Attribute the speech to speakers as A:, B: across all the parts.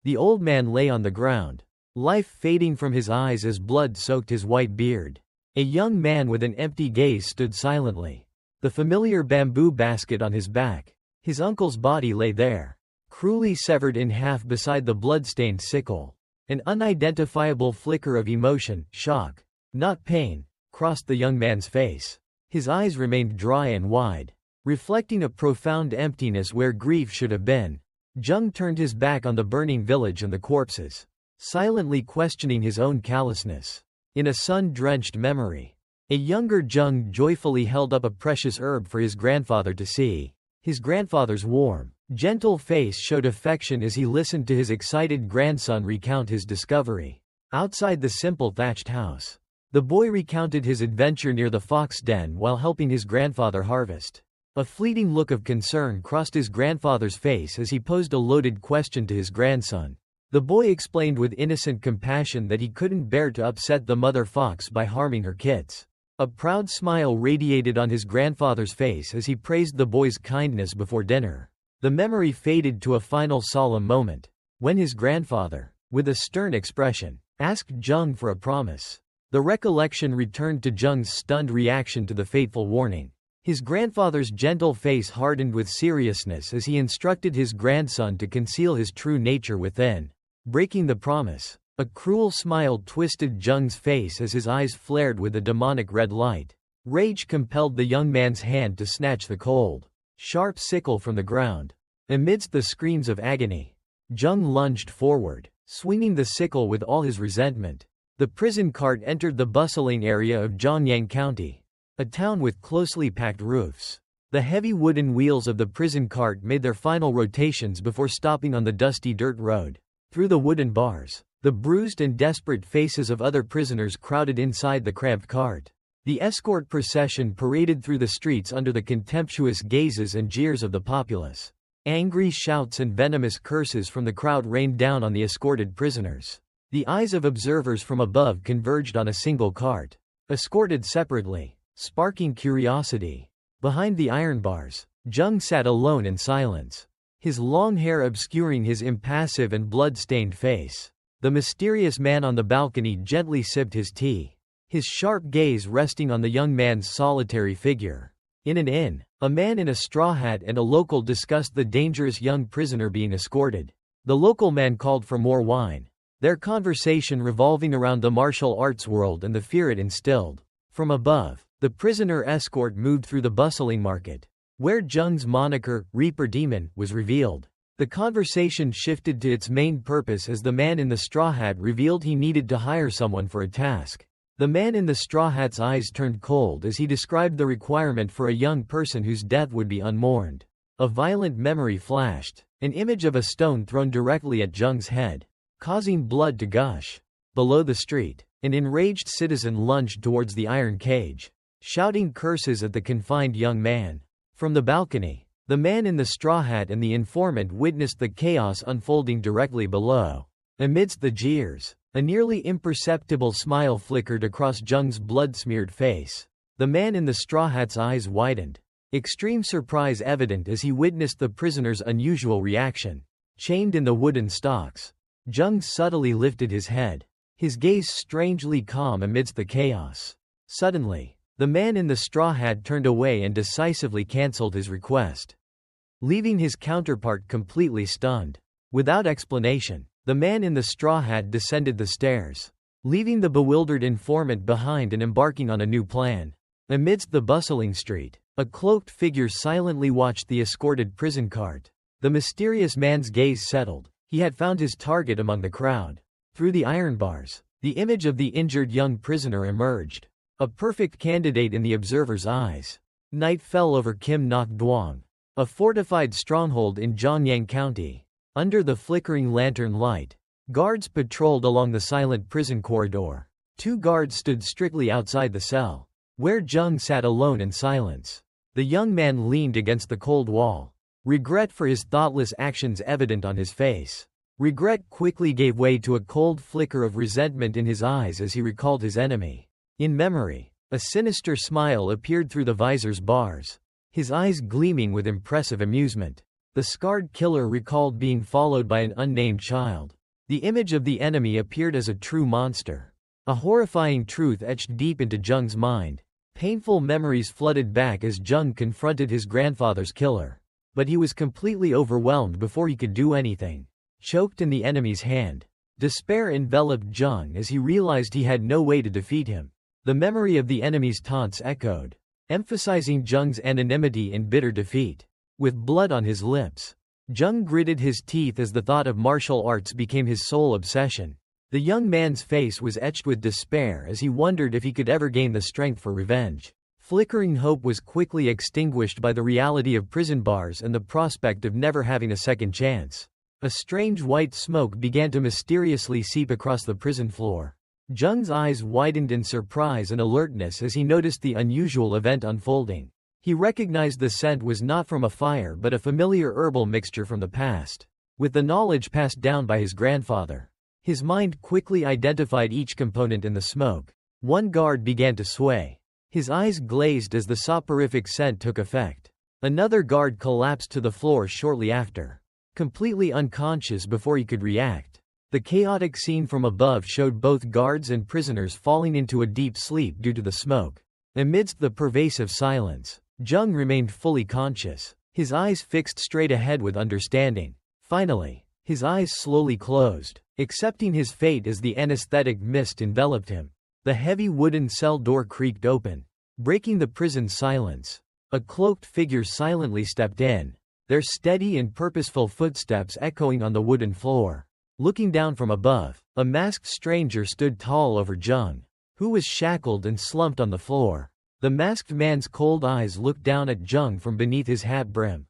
A: The old man lay on the ground, life fading from his eyes as blood soaked his white beard. A young man with an empty gaze stood silently, the familiar bamboo basket on his back. His uncle's body lay there, cruelly severed in half beside the blood-stained sickle. An unidentifiable flicker of emotion, shock, not pain, crossed the young man's face. His eyes remained dry and wide, reflecting a profound emptiness where grief should have been. Jung turned his back on the burning village and the corpses, silently questioning his own callousness. In a sun-drenched memory, a younger Jung joyfully held up a precious herb for his grandfather to see. His grandfather's warm, gentle face showed affection as he listened to his excited grandson recount his discovery. Outside the simple thatched house, the boy recounted his adventure near the fox den while helping his grandfather harvest. A fleeting look of concern crossed his grandfather's face as he posed a loaded question to his grandson. The boy explained with innocent compassion that he couldn't bear to upset the mother fox by harming her kids. A proud smile radiated on his grandfather's face as he praised the boy's kindness before dinner. The memory faded to a final solemn moment, when his grandfather, with a stern expression, asked Jung for a promise. The recollection returned to Jung's stunned reaction to the fateful warning. His grandfather's gentle face hardened with seriousness as he instructed his grandson to conceal his true nature within. Breaking the promise, a cruel smile twisted Jung's face as his eyes flared with a demonic red light. Rage compelled the young man's hand to snatch the cold, sharp sickle from the ground. Amidst the screams of agony, Jung lunged forward, swinging the sickle with all his resentment. The prison cart entered the bustling area of Zhongyang County, a town with closely packed roofs. The heavy wooden wheels of the prison cart made their final rotations before stopping on the dusty dirt road. Through the wooden bars, the bruised and desperate faces of other prisoners crowded inside the cramped cart. The escort procession paraded through the streets under the contemptuous gazes and jeers of the populace. Angry shouts and venomous curses from the crowd rained down on the escorted prisoners. The eyes of observers from above converged on a single cart, escorted separately, sparking curiosity. Behind the iron bars, Jung sat alone in silence, his long hair obscuring his impassive and blood-stained face. The mysterious man on the balcony gently sipped his tea, his sharp gaze resting on the young man's solitary figure. In an inn, a man in a straw hat and a local discussed the dangerous young prisoner being escorted. The local man called for more wine, their conversation revolving around the martial arts world and the fear it instilled. From above, the prisoner escort moved through the bustling market, where Jung's moniker, Reaper Demon, was revealed. The conversation shifted to its main purpose as the man in the straw hat revealed he needed to hire someone for a task. The man in the straw hat's eyes turned cold as he described the requirement for a young person whose death would be unmourned. A violent memory flashed, an image of a stone thrown directly at Jung's head, causing blood to gush. Below the street, an enraged citizen lunged towards the iron cage, shouting curses at the confined young man. From the balcony, the man in the straw hat and the informant witnessed the chaos unfolding directly below. Amidst the jeers, a nearly imperceptible smile flickered across Jung's blood-smeared face. The man in the straw hat's eyes widened, extreme surprise evident as he witnessed the prisoner's unusual reaction. Chained in the wooden stocks, Jung subtly lifted his head, his gaze strangely calm amidst the chaos. Suddenly, the man in the straw hat turned away and decisively cancelled his request, leaving his counterpart completely stunned. Without explanation, the man in the straw hat descended the stairs, leaving the bewildered informant behind and embarking on a new plan. Amidst the bustling street, a cloaked figure silently watched the escorted prison cart. The mysterious man's gaze settled. He had found his target among the crowd. Through the iron bars, the image of the injured young prisoner emerged, a perfect candidate in the observer's eyes. Night fell over Kim Nok Duong, a fortified stronghold in Zhongyang County. Under the flickering lantern light, guards patrolled along the silent prison corridor. 2 guards stood strictly outside the cell, where Jung sat alone in silence. The young man leaned against the cold wall, regret for his thoughtless actions evident on his face. Regret quickly gave way to a cold flicker of resentment in his eyes as he recalled his enemy. In memory, a sinister smile appeared through the visor's bars, his eyes gleaming with impressive amusement. The scarred killer recalled being followed by an unnamed child. The image of the enemy appeared as a true monster. A horrifying truth etched deep into Jung's mind. Painful memories flooded back as Jung confronted his grandfather's killer. But he was completely overwhelmed before he could do anything. Choked in the enemy's hand. Despair enveloped Jung as he realized he had no way to defeat him. The memory of the enemy's taunts echoed, emphasizing Jung's anonymity in bitter defeat. With blood on his lips, Jung gritted his teeth as the thought of martial arts became his sole obsession. The young man's face was etched with despair as he wondered if he could ever gain the strength for revenge. Flickering hope was quickly extinguished by the reality of prison bars and the prospect of never having a second chance. A strange white smoke began to mysteriously seep across the prison floor. Jung's eyes widened in surprise and alertness as he noticed the unusual event unfolding. He recognized the scent was not from a fire but a familiar herbal mixture from the past. With the knowledge passed down by his grandfather, his mind quickly identified each component in the smoke. One guard began to sway. His eyes glazed as the soporific scent took effect. Another guard collapsed to the floor shortly after, completely unconscious before he could react. The chaotic scene from above showed both guards and prisoners falling into a deep sleep due to the smoke. Amidst the pervasive silence, Jung remained fully conscious, his eyes fixed straight ahead with understanding. Finally, his eyes slowly closed, accepting his fate as the anesthetic mist enveloped him. The heavy wooden cell door creaked open, breaking the prison's silence. A cloaked figure silently stepped in, their steady and purposeful footsteps echoing on the wooden floor. Looking down from above, a masked stranger stood tall over Jung, who was shackled and slumped on the floor. The masked man's cold eyes looked down at Jung from beneath his hat brim.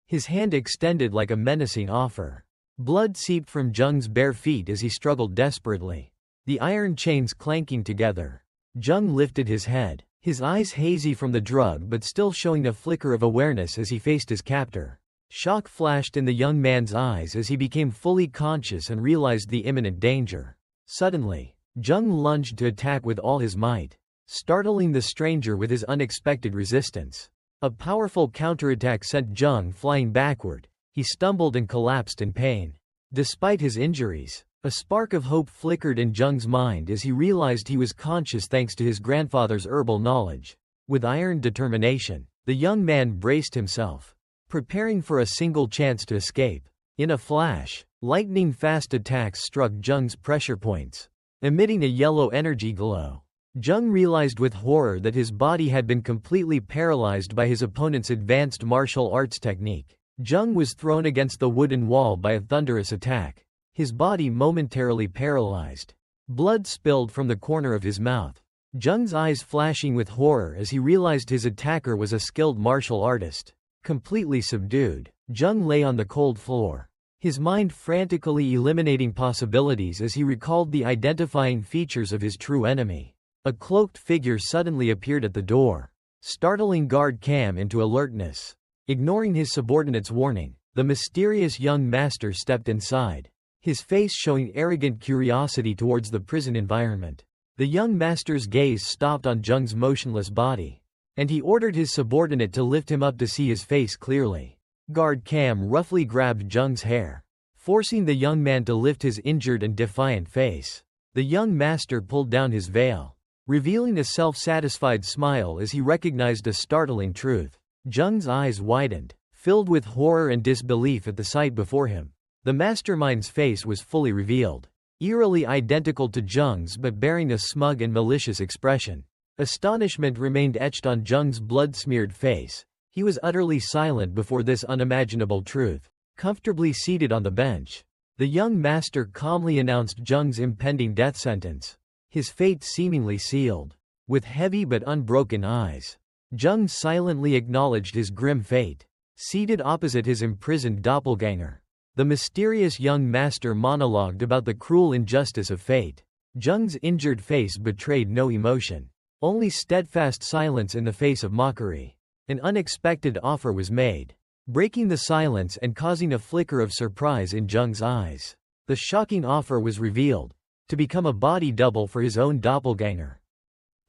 A: His hand extended like a menacing offer. Blood seeped from Jung's bare feet as he struggled desperately, the iron chains clanking together. Jung lifted his head, his eyes hazy from the drug but still showing a flicker of awareness as he faced his captor. Shock flashed in the young man's eyes as he became fully conscious and realized the imminent danger. Suddenly, Jung lunged to attack with all his might, startling the stranger with his unexpected resistance. A powerful counterattack sent Jung flying backward. He stumbled and collapsed in pain. Despite his injuries, a spark of hope flickered in Jung's mind as he realized he was conscious thanks to his grandfather's herbal knowledge. With iron determination, the young man braced himself, preparing for a single chance to escape. In a flash, lightning-fast attacks struck Jung's pressure points, emitting a yellow energy glow. Jung realized with horror that his body had been completely paralyzed by his opponent's advanced martial arts technique. Jung was thrown against the wooden wall by a thunderous attack, his body momentarily paralyzed. Blood spilled from the corner of his mouth, Jung's eyes flashing with horror as he realized his attacker was a skilled martial artist. Completely subdued, Jung lay on the cold floor, his mind frantically eliminating possibilities as he recalled the identifying features of his true enemy. A cloaked figure suddenly appeared at the door, startling guard Cam into alertness. Ignoring his subordinate's warning, the mysterious young master stepped inside, his face showing arrogant curiosity towards the prison environment. The young master's gaze stopped on Jung's motionless body, and he ordered his subordinate to lift him up to see his face clearly. Guard Cam roughly grabbed Jung's hair, forcing the young man to lift his injured and defiant face. The young master pulled down his veil, revealing a self-satisfied smile as he recognized a startling truth. Jung's eyes widened, filled with horror and disbelief at the sight before him. The mastermind's face was fully revealed, eerily identical to Jung's but bearing a smug and malicious expression. Astonishment remained etched on Jung's blood-smeared face. He was utterly silent before this unimaginable truth. Comfortably seated on the bench, the young master calmly announced Jung's impending death sentence, his fate seemingly sealed. With heavy but unbroken eyes, Jung silently acknowledged his grim fate. Seated opposite his imprisoned doppelganger, the mysterious young master monologued about the cruel injustice of fate. Jung's injured face betrayed no emotion, only steadfast silence in the face of mockery. An unexpected offer was made, breaking the silence and causing a flicker of surprise in Jung's eyes. The shocking offer was revealed, to become a body double for his own doppelganger.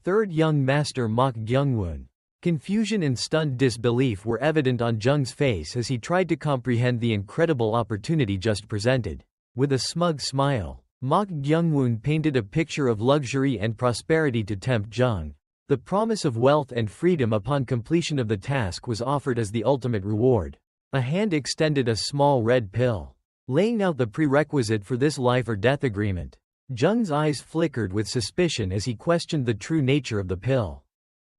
A: Third young master Mok Gyungwon, Confusion and stunned disbelief were evident on Jung's face as he tried to comprehend the incredible opportunity just presented. With a smug smile, Mok Gyungwoon painted a picture of luxury and prosperity to tempt Jung. The promise of wealth and freedom upon completion of the task was offered as the ultimate reward. A hand extended a small red pill, laying out the prerequisite for this life or death agreement. Jung's eyes flickered with suspicion as he questioned the true nature of the pill,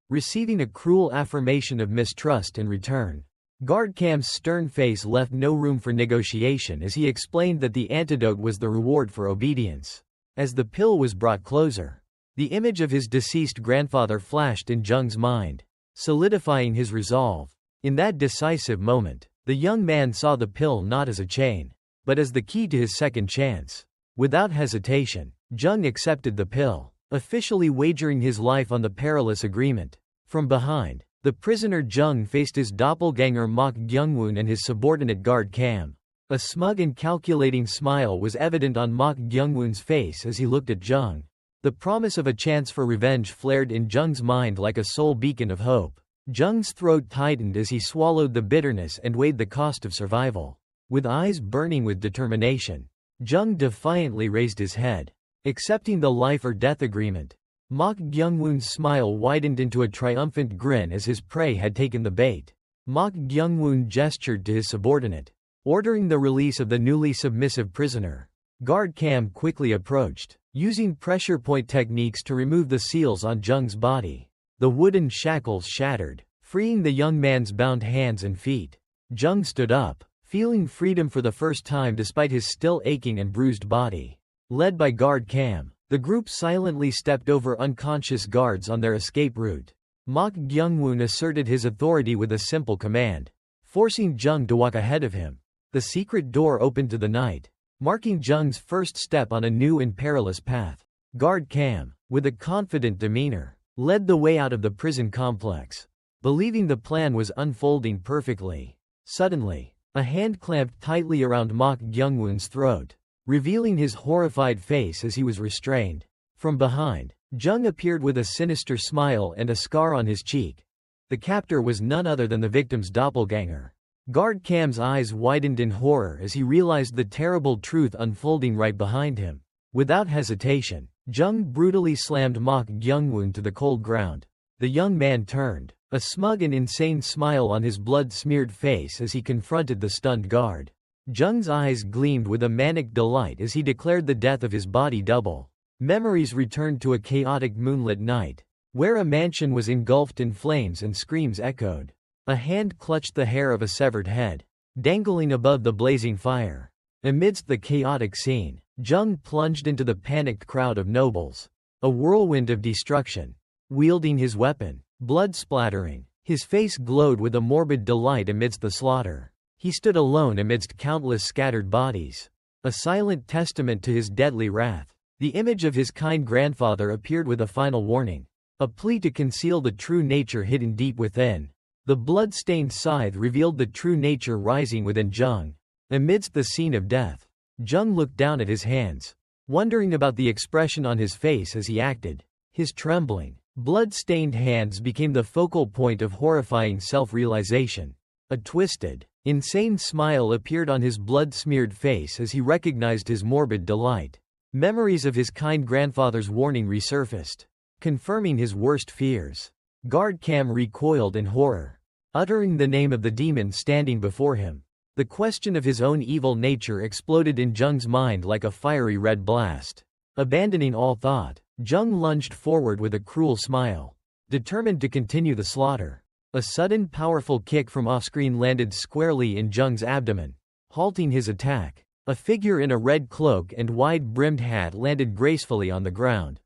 A: receiving a cruel affirmation of mistrust in return. Guard Cam's stern face left no room for negotiation as he explained that the antidote was the reward for obedience. As the pill was brought closer, the image of his deceased grandfather flashed in Jung's mind, solidifying his resolve. In that decisive moment, the young man saw the pill not as a chain, but as the key to his second chance. Without hesitation, Jung accepted the pill, officially wagering his life on the perilous agreement. From behind, the prisoner Jung faced his doppelganger Mok Gyungwoon and his subordinate Guard Cam. A smug and calculating smile was evident on Mok Gyungwoon's face as he looked at Jung. The promise of a chance for revenge flared in Jung's mind like a sole beacon of hope. Jung's throat tightened as he swallowed the bitterness and weighed the cost of survival. With eyes burning with determination, Jung defiantly raised his head, accepting the life or death agreement. Mok Gyungwoon's smile widened into a triumphant grin as his prey had taken the bait. Mok Gyungwoon gestured to his subordinate, ordering the release of the newly submissive prisoner. Guard Cam quickly approached, using pressure point techniques to remove the seals on Jung's body. The wooden shackles shattered, freeing the young man's bound hands and feet. Jung stood up, feeling freedom for the first time despite his still aching and bruised body. Led by Guard Cam, the group silently stepped over unconscious guards on their escape route. Mok Gyungwoon asserted his authority with a simple command, forcing Jung to walk ahead of him. The secret door opened to the night, marking Jung's first step on a new and perilous path. Guard Cam, with a confident demeanor, led the way out of the prison complex, believing the plan was unfolding perfectly. Suddenly, a hand clamped tightly around Mok Gyungwoon's throat, revealing his horrified face as he was restrained. From behind, Jung appeared with a sinister smile and a scar on his cheek. The captor was none other than the victim's doppelganger. Guard Cam's eyes widened in horror as he realized the terrible truth unfolding right behind him. Without hesitation, Jung brutally slammed Mok Gyungwoon to the cold ground. The young man turned, a smug and insane smile on his blood-smeared face as he confronted the stunned guard. Jung's eyes gleamed with a manic delight as he declared the death of his body double. Memories returned to a chaotic moonlit night, where a mansion was engulfed in flames and screams echoed. A hand clutched the hair of a severed head, dangling above the blazing fire. Amidst the chaotic scene, Jung plunged into the panicked crowd of nobles, a whirlwind of destruction. Wielding his weapon, blood splattering, his face glowed with a morbid delight amidst the slaughter. He stood alone amidst countless scattered bodies, a silent testament to his deadly wrath. The image of his kind grandfather appeared with a final warning, a plea to conceal the true nature hidden deep within. The blood-stained scythe revealed the true nature rising within Jung. Amidst the scene of death, Jung looked down at his hands, wondering about the expression on his face as he acted. His trembling, blood-stained hands became the focal point of horrifying self-realization. A twisted, insane smile appeared on his blood-smeared face as he recognized his morbid delight. Memories of his kind grandfather's warning resurfaced, confirming his worst fears. Guard Cam recoiled in horror, uttering the name of the demon standing before him. The question of his own evil nature exploded in Jung's mind like a fiery red blast. Abandoning all thought, Jung lunged forward with a cruel smile, determined to continue the slaughter. A sudden powerful kick from off-screen landed squarely in Jung's abdomen, halting his attack. A figure in a red cloak and wide-brimmed hat landed gracefully on the ground,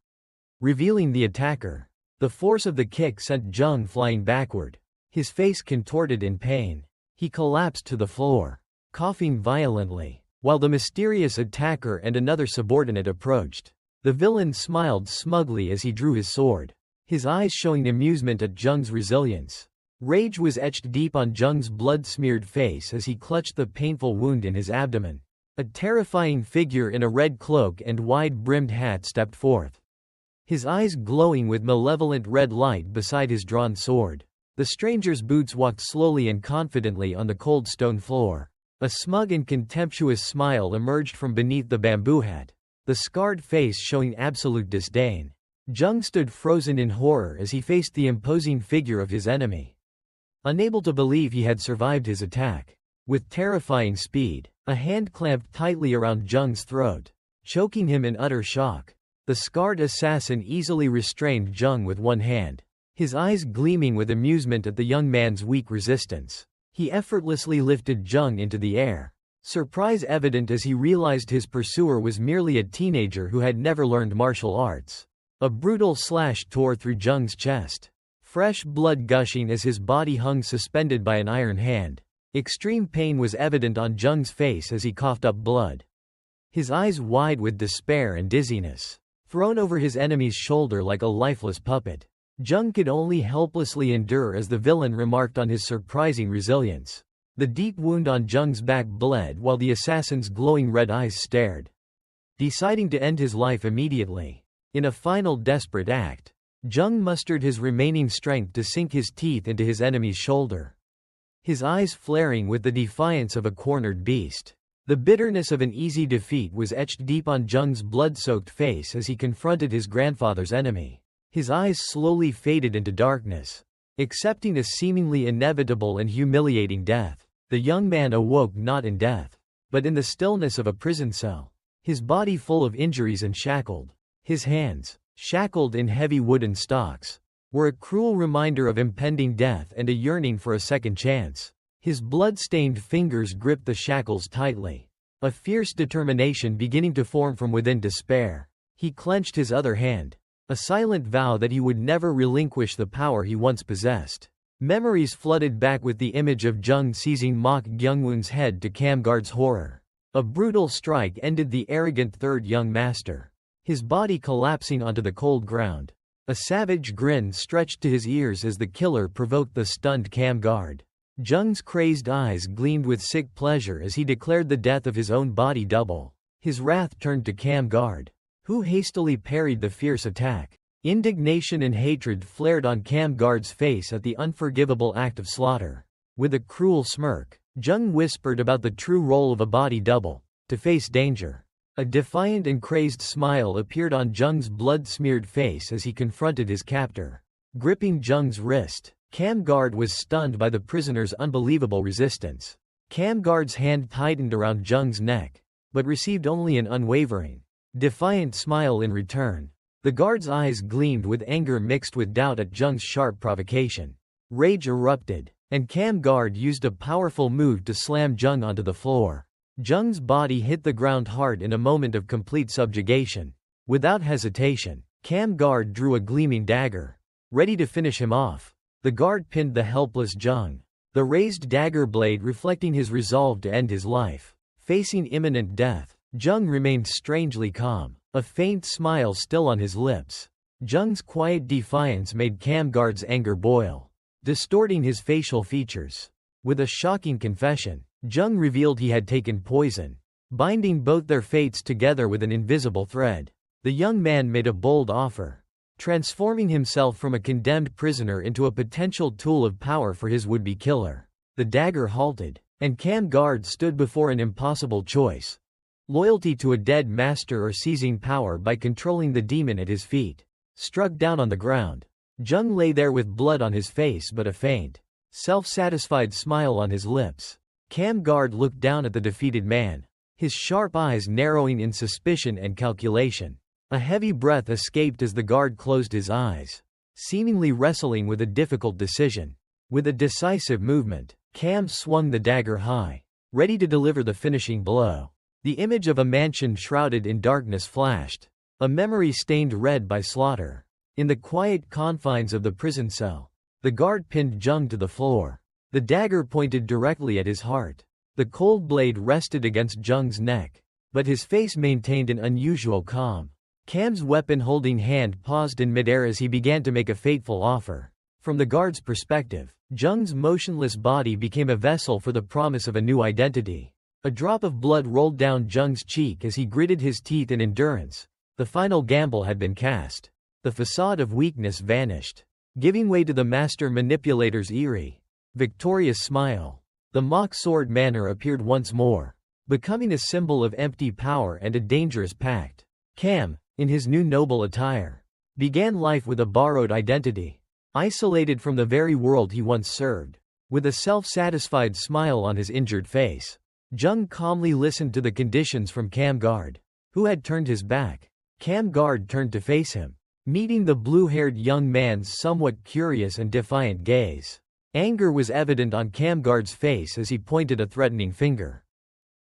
A: revealing the attacker. The force of the kick sent Jung flying backward, his face contorted in pain. He collapsed to the floor, coughing violently, while the mysterious attacker and another subordinate approached. The villain smiled smugly as he drew his sword, his eyes showing amusement at Jung's resilience. Rage was etched deep on Jung's blood-smeared face as he clutched the painful wound in his abdomen. A terrifying figure in a red cloak and wide-brimmed hat stepped forth, his eyes glowing with malevolent red light beside his drawn sword. The stranger's boots walked slowly and confidently on the cold stone floor. A smug and contemptuous smile emerged from beneath the bamboo hat, the scarred face showing absolute disdain. Jung stood frozen in horror as he faced the imposing figure of his enemy, unable to believe he had survived his attack. With terrifying speed, a hand clamped tightly around Jung's throat, choking him in utter shock. The scarred assassin easily restrained Jung with one hand, his eyes gleaming with amusement at the young man's weak resistance. He effortlessly lifted Jung into the air, surprise evident as he realized his pursuer was merely a teenager who had never learned martial arts. A brutal slash tore through Jung's chest, fresh blood gushing as his body hung suspended by an iron hand. Extreme pain was evident on Jung's face as he coughed up blood, his eyes wide with despair and dizziness. Thrown over his enemy's shoulder like a lifeless puppet, Jung could only helplessly endure as the villain remarked on his surprising resilience. The deep wound on Jung's back bled while the assassin's glowing red eyes stared, deciding to end his life immediately. In a final desperate act, Jung mustered his remaining strength to sink his teeth into his enemy's shoulder, his eyes flaring with the defiance of a cornered beast. The bitterness of an easy defeat was etched deep on Jung's blood-soaked face as he confronted his grandfather's enemy. His eyes slowly faded into darkness, accepting a seemingly inevitable and humiliating death. The young man awoke not in death, but in the stillness of a prison cell, his body full of injuries and shackled. His hands, shackled in heavy wooden stocks, were a cruel reminder of impending death and a yearning for a second chance. His blood-stained fingers gripped the shackles tightly, a fierce determination beginning to form from within despair. He clenched his other hand, a silent vow that he would never relinquish the power he once possessed. Memories flooded back with the image of Jung seizing Mok Gyungwon's head to Kamgard's horror. A brutal strike ended the arrogant third young master, his body collapsing onto the cold ground. A savage grin stretched to his ears as the killer provoked the stunned Kamgard. Jung's crazed eyes gleamed with sick pleasure as he declared the death of his own body double. His wrath turned to Kamgard, who hastily parried the fierce attack. Indignation and hatred flared on Kamgard's face at the unforgivable act of slaughter. With a cruel smirk, Jung whispered about the true role of a body double: to face danger. A defiant and crazed smile appeared on Jung's blood-smeared face as he confronted his captor. Gripping Jung's wrist, Kamgard was stunned by the prisoner's unbelievable resistance. Kamgard's hand tightened around Jung's neck, but received only an unwavering, defiant smile in return. The guard's eyes gleamed with anger mixed with doubt at Jung's sharp provocation. Rage erupted, and Kamgard used a powerful move to slam Jung onto the floor. Jung's body hit the ground hard in a moment of complete subjugation. Without hesitation, Kamgard drew a gleaming dagger, ready to finish him off. The guard pinned the helpless Jung, the raised dagger blade reflecting his resolve to end his life. Facing imminent death, Jung remained strangely calm, a faint smile still on his lips. Jung's quiet defiance made Kamgard's anger boil, distorting his facial features. With a shocking confession, Jung revealed he had taken poison, binding both their fates together with an invisible thread. The young man made a bold offer, transforming himself from a condemned prisoner into a potential tool of power for his would-be killer. The dagger halted, and Kamgard stood before an impossible choice: loyalty to a dead master or seizing power by controlling the demon at his feet. Struck down on the ground, Jung lay there with blood on his face but a faint, self-satisfied smile on his lips. Kamgard looked down at the defeated man, his sharp eyes narrowing in suspicion and calculation. A heavy breath escaped as the guard closed his eyes, seemingly wrestling with a difficult decision. With a decisive movement, Kam swung the dagger high, ready to deliver the finishing blow. The image of a mansion shrouded in darkness flashed, a memory stained red by slaughter. In the quiet confines of the prison cell, the guard pinned Jung to the floor. The dagger pointed directly at his heart. The cold blade rested against Jung's neck, but his face maintained an unusual calm. Kam's weapon-holding hand paused in midair as he began to make a fateful offer. From the guard's perspective, Jung's motionless body became a vessel for the promise of a new identity. A drop of blood rolled down Jung's cheek as he gritted his teeth in endurance. The final gamble had been cast. The facade of weakness vanished. giving way to the master manipulator's eerie, victorious smile. The mock sword manner appeared once more, becoming a symbol of empty power and a dangerous pact. Cam, in his new noble attire, began life with a borrowed identity, isolated from the very world he once served. With a self-satisfied smile on his injured face, Jung calmly listened to the conditions from Cam Guard, who had turned his back. Cam Guard turned to face him, meeting the blue-haired young man's somewhat curious and defiant gaze. Anger was evident on Cam Guard's face as he pointed a threatening finger,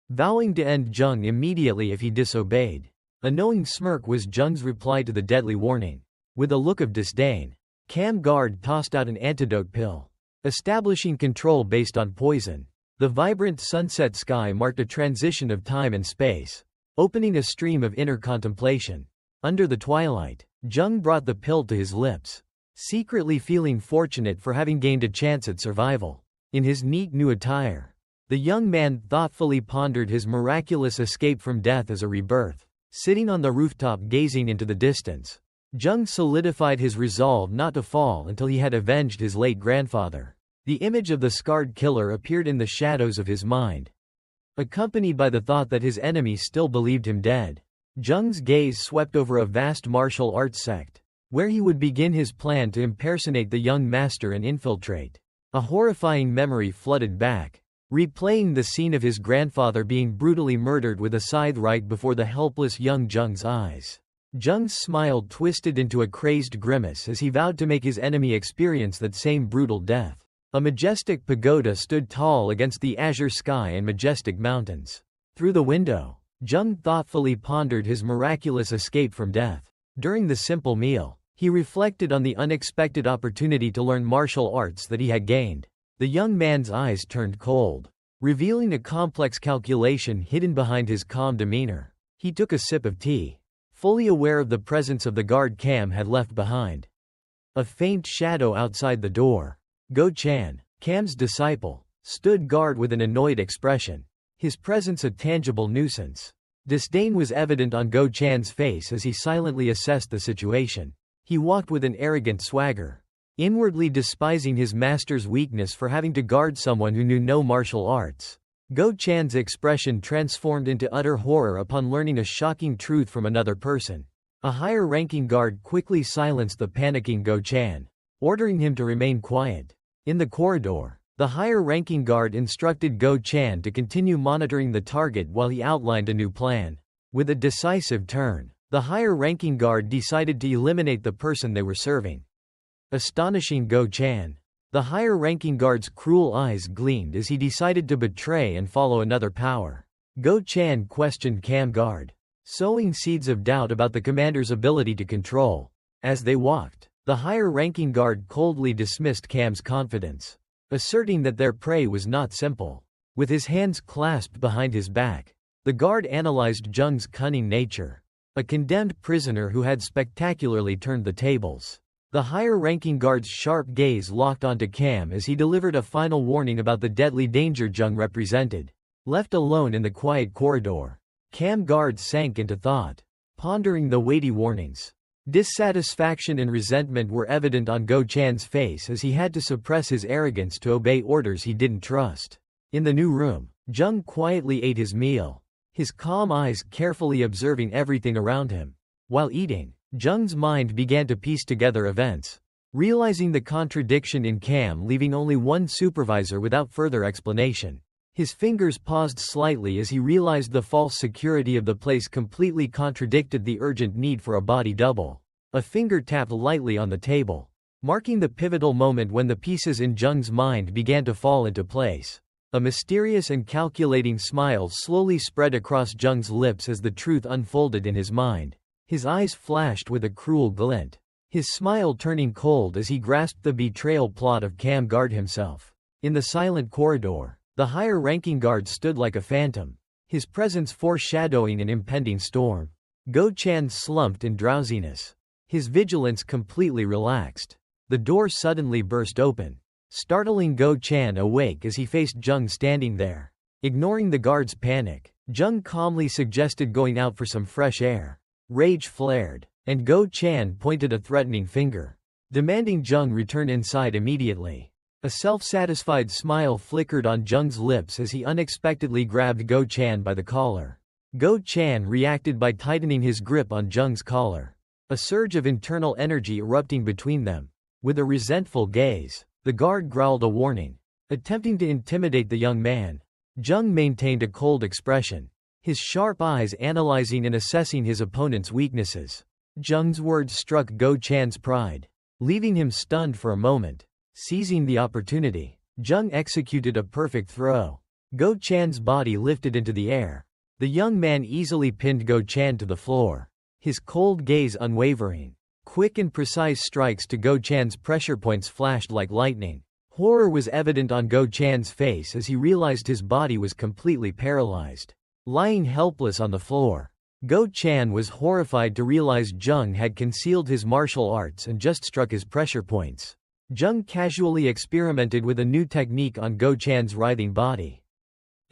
A: vowing to end Jung immediately if he disobeyed. A knowing smirk was Jung's reply to the deadly warning. With a look of disdain, Cam Guard tossed out an antidote pill, establishing control based on poison. The vibrant sunset sky marked a transition of time and space, opening a stream of inner contemplation. Under the twilight, Jung brought the pill to his lips, secretly feeling fortunate for having gained a chance at survival. In his neat new attire, the young man thoughtfully pondered his miraculous escape from death as a rebirth. Sitting on the rooftop gazing into the distance, Jung solidified his resolve not to fall until he had avenged his late grandfather. The image of the scarred killer appeared in the shadows of his mind, accompanied by the thought that his enemy still believed him dead. Jung's gaze swept over a vast martial arts sect, where he would begin his plan to impersonate the young master and infiltrate. A horrifying memory flooded back, replaying the scene of his grandfather being brutally murdered with a scythe right before the helpless young Jung's eyes. Jung's smile twisted into a crazed grimace as he vowed to make his enemy experience that same brutal death. A majestic pagoda stood tall against the azure sky and majestic mountains. Through the window, Jung thoughtfully pondered his miraculous escape from death. During the simple meal, he reflected on the unexpected opportunity to learn martial arts that he had gained. The young man's eyes turned cold, revealing a complex calculation hidden behind his calm demeanor. He took a sip of tea, fully aware of the presence of the guard Cam had left behind. A faint shadow outside the door. Go-chan, Cam's disciple, stood guard with an annoyed expression, his presence a tangible nuisance. Disdain was evident on Go-chan's face as he silently assessed the situation. He walked with an arrogant swagger, inwardly despising his master's weakness for having to guard someone who knew no martial arts. Go-chan's expression transformed into utter horror upon learning a shocking truth from another person. A higher-ranking guard quickly silenced the panicking Go-chan, ordering him to remain quiet. In the corridor, the higher-ranking guard instructed Go-chan to continue monitoring the target while he outlined a new plan. With a decisive turn, the higher-ranking guard decided to eliminate the person they were serving. Astonishing Go-chan, the higher-ranking guard's cruel eyes gleamed as he decided to betray and follow another power. Go-chan questioned Cam Guard, sowing seeds of doubt about the commander's ability to control. As they walked, the higher-ranking guard coldly dismissed Cam's confidence, asserting that their prey was not simple. With his hands clasped behind his back, the guard analyzed Jung's cunning nature, a condemned prisoner who had spectacularly turned the tables. The higher-ranking guard's sharp gaze locked onto Cam as he delivered a final warning about the deadly danger Jung represented. Left alone in the quiet corridor, Cam Guard sank into thought, pondering the weighty warnings. Dissatisfaction and resentment were evident on Go-chan's face as he had to suppress his arrogance to obey orders he didn't trust. In the new room, Jung quietly ate his meal, his calm eyes carefully observing everything around him. While eating, Jung's mind began to piece together events, realizing the contradiction in Cam leaving only one supervisor without further explanation. His fingers paused slightly as he realized the false security of the place completely contradicted the urgent need for a body double. A finger tapped lightly on the table, marking the pivotal moment when the pieces in Jung's mind began to fall into place. A mysterious and calculating smile slowly spread across Jung's lips as the truth unfolded in his mind. His eyes flashed with a cruel glint, his smile turning cold as he grasped the betrayal plot of Cam Guard himself. In the silent corridor, the higher-ranking guard stood like a phantom, his presence foreshadowing an impending storm. Go-chan slumped in drowsiness, his vigilance completely relaxed. The door suddenly burst open, startling Go-chan awake as he faced Jung standing there. Ignoring the guard's panic, Jung calmly suggested going out for some fresh air. Rage flared, and Go-chan pointed a threatening finger. demanding Jung return inside immediately. A self-satisfied smile flickered on Jung's lips as he unexpectedly grabbed Go Chan by the collar. Go Chan reacted by tightening his grip on Jung's collar, a surge of internal energy erupting between them. With a resentful gaze, the guard growled a warning. Attempting to intimidate the young man, Jung maintained a cold expression, his sharp eyes analyzing and assessing his opponent's weaknesses. Jung's words struck Go Chan's pride, leaving him stunned for a moment. Seizing the opportunity, Jung executed a perfect throw. Go Chan's body lifted into the air. The young man easily pinned Go Chan to the floor, his cold gaze unwavering. Quick and precise strikes to Go Chan's pressure points flashed like lightning. Horror was evident on Go Chan's face as he realized his body was completely paralyzed. Lying helpless on the floor, Go Chan was horrified to realize Jung had concealed his martial arts and just struck his pressure points. Jung casually experimented with a new technique on Go Chan's writhing body,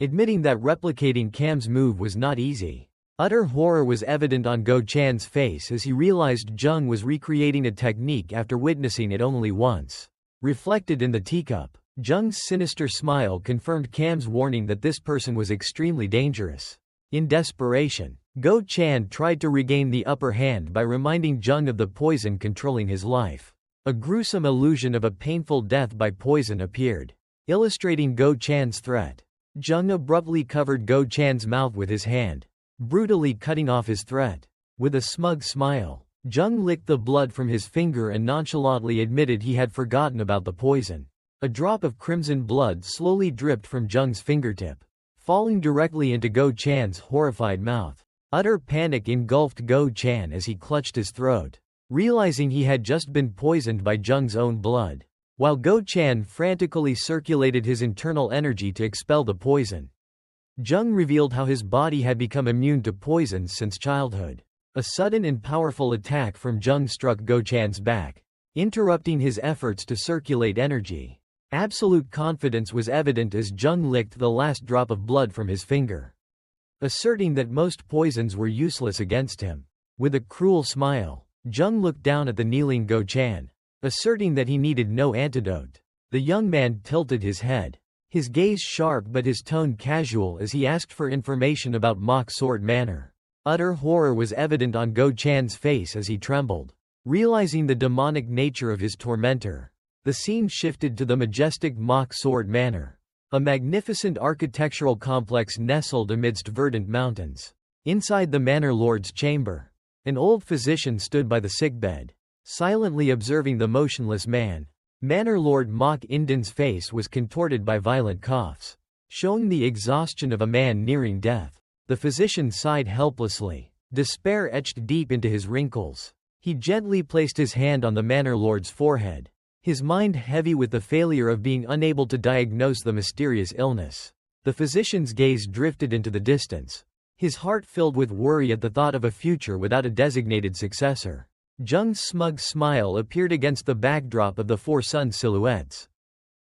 A: admitting that replicating Cam's move was not easy. Utter horror was evident on Go Chan's face as he realized Jung was recreating a technique after witnessing it only once. Reflected in the teacup, Jung's sinister smile confirmed Cam's warning that this person was extremely dangerous. In desperation, Go Chan tried to regain the upper hand by reminding Jung of the poison controlling his life. A gruesome illusion of a painful death by poison appeared, illustrating Go Chan's threat. Jung abruptly covered Go Chan's mouth with his hand, brutally cutting off his threat. With a smug smile, Jung licked the blood from his finger and nonchalantly admitted he had forgotten about the poison. A drop of crimson blood slowly dripped from Jung's fingertip, falling directly into Go Chan's horrified mouth. Utter panic engulfed Go Chan as he clutched his throat, realizing he had just been poisoned by Jung's own blood. While Go Chan frantically circulated his internal energy to expel the poison, Jung revealed how his body had become immune to poisons since childhood. A sudden and powerful attack from Jung struck Go Chan's back, interrupting his efforts to circulate energy. Absolute confidence was evident as Jung licked the last drop of blood from his finger, asserting that most poisons were useless against him. With a cruel smile, Jung looked down at the kneeling Go Chan, asserting that he needed no antidote. The young man tilted his head, his gaze sharp but his tone casual as he asked for information about Mock Sword Manor. Utter horror was evident on Go Chan's face as he trembled, realizing the demonic nature of his tormentor. The scene shifted to the majestic Mock Sword Manor, a magnificent architectural complex nestled amidst verdant mountains. Inside the manor lord's chamber, an old physician stood by the sickbed, silently observing the motionless man. Manor Lord Mock Inden's face was contorted by violent coughs, showing the exhaustion of a man nearing death. The physician sighed helplessly, despair etched deep into his wrinkles. He gently placed his hand on the manor lord's forehead, his mind heavy with the failure of being unable to diagnose the mysterious illness. The physician's gaze drifted into the distance, his heart filled with worry at the thought of a future without a designated successor. Jung's smug smile appeared against the backdrop of the four sun silhouettes,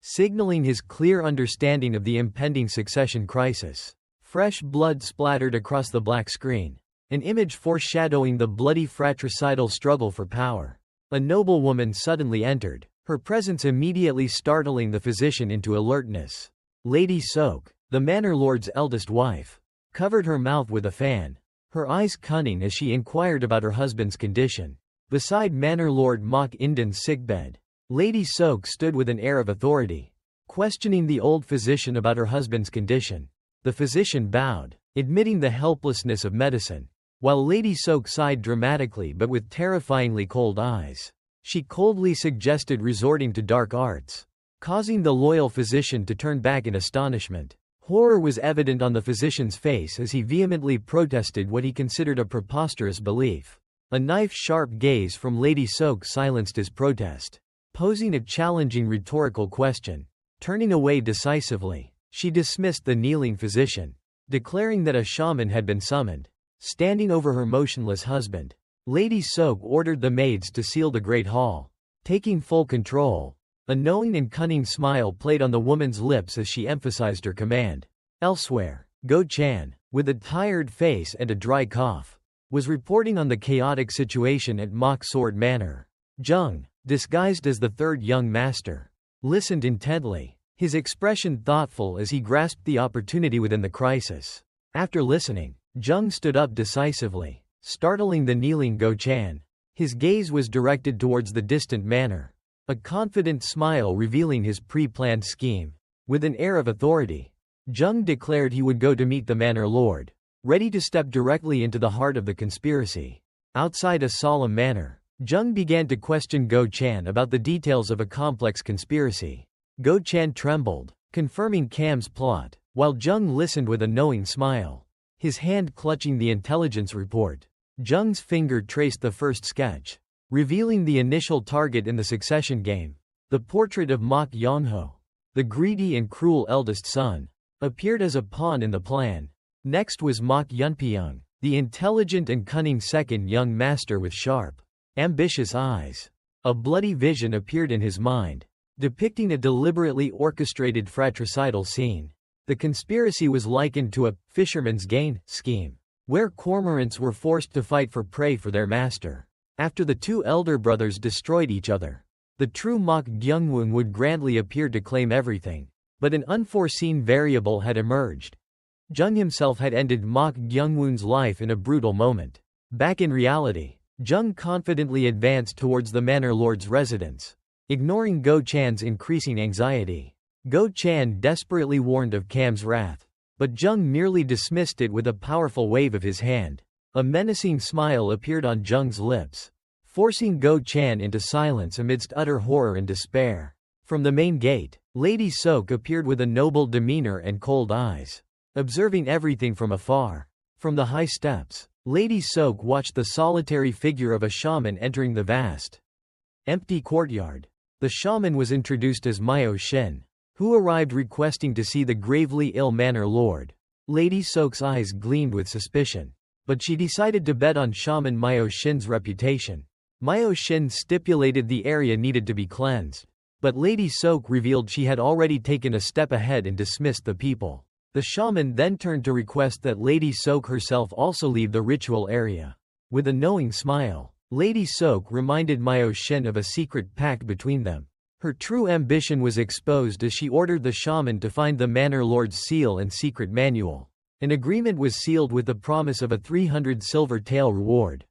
A: signaling his clear understanding of the impending succession crisis. Fresh blood splattered across the black screen, an image foreshadowing the bloody fratricidal struggle for power. A noblewoman suddenly entered, her presence immediately startling the physician into alertness. Lady Sok, the manor lord's eldest wife, covered her mouth with a fan, her eyes cunning as she inquired about her husband's condition. Beside Manor Lord Mock Inden's sickbed, Lady Sok stood with an air of authority, questioning the old physician about her husband's condition. The physician bowed, admitting the helplessness of medicine, while Lady Sok sighed dramatically but with terrifyingly cold eyes. She coldly suggested resorting to dark arts, causing the loyal physician to turn back in astonishment. Horror was evident on the physician's face as he vehemently protested what he considered a preposterous belief. A knife-sharp gaze from Lady Sok silenced his protest, posing a challenging rhetorical question. Turning away decisively, she dismissed the kneeling physician, declaring that a shaman had been summoned. Standing over her motionless husband, Lady Sok ordered the maids to seal the great hall, taking full control. A knowing and cunning smile played on the woman's lips as she emphasized her command. Elsewhere, Go Chan, with a tired face and a dry cough, was reporting on the chaotic situation at Mock Sword Manor. Jung, disguised as the third young master, listened intently, his expression thoughtful as he grasped the opportunity within the crisis. After listening, Jung stood up decisively, startling the kneeling Go-chan. His gaze was directed towards the distant manor, a confident smile revealing his pre-planned scheme. With an air of authority, Jung declared he would go to meet the manor lord, ready to step directly into the heart of the conspiracy. Outside a solemn manner, Jung began to question Go-chan about the details of a complex conspiracy. Go-chan trembled, confirming Cam's plot, while Jung listened with a knowing smile, his hand clutching the intelligence report. Jung's finger traced the first sketch, revealing the initial target in the succession game. The portrait of Mok Yongho, the greedy and cruel eldest son, appeared as a pawn in the plan. Next was Mok Yunpyeong, the intelligent and cunning second young master with sharp, ambitious eyes. A bloody vision appeared in his mind, depicting a deliberately orchestrated fratricidal scene. The conspiracy was likened to a fisherman's gain scheme, where cormorants were forced to fight for prey for their master. After the two elder brothers destroyed each other, the true Mok Gyungwon would grandly appear to claim everything. But an unforeseen variable had emerged. Jung himself had ended Mok Gyungwon's life in a brutal moment. Back in reality, Jung confidently advanced towards the manor lord's residence, ignoring Go-chan's increasing anxiety. Go-chan desperately warned of Cam's wrath, but Jung merely dismissed it with a powerful wave of his hand. A menacing smile appeared on Jung's lips, forcing Go-chan into silence amidst utter horror and despair. From the main gate, Lady Sok appeared with a noble demeanor and cold eyes, observing everything from afar. From the high steps, Lady Sok watched the solitary figure of a shaman entering the vast, empty courtyard. The shaman was introduced as Myo Shin, who arrived requesting to see the gravely ill manor lord. Lady Sok's eyes gleamed with suspicion, but she decided to bet on shaman Myo Shin's reputation. Myo Shin stipulated the area needed to be cleansed, but Lady Sok revealed she had already taken a step ahead and dismissed the people. The shaman then turned to request that Lady Sok herself also leave the ritual area. With a knowing smile, Lady Sok reminded Myo Shin of a secret pact between them. Her true ambition was exposed as she ordered the shaman to find the manor lord's seal and secret manual. An agreement was sealed with the promise of a 300 silver tael reward,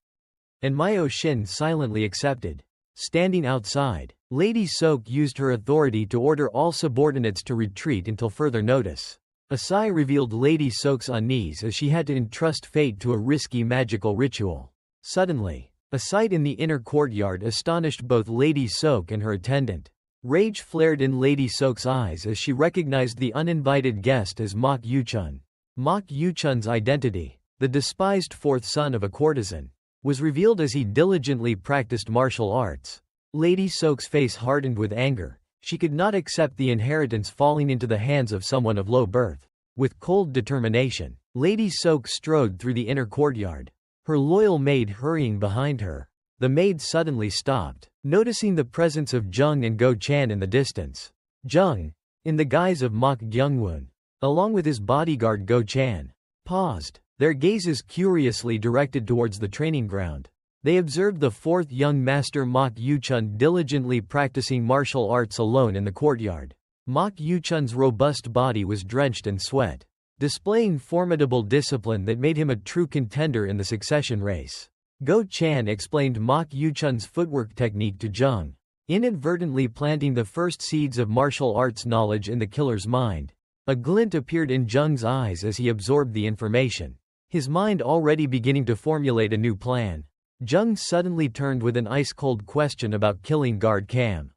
A: and Myo Shin silently accepted. Standing outside, Lady Sok used her authority to order all subordinates to retreat until further notice. A sigh revealed Lady Sok's unease as she had to entrust fate to a risky magical ritual. Suddenly, a sight in the inner courtyard astonished both Lady Sok and her attendant. Rage flared in Lady Sok's eyes as she recognized the uninvited guest as Mok Yuchun. Mok Yuchun's identity, the despised fourth son of a courtesan, was revealed as he diligently practiced martial arts. Lady Sok's face hardened with anger. She could not accept the inheritance falling into the hands of someone of low birth. With cold determination, Lady Sok strode through the inner courtyard, her loyal maid hurrying behind her. The maid suddenly stopped, noticing the presence of Jung and Go-chan in the distance. Jung, in the guise of Mok Gyungwon, along with his bodyguard Go-chan, paused, their gazes curiously directed towards the training ground. They observed the fourth young master Mok Yuchun diligently practicing martial arts alone in the courtyard. Mok Yuchun's robust body was drenched in sweat, displaying formidable discipline that made him a true contender in the succession race. Go-chan explained Mok Yuchun's footwork technique to Jung, inadvertently planting the first seeds of martial arts knowledge in the killer's mind. A glint appeared in Jung's eyes as he absorbed the information, his mind already beginning to formulate a new plan. Jung suddenly turned with an ice-cold question about killing guard Cam,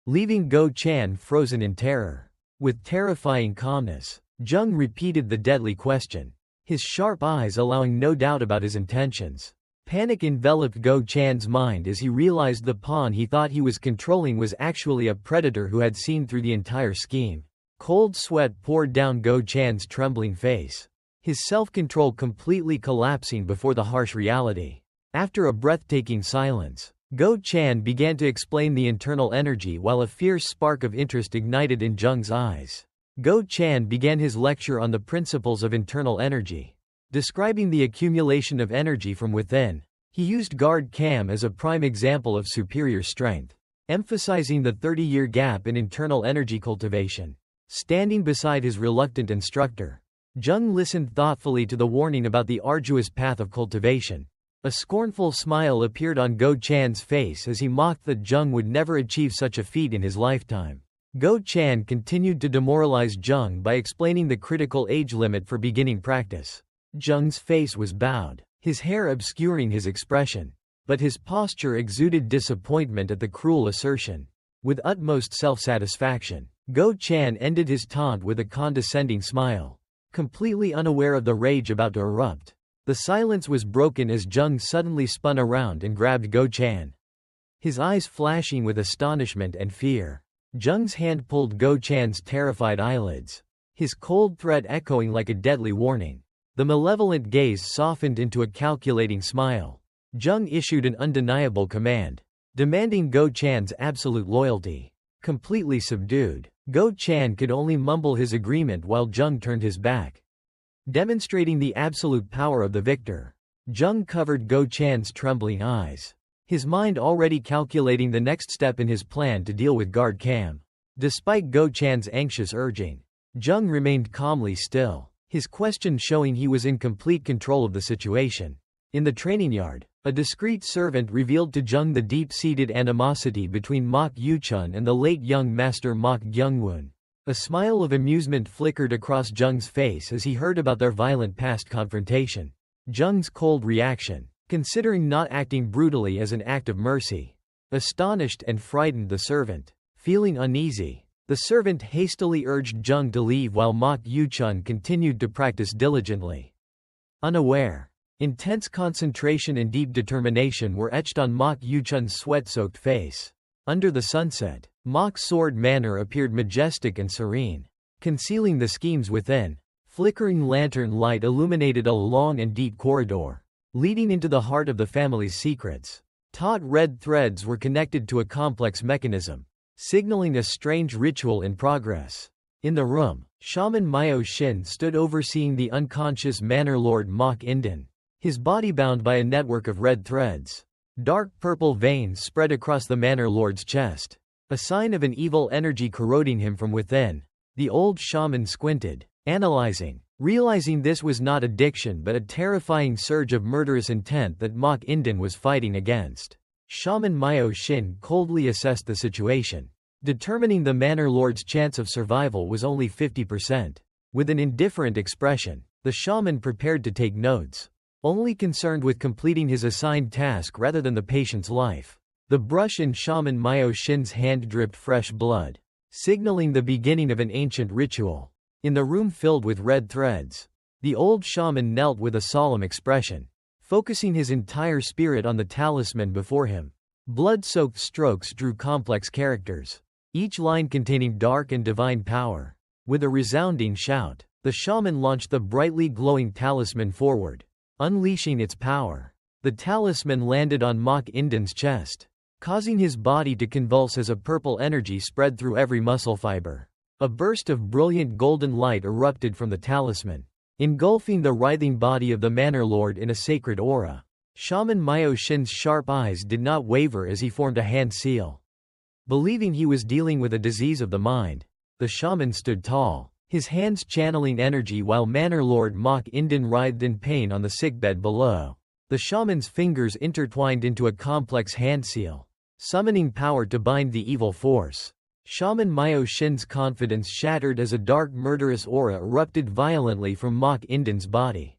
A: leaving Go-chan frozen in terror. With terrifying calmness, Jung repeated the deadly question, his sharp eyes allowing no doubt about his intentions. Panic enveloped Go-chan's mind as he realized the pawn he thought he was controlling was actually a predator who had seen through the entire scheme. Cold sweat poured down Go-chan's trembling face, his self-control completely collapsing before the harsh reality. After a breathtaking silence, Go-chan began to explain the internal energy while a fierce spark of interest ignited in Jung's eyes. Go-chan began his lecture on the principles of internal energy. Describing the accumulation of energy from within, he used guard Cam as a prime example of superior strength. emphasizing the 30-year gap in internal energy cultivation. Standing beside his reluctant instructor, Jung listened thoughtfully to the warning about the arduous path of cultivation. A scornful smile appeared on Go Chan's face as he mocked that Jung would never achieve such a feat in his lifetime. Go Chan continued to demoralize Jung by explaining the critical age limit for beginning practice. Jung's face was bowed, his hair obscuring his expression. But his posture exuded disappointment at the cruel assertion. With utmost self-satisfaction, Go Chan ended his taunt with a condescending smile, completely unaware of the rage about to erupt. The silence was broken as Jung suddenly spun around and grabbed Go Chan, his eyes flashing with astonishment and fear. Jung's hand pulled Go Chan's terrified eyelids, his cold threat echoing like a deadly warning. The malevolent gaze softened into a calculating smile. Jung issued an undeniable command, demanding Go Chan's absolute loyalty. Completely subdued, Go Chan could only mumble his agreement while Jung turned his back, demonstrating the absolute power of the victor. Jung covered Go Chan's trembling eyes, his mind already calculating the next step in his plan to deal with Guard Cam. Despite Go Chan's anxious urging, Jung remained calmly still, his question showing he was in complete control of the situation. In the training yard, a discreet servant revealed to Jung the deep-seated animosity between Mok Yuchun and the late young master Mok Gyungwon. A smile of amusement flickered across Jung's face as he heard about their violent past confrontation. Jung's cold reaction, considering not acting brutally as an act of mercy, astonished and frightened the servant. Feeling uneasy, the servant hastily urged Jung to leave while Mok Yuchun continued to practice diligently. Unaware, intense concentration and deep determination were etched on Mok Yuchun's sweat-soaked face. Under the sunset, Mok's sword manner appeared majestic and serene, concealing the schemes within. Flickering lantern light illuminated a long and deep corridor, leading into the heart of the family's secrets. Taut red threads were connected to a complex mechanism, signaling a strange ritual in progress. In the room, Shaman Myo Shin stood overseeing the unconscious Manor Lord Mok Inden, his body bound by a network of red threads. Dark purple veins spread across the Manor Lord's chest, a sign of an evil energy corroding him from within. The old shaman squinted, analyzing, realizing this was not addiction but a terrifying surge of murderous intent that Mok Inden was fighting against. Shaman Myo Shin coldly assessed the situation, determining the Manor Lord's chance of survival was only 50%. With an indifferent expression, the shaman prepared to take notes, only concerned with completing his assigned task rather than the patient's life. The brush in Shaman Myo Shin's hand dripped fresh blood, signaling the beginning of an ancient ritual. In the room filled with red threads, the old shaman knelt with a solemn expression, focusing his entire spirit on the talisman before him. Blood-soaked strokes drew complex characters, each line containing dark and divine power. With a resounding shout, the shaman launched the brightly glowing talisman forward, unleashing its power. The talisman landed on Mok Inden's chest, causing his body to convulse as a purple energy spread through every muscle fiber. A burst of brilliant golden light erupted from the talisman, engulfing the writhing body of the Manor Lord in a sacred aura. Shaman Myo Shin's sharp eyes did not waver as he formed a hand seal. Believing he was dealing with a disease of the mind, the shaman stood tall, his hands channeling energy while Manor Lord Mok Inden writhed in pain on the sickbed below. The shaman's fingers intertwined into a complex hand seal, summoning power to bind the evil force. Shaman Myo Shin's confidence shattered as a dark murderous aura erupted violently from Mok Inden's body,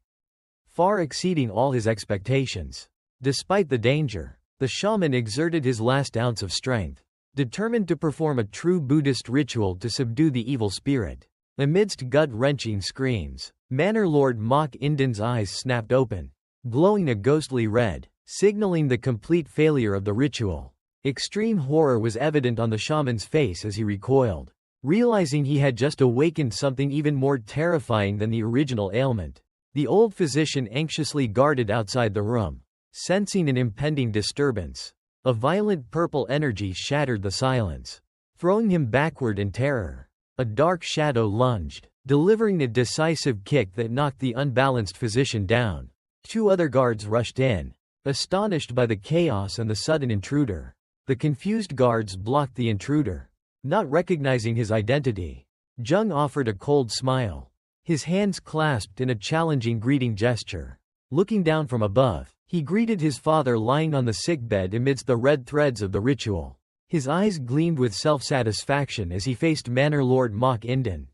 A: far exceeding all his expectations. Despite the danger, the shaman exerted his last ounce of strength, determined to perform a true Buddhist ritual to subdue the evil spirit. Amidst gut-wrenching screams, Manor Lord Mok Inden's eyes snapped open, glowing a ghostly red, signaling the complete failure of the ritual. Extreme horror was evident on the shaman's face as he recoiled, realizing he had just awakened something even more terrifying than the original ailment. The old physician anxiously guarded outside the room, sensing an impending disturbance. A violent purple energy shattered the silence, throwing him backward in terror. A dark shadow lunged, delivering a decisive kick that knocked the unbalanced physician down. Two other guards rushed in, astonished by the chaos and the sudden intruder. The confused guards blocked the intruder. Not recognizing his identity, Jung offered a cold smile. His hands clasped in a challenging greeting gesture. Looking down from above, he greeted his father lying on the sickbed amidst the red threads of the ritual. His eyes gleamed with self-satisfaction as he faced Manor Lord Mok Inden,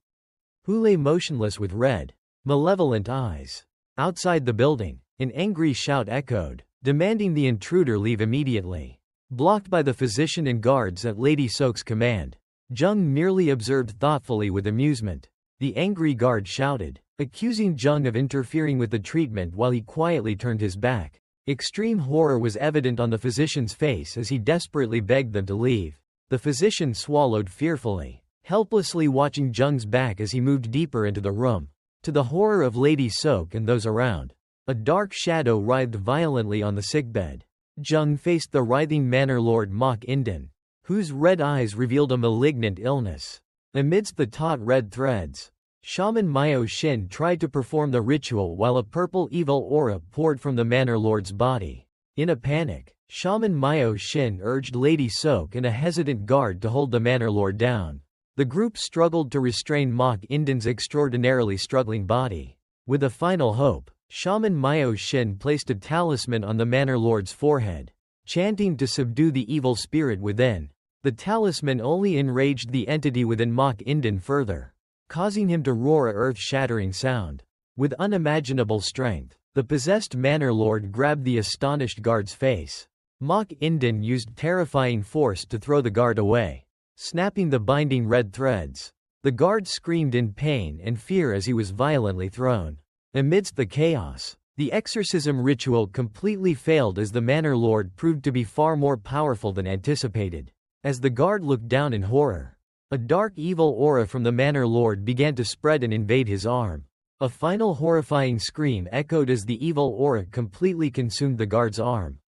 A: who lay motionless with red, malevolent eyes. Outside the building, an angry shout echoed, demanding the intruder leave immediately. Blocked by the physician and guards at Lady Sok's command, Jung merely observed thoughtfully with amusement. The angry guard shouted, accusing Jung of interfering with the treatment while he quietly turned his back. Extreme horror was evident on the physician's face as he desperately begged them to leave. The physician swallowed fearfully, helplessly watching Jung's back as he moved deeper into the room. To the horror of Lady Sok and those around, a dark shadow writhed violently on the sickbed. Jung faced the writhing Manor Lord Mok Inden, whose red eyes revealed a malignant illness. Amidst the taut red threads, Shaman Myo Shin tried to perform the ritual while a purple evil aura poured from the Manor Lord's body. In a panic, Shaman Myo Shin urged Lady Sok and a hesitant guard to hold the Manor Lord down. The group struggled to restrain Mok Inden's extraordinarily struggling body. With a final hope, Shaman Myo Shin placed a talisman on the Manor Lord's forehead, chanting to subdue the evil spirit within. The talisman only enraged the entity within Mok Inden further, causing him to roar a earth-shattering sound. With unimaginable strength, the possessed Manor Lord grabbed the astonished guard's face. Mok Inden used terrifying force to throw the guard away, snapping the binding red threads. The guard screamed in pain and fear as he was violently thrown. Amidst the chaos, the exorcism ritual completely failed as the Manor Lord proved to be far more powerful than anticipated. As the guard looked down in horror, a dark evil aura from the Manor Lord began to spread and invade his arm. A final horrifying scream echoed as the evil aura completely consumed the guard's arm,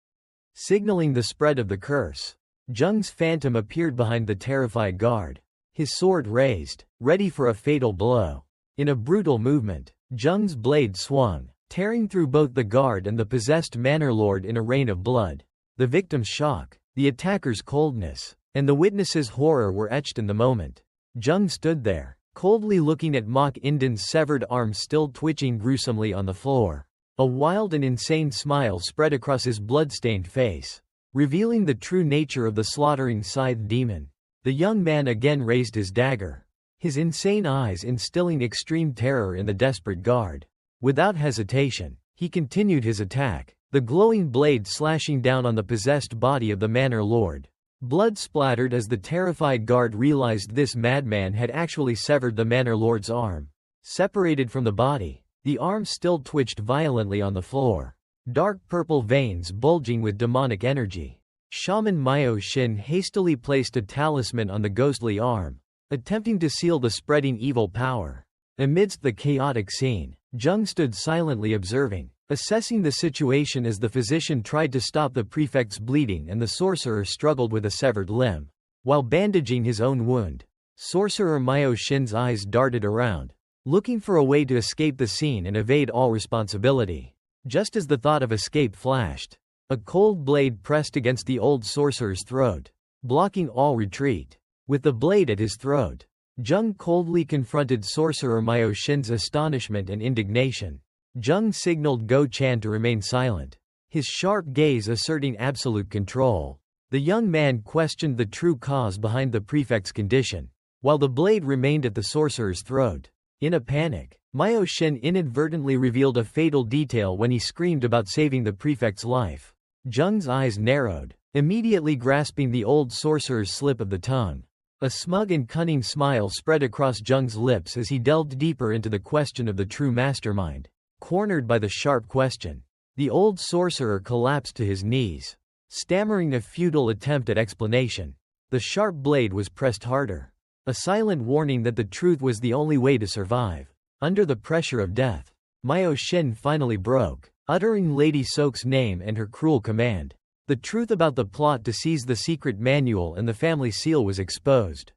A: signaling the spread of the curse. Jung's phantom appeared behind the terrified guard, his sword raised, ready for a fatal blow. In a brutal movement, Jung's blade swung, tearing through both the guard and the possessed Manor Lord in a rain of blood. The victim's shock, the attacker's coldness, and the witness's horror were etched in the moment. Jung stood there, coldly looking at Mok Inden's severed arm still twitching gruesomely on the floor. A wild and insane smile spread across his blood-stained face, revealing the true nature of the slaughtering scythe demon. The young man again raised his dagger, his insane eyes instilling extreme terror in the desperate guard. Without hesitation, he continued his attack, the glowing blade slashing down on the possessed body of the Manor Lord. Blood splattered as the terrified guard realized this madman had actually severed the Manor Lord's arm. Separated from the body, the arm still twitched violently on the floor, dark purple veins bulging with demonic energy. Shaman Myo Shin hastily placed a talisman on the ghostly arm, attempting to seal the spreading evil power. Amidst the chaotic scene, Jung stood silently observing, assessing the situation as the physician tried to stop the prefect's bleeding and the sorcerer struggled with a severed limb. While bandaging his own wound, Sorcerer Myo Shin's eyes darted around, looking for a way to escape the scene and evade all responsibility. Just as the thought of escape flashed, a cold blade pressed against the old sorcerer's throat, blocking all retreat. With the blade at his throat, Jung coldly confronted Sorcerer Myo Shin's astonishment and indignation. Jung signaled Go Chan to remain silent, his sharp gaze asserting absolute control. The young man questioned the true cause behind the prefect's condition, while the blade remained at the sorcerer's throat. In a panic, Myo Shin inadvertently revealed a fatal detail when he screamed about saving the prefect's life. Jung's eyes narrowed, immediately grasping the old sorcerer's slip of the tongue. A smug and cunning smile spread across Jung's lips as he delved deeper into the question of the true mastermind. Cornered by the sharp question, the old sorcerer collapsed to his knees, stammering a futile attempt at explanation. The sharp blade was pressed harder, a silent warning that the truth was the only way to survive. Under the pressure of death, Myo Shin finally broke, uttering Lady Sok's name and her cruel command. The truth about the plot to seize the secret manual and the family seal was exposed,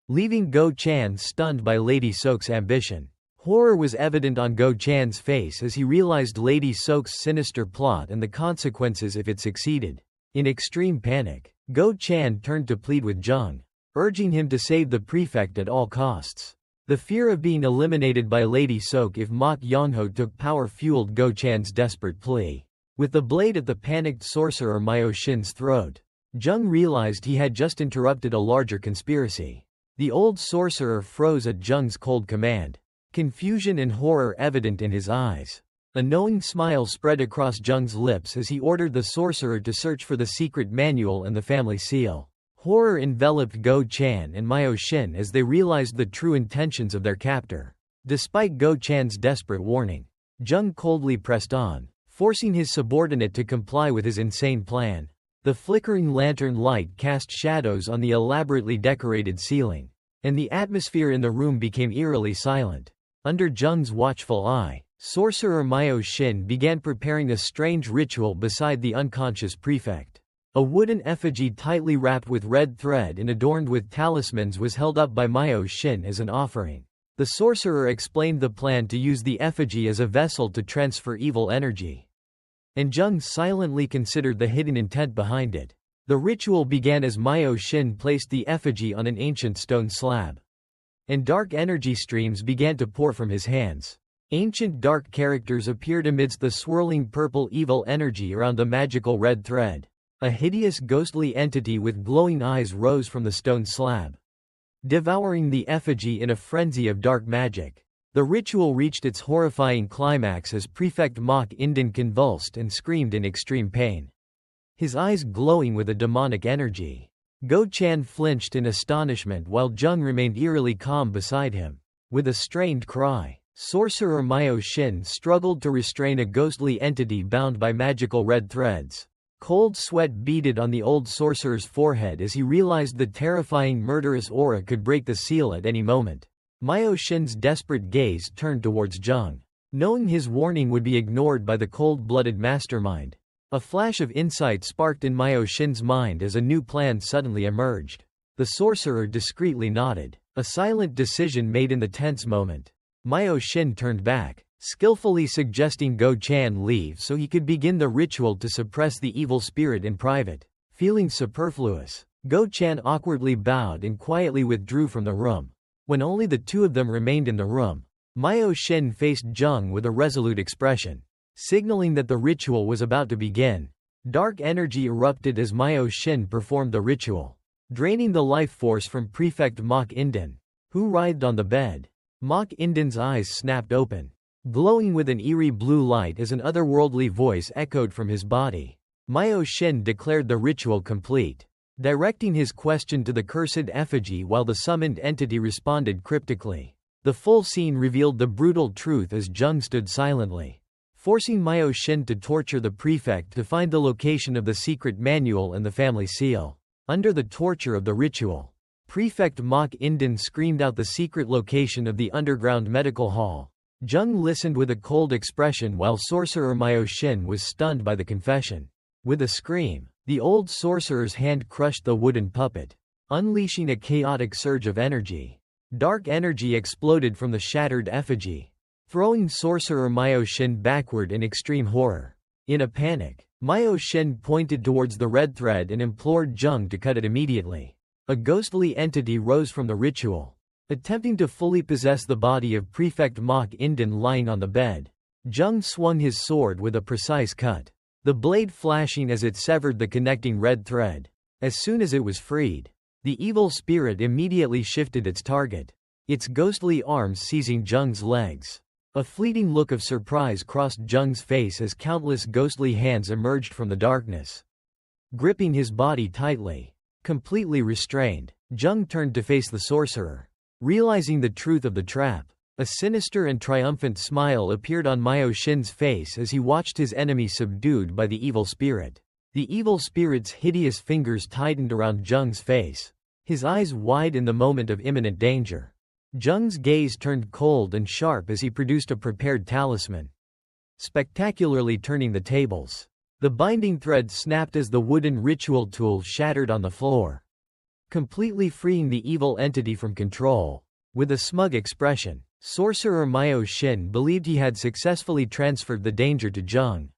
A: leaving Go Chan stunned by Lady Sok's ambition. Horror was evident on Go Chan's face as he realized Lady Sok's sinister plot and the consequences if it succeeded. In extreme panic, Go Chan turned to plead with Jung, urging him to save the prefect at all costs. The fear of being eliminated by Lady Sok if Mok Yongho took power fueled Go Chan's desperate plea. With the blade at the panicked sorcerer Myo Shin's throat, Jung realized he had just interrupted a larger conspiracy. The old sorcerer froze at Jung's cold command, confusion and horror evident in his eyes. A knowing smile spread across Jung's lips as he ordered the sorcerer to search for the secret manual and the family seal. Horror enveloped Go Chan and Myo Shin as they realized the true intentions of their captor. Despite Go Chan's desperate warning, Jung coldly pressed on, forcing his subordinate to comply with his insane plan. The flickering lantern light cast shadows on the elaborately decorated ceiling, and the atmosphere in the room became eerily silent. Under Jung's watchful eye, sorcerer Myo Shin began preparing a strange ritual beside the unconscious prefect. A wooden effigy tightly wrapped with red thread and adorned with talismans was held up by Myo Shin as an offering. The sorcerer explained the plan to use the effigy as a vessel to transfer evil energy, and Jung silently considered the hidden intent behind it. The ritual began as Myo Shin placed the effigy on an ancient stone slab, and dark energy streams began to pour from his hands. Ancient dark characters appeared amidst the swirling purple evil energy around the magical red thread. A hideous ghostly entity with glowing eyes rose from the stone slab, devouring the effigy in a frenzy of dark magic. The ritual reached its horrifying climax as Prefect Mok Indin convulsed and screamed in extreme pain, his eyes glowing with a demonic energy. Go Chan flinched in astonishment while Jung remained eerily calm beside him. With a strained cry, sorcerer Myo Shin struggled to restrain a ghostly entity bound by magical red threads. Cold sweat beaded on the old sorcerer's forehead as he realized the terrifying murderous aura could break the seal at any moment. Myo Shin's desperate gaze turned towards Jung, knowing his warning would be ignored by the cold-blooded mastermind. A flash of insight sparked in Myo Shin's mind as a new plan suddenly emerged. The sorcerer discreetly nodded, a silent decision made in the tense moment. Myo Shin turned back, skillfully suggesting Go Chan leave so he could begin the ritual to suppress the evil spirit in private. Feeling superfluous, Go Chan awkwardly bowed and quietly withdrew from the room. When only the two of them remained in the room, Myo Shin faced Jung with a resolute expression, signaling that the ritual was about to begin. Dark energy erupted as Myo Shin performed the ritual, draining the life force from Prefect Mok Indin, who writhed on the bed. Mok Indin's eyes snapped open, glowing with an eerie blue light as an otherworldly voice echoed from his body. Myo Shin declared the ritual complete, directing his question to the cursed effigy while the summoned entity responded cryptically. The full scene revealed the brutal truth as Jung stood silently, forcing Myo Shin to torture the prefect to find the location of the secret manual and the family seal. Under the torture of the ritual, Prefect Mok Indin screamed out the secret location of the underground medical hall. Jung listened with a cold expression while sorcerer Myo Shin was stunned by the confession. With a scream, the old sorcerer's hand crushed the wooden puppet, unleashing a chaotic surge of energy. Dark energy exploded from the shattered effigy, throwing sorcerer Myo Shin backward in extreme horror. In a panic, Myo Shin pointed towards the red thread and implored Jung to cut it immediately. A ghostly entity rose from the ritual, attempting to fully possess the body of Prefect Mok Indin lying on the bed. Jung swung his sword with a precise cut, the blade flashing as it severed the connecting red thread. As soon as it was freed, the evil spirit immediately shifted its target, its ghostly arms seizing Jung's legs. A fleeting look of surprise crossed Jung's face as countless ghostly hands emerged from the darkness, gripping his body tightly. Completely restrained, Jung turned to face the sorcerer. Realizing the truth of the trap, a sinister and triumphant smile appeared on Myo Shin's face as he watched his enemy subdued by the evil spirit. The evil spirit's hideous fingers tightened around Jung's face, his eyes wide in the moment of imminent danger. Jung's gaze turned cold and sharp as he produced a prepared talisman, spectacularly turning the tables. The binding thread snapped as the wooden ritual tool shattered on the floor, completely freeing the evil entity from control. With a smug expression, sorcerer Myo Shin believed he had successfully transferred the danger to Jung,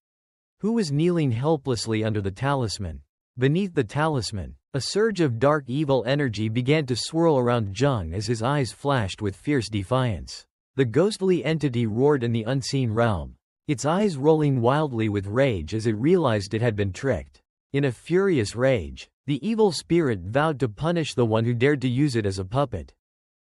A: who was kneeling helplessly under the talisman. Beneath the talisman, a surge of dark evil energy began to swirl around Jung as his eyes flashed with fierce defiance. The ghostly entity roared in the unseen realm, its eyes rolling wildly with rage as it realized it had been tricked. In a furious rage, the evil spirit vowed to punish the one who dared to use it as a puppet.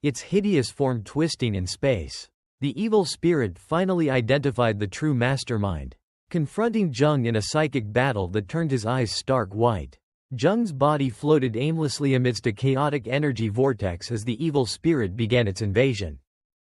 A: Its hideous form twisting in space, the evil spirit finally identified the true mastermind, confronting Jung in a psychic battle that turned his eyes stark white. Jung's body floated aimlessly amidst a chaotic energy vortex as the evil spirit began its invasion.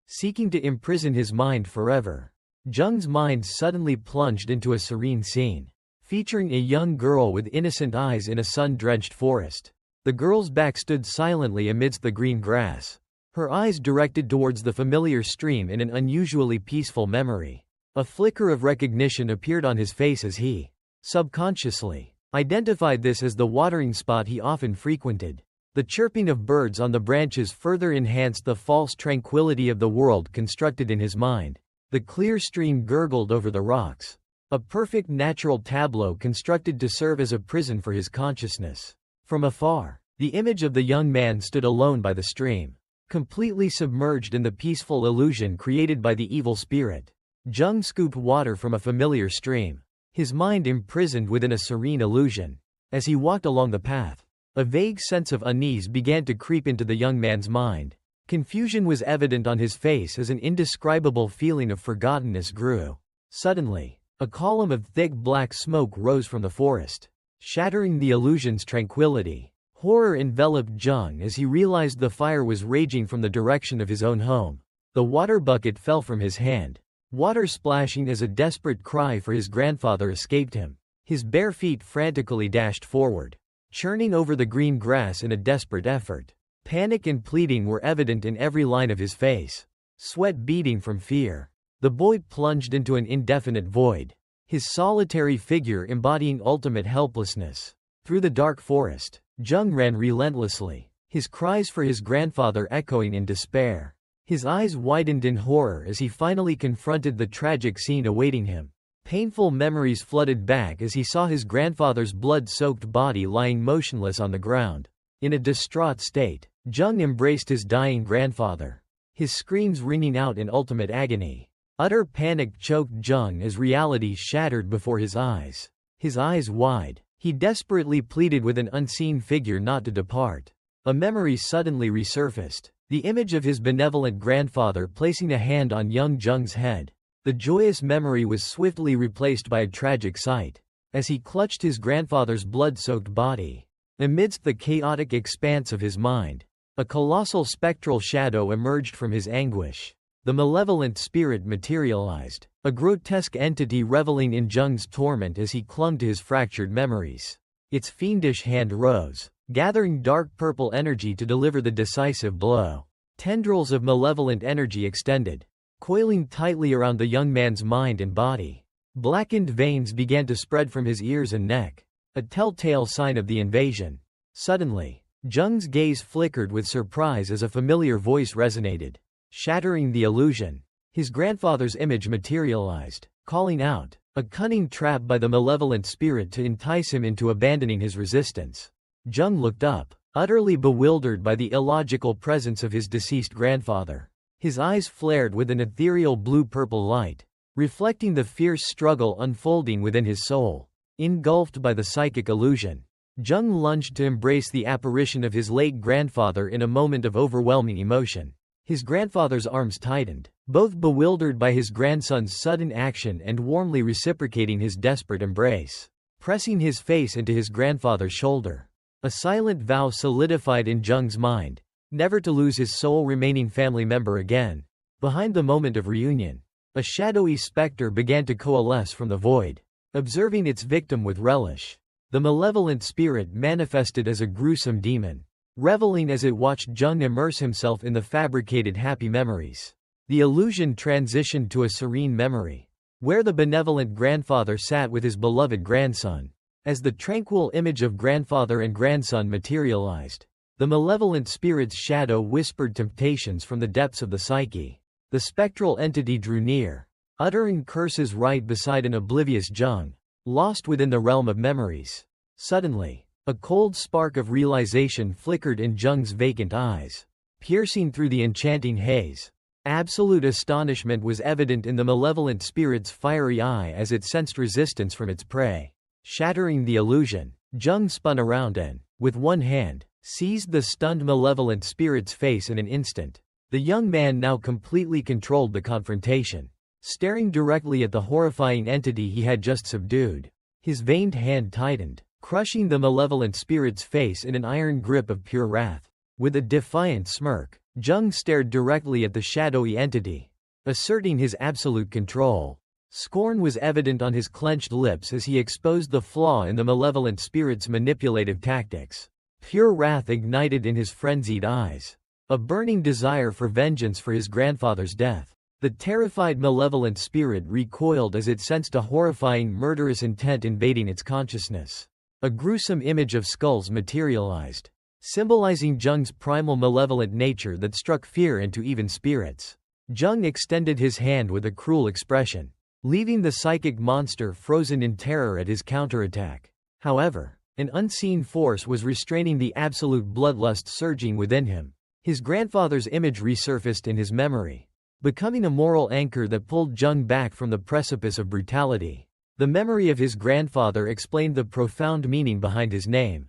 A: Seeking to imprison his mind forever, Jung's mind suddenly plunged into a serene scene, featuring a young girl with innocent eyes in a sun-drenched forest. The girl's back stood silently amidst the green grass, her eyes directed towards the familiar stream in an unusually peaceful memory. A flicker of recognition appeared on his face as he, subconsciously, identified this as the watering spot he often frequented. The chirping of birds on the branches further enhanced the false tranquility of the world constructed in his mind. The clear stream gurgled over the rocks, a perfect natural tableau constructed to serve as a prison for his consciousness. From afar, the image of the young man stood alone by the stream, completely submerged in the peaceful illusion created by the evil spirit. Jung scooped water from a familiar stream, his mind imprisoned within a serene illusion. As he walked along the path, a vague sense of unease began to creep into the young man's mind. Confusion was evident on his face as an indescribable feeling of forgottenness grew. Suddenly, a column of thick black smoke rose from the forest, shattering the illusion's tranquility. Horror enveloped Jung as he realized the fire was raging from the direction of his own home. The water bucket fell from his hand, water splashing as a desperate cry for his grandfather escaped him. His bare feet frantically dashed forward, churning over the green grass in a desperate effort. Panic and pleading were evident in every line of his face, sweat beading from fear. The boy plunged into an indefinite void, his solitary figure embodying ultimate helplessness. Through the dark forest, Jung ran relentlessly, his cries for his grandfather echoing in despair. His eyes widened in horror as he finally confronted the tragic scene awaiting him. Painful memories flooded back as he saw his grandfather's blood-soaked body lying motionless on the ground. In a distraught state, Jung embraced his dying grandfather, his screams ringing out in ultimate agony. Utter panic choked Jung as reality shattered before his eyes. His eyes wide, he desperately pleaded with an unseen figure not to depart. A memory suddenly resurfaced, the image of his benevolent grandfather placing a hand on young Jung's head. The joyous memory was swiftly replaced by a tragic sight, as he clutched his grandfather's blood-soaked body. Amidst the chaotic expanse of his mind, a colossal spectral shadow emerged from his anguish. The malevolent spirit materialized, a grotesque entity reveling in Jung's torment as he clung to his fractured memories. Its fiendish hand rose, gathering dark purple energy to deliver the decisive blow. Tendrils of malevolent energy extended, coiling tightly around the young man's mind and body. Blackened veins began to spread from his ears and neck, a telltale sign of the invasion. Suddenly, Jung's gaze flickered with surprise as a familiar voice resonated, shattering the illusion. His grandfather's image materialized, calling out, a cunning trap by the malevolent spirit to entice him into abandoning his resistance. Jung looked up, utterly bewildered by the illogical presence of his deceased grandfather. His eyes flared with an ethereal blue-purple light, reflecting the fierce struggle unfolding within his soul. Engulfed by the psychic illusion, Jung lunged to embrace the apparition of his late grandfather in a moment of overwhelming emotion. His grandfather's arms tightened, both bewildered by his grandson's sudden action and warmly reciprocating his desperate embrace. Pressing his face into his grandfather's shoulder, a silent vow solidified in Jung's mind, never to lose his sole remaining family member again. Behind the moment of reunion, a shadowy specter began to coalesce from the void, observing its victim with relish. The malevolent spirit manifested as a gruesome demon, reveling as it watched Jung immerse himself in the fabricated happy memories. The illusion transitioned to a serene memory, where the benevolent grandfather sat with his beloved grandson. As the tranquil image of grandfather and grandson materialized, the malevolent spirit's shadow whispered temptations from the depths of the psyche. The spectral entity drew near, uttering curses right beside an oblivious Jung, lost within the realm of memories. Suddenly, a cold spark of realization flickered in Jung's vacant eyes, piercing through the enchanting haze. Absolute astonishment was evident in the malevolent spirit's fiery eye as it sensed resistance from its prey. Shattering the illusion, Jung spun around and, with one hand, seized the stunned malevolent spirit's face in an instant. The young man now completely controlled the confrontation, staring directly at the horrifying entity he had just subdued. His veined hand tightened, crushing the malevolent spirit's face in an iron grip of pure wrath. With a defiant smirk, Jung stared directly at the shadowy entity, asserting his absolute control. Scorn was evident on his clenched lips as he exposed the flaw in the malevolent spirit's manipulative tactics. Pure wrath ignited in his frenzied eyes, a burning desire for vengeance for his grandfather's death. The terrified malevolent spirit recoiled as it sensed a horrifying murderous intent invading its consciousness. A gruesome image of skulls materialized, symbolizing Jung's primal malevolent nature that struck fear into even spirits. Jung extended his hand with a cruel expression, leaving the psychic monster frozen in terror at his counterattack. However, an unseen force was restraining the absolute bloodlust surging within him. His grandfather's image resurfaced in his memory, becoming a moral anchor that pulled Jung back from the precipice of brutality. The memory of his grandfather explained the profound meaning behind his name,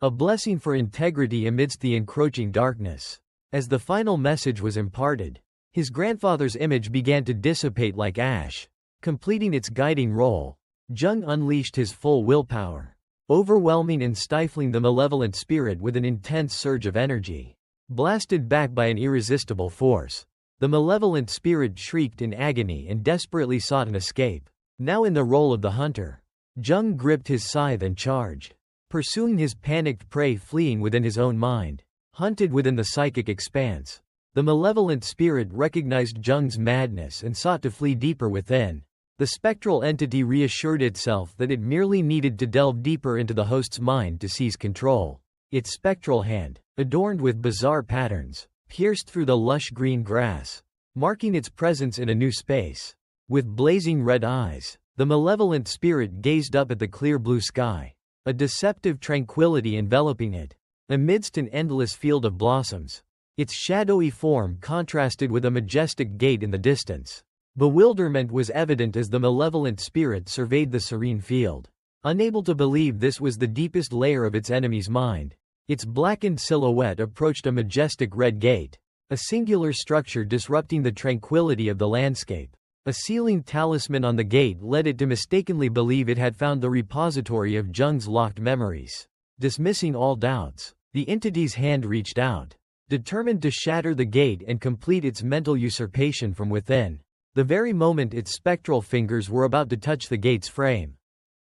A: a blessing for integrity amidst the encroaching darkness. As the final message was imparted, his grandfather's image began to dissipate like ash, completing its guiding role. Jung unleashed his full willpower, overwhelming and stifling the malevolent spirit with an intense surge of energy. Blasted back by an irresistible force, the malevolent spirit shrieked in agony and desperately sought an escape. Now in the role of the hunter, Jung gripped his scythe and charged, pursuing his panicked prey fleeing within his own mind. Hunted within the psychic expanse, the malevolent spirit recognized Jung's madness and sought to flee deeper within. The spectral entity reassured itself that it merely needed to delve deeper into the host's mind to seize control. Its spectral hand, adorned with bizarre patterns, pierced through the lush green grass, marking its presence in a new space. With blazing red eyes, the malevolent spirit gazed up at the clear blue sky, a deceptive tranquility enveloping it. Amidst an endless field of blossoms, its shadowy form contrasted with a majestic gate in the distance. Bewilderment was evident as the malevolent spirit surveyed the serene field, unable to believe this was the deepest layer of its enemy's mind. Its blackened silhouette approached a majestic red gate, a singular structure disrupting the tranquility of the landscape. A sealing talisman on the gate led it to mistakenly believe it had found the repository of Jung's locked memories. Dismissing all doubts, the entity's hand reached out, determined to shatter the gate and complete its mental usurpation from within. The very moment its spectral fingers were about to touch the gate's frame,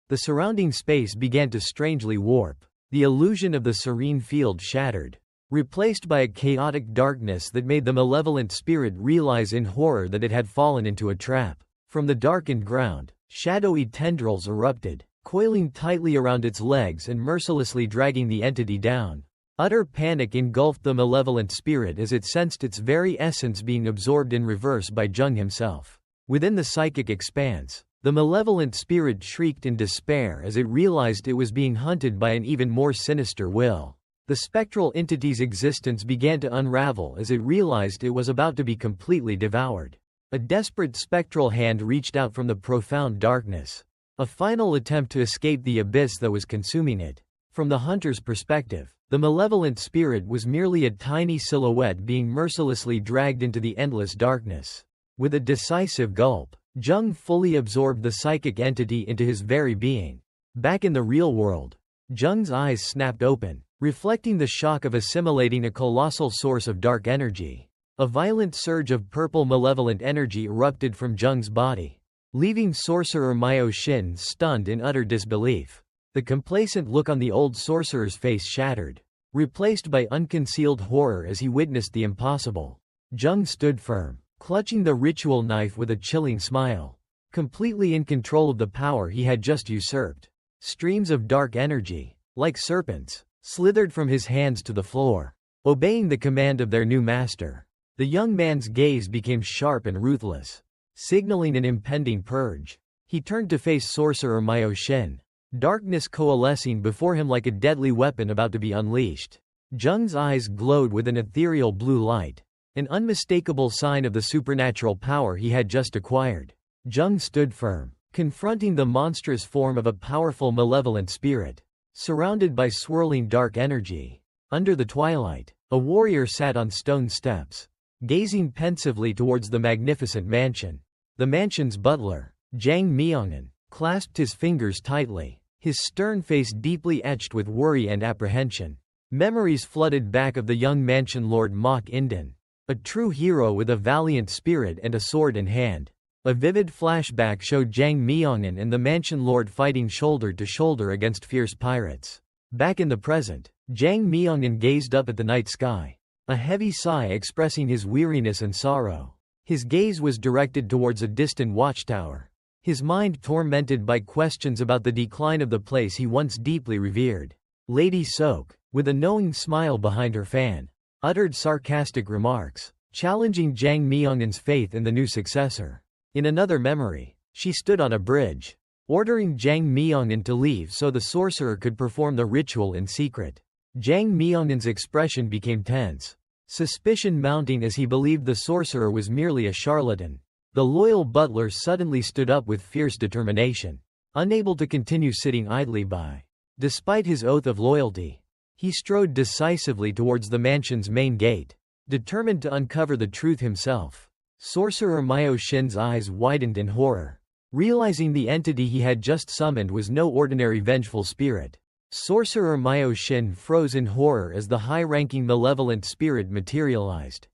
A: the surrounding space began to strangely warp. The illusion of the serene field shattered, replaced by a chaotic darkness that made the malevolent spirit realize in horror that it had fallen into a trap. From the darkened ground, shadowy tendrils erupted, coiling tightly around its legs and mercilessly dragging the entity down. Utter panic engulfed the malevolent spirit as it sensed its very essence being absorbed in reverse by Jung himself. Within the psychic expanse, the malevolent spirit shrieked in despair as it realized it was being hunted by an even more sinister will. The spectral entity's existence began to unravel as it realized it was about to be completely devoured. A desperate spectral hand reached out from the profound darkness, a final attempt to escape the abyss that was consuming it. From the hunter's perspective, the malevolent spirit was merely a tiny silhouette being mercilessly dragged into the endless darkness. With a decisive gulp, Jung fully absorbed the psychic entity into his very being. Back in the real world, Jung's eyes snapped open, reflecting the shock of assimilating a colossal source of dark energy. A violent surge of purple malevolent energy erupted from Jung's body, leaving sorcerer Myo Shin stunned in utter disbelief. The complacent look on the old sorcerer's face shattered, replaced by unconcealed horror as he witnessed the impossible. Jung stood firm, clutching the ritual knife with a chilling smile, completely in control of the power he had just usurped. Streams of dark energy, like serpents, slithered from his hands to the floor, obeying the command of their new master. The young man's gaze became sharp and ruthless, signaling an impending purge. He turned to face sorcerer Myo Shin, darkness coalescing before him like a deadly weapon about to be unleashed. Jung's eyes glowed with an ethereal blue light, an unmistakable sign of the supernatural power he had just acquired. Jung stood firm, confronting the monstrous form of a powerful malevolent spirit, surrounded by swirling dark energy. Under the twilight, a warrior sat on stone steps, gazing pensively towards the magnificent mansion. The mansion's butler, Jang Myongin, clasped his fingers tightly, his stern face deeply etched with worry and apprehension. Memories flooded back of the young mansion lord Mok Inden, a true hero with a valiant spirit and a sword in hand. A vivid flashback showed Jang Myongin and the mansion lord fighting shoulder to shoulder against fierce pirates. Back in the present, Jang Myongin gazed up at the night sky, a heavy sigh expressing his weariness and sorrow. His gaze was directed towards a distant watchtower, his mind tormented by questions about the decline of the place he once deeply revered. Lady Sok, with a knowing smile behind her fan, uttered sarcastic remarks, challenging Jang Myongin's faith in the new successor. In another memory, she stood on a bridge, ordering Jang Myongin to leave so the sorcerer could perform the ritual in secret. Jang Myongin's expression became tense, suspicion mounting as he believed the sorcerer was merely a charlatan. The loyal butler suddenly stood up with fierce determination, unable to continue sitting idly by. Despite his oath of loyalty, he strode decisively towards the mansion's main gate, determined to uncover the truth himself. Sorcerer Myo Shin's eyes widened in horror, realizing the entity he had just summoned was no ordinary vengeful spirit. Sorcerer Myo Shin froze in horror as the high-ranking malevolent spirit materialized.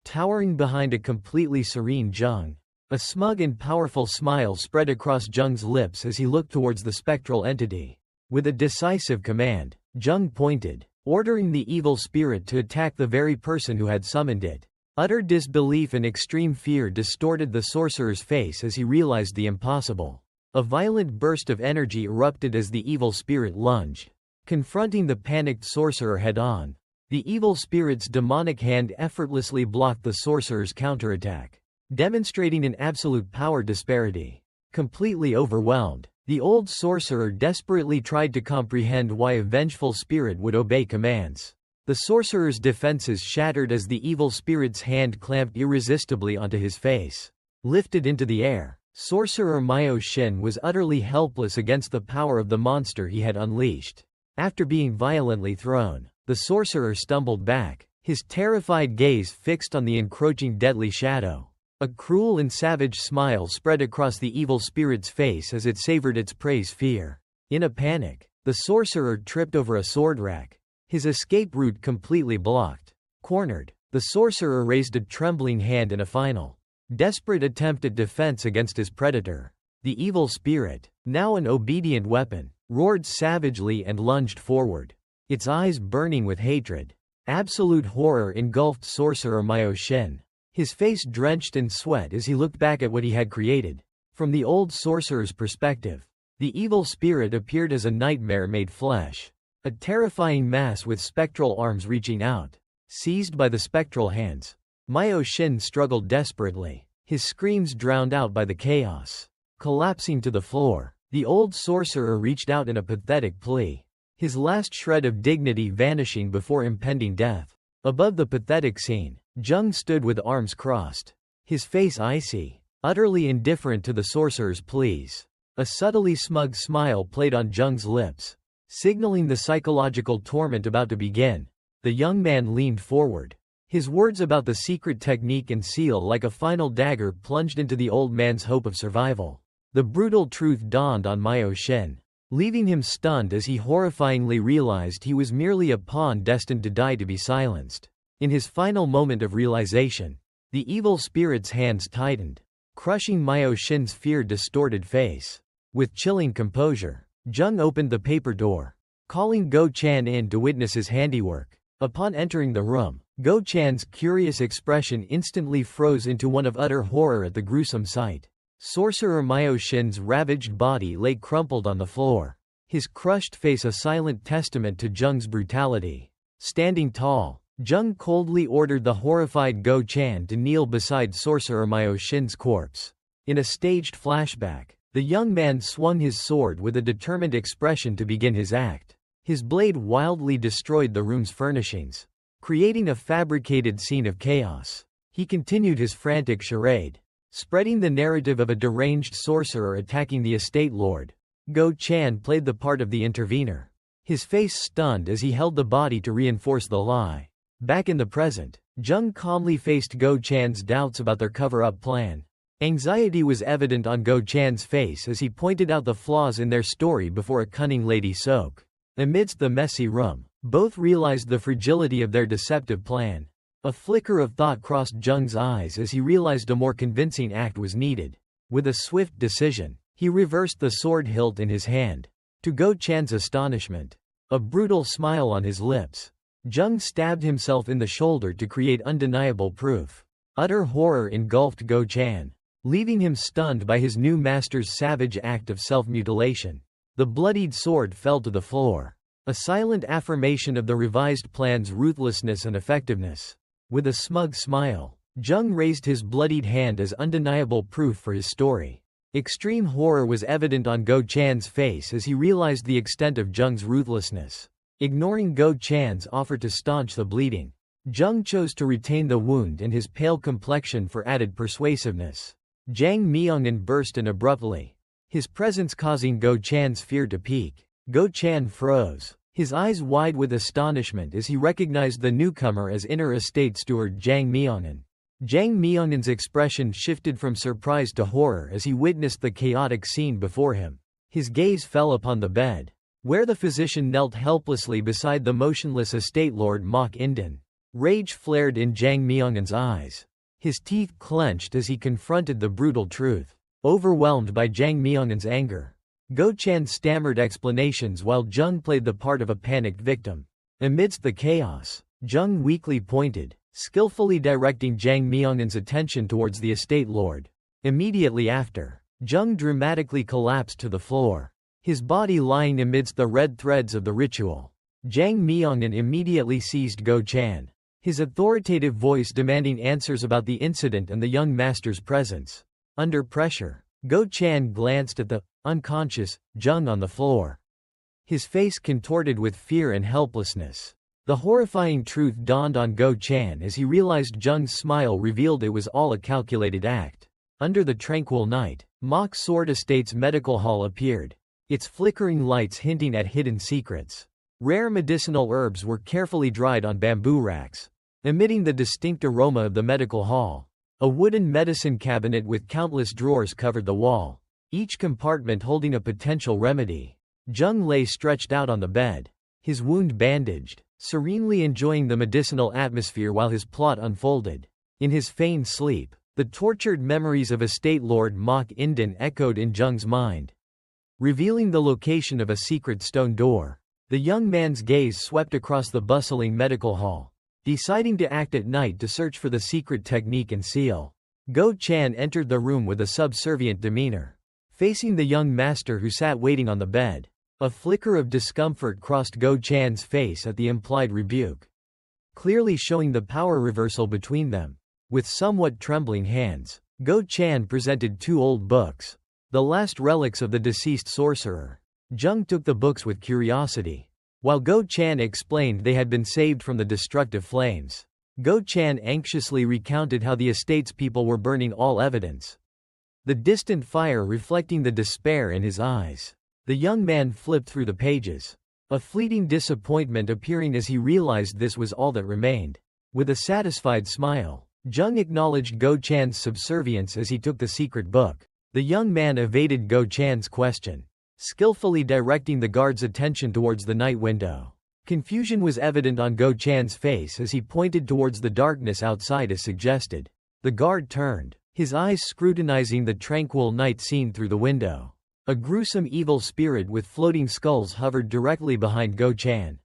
A: Towering behind a completely serene Jung, a smug and powerful smile spread across Jung's lips as he looked towards the spectral entity. With a decisive command, Jung pointed, ordering the evil spirit to attack the very person who had summoned it. Utter disbelief and extreme fear distorted the sorcerer's face as he realized the impossible. A violent burst of energy erupted as the evil spirit lunged, confronting the panicked sorcerer head-on. The evil spirit's demonic hand effortlessly blocked the sorcerer's counterattack, demonstrating an absolute power disparity. Completely overwhelmed, the old sorcerer desperately tried to comprehend why a vengeful spirit would obey commands. The sorcerer's defenses shattered as the evil spirit's hand clamped irresistibly onto his face. Lifted into the air, sorcerer Myo Shin was utterly helpless against the power of the monster he had unleashed. After being violently thrown, the sorcerer stumbled back, his terrified gaze fixed on the encroaching deadly shadow. A cruel and savage smile spread across the evil spirit's face as it savored its prey's fear. In a panic, the sorcerer tripped over a sword rack, his escape route completely blocked. Cornered, the sorcerer raised a trembling hand in a final, desperate attempt at defense against his predator. The evil spirit, now an obedient weapon, roared savagely and lunged forward, its eyes burning with hatred. Absolute horror engulfed sorcerer Myo Shin, his face drenched in sweat as he looked back at what he had created. From the old sorcerer's perspective, the evil spirit appeared as a nightmare made flesh, a terrifying mass with spectral arms reaching out. Seized by the spectral hands, Myo Shin struggled desperately, his screams drowned out by the chaos. Collapsing to the floor, the old sorcerer reached out in a pathetic plea, his last shred of dignity vanishing before impending death. Above the pathetic scene, Jung stood with arms crossed, his face icy, utterly indifferent to the sorcerer's pleas. A subtly smug smile played on Jung's lips, signaling the psychological torment about to begin. The young man leaned forward, his words about the secret technique and seal like a final dagger plunged into the old man's hope of survival. The brutal truth dawned on Myo Shin, leaving him stunned as he horrifyingly realized he was merely a pawn destined to die to be silenced. In his final moment of realization, the evil spirit's hands tightened, crushing Myo Shin's fear-distorted face. With chilling composure, Jung opened the paper door, calling Go Chan in to witness his handiwork. Upon entering the room, Go Chan's curious expression instantly froze into one of utter horror at the gruesome sight. Sorcerer Myo Shin's ravaged body lay crumpled on the floor, his crushed face a silent testament to Jung's brutality. Standing tall, Jung coldly ordered the horrified Go Chan to kneel beside Sorcerer Myo Shin's corpse. In a staged flashback, The young man swung his sword with a determined expression to begin his act. His blade wildly destroyed the room's furnishings, creating a fabricated scene of chaos. He continued his frantic charade, spreading the narrative of a deranged sorcerer attacking the estate lord. Go Chan played the part of the intervener, his face stunned as he held the body to reinforce the lie. Back in the present, Jung calmly faced Go Chan's doubts about their cover-up plan. Anxiety was evident on Go Chan's face as he pointed out the flaws in their story before a cunning Lady Sok. Amidst the messy room, both realized the fragility of their deceptive plan. A flicker of thought crossed Jung's eyes as he realized a more convincing act was needed. With a swift decision, he reversed the sword hilt in his hand. To Go Chan's astonishment, a brutal smile on his lips, Jung stabbed himself in the shoulder to create undeniable proof. Utter horror engulfed Go Chan, leaving him stunned by his new master's savage act of self-mutilation. The bloodied sword fell to the floor, a silent affirmation of the revised plan's ruthlessness and effectiveness. With a smug smile, Jung raised his bloodied hand as undeniable proof for his story. Extreme horror was evident on Go Chan's face as he realized the extent of Jung's ruthlessness. Ignoring Go Chan's offer to staunch the bleeding, Jung chose to retain the wound and his pale complexion for added persuasiveness. Jang Myungin burst in abruptly, his presence causing Go Chan's fear to peak. Go Chan froze, his eyes wide with astonishment as he recognized the newcomer as inner estate steward Jang Myungin. Jang Myungin's expression shifted from surprise to horror as he witnessed the chaotic scene before him. His gaze fell upon the bed, where the physician knelt helplessly beside the motionless estate lord Mok Inden. Rage flared in Jang Myungin's eyes. His teeth clenched as he confronted the brutal truth. Overwhelmed by Jang Myungin's anger, Go Chan stammered explanations while Jung played the part of a panicked victim. Amidst the chaos, Jung weakly pointed, skillfully directing Jang Myungin's attention towards the estate lord. Immediately after, Jung dramatically collapsed to the floor, his body lying amidst the red threads of the ritual. Jang Myungin immediately seized Go Chan, his authoritative voice demanding answers about the incident and the young master's presence. Under pressure, Go Chan glanced at the unconscious Jung on the floor, his face contorted with fear and helplessness. The horrifying truth dawned on Go Chan as he realized Jung's smile revealed it was all a calculated act. Under the tranquil night, Mok Sword Estate's medical hall appeared, its flickering lights hinting at hidden secrets. Rare medicinal herbs were carefully dried on bamboo racks, emitting the distinct aroma of the medical hall. A wooden medicine cabinet with countless drawers covered the wall, each compartment holding a potential remedy. Jung lay stretched out on the bed, his wound bandaged, serenely enjoying the medicinal atmosphere while his plot unfolded. In his feigned sleep, the tortured memories of estate lord Mok Inden echoed in Jung's mind, revealing the location of a secret stone door. The young man's gaze swept across the bustling medical hall, deciding to act at night to search for the secret technique and seal. Go Chan entered the room with a subservient demeanor, facing the young master who sat waiting on the bed. A flicker of discomfort crossed Go Chan's face at the implied rebuke, clearly showing the power reversal between them. With somewhat trembling hands, Go Chan presented two old books, the last relics of the deceased sorcerer. Jung took the books with curiosity, while Go Chan explained they had been saved from the destructive flames. Go Chan anxiously recounted how the estate's people were burning all evidence, the distant fire reflecting the despair in his eyes. The young man flipped through the pages, a fleeting disappointment appearing as he realized this was all that remained. With a satisfied smile, Jung acknowledged Go Chan's subservience as he took the secret book. The young man evaded Go Chan's question, skillfully directing the guard's attention towards the night window. Confusion was evident on Go Chan's face as he pointed towards the darkness outside as suggested. The guard turned, his eyes scrutinizing the tranquil night scene through the window. A gruesome evil spirit with floating skulls hovered directly behind Go Chan,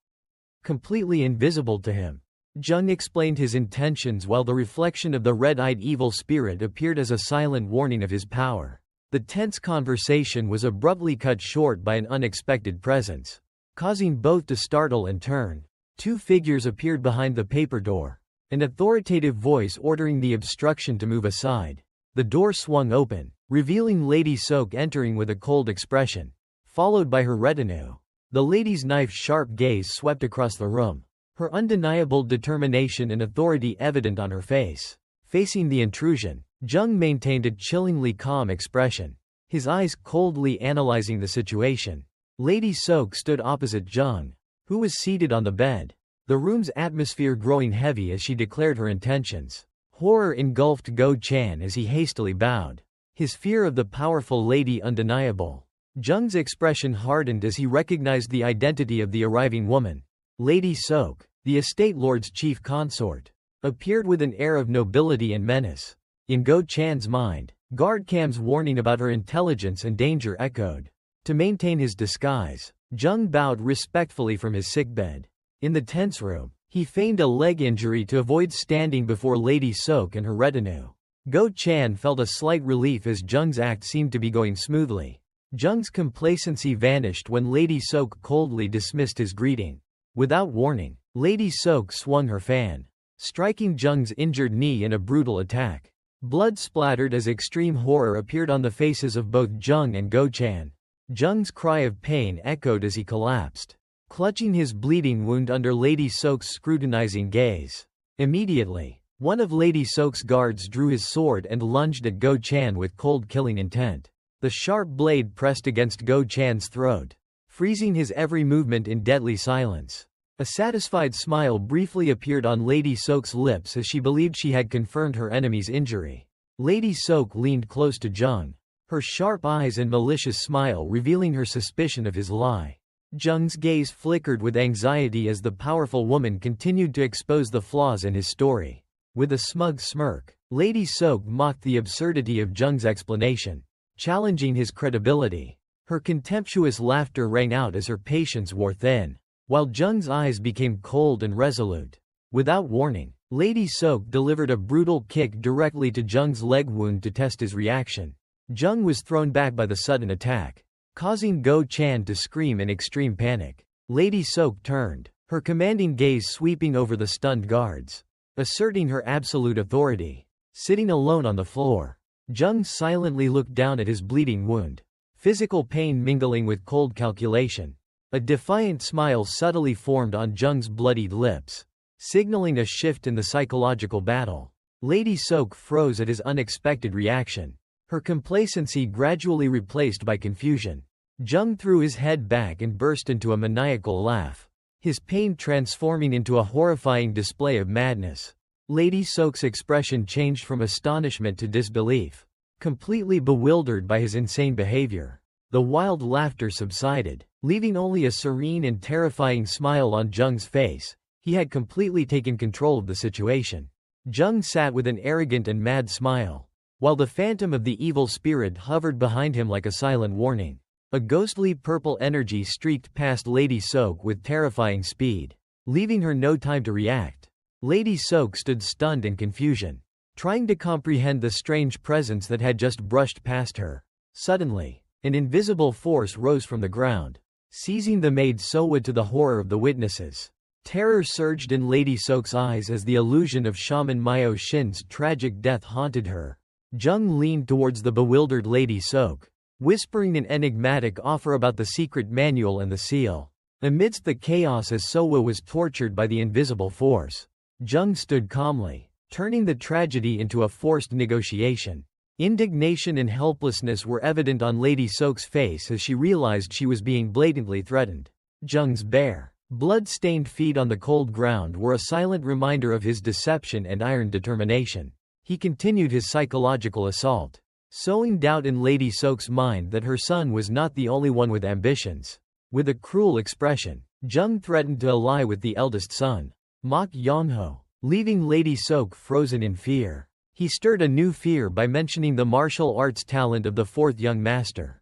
A: completely invisible to him. Jung explained his intentions while the reflection of the red-eyed evil spirit appeared as a silent warning of his power. The tense conversation was abruptly cut short by an unexpected presence, causing both to startle and turn. Two figures appeared behind the paper door, an authoritative voice ordering the obstruction to move aside. The door swung open, revealing Lady Sok entering with a cold expression, followed by her retinue. The lady's knife-sharp gaze swept across the room, her undeniable determination and authority evident on her face. Facing the intrusion, Jung maintained a chillingly calm expression, his eyes coldly analyzing the situation. Lady Sok stood opposite Jung, who was seated on the bed, the room's atmosphere growing heavy as she declared her intentions. Horror engulfed Go Chan as he hastily bowed, his fear of the powerful lady undeniable. Jung's expression hardened as he recognized the identity of the arriving woman. Lady Sok, the estate lord's chief consort, appeared with an air of nobility and menace. In Go Chan's mind, guard cam's warning about her intelligence and danger echoed. To maintain his disguise, Jung bowed respectfully from his sickbed. In the tense room, he feigned a leg injury to avoid standing before Lady Sok and her retinue. Go Chan felt a slight relief as Jung's act seemed to be going smoothly. Jung's complacency vanished when Lady Sok coldly dismissed his greeting. Without warning, Lady Sok swung her fan, striking Jung's injured knee in a brutal attack. Blood splattered as extreme horror appeared on the faces of both Jung and Go Chan. Jung's cry of pain echoed as he collapsed, clutching his bleeding wound under Lady Sok's scrutinizing gaze. Immediately, one of Lady Sok's guards drew his sword and lunged at Go Chan with cold killing intent. The sharp blade pressed against Go Chan's throat, freezing his every movement in deadly silence. A satisfied smile briefly appeared on Lady Sok's lips as she believed she had confirmed her enemy's injury. Lady Sok leaned close to Jung, her sharp eyes and malicious smile revealing her suspicion of his lie. Jung's gaze flickered with anxiety as the powerful woman continued to expose the flaws in his story. With a smug smirk, Lady Sok mocked the absurdity of Jung's explanation, challenging his credibility. Her contemptuous laughter rang out as her patience wore thin, while Jung's eyes became cold and resolute. Without warning, Lady Sok delivered a brutal kick directly to Jung's leg wound to test his reaction. Jung was thrown back by the sudden attack, causing Go Chan to scream in extreme panic. Lady Sok turned, her commanding gaze sweeping over the stunned guards, asserting her absolute authority. Sitting alone on the floor, Jung silently looked down at his bleeding wound, physical pain mingling with cold calculation. A defiant smile subtly formed on Jung's bloodied lips, signaling a shift in the psychological battle. Lady Sok froze at his unexpected reaction, her complacency gradually replaced by confusion. Jung threw his head back and burst into a maniacal laugh, his pain transforming into a horrifying display of madness. Lady Sok's expression changed from astonishment to disbelief, completely bewildered by his insane behavior. The wild laughter subsided, leaving only a serene and terrifying smile on Jung's face. He had completely taken control of the situation. Jung sat with an arrogant and mad smile, while the phantom of the evil spirit hovered behind him like a silent warning. A ghostly purple energy streaked past Lady Sok with terrifying speed, leaving her no time to react. Lady Sok stood stunned in confusion, trying to comprehend the strange presence that had just brushed past her. Suddenly, an invisible force rose from the ground, seizing the maid Sowa to the horror of the witnesses. Terror surged in Lady Sok's eyes as the illusion of Shaman Myo Shin's tragic death haunted her. Jung leaned towards the bewildered Lady Sok, whispering an enigmatic offer about the secret manual and the seal. Amidst the chaos as Sowa was tortured by the invisible force, Jung stood calmly, turning the tragedy into a forced negotiation. Indignation and helplessness were evident on Lady Sok's face as she realized she was being blatantly threatened. Jung's bare, blood-stained feet on the cold ground were a silent reminder of his deception and iron determination. He continued his psychological assault, sowing doubt in Lady Sok's mind that her son was not the only one with ambitions. With a cruel expression, Jung threatened to ally with the eldest son, Mok Yongho, leaving Lady Sok frozen in fear. He stirred a new fear by mentioning the martial arts talent of the fourth young master,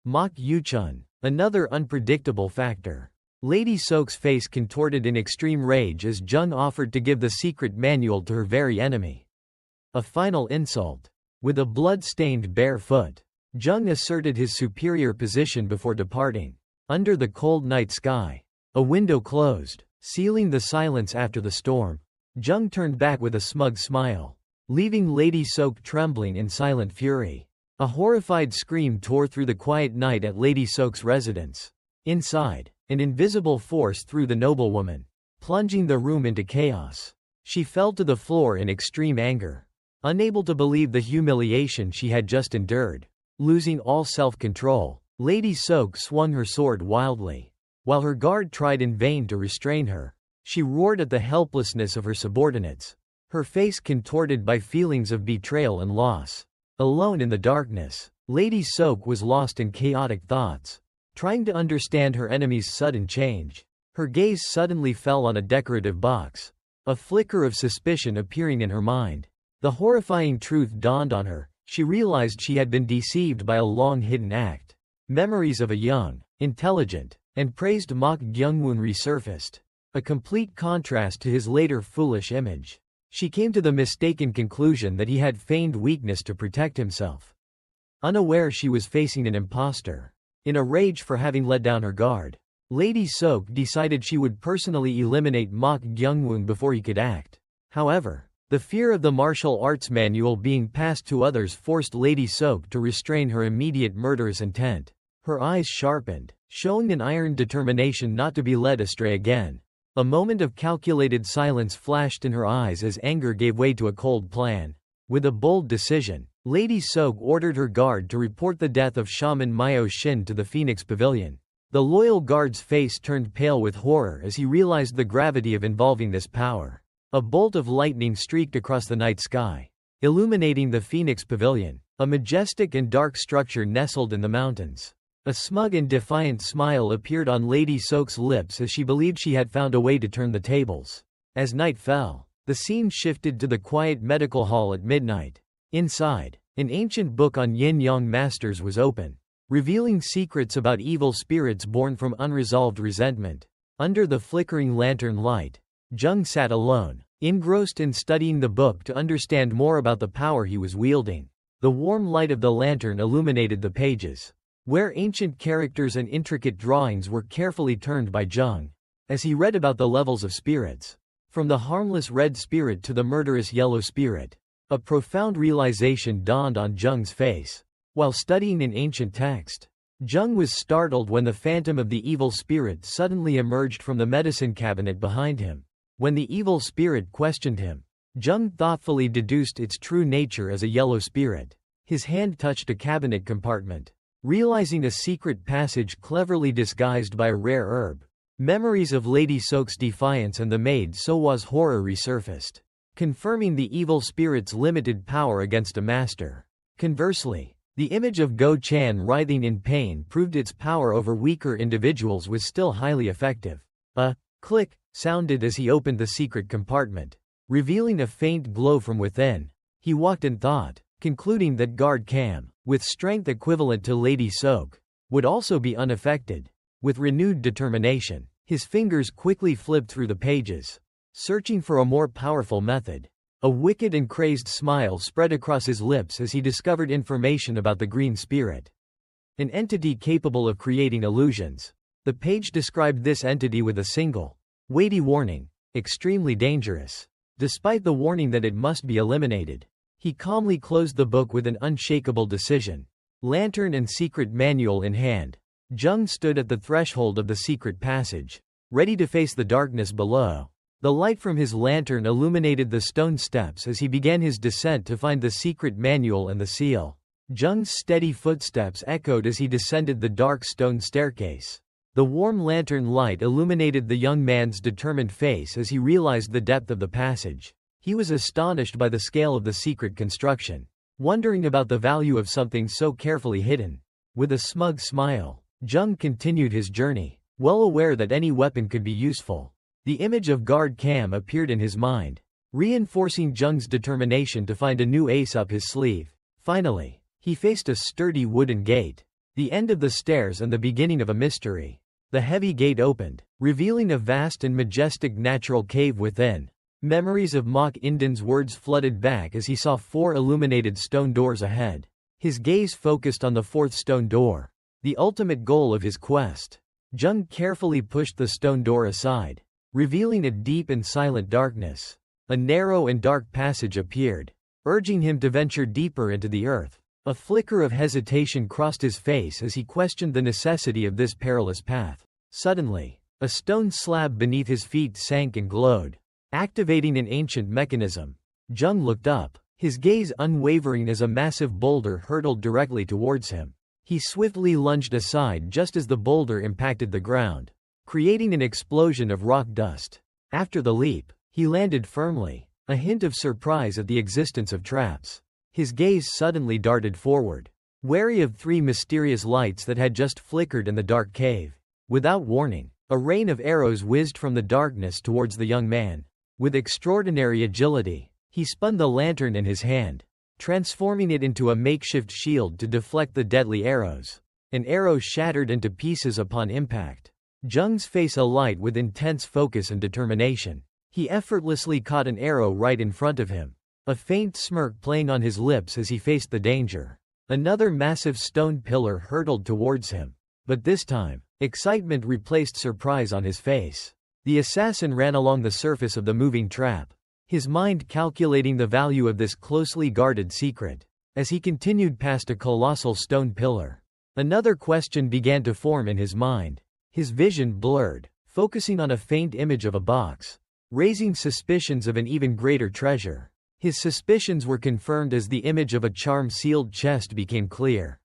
A: Mok Yuchun, another unpredictable factor. Lady Sok's face contorted in extreme rage as Jung offered to give the secret manual to her very enemy. A final insult. With a blood-stained bare foot, Jung asserted his superior position before departing. Under the cold night sky, a window closed, sealing the silence after the storm. Jung turned back with a smug smile. leaving Lady Sok trembling in silent fury. A horrified scream tore through the quiet night at Lady Sok's residence. Inside, an invisible force threw the noblewoman, plunging the room into chaos. She fell to the floor in extreme anger, unable to believe the humiliation she had just endured. Losing all self-control, Lady Sok swung her sword wildly. While her guard tried in vain to restrain her, she roared at the helplessness of her subordinates, her face contorted by feelings of betrayal and loss. Alone in the darkness, Lady Sok was lost in chaotic thoughts, trying to understand her enemy's sudden change. Her gaze suddenly fell on a decorative box, a flicker of suspicion appearing in her mind. The horrifying truth dawned on her. She realized she had been deceived by a long-hidden act. Memories of a young, intelligent, and praised Mok Gyungwoon resurfaced, a complete contrast to his later foolish image. She came to the mistaken conclusion that he had feigned weakness to protect himself, unaware she was facing an imposter. In a rage for having let down her guard, Lady Sok decided she would personally eliminate Mok Gyungwoon before he could act. However, the fear of the martial arts manual being passed to others forced Lady Sok to restrain her immediate murderous intent. Her eyes sharpened, showing an iron determination not to be led astray again. A moment of calculated silence flashed in her eyes as anger gave way to a cold plan. With a bold decision, Lady Sok ordered her guard to report the death of Shaman Myo Shin to the Phoenix Pavilion. The loyal guard's face turned pale with horror as he realized the gravity of involving this power. A bolt of lightning streaked across the night sky, illuminating the Phoenix Pavilion, a majestic and dark structure nestled in the mountains. A smug and defiant smile appeared on Lady Sok's lips as she believed she had found a way to turn the tables. As night fell, the scene shifted to the quiet medical hall at midnight. Inside, an ancient book on yin-yang masters was open, revealing secrets about evil spirits born from unresolved resentment. Under the flickering lantern light, Jung sat alone, engrossed in studying the book to understand more about the power he was wielding. The warm light of the lantern illuminated the pages, where ancient characters and intricate drawings were carefully turned by Jung. As he read about the levels of spirits, from the harmless red spirit to the murderous yellow spirit, a profound realization dawned on Jung's face. While studying an ancient text, Jung was startled when the phantom of the evil spirit suddenly emerged from the medicine cabinet behind him. When the evil spirit questioned him, Jung thoughtfully deduced its true nature as a yellow spirit. His hand touched a cabinet compartment, realizing a secret passage cleverly disguised by a rare herb. Memories of Lady Sok's defiance and the maid Sowa's horror resurfaced, confirming the evil spirit's limited power against a master. Conversely, the image of Go Chan writhing in pain proved its power over weaker individuals was still highly effective. A click sounded as he opened the secret compartment, revealing a faint glow from within. He walked in thought, concluding that Guard Cam, with strength equivalent to Lady Sok, would also be unaffected. With renewed determination, his fingers quickly flipped through the pages, searching for a more powerful method. A wicked and crazed smile spread across his lips as he discovered information about the green spirit, an entity capable of creating illusions. The page described this entity with a single, weighty warning: extremely dangerous. Despite the warning that it must be eliminated, he calmly closed the book with an unshakable decision. Lantern and secret manual in hand, Jung stood at the threshold of the secret passage, ready to face the darkness below. The light from his lantern illuminated the stone steps as he began his descent to find the secret manual and the seal. Jung's steady footsteps echoed as he descended the dark stone staircase. The warm lantern light illuminated the young man's determined face as he realized the depth of the passage. He was astonished by the scale of the secret construction, wondering about the value of something so carefully hidden. With a smug smile, Jung continued his journey, well aware that any weapon could be useful. The image of Guard Cam appeared in his mind, reinforcing Jung's determination to find a new ace up his sleeve. Finally, he faced a sturdy wooden gate, the end of the stairs and the beginning of a mystery. The heavy gate opened, revealing a vast and majestic natural cave within. Memories of Mok Inden's words flooded back as he saw 4 illuminated stone doors ahead. His gaze focused on the 4th stone door, the ultimate goal of his quest. Jung carefully pushed the stone door aside, revealing a deep and silent darkness. A narrow and dark passage appeared, urging him to venture deeper into the earth. A flicker of hesitation crossed his face as he questioned the necessity of this perilous path. Suddenly, a stone slab beneath his feet sank and glowed, activating an ancient mechanism. Jung looked up, his gaze unwavering as a massive boulder hurtled directly towards him. He swiftly lunged aside just as the boulder impacted the ground, creating an explosion of rock dust. After the leap, he landed firmly, a hint of surprise at the existence of traps. His gaze suddenly darted forward, wary of three mysterious lights that had just flickered in the dark cave. Without warning, a rain of arrows whizzed from the darkness towards the young man. With extraordinary agility, he spun the lantern in his hand, transforming it into a makeshift shield to deflect the deadly arrows. An arrow shattered into pieces upon impact. Jung's face alight with intense focus and determination. He effortlessly caught an arrow right in front of him, a faint smirk playing on his lips as he faced the danger. Another massive stone pillar hurtled towards him, but this time, excitement replaced surprise on his face. The assassin ran along the surface of the moving trap, his mind calculating the value of this closely guarded secret. As he continued past a colossal stone pillar, another question began to form in his mind. His vision blurred, focusing on a faint image of a box, raising suspicions of an even greater treasure. His suspicions were confirmed as the image of a charm-sealed chest became clear,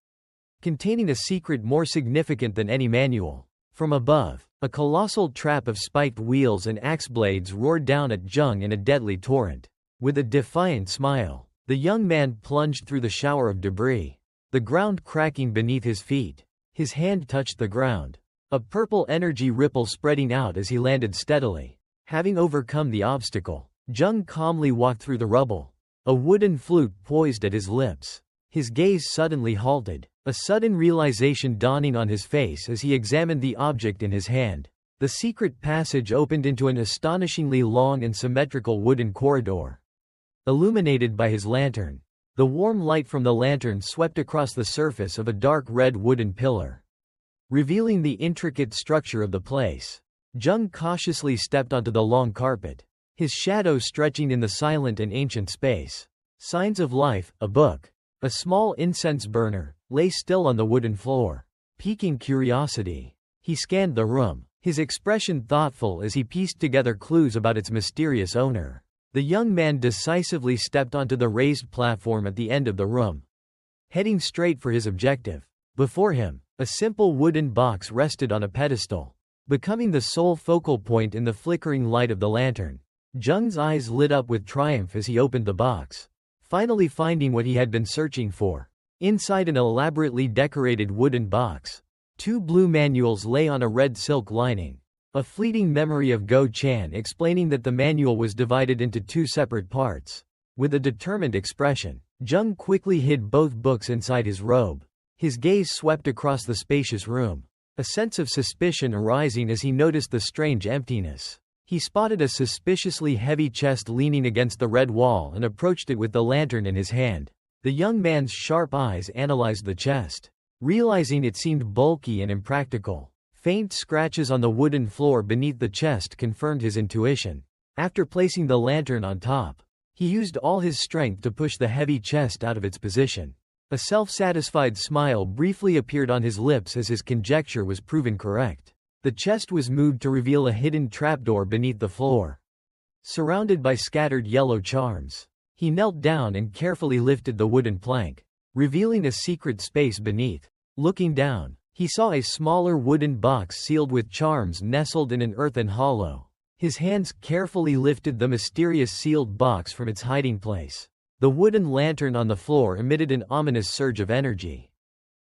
A: containing a secret more significant than any manual. From above, a colossal trap of spiked wheels and axe blades roared down at Jung in a deadly torrent. With a defiant smile, the young man plunged through the shower of debris, the ground cracking beneath his feet. His hand touched the ground, a purple energy ripple spreading out as he landed steadily. Having overcome the obstacle, Jung calmly walked through the rubble, a wooden flute poised at his lips. His gaze suddenly halted, a sudden realization dawning on his face as he examined the object in his hand. The secret passage opened into an astonishingly long and symmetrical wooden corridor, illuminated by his lantern. The warm light from the lantern swept across the surface of a dark red wooden pillar, revealing the intricate structure of the place. Jung cautiously stepped onto the long carpet, his shadow stretching in the silent and ancient space. Signs of life, a book, a small incense burner, lay still on the wooden floor. Piquing curiosity, he scanned the room, his expression thoughtful as he pieced together clues about its mysterious owner. The young man decisively stepped onto the raised platform at the end of the room, heading straight for his objective. Before him, a simple wooden box rested on a pedestal, becoming the sole focal point in the flickering light of the lantern. Jung's eyes lit up with triumph as he opened the box, finally finding what he had been searching for. Inside an elaborately decorated wooden box, 2 blue manuals lay on a red silk lining. A fleeting memory of Go-chan explaining that the manual was divided into 2 separate parts. With a determined expression, Jung quickly hid both books inside his robe. His gaze swept across the spacious room, a sense of suspicion arising as he noticed the strange emptiness. He spotted a suspiciously heavy chest leaning against the red wall and approached it with the lantern in his hand. The young man's sharp eyes analyzed the chest, realizing it seemed bulky and impractical. Faint scratches on the wooden floor beneath the chest confirmed his intuition. After placing the lantern on top, he used all his strength to push the heavy chest out of its position. A self-satisfied smile briefly appeared on his lips as his conjecture was proven correct. The chest was moved to reveal a hidden trapdoor beneath the floor, surrounded by scattered yellow charms. He knelt down and carefully lifted the wooden plank, revealing a secret space beneath. Looking down, he saw a smaller wooden box sealed with charms nestled in an earthen hollow. His hands carefully lifted the mysterious sealed box from its hiding place. The wooden lantern on the floor emitted an ominous surge of energy,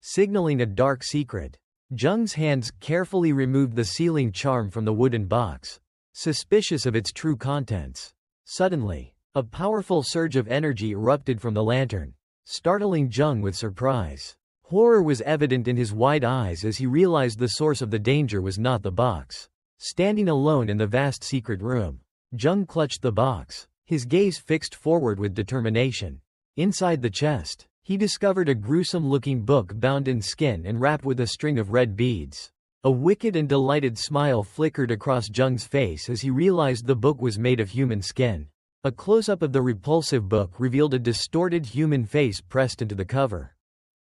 A: signaling a dark secret. Jung's hands carefully removed the sealing charm from the wooden box, suspicious of its true contents. Suddenly, a powerful surge of energy erupted from the lantern, startling Jung with surprise. Horror was evident in his wide eyes as he realized the source of the danger was not the box. Standing alone in the vast secret room, Jung clutched the box, his gaze fixed forward with determination. Inside the chest, he discovered a gruesome-looking book bound in skin and wrapped with a string of red beads. A wicked and delighted smile flickered across Jung's face as he realized the book was made of human skin. A close-up of the repulsive book revealed a distorted human face pressed into the cover,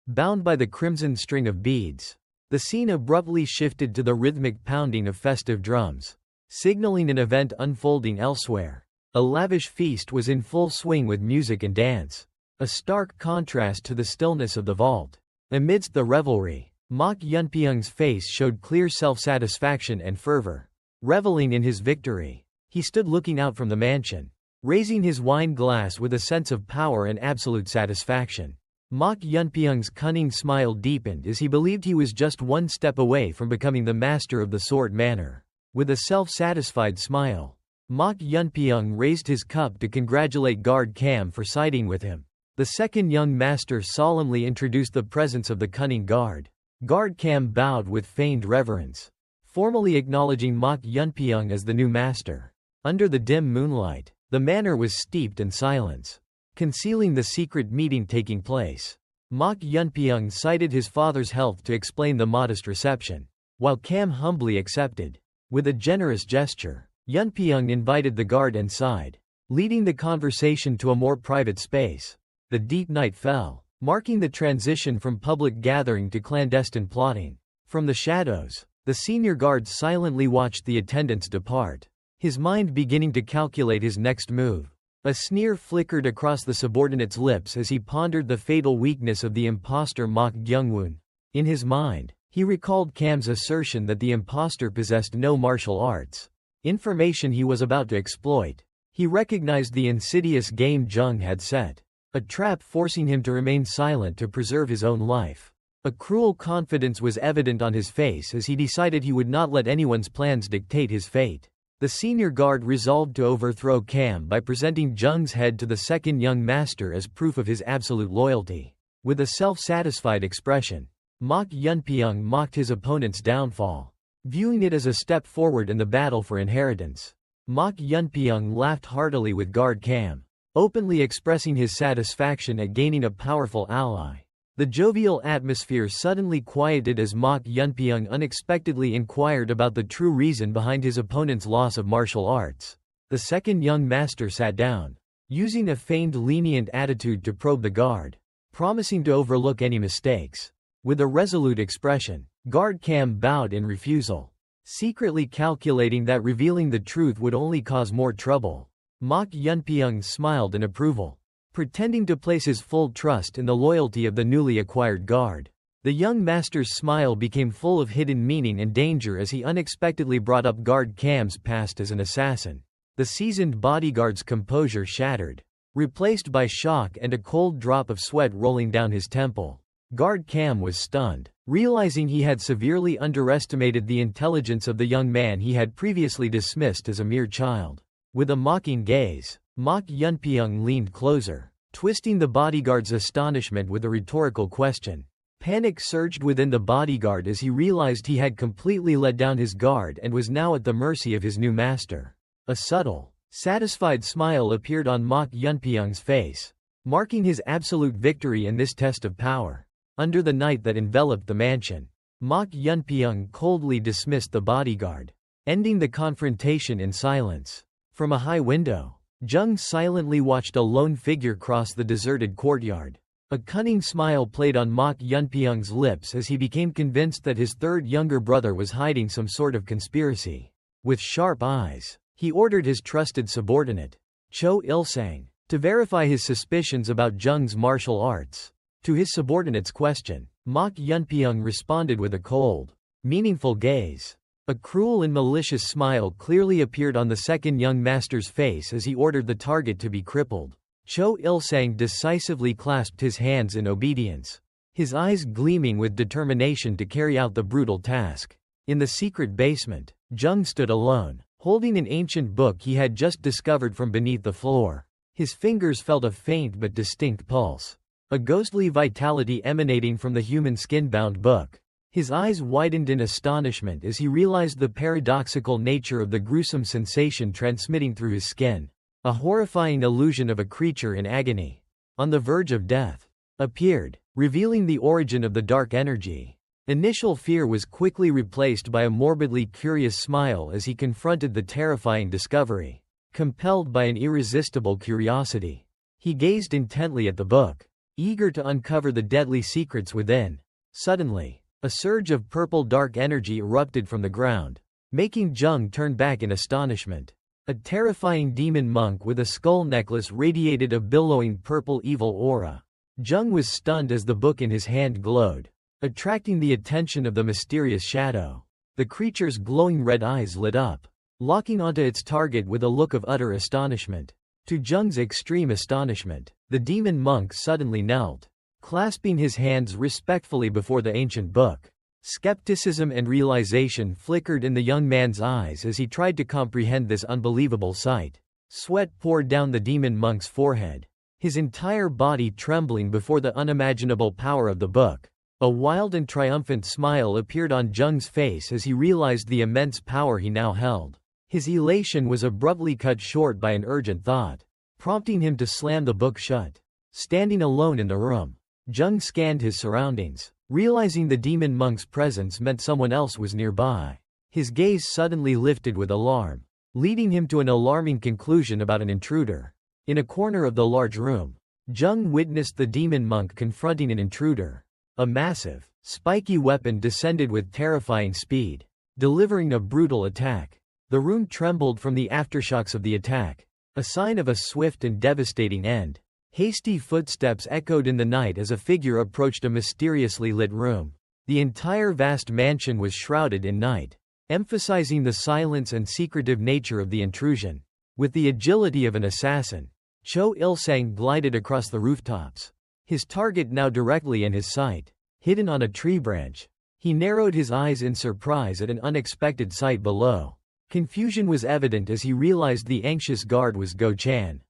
A: bound by the crimson string of beads. The scene abruptly shifted to the rhythmic pounding of festive drums, signaling an event unfolding elsewhere. A lavish feast was in full swing with music and dance, a stark contrast to the stillness of the vault. Amidst the revelry, Mok Yunpyeong's face showed clear self-satisfaction and fervor. Reveling in his victory, he stood looking out from the mansion, raising his wine glass with a sense of power and absolute satisfaction. Mok Yunpyeong's cunning smile deepened as he believed he was just one step away from becoming the master of the Sword Manor. With a self-satisfied smile, Mok Yunpyeong raised his cup to congratulate Guard Cam for siding with him. The second young master solemnly introduced the presence of the cunning guard. Guard Cam bowed with feigned reverence, formally acknowledging Mok Yunpyeong as the new master. Under the dim moonlight, the manor was steeped in silence, concealing the secret meeting taking place. Mok Yunpyeong cited his father's health to explain the modest reception, while Cam humbly accepted. With a generous gesture, Yunpyeong invited the guard inside, leading the conversation to a more private space. The deep night fell, marking the transition from public gathering to clandestine plotting. From the shadows, the senior guard silently watched the attendants depart, his mind beginning to calculate his next move. A sneer flickered across the subordinate's lips as he pondered the fatal weakness of the impostor Mok Gyungwoon. In his mind, he recalled Cam's assertion that the impostor possessed no martial arts, information he was about to exploit. He recognized the insidious game Jung had set, a trap forcing him to remain silent to preserve his own life. A cruel confidence was evident on his face as he decided he would not let anyone's plans dictate his fate. The senior guard resolved to overthrow Cam by presenting Jung's head to the second young master as proof of his absolute loyalty. With a self-satisfied expression, Mok Yunpyeong mocked his opponent's downfall, viewing it as a step forward in the battle for inheritance. Mok Yunpyeong laughed heartily with Guard Cam, openly expressing his satisfaction at gaining a powerful ally. The jovial atmosphere suddenly quieted as Mok Yunpyeong unexpectedly inquired about the true reason behind his opponent's loss of martial arts. The second young master sat down, using a feigned lenient attitude to probe the guard, promising to overlook any mistakes. With a resolute expression, Guard Cam bowed in refusal, secretly calculating that revealing the truth would only cause more trouble. Mok Yunpyeong smiled in approval, pretending to place his full trust in the loyalty of the newly acquired guard. The young master's smile became full of hidden meaning and danger as he unexpectedly brought up Guard Cam's past as an assassin. The seasoned bodyguard's composure shattered, replaced by shock and a cold drop of sweat rolling down his temple. Guard Cam was stunned, realizing he had severely underestimated the intelligence of the young man he had previously dismissed as a mere child. With a mocking gaze, Mok Yunpyeong leaned closer, twisting the bodyguard's astonishment with a rhetorical question. Panic surged within the bodyguard as he realized he had completely let down his guard and was now at the mercy of his new master. A subtle, satisfied smile appeared on Mok Yunpyeong's face, marking his absolute victory in this test of power. Under the night that enveloped the mansion, Mok Yunpyeong coldly dismissed the bodyguard, ending the confrontation in silence. From a high window, Jung silently watched a lone figure cross the deserted courtyard. A cunning smile played on Mok Yunpyeong's lips as he became convinced that his third younger brother was hiding some sort of conspiracy. With sharp eyes, he ordered his trusted subordinate, Cho Il-sang, to verify his suspicions about Jung's martial arts. To his subordinate's question, Mok Yunpyeong responded with a cold, meaningful gaze. A cruel and malicious smile clearly appeared on the second young master's face as he ordered the target to be crippled. Cho Il-sang decisively clasped his hands in obedience, his eyes gleaming with determination to carry out the brutal task. In the secret basement, Jung stood alone, holding an ancient book he had just discovered from beneath the floor. His fingers felt a faint but distinct pulse, a ghostly vitality emanating from the human skin-bound book. His eyes widened in astonishment as he realized the paradoxical nature of the gruesome sensation transmitting through his skin. A horrifying illusion of a creature in agony, on the verge of death, appeared, revealing the origin of the dark energy. Initial fear was quickly replaced by a morbidly curious smile as he confronted the terrifying discovery. compelled by an irresistible curiosity. He gazed intently at the book, eager to uncover the deadly secrets within. Suddenly, a surge of purple dark energy erupted from the ground, making Jung turn back in astonishment. A terrifying demon monk with a skull necklace radiated a billowing purple evil aura. Jung was stunned as the book in his hand glowed, attracting the attention of the mysterious shadow. The creature's glowing red eyes lit up, locking onto its target with a look of utter astonishment. To Jung's extreme astonishment, the demon monk suddenly knelt, clasping his hands respectfully before the ancient book. Skepticism and realization flickered in the young man's eyes as he tried to comprehend this unbelievable sight. Sweat poured down the demon monk's forehead, his entire body trembling before the unimaginable power of the book. A wild and triumphant smile appeared on Jung's face as he realized the immense power he now held. His elation was abruptly cut short by an urgent thought, prompting him to slam the book shut. Standing alone in the room, Jung scanned his surroundings, realizing the demon monk's presence meant someone else was nearby. His gaze suddenly lifted with alarm, leading him to an alarming conclusion about an intruder. In a corner of the large room, Jung witnessed the demon monk confronting an intruder. A massive, spiky weapon descended with terrifying speed, delivering a brutal attack. The room trembled from the aftershocks of the attack, a sign of a swift and devastating end. Hasty footsteps echoed in the night as a figure approached a mysteriously lit room. The entire vast mansion was shrouded in night, emphasizing the silence and secretive nature of the intrusion. With the agility of an assassin, Cho Il-sang glided across the rooftops, his target now directly in his sight. Hidden on a tree branch, he narrowed his eyes in surprise at an unexpected sight below. Confusion was evident as he realized the anxious guard was Go-chan,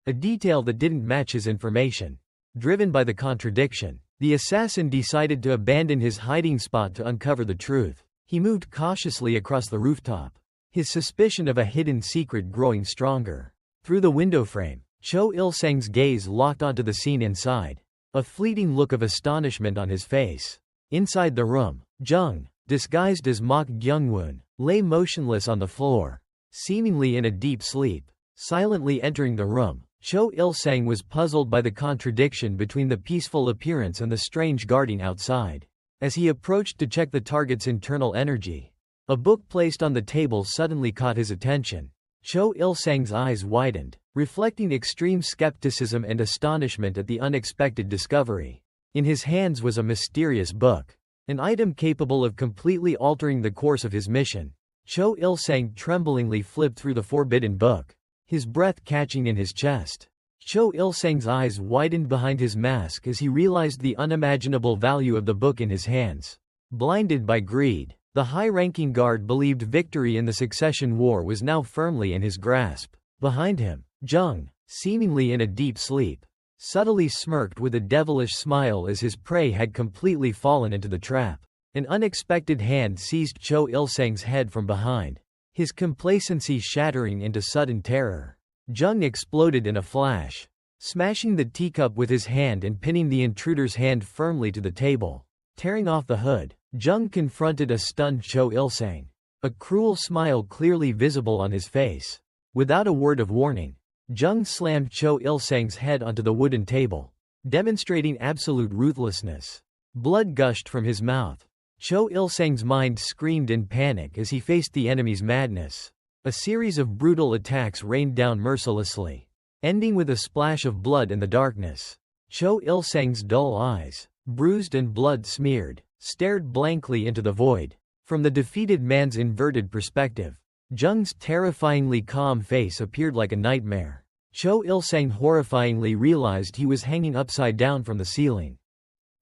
A: a detail that didn't match his information. Driven by the contradiction, the assassin decided to abandon his hiding spot to uncover the truth. He moved cautiously across the rooftop, his suspicion of a hidden secret growing stronger. Through the window frame, Cho Il-sang's gaze locked onto the scene inside, a fleeting look of astonishment on his face. Inside the room, Jung, disguised as Mok Gyungwon, lay motionless on the floor, seemingly in a deep sleep. Silently entering the room, Cho Il-sang was puzzled by the contradiction between the peaceful appearance and the strange guarding outside. As he approached to check the target's internal energy, a book placed on the table suddenly caught his attention. Cho Il-sang's eyes widened, reflecting extreme skepticism and astonishment at the unexpected discovery. In his hands was a mysterious book, an item capable of completely altering the course of his mission. Cho Il-sang tremblingly flipped through the forbidden book, his breath catching in his chest. Cho Il-sang's eyes widened behind his mask as he realized the unimaginable value of the book in his hands. Blinded by greed, the high-ranking guard believed victory in the succession war was now firmly in his grasp. Behind him, Jung, seemingly in a deep sleep, subtly smirked with a devilish smile as his prey had completely fallen into the trap. An unexpected hand seized Cho Il-sang's head from behind, his complacency shattering into sudden terror. Jung exploded in a flash, smashing the teacup with his hand and pinning the intruder's hand firmly to the table. Tearing off the hood, Jung confronted a stunned Cho Il-sang, a cruel smile clearly visible on his face. Without a word of warning, Jung slammed Cho Il-sang's head onto the wooden table, demonstrating absolute ruthlessness. Blood gushed from his mouth. Cho Il-sang's mind screamed in panic as he faced the enemy's madness. A series of brutal attacks rained down mercilessly, ending with a splash of blood in the darkness. Cho Il-sang's dull eyes, bruised and blood-smeared, stared blankly into the void. From the defeated man's inverted perspective, Jung's terrifyingly calm face appeared like a nightmare. Cho Il-sang horrifyingly realized he was hanging upside down from the ceiling,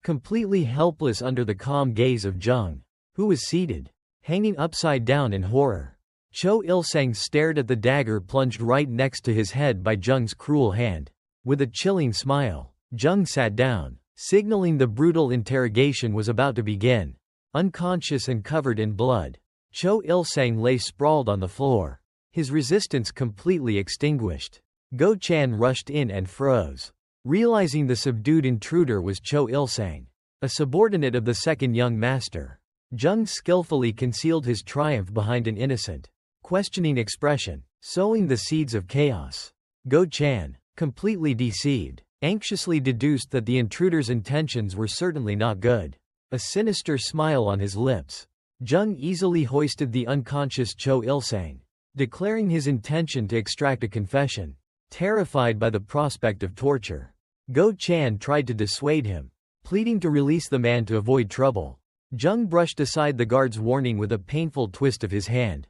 A: completely helpless under the calm gaze of Jung, who was seated, hanging upside down in horror. Cho Il-sang stared at the dagger plunged right next to his head by Jung's cruel hand. With a chilling smile, Jung sat down, signaling the brutal interrogation was about to begin. Unconscious and covered in blood, Cho Il-sang lay sprawled on the floor, his resistance completely extinguished. Go-chan rushed in and froze, realizing the subdued intruder was Cho Il-sang, a subordinate of the second young master. Jung skillfully concealed his triumph behind an innocent, questioning expression, sowing the seeds of chaos. Go-chan, completely deceived, anxiously deduced that the intruder's intentions were certainly not good. A sinister smile on his lips, Jung easily hoisted the unconscious Cho Il-sang, declaring his intention to extract a confession. Terrified by the prospect of torture, Go-chan tried to dissuade him, pleading to release the man to avoid trouble. Jung brushed aside the guard's warning with a painful twist of his hand,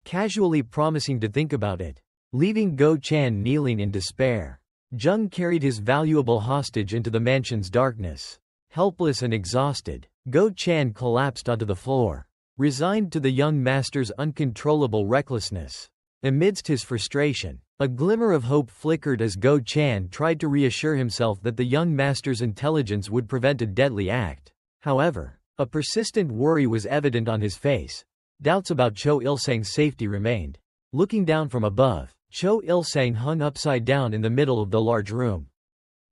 A: casually promising to think about it, leaving Go-chan kneeling in despair. Jung carried his valuable hostage into the mansion's darkness. Helpless and exhausted, Go-chan collapsed onto the floor, resigned to the young master's uncontrollable recklessness. Amidst his frustration, a glimmer of hope flickered as Go-chan tried to reassure himself that the young master's intelligence would prevent a deadly act. However, a persistent worry was evident on his face. Doubts about Cho Il-sang's safety remained. Looking down from above, Cho Il-sang hung upside down in the middle of the large room,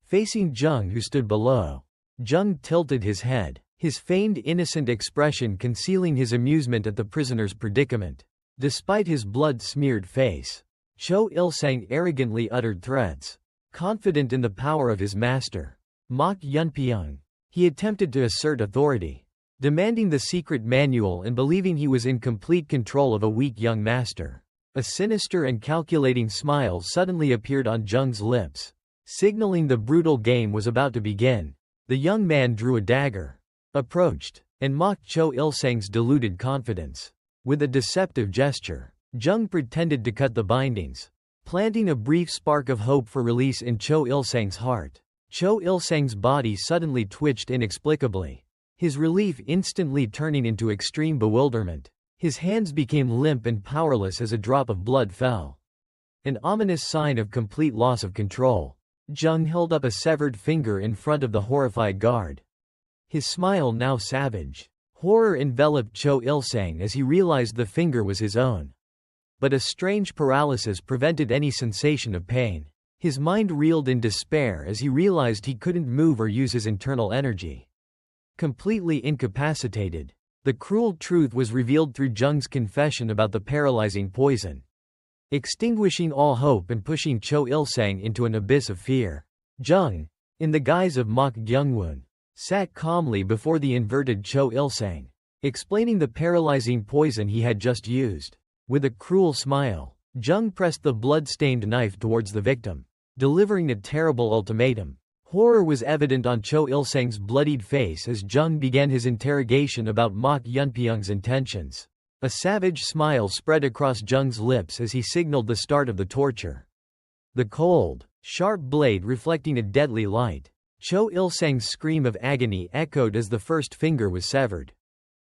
A: facing Jung, who stood below. Jung tilted his head, his feigned innocent expression concealing his amusement at the prisoner's predicament. Despite his blood-smeared face, Cho Il-sang arrogantly uttered threats. Confident in the power of his master, Mok Yunpyeong, he attempted to assert authority, demanding the secret manual and believing he was in complete control of a weak young master. A sinister and calculating smile suddenly appeared on Jung's lips, signaling the brutal game was about to begin. The young man drew a dagger, approached, and mocked Cho Il-sang's deluded confidence. With a deceptive gesture, Jung pretended to cut the bindings, planting a brief spark of hope for release in Cho Il-sang's heart. Cho Il-sang's body suddenly twitched inexplicably, his relief instantly turning into extreme bewilderment. His hands became limp and powerless as a drop of blood fell, an ominous sign of complete loss of control. Jung held up a severed finger in front of the horrified guard, his smile now savage. Horror enveloped Cho Il-sang as he realized the finger was his own. But a strange paralysis prevented any sensation of pain. His mind reeled in despair as he realized he couldn't move or use his internal energy. Completely incapacitated, the cruel truth was revealed through Jung's confession about the paralyzing poison, extinguishing all hope and pushing Cho Il-sang into an abyss of fear. Jung, in the guise of Mok Gyungwon, sat calmly before the inverted Cho Il-sang, explaining the paralyzing poison he had just used. With a cruel smile, Jung pressed the blood-stained knife towards the victim, delivering a terrible ultimatum. Horror was evident on Cho Il-sang's bloodied face as Jung began his interrogation about Mok Yunpyeong's intentions. A savage smile spread across Jung's lips as he signaled the start of the torture. The cold, sharp blade reflecting a deadly light, Cho Il-sang's scream of agony echoed as the first finger was severed,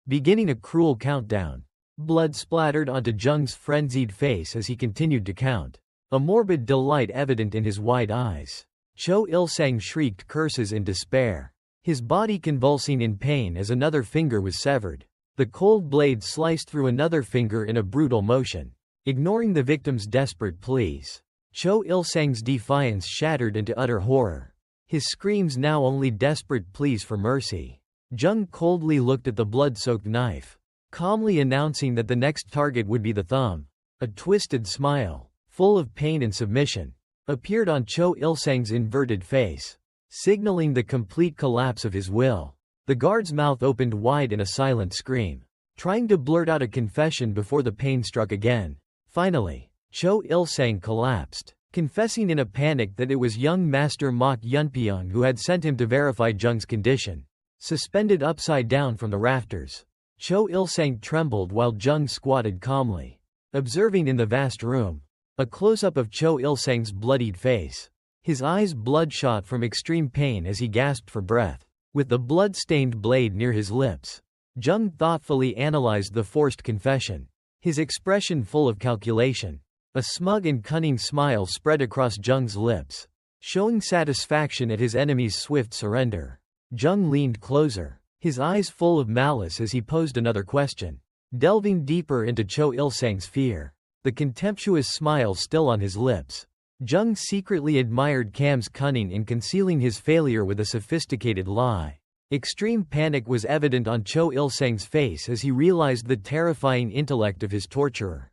A: beginning a cruel countdown. Blood splattered onto Jung's frenzied face as he continued to count, a morbid delight evident in his wide eyes. Cho Il-sang shrieked curses in despair, his body convulsing in pain as another finger was severed. The cold blade sliced through another finger in a brutal motion, ignoring the victim's desperate pleas. Cho Il-sang's defiance shattered into utter horror, his screams now only desperate pleas for mercy. Jung coldly looked at the blood-soaked knife, calmly announcing that the next target would be the thumb. A twisted smile, full of pain and submission, appeared on Cho Il-sang's inverted face, signaling the complete collapse of his will. The guard's mouth opened wide in a silent scream, trying to blurt out a confession before the pain struck again. Finally, Cho Il-sang collapsed, confessing in a panic that it was young master Mok Yunpyeong who had sent him to verify Jung's condition. Suspended upside down from the rafters, Cho Il-sang trembled while Jung squatted calmly, observing in the vast room. A close-up of Cho Il-sang's bloodied face, his eyes bloodshot from extreme pain as he gasped for breath. With the blood-stained blade near his lips, Jung thoughtfully analyzed the forced confession, his expression full of calculation. A smug and cunning smile spread across Jung's lips, showing satisfaction at his enemy's swift surrender. Jung leaned closer, his eyes full of malice as he posed another question, delving deeper into Cho Il-sang's fear. The contemptuous smile still on his lips, Jung secretly admired Cam's cunning in concealing his failure with a sophisticated lie. Extreme panic was evident on Cho Il-sang's face as he realized the terrifying intellect of his torturer.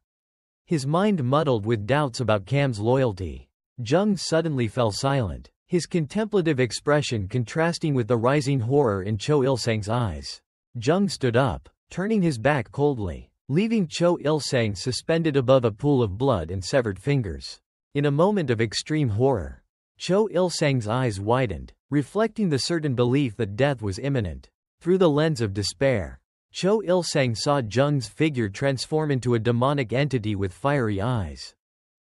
A: his mind muddled with doubts about Cam's loyalty. Jung suddenly fell silent, his contemplative expression contrasting with the rising horror in Cho Il-sang's eyes. Jung stood up, turning his back coldly, leaving Cho Il-sang suspended above a pool of blood and severed fingers. In a moment of extreme horror, Cho Il-sang's eyes widened, reflecting the certain belief that death was imminent. Through the lens of despair, Cho Il-sang saw Jung's figure transform into a demonic entity with fiery eyes,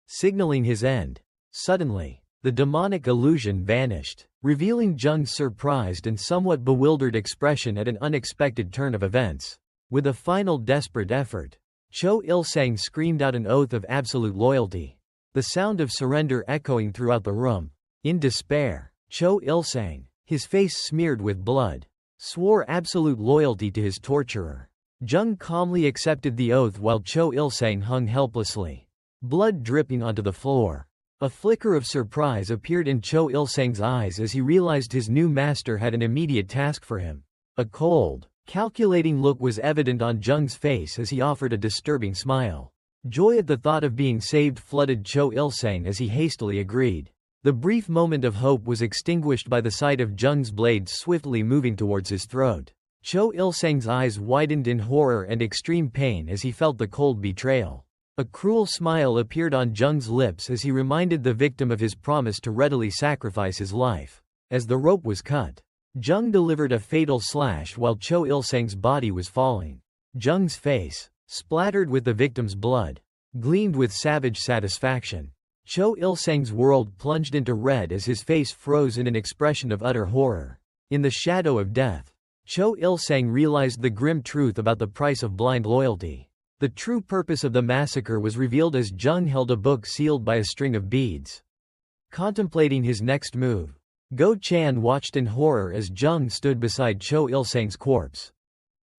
A: signaling his end. Suddenly, the demonic illusion vanished, revealing Jung's surprised and somewhat bewildered expression at an unexpected turn of events. With a final desperate effort, Cho Il-sang screamed out an oath of absolute loyalty, the sound of surrender echoing throughout the room. In despair, Cho Il-sang, his face smeared with blood, swore absolute loyalty to his torturer. Jung calmly accepted the oath while Cho Il-sang hung helplessly, blood dripping onto the floor. A flicker of surprise appeared in Cho Il-sang's eyes as he realized his new master had an immediate task for him. A cold, calculating look was evident on Jung's face as he offered a disturbing smile. Joy at the thought of being saved flooded Cho Il-sang as he hastily agreed. The brief moment of hope was extinguished by the sight of Jung's blade swiftly moving towards his throat. Cho Il-sang's eyes widened in horror and extreme pain as he felt the cold betrayal. A cruel smile appeared on Jung's lips as he reminded the victim of his promise to readily sacrifice his life. As the rope was cut, Jung delivered a fatal slash while Cho Il-sang's body was falling. Jung's face, splattered with the victim's blood, gleamed with savage satisfaction. Cho Il-sang's world plunged into red as his face froze in an expression of utter horror. In the shadow of death, Cho Il-sang realized the grim truth about the price of blind loyalty. The true purpose of the massacre was revealed as Jung held a book sealed by a string of beads. Contemplating his next move, Go Chan watched in horror as Jung stood beside Cho Il-sang's corpse,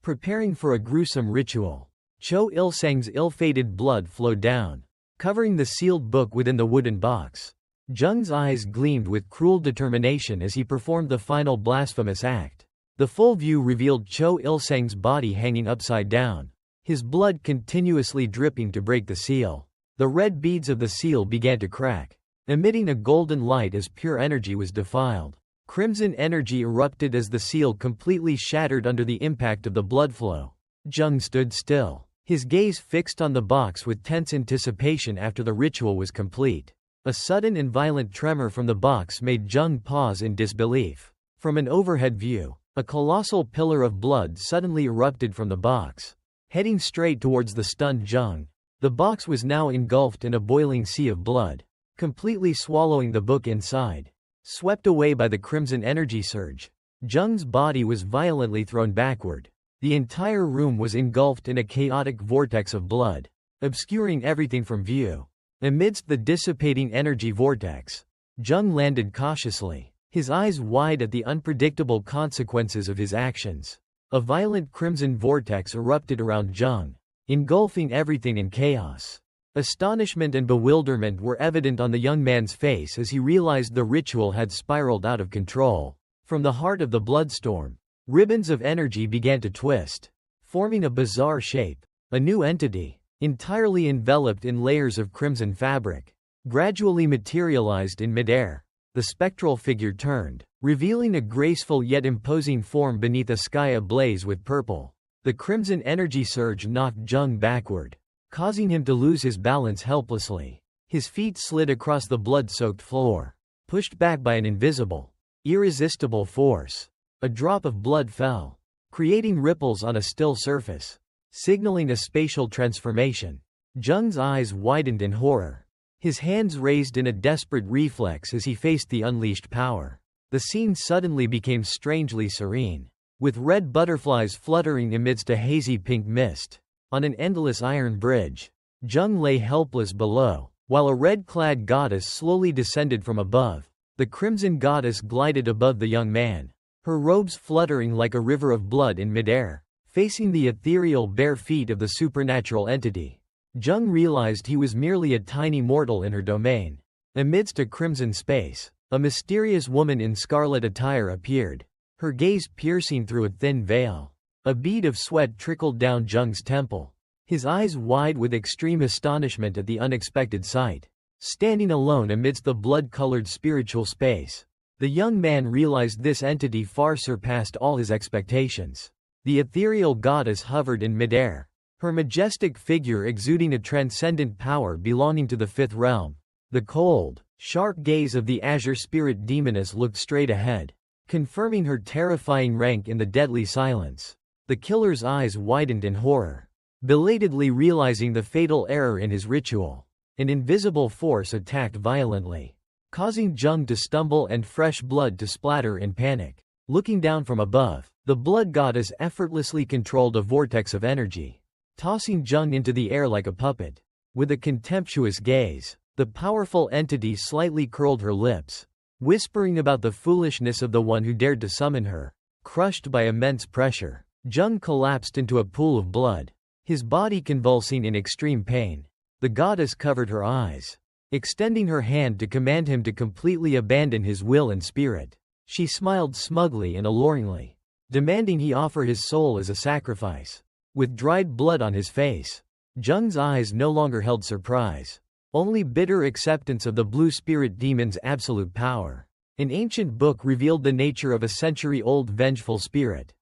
A: preparing for a gruesome ritual. Cho Il-sang's ill-fated blood flowed down, covering the sealed book within the wooden box. Jung's eyes gleamed with cruel determination as he performed the final blasphemous act. The full view revealed Cho Il-sang's body hanging upside down, his blood continuously dripping to break the seal. The red beads of the seal began to crack, emitting a golden light as pure energy was defiled. Crimson energy erupted as the seal completely shattered under the impact of the blood flow. Jung stood still, his gaze fixed on the box with tense anticipation after the ritual was complete. A sudden and violent tremor from the box made Jung pause in disbelief. From an overhead view, a colossal pillar of blood suddenly erupted from the box, heading straight towards the stunned Jung. The box was now engulfed in a boiling sea of blood, completely swallowing the book inside. Swept away by the crimson energy surge, Jung's body was violently thrown backward. The entire room was engulfed in a chaotic vortex of blood, obscuring everything from view. Amidst the dissipating energy vortex, Jung landed cautiously, his eyes wide at the unpredictable consequences of his actions. A violent crimson vortex erupted around Jung, engulfing everything in chaos. Astonishment and bewilderment were evident on the young man's face as he realized the ritual had spiraled out of control. From the heart of the bloodstorm, ribbons of energy began to twist, forming a bizarre shape. A new entity, entirely enveloped in layers of crimson fabric, gradually materialized in midair. The spectral figure turned, revealing a graceful yet imposing form beneath a sky ablaze with purple. The crimson energy surge knocked Jung backward, causing him to lose his balance helplessly. His feet slid across the blood-soaked floor, pushed back by an invisible, irresistible force. A drop of blood fell, creating ripples on a still surface, signaling a spatial transformation. Jung's eyes widened in horror, his hands raised in a desperate reflex as he faced the unleashed power. The scene suddenly became strangely serene, with red butterflies fluttering amidst a hazy pink mist. On an endless iron bridge, Jung lay helpless below, while a red-clad goddess slowly descended from above. The crimson goddess glided above the young man, her robes fluttering like a river of blood in midair, facing the ethereal bare feet of the supernatural entity. Jung realized he was merely a tiny mortal in her domain. Amidst a crimson space, a mysterious woman in scarlet attire appeared, her gaze piercing through a thin veil. A bead of sweat trickled down Jung's temple, his eyes wide with extreme astonishment at the unexpected sight. Standing alone amidst the blood-colored spiritual space, the young man realized this entity far surpassed all his expectations. The ethereal goddess hovered in midair, her majestic figure exuding a transcendent power belonging to the fifth realm. The cold, sharp gaze of the azure spirit demoness looked straight ahead, confirming her terrifying rank in the deadly silence. The killer's eyes widened in horror, belatedly realizing the fatal error in his ritual. An invisible force attacked violently, causing Jung to stumble and fresh blood to splatter in panic. Looking down from above, the blood goddess effortlessly controlled a vortex of energy, tossing Jung into the air like a puppet. With a contemptuous gaze, the powerful entity slightly curled her lips, whispering about the foolishness of the one who dared to summon her. Crushed by immense pressure, Jung collapsed into a pool of blood, his body convulsing in extreme pain. The goddess covered her eyes, extending her hand to command him to completely abandon his will and spirit. She smiled smugly and alluringly, demanding he offer his soul as a sacrifice. With dried blood on his face, Jung's eyes no longer held surprise, only bitter acceptance of the blue spirit demon's absolute power. An ancient book revealed the nature of a century-old vengeful spirit,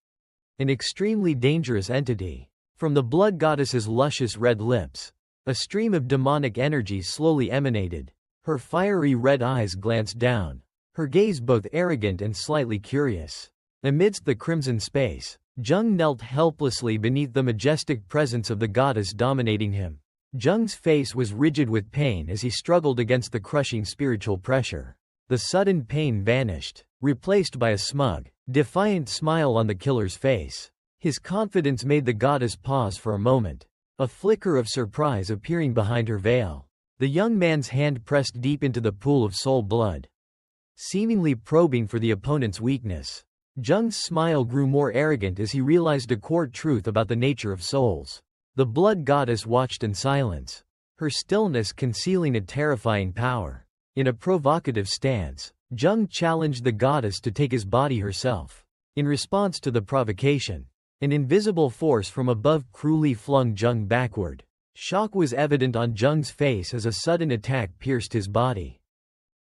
A: an extremely dangerous entity. From the blood goddess's luscious red lips, a stream of demonic energy slowly emanated. Her fiery red eyes glanced down, her gaze both arrogant and slightly curious. Amidst the crimson space, Jung knelt helplessly beneath the majestic presence of the goddess dominating him. Jung's face was rigid with pain as he struggled against the crushing spiritual pressure. The sudden pain vanished, replaced by a smug, defiant smile on the killer's face. His confidence made the goddess pause for a moment, a flicker of surprise appearing behind her veil. The young man's hand pressed deep into the pool of soul blood, seemingly probing for the opponent's weakness. Jung's smile grew more arrogant as he realized a core truth about the nature of souls. The blood goddess watched in silence, her stillness concealing a terrifying power. In a provocative stance, Jung challenged the goddess to take his body herself. In response to the provocation, an invisible force from above cruelly flung Jung backward. Shock was evident on Jung's face as a sudden attack pierced his body,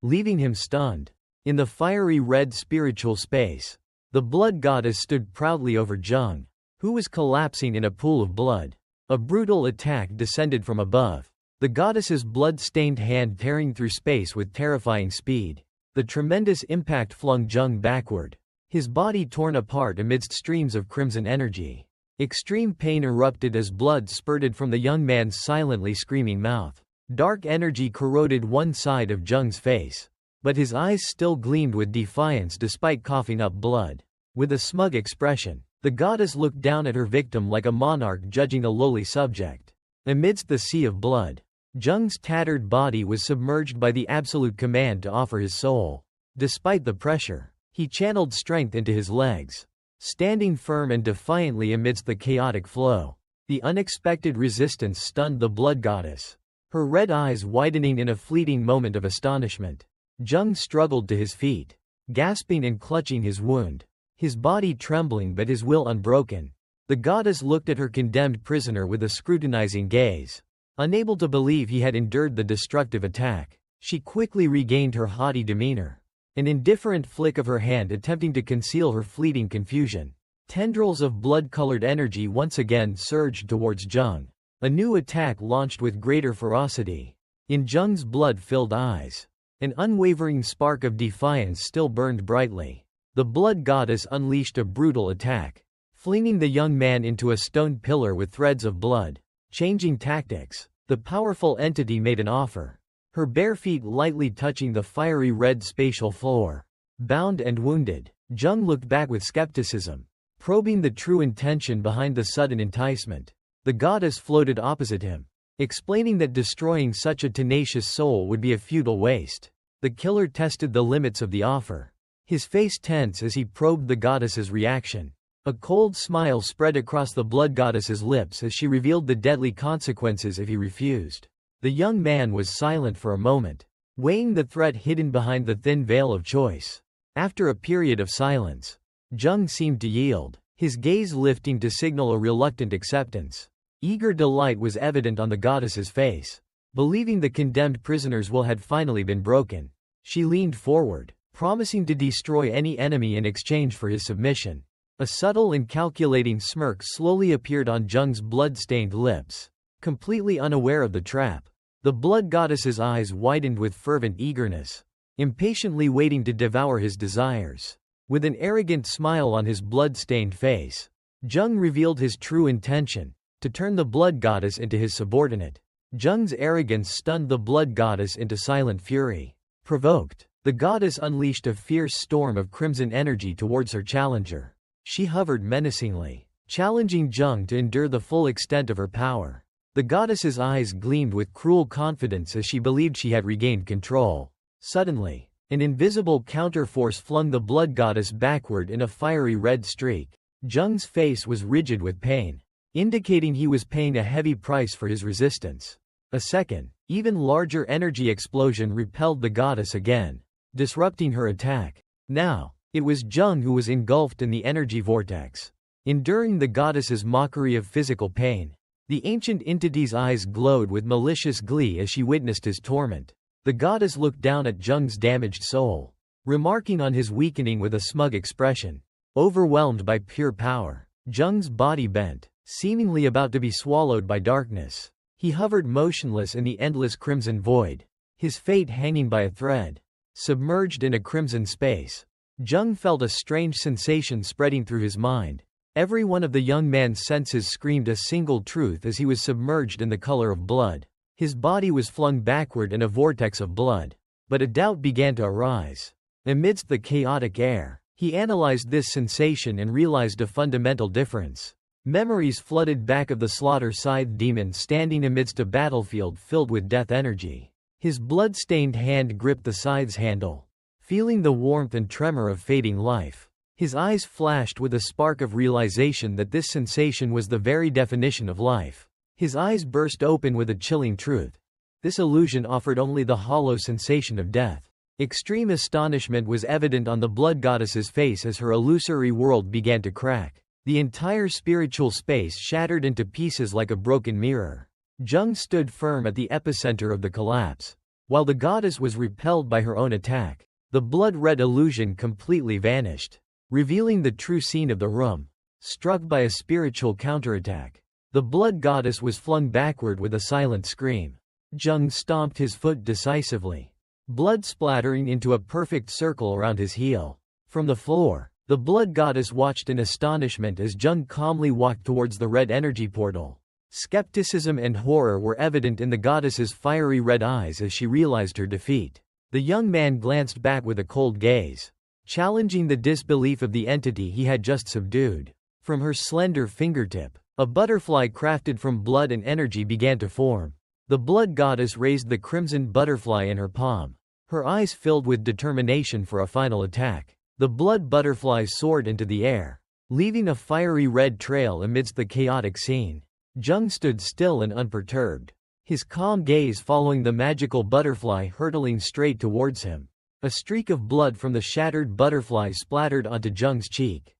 A: leaving him stunned. In the fiery red spiritual space, the blood goddess stood proudly over Jung, who was collapsing in a pool of blood. A brutal attack descended from above, the goddess's blood-stained hand tearing through space with terrifying speed. The tremendous impact flung Jung backward, his body torn apart amidst streams of crimson energy. Extreme pain erupted as blood spurted from the young man's silently screaming mouth. Dark energy corroded one side of Jung's face, but his eyes still gleamed with defiance despite coughing up blood. With a smug expression, the goddess looked down at her victim like a monarch judging a lowly subject. Amidst the sea of blood, Jung's tattered body was submerged by the absolute command to offer his soul. Despite the pressure, he channeled strength into his legs, standing firm and defiantly amidst the chaotic flow. The unexpected resistance stunned the blood goddess, her red eyes widening in a fleeting moment of astonishment. Jung struggled to his feet, gasping and clutching his wound, his body trembling but his will unbroken. The goddess looked at her condemned prisoner with a scrutinizing gaze. Unable to believe he had endured the destructive attack, she quickly regained her haughty demeanor, an indifferent flick of her hand attempting to conceal her fleeting confusion. Tendrils of blood-colored energy once again surged towards Jung. A new attack launched with greater ferocity. In Jung's blood-filled eyes, an unwavering spark of defiance still burned brightly. The blood goddess unleashed a brutal attack, flinging the young man into a stone pillar with threads of blood. Changing tactics, the powerful entity made an offer, her bare feet lightly touching the fiery red spatial floor. Bound and wounded, Jung looked back with skepticism, probing the true intention behind the sudden enticement. The goddess floated opposite him, explaining that destroying such a tenacious soul would be a futile waste. The killer tested the limits of the offer, his face tense as he probed the goddess's reaction. A cold smile spread across the blood goddess's lips as she revealed the deadly consequences if he refused. The young man was silent for a moment, weighing the threat hidden behind the thin veil of choice. After a period of silence, Jung seemed to yield, his gaze lifting to signal a reluctant acceptance. Eager delight was evident on the goddess's face. Believing the condemned prisoner's will had finally been broken, she leaned forward, promising to destroy any enemy in exchange for his submission. A subtle and calculating smirk slowly appeared on Jung's blood-stained lips. Completely unaware of the trap, the blood goddess's eyes widened with fervent eagerness, impatiently waiting to devour his desires. With an arrogant smile on his blood-stained face, Jung revealed his true intention: to turn the blood goddess into his subordinate. Jung's arrogance stunned the blood goddess into silent fury. Provoked, the goddess unleashed a fierce storm of crimson energy towards her challenger. She hovered menacingly, challenging Jung to endure the full extent of her power. The goddess's eyes gleamed with cruel confidence as she believed she had regained control. Suddenly, an invisible counterforce flung the blood goddess backward in a fiery red streak. Jung's face was rigid with pain, indicating he was paying a heavy price for his resistance. A second, even larger energy explosion repelled the goddess again, disrupting her attack. Now, it was Jung who was engulfed in the energy vortex. Enduring the goddess's mockery of physical pain, the ancient entity's eyes glowed with malicious glee as she witnessed his torment. The goddess looked down at Jung's damaged soul, remarking on his weakening with a smug expression. Overwhelmed by pure power, Jung's body bent, seemingly about to be swallowed by darkness. He hovered motionless in the endless crimson void, his fate hanging by a thread. Submerged in a crimson space, Jung felt a strange sensation spreading through his mind. Every one of the young man's senses screamed a single truth as he was submerged in the color of blood. His body was flung backward in a vortex of blood. But a doubt began to arise. Amidst the chaotic air, he analyzed this sensation and realized a fundamental difference. Memories flooded back of the slaughter-scythed demon standing amidst a battlefield filled with death energy. His blood-stained hand gripped the scythe's handle, feeling the warmth and tremor of fading life. His eyes flashed with a spark of realization that this sensation was the very definition of life. His eyes burst open with a chilling truth. This illusion offered only the hollow sensation of death. Extreme astonishment was evident on the blood goddess's face as her illusory world began to crack. The entire spiritual space shattered into pieces like a broken mirror. Jung stood firm at the epicenter of the collapse. While the goddess was repelled by her own attack, the blood-red illusion completely vanished, revealing the true scene of the room. Struck by a spiritual counterattack, the blood goddess was flung backward with a silent scream. Jung stomped his foot decisively, blood splattering into a perfect circle around his heel. From the floor, the blood goddess watched in astonishment as Jung calmly walked towards the red energy portal. Skepticism and horror were evident in the goddess's fiery red eyes as she realized her defeat. The young man glanced back with a cold gaze, challenging the disbelief of the entity he had just subdued. From her slender fingertip, a butterfly crafted from blood and energy began to form. The blood goddess raised the crimson butterfly in her palm, her eyes filled with determination for a final attack. The blood butterfly soared into the air, leaving a fiery red trail amidst the chaotic scene. Jung stood still and unperturbed, his calm gaze following the magical butterfly hurtling straight towards him. A streak of blood from the shattered butterfly splattered onto Jung's cheek,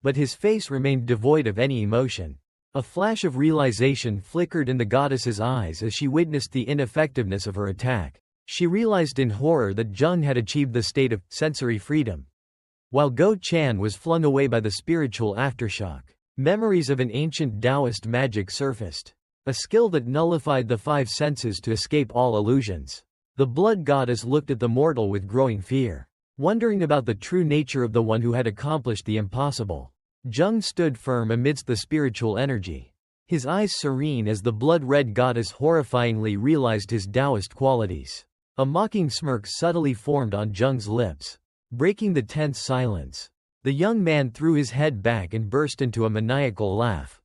A: but his face remained devoid of any emotion. A flash of realization flickered in the goddess's eyes as she witnessed the ineffectiveness of her attack. She realized in horror that Jung had achieved the state of sensory freedom, while Go Chan was flung away by the spiritual aftershock. Memories of an ancient Taoist magic surfaced, a skill that nullified the five senses to escape all illusions. The blood goddess looked at the mortal with growing fear, wondering about the true nature of the one who had accomplished the impossible. Jung stood firm amidst the spiritual energy, his eyes serene as the blood-red goddess horrifyingly realized his Taoist qualities. A mocking smirk subtly formed on Jung's lips, breaking the tense silence. The young man threw his head back and burst into a maniacal laugh,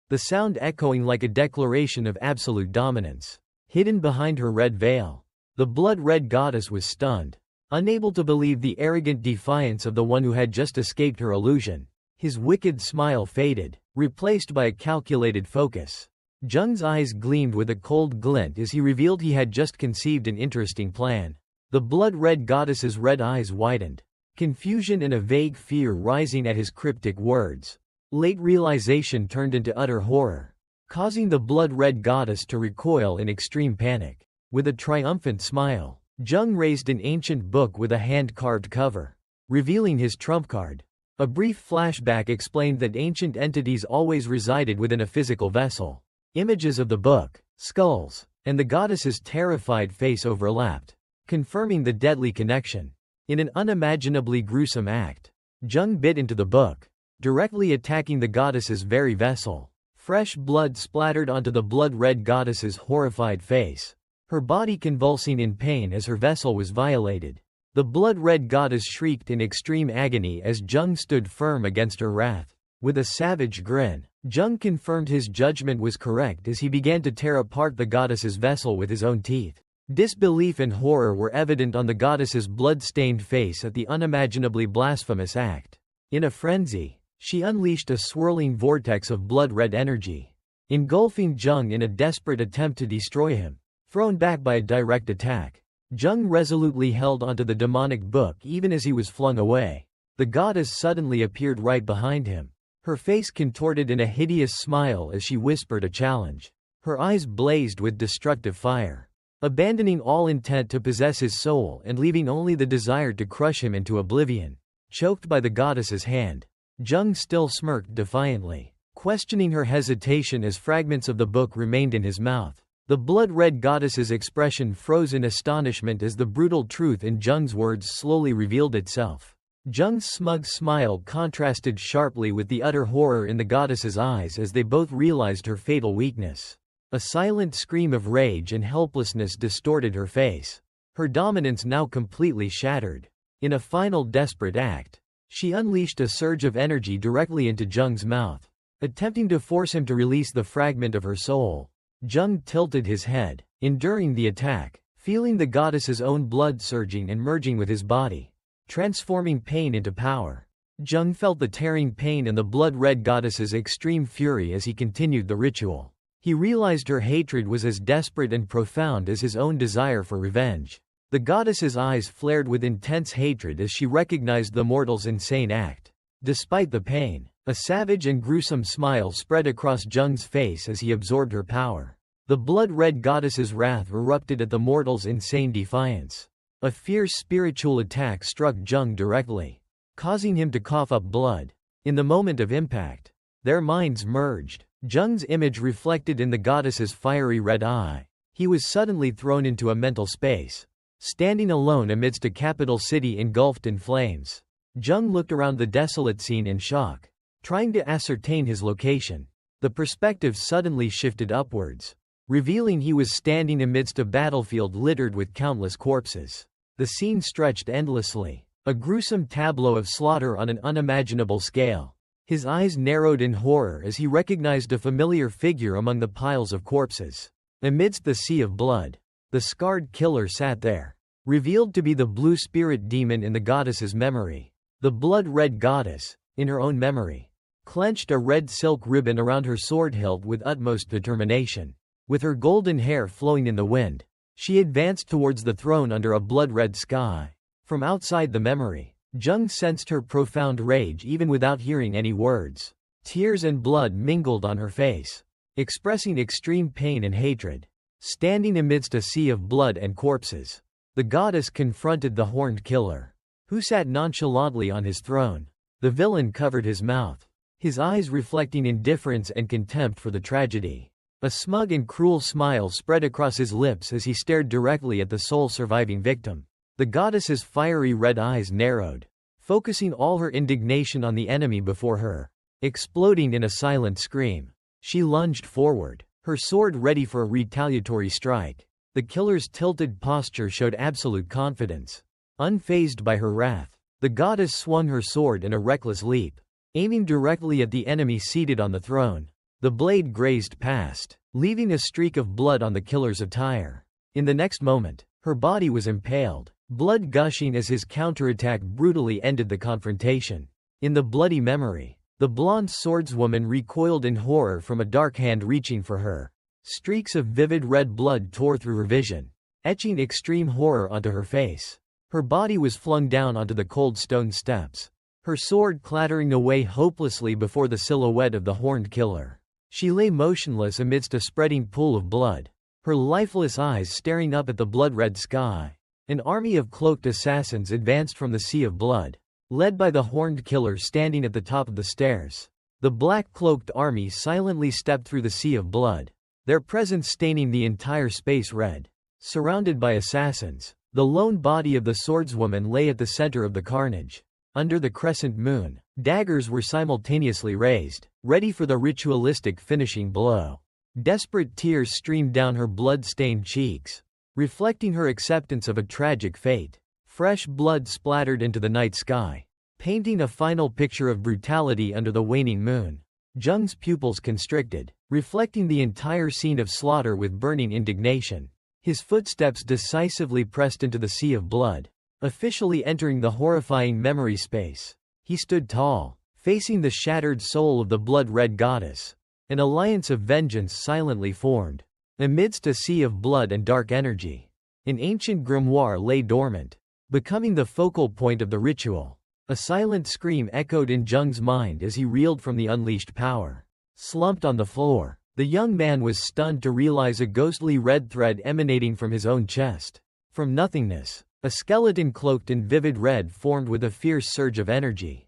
A: the sound echoing like a declaration of absolute dominance. Hidden behind her red veil, the blood-red goddess was stunned, unable to believe the arrogant defiance of the one who had just escaped her illusion. His wicked smile faded, replaced by a calculated focus. Jung's eyes gleamed with a cold glint as he revealed he had just conceived an interesting plan. The blood-red goddess's red eyes widened, confusion and a vague fear rising at his cryptic words. Late realization turned into utter horror. causing the blood-red goddess to recoil in extreme panic. With a triumphant smile, Jung raised an ancient book with a hand-carved cover, revealing his trump card. A brief flashback explained that ancient entities always resided within a physical vessel. Images of the book, skulls, and the goddess's terrified face overlapped, confirming the deadly connection. In an unimaginably gruesome act, Jung bit into the book, directly attacking the goddess's very vessel. Fresh blood splattered onto the blood-red goddess's horrified face, her body convulsing in pain as her vessel was violated. The blood-red goddess shrieked in extreme agony as Jung stood firm against her wrath. With a savage grin, Jung confirmed his judgment was correct as he began to tear apart the goddess's vessel with his own teeth. Disbelief and horror were evident on the goddess's blood-stained face at the unimaginably blasphemous act. In a frenzy, she unleashed a swirling vortex of blood-red energy, engulfing Jung in a desperate attempt to destroy him. Thrown back by a direct attack, Jung resolutely held onto the demonic book even as he was flung away. The goddess suddenly appeared right behind him, her face contorted in a hideous smile as she whispered a challenge. Her eyes blazed with destructive fire. Abandoning all intent to possess his soul and leaving only the desire to crush him into oblivion. Choked by the goddess's hand, Jung still smirked defiantly, questioning her hesitation as fragments of the book remained in his mouth. The blood-red goddess's expression froze in astonishment as the brutal truth in Jung's words slowly revealed itself. Jung's smug smile contrasted sharply with the utter horror in the goddess's eyes as they both realized her fatal weakness. A silent scream of rage and helplessness distorted her face, her dominance now completely shattered. In a final desperate act, she unleashed a surge of energy directly into Jung's mouth, attempting to force him to release the fragment of her soul. Jung tilted his head, enduring the attack, feeling the goddess's own blood surging and merging with his body, transforming pain into power. Jung felt the tearing pain and the blood-red goddess's extreme fury as he continued the ritual. He realized her hatred was as desperate and profound as his own desire for revenge. The goddess's eyes flared with intense hatred as she recognized the mortal's insane act. Despite the pain, a savage and gruesome smile spread across Jung's face as he absorbed her power. The blood-red goddess's wrath erupted at the mortal's insane defiance. A fierce spiritual attack struck Jung directly, causing him to cough up blood. In the moment of impact, their minds merged. Jung's image reflected in the goddess's fiery red eye. He was suddenly thrown into a mental space, standing alone amidst a capital city engulfed in flames. Jung looked around the desolate scene in shock, trying to ascertain his location. The perspective suddenly shifted upwards, revealing he was standing amidst a battlefield littered with countless corpses. The scene stretched endlessly, a gruesome tableau of slaughter on an unimaginable scale. His eyes narrowed in horror as he recognized a familiar figure among the piles of corpses. Amidst the sea of blood, the scarred killer sat there, revealed to be the blue spirit demon in the goddess's memory. The blood-red goddess, in her own memory, clenched a red silk ribbon around her sword hilt with utmost determination. With her golden hair flowing in the wind, she advanced towards the throne under a blood-red sky. From outside the memory, Jung sensed her profound rage even without hearing any words. Tears and blood mingled on her face, expressing extreme pain and hatred. Standing amidst a sea of blood and corpses, the goddess confronted the horned killer, who sat nonchalantly on his throne. The villain covered his mouth, his eyes reflecting indifference and contempt for the tragedy. A smug and cruel smile spread across his lips as he stared directly at the sole surviving victim. The goddess's fiery red eyes narrowed, focusing all her indignation on the enemy before her. Exploding in a silent scream, she lunged forward, her sword ready for a retaliatory strike. The killer's tilted posture showed absolute confidence. Unfazed by her wrath, the goddess swung her sword in a reckless leap, aiming directly at the enemy seated on the throne. The blade grazed past, leaving a streak of blood on the killer's attire. In the next moment, her body was impaled, blood gushing as his counterattack brutally ended the confrontation. In the bloody memory, the blonde swordswoman recoiled in horror from a dark hand reaching for her. Streaks of vivid red blood tore through her vision, etching extreme horror onto her face. Her body was flung down onto the cold stone steps, her sword clattering away hopelessly before the silhouette of the horned killer. She lay motionless amidst a spreading pool of blood, her lifeless eyes staring up at the blood-red sky. An army of cloaked assassins advanced from the sea of blood, led by the horned killer standing at the top of the stairs. The black-cloaked army silently stepped through the sea of blood, their presence staining the entire space red. Surrounded by assassins, the lone body of the swordswoman lay at the center of the carnage. Under the crescent moon, daggers were simultaneously raised, ready for the ritualistic finishing blow. Desperate tears streamed down her blood-stained cheeks, reflecting her acceptance of a tragic fate. Fresh blood splattered into the night sky, painting a final picture of brutality under the waning moon. Jung's pupils constricted, reflecting the entire scene of slaughter with burning indignation. His footsteps decisively pressed into the sea of blood, officially entering the horrifying memory space. He stood tall, facing the shattered soul of the blood-red goddess. An alliance of vengeance silently formed. Amidst a sea of blood and dark energy, an ancient grimoire lay dormant, becoming the focal point of the ritual. A silent scream echoed in Jung's mind as he reeled from the unleashed power. Slumped on the floor, the young man was stunned to realize a ghostly red thread emanating from his own chest. From nothingness, a skeleton cloaked in vivid red formed with a fierce surge of energy,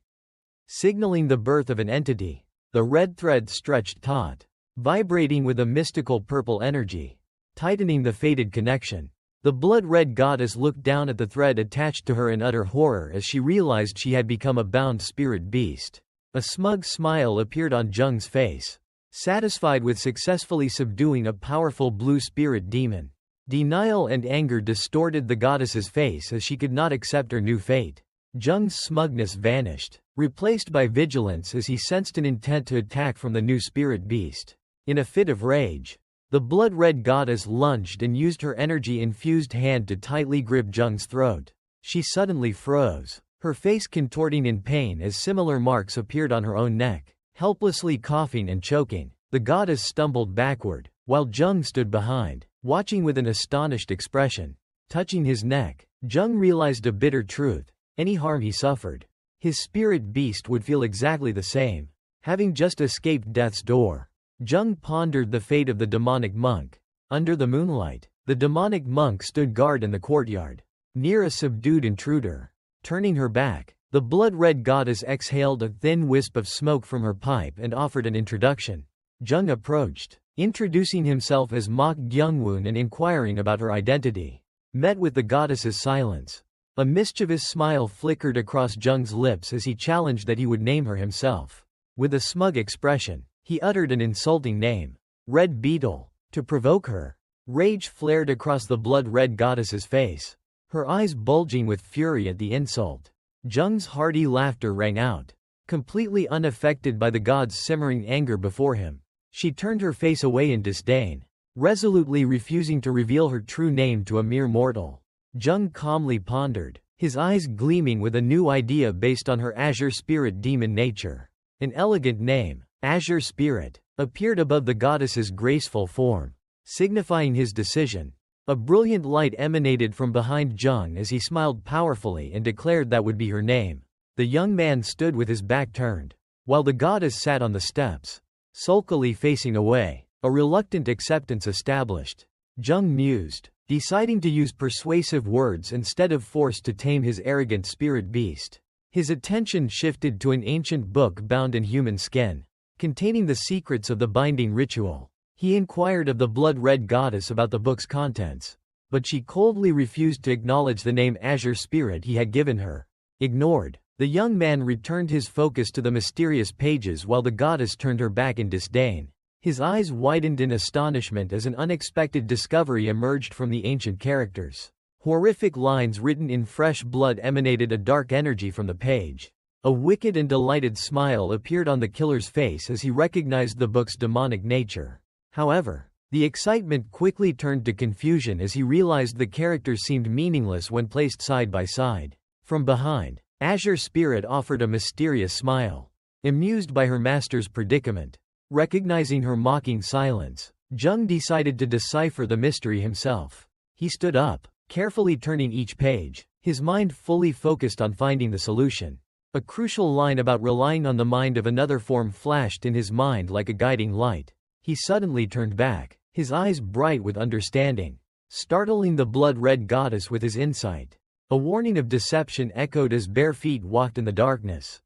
A: signaling the birth of an entity. The red thread stretched taut, vibrating with a mystical purple energy, tightening the fated connection. The blood-red goddess looked down at the thread attached to her in utter horror as she realized she had become a bound spirit beast. A smug smile appeared on Jung's face, satisfied with successfully subduing a powerful blue spirit demon. Denial and anger distorted the goddess's face as she could not accept her new fate. Jung's smugness vanished, replaced by vigilance as he sensed an intent to attack from the new spirit beast. In a fit of rage, the blood-red goddess lunged and used her energy-infused hand to tightly grip Jung's throat. She suddenly froze, her face contorting in pain as similar marks appeared on her own neck. Helplessly coughing and choking, the goddess stumbled backward, while Jung stood behind, watching with an astonished expression. Touching his neck, Jung realized a bitter truth. Any harm he suffered, his spirit beast would feel exactly the same. Having just escaped death's door, Jung pondered the fate of the demonic monk. Under the moonlight, the demonic monk stood guard in the courtyard, near a subdued intruder. Turning her back, the blood-red goddess exhaled a thin wisp of smoke from her pipe and offered an introduction. Jung approached, introducing himself as Mok Gyungwoon and inquiring about her identity. Met with the goddess's silence. A mischievous smile flickered across Jung's lips as he challenged that he would name her himself. With a smug expression, he uttered an insulting name, Red Beetle, to provoke her. Rage flared across the blood-red goddess's face, her eyes bulging with fury at the insult. Jung's hearty laughter rang out, completely unaffected by the god's simmering anger before him. She turned her face away in disdain, resolutely refusing to reveal her true name to a mere mortal. Jung calmly pondered, his eyes gleaming with a new idea based on her azure spirit demon nature. An elegant name, Azure Spirit, appeared above the goddess's graceful form, signifying his decision. A brilliant light emanated from behind Jung as he smiled powerfully and declared that would be her name. The young man stood with his back turned, while the goddess sat on the steps, sulkily facing away, a reluctant acceptance established. Jung mused, deciding to use persuasive words instead of force to tame his arrogant spirit beast. His attention shifted to an ancient book bound in human skin, containing the secrets of the binding ritual. He inquired of the blood-red goddess about the book's contents, but she coldly refused to acknowledge the name Azure Spirit he had given her. Ignored, the young man returned his focus to the mysterious pages while the goddess turned her back in disdain. His eyes widened in astonishment as an unexpected discovery emerged from the ancient characters. Horrific lines written in fresh blood emanated a dark energy from the page. A wicked and delighted smile appeared on the killer's face as he recognized the book's demonic nature. However, the excitement quickly turned to confusion as he realized the characters seemed meaningless when placed side by side. From behind, Azure Spirit offered a mysterious smile. Amused by her master's predicament, recognizing her mocking silence, Jung decided to decipher the mystery himself. He stood up, carefully turning each page, his mind fully focused on finding the solution. A crucial line about relying on the mind of another form flashed in his mind like a guiding light. He suddenly turned back, his eyes bright with understanding, startling the blood-red goddess with his insight. A warning of deception echoed as bare feet walked in the darkness,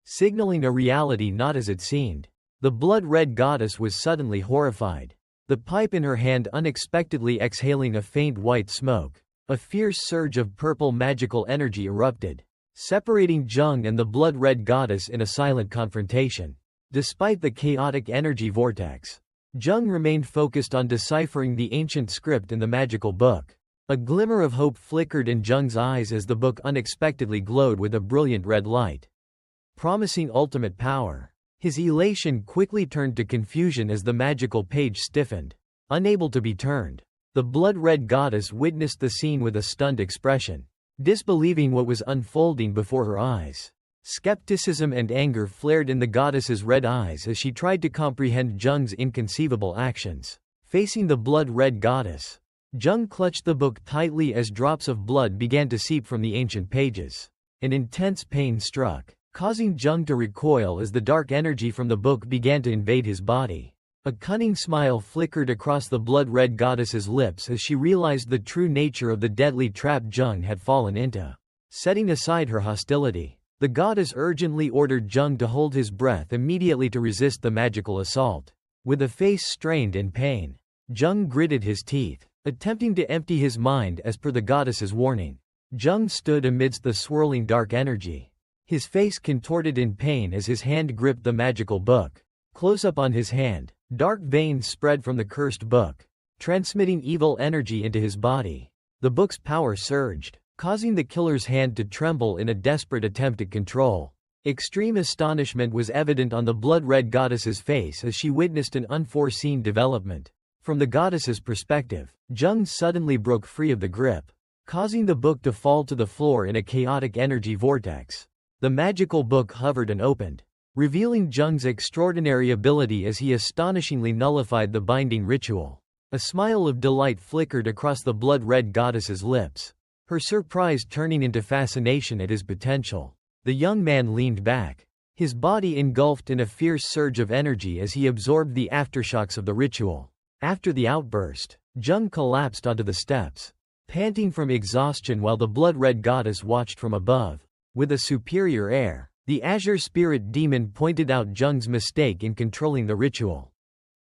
A: signaling a reality not as it seemed. The blood-red goddess was suddenly horrified, the pipe in her hand unexpectedly exhaling a faint white smoke. A fierce surge of purple magical energy erupted, separating Jung and the blood-red goddess in a silent confrontation. Despite the chaotic energy vortex, Jung remained focused on deciphering the ancient script in the magical book. A glimmer of hope flickered in Jung's eyes as the book unexpectedly glowed with a brilliant red light, promising ultimate power. His elation quickly turned to confusion as the magical page stiffened, unable to be turned. The blood-red goddess witnessed the scene with a stunned expression, disbelieving what was unfolding before her eyes. Skepticism and anger flared in the goddess's red eyes as she tried to comprehend Jung's inconceivable actions. Facing the blood-red goddess, Jung clutched the book tightly as drops of blood began to seep from the ancient pages. An intense pain struck, causing Jung to recoil as the dark energy from the book began to invade his body. A cunning smile flickered across the blood-red goddess's lips as she realized the true nature of the deadly trap Jung had fallen into. Setting aside her hostility, the goddess urgently ordered Jung to hold his breath immediately to resist the magical assault. With a face strained in pain, Jung gritted his teeth, attempting to empty his mind as per the goddess's warning. Jung stood amidst the swirling dark energy, his face contorted in pain as his hand gripped the magical book. Close up on his hand, dark veins spread from the cursed book, transmitting evil energy into his body. The book's power surged, causing the killer's hand to tremble in a desperate attempt at control. Extreme astonishment was evident on the blood-red goddess's face as she witnessed an unforeseen development. From the goddess's perspective, Jung suddenly broke free of the grip, causing the book to fall to the floor in a chaotic energy vortex. The magical book hovered and opened, revealing Jung's extraordinary ability as he astonishingly nullified the binding ritual. A smile of delight flickered across the blood-red goddess's lips, her surprise turning into fascination at his potential. The young man leaned back, his body engulfed in a fierce surge of energy as he absorbed the aftershocks of the ritual. After the outburst, Jung collapsed onto the steps, panting from exhaustion while the blood-red goddess watched from above. With a superior air, the Azure Spirit Demon pointed out Jung's mistake in controlling the ritual,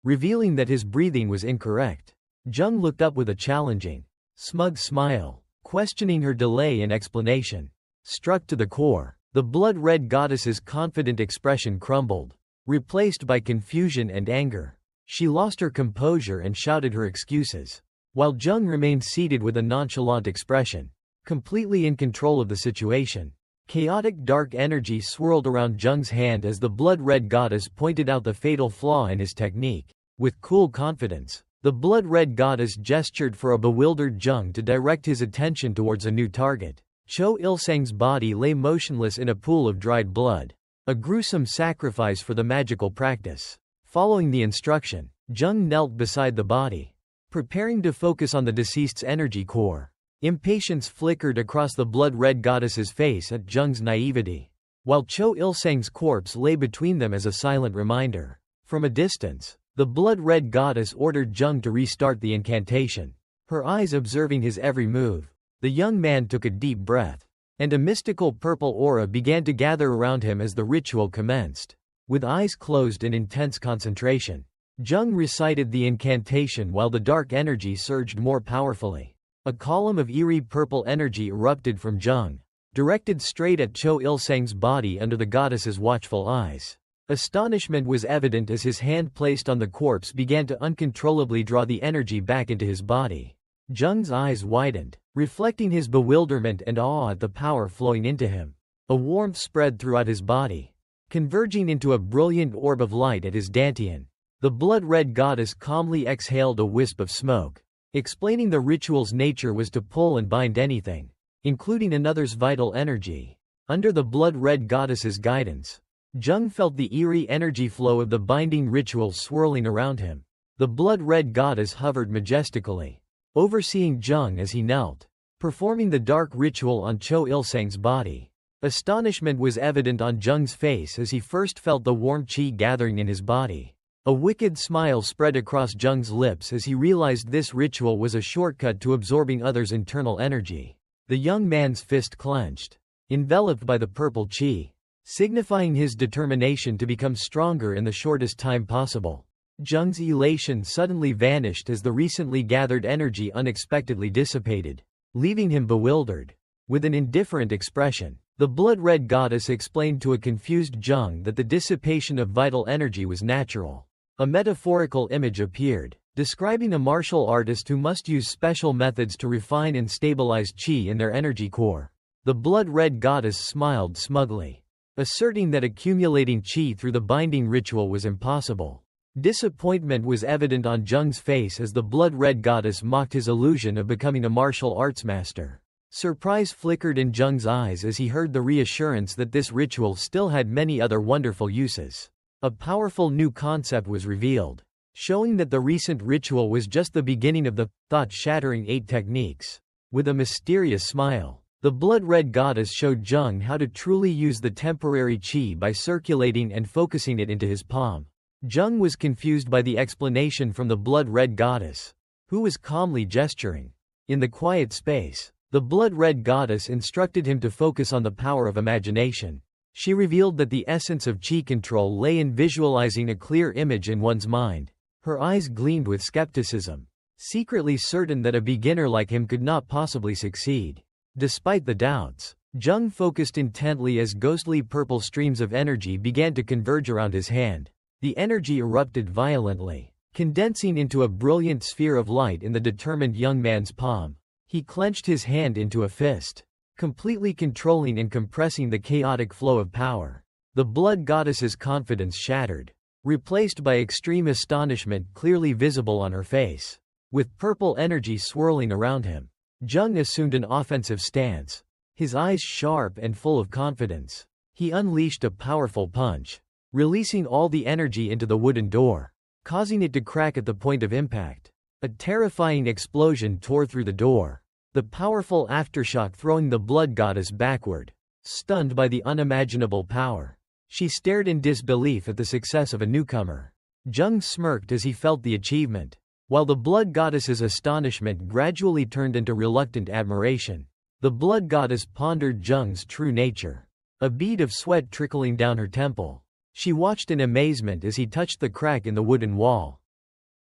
A: revealing that his breathing was incorrect. Jung looked up with a challenging, smug smile, questioning her delay in explanation. Struck to the core, the blood-red goddess's confident expression crumbled, replaced by confusion and anger. She lost her composure and shouted her excuses, while Jung remained seated with a nonchalant expression, completely in control of the situation. Chaotic dark energy swirled around Jung's hand as the blood-red goddess pointed out the fatal flaw in his technique. With cool confidence, the blood-red goddess gestured for a bewildered Jung to direct his attention towards a new target. Cho Ilsang's body lay motionless in a pool of dried blood, a gruesome sacrifice for the magical practice. Following the instruction, Jung knelt beside the body, preparing to focus on the deceased's energy core. Impatience flickered across the blood-red goddess's face at Jung's naivety, while Cho Ilsang's corpse lay between them as a silent reminder. From a distance, the blood-red goddess ordered Jung to restart the incantation, her eyes observing his every move. The young man took a deep breath, and a mystical purple aura began to gather around him as the ritual commenced. With eyes closed in intense concentration, Jung recited the incantation while the dark energy surged more powerfully. A column of eerie purple energy erupted from Jung, directed straight at Cho Ilsang's body under the goddess's watchful eyes. Astonishment was evident as his hand placed on the corpse began to uncontrollably draw the energy back into his body. Jung's eyes widened, reflecting his bewilderment and awe at the power flowing into him. A warmth spread throughout his body, converging into a brilliant orb of light at his dantian. The blood-red goddess calmly exhaled a wisp of smoke, explaining the ritual's nature was to pull and bind anything, including another's vital energy. Under the blood-red goddess's guidance, Jung felt the eerie energy flow of the binding ritual swirling around him. The blood-red goddess hovered majestically, overseeing Jung as he knelt, performing the dark ritual on Cho Ilsang's body. Astonishment was evident on Jung's face as he first felt the warm qi gathering in his body. A wicked smile spread across Jung's lips as he realized this ritual was a shortcut to absorbing others' internal energy. The young man's fist clenched, enveloped by the purple qi, signifying his determination to become stronger in the shortest time possible. Jung's elation suddenly vanished as the recently gathered energy unexpectedly dissipated, leaving him bewildered. With an indifferent expression, the blood-red goddess explained to a confused Jung that the dissipation of vital energy was natural. A metaphorical image appeared, describing a martial artist who must use special methods to refine and stabilize qi in their energy core. The blood-red goddess smiled smugly, asserting that accumulating qi through the binding ritual was impossible. Disappointment was evident on Jung's face as the blood-red goddess mocked his illusion of becoming a martial arts master. Surprise flickered in Jung's eyes as he heard the reassurance that this ritual still had many other wonderful uses. A powerful new concept was revealed, showing that the recent ritual was just the beginning of the thought-shattering 8 techniques. With a mysterious smile, the blood-red goddess showed Jung how to truly use the temporary qi by circulating and focusing it into his palm. Jung was confused by the explanation from the blood-red goddess, who was calmly gesturing. In the quiet space, the blood-red goddess instructed him to focus on the power of imagination. She revealed that the essence of qi control lay in visualizing a clear image in one's mind. Her eyes gleamed with skepticism, secretly certain that a beginner like him could not possibly succeed. Despite the doubts, Jung focused intently as ghostly purple streams of energy began to converge around his hand. The energy erupted violently, condensing into a brilliant sphere of light in the determined young man's palm. He clenched his hand into a fist, completely controlling and compressing the chaotic flow of power. The blood goddess's confidence shattered, replaced by extreme astonishment clearly visible on her face. With purple energy swirling around him, Jung assumed an offensive stance, his eyes sharp and full of confidence. He unleashed a powerful punch, releasing all the energy into the wooden door, causing it to crack at the point of impact. A terrifying explosion tore through the door, the powerful aftershock throwing the blood goddess backward. Stunned by the unimaginable power, she stared in disbelief at the success of a newcomer. Jung smirked as he felt the achievement, while the blood goddess's astonishment gradually turned into reluctant admiration. The blood goddess pondered Jung's true nature, a bead of sweat trickling down her temple. She watched in amazement as he touched the crack in the wooden wall,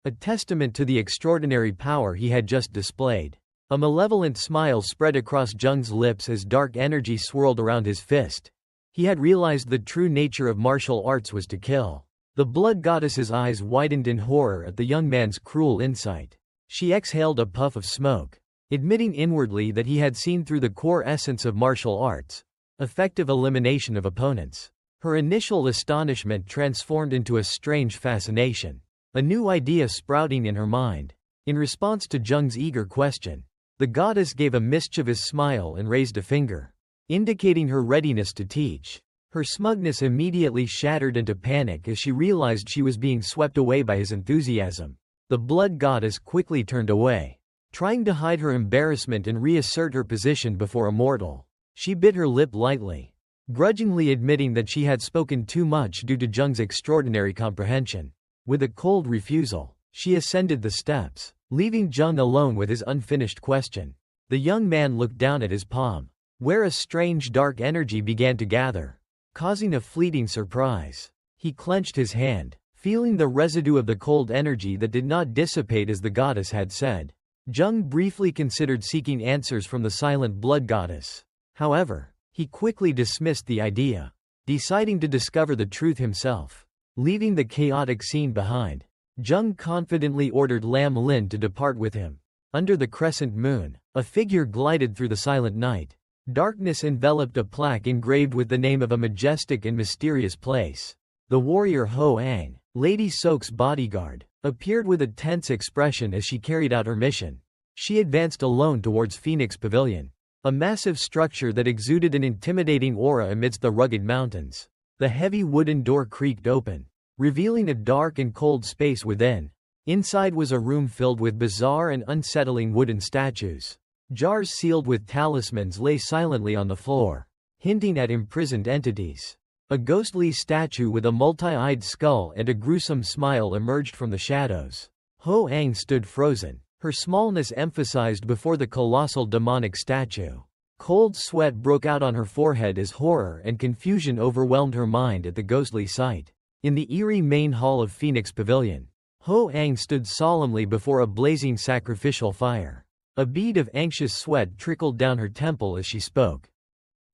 A: a testament to the extraordinary power he had just displayed. A malevolent smile spread across Jung's lips as dark energy swirled around his fist. He had realized the true nature of martial arts was to kill. The blood goddess's eyes widened in horror at the young man's cruel insight. She exhaled a puff of smoke, admitting inwardly that he had seen through the core essence of martial arts: effective elimination of opponents. Her initial astonishment transformed into a strange fascination, a new idea sprouting in her mind. In response to Jung's eager question, the goddess gave a mischievous smile and raised a finger, indicating her readiness to teach. Her smugness immediately shattered into panic as she realized she was being swept away by his enthusiasm. The blood goddess quickly turned away, trying to hide her embarrassment and reassert her position before a mortal. She bit her lip lightly, grudgingly admitting that she had spoken too much due to Jung's extraordinary comprehension. With a cold refusal, she ascended the steps, leaving Jung alone with his unfinished question. The young man looked down at his palm, where a strange dark energy began to gather, causing a fleeting surprise. He clenched his hand, feeling the residue of the cold energy that did not dissipate as the goddess had said. Jung briefly considered seeking answers from the silent blood goddess. However, he quickly dismissed the idea, deciding to discover the truth himself. Leaving the chaotic scene behind, Jung confidently ordered Lam Lin to depart with him. Under the crescent moon, a figure glided through the silent night. Darkness enveloped a plaque engraved with the name of a majestic and mysterious place. The warrior Ho Ang, Lady Sok's bodyguard, appeared with a tense expression as she carried out her mission. She advanced alone towards Phoenix Pavilion, a massive structure that exuded an intimidating aura amidst the rugged mountains. The heavy wooden door creaked open, revealing a dark and cold space within. Inside was a room filled with bizarre and unsettling wooden statues. Jars sealed with talismans lay silently on the floor, hinting at imprisoned entities. A ghostly statue with a multi-eyed skull and a gruesome smile emerged from the shadows. Ho Ang stood frozen, her smallness emphasized before the colossal demonic statue. Cold sweat broke out on her forehead as horror and confusion overwhelmed her mind at the ghostly sight. In the eerie main hall of Phoenix Pavilion, Ho Ang stood solemnly before a blazing sacrificial fire. A bead of anxious sweat trickled down her temple as she spoke,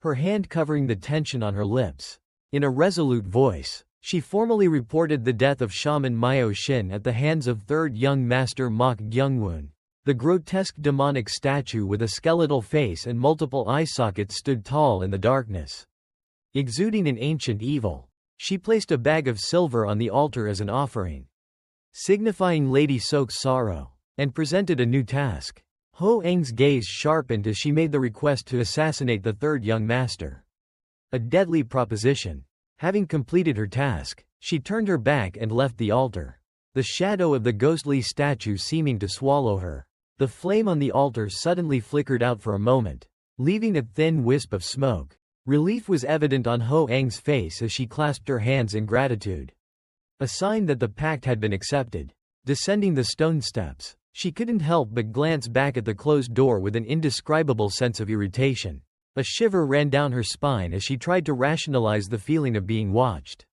A: her hand covering the tension on her lips. In a resolute voice, she formally reported the death of Shaman Myo Shin at the hands of third young master Mok Gyungwoon. The grotesque demonic statue with a skeletal face and multiple eye sockets stood tall in the darkness, exuding an ancient evil. She placed a bag of silver on the altar as an offering, signifying Lady Sok's sorrow, and presented a new task. Ho Ang's gaze sharpened as she made the request to assassinate the third young master. A deadly proposition. Having completed her task, she turned her back and left the altar, the shadow of the ghostly statue seeming to swallow her. The flame on the altar suddenly flickered out for a moment, leaving a thin wisp of smoke. Relief was evident on Ho Ang's face as she clasped her hands in gratitude, a sign that the pact had been accepted. Descending the stone steps, she couldn't help but glance back at the closed door with an indescribable sense of irritation. A shiver ran down her spine as she tried to rationalize the feeling of being watched,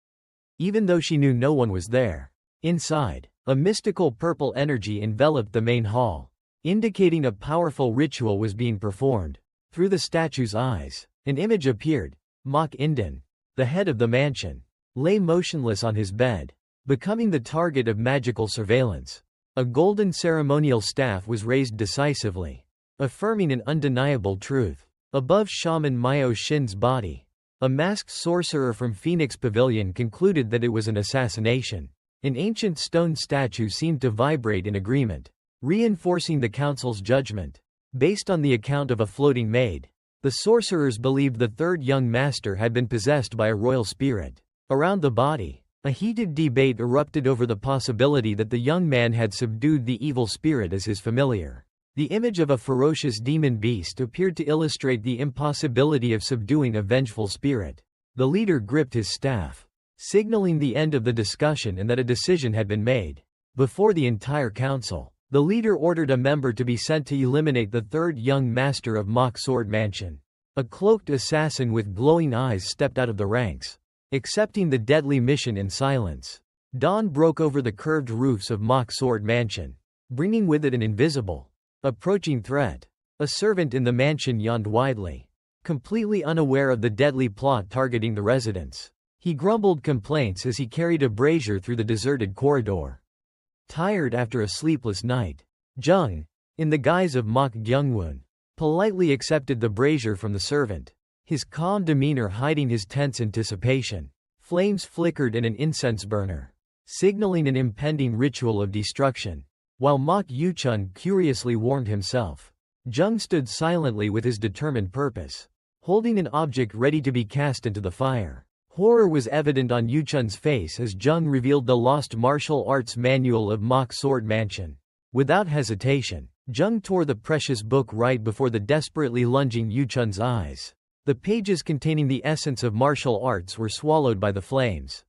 A: even though she knew no one was there. Inside, a mystical purple energy enveloped the main hall, indicating a powerful ritual was being performed. Through the statue's eyes, an image appeared. Mok Inden, the head of the mansion, lay motionless on his bed, becoming the target of magical surveillance. A golden ceremonial staff was raised decisively, affirming an undeniable truth. Above Shaman Myo Shin's body, a masked sorcerer from Phoenix Pavilion concluded that it was an assassination. An ancient stone statue seemed to vibrate in agreement, reinforcing the council's judgment. Based on the account of a floating maid, the sorcerers believed the third young master had been possessed by a royal spirit. Around the body, a heated debate erupted over the possibility that the young man had subdued the evil spirit as his familiar. The image of a ferocious demon beast appeared to illustrate the impossibility of subduing a vengeful spirit. The leader gripped his staff, signaling the end of the discussion and that a decision had been made. Before the entire council, the leader ordered a member to be sent to eliminate the third young master of Mok Sword Mansion. A cloaked assassin with glowing eyes stepped out of the ranks, accepting the deadly mission in silence. Dawn broke over the curved roofs of Mok Sword Mansion, bringing with it an invisible, approaching threat. A servant in the mansion yawned widely, completely unaware of the deadly plot targeting the residents. He grumbled complaints as he carried a brazier through the deserted corridor. Tired after a sleepless night, Jung, in the guise of Mok Gyungwoon, politely accepted the brazier from the servant, his calm demeanor hiding his tense anticipation. Flames flickered in an incense burner, signaling an impending ritual of destruction. While Mok Yuchun curiously warmed himself, Jung stood silently with his determined purpose, holding an object ready to be cast into the fire. Horror was evident on Yuchun's face as Jung revealed the lost martial arts manual of Mok Sword Mansion. Without hesitation, Jung tore the precious book right before the desperately lunging Yuchun's eyes. The pages containing the essence of martial arts were swallowed by the flames,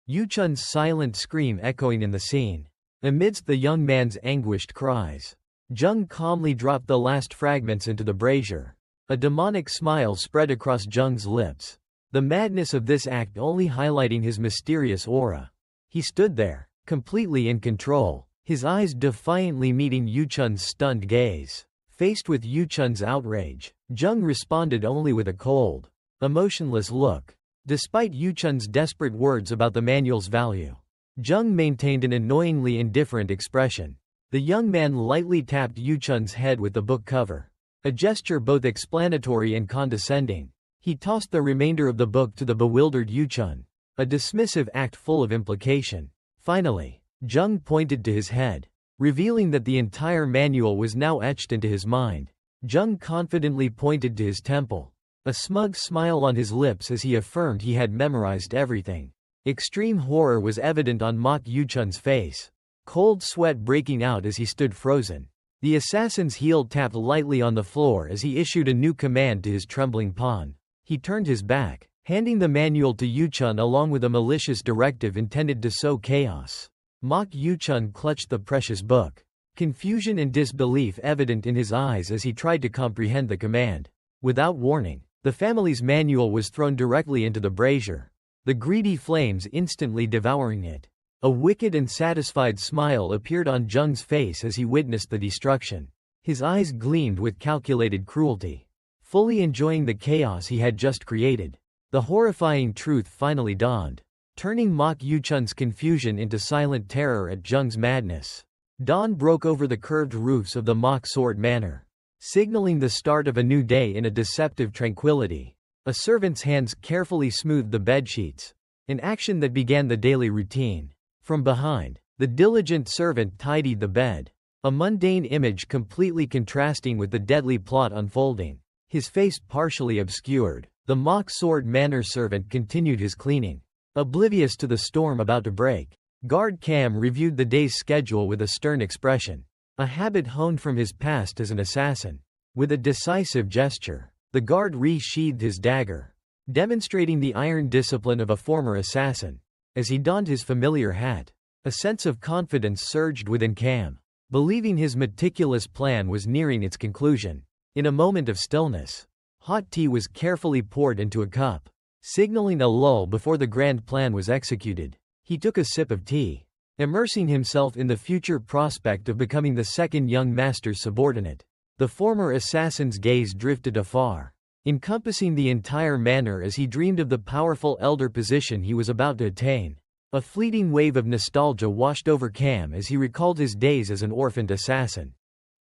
A: Yuchun's silent scream echoing in the scene. Amidst the young man's anguished cries, Jung calmly dropped the last fragments into the brazier. A demonic smile spread across Jung's lips, the madness of this act only highlighting his mysterious aura. He stood there, completely in control, his eyes defiantly meeting Yuchun's stunned gaze. Faced with Yuchun's outrage, Jung responded only with a cold, emotionless look. Despite Yuchun's desperate words about the manual's value, Jung maintained an annoyingly indifferent expression. The young man lightly tapped Yuchun's head with the book cover, a gesture both explanatory and condescending. He tossed the remainder of the book to the bewildered Yuchun, a dismissive act full of implication. Finally, Jung pointed to his head, revealing that the entire manual was now etched into his mind. Jung confidently pointed to his temple, a smug smile on his lips as he affirmed he had memorized everything. Extreme horror was evident on Mok Yuchun's face, cold sweat breaking out as he stood frozen. The assassin's heel tapped lightly on the floor as he issued a new command to his trembling pawn. He turned his back, handing the manual to Yuchun along with a malicious directive intended to sow chaos. Mok Yuchun clutched the precious book, confusion and disbelief evident in his eyes as he tried to comprehend the command. Without warning, the family's manual was thrown directly into the brazier, the greedy flames instantly devouring it. A wicked and satisfied smile appeared on Jung's face as he witnessed the destruction. His eyes gleamed with calculated cruelty. Fully enjoying the chaos he had just created, the horrifying truth finally dawned, turning Mok Yuchun's confusion into silent terror at Jung's madness. Dawn broke over the curved roofs of the Mok Sword Manor, signaling the start of a new day in a deceptive tranquility. A servant's hands carefully smoothed the bedsheets, an action that began the daily routine. From behind, the diligent servant tidied the bed, a mundane image completely contrasting with the deadly plot unfolding. His face partially obscured, the Mok Sword Manor servant continued his cleaning, oblivious to the storm about to break. Guard Cam reviewed the day's schedule with a stern expression, a habit honed from his past as an assassin. With a decisive gesture, the guard re-sheathed his dagger, demonstrating the iron discipline of a former assassin. As he donned his familiar hat, a sense of confidence surged within Cam, believing his meticulous plan was nearing its conclusion. In a moment of stillness, hot tea was carefully poured into a cup, signaling a lull before the grand plan was executed. He took a sip of tea, immersing himself in the future prospect of becoming the second young master's subordinate. The former assassin's gaze drifted afar, encompassing the entire manor as he dreamed of the powerful elder position he was about to attain. A fleeting wave of nostalgia washed over Cam as he recalled his days as an orphaned assassin.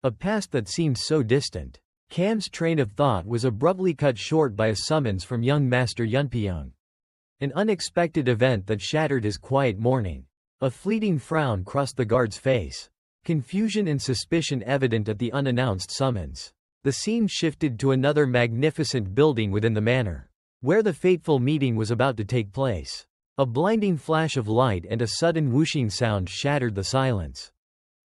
A: A past that seemed so distant. Cam's train of thought was abruptly cut short by a summons from young Master Yunpyeong. An unexpected event that shattered his quiet morning. A fleeting frown crossed the guard's face, confusion and suspicion evident at the unannounced summons. The scene shifted to another magnificent building within the manor, where the fateful meeting was about to take place. A blinding flash of light and a sudden whooshing sound shattered the silence,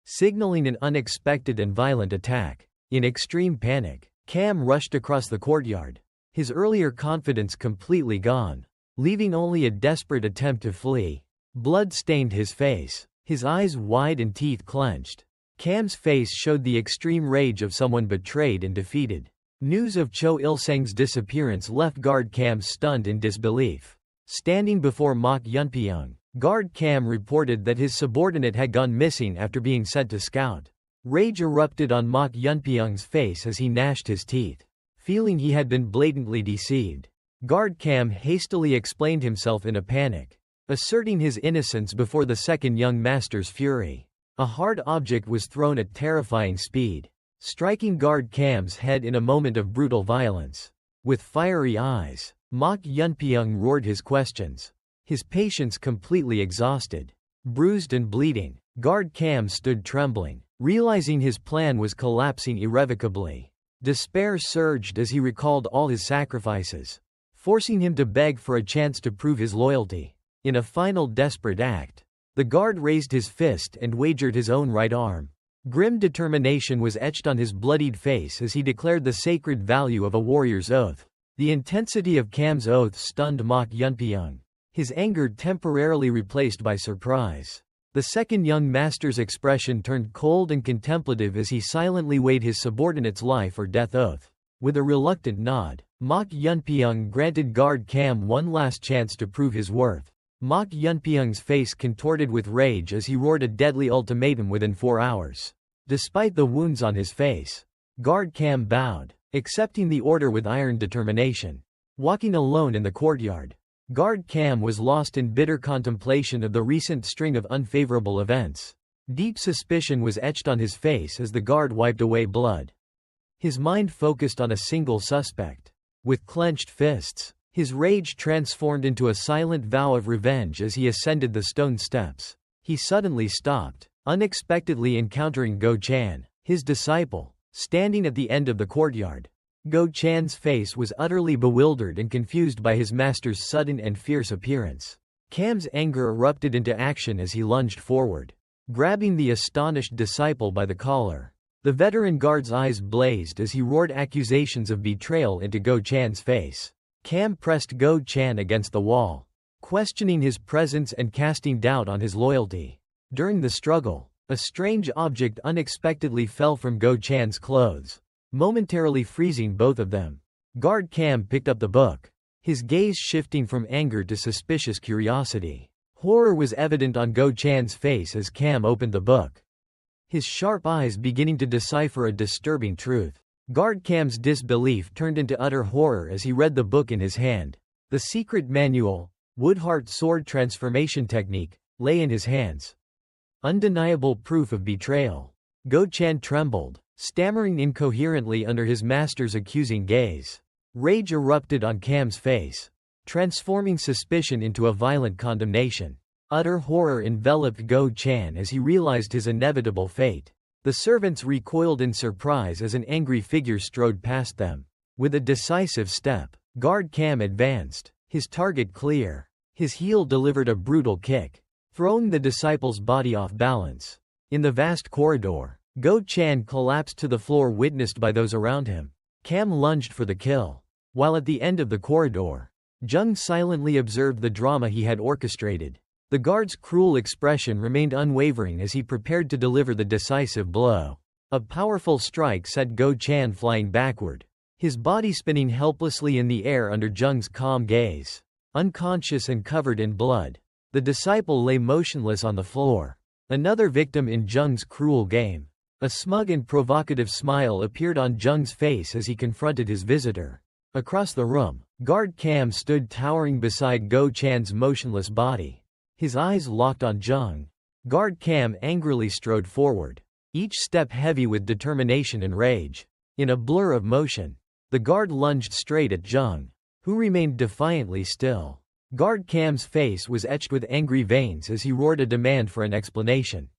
A: signaling an unexpected and violent attack. In extreme panic, Cam rushed across the courtyard, his earlier confidence completely gone, leaving only a desperate attempt to flee. Blood stained his face, his eyes wide and teeth clenched. Cam's face showed the extreme rage of someone betrayed and defeated. News of Cho Il-seng's disappearance left Guard Cam stunned in disbelief. Standing before Mok Yunpyeong, Guard Cam reported that his subordinate had gone missing after being sent to scout. Rage erupted on Mok Yunpyeong's face as he gnashed his teeth, feeling he had been blatantly deceived. Guard Cam hastily explained himself in a panic, asserting his innocence before the second young master's fury. A hard object was thrown at terrifying speed, striking Guard Cam's head in a moment of brutal violence. With fiery eyes, Mok Yunpyeong roared his questions, his patience completely exhausted. Bruised and bleeding, Guard Cam stood trembling, realizing his plan was collapsing irrevocably. Despair surged as he recalled all his sacrifices, forcing him to beg for a chance to prove his loyalty. In a final desperate act, the guard raised his fist and wagered his own right arm. Grim determination was etched on his bloodied face as he declared the sacred value of a warrior's oath. The intensity of Cam's oath stunned Mok Yunpyeong, his anger temporarily replaced by surprise. The second young master's expression turned cold and contemplative as he silently weighed his subordinate's life or death oath. With a reluctant nod, Mok Yunpyeong granted Guard Cam one last chance to prove his worth. Mok Yunpyeong's face contorted with rage as he roared a deadly ultimatum within 4 hours. Despite the wounds on his face, Guard Cam bowed, accepting the order with iron determination. Walking alone in the courtyard, Guard Cam was lost in bitter contemplation of the recent string of unfavorable events. Deep suspicion was etched on his face as the guard wiped away blood. His mind focused on a single suspect. With clenched fists, his rage transformed into a silent vow of revenge as he ascended the stone steps. He suddenly stopped, unexpectedly encountering Go Chan, his disciple, standing at the end of the courtyard. Go Chan's face was utterly bewildered and confused by his master's sudden and fierce appearance. Cam's anger erupted into action as he lunged forward, grabbing the astonished disciple by the collar. The veteran guard's eyes blazed as he roared accusations of betrayal into Go Chan's face. Cam pressed Go-chan against the wall, questioning his presence and casting doubt on his loyalty. During the struggle, a strange object unexpectedly fell from Go-chan's clothes, momentarily freezing both of them. Guard Cam picked up the book, his gaze shifting from anger to suspicious curiosity. Horror was evident on Go-chan's face as Cam opened the book, his sharp eyes beginning to decipher a disturbing truth. Guard Cam's disbelief turned into utter horror as he read the book in his hand. The secret manual, Woodheart Sword Transformation Technique, lay in his hands. Undeniable proof of betrayal. Go-chan trembled, stammering incoherently under his master's accusing gaze. Rage erupted on Cam's face, transforming suspicion into a violent condemnation. Utter horror enveloped Go-chan as he realized his inevitable fate. The servants recoiled in surprise as an angry figure strode past them. With a decisive step, Guard Cam advanced, his target clear. His heel delivered a brutal kick, throwing the disciple's body off balance. In the vast corridor, Go-chan collapsed to the floor, witnessed by those around him. Cam lunged for the kill. While at the end of the corridor, Jung silently observed the drama he had orchestrated. The guard's cruel expression remained unwavering as he prepared to deliver the decisive blow. A powerful strike sent Go-chan flying backward, his body spinning helplessly in the air under Jung's calm gaze. Unconscious and covered in blood, the disciple lay motionless on the floor, another victim in Jung's cruel game. A smug and provocative smile appeared on Jung's face as he confronted his visitor. Across the room, Guard Cam stood towering beside Go-chan's motionless body, his eyes locked on Jung. Guard Cam angrily strode forward, each step heavy with determination and rage. In a blur of motion, the guard lunged straight at Jung, who remained defiantly still. Guard Cam's face was etched with angry veins as he roared a demand for an explanation.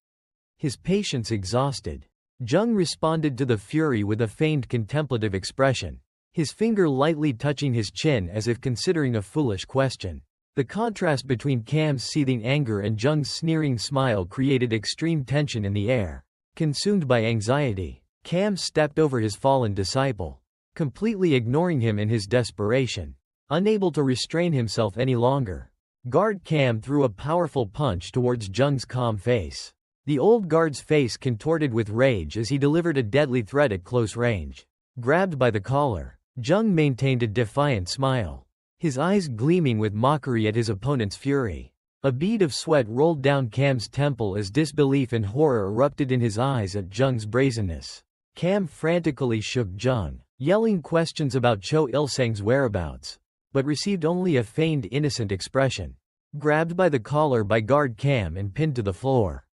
A: His patience exhausted, Jung responded to the fury with a feigned contemplative expression, his finger lightly touching his chin as if considering a foolish question. The contrast between Cam's seething anger and Jung's sneering smile created extreme tension in the air. Consumed by anxiety, Cam stepped over his fallen disciple, completely ignoring him in his desperation. Unable to restrain himself any longer, Guard Cam threw a powerful punch towards Jung's calm face. The old guard's face contorted with rage as he delivered a deadly threat at close range. Grabbed by the collar, Jung maintained a defiant smile, his eyes gleaming with mockery at his opponent's fury. A bead of sweat rolled down Cam's temple as disbelief and horror erupted in his eyes at Jung's brazenness. Cam frantically shook Jung, yelling questions about Cho Il-sang's whereabouts, but received only a feigned innocent expression. Grabbed by the collar by Guard Cam and pinned to the floor,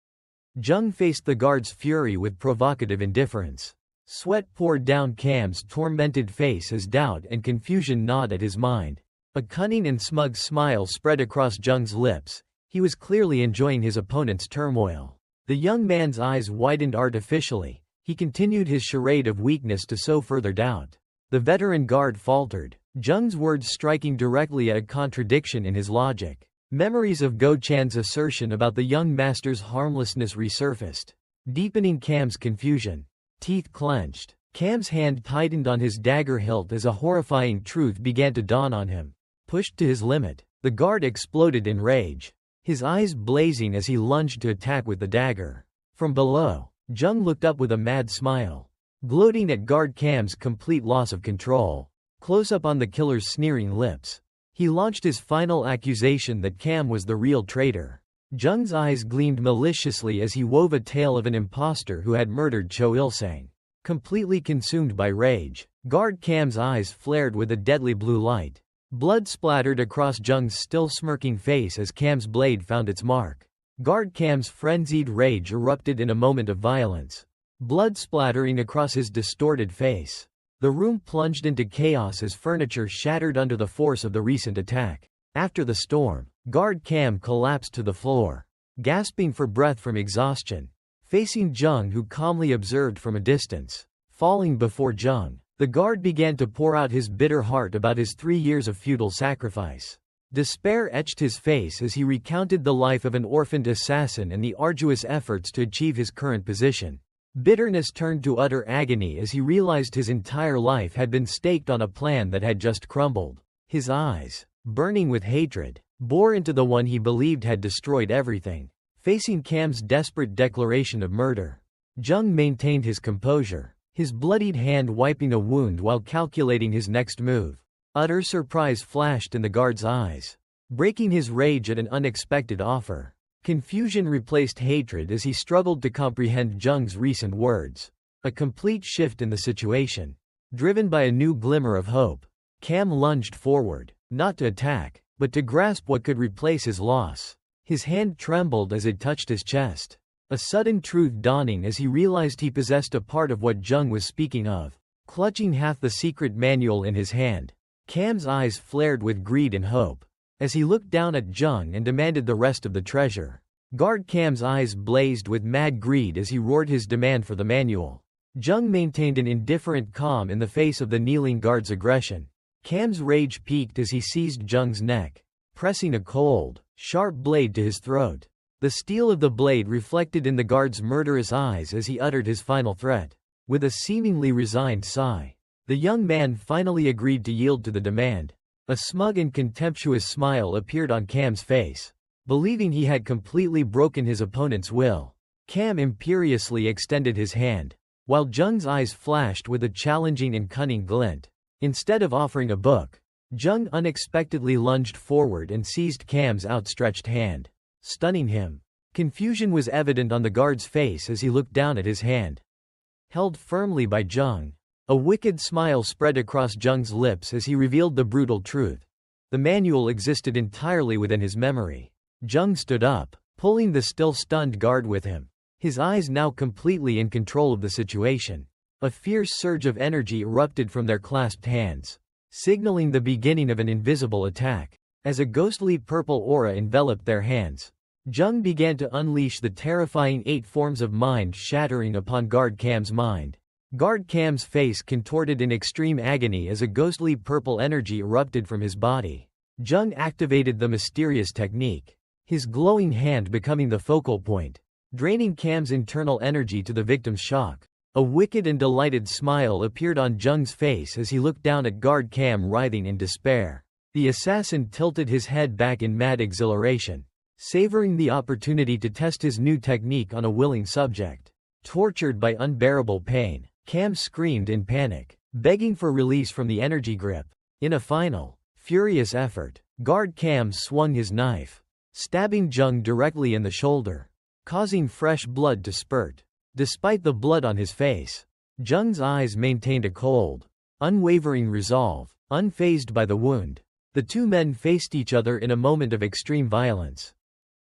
A: Jung faced the guard's fury with provocative indifference. Sweat poured down Cam's tormented face as doubt and confusion gnawed at his mind. A cunning and smug smile spread across Jung's lips. He was clearly enjoying his opponent's turmoil. The young man's eyes widened artificially. He continued his charade of weakness to sow further doubt. The veteran guard faltered, Jung's words striking directly at a contradiction in his logic. Memories of Go-chan's assertion about the young master's harmlessness resurfaced, deepening Cam's confusion. Teeth clenched, Cam's hand tightened on his dagger hilt as a horrifying truth began to dawn on him. Pushed to his limit, the guard exploded in rage, his eyes blazing as he lunged to attack with the dagger. From below, Jung looked up with a mad smile, gloating at Guard Cam's complete loss of control. Close up on the killer's sneering lips, he launched his final accusation that Cam was the real traitor. Jung's eyes gleamed maliciously as he wove a tale of an impostor who had murdered Cho Il-sang. Completely consumed by rage, Guard Cam's eyes flared with a deadly blue light. Blood splattered across Jung's still smirking face as Cam's blade found its mark. Guard Cam's frenzied rage erupted in a moment of violence, blood splattering across his distorted face. The room plunged into chaos as furniture shattered under the force of the recent attack. After the storm, Guard Cam collapsed to the floor, gasping for breath from exhaustion, facing Jung, who calmly observed from a distance. Falling before Jung, the guard began to pour out his bitter heart about his 3 years of futile sacrifice. Despair etched his face as he recounted the life of an orphaned assassin and the arduous efforts to achieve his current position. Bitterness turned to utter agony as he realized his entire life had been staked on a plan that had just crumbled. His eyes, burning with hatred, bore into the one he believed had destroyed everything. Facing Cam's desperate declaration of murder, Jung maintained his composure, his bloodied hand wiping a wound while calculating his next move. Utter surprise flashed in the guard's eyes, breaking his rage at an unexpected offer. Confusion replaced hatred as he struggled to comprehend Jung's recent words. A complete shift in the situation. Driven by a new glimmer of hope, Cam lunged forward, not to attack, but to grasp what could replace his loss. His hand trembled as it touched his chest, a sudden truth dawning as he realized he possessed a part of what Jung was speaking of. Clutching half the secret manual in his hand, Cam's eyes flared with greed and hope, as he looked down at Jung and demanded the rest of the treasure. Guard Cam's eyes blazed with mad greed as he roared his demand for the manual. Jung maintained an indifferent calm in the face of the kneeling guard's aggression. Cam's rage peaked as he seized Jung's neck, pressing a cold, sharp blade to his throat. The steel of the blade reflected in the guard's murderous eyes as he uttered his final threat. With a seemingly resigned sigh, the young man finally agreed to yield to the demand. A smug and contemptuous smile appeared on Cam's face. Believing he had completely broken his opponent's will, Cam imperiously extended his hand, while Jung's eyes flashed with a challenging and cunning glint. Instead of offering a book, Jung unexpectedly lunged forward and seized Cam's outstretched hand, stunning him. Confusion was evident on the guard's face as he looked down at his hand, held firmly by Jung. A wicked smile spread across Jung's lips as he revealed the brutal truth. The manual existed entirely within his memory. Jung stood up, pulling the still stunned guard with him, his eyes now completely in control of the situation. A fierce surge of energy erupted from their clasped hands, signaling the beginning of an invisible attack. As a ghostly purple aura enveloped their hands, Jung began to unleash the terrifying 8 forms of mind-shattering upon Guard Cam's mind. Guard Cam's face contorted in extreme agony as a ghostly purple energy erupted from his body. Jung activated the mysterious technique, his glowing hand becoming the focal point, draining Cam's internal energy to the victim's shock. A wicked and delighted smile appeared on Jung's face as he looked down at Guard Cam writhing in despair. The assassin tilted his head back in mad exhilaration, savoring the opportunity to test his new technique on a willing subject. Tortured by unbearable pain, Cam screamed in panic, begging for release from the energy grip. In a final, furious effort, Guard Cam swung his knife, stabbing Jung directly in the shoulder, causing fresh blood to spurt. Despite the blood on his face, Jung's eyes maintained a cold, unwavering resolve, unfazed by the wound. The two men faced each other in a moment of extreme violence,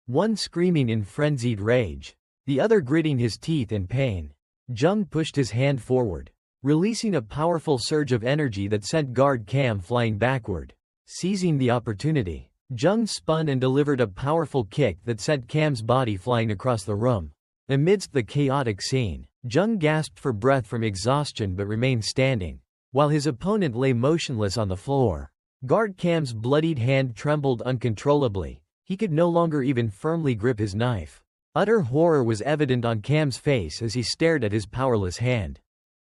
A: one screaming in frenzied rage, the other gritting his teeth in pain. Jung pushed his hand forward, releasing a powerful surge of energy that sent Guard Cam flying backward. Seizing the opportunity, Jung spun and delivered a powerful kick that sent Cam's body flying across the room. Amidst the chaotic scene, Jung gasped for breath from exhaustion but remained standing, while his opponent lay motionless on the floor. Guard Cam's bloodied hand trembled uncontrollably. He could no longer even firmly grip his knife. Utter horror was evident on Cam's face as he stared at his powerless hand.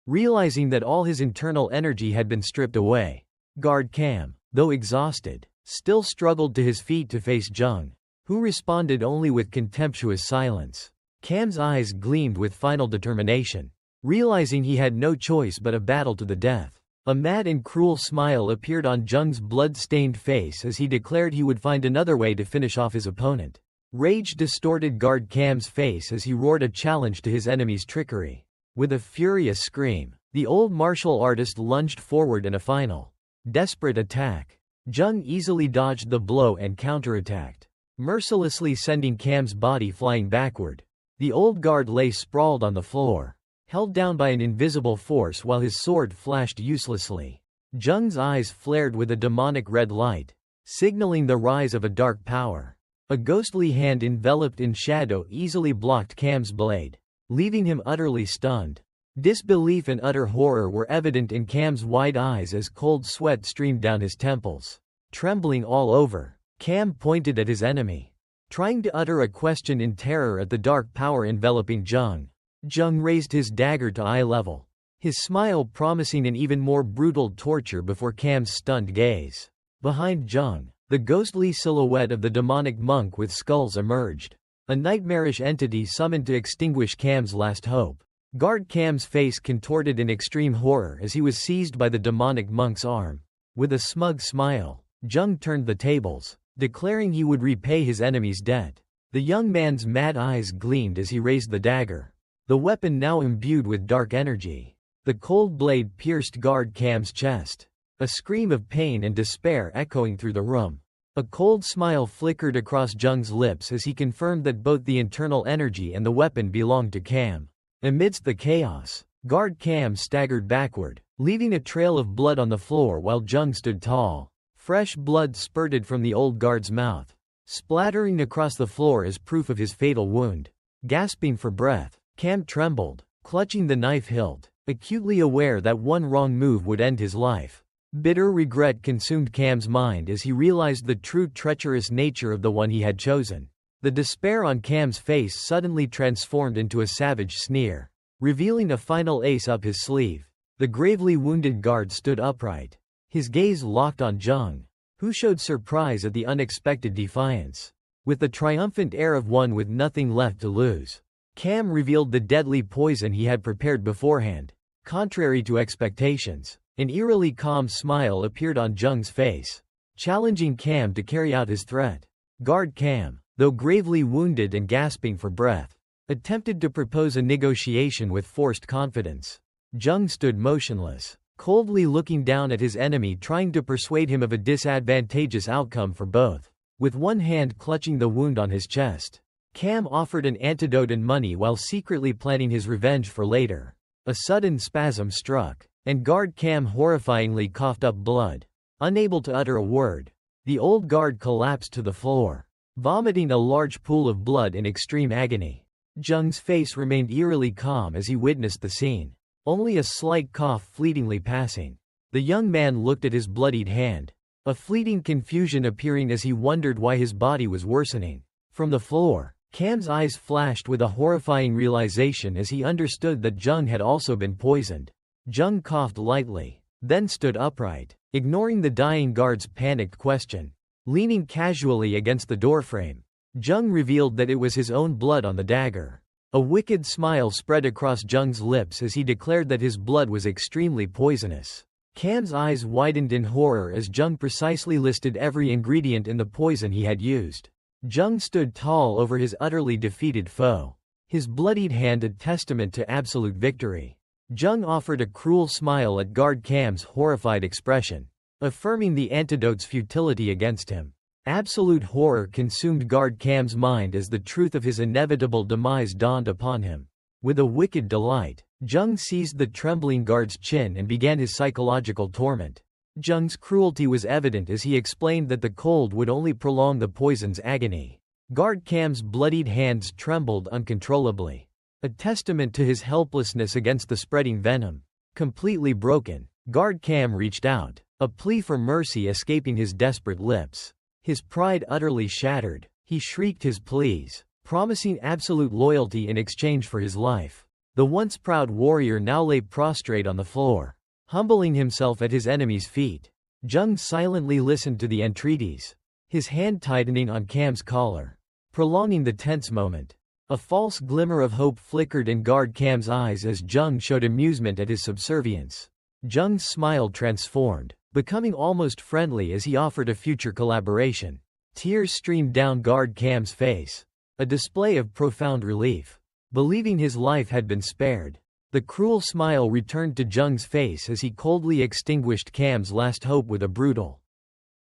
A: Realizing that all his internal energy had been stripped away, Guard Cam, though exhausted, still struggled to his feet to face Jung, who responded only with contemptuous silence. Cam's eyes gleamed with final determination, realizing he had no choice but a battle to the death. A mad and cruel smile appeared on Jung's blood-stained face as he declared he would find another way to finish off his opponent. Rage distorted Guard Cam's face as he roared a challenge to his enemy's trickery. With a furious scream, the old martial artist lunged forward in a final, desperate attack. Jung easily dodged the blow and counterattacked, mercilessly sending Cam's body flying backward. The old guard lay sprawled on the floor, held down by an invisible force while his sword flashed uselessly. Jung's eyes flared with a demonic red light, signaling the rise of a dark power. A ghostly hand enveloped in shadow easily blocked Cam's blade, leaving him utterly stunned. Disbelief and utter horror were evident in Cam's wide eyes as cold sweat streamed down his temples. Trembling all over, Cam pointed at his enemy, trying to utter a question in terror at the dark power enveloping Jung. Jung raised his dagger to eye level, his smile promising an even more brutal torture before Cam's stunned gaze. Behind Jung, the ghostly silhouette of the demonic monk with skulls emerged. A nightmarish entity summoned to extinguish Cam's last hope. Guard Cam's face contorted in extreme horror as he was seized by the demonic monk's arm. With a smug smile, Jung turned the tables, declaring he would repay his enemy's debt. The young man's mad eyes gleamed as he raised the dagger, the weapon now imbued with dark energy. The cold blade pierced Guard Cam's chest, a scream of pain and despair echoing through the room. A cold smile flickered across Jung's lips as he confirmed that both the internal energy and the weapon belonged to Cam. Amidst the chaos, Guard Cam staggered backward, leaving a trail of blood on the floor while Jung stood tall. Fresh blood spurted from the old guard's mouth, splattering across the floor as proof of his fatal wound. Gasping for breath, Cam trembled, clutching the knife hilt, acutely aware that one wrong move would end his life. Bitter regret consumed Cam's mind as he realized the true treacherous nature of the one he had chosen. The despair on Cam's face suddenly transformed into a savage sneer, revealing a final ace up his sleeve. The gravely wounded guard stood upright, his gaze locked on Jung, who showed surprise at the unexpected defiance. With the triumphant air of one with nothing left to lose, Cam revealed the deadly poison he had prepared beforehand. Contrary to expectations, an eerily calm smile appeared on Jung's face, challenging Cam to carry out his threat. Guard Cam, though gravely wounded and gasping for breath, attempted to propose a negotiation with forced confidence. Jung stood motionless, coldly looking down at his enemy, trying to persuade him of a disadvantageous outcome for both. With one hand clutching the wound on his chest, Cam offered an antidote and money while secretly planning his revenge for later. A sudden spasm struck, and Guard Cam horrifyingly coughed up blood. Unable to utter a word, the old guard collapsed to the floor, vomiting a large pool of blood in extreme agony. Jung's face remained eerily calm as he witnessed the scene, only a slight cough fleetingly passing. The young man looked at his bloodied hand, a fleeting confusion appearing as he wondered why his body was worsening. From the floor, Cam's eyes flashed with a horrifying realization as he understood that Jung had also been poisoned. Jung coughed lightly, then stood upright, ignoring the dying guard's panicked question. Leaning casually against the doorframe, Jung revealed that it was his own blood on the dagger. A wicked smile spread across Jung's lips as he declared that his blood was extremely poisonous. Cam's eyes widened in horror as Jung precisely listed every ingredient in the poison he had used. Jung stood tall over his utterly defeated foe, his bloodied hand a testament to absolute victory. Jung offered a cruel smile at Guard Cam's horrified expression, affirming the antidote's futility against him. Absolute horror consumed Guard Cam's mind as the truth of his inevitable demise dawned upon him. With a wicked delight, Jung seized the trembling guard's chin and began his psychological torment. Jung's cruelty was evident as he explained that the cold would only prolong the poison's agony. Guard Cam's bloodied hands trembled uncontrollably, a testament to his helplessness against the spreading venom. Completely broken, Guard Cam reached out, a plea for mercy escaping his desperate lips. His pride utterly shattered, he shrieked his pleas, promising absolute loyalty in exchange for his life. The once proud warrior now lay prostrate on the floor, humbling himself at his enemy's feet. Jung silently listened to the entreaties, his hand tightening on Cam's collar, prolonging the tense moment. A false glimmer of hope flickered in Guard Cam's eyes as Jung showed amusement at his subservience. Jung's smile transformed, becoming almost friendly as he offered a future collaboration. Tears streamed down Guard Cam's face, a display of profound relief, believing his life had been spared. The cruel smile returned to Jung's face as he coldly extinguished Cam's last hope with a brutal,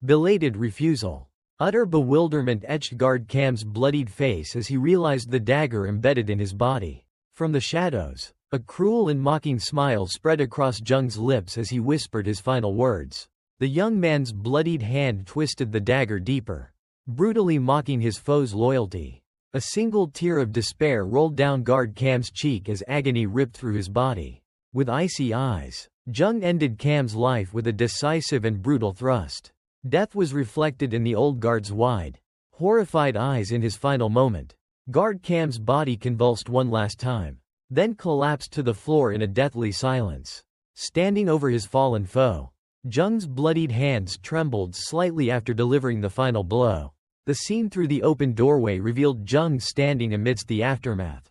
A: belated refusal. Utter bewilderment etched Guard Cam's bloodied face as he realized the dagger embedded in his body. From the shadows, a cruel and mocking smile spread across Jung's lips as he whispered his final words. The young man's bloodied hand twisted the dagger deeper, brutally mocking his foe's loyalty. A single tear of despair rolled down Guard Cam's cheek as agony ripped through his body. With icy eyes, Jung ended Cam's life with a decisive and brutal thrust. Death was reflected in the old guard's wide, horrified eyes in his final moment. Guard Cam's body convulsed one last time, then collapsed to the floor in a deathly silence. Standing over his fallen foe, Jung's bloodied hands trembled slightly after delivering the final blow. The scene through the open doorway revealed Jung standing amidst the aftermath,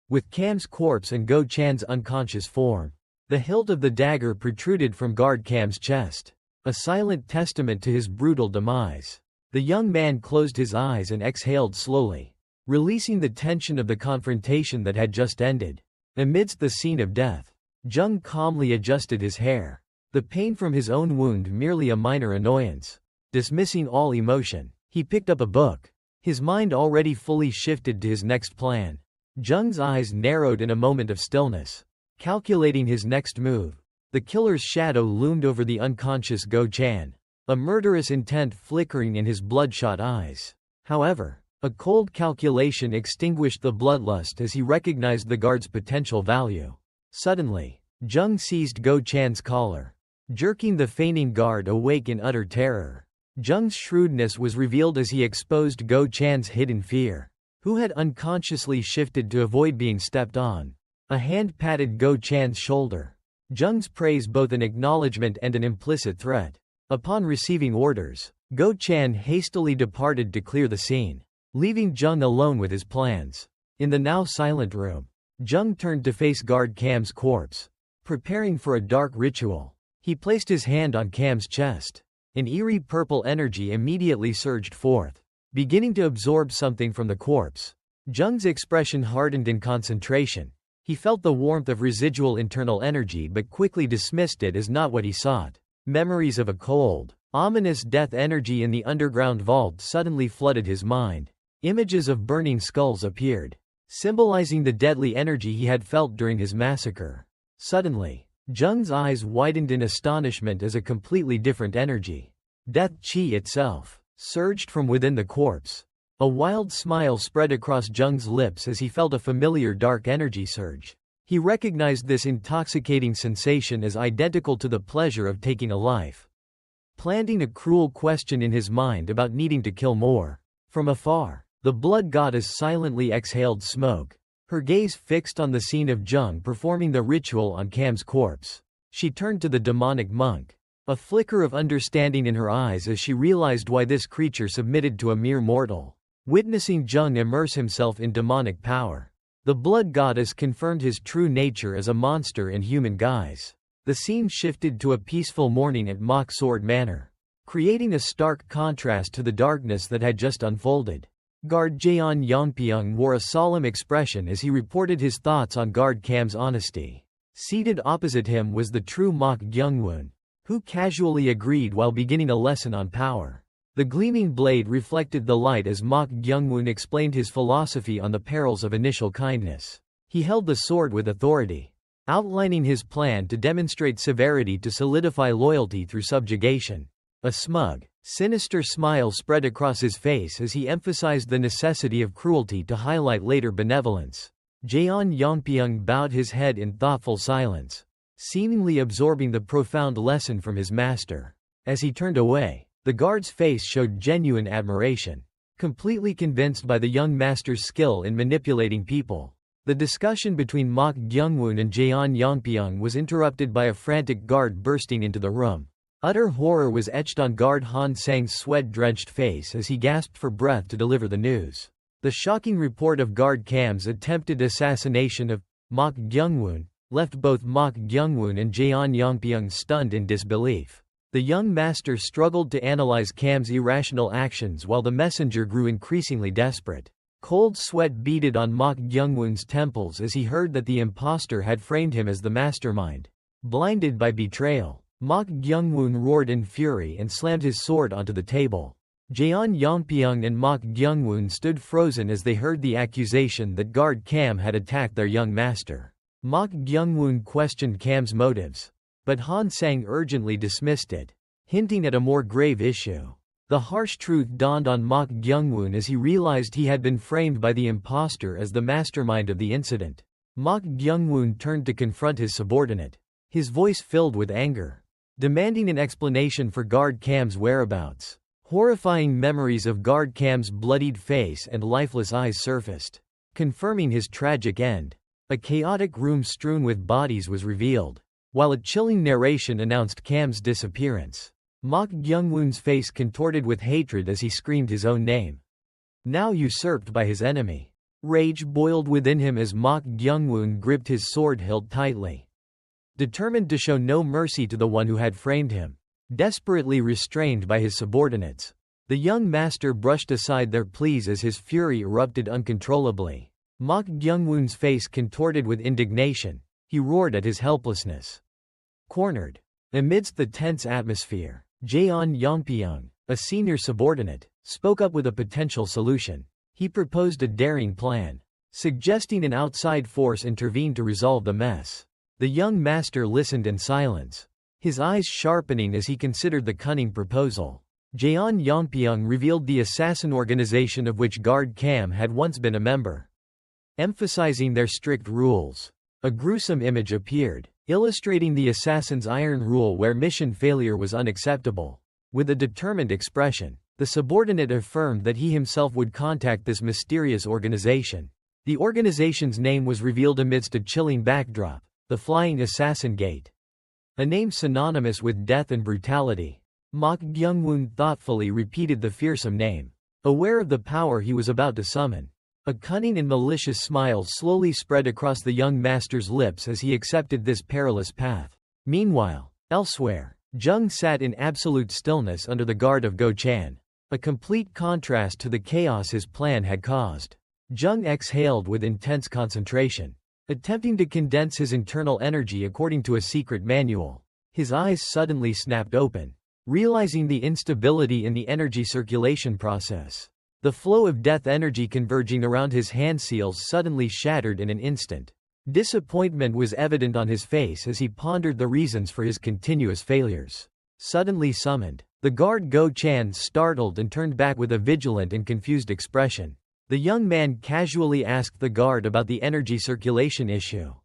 A: with Cam's corpse and Go Chan's unconscious form. The hilt of the dagger protruded from guard Cam's chest, a silent testament to his brutal demise. The young man closed his eyes and exhaled slowly, releasing the tension of the confrontation that had just ended. Amidst the scene of death, Jung calmly adjusted his hair, the pain from his own wound merely a minor annoyance. Dismissing all emotion, he picked up a book, his mind already fully shifted to his next plan. Jung's eyes narrowed in a moment of stillness, calculating his next move. The killer's shadow loomed over the unconscious Go Chan, a murderous intent flickering in his bloodshot eyes. However, a cold calculation extinguished the bloodlust as he recognized the guard's potential value. Suddenly, Jung seized Go Chan's collar, jerking the fainting guard awake in utter terror. Jung's shrewdness was revealed as he exposed Go Chan's hidden fear, who had unconsciously shifted to avoid being stepped on. A hand patted Go Chan's shoulder, Jung's praise both an acknowledgement and an implicit threat. Upon receiving orders, Go Chan hastily departed to clear the scene, leaving Jung alone with his plans. In the now silent room, Jung turned to face guard Cam's corpse, preparing for a dark ritual. He placed his hand on Cam's chest. An eerie purple energy immediately surged forth, beginning to absorb something from the corpse. Jung's expression hardened in concentration. He felt the warmth of residual internal energy but quickly dismissed it as not what he sought. Memories of a cold, ominous death energy in the underground vault suddenly flooded his mind. Images of burning skulls appeared, symbolizing the deadly energy he had felt during his massacre. Suddenly, Jung's eyes widened in astonishment as a completely different energy, death chi itself, surged from within the corpse. A wild smile spread across Jung's lips as he felt a familiar dark energy surge. He recognized this intoxicating sensation as identical to the pleasure of taking a life, planting a cruel question in his mind about needing to kill more. From afar, the blood goddess silently exhaled smoke, her gaze fixed on the scene of Jung performing the ritual on Cam's corpse. She turned to the demonic monk, a flicker of understanding in her eyes as she realized why this creature submitted to a mere mortal. Witnessing Jung immerse himself in demonic power, the blood goddess confirmed his true nature as a monster in human guise. The scene shifted to a peaceful morning at Mock Sword Manor, creating a stark contrast to the darkness that had just unfolded. Guard Jeon Yongpyeong wore a solemn expression as he reported his thoughts on guard Cam's honesty. Seated opposite him was the true Mok Gyungwon, who casually agreed while beginning a lesson on power. The gleaming blade reflected the light as Mok Gyungwon explained his philosophy on the perils of initial kindness. He held the sword with authority, outlining his plan to demonstrate severity to solidify loyalty through subjugation. A smug, sinister smile spread across his face as he emphasized the necessity of cruelty to highlight later benevolence. Jeon Yongpyeong bowed his head in thoughtful silence, seemingly absorbing the profound lesson from his master. As he turned away, the guard's face showed genuine admiration, completely convinced by the young master's skill in manipulating people. The discussion between Mok Gyungwon and Jeon Yongpyeong was interrupted by a frantic guard bursting into the room. Utter horror was etched on guard Han Sang's sweat-drenched face as he gasped for breath to deliver the news. The shocking report of guard Cam's attempted assassination of Mok Gyungwon left both Mok Gyungwon and Jeon Yongpyeong stunned in disbelief. The young master struggled to analyze Cam's irrational actions while the messenger grew increasingly desperate. Cold sweat beaded on Mok Gyungwon's temples as he heard that the impostor had framed him as the mastermind. Blinded by betrayal, Mok Gyungwon roared in fury and slammed his sword onto the table. Jeon Yongpyeong and Mok Gyungwon stood frozen as they heard the accusation that guard Cam had attacked their young master. Mok Gyungwon questioned Cam's motives, but Han Sang urgently dismissed it, hinting at a more grave issue. The harsh truth dawned on Mok Gyungwon as he realized he had been framed by the impostor as the mastermind of the incident. Mok Gyungwon turned to confront his subordinate, his voice filled with anger, demanding an explanation for guard Cam's whereabouts. Horrifying memories of guard Cam's bloodied face and lifeless eyes surfaced, confirming his tragic end. A chaotic room strewn with bodies was revealed. while a chilling narration announced Cam's disappearance. Mok Gyungwoon's face contorted with hatred as he screamed his own name, now usurped by his enemy. Rage boiled within him as Mok Gyungwoon gripped his sword hilt tightly, determined to show no mercy to the one who had framed him. Desperately restrained by his subordinates, the young master brushed aside their pleas as his fury erupted uncontrollably. Mok Gyungwoon's face contorted with indignation. He roared at his helplessness. Cornered. Amidst the tense atmosphere, Jaeon Yongpyeong, a senior subordinate, spoke up with a potential solution. He proposed a daring plan, suggesting an outside force intervene to resolve the mess. The young master listened in silence, his eyes sharpening as he considered the cunning proposal. Jaeon Yongpyeong revealed the assassin organization of which Guard Cam had once been a member. Emphasizing their strict rules, a gruesome image appeared, illustrating the assassin's iron rule where mission failure was unacceptable. With a determined expression, the subordinate affirmed that he himself would contact this mysterious organization. The organization's name was revealed amidst a chilling backdrop, the Flying Assassin Gate. A name synonymous with death and brutality. Mok Gyungwoon thoughtfully repeated the fearsome name, aware of the power he was about to summon. A cunning and malicious smile slowly spread across the young master's lips as he accepted this perilous path. Meanwhile, elsewhere, Jung sat in absolute stillness under the guard of Go Chan, a complete contrast to the chaos his plan had caused. Jung exhaled with intense concentration, attempting to condense his internal energy according to a secret manual. His eyes suddenly snapped open, realizing the instability in the energy circulation process. The flow of death energy converging around his hand seals suddenly shattered in an instant. Disappointment was evident on his face as he pondered the reasons for his continuous failures. Suddenly summoned, the guard Go Chan startled and turned back with a vigilant and confused expression. The young man casually asked the guard about the energy circulation issue,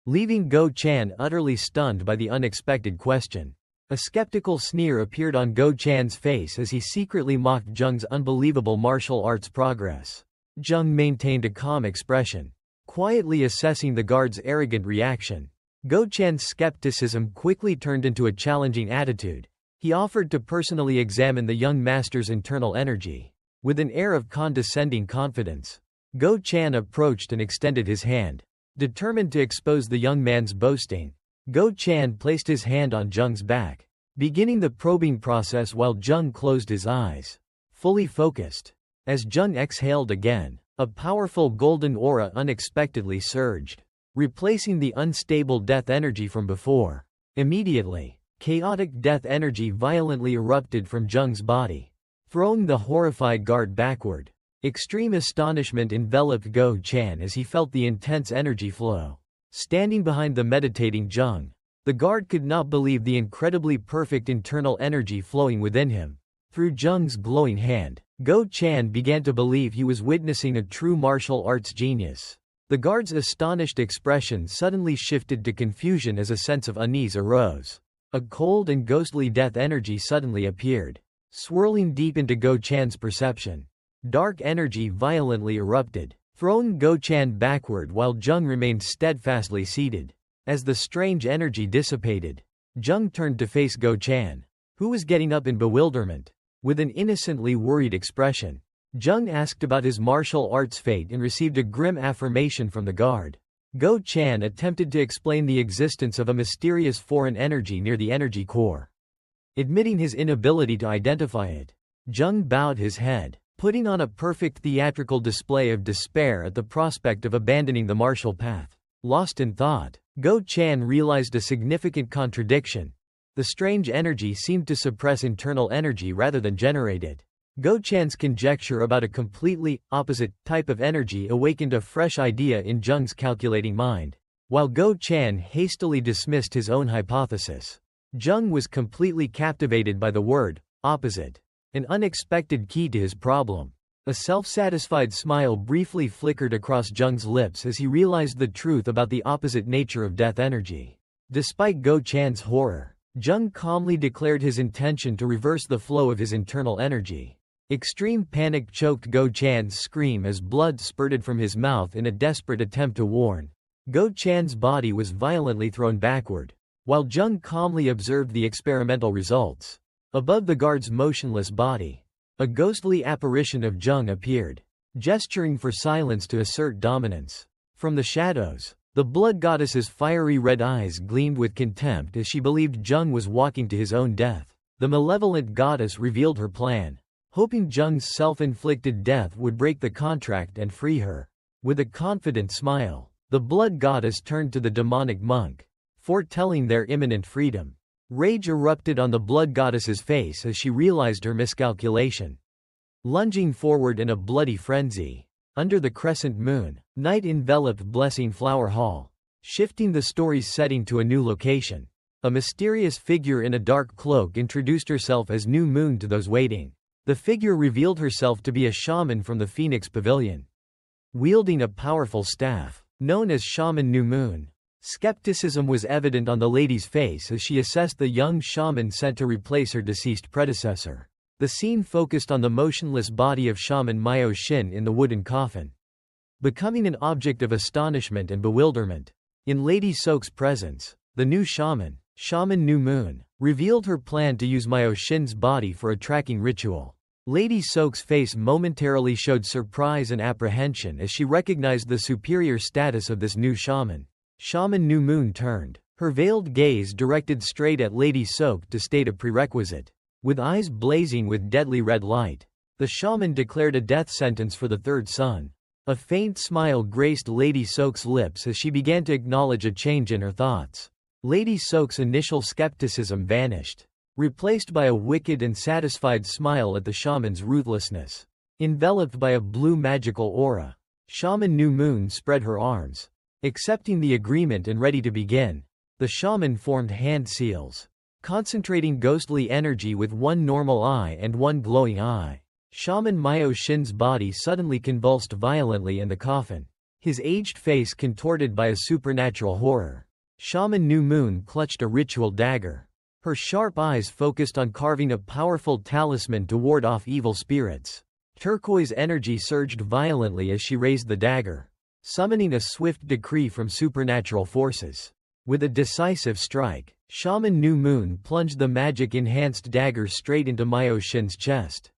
A: leaving Go Chan utterly stunned by the unexpected question. A skeptical sneer appeared on Go Chan's face as he secretly mocked Jung's unbelievable martial arts progress. Jung maintained a calm expression, quietly assessing the guard's arrogant reaction. Go Chan's skepticism quickly turned into a challenging attitude. He offered to personally examine the young master's internal energy. With an air of condescending confidence, Go Chan approached and extended his hand, determined to expose the young man's boasting. Go Chan placed his hand on Jung's back, beginning the probing process while Jung closed his eyes, fully focused. As Jung exhaled again, a powerful golden aura unexpectedly surged, replacing the unstable death energy from before. Immediately, chaotic death energy violently erupted from Jung's body, throwing the horrified guard backward. Extreme astonishment enveloped Go Chan as he felt the intense energy flow. Standing behind the meditating Jung, the guard could not believe the incredibly perfect internal energy flowing within him. Through Jung's glowing hand, Go Chan began to believe he was witnessing a true martial arts genius. The guard's astonished expression suddenly shifted to confusion as a sense of unease arose. A cold and ghostly death energy suddenly appeared, swirling deep into Go Chan's perception. Dark energy violently erupted, throwing Go Chan backward while Jung remained steadfastly seated. As the strange energy dissipated, Jung turned to face Go Chan, who was getting up in bewilderment. With an innocently worried expression, Jung asked about his martial arts fate and received a grim affirmation from the guard. Go Chan attempted to explain the existence of a mysterious foreign energy near the energy core, admitting his inability to identify it. Jung bowed his head, putting on a perfect theatrical display of despair at the prospect of abandoning the martial path. Lost in thought, Go Chan realized a significant contradiction. The strange energy seemed to suppress internal energy rather than generate it. Go Chan's conjecture about a completely opposite type of energy awakened a fresh idea in Jung's calculating mind. While Go Chan hastily dismissed his own hypothesis, Jung was completely captivated by the word opposite, an unexpected key to his problem. A self-satisfied smile briefly flickered across Jung's lips as he realized the truth about the opposite nature of death energy. Despite Go Chan's horror, Jung calmly declared his intention to reverse the flow of his internal energy. Extreme panic choked Go Chan's scream as blood spurted from his mouth in a desperate attempt to warn. Go Chan's body was violently thrown backward, while Jung calmly observed the experimental results. Above the guard's motionless body, a ghostly apparition of Jung appeared, gesturing for silence to assert dominance. From the shadows, the blood goddess's fiery red eyes gleamed with contempt as she believed Jung was walking to his own death. The malevolent goddess revealed her plan, hoping Jung's self-inflicted death would break the contract and free her. With a confident smile, the blood goddess turned to the demonic monk, foretelling their imminent freedom. Rage erupted on the blood goddess's face as she realized her miscalculation. Lunging forward in a bloody frenzy, under the crescent moon, night enveloped Blessing Flower Hall, shifting the story's setting to a new location. A mysterious figure in a dark cloak introduced herself as New Moon to those waiting. The figure revealed herself to be a shaman from the Phoenix Pavilion, wielding a powerful staff, known as Shaman New Moon. Skepticism was evident on the lady's face as she assessed the young shaman sent to replace her deceased predecessor. The scene focused on the motionless body of Shaman Myo Shin in the wooden coffin, becoming an object of astonishment and bewilderment. In Lady Soak's presence, the new shaman, Shaman New Moon, revealed her plan to use Myo Shin's body for a tracking ritual. Lady Soak's face momentarily showed surprise and apprehension as she recognized the superior status of this new shaman. Shaman New Moon turned, her veiled gaze directed straight at Lady Soak to state a prerequisite. With eyes blazing with deadly red light, the shaman declared a death sentence for the third son. A faint smile graced Lady Soak's lips as she began to acknowledge a change in her thoughts. Lady Soak's initial skepticism vanished, replaced by a wicked and satisfied smile at the shaman's ruthlessness. Enveloped by a blue magical aura, Shaman New Moon spread her arms, accepting the agreement and ready to begin. The shaman formed hand seals, concentrating ghostly energy with one normal eye and one glowing eye. Shaman Myo Shin's body suddenly convulsed violently in the coffin, his aged face contorted by a supernatural horror. Shaman New Moon clutched a ritual dagger, her sharp eyes focused on carving a powerful talisman to ward off evil spirits. Turquoise energy surged violently as she raised the dagger, summoning a swift decree from supernatural forces. With a decisive strike, Shaman New Moon plunged the magic-enhanced dagger straight into Myo Shin's chest.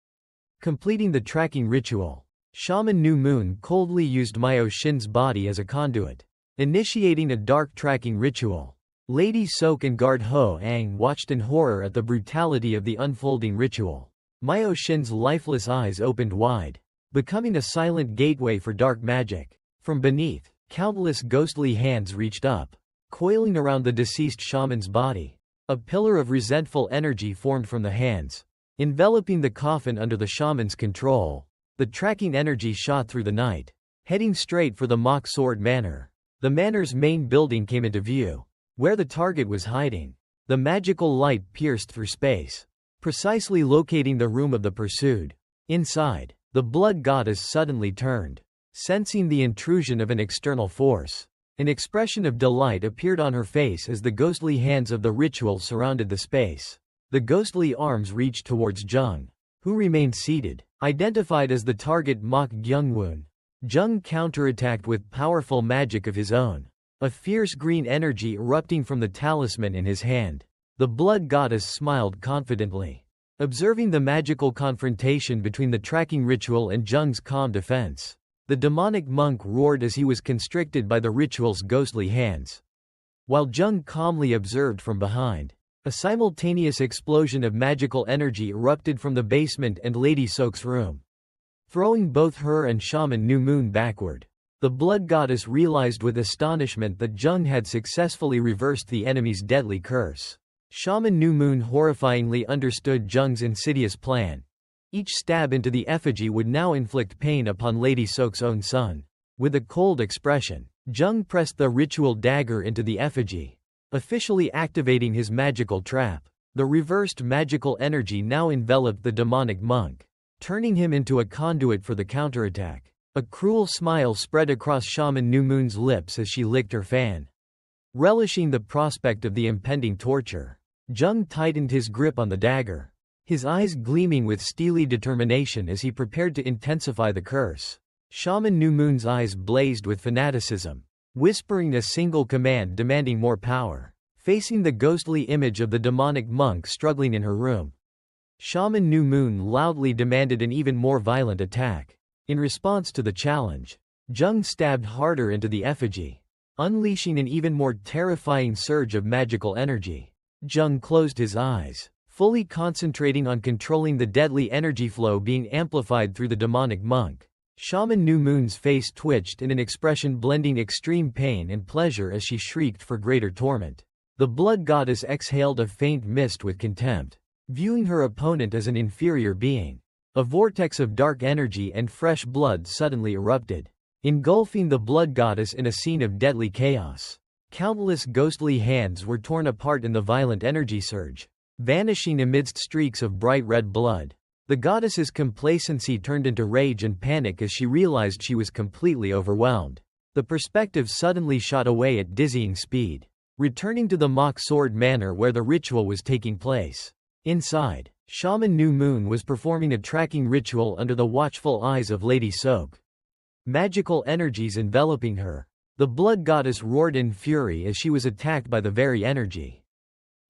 A: Completing the tracking ritual, Shaman New Moon coldly used Myo Shin's body as a conduit, initiating a dark tracking ritual. Lady Soak and guard Ho Ang watched in horror at the brutality of the unfolding ritual. Myo Shin's lifeless eyes opened wide, becoming a silent gateway for dark magic. From beneath, countless ghostly hands reached up, coiling around the deceased shaman's body. A pillar of resentful energy formed from the hands, enveloping the coffin under the shaman's control. The tracking energy shot through the night, heading straight for the Mock Sword Manor. The manor's main building came into view, where the target was hiding. The magical light pierced through space, precisely locating the room of the pursued. Inside, the blood goddess suddenly turned, sensing the intrusion of an external force. An expression of delight appeared on her face as the ghostly hands of the ritual surrounded the space. The ghostly arms reached towards Jung, who remained seated, identified as the target Mok Gyungwoon. Jung counterattacked with powerful magic of his own, a fierce green energy erupting from the talisman in his hand. The blood goddess smiled confidently, observing the magical confrontation between the tracking ritual and Jung's calm defense. The demonic monk roared as he was constricted by the ritual's ghostly hands, while Jung calmly observed from behind. A simultaneous explosion of magical energy erupted from the basement and Lady Soak's room, throwing both her and Shaman New Moon backward. The blood goddess realized with astonishment that Jung had successfully reversed the enemy's deadly curse. Shaman New Moon horrifyingly understood Jung's insidious plan. Each stab into the effigy would now inflict pain upon Lady Soak's own son. With a cold expression, Jung pressed the ritual dagger into the effigy, officially activating his magical trap. The reversed magical energy now enveloped the demonic monk, turning him into a conduit for the counterattack. A cruel smile spread across Shaman New Moon's lips as she licked her fan. Relishing the prospect of the impending torture, Jung tightened his grip on the dagger, his eyes gleaming with steely determination as he prepared to intensify the curse. Shaman New Moon's eyes blazed with fanaticism, whispering a single command demanding more power. facing the ghostly image of the demonic monk struggling in her room. Shaman New Moon loudly demanded an even more violent attack. In response to the challenge, Jung stabbed harder into the effigy, unleashing an even more terrifying surge of magical energy. Jung closed his eyes, fully concentrating on controlling the deadly energy flow being amplified through the demonic monk. Shaman New Moon's face twitched in an expression blending extreme pain and pleasure as she shrieked for greater torment. The blood goddess exhaled a faint mist with contempt, viewing her opponent as an inferior being. A vortex of dark energy and fresh blood suddenly erupted, engulfing the blood goddess in a scene of deadly chaos. Countless ghostly hands were torn apart in the violent energy surge, vanishing amidst streaks of bright red blood. The goddess's complacency turned into rage and panic as she realized she was completely overwhelmed. The perspective suddenly shot away at dizzying speed, returning to the mock sword manor where the ritual was taking place. Inside, Shaman New Moon was performing a tracking ritual under the watchful eyes of Lady Sok. Magical energies enveloping her. The blood goddess roared in fury as she was attacked by the very energy.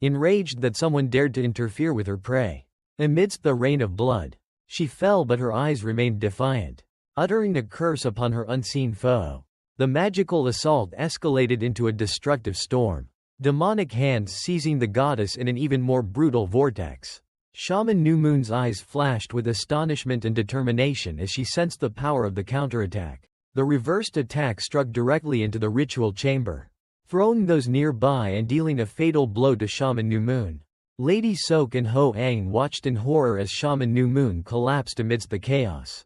A: Enraged that someone dared to interfere with her prey. Amidst the rain of blood, she fell, but her eyes remained defiant, uttering a curse upon her unseen foe. The magical assault escalated into a destructive storm, demonic hands seizing the goddess in an even more brutal vortex. Shaman New Moon's eyes flashed with astonishment and determination as she sensed the power of the counterattack. The reversed attack struck directly into the ritual chamber, throwing those nearby and dealing a fatal blow to Shaman New Moon. Lady Sok and Ho Ang watched in horror as Shaman New Moon collapsed amidst the chaos,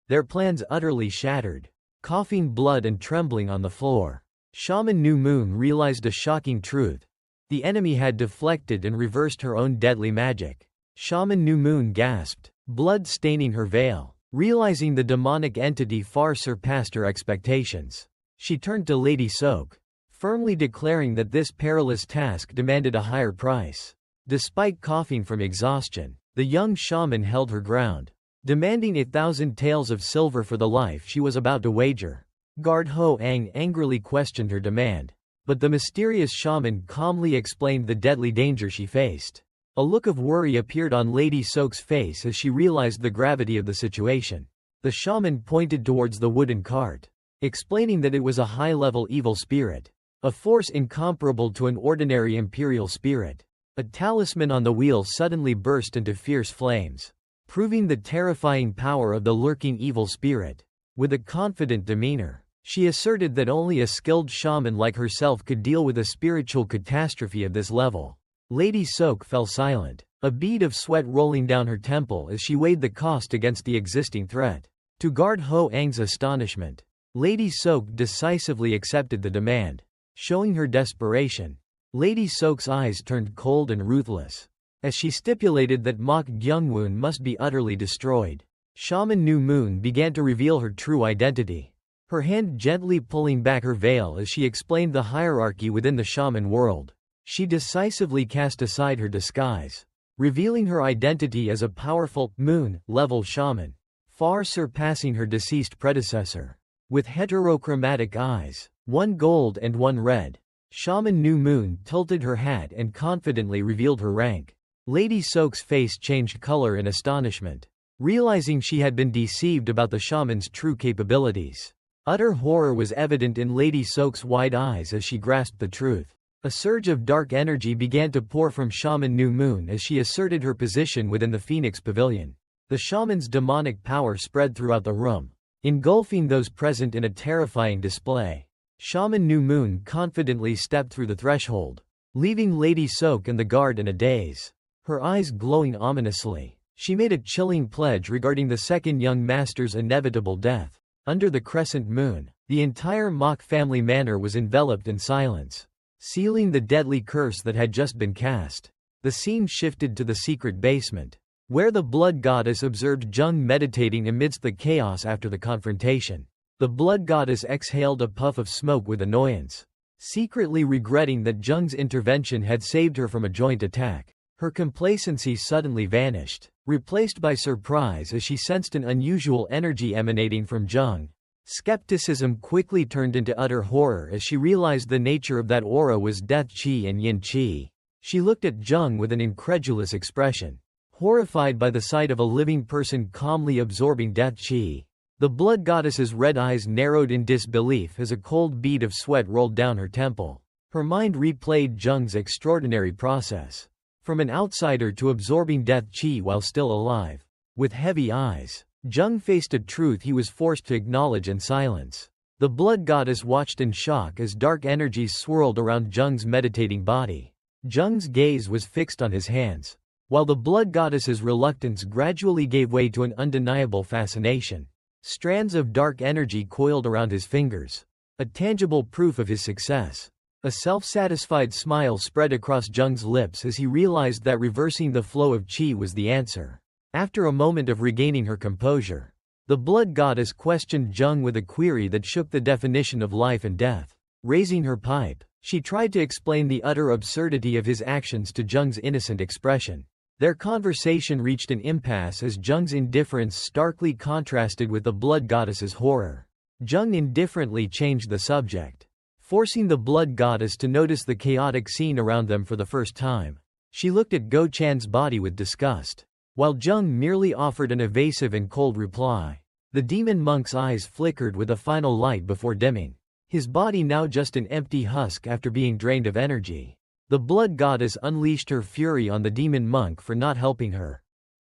A: their plans utterly shattered. Coughing blood and trembling on the floor, Shaman New Moon realized a shocking truth. The enemy had deflected and reversed her own deadly magic. Shaman New Moon gasped, blood staining her veil. Realizing the demonic entity far surpassed her expectations, she turned to Lady Sok, firmly declaring that this perilous task demanded a higher price. Despite coughing from exhaustion, the young shaman held her ground, demanding 1,000 taels of silver for the life she was about to wager. Guard Ho Ang angrily questioned her demand, but the mysterious shaman calmly explained the deadly danger she faced. A look of worry appeared on Lady Sok's face as she realized the gravity of the situation. The shaman pointed towards the wooden cart, explaining that it was a high-level evil spirit, a force incomparable to an ordinary imperial spirit. A talisman on the wheel suddenly burst into fierce flames, proving the terrifying power of the lurking evil spirit. With a confident demeanor, she asserted that only a skilled shaman like herself could deal with a spiritual catastrophe of this level. Lady Sok fell silent, a bead of sweat rolling down her temple as she weighed the cost against the existing threat. To guard Ho Ang's astonishment, Lady Sok decisively accepted the demand. Showing her desperation, Lady Sok's eyes turned cold and ruthless, as she stipulated that Mok Gyungwoon must be utterly destroyed. Shaman New Moon began to reveal her true identity, her hand gently pulling back her veil as she explained the hierarchy within the shaman world. She decisively cast aside her disguise, revealing her identity as a powerful, moon-level shaman, far surpassing her deceased predecessor. With heterochromatic eyes, one gold and one red, Shaman New Moon tilted her hat and confidently revealed her rank. Lady Sok's face changed color in astonishment, realizing she had been deceived about the shaman's true capabilities. Utter horror was evident in Lady Sok's wide eyes as she grasped the truth. A surge of dark energy began to pour from Shaman New Moon as she asserted her position within the Phoenix Pavilion. The shaman's demonic power spread throughout the room, engulfing those present in a terrifying display. Shaman New Moon confidently stepped through the threshold, leaving Lady Sok and the guard in a daze. Her eyes glowing ominously, she made a chilling pledge regarding the second young master's inevitable death. Under the crescent moon, the entire Mok family manor was enveloped in silence, sealing the deadly curse that had just been cast. The scene shifted to the secret basement, where the blood goddess observed Jung meditating amidst the chaos after the confrontation. The blood goddess exhaled a puff of smoke with annoyance, secretly regretting that Jung's intervention had saved her from a joint attack. Her complacency suddenly vanished, replaced by surprise as she sensed an unusual energy emanating from Jung. Skepticism quickly turned into utter horror as she realized the nature of that aura was death qi and yin qi. She looked at Jung with an incredulous expression, horrified by the sight of a living person calmly absorbing death qi. The blood goddess's red eyes narrowed in disbelief as a cold bead of sweat rolled down her temple. Her mind replayed Jung's extraordinary process. From an outsider to absorbing death qi while still alive. With heavy eyes, Jung faced a truth he was forced to acknowledge in silence. The blood goddess watched in shock as dark energies swirled around Jung's meditating body. Jung's gaze was fixed on his hands, while the blood goddess's reluctance gradually gave way to an undeniable fascination. Strands of dark energy coiled around his fingers, a tangible proof of his success. A self-satisfied smile spread across Jung's lips as he realized that reversing the flow of qi was the answer. After a moment of regaining her composure, the blood goddess questioned Jung with a query that shook the definition of life and death. Raising her pipe, she tried to explain the utter absurdity of his actions to Jung's innocent expression. Their conversation reached an impasse as Jung's indifference starkly contrasted with the blood goddess's horror. Jung indifferently changed the subject, forcing the blood goddess to notice the chaotic scene around them for the first time. She looked at Go Chan's body with disgust, while Jung merely offered an evasive and cold reply. The demon monk's eyes flickered with a final light before dimming, his body now just an empty husk after being drained of energy. The blood goddess unleashed her fury on the demon monk for not helping her.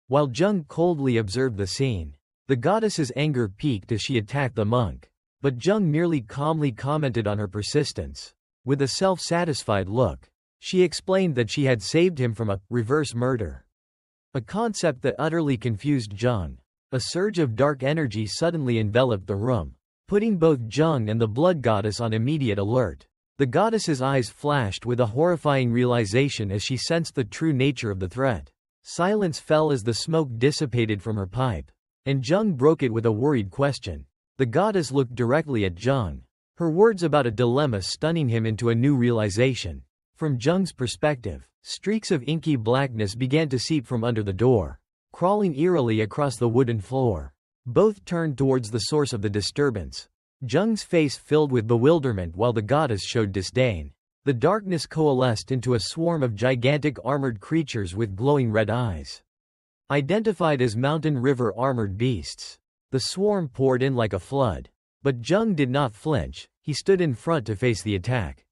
A: While Jung coldly observed the scene, the goddess's anger peaked as she attacked the monk, but Jung merely calmly commented on her persistence. With a self-satisfied look, she explained that she had saved him from a reverse murder. A concept that utterly confused Jung. A surge of dark energy suddenly enveloped the room, putting both Jung and the blood goddess on immediate alert. The goddess's eyes flashed with a horrifying realization as she sensed the true nature of the threat. Silence fell as the smoke dissipated from her pipe, and Jung broke it with a worried question. The goddess looked directly at Jung, her words about a dilemma stunning him into a new realization. From Jung's perspective, streaks of inky blackness began to seep from under the door, crawling eerily across the wooden floor. Both turned towards the source of the disturbance. Jung's face filled with bewilderment while the goddess showed disdain. The darkness coalesced into a swarm of gigantic armored creatures with glowing red eyes, identified as mountain river armored beasts. The swarm poured in like a flood, but Jung did not flinch. He stood in front to face the attack.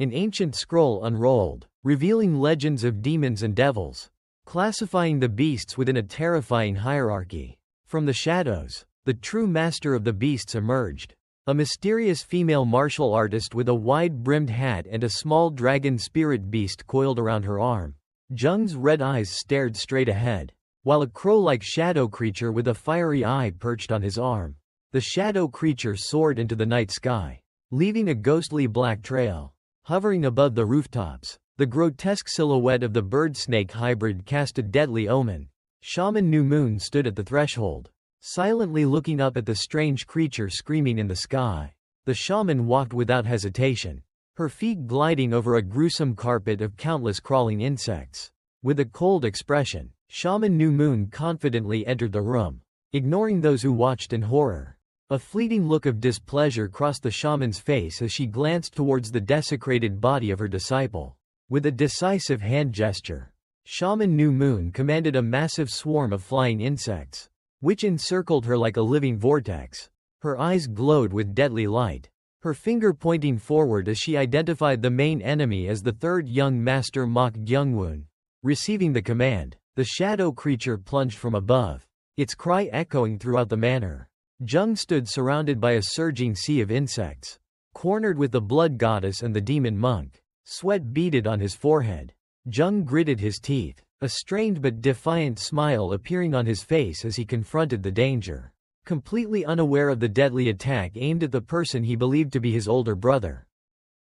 A: An ancient scroll unrolled, revealing legends of demons and devils, classifying the beasts within a terrifying hierarchy. From the shadows, the true master of the beasts emerged, a mysterious female martial artist with a wide-brimmed hat and a small dragon spirit beast coiled around her arm. Jung's red eyes stared straight ahead, while a crow-like shadow creature with a fiery eye perched on his arm. The shadow creature soared into the night sky, leaving a ghostly black trail. Hovering above the rooftops, the grotesque silhouette of the bird-snake hybrid cast a deadly omen. Shaman New Moon stood at the threshold, silently looking up at the strange creature screaming in the sky. The shaman walked without hesitation, her feet gliding over a gruesome carpet of countless crawling insects. With a cold expression, Shaman New Moon confidently entered the room, ignoring those who watched in horror. A fleeting look of displeasure crossed the shaman's face as she glanced towards the desecrated body of her disciple. With a decisive hand gesture, Shaman New Moon commanded a massive swarm of flying insects, which encircled her like a living vortex. Her eyes glowed with deadly light, her finger pointing forward as she identified the main enemy as the third young master Mok Gyungwon. Receiving the command, the shadow creature plunged from above, its cry echoing throughout the manor. Jung stood surrounded by a surging sea of insects, cornered with the blood goddess and the demon monk. Sweat beaded on his forehead. Jung gritted his teeth, a strained but defiant smile appearing on his face as he confronted the danger. Completely unaware of the deadly attack aimed at the person he believed to be his older brother,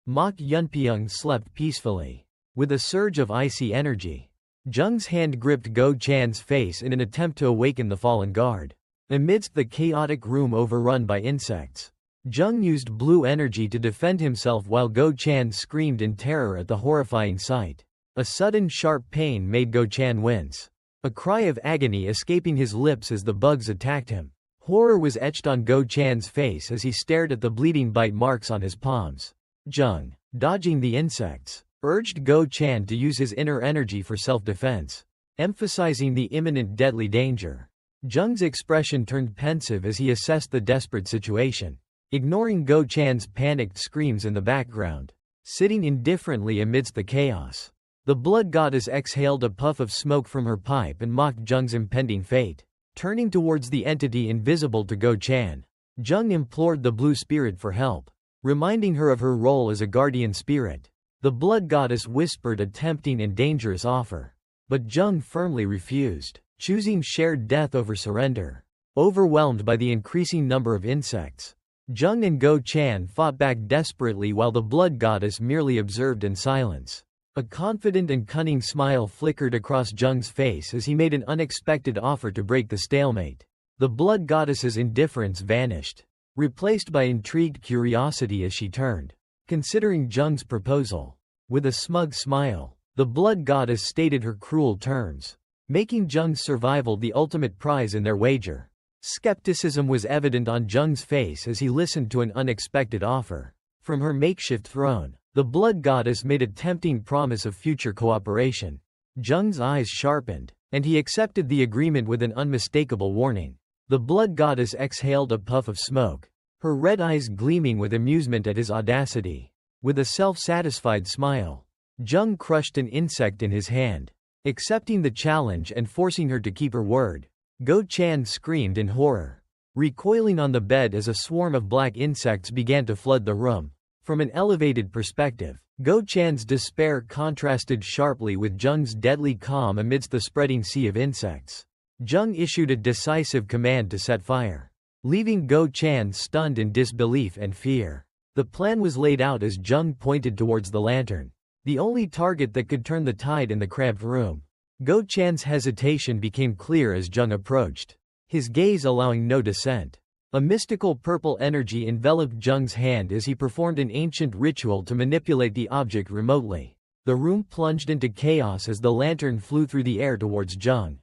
A: Mok Yunpyeong slept peacefully. With a surge of icy energy, Jung's hand gripped Go Chan's face in an attempt to awaken the fallen guard. Amidst the chaotic room overrun by insects, Jung used blue energy to defend himself while Go Chan screamed in terror at the horrifying sight. A sudden sharp pain made Go Chan wince, a cry of agony escaping his lips as the bugs attacked him. Horror was etched on Go Chan's face as he stared at the bleeding bite marks on his palms. Jung, dodging the insects, urged Go Chan to use his inner energy for self-defense, emphasizing the imminent deadly danger. Jung's expression turned pensive as he assessed the desperate situation, ignoring Go Chan's panicked screams in the background, sitting indifferently amidst the chaos. The blood goddess exhaled a puff of smoke from her pipe and mocked Jung's impending fate. Turning towards the entity invisible to Go Chan, Jung implored the blue spirit for help, reminding her of her role as a guardian spirit. The blood goddess whispered a tempting and dangerous offer, but Jung firmly refused, choosing shared death over surrender. Overwhelmed by the increasing number of insects, Jung and Go Chan fought back desperately while the blood goddess merely observed in silence. A confident and cunning smile flickered across Jung's face as he made an unexpected offer to break the stalemate. The blood goddess's indifference vanished, replaced by intrigued curiosity as she turned, considering Jung's proposal. With a smug smile, the blood goddess stated her cruel terms, making Jung's survival the ultimate prize in their wager. Skepticism was evident on Jung's face as he listened to an unexpected offer. From her makeshift throne, the blood goddess made a tempting promise of future cooperation. Jung's eyes sharpened, and he accepted the agreement with an unmistakable warning. The blood goddess exhaled a puff of smoke, her red eyes gleaming with amusement at his audacity. With a self-satisfied smile, Jung crushed an insect in his hand, accepting the challenge and forcing her to keep her word. Go Chan screamed in horror, recoiling on the bed as a swarm of black insects began to flood the room. From an elevated perspective, Go Chan's despair contrasted sharply with Jung's deadly calm amidst the spreading sea of insects. Jung issued a decisive command to set fire, leaving Go Chan stunned in disbelief and fear. The plan was laid out as Jung pointed towards the lantern, the only target that could turn the tide in the cramped room. Go Chan's hesitation became clear as Jung approached, his gaze allowing no dissent. A mystical purple energy enveloped Jung's hand as he performed an ancient ritual to manipulate the object remotely. The room plunged into chaos as the lantern flew through the air towards Jung,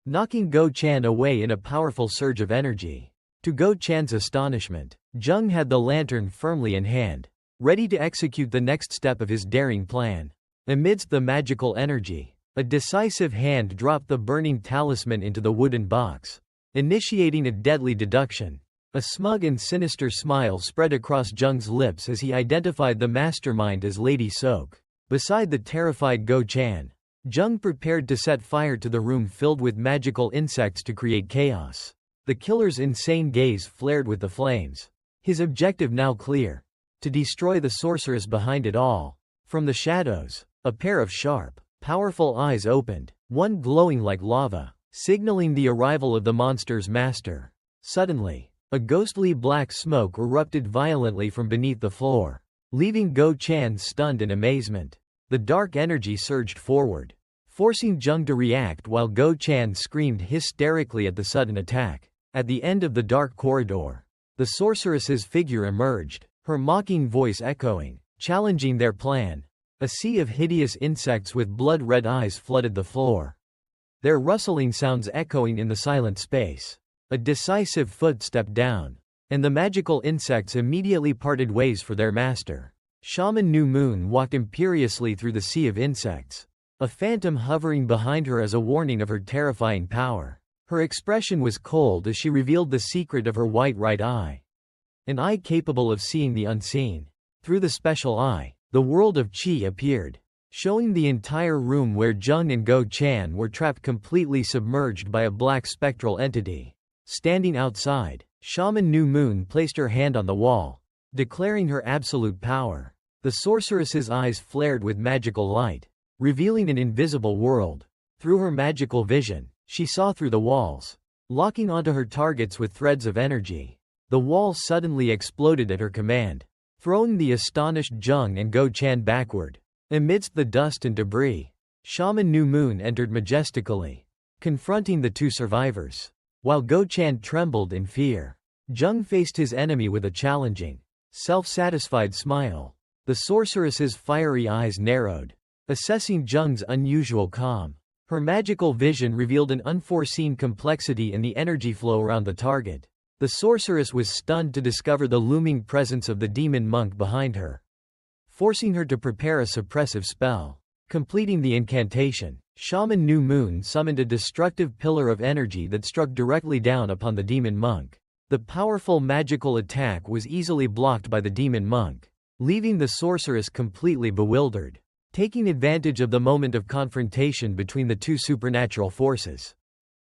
A: knocking Go Chan away in a powerful surge of energy. To Go Chan's astonishment, Jung had the lantern firmly in hand, ready to execute the next step of his daring plan. Amidst the magical energy, a decisive hand dropped the burning talisman into the wooden box, initiating a deadly deduction. A smug and sinister smile spread across Jung's lips as he identified the mastermind as Lady Sok. Beside the terrified Go Chan, Jung prepared to set fire to the room filled with magical insects to create chaos. The killer's insane gaze flared with the flames, his objective now clear: to destroy the sorceress behind it all. From the shadows, a pair of sharp, powerful eyes opened, one glowing like lava, signaling the arrival of the monster's master. Suddenly, a ghostly black smoke erupted violently from beneath the floor, leaving Go Chan stunned in amazement. The dark energy surged forward, forcing Jung to react while Go Chan screamed hysterically at the sudden attack. At the end of the dark corridor, the sorceress's figure emerged, her mocking voice echoing, challenging their plan. A sea of hideous insects with blood-red eyes flooded the floor, their rustling sounds echoing in the silent space. A decisive foot stepped down, and the magical insects immediately parted ways for their master. Shaman New Moon walked imperiously through the sea of insects, a phantom hovering behind her as a warning of her terrifying power. Her expression was cold as she revealed the secret of her white right eye, an eye capable of seeing the unseen. Through the special eye, the world of Qi appeared, showing the entire room where Jung and Go Chan were trapped, completely submerged by a black spectral entity. Standing outside, Shaman New Moon placed her hand on the wall, declaring her absolute power. The sorceress's eyes flared with magical light, revealing an invisible world. Through her magical vision, she saw through the walls, locking onto her targets with threads of energy. The walls suddenly exploded at her command, throwing the astonished Jung and Go Chan backward. Amidst the dust and debris, Shaman New Moon entered majestically, confronting the two survivors. While Go Chan trembled in fear, Jung faced his enemy with a challenging, self-satisfied smile. The sorceress's fiery eyes narrowed, assessing Jung's unusual calm. Her magical vision revealed an unforeseen complexity in the energy flow around the target. The sorceress was stunned to discover the looming presence of the demon monk behind her, forcing her to prepare a suppressive spell. Completing the incantation, Shaman New Moon summoned a destructive pillar of energy that struck directly down upon the demon monk. The powerful magical attack was easily blocked by the demon monk, leaving the sorceress completely bewildered. Taking advantage of the moment of confrontation between the two supernatural forces,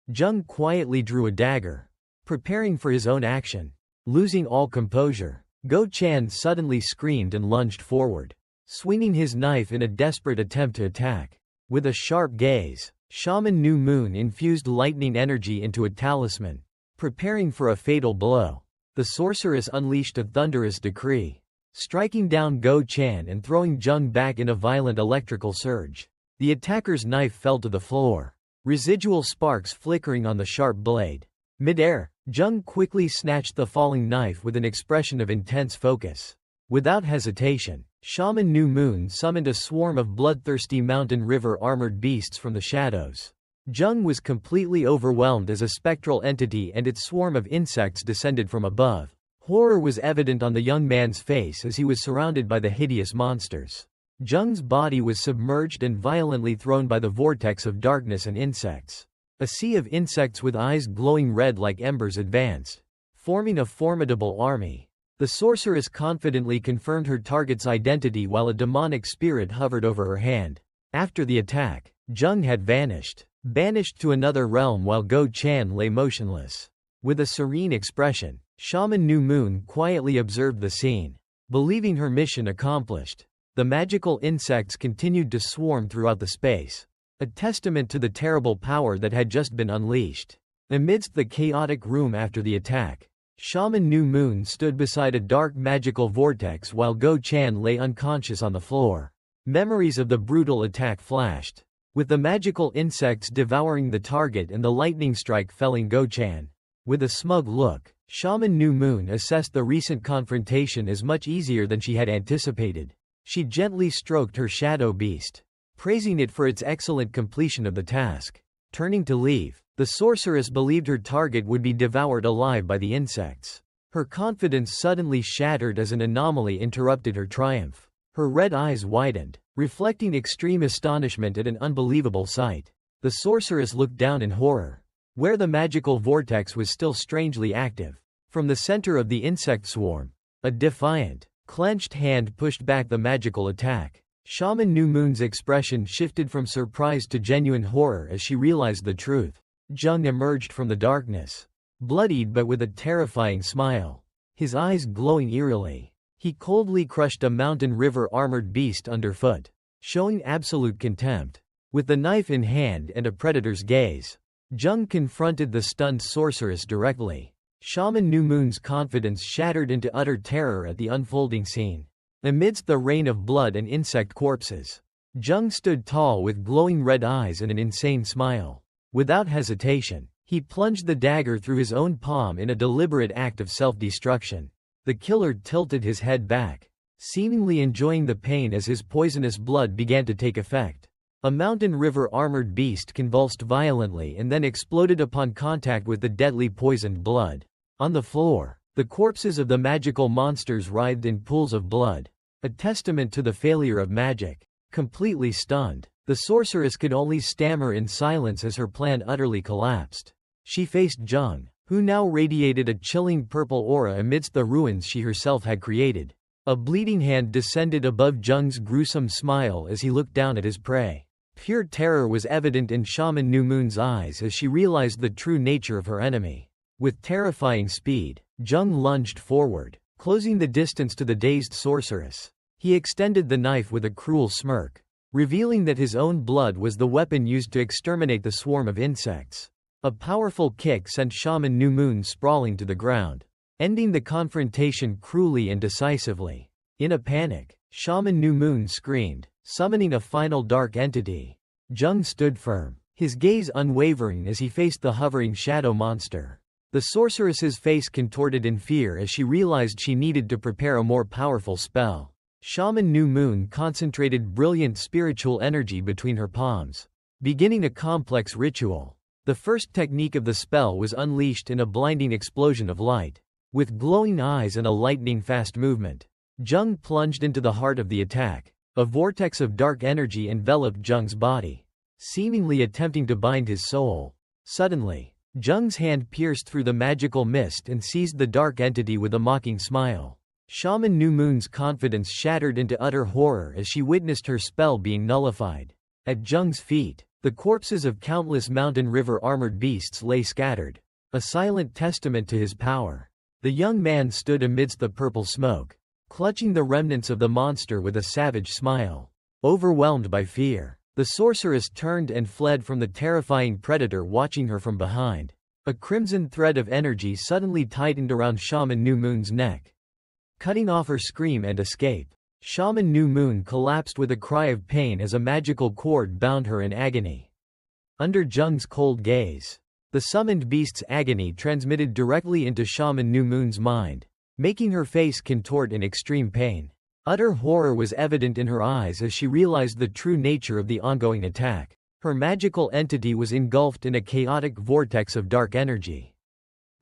A: Jung quietly drew a dagger, preparing for his own action. Losing all composure, Go Chan suddenly screamed and lunged forward, swinging his knife in a desperate attempt to attack. With a sharp gaze, Shaman New Moon infused lightning energy into a talisman, preparing for a fatal blow. The sorceress unleashed a thunderous decree, striking down Go Chan and throwing Jung back in a violent electrical surge. The attacker's knife fell to the floor, residual sparks flickering on the sharp blade. Mid-air, Jung quickly snatched the falling knife with an expression of intense focus. Without hesitation, Shaman New Moon summoned a swarm of bloodthirsty mountain river armored beasts from the shadows. Jung was completely overwhelmed as a spectral entity and its swarm of insects descended from above. Horror was evident on the young man's face as he was surrounded by the hideous monsters. Jung's body was submerged and violently thrown by the vortex of darkness and insects. A sea of insects with eyes glowing red like embers advanced, forming a formidable army. The sorceress confidently confirmed her target's identity while a demonic spirit hovered over her hand. After the attack, Jung had vanished, banished to another realm while Go Chan lay motionless. With a serene expression, Shaman New Moon quietly observed the scene, believing her mission accomplished. The magical insects continued to swarm throughout the space, a testament to the terrible power that had just been unleashed. Amidst the chaotic room after the attack, Shaman New Moon stood beside a dark magical vortex while Go Chan lay unconscious on the floor. Memories of the brutal attack flashed, with the magical insects devouring the target and the lightning strike felling Go Chan. With a smug look, Shaman New Moon assessed the recent confrontation as much easier than she had anticipated. She gently stroked her shadow beast, praising it for its excellent completion of the task. Turning to leave, the sorceress believed her target would be devoured alive by the insects. Her confidence suddenly shattered as an anomaly interrupted her triumph. Her red eyes widened, reflecting extreme astonishment at an unbelievable sight. The sorceress looked down in horror, where the magical vortex was still strangely active. From the center of the insect swarm, a defiant, clenched hand pushed back the magical attack. Shaman New Moon's expression shifted from surprise to genuine horror as she realized the truth. Jung emerged from the darkness, bloodied but with a terrifying smile, his eyes glowing eerily. He coldly crushed a mountain river armored beast underfoot, showing absolute contempt. With the knife in hand and a predator's gaze, Jung confronted the stunned sorceress directly. Shaman New Moon's confidence shattered into utter terror at the unfolding scene. Amidst the rain of blood and insect corpses, Jung stood tall with glowing red eyes and an insane smile. Without hesitation, he plunged the dagger through his own palm in a deliberate act of self-destruction. The killer tilted his head back, seemingly enjoying the pain as his poisonous blood began to take effect. A mountain river armored beast convulsed violently and then exploded upon contact with the deadly poisoned blood. On the floor, the corpses of the magical monsters writhed in pools of blood, a testament to the failure of magic. Completely stunned, the sorceress could only stammer in silence as her plan utterly collapsed. She faced Jung, who now radiated a chilling purple aura amidst the ruins she herself had created. A bleeding hand descended above Jung's gruesome smile as he looked down at his prey. Pure terror was evident in Shaman New Moon's eyes as she realized the true nature of her enemy. With terrifying speed, Jung lunged forward, closing the distance to the dazed sorceress. He extended the knife with a cruel smirk, revealing that his own blood was the weapon used to exterminate the swarm of insects. A powerful kick sent Shaman New Moon sprawling to the ground, ending the confrontation cruelly and decisively. In a panic, Shaman New Moon screamed, summoning a final dark entity. Jung stood firm, his gaze unwavering as he faced the hovering shadow monster. The sorceress's face contorted in fear as she realized she needed to prepare a more powerful spell. Shaman New Moon concentrated brilliant spiritual energy between her palms, beginning a complex ritual. The first technique of the spell was unleashed in a blinding explosion of light. With glowing eyes and a lightning-fast movement, Jung plunged into the heart of the attack. A vortex of dark energy enveloped Jung's body, seemingly attempting to bind his soul. Suddenly, Jung's hand pierced through the magical mist and seized the dark entity with a mocking smile. Shaman New Moon's confidence shattered into utter horror as she witnessed her spell being nullified. At Jung's feet, the corpses of countless mountain river armored beasts lay scattered, a silent testament to his power. The young man stood amidst the purple smoke, clutching the remnants of the monster with a savage smile. Overwhelmed by fear, the sorceress turned and fled from the terrifying predator watching her from behind. A crimson thread of energy suddenly tightened around Shaman New Moon's neck, cutting off her scream and escape. Shaman New Moon collapsed with a cry of pain as a magical cord bound her in agony. Under Jung's cold gaze, the summoned beast's agony transmitted directly into Shaman New Moon's mind, making her face contort in extreme pain. Utter horror was evident in her eyes as she realized the true nature of the ongoing attack. Her magical entity was engulfed in a chaotic vortex of dark energy,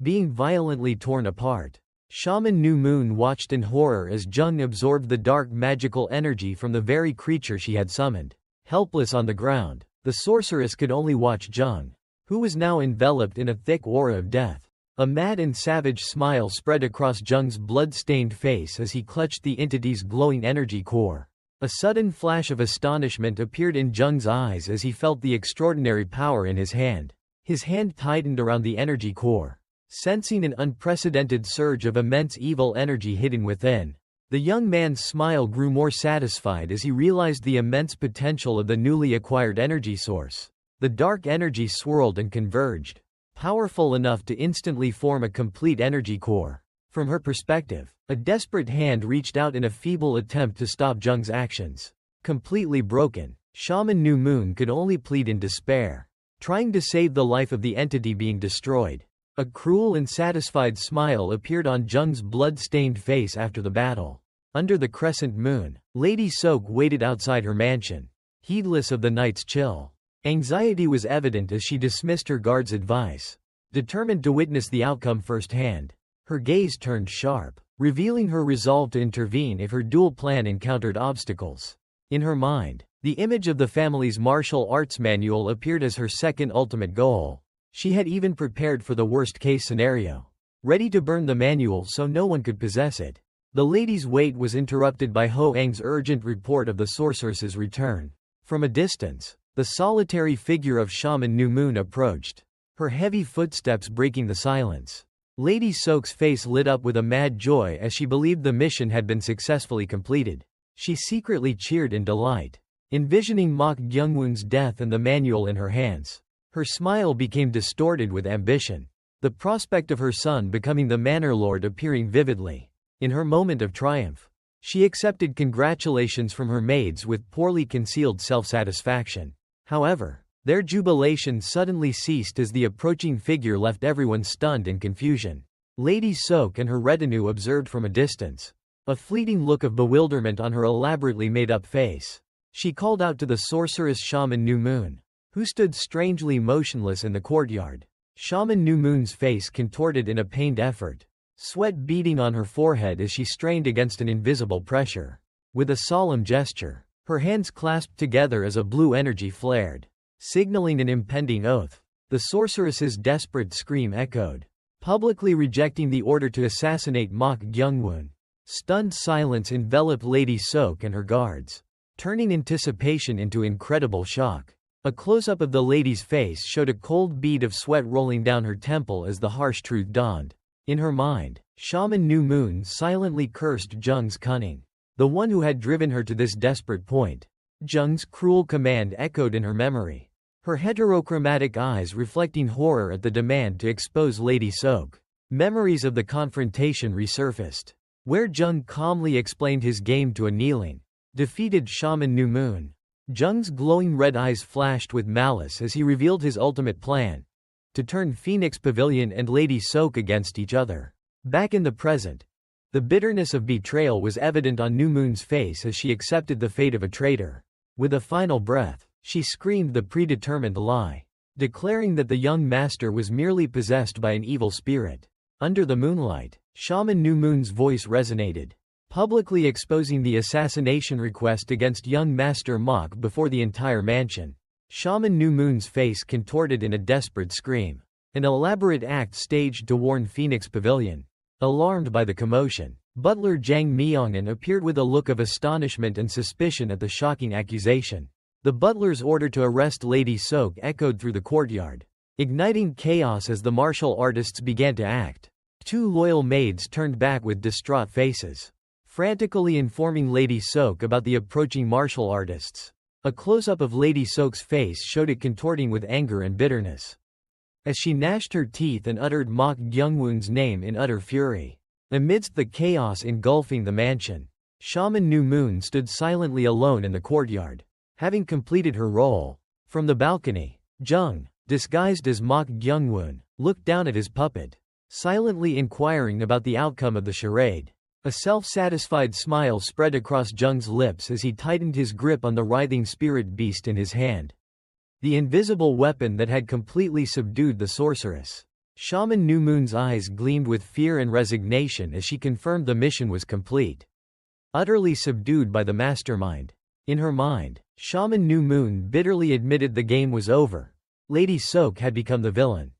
A: being violently torn apart. Shaman New Moon watched in horror as Jung absorbed the dark magical energy from the very creature she had summoned. Helpless on the ground, the sorceress could only watch Jung, who was now enveloped in a thick aura of death. A mad and savage smile spread across Jung's blood-stained face as he clutched the entity's glowing energy core. A sudden flash of astonishment appeared in Jung's eyes as he felt the extraordinary power in his hand. His hand tightened around the energy core, sensing an unprecedented surge of immense evil energy hidden within. The young man's smile grew more satisfied as he realized the immense potential of the newly acquired energy source. The dark energy swirled and converged, powerful enough to instantly form a complete energy core. From her perspective, a desperate hand reached out in a feeble attempt to stop Jung's actions. Completely broken, Shaman New Moon could only plead in despair, trying to save the life of the entity being destroyed. A cruel and satisfied smile appeared on Jung's blood-stained face after the battle. Under the crescent moon, Lady Soak waited outside her mansion, heedless of the night's chill. Anxiety was evident as she dismissed her guard's advice, determined to witness the outcome firsthand. Her gaze turned sharp, revealing her resolve to intervene if her dual plan encountered obstacles. In her mind, the image of the family's martial arts manual appeared as her second ultimate goal. She had even prepared for the worst-case scenario, ready to burn the manual so no one could possess it. The lady's wait was interrupted by Ho Ang's urgent report of the sorceress's return. From a distance, the solitary figure of Shaman New Moon approached, her heavy footsteps breaking the silence. Lady Soak's face lit up with a mad joy as she believed the mission had been successfully completed. She secretly cheered in delight, envisioning Mok Gyungwon's death and the manual in her hands. Her smile became distorted with ambition, the prospect of her son becoming the manor lord appearing vividly. In her moment of triumph, she accepted congratulations from her maids with poorly concealed self-satisfaction. However, their jubilation suddenly ceased as the approaching figure left everyone stunned in confusion. Lady Soak and her retinue observed from a distance, a fleeting look of bewilderment on her elaborately made-up face. She called out to the sorceress Shaman New Moon, who stood strangely motionless in the courtyard. Shaman New Moon's face contorted in a pained effort, sweat beading on her forehead as she strained against an invisible pressure. With a solemn gesture, her hands clasped together as a blue energy flared, signaling an impending oath. The sorceress's desperate scream echoed, publicly rejecting the order to assassinate Mok Gyungwon. Stunned silence enveloped Lady Soak and her guards, turning anticipation into incredible shock. A close-up of the lady's face showed a cold bead of sweat rolling down her temple as the harsh truth dawned. In her mind, Shaman New Moon silently cursed Jung's cunning, the one who had driven her to this desperate point. Jung's cruel command echoed in her memory, her heterochromatic eyes reflecting horror at the demand to expose Lady Soak. Memories of the confrontation resurfaced, where Jung calmly explained his game to a kneeling, defeated Shaman New Moon. Jung's glowing red eyes flashed with malice as he revealed his ultimate plan, to turn Phoenix Pavilion and Lady Soak against each other. Back in the present, the bitterness of betrayal was evident on New Moon's face as she accepted the fate of a traitor. With a final breath, she screamed the predetermined lie. declaring that the young master was merely possessed by an evil spirit. Under the moonlight, Shaman New Moon's voice resonated, publicly exposing the assassination request against young Master Mok before the entire mansion. Shaman New Moon's face contorted in a desperate scream. An elaborate act staged to warn Phoenix Pavilion. Alarmed by the commotion, Butler Jang Myongin appeared with a look of astonishment and suspicion at the shocking accusation. The butler's order to arrest Lady Sok echoed through the courtyard, igniting chaos as the martial artists began to act. Two loyal maids turned back with distraught faces, frantically informing Lady Sok about the approaching martial artists. A close-up of Lady Sok's face showed it contorting with anger and bitterness, as she gnashed her teeth and uttered Mok Gyungwoon's name in utter fury. Amidst the chaos engulfing the mansion, Shaman New Moon stood silently alone in the courtyard, having completed her role. From the balcony, Jung, disguised as Mok Gyungwoon, looked down at his puppet, silently inquiring about the outcome of the charade. A self-satisfied smile spread across Jung's lips as he tightened his grip on the writhing spirit beast in his hand, the invisible weapon that had completely subdued the sorceress. Shaman New Moon's eyes gleamed with fear and resignation as she confirmed the mission was complete. Utterly subdued by the mastermind. In her mind, Shaman New Moon bitterly admitted the game was over. Lady Sok had become the villain,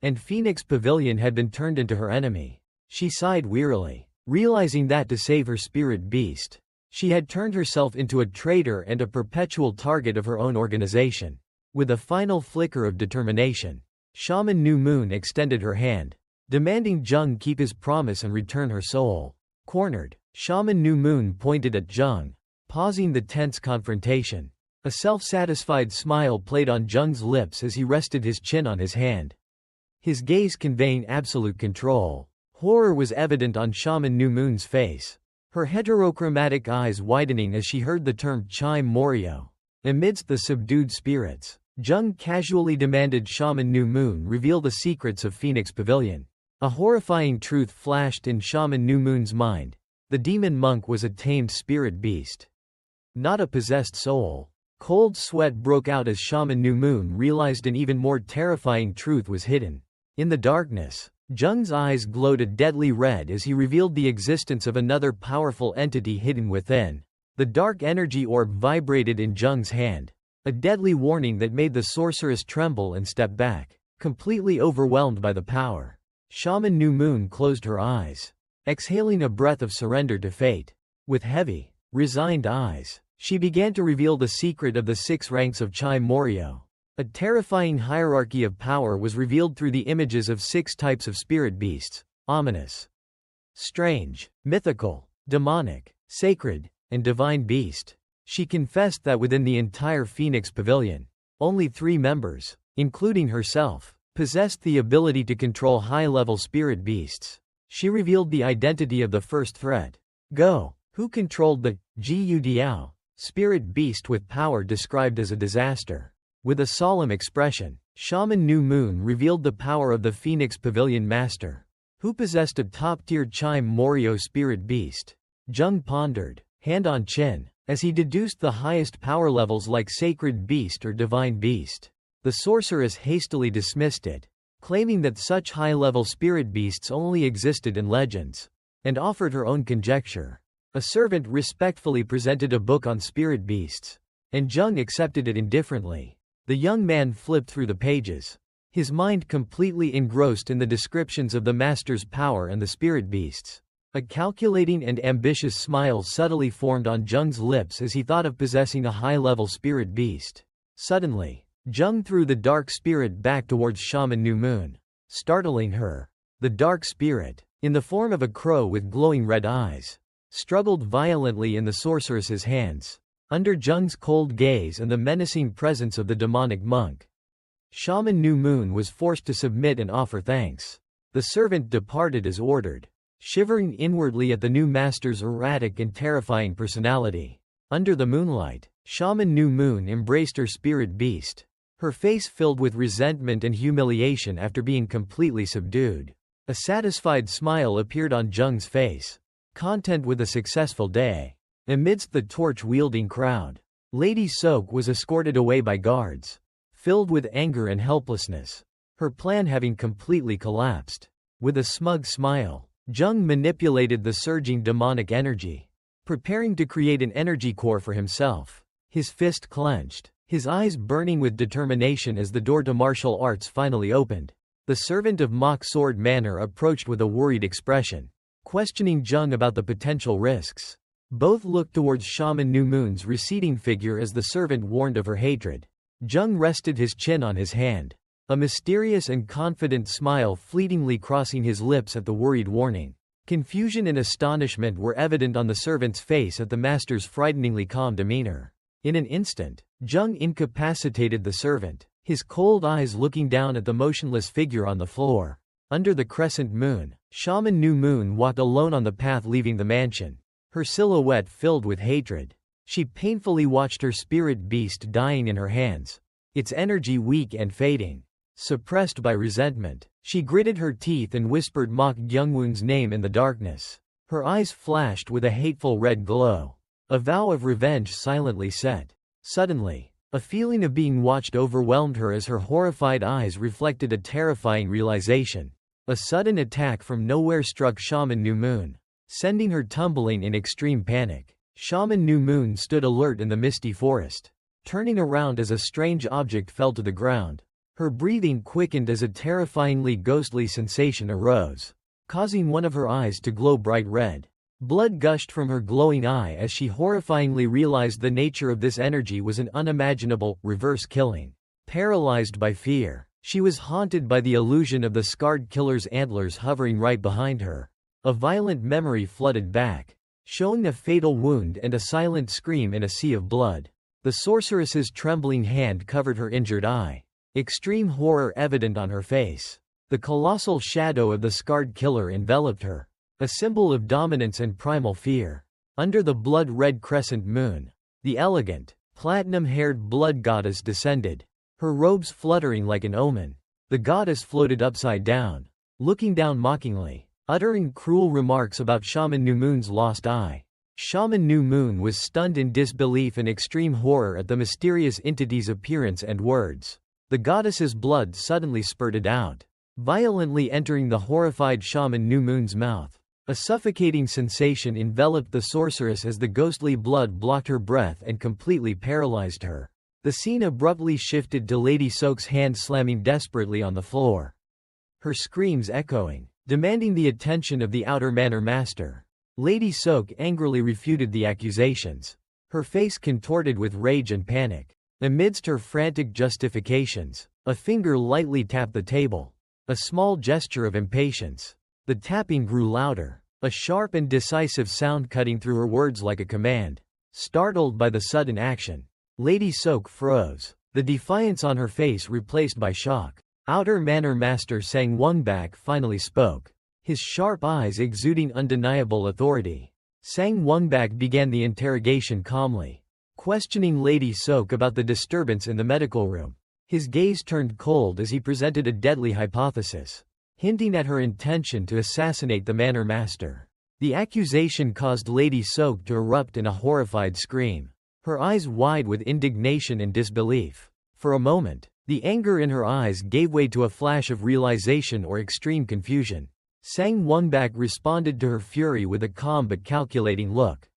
A: and Phoenix Pavilion had been turned into her enemy. She sighed wearily, realizing that to save her spirit beast, she had turned herself into a traitor and a perpetual target of her own organization. With a final flicker of determination, Shaman New Moon extended her hand, demanding Jung keep his promise and return her soul. Cornered, Shaman New Moon pointed at Jung, pausing the tense confrontation. A self-satisfied smile played on Jung's lips as he rested his chin on his hand, his gaze conveying absolute control. Horror was evident on Shaman New Moon's face, her heterochromatic eyes widening as she heard the term Chime Morio. Amidst the subdued spirits, Jung casually demanded Shaman New Moon reveal the secrets of Phoenix Pavilion. A horrifying truth flashed in Shaman New Moon's mind. The demon monk was a tamed spirit beast, not a possessed soul. Cold sweat broke out as Shaman New Moon realized an even more terrifying truth was hidden. In the darkness, Jung's eyes glowed a deadly red as he revealed the existence of another powerful entity hidden within. The dark energy orb vibrated in Jung's hand, a deadly warning that made the sorceress tremble and step back, completely overwhelmed by the power. Shaman New Moon closed her eyes, exhaling a breath of surrender to fate. With heavy, resigned eyes, she began to reveal the secret of the 6 ranks of Chime Morio. A terrifying hierarchy of power was revealed through the images of 6 types of spirit beasts: ominous, strange, mythical, demonic, sacred, and divine beast. She confessed that within the entire Phoenix Pavilion, only 3 members, including herself, possessed the ability to control high-level spirit beasts. She revealed the identity of the first threat, Go, who controlled the Gu Diao spirit beast with power described as a disaster. With a solemn expression, Shaman New Moon revealed the power of the Phoenix Pavilion Master, who possessed a top-tier Chime Morio spirit beast. Jung pondered, hand on chin, as he deduced the highest power levels like Sacred Beast or Divine Beast. The sorceress hastily dismissed it, claiming that such high-level spirit beasts only existed in legends, and offered her own conjecture. A servant respectfully presented a book on spirit beasts, and Jung accepted it indifferently. The young man flipped through the pages, his mind completely engrossed in the descriptions of the master's power and the spirit beasts. A calculating and ambitious smile subtly formed on Jung's lips as he thought of possessing a high-level spirit beast. Suddenly, Jung threw the dark spirit back towards Shaman New Moon, startling her. The dark spirit, in the form of a crow with glowing red eyes, struggled violently in the sorceress's hands, under Jung's cold gaze and the menacing presence of the demonic monk. Shaman New Moon was forced to submit and offer thanks. The servant departed as ordered, shivering inwardly at the new master's erratic and terrifying personality. Under the moonlight, Shaman New Moon embraced her spirit beast, her face filled with resentment and humiliation after being completely subdued. A satisfied smile appeared on Jung's face, content with a successful day. Amidst the torch-wielding crowd, Lady Sok was escorted away by guards, filled with anger and helplessness, her plan having completely collapsed. With a smug smile, Jung manipulated the surging demonic energy, preparing to create an energy core for himself. His fist clenched, his eyes burning with determination as the door to martial arts finally opened. The servant of Mock Sword Manor approached with a worried expression, questioning Jung about the potential risks. Both looked towards Shaman New Moon's receding figure as the servant warned of her hatred. Jung rested his chin on his hand, a mysterious and confident smile fleetingly crossing his lips at the worried warning. Confusion and astonishment were evident on the servant's face at the master's frighteningly calm demeanor. In an instant, Jung incapacitated the servant, his cold eyes looking down at the motionless figure on the floor. Under the crescent moon, Shaman New Moon walked alone on the path leaving the mansion, her silhouette filled with hatred. She painfully watched her spirit beast dying in her hands, its energy weak and fading. Suppressed by resentment, she gritted her teeth and whispered Mok Gyungwon's name in the darkness. Her eyes flashed with a hateful red glow. A vow of revenge silently set. Suddenly, a feeling of being watched overwhelmed her as her horrified eyes reflected a terrifying realization. A sudden attack from nowhere struck Shaman New Moon, sending her tumbling in extreme panic. Shaman New Moon stood alert in the misty forest, turning around as a strange object fell to the ground. Her breathing quickened as a terrifyingly ghostly sensation arose, causing one of her eyes to glow bright red. Blood gushed from her glowing eye as she horrifyingly realized the nature of this energy was an unimaginable, reverse killing. Paralyzed by fear, she was haunted by the illusion of the scarred killer's antlers hovering right behind her. A violent memory flooded back, showing a fatal wound and a silent scream in a sea of blood. The sorceress's trembling hand covered her injured eye, extreme horror evident on her face. The colossal shadow of the scarred killer enveloped her, a symbol of dominance and primal fear. Under the blood-red crescent moon, the elegant, platinum-haired blood goddess descended, her robes fluttering like an omen. The goddess floated upside down, looking down mockingly, uttering cruel remarks about Shaman New Moon's lost eye. Shaman New Moon was stunned in disbelief and extreme horror at the mysterious entity's appearance and words. The goddess's blood suddenly spurted out, violently entering the horrified Shaman New Moon's mouth. A suffocating sensation enveloped the sorceress as the ghostly blood blocked her breath and completely paralyzed her. The scene abruptly shifted to Lady Soak's hand slamming desperately on the floor, her screams echoing, demanding the attention of the outer manor master. Lady Soak angrily refuted the accusations, her face contorted with rage and panic. Amidst her frantic justifications, a finger lightly tapped the table, a small gesture of impatience. The tapping grew louder, a sharp and decisive sound cutting through her words like a command. Startled by the sudden action, Lady Soak froze, the defiance on her face replaced by shock. Outer Manor Master Sang Wongbak finally spoke, his sharp eyes exuding undeniable authority. Sang Wongbak began the interrogation calmly, questioning Lady Soak about the disturbance in the medical room. His gaze turned cold as he presented a deadly hypothesis, hinting at her intention to assassinate the manor master. The accusation caused Lady Soak to erupt in a horrified scream, her eyes wide with indignation and disbelief. For a moment, the anger in her eyes gave way to a flash of realization or extreme confusion. Sang Wongbak responded to her fury with a calm but calculating look,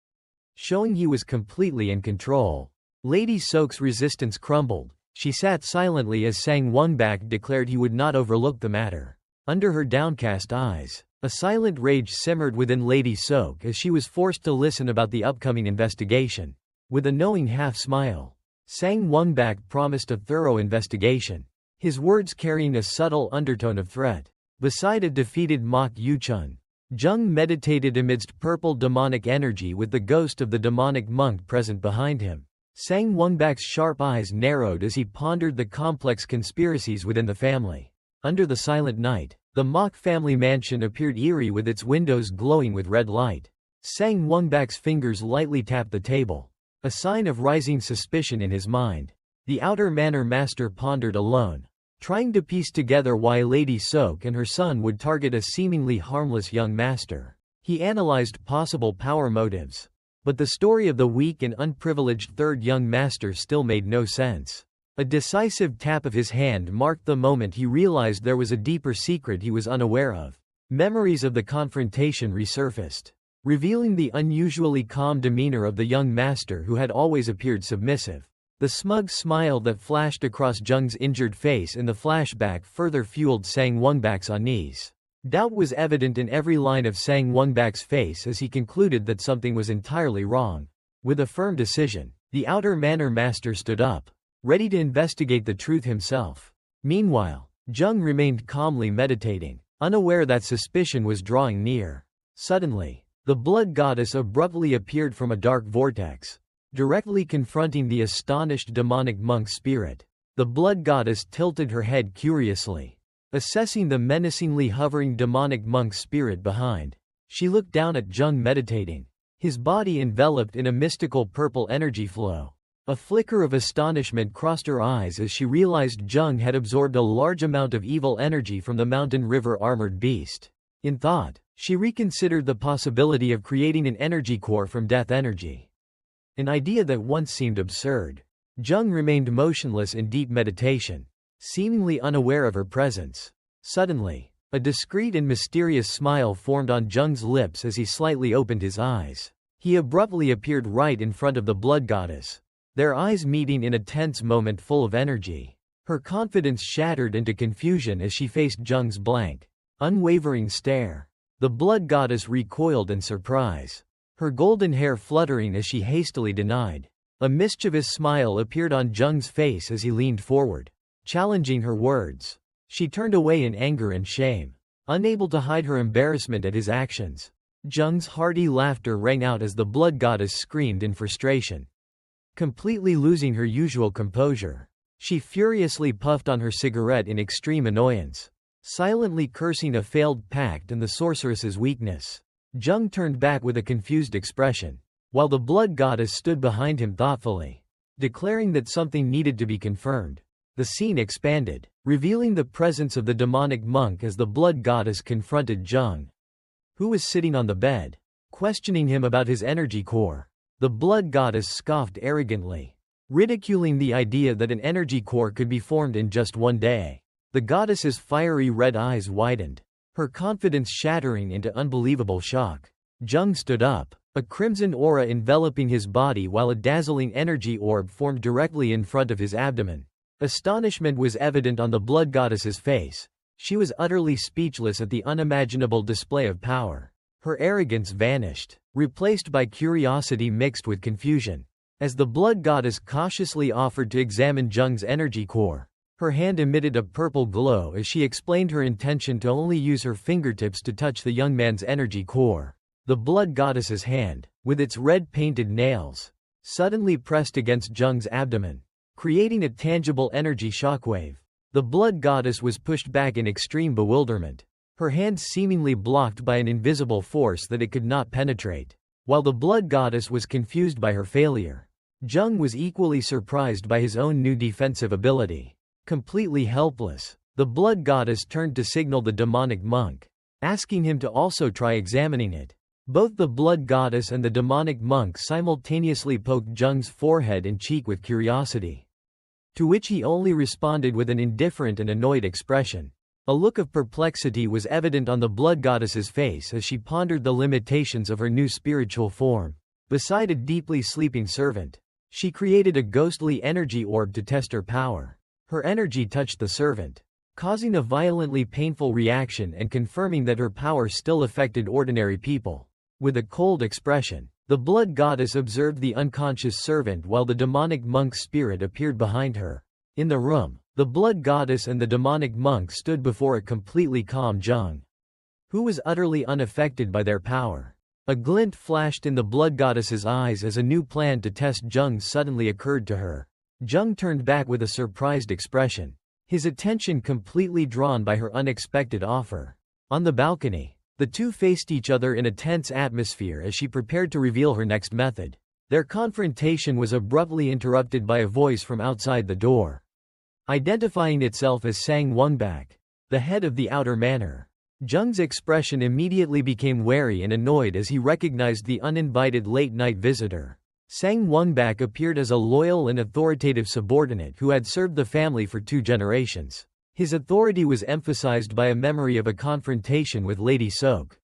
A: showing he was completely in control. Lady Soak's resistance crumbled. She sat silently as Sang Wongbak declared he would not overlook the matter. Under her downcast eyes, a silent rage simmered within Lady Soak as she was forced to listen about the upcoming investigation. With a knowing half-smile, Sang Wongbak promised a thorough investigation, his words carrying a subtle undertone of threat. Beside a defeated Mok Yuchun, Jung meditated amidst purple demonic energy with the ghost of the demonic monk present behind him. Sang Wongbak's sharp eyes narrowed as he pondered the complex conspiracies within the family. Under the silent night, the Mok family mansion appeared eerie with its windows glowing with red light. Sang Wongbak's fingers lightly tapped the table, a sign of rising suspicion in his mind. The outer manor master pondered alone, trying to piece together why Lady Soak and her son would target a seemingly harmless young master. He analyzed possible power motives, but the story of the weak and unprivileged third young master still made no sense. A decisive tap of his hand marked the moment he realized there was a deeper secret he was unaware of. Memories of the confrontation resurfaced, revealing the unusually calm demeanor of the young master who had always appeared submissive. The smug smile that flashed across Jung's injured face in the flashback further fueled Sang Wongbak's unease. Doubt was evident in every line of Sang Wongbak's face as he concluded that something was entirely wrong. With a firm decision, the outer manor master stood up, ready to investigate the truth himself. Meanwhile, Jung remained calmly meditating, unaware that suspicion was drawing near. Suddenly, the blood goddess abruptly appeared from a dark vortex, directly confronting the astonished demonic monk spirit. The blood goddess tilted her head curiously, assessing the menacingly hovering demonic monk spirit behind. She looked down at Jung meditating, his body enveloped in a mystical purple energy flow. A flicker of astonishment crossed her eyes as she realized Jung had absorbed a large amount of evil energy from the mountain river armored beast. In thought, she reconsidered the possibility of creating an energy core from death energy. An idea that once seemed absurd. Jung remained motionless in deep meditation, seemingly unaware of her presence. Suddenly, a discreet and mysterious smile formed on Jung's lips as he slightly opened his eyes. He abruptly appeared right in front of the blood goddess, their eyes meeting in a tense moment full of energy. Her confidence shattered into confusion as she faced Jung's blank, unwavering stare. The blood goddess recoiled in surprise, her golden hair fluttering as she hastily denied. A mischievous smile appeared on Jung's face as he leaned forward, challenging her words. She turned away in anger and shame, unable to hide her embarrassment at his actions. Jung's hearty laughter rang out as the blood goddess screamed in frustration. Completely losing her usual composure, she furiously puffed on her cigarette in extreme annoyance, silently cursing a failed pact and the sorceress's weakness. Jung turned back with a confused expression, while the blood goddess stood behind him thoughtfully, declaring that something needed to be confirmed. The scene expanded, revealing the presence of the demonic monk as the blood goddess confronted Jung, who was sitting on the bed, questioning him about his energy core. The blood goddess scoffed arrogantly, ridiculing the idea that an energy core could be formed in just one day. The goddess's fiery red eyes widened, her confidence shattering into unbelievable shock. Jung stood up, a crimson aura enveloping his body while a dazzling energy orb formed directly in front of his abdomen. Astonishment was evident on the blood goddess's face. She was utterly speechless at the unimaginable display of power. Her arrogance vanished, replaced by curiosity mixed with confusion. As the blood goddess cautiously offered to examine Jung's energy core, her hand emitted a purple glow as she explained her intention to only use her fingertips to touch the young man's energy core. The blood goddess's hand, with its red-painted nails, suddenly pressed against Jung's abdomen, creating a tangible energy shockwave. The blood goddess was pushed back in extreme bewilderment, her hand seemingly blocked by an invisible force that it could not penetrate. While the blood goddess was confused by her failure, Jung was equally surprised by his own new defensive ability. Completely helpless, the blood goddess turned to signal the demonic monk, asking him to also try examining it. Both the blood goddess and the demonic monk simultaneously poked Jung's forehead and cheek with curiosity, to which he only responded with an indifferent and annoyed expression. A look of perplexity was evident on the blood goddess's face as she pondered the limitations of her new spiritual form. Beside a deeply sleeping servant, she created a ghostly energy orb to test her power. Her energy touched the servant, causing a violently painful reaction and confirming that her power still affected ordinary people. With a cold expression, the blood goddess observed the unconscious servant while the demonic monk spirit appeared behind her. In the room, the blood goddess and the demonic monk stood before a completely calm Jung, who was utterly unaffected by their power. A glint flashed in the blood goddess's eyes as a new plan to test Jung suddenly occurred to her. Jung turned back with a surprised expression, his attention completely drawn by her unexpected offer. On the balcony, the two faced each other in a tense atmosphere as she prepared to reveal her next method. Their confrontation was abruptly interrupted by a voice from outside the door, identifying itself as Sang Wongbak, the head of the outer manor. Jung's expression immediately became wary and annoyed as he recognized the uninvited late-night visitor. Sang Wonbak appeared as a loyal and authoritative subordinate who had served the family for 2 generations. His authority was emphasized by a memory of a confrontation with Lady Sok,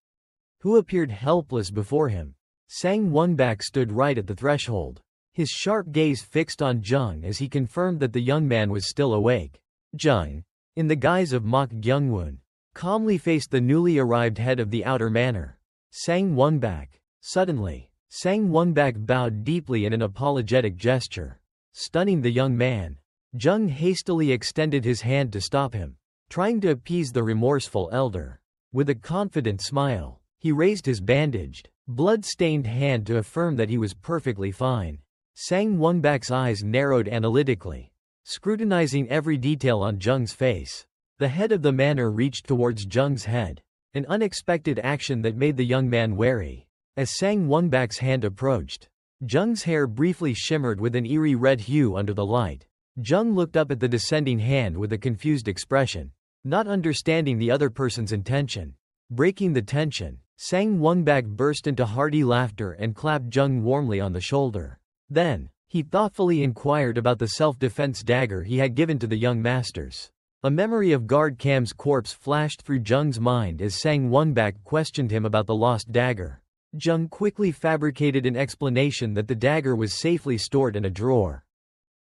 A: who appeared helpless before him. Sang Wonbak stood right at the threshold, his sharp gaze fixed on Jung as he confirmed that the young man was still awake. Jung, in the guise of Mok Gyungwon, calmly faced the newly arrived head of the outer manor, Sang Wonbak. Suddenly, Sang Wonbak bowed deeply in an apologetic gesture, stunning the young man. Jung hastily extended his hand to stop him, trying to appease the remorseful elder. With a confident smile, he raised his bandaged, blood-stained hand to affirm that he was perfectly fine. Sang Wonbak's eyes narrowed analytically, scrutinizing every detail on Jung's face. The head of the manor reached towards Jung's head, an unexpected action that made the young man wary. As Sang Wonbak's hand approached, Jung's hair briefly shimmered with an eerie red hue under the light. Jung looked up at the descending hand with a confused expression, not understanding the other person's intention. Breaking the tension, Sang Wonbak burst into hearty laughter and clapped Jung warmly on the shoulder. Then, he thoughtfully inquired about the self-defense dagger he had given to the young masters. A memory of Guard Kam's corpse flashed through Jung's mind as Sang Wonbak questioned him about the lost dagger. Jung quickly fabricated an explanation that the dagger was safely stored in a drawer,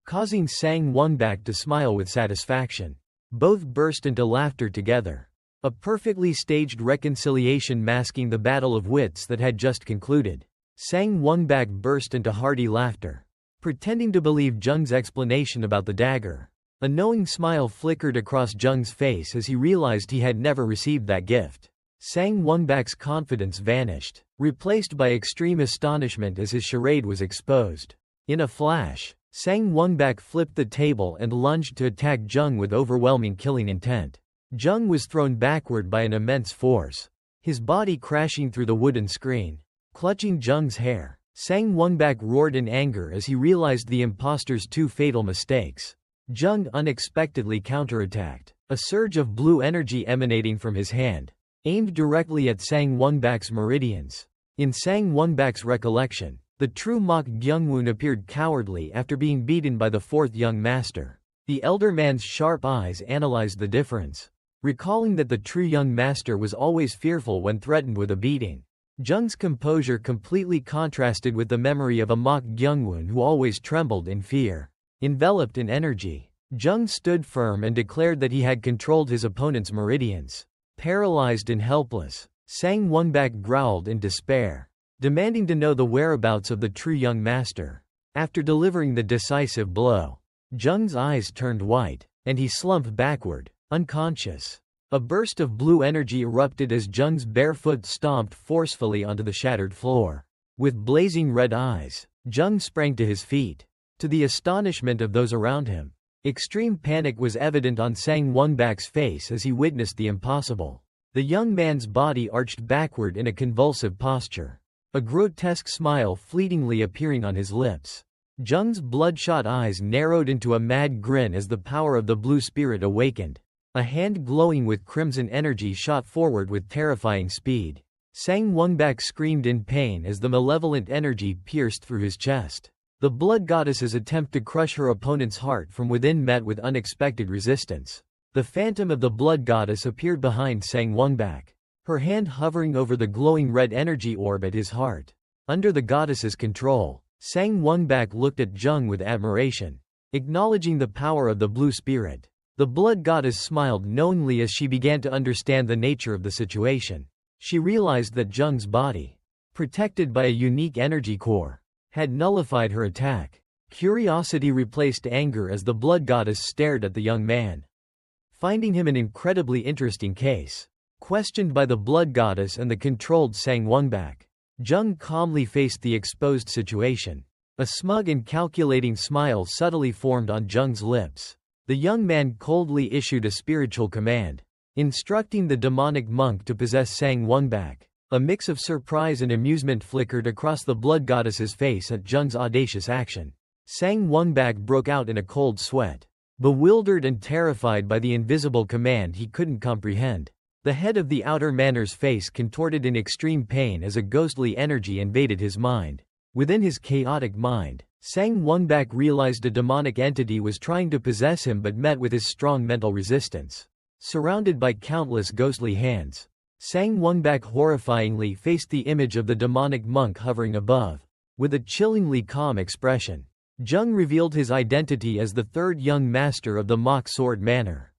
A: causing Sang Wonbak to smile with satisfaction. Both burst into laughter together, a perfectly staged reconciliation masking the battle of wits that had just concluded. Sang Wonbak burst into hearty laughter, pretending to believe Jung's explanation about the dagger. A knowing smile flickered across Jung's face as he realized he had never received that gift. Sang Wonbak's confidence vanished, replaced by extreme astonishment as his charade was exposed. In a flash, Sang Wonbak flipped the table and lunged to attack Jung with overwhelming killing intent. Jung was thrown backward by an immense force, his body crashing through the wooden screen. Clutching Jung's hair, Sang Wonbak roared in anger as he realized the imposter's 2 fatal mistakes. Jung unexpectedly counterattacked, a surge of blue energy emanating from his hand, aimed directly at Sang Wonbak's meridians. In Sang Wonbak's recollection, the true Mok Gyungwon appeared cowardly after being beaten by the 4th young master. The elder man's sharp eyes analyzed the difference, recalling that the true young master was always fearful when threatened with a beating. Jung's composure completely contrasted with the memory of a Mok Gyungwon who always trembled in fear. Enveloped in energy, Jung stood firm and declared that he had controlled his opponent's meridians. Paralyzed and helpless, Sang Wonbak growled in despair, demanding to know the whereabouts of the true young master. After delivering the decisive blow, Jung's eyes turned white, and he slumped backward, unconscious. A burst of blue energy erupted as Jung's bare foot stomped forcefully onto the shattered floor. With blazing red eyes, Jung sprang to his feet. To the astonishment of those around him, extreme panic was evident on Sang Wonbak's face as he witnessed the impossible. The young man's body arched backward in a convulsive posture, a grotesque smile fleetingly appearing on his lips. Jung's bloodshot eyes narrowed into a mad grin as the power of the blue spirit awakened. A hand glowing with crimson energy shot forward with terrifying speed. Sang Wonbak screamed in pain as the malevolent energy pierced through his chest. The blood goddess's attempt to crush her opponent's heart from within met with unexpected resistance. The phantom of the blood goddess appeared behind Sang Wonbak, her hand hovering over the glowing red energy orb at his heart. Under the goddess's control, Sang Wonbak looked at Jung with admiration, acknowledging the power of the blue spirit. The blood goddess smiled knowingly as she began to understand the nature of the situation. She realized that Jung's body, protected by a unique energy core, had nullified her attack. Curiosity replaced anger as the blood goddess stared at the young man, finding him an incredibly interesting case. Questioned by the blood goddess and the controlled Sang Wonbak, Jung calmly faced the exposed situation. A smug and calculating smile subtly formed on Jung's lips. The young man coldly issued a spiritual command, instructing the demonic monk to possess Sang Wonbak. A mix of surprise and amusement flickered across the blood goddess's face at Jung's audacious action. Sang Wonbak broke out in a cold sweat, bewildered and terrified by the invisible command he couldn't comprehend. The head of the outer manor's face contorted in extreme pain as a ghostly energy invaded his mind. Within his chaotic mind, Sang Wongbak realized a demonic entity was trying to possess him but met with his strong mental resistance. Surrounded by countless ghostly hands, Sang Wongbak horrifyingly faced the image of the demonic monk hovering above. With a chillingly calm expression, Jung revealed his identity as the third young master of the Mock Sword Manor.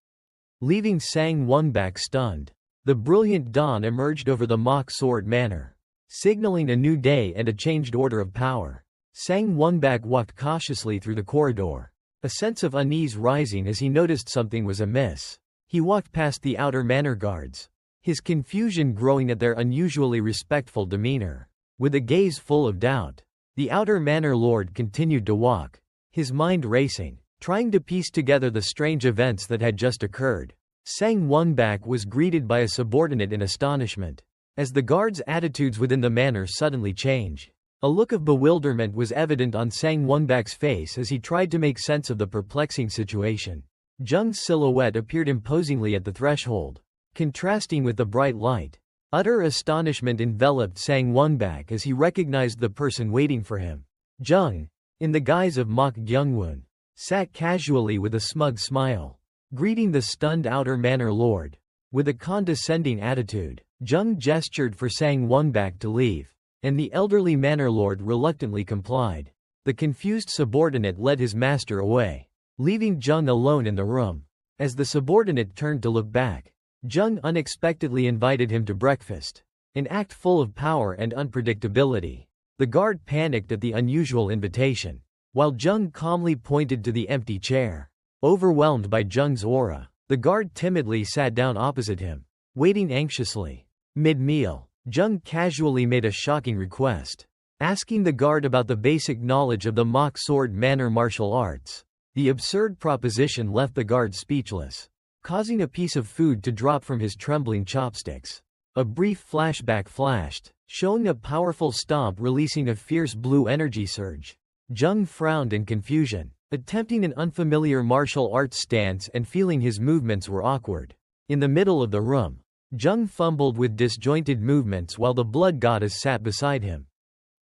A: Leaving Sang Wongbak stunned, the brilliant dawn emerged over the Mock Sword Manor, signaling a new day and a changed order of power. Sang Wongbak walked cautiously through the corridor, a sense of unease rising as he noticed something was amiss. He walked past the outer manor guards, his confusion growing at their unusually respectful demeanor. With a gaze full of doubt, the outer manor lord continued to walk, his mind racing, trying to piece together the strange events that had just occurred. Sang Wongbak was greeted by a subordinate in astonishment, as the guards' attitudes within the manor suddenly changed. A look of bewilderment was evident on Sang Wongbak's face as he tried to make sense of the perplexing situation. Jung's silhouette appeared imposingly at the threshold, contrasting with the bright light. Utter astonishment enveloped Sang Wongbak as he recognized the person waiting for him. Jung, in the guise of Mok Gyungwon, sat casually with a smug smile, greeting the stunned outer manor lord. With a condescending attitude, Jung gestured for Sang Wongbak to leave, and the elderly manor lord reluctantly complied. The confused subordinate led his master away, leaving Jung alone in the room. As the subordinate turned to look back, Jung unexpectedly invited him to breakfast, an act full of power and unpredictability. The guard panicked at the unusual invitation, while Jung calmly pointed to the empty chair. Overwhelmed by Jung's aura, the guard timidly sat down opposite him, waiting anxiously. Mid-meal, Jung casually made a shocking request, asking the guard about the basic knowledge of the Mock Sword Manor martial arts. The absurd proposition left the guard speechless, causing a piece of food to drop from his trembling chopsticks. A brief flashback flashed, showing a powerful stomp releasing a fierce blue energy surge. Jung frowned in confusion, attempting an unfamiliar martial arts stance and feeling his movements were awkward. In the middle of the room, Jung fumbled with disjointed movements while the blood goddess sat beside him,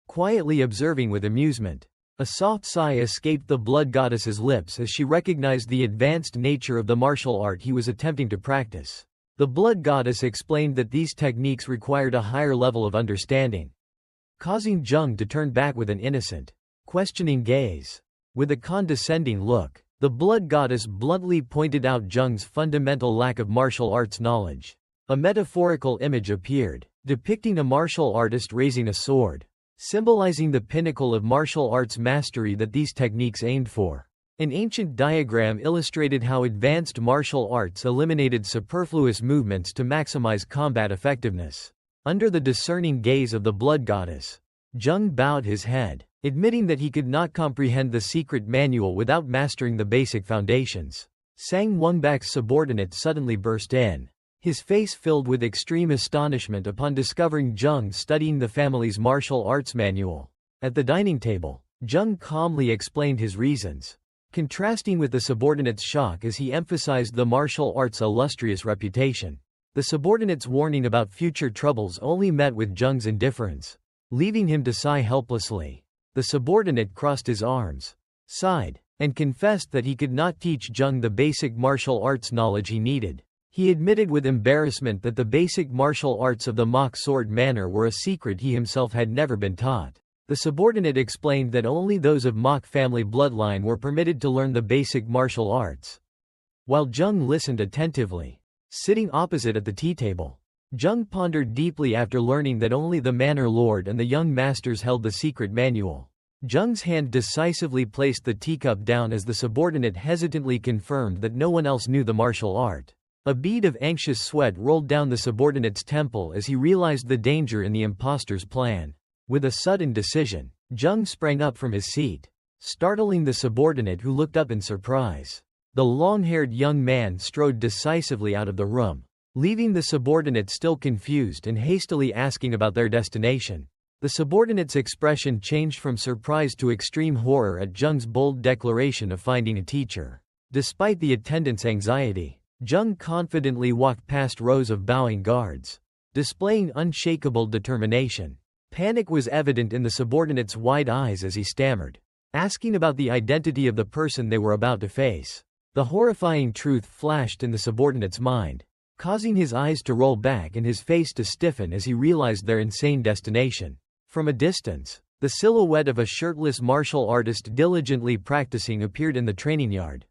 A: quietly observing with amusement. A soft sigh escaped the blood goddess's lips as she recognized the advanced nature of the martial art he was attempting to practice. The blood goddess explained that these techniques required a higher level of understanding, causing Jung to turn back with an innocent, questioning gaze. With a condescending look, the blood goddess bluntly pointed out Jung's fundamental lack of martial arts knowledge. A metaphorical image appeared, depicting a martial artist raising a sword, symbolizing the pinnacle of martial arts mastery that these techniques aimed for. An ancient diagram illustrated how advanced martial arts eliminated superfluous movements to maximize combat effectiveness. Under the discerning gaze of the blood goddess, Jung bowed his head, admitting that he could not comprehend the secret manual without mastering the basic foundations. Sang Wongbak's subordinate suddenly burst in, his face filled with extreme astonishment upon discovering Jung studying the family's martial arts manual. At the dining table, Jung calmly explained his reasons, contrasting with the subordinate's shock as he emphasized the martial arts' illustrious reputation. The subordinate's warning about future troubles only met with Jung's indifference, leaving him to sigh helplessly. The subordinate crossed his arms, sighed, and confessed that he could not teach Jung the basic martial arts knowledge he needed. He admitted with embarrassment that the basic martial arts of the Mock Sword Manor were a secret he himself had never been taught. The subordinate explained that only those of Mock family bloodline were permitted to learn the basic martial arts. While Jung listened attentively, sitting opposite at the tea table, Jung pondered deeply after learning that only the manor lord and the young masters held the secret manual. Jung's hand decisively placed the teacup down as the subordinate hesitantly confirmed that no one else knew the martial art. A bead of anxious sweat rolled down the subordinate's temple as he realized the danger in the impostor's plan. With a sudden decision, Jung sprang up from his seat, startling the subordinate who looked up in surprise. The long-haired young man strode decisively out of the room, leaving the subordinate still confused and hastily asking about their destination. The subordinate's expression changed from surprise to extreme horror at Jung's bold declaration of finding a teacher. Despite the attendant's anxiety, Jung confidently walked past rows of bowing guards, displaying unshakable determination. Panic was evident in the subordinate's wide eyes as he stammered, asking about the identity of the person they were about to face. The horrifying truth flashed in the subordinate's mind, causing his eyes to roll back and his face to stiffen as he realized their insane destination. From a distance, the silhouette of a shirtless martial artist diligently practicing appeared in the training yard,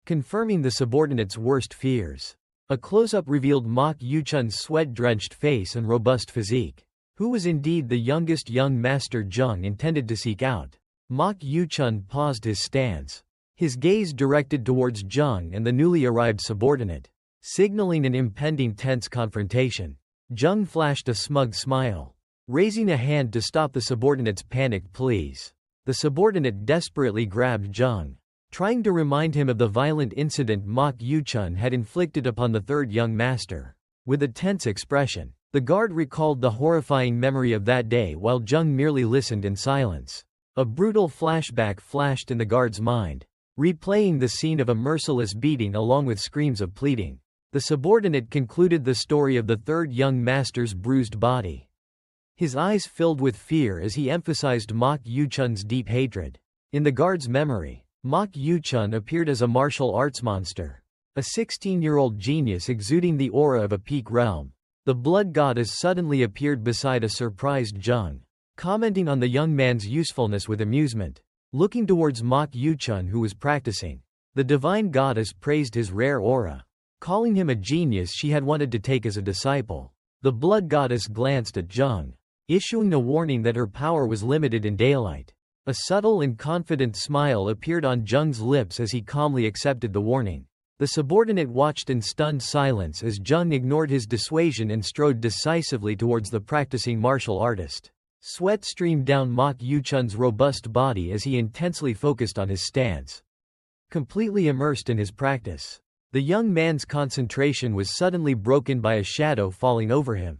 A: confirming the subordinate's worst fears. A close-up revealed Mok Yuchun's sweat-drenched face and robust physique. Who was indeed the youngest young master Jung intended to seek out? Mok Yuchun paused his stance, his gaze directed towards Jung and the newly arrived subordinate, signaling an impending tense confrontation. Jung flashed a smug smile, raising a hand to stop the subordinate's panicked pleas. The subordinate desperately grabbed Jung, trying to remind him of the violent incident Mok Yuchun had inflicted upon the third young master. With a tense expression, the guard recalled the horrifying memory of that day while Jung merely listened in silence. A brutal flashback flashed in the guard's mind, replaying the scene of a merciless beating along with screams of pleading. The subordinate concluded the story of the third young master's bruised body, his eyes filled with fear as he emphasized Mok Yuchun's deep hatred. In the guard's memory, Mok Yuchun appeared as a martial arts monster, a 16-year-old genius exuding the aura of a peak realm. The blood goddess suddenly appeared beside a surprised Jung, commenting on the young man's usefulness with amusement. Looking towards Mok Yuchun who was practicing, the divine goddess praised his rare aura, calling him a genius she had wanted to take as a disciple. The blood goddess glanced at Jung, issuing a warning that her power was limited in daylight. A subtle and confident smile appeared on Jung's lips as he calmly accepted the warning. The subordinate watched in stunned silence as Jung ignored his dissuasion and strode decisively towards the practicing martial artist. Sweat streamed down Mok Yuchun's robust body as he intensely focused on his stance, completely immersed in his practice. The young man's concentration was suddenly broken by a shadow falling over him,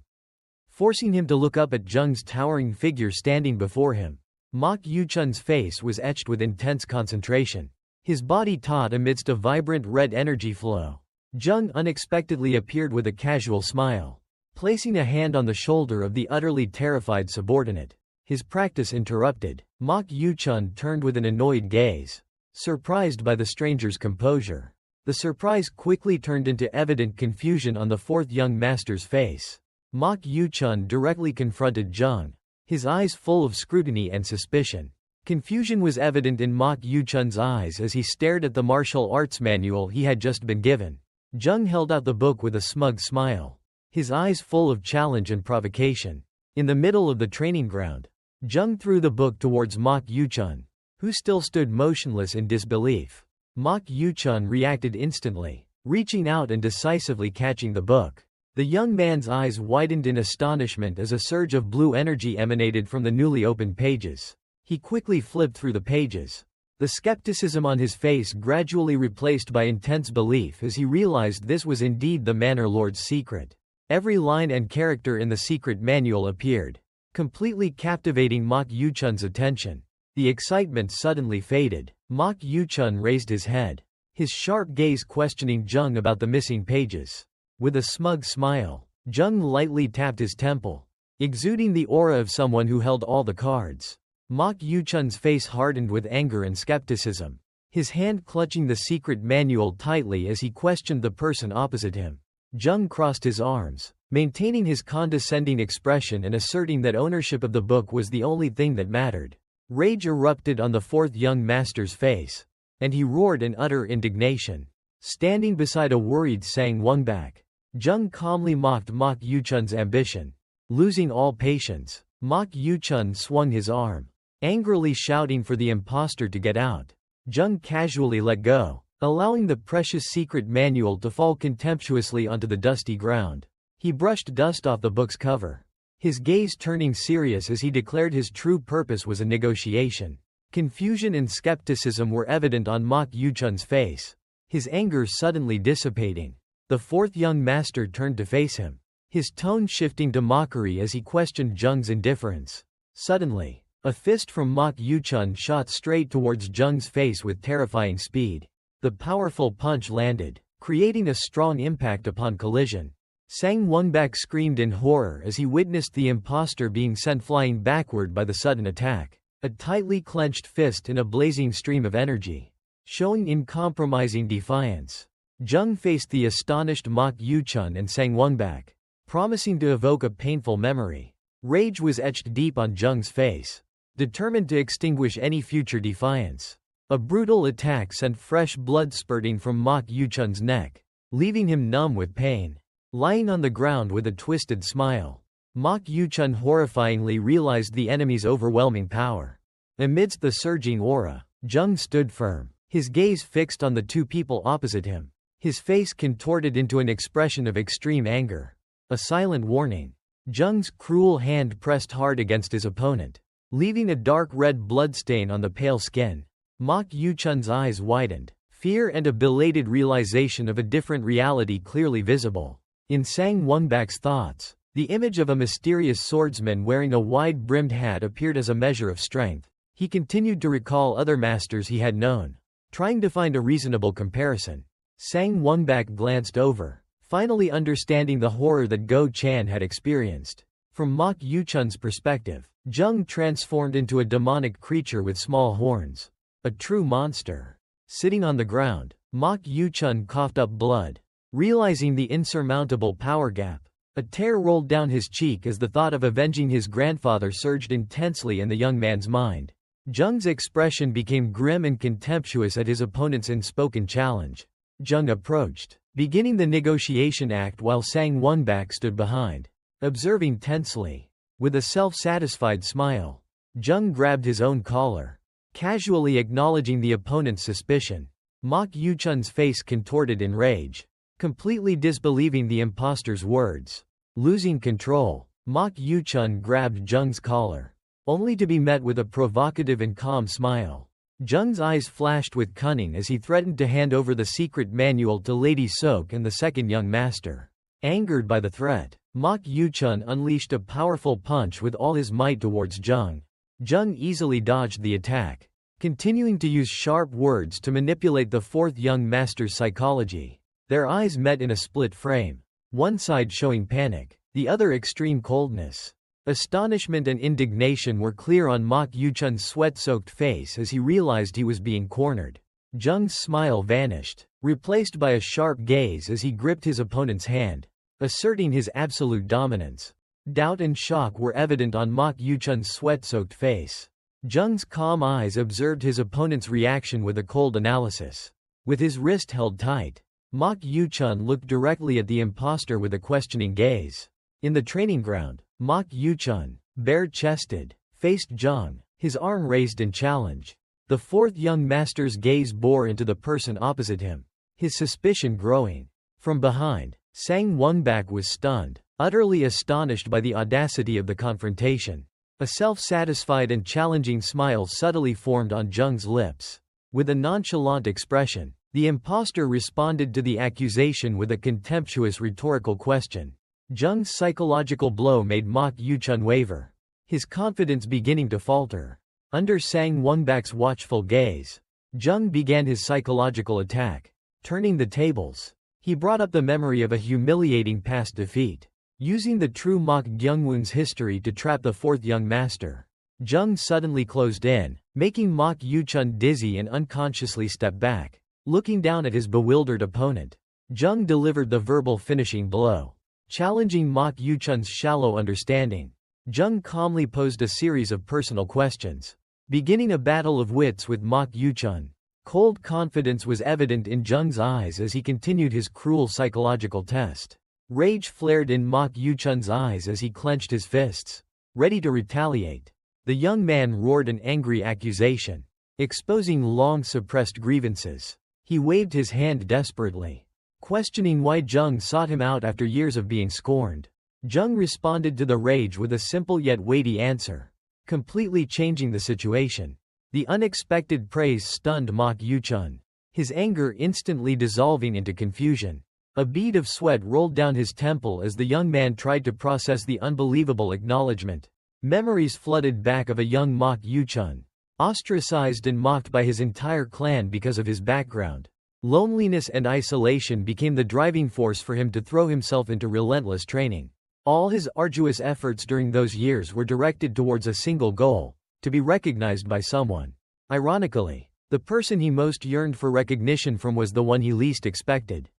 A: forcing him to look up at Jung's towering figure standing before him. Mok Yuchun's face was etched with intense concentration, his body taut amidst a vibrant red energy flow. Jung unexpectedly appeared with a casual smile, placing a hand on the shoulder of the utterly terrified subordinate. His practice interrupted, Mok Yuchun turned with an annoyed gaze, surprised by the stranger's composure. The surprise quickly turned into evident confusion on the fourth young master's face. Mok Yuchun directly confronted Jung, his eyes full of scrutiny and suspicion. Confusion was evident in Mok Yuchun's eyes as he stared at the martial arts manual he had just been given. Jung held out the book with a smug smile, his eyes full of challenge and provocation. In the middle of the training ground, Jung threw the book towards Mok Yuchun, who still stood motionless in disbelief. Mok Yuchun reacted instantly, reaching out and decisively catching the book. The young man's eyes widened in astonishment as a surge of blue energy emanated from the newly opened pages. He quickly flipped through the pages, the skepticism on his face gradually replaced by intense belief as he realized this was indeed the Manor Lord's secret. Every line and character in the secret manual appeared, completely captivating Mok Yuchun's attention. The excitement suddenly faded. Mok Yuchun raised his head, his sharp gaze questioning Jung about the missing pages. With a smug smile, Jung lightly tapped his temple, exuding the aura of someone who held all the cards. Mok Yuchun's face hardened with anger and skepticism, his hand clutching the secret manual tightly as he questioned the person opposite him. Jung crossed his arms, maintaining his condescending expression and asserting that ownership of the book was the only thing that mattered. Rage erupted on the fourth young master's face, and he roared in utter indignation. Standing beside a worried Sang Wongbak, Jung calmly mocked Mok Yuchun's ambition. Losing all patience, Mok Yuchun swung his arm, angrily shouting for the impostor to get out. Jung casually let go, allowing the precious secret manual to fall contemptuously onto the dusty ground. He brushed dust off the book's cover, his gaze turning serious as he declared his true purpose was a negotiation. Confusion and skepticism were evident on Mok Yuchun's face, his anger suddenly dissipating. The fourth young master turned to face him, his tone shifting to mockery as he questioned Jung's indifference. Suddenly, a fist from Mok Yuchun shot straight towards Jung's face with terrifying speed. The powerful punch landed, creating a strong impact upon collision. Sang Wongbak screamed in horror as he witnessed the impostor being sent flying backward by the sudden attack, a tightly clenched fist in a blazing stream of energy, showing uncompromising defiance. Jung faced the astonished Mok Yuchun and Sang Wongbak, promising to evoke a painful memory. Rage was etched deep on Jung's face, determined to extinguish any future defiance. A brutal attack sent fresh blood spurting from Mok Yuchun's neck, leaving him numb with pain. Lying on the ground with a twisted smile, Mok Yuchun horrifyingly realized the enemy's overwhelming power. Amidst the surging aura, Jung stood firm, his gaze fixed on the two people opposite him, his face contorted into an expression of extreme anger. A silent warning. Jung's cruel hand pressed hard against his opponent, leaving a dark red bloodstain on the pale skin. Mok Yuchun's eyes widened, fear and a belated realization of a different reality clearly visible. In Sang Wongbak's thoughts, the image of a mysterious swordsman wearing a wide-brimmed hat appeared as a measure of strength. He continued to recall other masters he had known, trying to find a reasonable comparison. Sang Wongbak glanced over, finally understanding the horror that Go Chan had experienced. From Mok Yuchun's perspective, Jung transformed into a demonic creature with small horns. A true monster. Sitting on the ground, Mok Yuchun coughed up blood, realizing the insurmountable power gap. A tear rolled down his cheek as the thought of avenging his grandfather surged intensely in the young man's mind. Jung's expression became grim and contemptuous at his opponent's unspoken challenge. Jung approached, beginning the negotiation act while Sang Wongbak stood behind, observing tensely. With a self-satisfied smile, Jung grabbed his own collar, casually acknowledging the opponent's suspicion. Mok Yuchun's face contorted in rage, completely disbelieving the impostor's words. Losing control, Mok Yuchun grabbed Jung's collar, only to be met with a provocative and calm smile. Jung's eyes flashed with cunning as he threatened to hand over the secret manual to Lady Sok and the second young master. Angered by the threat, Mok Yuchun unleashed a powerful punch with all his might towards Jung. Jung easily dodged the attack, continuing to use sharp words to manipulate the fourth young master's psychology. Their eyes met in a split frame, one side showing panic, the other extreme coldness. Astonishment and indignation were clear on Mok Yuchun's sweat-soaked face as he realized he was being cornered. Jung's smile vanished, replaced by a sharp gaze as he gripped his opponent's hand, asserting his absolute dominance. Doubt and shock were evident on Mok Yuchun's sweat-soaked face. Jung's calm eyes observed his opponent's reaction with a cold analysis. With his wrist held tight, Mok Yuchun looked directly at the impostor with a questioning gaze. In the training ground, Mok Yuchun, bare-chested, faced Jung, his arm raised in challenge. The fourth young master's gaze bore into the person opposite him, his suspicion growing. From behind, Sang Wongbak was stunned, utterly astonished by the audacity of the confrontation. A self-satisfied and challenging smile subtly formed on Jung's lips. With a nonchalant expression, the impostor responded to the accusation with a contemptuous rhetorical question. Jung's psychological blow made Mok Yuchun waver, his confidence beginning to falter. Under Sang Wongbak's watchful gaze, Jung began his psychological attack, turning the tables. He brought up the memory of a humiliating past defeat, using the true Mok Gyungwon's history to trap the fourth young master. Jung suddenly closed in, making Mok Yuchun dizzy and unconsciously stepped back, looking down at his bewildered opponent. Jung delivered the verbal finishing blow, challenging Mok Yuchun's shallow understanding. Jung calmly posed a series of personal questions, beginning a battle of wits with Mok Yuchun. Cold confidence was evident in Jung's eyes as he continued his cruel psychological test. Rage flared in Mok Yuchun's eyes as he clenched his fists, ready to retaliate. The young man roared an angry accusation, exposing long-suppressed grievances. He waved his hand desperately, questioning why Jung sought him out after years of being scorned. Jung responded to the rage with a simple yet weighty answer, completely changing the situation. The unexpected praise stunned Mok Yuchun, his anger instantly dissolving into confusion. A bead of sweat rolled down his temple as the young man tried to process the unbelievable acknowledgement. Memories flooded back of a young Mok Yuchun, ostracized and mocked by his entire clan because of his background. Loneliness and isolation became the driving force for him to throw himself into relentless training. All his arduous efforts during those years were directed towards a single goal: to be recognized by someone. Ironically, the person he most yearned for recognition from was the one he least expected.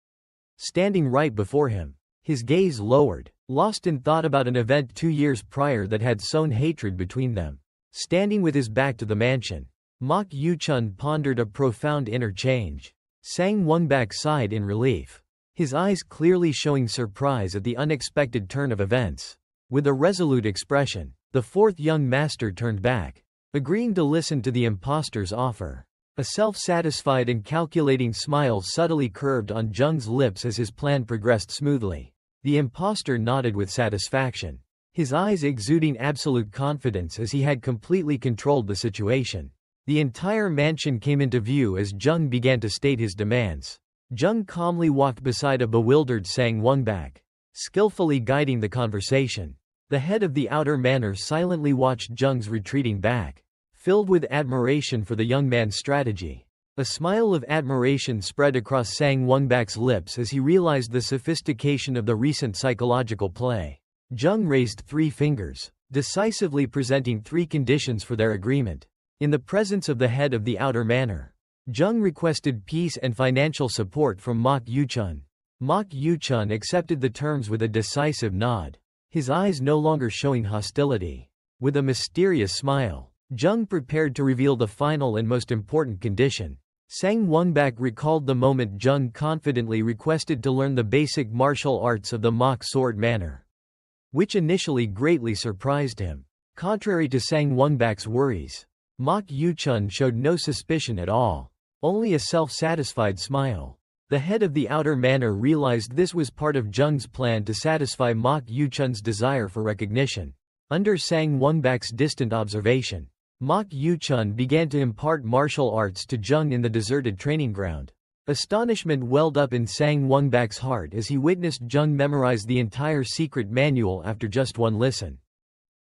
A: Standing right before him, his gaze lowered, lost in thought about an event 2 years prior that had sown hatred between them. Standing with his back to the mansion, Mok Yuchun pondered a profound inner change. Sang Wongbak sighed in relief, his eyes clearly showing surprise at the unexpected turn of events. With a resolute expression, the fourth young master turned back, agreeing to listen to the impostor's offer. A self-satisfied and calculating smile subtly curved on Jung's lips as his plan progressed smoothly. The impostor nodded with satisfaction, his eyes exuding absolute confidence as he had completely controlled the situation. The entire mansion came into view as Jung began to state his demands. Jung calmly walked beside a bewildered Sang Wongbak, skillfully guiding the conversation. The head of the outer manor silently watched Jung's retreating back, filled with admiration for the young man's strategy. A smile of admiration spread across Sang Wongbak's lips as he realized the sophistication of the recent psychological play. Jung raised 3 fingers, decisively presenting 3 conditions for their agreement. In the presence of the head of the outer manor, Jung requested peace and financial support from Mok Yuchun. Mok Yuchun accepted the terms with a decisive nod, his eyes no longer showing hostility. With a mysterious smile, Jung prepared to reveal the final and most important condition. Sang Wongbak recalled the moment Jung confidently requested to learn the basic martial arts of the Mok sword manor, which initially greatly surprised him. Contrary to Sang Wongbak's worries, Mok Yuchun showed no suspicion at all, only a self-satisfied smile. The head of the outer manor realized this was part of Jung's plan to satisfy Mok Yuchun's desire for recognition. Under Sang Wongbak's distant observation, Mok Yuchun began to impart martial arts to Jung in the deserted training ground. Astonishment welled up in Sang Wongbak's heart as he witnessed Jung memorize the entire secret manual after just one listen,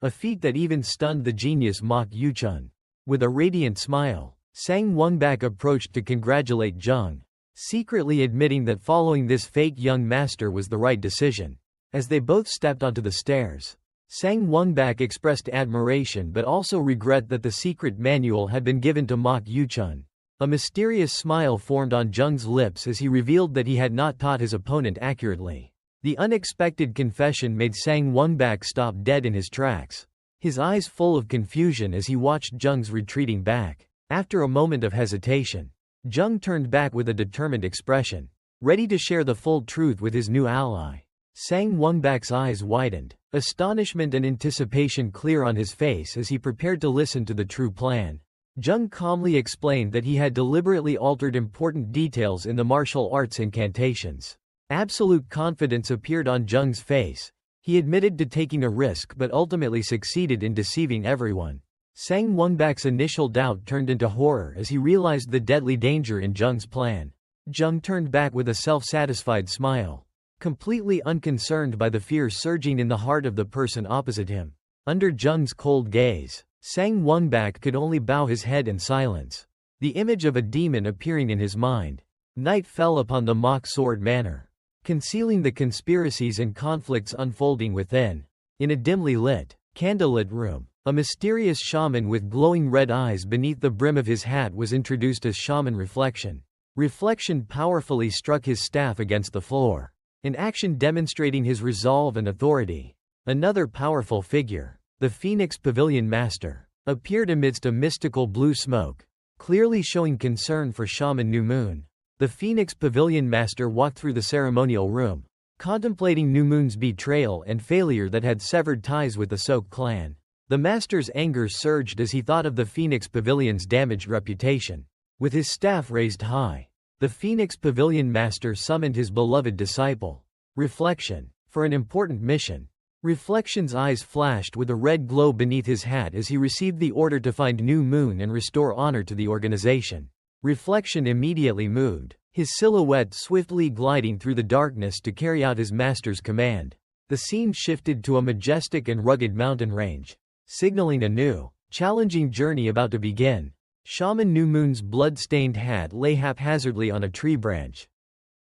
A: a feat that even stunned the genius Mok Yuchun. With a radiant smile, Sang Wongbak approached to congratulate Jung, secretly admitting that following this fake young master was the right decision. As they both stepped onto the stairs, Sang Wongbak expressed admiration but also regret that the secret manual had been given to Mok Yuchun. A mysterious smile formed on Jung's lips as he revealed that he had not taught his opponent accurately. The unexpected confession made Sang Wongbak stop dead in his tracks, his eyes full of confusion as he watched Jung's retreating back. After a moment of hesitation, Jung turned back with a determined expression, ready to share the full truth with his new ally. Sang Wongbak's eyes widened, astonishment and anticipation clear on his face as he prepared to listen to the true plan. Jung calmly explained that he had deliberately altered important details in the martial arts incantations. Absolute confidence appeared on Jung's face. He admitted to taking a risk but ultimately succeeded in deceiving everyone. Sang Wongbak's initial doubt turned into horror as he realized the deadly danger in Jung's plan. Jung turned back with a self-satisfied smile, completely unconcerned by the fear surging in the heart of the person opposite him. Under Jung's cold gaze, Sang Wongbak could only bow his head in silence, the image of a demon appearing in his mind. Night fell upon the Mok sword manor, concealing the conspiracies and conflicts unfolding within. In a dimly lit, candlelit room, a mysterious shaman with glowing red eyes beneath the brim of his hat was introduced as Shaman Reflection. Reflection powerfully struck his staff against the floor, an action demonstrating his resolve and authority. Another powerful figure, the Phoenix Pavilion Master, appeared amidst a mystical blue smoke, clearly showing concern for Shaman New Moon. The Phoenix Pavilion Master walked through the ceremonial room, contemplating New Moon's betrayal and failure that had severed ties with the Sok clan. The Master's anger surged as he thought of the Phoenix Pavilion's damaged reputation. With his staff raised high, the Phoenix Pavilion Master summoned his beloved disciple, Reflection, for an important mission. Reflection's eyes flashed with a red glow beneath his hat as he received the order to find New Moon and restore honor to the organization. Reflection immediately moved, his silhouette swiftly gliding through the darkness to carry out his master's command. The scene shifted to a majestic and rugged mountain range, signaling a new, challenging journey about to begin. Shaman New Moon's blood-stained hat lay haphazardly on a tree branch,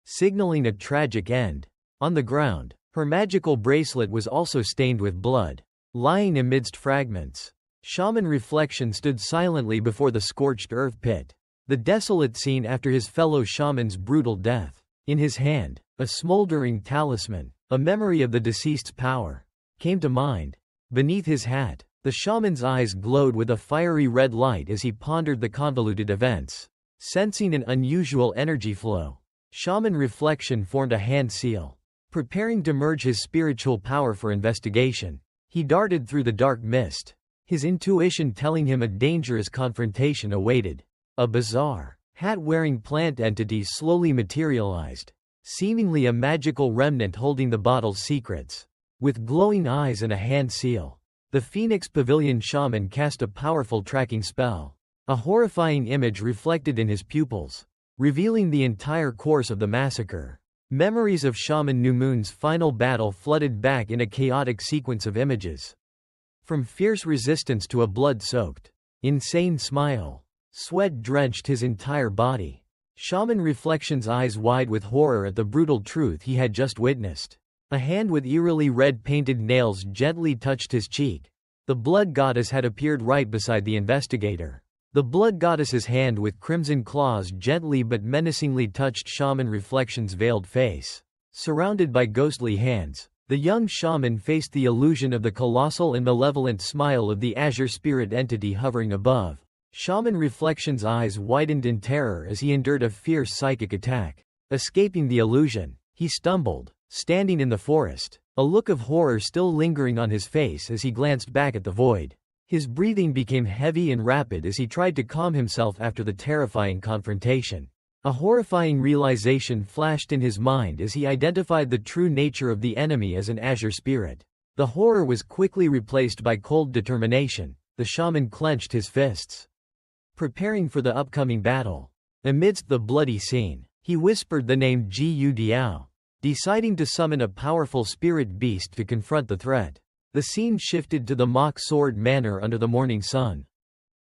A: signaling a tragic end. On the ground, her magical bracelet was also stained with blood, lying amidst fragments. Shaman Reflection stood silently before the scorched earth pit, the desolate scene after his fellow shaman's brutal death. In his hand, a smoldering talisman, a memory of the deceased's power, came to mind. Beneath his hat, the shaman's eyes glowed with a fiery red light as he pondered the convoluted events. Sensing an unusual energy flow, Shaman Reflection formed a hand seal. Preparing to merge his spiritual power for investigation, he darted through the dark mist, his intuition telling him a dangerous confrontation awaited. A bizarre, hat-wearing plant entity slowly materialized, seemingly a magical remnant holding the bottle's secrets. With glowing eyes and a hand seal, the Phoenix Pavilion shaman cast a powerful tracking spell. A horrifying image reflected in his pupils, revealing the entire course of the massacre. Memories of Shaman New Moon's final battle flooded back in a chaotic sequence of images. From fierce resistance to a blood-soaked, insane smile. Sweat drenched his entire body. Shaman Reflection's eyes wide with horror at the brutal truth he had just witnessed. A hand with eerily red-painted nails gently touched his cheek. The blood goddess had appeared right beside the investigator. The blood goddess's hand with crimson claws gently but menacingly touched Shaman Reflection's veiled face. Surrounded by ghostly hands, the young shaman faced the illusion of the colossal and malevolent smile of the azure spirit entity hovering above. Shaman Reflection's eyes widened in terror as he endured a fierce psychic attack. Escaping the illusion, he stumbled, standing in the forest, a look of horror still lingering on his face as he glanced back at the void. His breathing became heavy and rapid as he tried to calm himself after the terrifying confrontation. A horrifying realization flashed in his mind as he identified the true nature of the enemy as an azure spirit. The horror was quickly replaced by cold determination. The shaman clenched his fists, preparing for the upcoming battle. Amidst the bloody scene, he whispered the name Gu Diao, deciding to summon a powerful spirit beast to confront the threat. The scene shifted to the mock sword manor under the morning sun,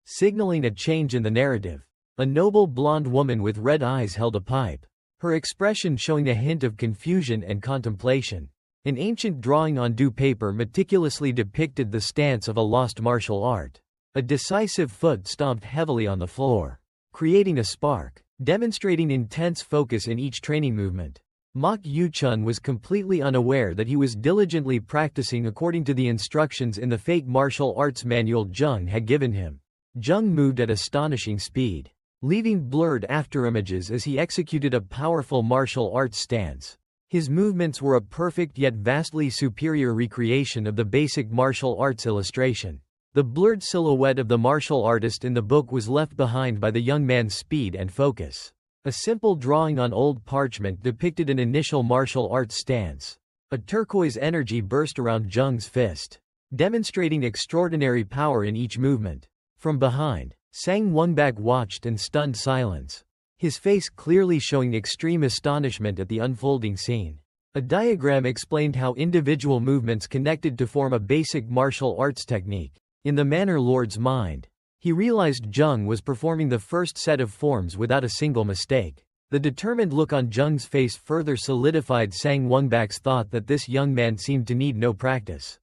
A: signaling a change in the narrative. A noble blonde woman with red eyes held a pipe, her expression showing a hint of confusion and contemplation. An ancient drawing on dew paper meticulously depicted the stance of a lost martial art. A decisive foot stomped heavily on the floor, creating a spark, demonstrating intense focus in each training movement. Mok Yu-chun was completely unaware that he was diligently practicing according to the instructions in the fake martial arts manual Jung had given him. Jung moved at astonishing speed, leaving blurred afterimages as he executed a powerful martial arts stance. His movements were a perfect yet vastly superior recreation of the basic martial arts illustration. The blurred silhouette of the martial artist in the book was left behind by the young man's speed and focus. A simple drawing on old parchment depicted an initial martial arts stance. A turquoise energy burst around Jung's fist, demonstrating extraordinary power in each movement. From behind, Sang Wongbak watched in stunned silence, his face clearly showing extreme astonishment at the unfolding scene. A diagram explained how individual movements connected to form a basic martial arts technique. In the Manor Lord's mind, he realized Jung was performing the first set of forms without a single mistake. The determined look on Jung's face further solidified Sang Wongbak's thought that this young man seemed to need no practice,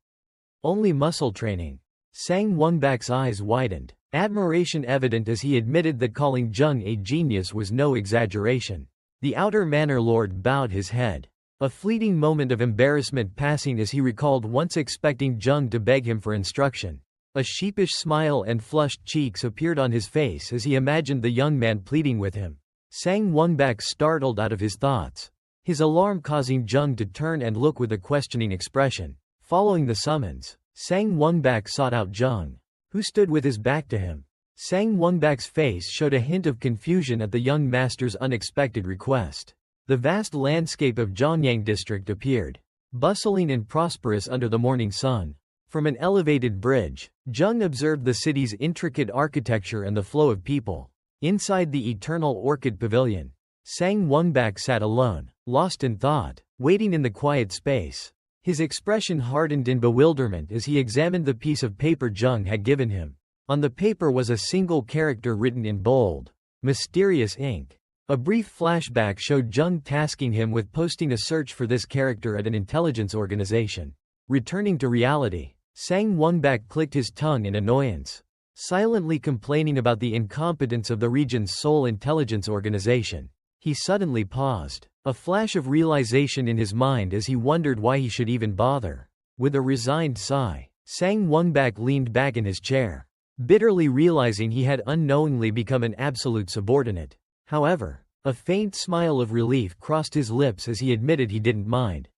A: only muscle training. Sang Wongbak's eyes widened, admiration evident as he admitted that calling Jung a genius was no exaggeration. The outer Manor Lord bowed his head, a fleeting moment of embarrassment passing as he recalled once expecting Jung to beg him for instruction. A sheepish smile and flushed cheeks appeared on his face as he imagined the young man pleading with him. Sang Wongbak startled out of his thoughts, his alarm causing Jung to turn and look with a questioning expression. Following the summons, Sang Wongbak sought out Jung, who stood with his back to him. Sang Wongbak's face showed a hint of confusion at the young master's unexpected request. The vast landscape of Zhongyang district appeared, bustling and prosperous under the morning sun. From an elevated bridge, Jung observed the city's intricate architecture and the flow of people. Inside the Eternal Orchid Pavilion, Sang Wongbak sat alone, lost in thought, waiting in the quiet space. His expression hardened in bewilderment as he examined the piece of paper Jung had given him. On the paper was a single character written in bold, mysterious ink. A brief flashback showed Jung tasking him with posting a search for this character at an intelligence organization. Returning to reality, Sang Wongbak clicked his tongue in annoyance, silently complaining about the incompetence of the region's sole intelligence organization. He suddenly paused, a flash of realization in his mind as he wondered why he should even bother. With a resigned sigh, Sang Wongbak leaned back in his chair, bitterly realizing he had unknowingly become an absolute subordinate. However, a faint smile of relief crossed his lips as he admitted he didn't mind.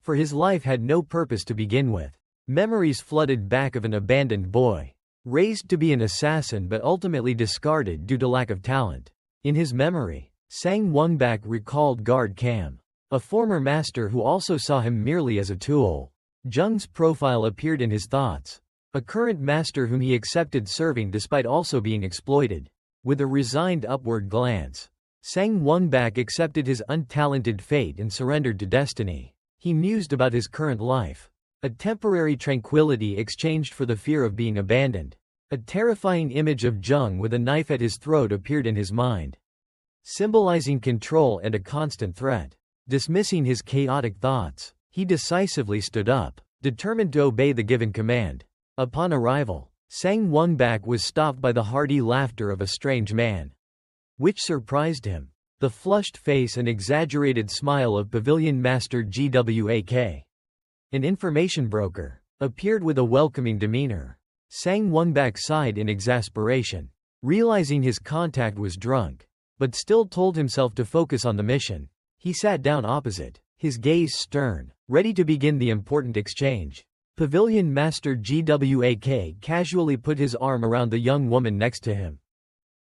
A: For his life had no purpose to begin with. Memories flooded back of an abandoned boy, raised to be an assassin but ultimately discarded due to lack of talent. In his memory, Sang Wongbak recalled Guard Cam, a former master who also saw him merely as a tool. Jung's profile appeared in his thoughts, a current master whom he accepted serving despite also being exploited. With a resigned upward glance, Sang Wongbak accepted his untalented fate and surrendered to destiny. He mused about his current life, a temporary tranquility exchanged for the fear of being abandoned. A terrifying image of Jung with a knife at his throat appeared in his mind, symbolizing control and a constant threat. Dismissing his chaotic thoughts, he decisively stood up, determined to obey the given command. Upon arrival, Sang Wongbak was stopped by the hearty laughter of a strange man, which surprised him. The flushed face and exaggerated smile of Pavilion Master GWAK, an information broker, appeared with a welcoming demeanor. Sang Wongbak sighed in exasperation, realizing his contact was drunk, but still told himself to focus on the mission. He sat down opposite, his gaze stern, ready to begin the important exchange. Pavilion Master GWAK casually put his arm around the young woman next to him,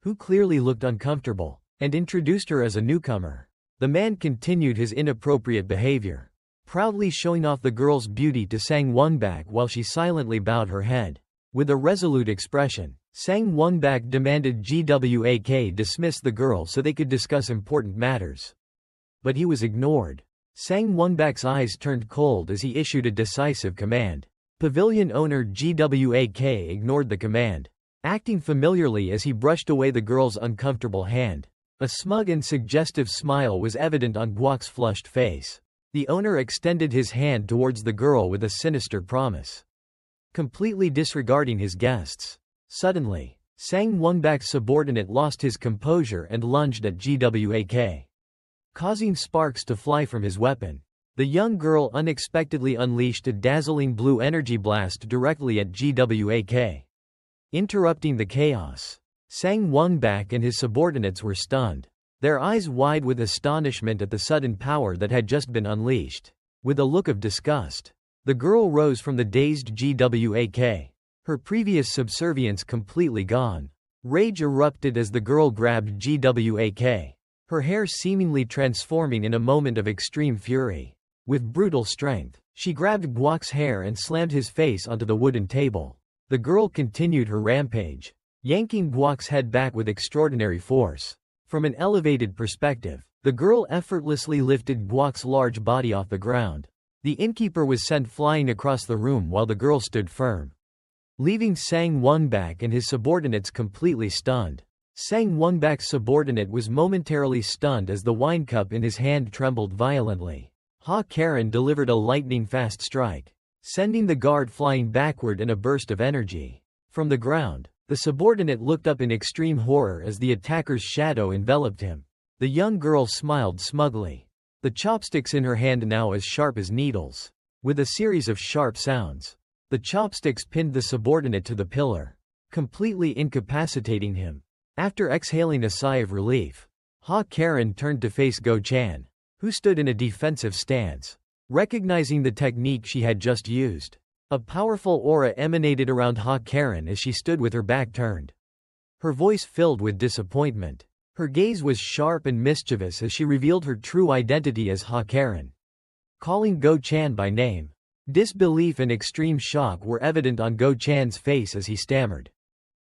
A: who clearly looked uncomfortable, and introduced her as a newcomer. The man continued his inappropriate behavior, proudly showing off the girl's beauty to Sang Wongbak while she silently bowed her head. With a resolute expression, Sang Wongbak demanded GWAK dismiss the girl so they could discuss important matters. But he was ignored. Sang Wongbak's eyes turned cold as he issued a decisive command. Pavilion owner GWAK ignored the command, acting familiarly as he brushed away the girl's uncomfortable hand. A smug and suggestive smile was evident on Guok's flushed face. The owner extended his hand towards the girl with a sinister promise, completely disregarding his guests. Suddenly, Sang Wongbak's subordinate lost his composure and lunged at GWAK, causing sparks to fly from his weapon. The young girl unexpectedly unleashed a dazzling blue energy blast directly at GWAK, interrupting the chaos. Sang Wongbak and his subordinates were stunned, their eyes wide with astonishment at the sudden power that had just been unleashed. With a look of disgust, the girl rose from the dazed GWAK, her previous subservience completely gone. Rage erupted as the girl grabbed GWAK, her hair seemingly transforming in a moment of extreme fury. With brutal strength, she grabbed Guok's hair and slammed his face onto the wooden table. The girl continued her rampage, yanking Guok's head back with extraordinary force. From an elevated perspective, the girl effortlessly lifted Guok's large body off the ground. The innkeeper was sent flying across the room while the girl stood firm, leaving Sang Wongbak and his subordinates completely stunned. Sang Wongbak's subordinate was momentarily stunned as the wine cup in his hand trembled violently. Ha Karen delivered a lightning-fast strike, sending the guard flying backward in a burst of energy. From the ground, the subordinate looked up in extreme horror as the attacker's shadow enveloped him. The young girl smiled smugly, the chopsticks in her hand now as sharp as needles. With a series of sharp sounds, the chopsticks pinned the subordinate to the pillar, completely incapacitating him. After exhaling a sigh of relief, Ha Karen turned to face Go Chan, who stood in a defensive stance, recognizing the technique she had just used. A powerful aura emanated around Ha Karen as she stood with her back turned, her voice filled with disappointment. Her gaze was sharp and mischievous as she revealed her true identity as Ha Karen, calling Go Chan by name. Disbelief and extreme shock were evident on Go Chan's face as he stammered,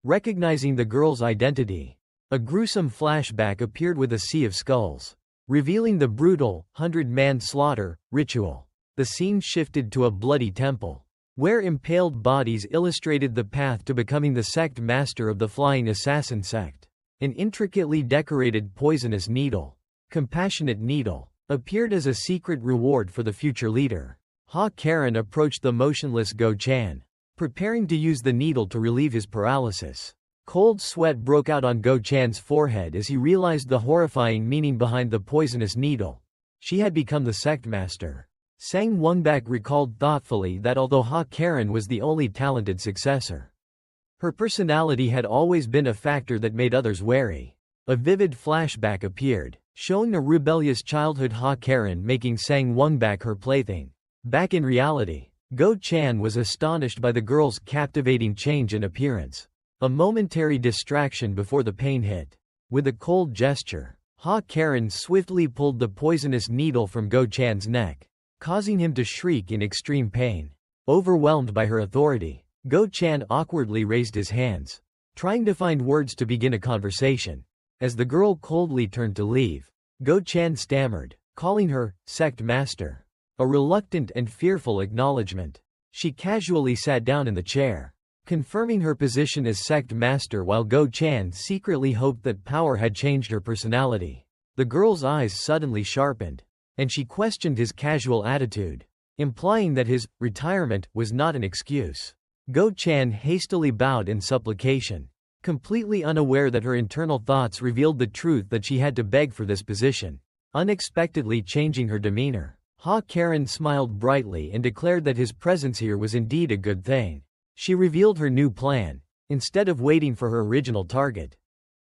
A: recognizing the girl's identity. A gruesome flashback appeared with a sea of skulls, revealing the brutal, 100-man slaughter ritual. The scene shifted to a bloody temple, where impaled bodies illustrated the path to becoming the sect master of the Flying Assassin sect. An intricately decorated poisonous needle, compassionate needle, appeared as a secret reward for the future leader. Ha Karen approached the motionless Go Chan, preparing to use the needle to relieve his paralysis. Cold sweat broke out on Go Chan's forehead as he realized the horrifying meaning behind the poisonous needle. She had become the sect master. Sang Wongbak recalled thoughtfully that although Ha Karen was the only talented successor, her personality had always been a factor that made others wary. A vivid flashback appeared, showing a rebellious childhood Ha Karen making Sang Wongbak her plaything. Back in reality, Go Chan was astonished by the girl's captivating change in appearance. A momentary distraction before the pain hit. With a cold gesture, Ha Karen swiftly pulled the poisonous needle from Go Chan's neck, causing him to shriek in extreme pain. Overwhelmed by her authority, Go Chan awkwardly raised his hands, trying to find words to begin a conversation. As the girl coldly turned to leave, Go Chan stammered, calling her sect master. A reluctant and fearful acknowledgement. She casually sat down in the chair, confirming her position as sect master while Go Chan secretly hoped that power had changed her personality. The girl's eyes suddenly sharpened, and she questioned his casual attitude, implying that his retirement was not an excuse. Go Chan hastily bowed in supplication, completely unaware that her internal thoughts revealed the truth that she had to beg for this position, unexpectedly changing her demeanor. Ha Karen smiled brightly and declared that his presence here was indeed a good thing. She revealed her new plan, instead of waiting for her original target,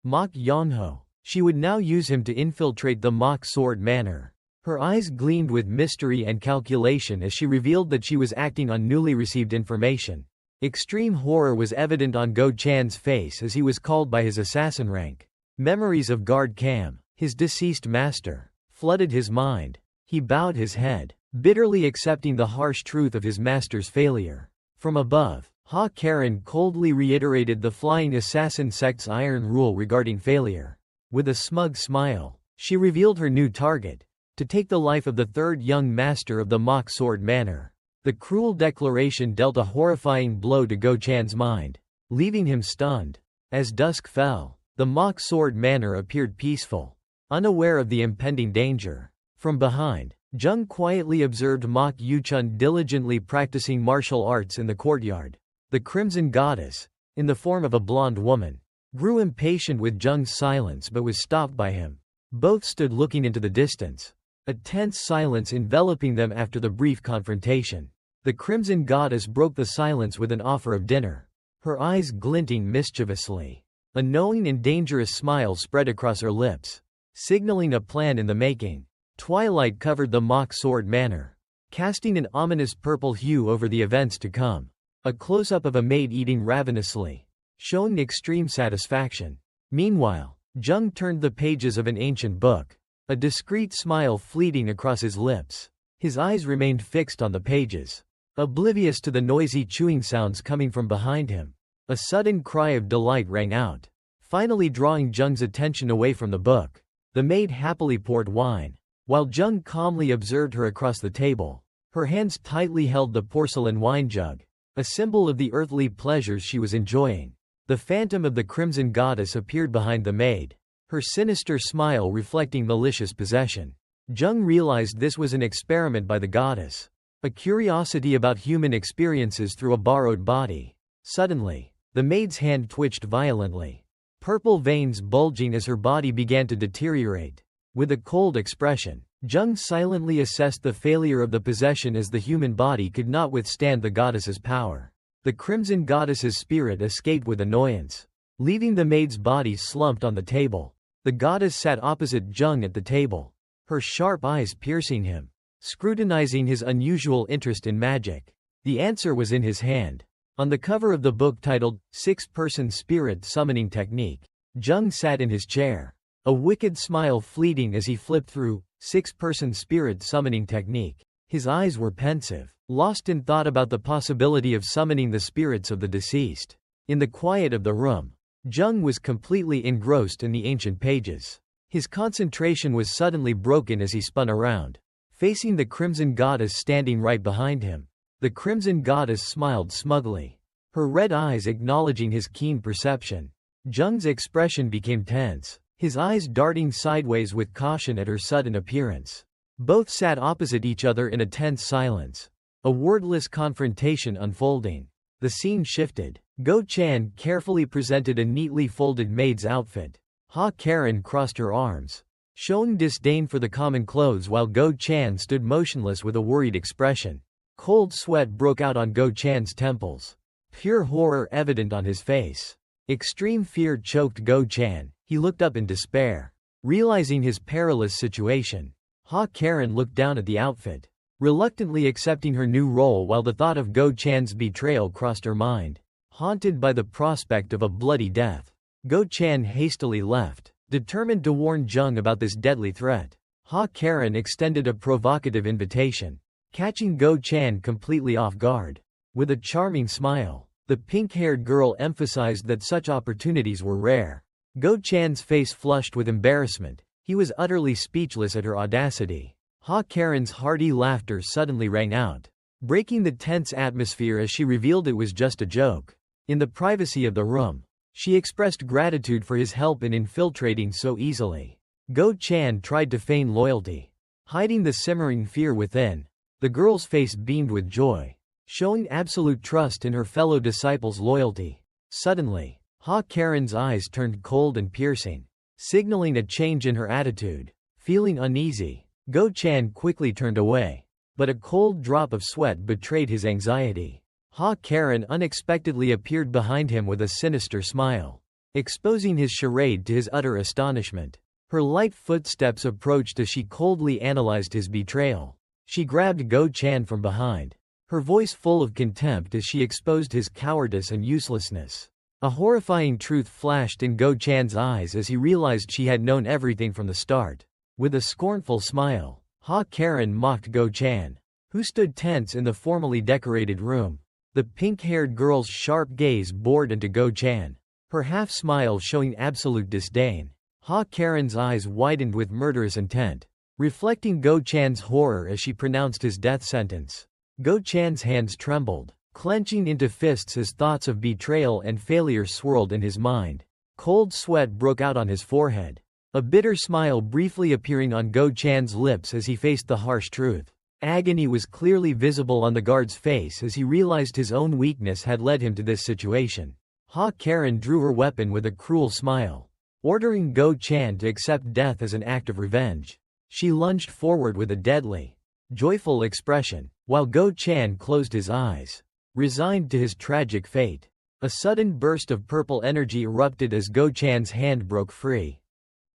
A: Mok Yonho. She would now use him to infiltrate the Mok Sword Manor. Her eyes gleamed with mystery and calculation as she revealed that she was acting on newly received information. Extreme horror was evident on Go Chan's face as he was called by his assassin rank. Memories of Guard Cam, his deceased master, flooded his mind. He bowed his head, bitterly accepting the harsh truth of his master's failure. From above, Ha Karen coldly reiterated the Flying Assassin sect's iron rule regarding failure. With a smug smile, she revealed her new target, to take the life of the third young master of the Mok Sword Manor. The cruel declaration dealt a horrifying blow to Go Chan's mind, leaving him stunned. As dusk fell, the Mok Sword Manor appeared peaceful, unaware of the impending danger. From behind, Jung quietly observed Mok Yuchun diligently practicing martial arts in the courtyard. The Crimson Goddess, in the form of a blonde woman, grew impatient with Jung's silence but was stopped by him. Both stood looking into the distance, a tense silence enveloping them after the brief confrontation. The Crimson Goddess broke the silence with an offer of dinner, her eyes glinting mischievously. A knowing and dangerous smile spread across her lips, signaling a plan in the making. Twilight covered the Mok Sword Manor, casting an ominous purple hue over the events to come. A close-up of a maid eating ravenously, showing extreme satisfaction. Meanwhile, Jung turned the pages of an ancient book, a discreet smile fleeting across his lips. His eyes remained fixed on the pages, oblivious to the noisy chewing sounds coming from behind him. A sudden cry of delight rang out, finally drawing Jung's attention away from the book. The maid happily poured wine, while Jung calmly observed her across the table. Her hands tightly held the porcelain wine jug, a symbol of the earthly pleasures she was enjoying. The phantom of the Crimson Goddess appeared behind the maid, her sinister smile reflecting malicious possession. Jung realized this was an experiment by the goddess, a curiosity about human experiences through a borrowed body. Suddenly, the maid's hand twitched violently, purple veins bulging as her body began to deteriorate. With a cold expression, Jung silently assessed the failure of the possession as the human body could not withstand the goddess's power. The Crimson Goddess's spirit escaped with annoyance, leaving the maid's body slumped on the table. The goddess sat opposite Jung at the table, her sharp eyes piercing him, scrutinizing his unusual interest in magic. The answer was in his hand. On the cover of the book titled, Six-Person Spirit Summoning Technique, Jung sat in his chair, a wicked smile fleeting as he flipped through, Six-Person Spirit Summoning Technique. His eyes were pensive, lost in thought about the possibility of summoning the spirits of the deceased. In the quiet of the room, Jung was completely engrossed in the ancient pages. His concentration was suddenly broken as he spun around, facing the Crimson Goddess standing right behind him. The crimson goddess smiled smugly, her red eyes acknowledging his keen perception. Jung's expression became tense, his eyes darting sideways with caution at her sudden appearance. Both sat opposite each other in a tense silence, a wordless confrontation unfolding. The scene shifted. Go Chan carefully presented a neatly folded maid's outfit. Ha Karen crossed her arms, showing disdain for the common clothes while Go Chan stood motionless with a worried expression. Cold sweat broke out on Go Chan's temples, pure horror evident on his face. Extreme fear choked Go Chan. He looked up in despair. Realizing his perilous situation, Ha Karen looked down at the outfit, reluctantly accepting her new role while the thought of Go Chan's betrayal crossed her mind. Haunted by the prospect of a bloody death, Go Chan hastily left, determined to warn Jung about this deadly threat. Ha Karen extended a provocative invitation, catching Go Chan completely off guard. With a charming smile, the pink-haired girl emphasized that such opportunities were rare. Go Chan's face flushed with embarrassment. He was utterly speechless at her audacity. Ha Karen's hearty laughter suddenly rang out, breaking the tense atmosphere as she revealed it was just a joke. In the privacy of the room, she expressed gratitude for his help in infiltrating so easily. Go Chan tried to feign loyalty, hiding the simmering fear within. The girl's face beamed with joy, showing absolute trust in her fellow disciples' loyalty. Suddenly, Ha Karen's eyes turned cold and piercing, signaling a change in her attitude. Feeling uneasy, Go Chan quickly turned away, but a cold drop of sweat betrayed his anxiety. Ha Karen unexpectedly appeared behind him with a sinister smile, exposing his charade to his utter astonishment. Her light footsteps approached as she coldly analyzed his betrayal. She grabbed Go Chan from behind, her voice full of contempt as she exposed his cowardice and uselessness. A horrifying truth flashed in Go Chan's eyes as he realized she had known everything from the start. With a scornful smile, Ha Karen mocked Go Chan, who stood tense in the formally decorated room. The pink-haired girl's sharp gaze bored into Go Chan, her half-smile showing absolute disdain. Ha Karen's eyes widened with murderous intent, reflecting Go Chan's horror as she pronounced his death sentence. Go Chan's hands trembled, clenching into fists as thoughts of betrayal and failure swirled in his mind. Cold sweat broke out on his forehead, a bitter smile briefly appearing on Go Chan's lips as he faced the harsh truth. Agony was clearly visible on the guard's face as he realized his own weakness had led him to this situation. Ha Karen drew her weapon with a cruel smile, ordering Go Chan to accept death as an act of revenge. She lunged forward with a deadly, joyful expression, while Go Chan closed his eyes, resigned to his tragic fate. A sudden burst of purple energy erupted as Go Chan's hand broke free,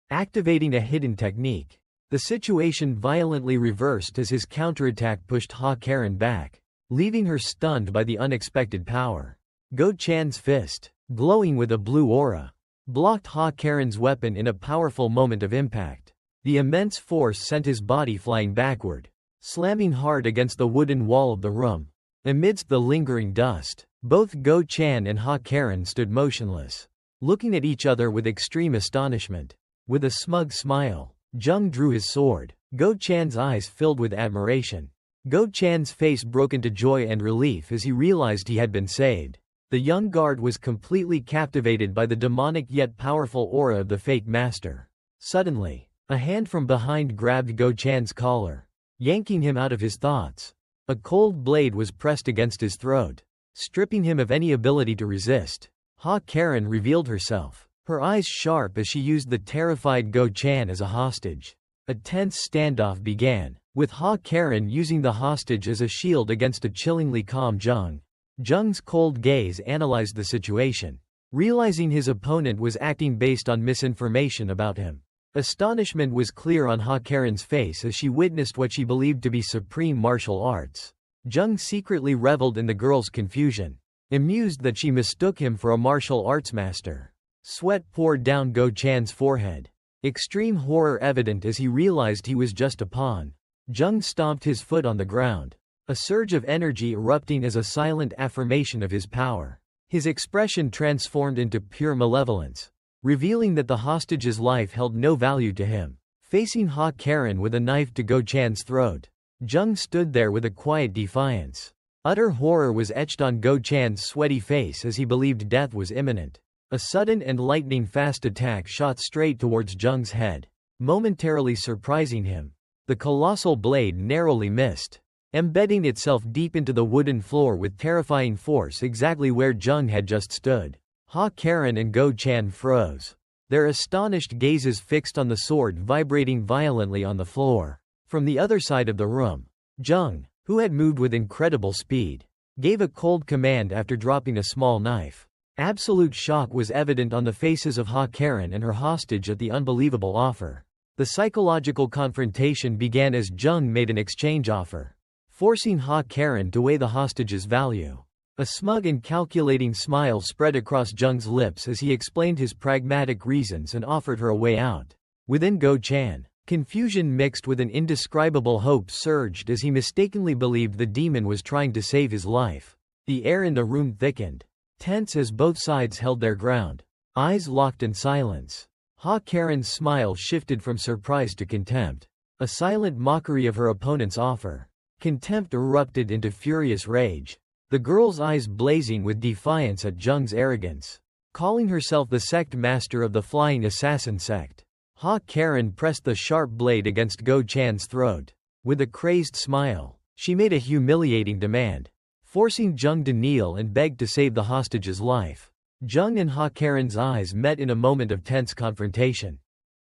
A: activating a hidden technique. The situation violently reversed as his counterattack pushed Ha Karen back, leaving her stunned by the unexpected power. Go Chan's fist, glowing with a blue aura, blocked Ha Karen's weapon in a powerful moment of impact. The immense force sent his body flying backward, slamming hard against the wooden wall of the room. Amidst the lingering dust, both Go Chan and Ha Karen stood motionless, looking at each other with extreme astonishment. With a smug smile, Jung drew his sword. Go Chan's eyes filled with admiration. Go Chan's face broke into joy and relief as he realized he had been saved. The young guard was completely captivated by the demonic yet powerful aura of the fake master. Suddenly, a hand from behind grabbed Go Chan's collar, yanking him out of his thoughts. A cold blade was pressed against his throat, stripping him of any ability to resist. Ha Karen revealed herself, her eyes sharp as she used the terrified Go Chan as a hostage. A tense standoff began, with Ha Karen using the hostage as a shield against a chillingly calm Jung. Jung's cold gaze analyzed the situation, realizing his opponent was acting based on misinformation about him. Astonishment was clear on Ha Karen's face as she witnessed what she believed to be supreme martial arts. Jung secretly reveled in the girl's confusion, amused that she mistook him for a martial arts master. Sweat poured down Go Chan's forehead, extreme horror evident as he realized he was just a pawn. Jung stomped his foot on the ground, a surge of energy erupting as a silent affirmation of his power. His expression transformed into pure malevolence, revealing that the hostage's life held no value to him. Facing Ha Karen with a knife to Go Chan's throat, Jung stood there with a quiet defiance. Utter horror was etched on Go Chan's sweaty face as he believed death was imminent. A sudden and lightning-fast attack shot straight towards Jung's head, momentarily surprising him. The colossal blade narrowly missed, embedding itself deep into the wooden floor with terrifying force exactly where Jung had just stood. Ha Karen and Go Chan froze, their astonished gazes fixed on the sword vibrating violently on the floor. From the other side of the room, Jung, who had moved with incredible speed, gave a cold command after dropping a small knife. Absolute shock was evident on the faces of Ha Karen and her hostage at the unbelievable offer. The psychological confrontation began as Jung made an exchange offer, forcing Ha Karen to weigh the hostage's value. A smug and calculating smile spread across Jung's lips as he explained his pragmatic reasons and offered her a way out. Within Go Chan, confusion mixed with an indescribable hope surged as he mistakenly believed the demon was trying to save his life. The air in the room thickened, tense as both sides held their ground, eyes locked in silence. Ha Karen's smile shifted from surprise to contempt, a silent mockery of her opponent's offer. Contempt erupted into furious rage, the girl's eyes blazing with defiance at Jung's arrogance. Calling herself the sect master of the Flying Assassin sect, Ha Karen pressed the sharp blade against Go Chan's throat. With a crazed smile, she made a humiliating demand, forcing Jung to kneel and beg to save the hostage's life. Jung and Ha Karen's eyes met in a moment of tense confrontation.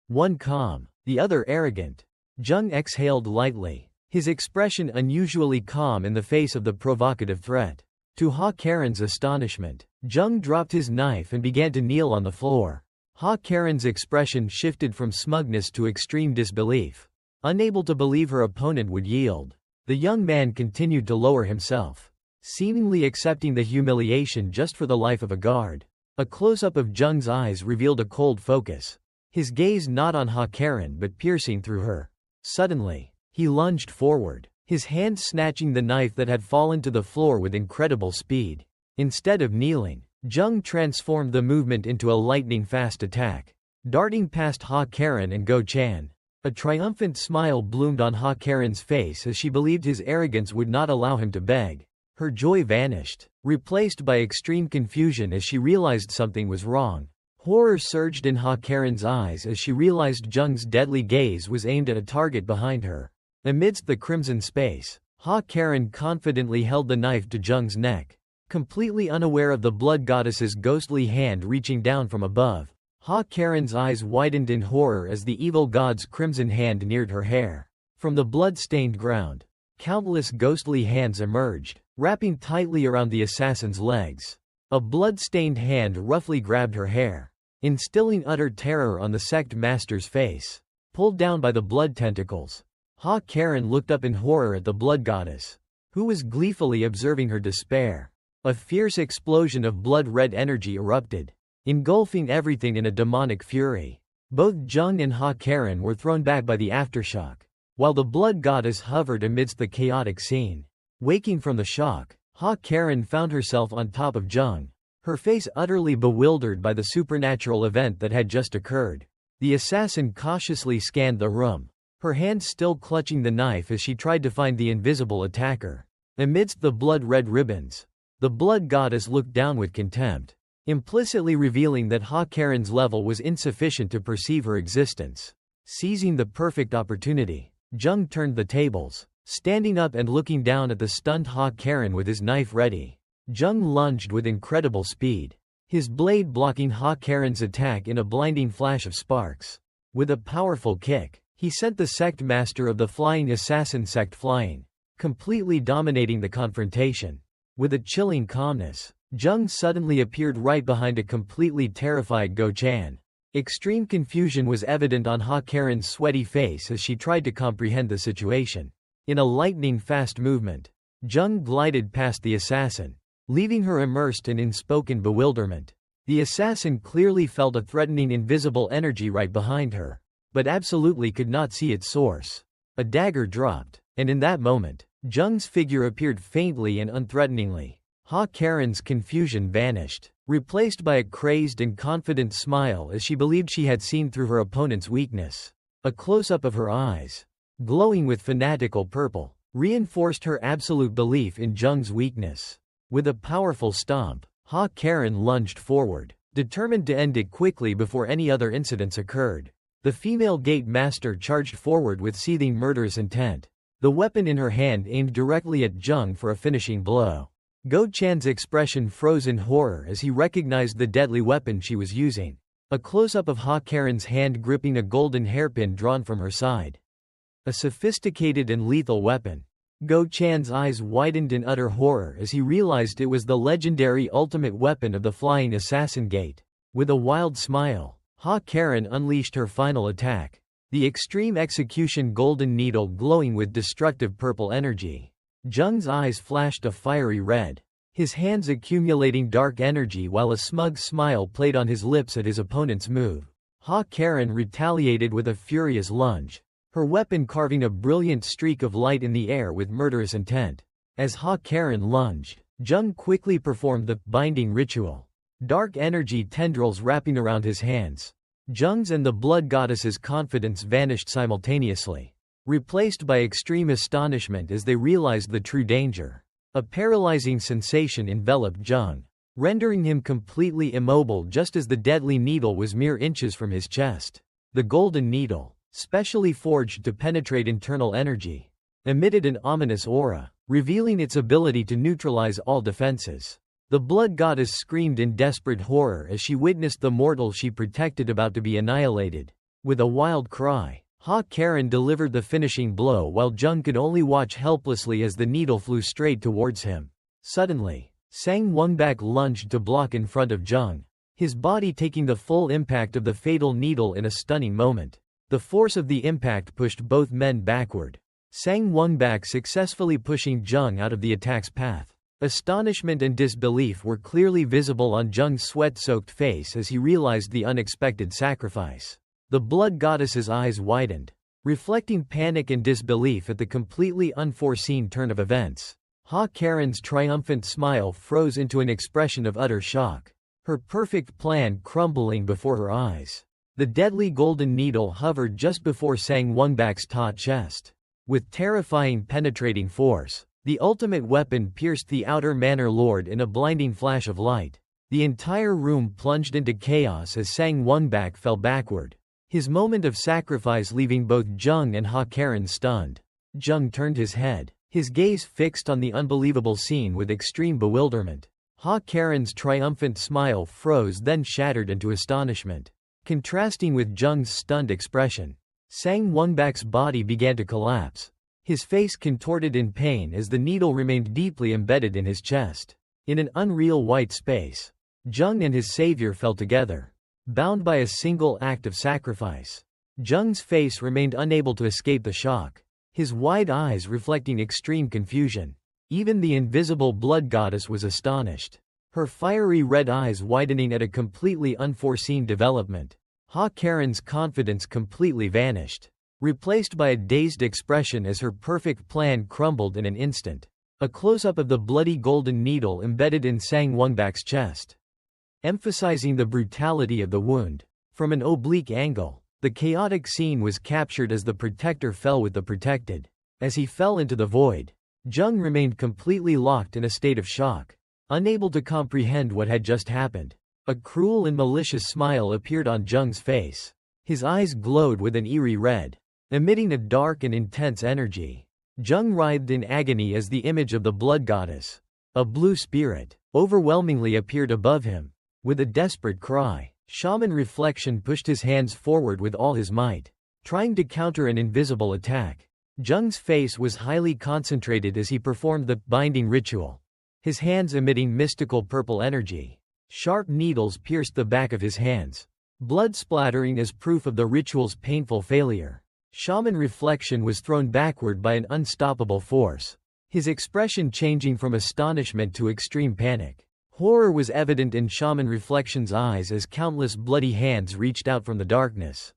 A: One calm, the other arrogant. Jung exhaled lightly, his expression unusually calm in the face of the provocative threat. To Ha Karen's astonishment, Jung dropped his knife and began to kneel on the floor. Ha Karen's expression shifted from smugness to extreme disbelief. Unable to believe her opponent would yield, the young man continued to lower himself, seemingly accepting the humiliation just for the life of a guard. A close-up of Jung's eyes revealed a cold focus, his gaze not on Ha Karen but piercing through her. Suddenly, he lunged forward, his hand snatching the knife that had fallen to the floor with incredible speed. Instead of kneeling, Jung transformed the movement into a lightning-fast attack, darting past Ha Karen and Go Chan. A triumphant smile bloomed on Ha Karen's face as she believed his arrogance would not allow him to beg. Her joy vanished, replaced by extreme confusion as she realized something was wrong. Horror surged in Ha Karen's eyes as she realized Jung's deadly gaze was aimed at a target behind her. Amidst the crimson space, Ha Karen confidently held the knife to Jung's neck, completely unaware of the blood goddess's ghostly hand reaching down from above. Ha Karen's eyes widened in horror as the evil god's crimson hand neared her hair. From the blood-stained ground, countless ghostly hands emerged, wrapping tightly around the assassin's legs. A blood-stained hand roughly grabbed her hair, instilling utter terror on the sect master's face. Pulled down by the blood tentacles, Ha Karen looked up in horror at the blood goddess, who was gleefully observing her despair. A fierce explosion of blood-red energy erupted, engulfing everything in a demonic fury. Both Jung and Ha Karen were thrown back by the aftershock, while the blood goddess hovered amidst the chaotic scene. Waking from the shock, Ha Karen found herself on top of Jung, her face utterly bewildered by the supernatural event that had just occurred. The assassin cautiously scanned the room, her hand still clutching the knife as she tried to find the invisible attacker. Amidst the blood-red ribbons, the blood goddess looked down with contempt, implicitly revealing that Ha Karen's level was insufficient to perceive her existence. Seizing the perfect opportunity, Jung turned the tables, standing up and looking down at the stunned Ha Karen with his knife ready. Jung lunged with incredible speed, his blade blocking Ha Karen's attack in a blinding flash of sparks. With a powerful kick, he sent the sect master of the Flying Assassin sect flying, completely dominating the confrontation. With a chilling calmness, Jung suddenly appeared right behind a completely terrified Go Chan. Extreme confusion was evident on Ha Karen's sweaty face as she tried to comprehend the situation. In a lightning-fast movement, Jung glided past the assassin, leaving her immersed in unspoken bewilderment. The assassin clearly felt a threatening invisible energy right behind her, but absolutely could not see its source. A dagger dropped, and in that moment, Jung's figure appeared faintly and unthreateningly. Ha Karen's confusion vanished, replaced by a crazed and confident smile as she believed she had seen through her opponent's weakness. A close-up of her eyes, glowing with fanatical purple, reinforced her absolute belief in Jung's weakness. With a powerful stomp, Ha Karen lunged forward, determined to end it quickly before any other incidents occurred. The female gate master charged forward with seething murderous intent, the weapon in her hand aimed directly at Jung for a finishing blow. Go Chan's expression froze in horror as he recognized the deadly weapon she was using. A close-up of Ha Karen's hand gripping a golden hairpin drawn from her side. A sophisticated and lethal weapon. Go Chan's eyes widened in utter horror as he realized it was the legendary ultimate weapon of the Flying Assassin Gate. With a wild smile, Ha Karen unleashed her final attack, the Extreme Execution Golden Needle glowing with destructive purple energy. Jung's eyes flashed a fiery red, his hands accumulating dark energy while a smug smile played on his lips at his opponent's move. Ha Karen retaliated with a furious lunge, her weapon carving a brilliant streak of light in the air with murderous intent. As Ha Karen lunged, Jung quickly performed the binding ritual, dark energy tendrils wrapping around his hands. Jung's and the blood goddess's confidence vanished simultaneously, replaced by extreme astonishment as they realized the true danger. A paralyzing sensation enveloped Jung, rendering him completely immobile just as the deadly needle was mere inches from his chest. The golden needle, specially forged to penetrate internal energy, emitted an ominous aura, revealing its ability to neutralize all defenses. The blood goddess screamed in desperate horror as she witnessed the mortal she protected about to be annihilated. With a wild cry, Ha Karen delivered the finishing blow while Jung could only watch helplessly as the needle flew straight towards him. Suddenly, Sang Wongbak lunged to block in front of Jung, his body taking the full impact of the fatal needle in a stunning moment. The force of the impact pushed both men backward, Sang Wongbak successfully pushing Jung out of the attack's path. Astonishment and disbelief were clearly visible on Jung's sweat-soaked face as he realized the unexpected sacrifice. The blood goddess's eyes widened, reflecting panic and disbelief at the completely unforeseen turn of events. Ha Karen's triumphant smile froze into an expression of utter shock, her perfect plan crumbling before her eyes. The deadly golden needle hovered just before Sang Wongbak's taut chest. With terrifying penetrating force, the ultimate weapon pierced the outer manor lord in a blinding flash of light. The entire room plunged into chaos as Sang Wongbak fell backward, his moment of sacrifice leaving both Jung and Ha Karen stunned. Jung turned his head, his gaze fixed on the unbelievable scene with extreme bewilderment. Ha Karen's triumphant smile froze then shattered into astonishment. Contrasting with Jung's stunned expression, Sang Wongbak's body began to collapse, his face contorted in pain as the needle remained deeply embedded in his chest. In an unreal white space, Jung and his savior fell together, bound by a single act of sacrifice. Jung's face remained unable to escape the shock, his wide eyes reflecting extreme confusion. Even the invisible blood goddess was astonished, her fiery red eyes widening at a completely unforeseen development. Ha Karen's confidence completely vanished, replaced by a dazed expression as her perfect plan crumbled in an instant. A close-up of the bloody golden needle embedded in Sang Wongbak's chest, emphasizing the brutality of the wound. From an oblique angle, the chaotic scene was captured as the protector fell with the protected. As he fell into the void, Jung remained completely locked in a state of shock, unable to comprehend what had just happened. A cruel and malicious smile appeared on Jung's face. His eyes glowed with an eerie red, emitting a dark and intense energy. Jung writhed in agony as the image of the blood goddess, a blue spirit, overwhelmingly appeared above him. With a desperate cry, Shaman Reflection pushed his hands forward with all his might, trying to counter an invisible attack. Jung's face was highly concentrated as he performed the binding ritual, his hands emitting mystical purple energy. Sharp needles pierced the back of his hands, blood splattering as proof of the ritual's painful failure. Shaman Reflection was thrown backward by an unstoppable force, his expression changing from astonishment to extreme panic. Horror was evident in Shaman Reflection's eyes as countless bloody hands reached out from the darkness,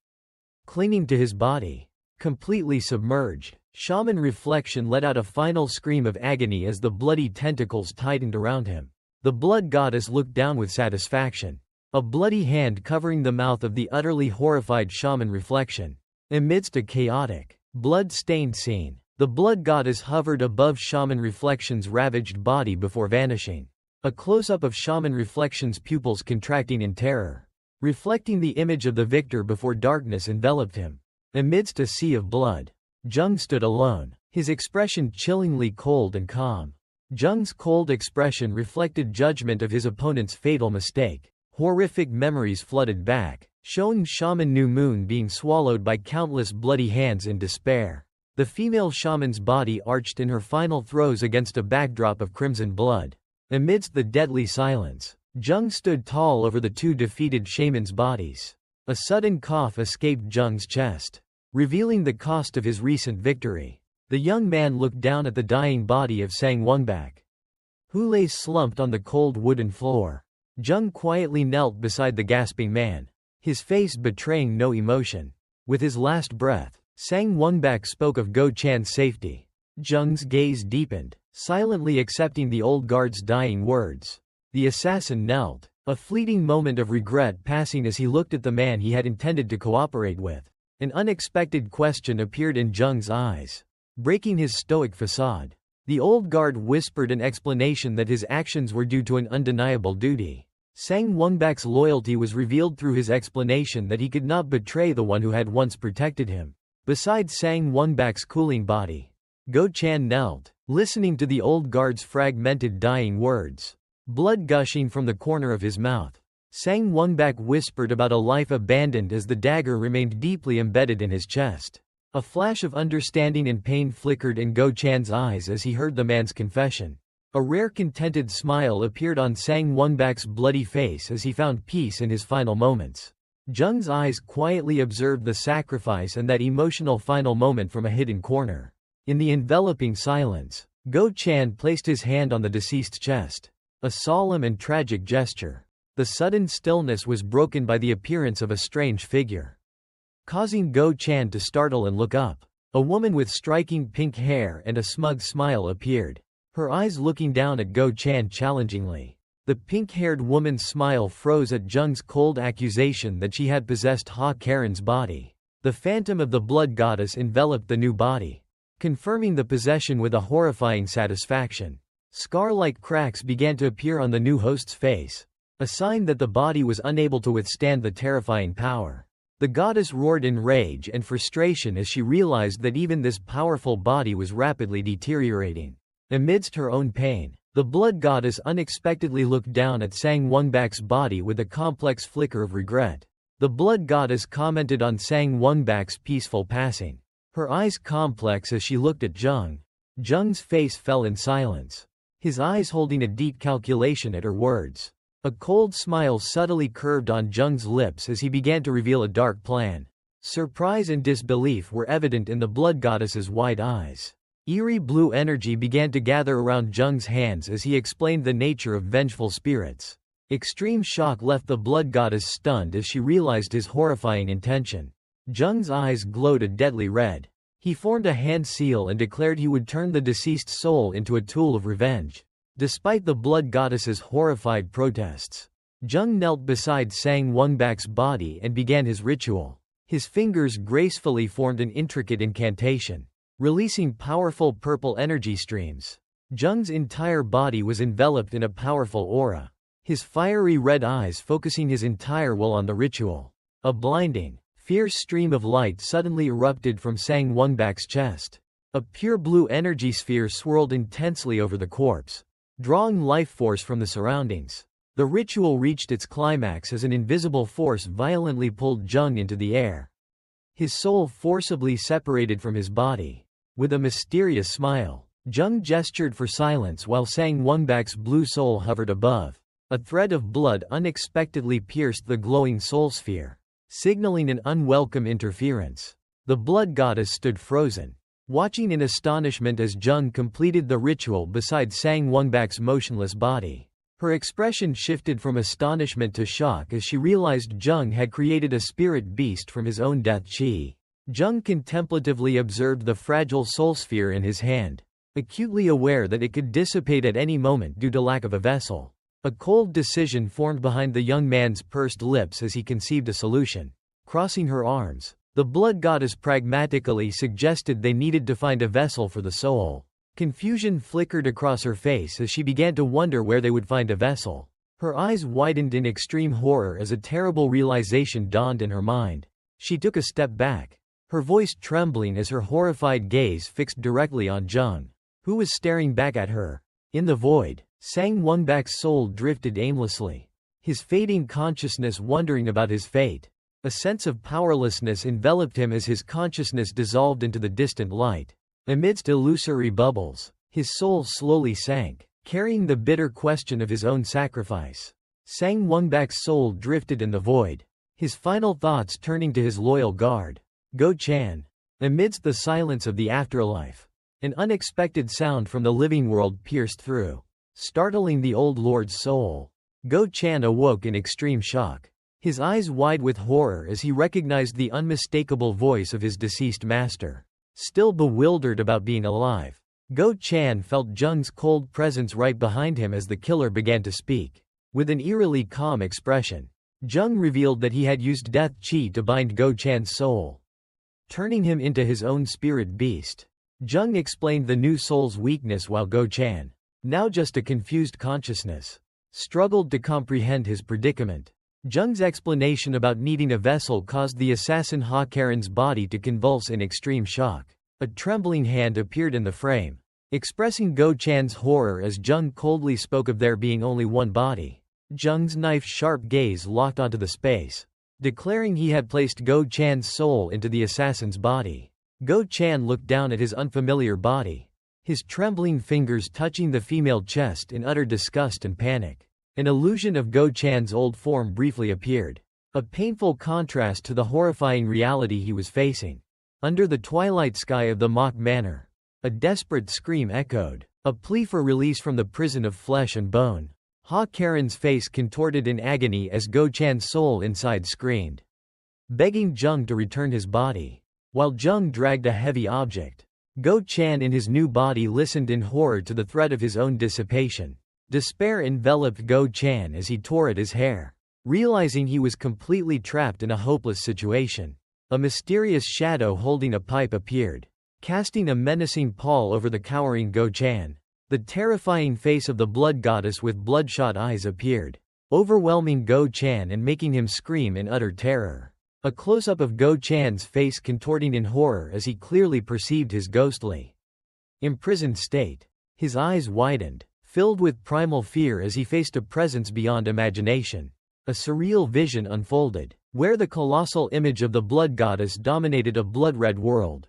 A: clinging to his body. Completely submerged, Shaman Reflection let out a final scream of agony as the bloody tentacles tightened around him. The blood goddess looked down with satisfaction, a bloody hand covering the mouth of the utterly horrified Shaman Reflection. Amidst a chaotic, blood-stained scene, The blood goddess hovered above Shaman Reflection's ravaged body before vanishing. A close-up of Shaman Reflection's pupils contracting in terror, reflecting the image of the victor before darkness enveloped him. Amidst a sea of blood, Jung stood alone, his expression chillingly cold and calm. Jung's cold expression reflected judgment of his opponent's fatal mistake. Horrific memories flooded back, showing Shaman New Moon being swallowed by countless bloody hands in despair. The female shaman's body arched in her final throes against a backdrop of crimson blood. Amidst the deadly silence, Jung stood tall over the two defeated shamans' bodies. A sudden cough escaped Jung's chest, revealing the cost of his recent victory. The young man looked down at the dying body of Sang Wongbak, who lay slumped on the cold wooden floor. Jung quietly knelt beside the gasping man, his face betraying no emotion. With his last breath, Sang Wongbak spoke of Go Chan's safety. Jung's gaze deepened, silently accepting the old guard's dying words. The assassin knelt, a fleeting moment of regret passing as he looked at the man he had intended to cooperate with. An unexpected question appeared in Jung's eyes, breaking his stoic facade. The old guard whispered an explanation that his actions were due to an undeniable duty. Sang Wongbak's loyalty was revealed through his explanation that he could not betray the one who had once protected him. Beside Sang Wongbak's cooling body, Go Chan knelt, listening to the old guard's fragmented dying words. Blood gushing from the corner of his mouth, Sang Wongbak whispered about a life abandoned as the dagger remained deeply embedded in his chest. A flash of understanding and pain flickered in Go Chan's eyes as he heard the man's confession. A rare contented smile appeared on Sang Wongbak's bloody face as he found peace in his final moments. Jung's eyes quietly observed the sacrifice and that emotional final moment from a hidden corner. In the enveloping silence, Go Chan placed his hand on the deceased's chest. A solemn and tragic gesture. The sudden stillness was broken by the appearance of a strange figure, causing Go Chan to startle and look up. A woman with striking pink hair and a smug smile appeared, her eyes looking down at Go Chan challengingly. The pink-haired woman's smile froze at Jung's cold accusation that she had possessed Ha Karen's body. The phantom of the blood goddess enveloped the new body, confirming the possession with a horrifying satisfaction. Scar-like cracks began to appear on the new host's face, a sign that the body was unable to withstand the terrifying power. The goddess roared in rage and frustration as she realized that even this powerful body was rapidly deteriorating. Amidst her own pain, the blood goddess unexpectedly looked down at Sang Wongbak's body with a complex flicker of regret. The blood goddess commented on Sang Wongbak's peaceful passing, her eyes complex as she looked at Jung. Jung's face fell in silence, his eyes holding a deep calculation at her words. A cold smile subtly curved on Jung's lips as he began to reveal a dark plan. Surprise and disbelief were evident in the blood goddess's wide eyes. Eerie blue energy began to gather around Jung's hands as he explained the nature of vengeful spirits. Extreme shock left the blood goddess stunned as she realized his horrifying intention. Jung's eyes glowed a deadly red. He formed a hand seal and declared he would turn the deceased soul into a tool of revenge. Despite the blood goddess's horrified protests, Jung knelt beside Sang Wongbak's body and began his ritual. His fingers gracefully formed an intricate incantation, releasing powerful purple energy streams. Jung's entire body was enveloped in a powerful aura, his fiery red eyes focusing his entire will on the ritual. A blinding, fierce stream of light suddenly erupted from Sang Wongbak's chest. A pure blue energy sphere swirled intensely over the corpse, drawing life force from the surroundings. The ritual reached its climax as an invisible force violently pulled Jung into the air. His soul forcibly separated from his body. With a mysterious smile, Jung gestured for silence while Sang Wongbak's blue soul hovered above. A thread of blood unexpectedly pierced the glowing soul sphere, signaling an unwelcome interference. The blood goddess stood frozen, watching in astonishment as Jung completed the ritual beside Sang Wongbak's motionless body. Her expression shifted from astonishment to shock as she realized Jung had created a spirit beast from his own death chi. Jung contemplatively observed the fragile soul sphere in his hand, acutely aware that it could dissipate at any moment due to lack of a vessel. A cold decision formed behind the young man's pursed lips as he conceived a solution. Crossing her arms, The blood goddess pragmatically suggested they needed to find a vessel for the soul. Confusion flickered across her face as she began to wonder where they would find a vessel. Her eyes widened in extreme horror as a terrible realization dawned in her mind. She took a step back, her voice trembling as her horrified gaze fixed directly on Jung, who was staring back at her. In the void, Sang Wongbak's soul drifted aimlessly, his fading consciousness wondering about his fate. A sense of powerlessness enveloped him as his consciousness dissolved into the distant light. Amidst illusory bubbles, his soul slowly sank, carrying the bitter question of his own sacrifice. Sang Wongbak's soul drifted in the void, his final thoughts turning to his loyal guard, Go-chan. Amidst the silence of the afterlife, an unexpected sound from the living world pierced through, startling the old lord's soul. Go-chan awoke in extreme shock, his eyes wide with horror as he recognized the unmistakable voice of his deceased master. Still bewildered about being alive, Go-chan felt Jung's cold presence right behind him as the killer began to speak. With an eerily calm expression, Jung revealed that he had used death chi to bind Go-chan's soul, turning him into his own spirit beast. Jung explained the new soul's weakness while Go-chan, now just a confused consciousness, struggled to comprehend his predicament. Jung's explanation about needing a vessel caused the assassin Ha Karen's body to convulse in extreme shock. A trembling hand appeared in the frame, expressing Go-chan's horror as Jung coldly spoke of there being only one body. Jung's knife-sharp gaze locked onto the space, declaring he had placed Go-chan's soul into the assassin's body. Go-chan looked down at his unfamiliar body, his trembling fingers touching the female chest in utter disgust and panic. An illusion of Go-chan's old form briefly appeared, a painful contrast to the horrifying reality he was facing. Under the twilight sky of the mock manor, a desperate scream echoed, a plea for release from the prison of flesh and bone. Ha Karen's face contorted in agony as Go-chan's soul inside screamed, begging Jung to return his body. While Jung dragged a heavy object, Go-chan in his new body listened in horror to the threat of his own dissipation. Despair enveloped Go-chan as he tore at his hair, realizing he was completely trapped in a hopeless situation. A mysterious shadow holding a pipe appeared, casting a menacing pall over the cowering Go-chan. The terrifying face of the blood goddess with bloodshot eyes appeared, overwhelming Go-chan and making him scream in utter terror. A close-up of Go-chan's face contorting in horror as he clearly perceived his ghostly, imprisoned state. His eyes widened, filled with primal fear as he faced a presence beyond imagination. A surreal vision unfolded, where the colossal image of the blood goddess dominated a blood-red world,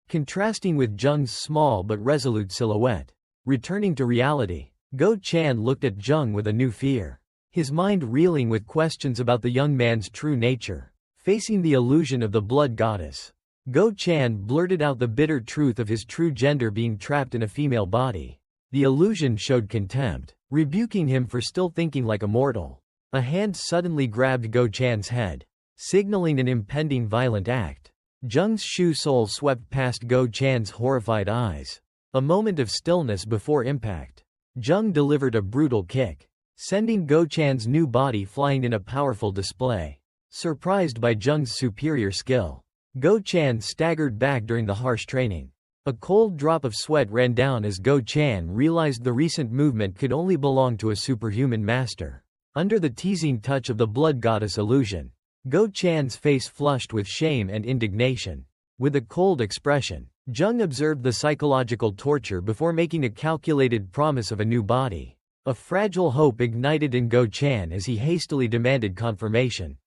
A: contrasting with Jung's small but resolute silhouette. Returning to reality, Go-chan looked at Jung with a new fear, his mind reeling with questions about the young man's true nature. Facing the illusion of the blood goddess, Go-chan blurted out the bitter truth of his true gender being trapped in a female body. The illusion showed contempt, rebuking him for still thinking like a mortal. A hand suddenly grabbed Go-chan's head, signaling an impending violent act. Jung's shu soul swept past Go-chan's horrified eyes. A moment of stillness before impact. Jung delivered a brutal kick, sending Go-chan's new body flying in a powerful display. Surprised by Jung's superior skill, Go-chan staggered back during the harsh training. A cold drop of sweat ran down as Go-chan realized the recent movement could only belong to a superhuman master. Under the teasing touch of the blood goddess illusion, Go-chan's face flushed with shame and indignation. With a cold expression, Jung observed the psychological torture before making a calculated promise of a new body. A fragile hope ignited in Go-chan as he hastily demanded confirmation.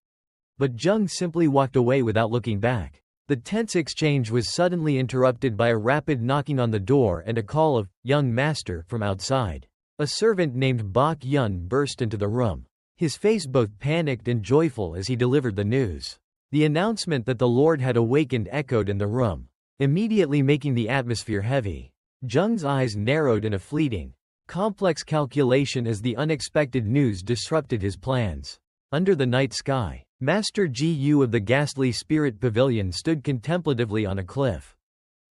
A: But Jung simply walked away without looking back. The tense exchange was suddenly interrupted by a rapid knocking on the door and a call of, "Young master," from outside. A servant named Bak Yun burst into the room, his face both panicked and joyful as he delivered the news. The announcement that the Lord had awakened echoed in the room, immediately making the atmosphere heavy. Jung's eyes narrowed in a fleeting, complex calculation as the unexpected news disrupted his plans. Under the night sky, Master Gu of the Ghastly Spirit Pavilion stood contemplatively on a cliff,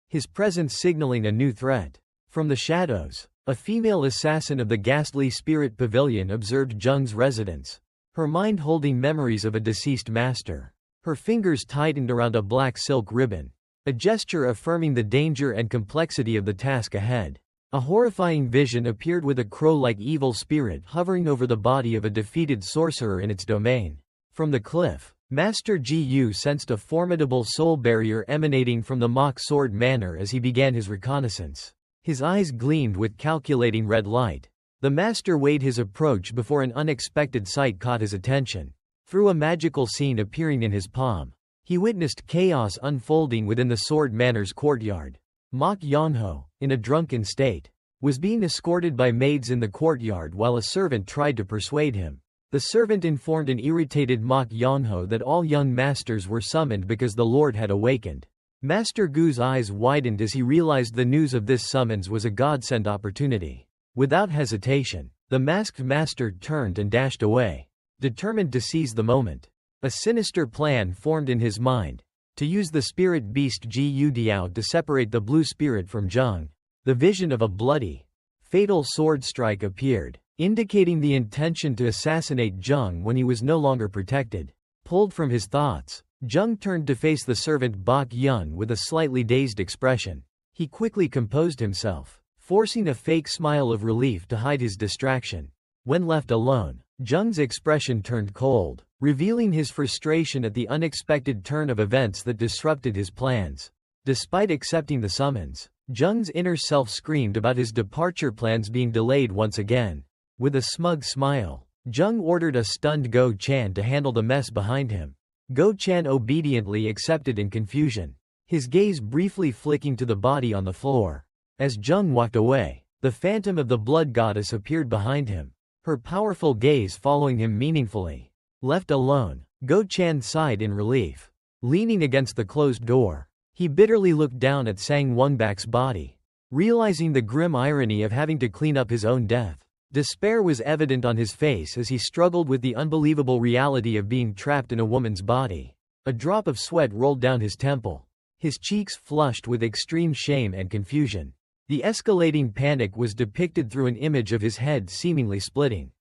A: his presence signaling a new threat. From the shadows, a female assassin of the Ghastly Spirit Pavilion observed Jung's residence, her mind holding memories of a deceased master. Her fingers tightened around a black silk ribbon, a gesture affirming the danger and complexity of the task ahead. A horrifying vision appeared with a crow-like evil spirit hovering over the body of a defeated sorcerer in its domain. From the cliff, Master Gu sensed a formidable soul barrier emanating from the mock sword manor as he began his reconnaissance. His eyes gleamed with calculating red light. The master weighed his approach before an unexpected sight caught his attention. Through a magical scene appearing in his palm, he witnessed chaos unfolding within the sword manor's courtyard. Mok Yonho, in a drunken state, was being escorted by maids in the courtyard while a servant tried to persuade him. The servant informed an irritated Mok Yonho that all young masters were summoned because the Lord had awakened. Master Gu's eyes widened as he realized the news of this summons was a godsend opportunity. Without hesitation, the masked master turned and dashed away, determined to seize the moment. A sinister plan formed in his mind, to use the spirit beast Gu Diao to separate the blue spirit from Zheng. The vision of a bloody, fatal sword strike appeared, indicating the intention to assassinate Zheng when he was no longer protected. Pulled from his thoughts, Zheng turned to face the servant Bok Yun with a slightly dazed expression. He quickly composed himself, forcing a fake smile of relief to hide his distraction. When left alone, Zheng's expression turned cold, revealing his frustration at the unexpected turn of events that disrupted his plans. Despite accepting the summons, Zheng's inner self screamed about his departure plans being delayed once again. With a smug smile, Zheng ordered a stunned Go Chan to handle the mess behind him. Go Chan obediently accepted in confusion, his gaze briefly flicking to the body on the floor. As Zheng walked away, the phantom of the blood goddess appeared behind him, her powerful gaze following him meaningfully. Left alone, Go Chan sighed in relief. Leaning against the closed door, he bitterly looked down at Sang Wongbak's body, realizing the grim irony of having to clean up his own death. Despair was evident on his face as he struggled with the unbelievable reality of being trapped in a woman's body. A drop of sweat rolled down his temple, his cheeks flushed with extreme shame and confusion. The escalating panic was depicted through an image of his head seemingly splitting.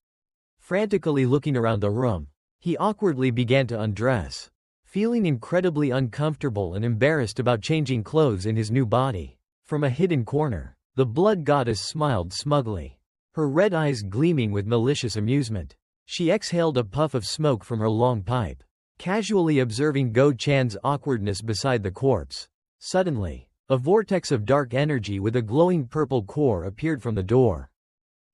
A: Frantically looking around the room, he awkwardly began to undress, feeling incredibly uncomfortable and embarrassed about changing clothes in his new body. From a hidden corner, the blood goddess smiled smugly, her red eyes gleaming with malicious amusement. She exhaled a puff of smoke from her long pipe, casually observing Go Chan's awkwardness beside the corpse. Suddenly, a vortex of dark energy with a glowing purple core appeared from the door,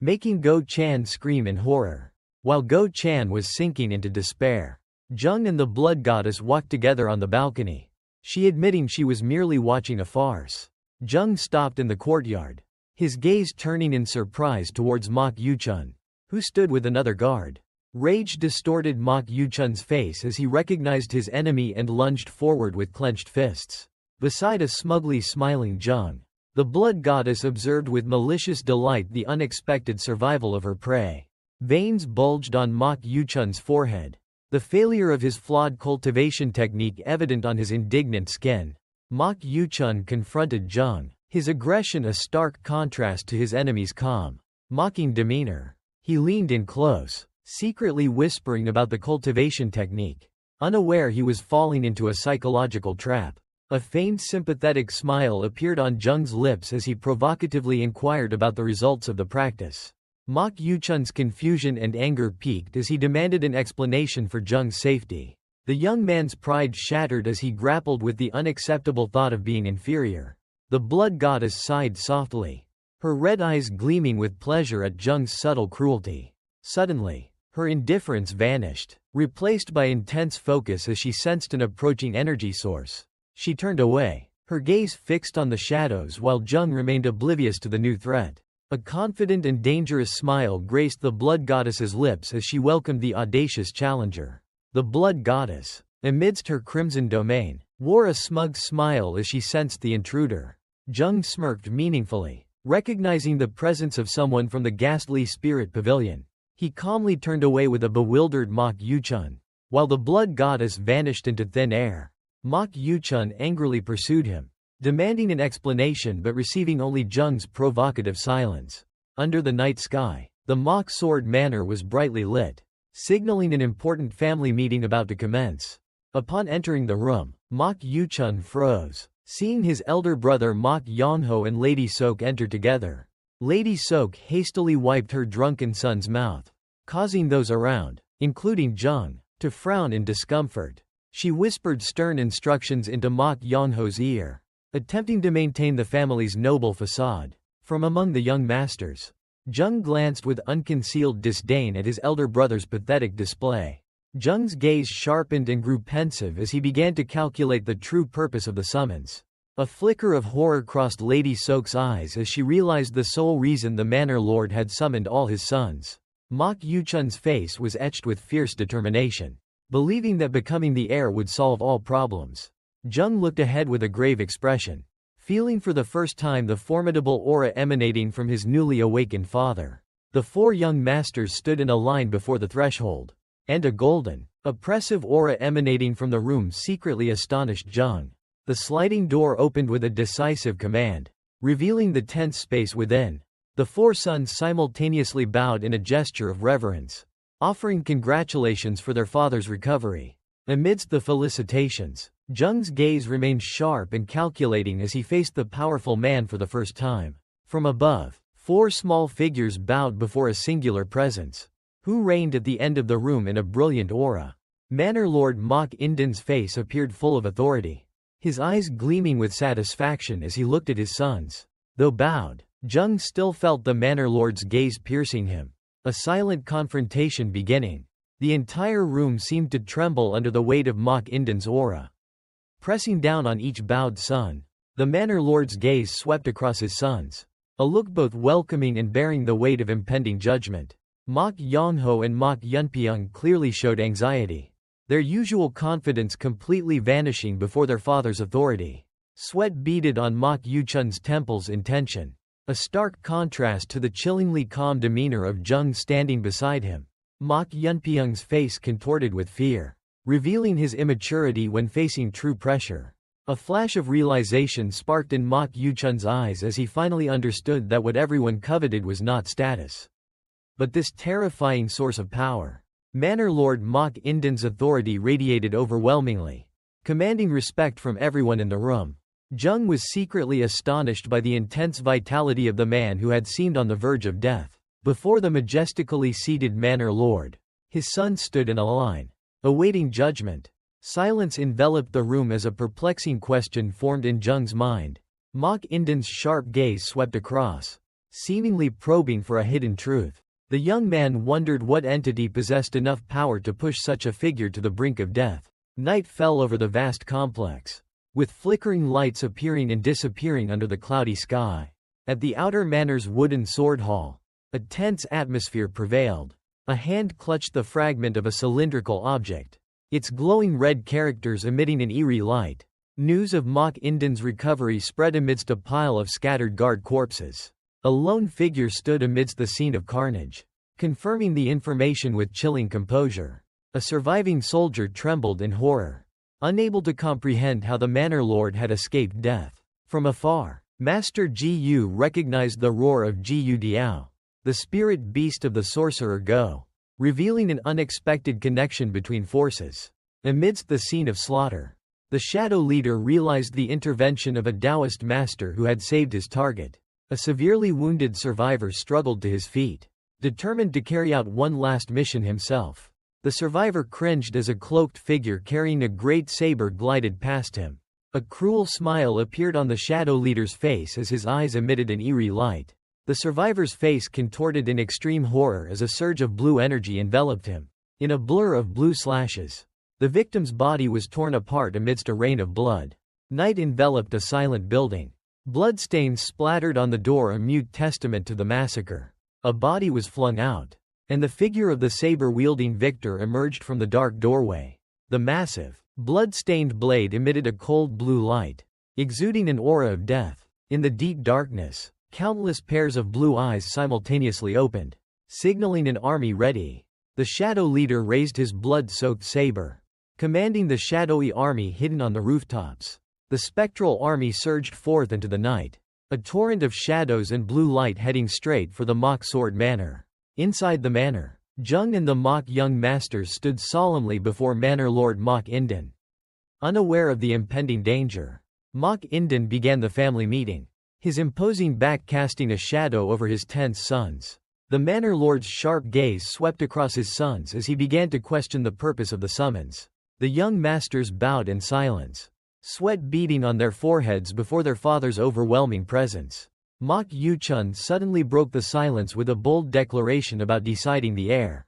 A: making Go Chan scream in horror. While Go Chan was sinking into despair, Zheng and the blood goddess walked together on the balcony, she admitting she was merely watching a farce. Zheng stopped in the courtyard, his gaze turning in surprise towards Mok Yuchun, who stood with another guard. Rage distorted Mok Yuchun's face as he recognized his enemy and lunged forward with clenched fists. Beside a smugly smiling Zheng, the blood goddess observed with malicious delight the unexpected survival of her prey. Veins bulged on Mok Yuchun's forehead, the failure of his flawed cultivation technique evident on his indignant skin. Mok Yuchun confronted Zheng, his aggression a stark contrast to his enemy's calm, mocking demeanor. He leaned in close, secretly whispering about the cultivation technique, unaware he was falling into a psychological trap. A faint sympathetic smile appeared on Zheng's lips as he provocatively inquired about the results of the practice. Mok Yuchun's confusion and anger peaked as he demanded an explanation for Zheng's safety. The young man's pride shattered as he grappled with the unacceptable thought of being inferior. The blood goddess sighed softly, her red eyes gleaming with pleasure at Zheng's subtle cruelty. Suddenly, her indifference vanished, replaced by intense focus as she sensed an approaching energy source. She turned away, her gaze fixed on the shadows while Zheng remained oblivious to the new threat. A confident and dangerous smile graced the blood goddess's lips as she welcomed the audacious challenger. The blood goddess, amidst her crimson domain, wore a smug smile as she sensed the intruder. Zheng smirked meaningfully, recognizing the presence of someone from the ghastly spirit pavilion. He calmly turned away with a bewildered Mok Yuchun, while the blood goddess vanished into thin air. Mok Yuchun angrily pursued him, demanding an explanation but receiving only Zheng's provocative silence. Under the night sky, the mock sword manor was brightly lit, signaling an important family meeting about to commence. Upon entering the room, Mok Yuchun froze, seeing his elder brother Mok Yonho and Lady Sok enter together. Lady Sok hastily wiped her drunken son's mouth, causing those around, including Jung, to frown in discomfort. She whispered stern instructions into Mok Yonho's ear, attempting to maintain the family's noble facade. From among the young masters, Jung glanced with unconcealed disdain at his elder brother's pathetic display. Jung's gaze sharpened and grew pensive as he began to calculate the true purpose of the summons. A flicker of horror crossed Lady Sok's eyes as she realized the sole reason the Manor Lord had summoned all his sons. Mok Yuchun's face was etched with fierce determination, believing that becoming the heir would solve all problems. Jung looked ahead with a grave expression, feeling for the first time the formidable aura emanating from his newly awakened father. The four young masters stood in a line before the threshold, and a golden, oppressive aura emanating from the room secretly astonished Jung. The sliding door opened with a decisive command, revealing the tense space within. The four sons simultaneously bowed in a gesture of reverence, offering congratulations for their father's recovery. Amidst the felicitations, Jung's gaze remained sharp and calculating as he faced the powerful man for the first time. From above, four small figures bowed before a singular presence, who reigned at the end of the room in a brilliant aura. Manor Lord Mok Inden's face appeared full of authority, his eyes gleaming with satisfaction as he looked at his sons. Though bowed, Jung still felt the Manor Lord's gaze piercing him. A silent confrontation beginning. The entire room seemed to tremble under the weight of Mok Inden's aura. Pressing down on each bowed son, the Manor Lord's gaze swept across his sons, a look both welcoming and bearing the weight of impending judgment. Mok Yonho and Mok Yunpyeong clearly showed anxiety, their usual confidence completely vanishing before their father's authority. Sweat beaded on Mok Yuchun's temples in tension, a stark contrast to the chillingly calm demeanor of Jung standing beside him. Mok Yunpyeong's face contorted with fear, revealing his immaturity when facing true pressure. A flash of realization sparked in Mok Yuchun's eyes as he finally understood that what everyone coveted was not status, but this terrifying source of power. Manor Lord Mok Inden's authority radiated overwhelmingly, commanding respect from everyone in the room. Jung was secretly astonished by the intense vitality of the man who had seemed on the verge of death. Before the majestically seated Manor Lord, his sons stood in a line, awaiting judgment. Silence enveloped the room as a perplexing question formed in Jung's mind. Mok Inden's sharp gaze swept across, seemingly probing for a hidden truth. The young man wondered what entity possessed enough power to push such a figure to the brink of death. Night fell over the vast complex, with flickering lights appearing and disappearing under the cloudy sky. At the outer manor's wooden sword hall, a tense atmosphere prevailed. A hand clutched the fragment of a cylindrical object, its glowing red characters emitting an eerie light. News of Mok Inden's recovery spread amidst a pile of scattered guard corpses. A lone figure stood amidst the scene of carnage, confirming the information with chilling composure. A surviving soldier trembled in horror, unable to comprehend how the Manor Lord had escaped death. From afar, Master Ji Yu recognized the roar of Ji Yu Diao, the spirit beast of the sorcerer Go, revealing an unexpected connection between forces. Amidst the scene of slaughter, the Shadow Leader realized the intervention of a Taoist master who had saved his target. A severely wounded survivor struggled to his feet, determined to carry out one last mission himself. The survivor cringed as a cloaked figure carrying a great saber glided past him. A cruel smile appeared on the Shadow Leader's face as his eyes emitted an eerie light. The survivor's face contorted in extreme horror as a surge of blue energy enveloped him. In a blur of blue slashes, the victim's body was torn apart amidst a rain of blood. Night enveloped a silent building. Bloodstains splattered on the door, a mute testament to the massacre. A body was flung out, and the figure of the saber-wielding victor emerged from the dark doorway. The massive, blood-stained blade emitted a cold blue light, exuding an aura of death. In the deep darkness, countless pairs of blue eyes simultaneously opened, signaling an army ready. The Shadow Leader raised his blood-soaked saber, commanding the shadowy army hidden on the rooftops. The spectral army surged forth into the night, a torrent of shadows and blue light heading straight for the Mok Sword Manor. Inside the manor, Jung and the Mok young masters stood solemnly before Manor Lord Mok Inden. Unaware of the impending danger, Mok Inden began the family meeting, his imposing back casting a shadow over his tense sons. The manor lord's sharp gaze swept across his sons as he began to question the purpose of the summons. The young masters bowed in silence, sweat beading on their foreheads before their father's overwhelming presence. Mok Yuchun suddenly broke the silence with a bold declaration about deciding the heir,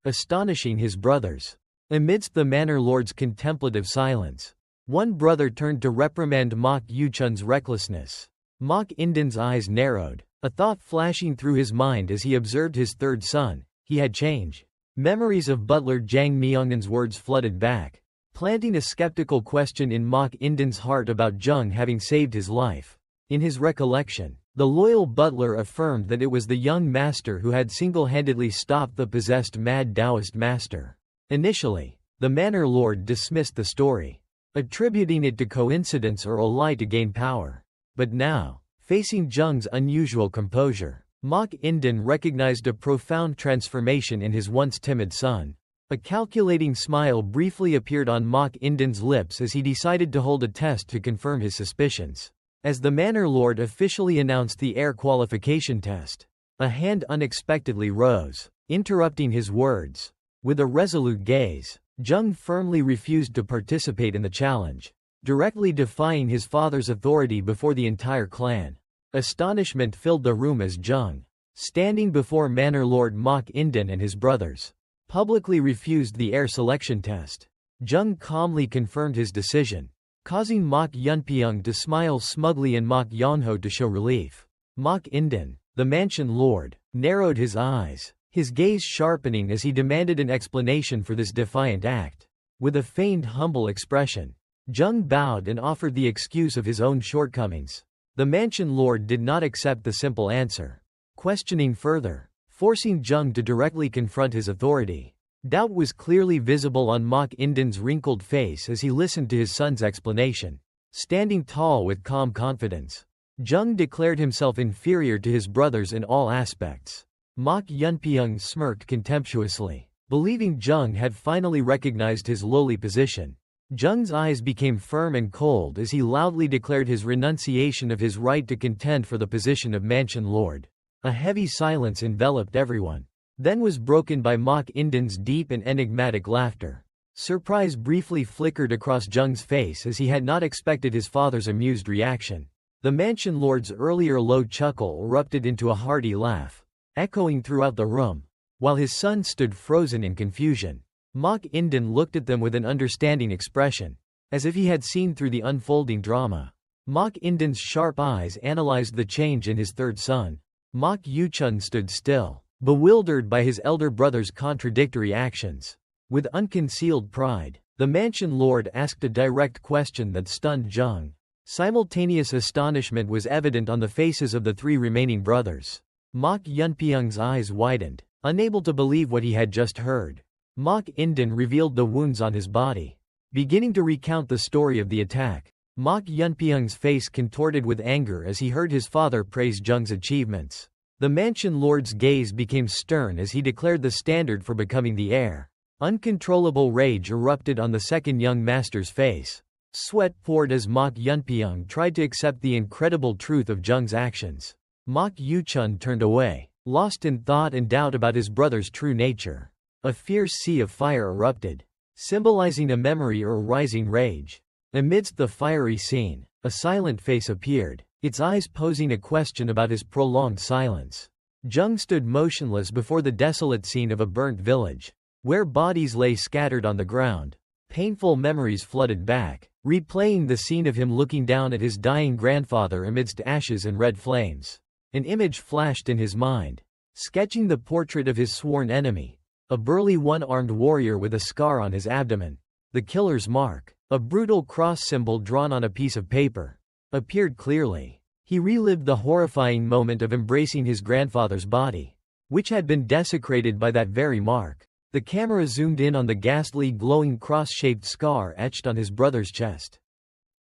A: astonishing his brothers. Amidst the manor lord's contemplative silence, one brother turned to reprimand Mok Yuchun's recklessness. Mok Inden's eyes narrowed, a thought flashing through his mind as he observed his third son. He had changed. Memories of butler Jang Myungnan's words flooded back, planting a skeptical question in Mok Inden's heart about Jung having saved his life. In his recollection, the loyal butler affirmed that it was the young master who had single-handedly stopped the possessed mad Taoist master. Initially, the manor lord dismissed the story, attributing it to coincidence or a lie to gain power. But now, facing Jung's unusual composure, Mok Inden recognized a profound transformation in his once timid son. A calculating smile briefly appeared on Mok Inden's lips as he decided to hold a test to confirm his suspicions. As the manor lord officially announced the heir qualification test, a hand unexpectedly rose, interrupting his words. With a resolute gaze, Jung firmly refused to participate in the challenge, directly defying his father's authority before the entire clan. Astonishment filled the room as Jung, standing before manor lord Mok Inden and his brothers, publicly refused the heir selection test. Jung calmly confirmed his decision, causing Mok Yunpyeong to smile smugly and Mok Yonho to show relief. Mok Inden, the mansion lord, narrowed his eyes, his gaze sharpening as he demanded an explanation for this defiant act. With a feigned humble expression, Jung bowed and offered the excuse of his own shortcomings. The mansion lord did not accept the simple answer, questioning further, forcing Jung to directly confront his authority. Doubt was clearly visible on Mok Inden's wrinkled face as he listened to his son's explanation. Standing tall with calm confidence, Jung declared himself inferior to his brothers in all aspects. Mok Yunpyeong smirked contemptuously, believing Jung had finally recognized his lowly position. Jung's eyes became firm and cold as he loudly declared his renunciation of his right to contend for the position of mansion lord. A heavy silence enveloped everyone, then was broken by Mok Inden's deep and enigmatic laughter. Surprise briefly flickered across Jung's face as he had not expected his father's amused reaction. The mansion lord's earlier low chuckle erupted into a hearty laugh, echoing throughout the room, while his son stood frozen in confusion. Mok Inden looked at them with an understanding expression, as if he had seen through the unfolding drama. Mok Inden's sharp eyes analyzed the change in his third son. Mok Yuchun stood still, bewildered by his elder brother's contradictory actions. With unconcealed pride, the mansion lord asked a direct question that stunned Jung. Simultaneous astonishment was evident on the faces of the three remaining brothers. Mok Yunpyeong's eyes widened, unable to believe what he had just heard. Mok Inden revealed the wounds on his body, beginning to recount the story of the attack. Mok Yunpyeong's face contorted with anger as he heard his father praise Jung's achievements. The mansion lord's gaze became stern as he declared the standard for becoming the heir. Uncontrollable rage erupted on the second young master's face. Sweat poured as Mok Yunpyeong tried to accept the incredible truth of Jung's actions. Mok Yuchun turned away, lost in thought and doubt about his brother's true nature. A fierce sea of fire erupted, symbolizing a memory or rising rage. Amidst the fiery scene, a silent face appeared, its eyes posing a question about his prolonged silence. Jung stood motionless before the desolate scene of a burnt village, where bodies lay scattered on the ground. Painful memories flooded back, replaying the scene of him looking down at his dying grandfather amidst ashes and red flames. An image flashed in his mind, sketching the portrait of his sworn enemy, a burly one-armed warrior with a scar on his abdomen. The killer's mark, a brutal cross symbol drawn on a piece of paper, appeared clearly. He relived the horrifying moment of embracing his grandfather's body, which had been desecrated by that very mark. The camera zoomed in on the ghastly glowing cross-shaped scar etched on his brother's chest.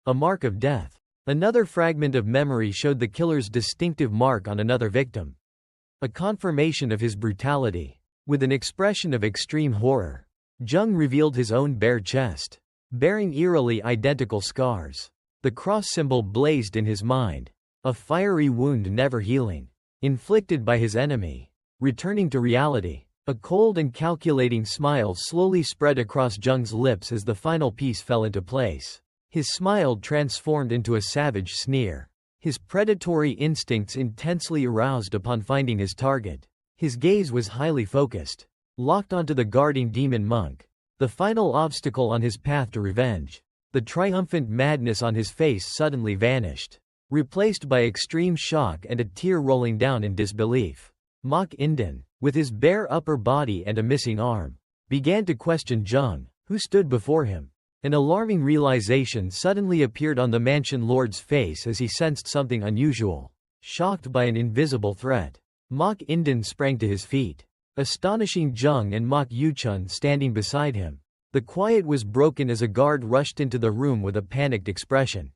A: A mark of death. Another fragment of memory showed the killer's distinctive mark on another victim. A confirmation of his brutality. With an expression of extreme horror, Jung revealed his own bare chest. bearing eerily identical scars. The cross symbol blazed in his mind, a fiery wound never healing, inflicted by his enemy. Returning to reality, a cold and calculating smile slowly spread across Jung's lips as the final piece fell into place. His smile transformed into a savage sneer, his predatory instincts intensely aroused upon finding his target. His gaze was highly focused, locked onto the guarding demon monk, the final obstacle on his path to revenge. The triumphant madness on his face suddenly vanished, replaced by extreme shock and a tear rolling down in disbelief. Mok Inden, with his bare upper body and a missing arm, began to question Jung, who stood before him. An alarming realization suddenly appeared on the mansion lord's face as he sensed something unusual. Shocked by an invisible threat, Mok Inden sprang to his feet, astonishing Jung and Mok Yuchun standing beside him. The quiet was broken as a guard rushed into the room with a panicked expression,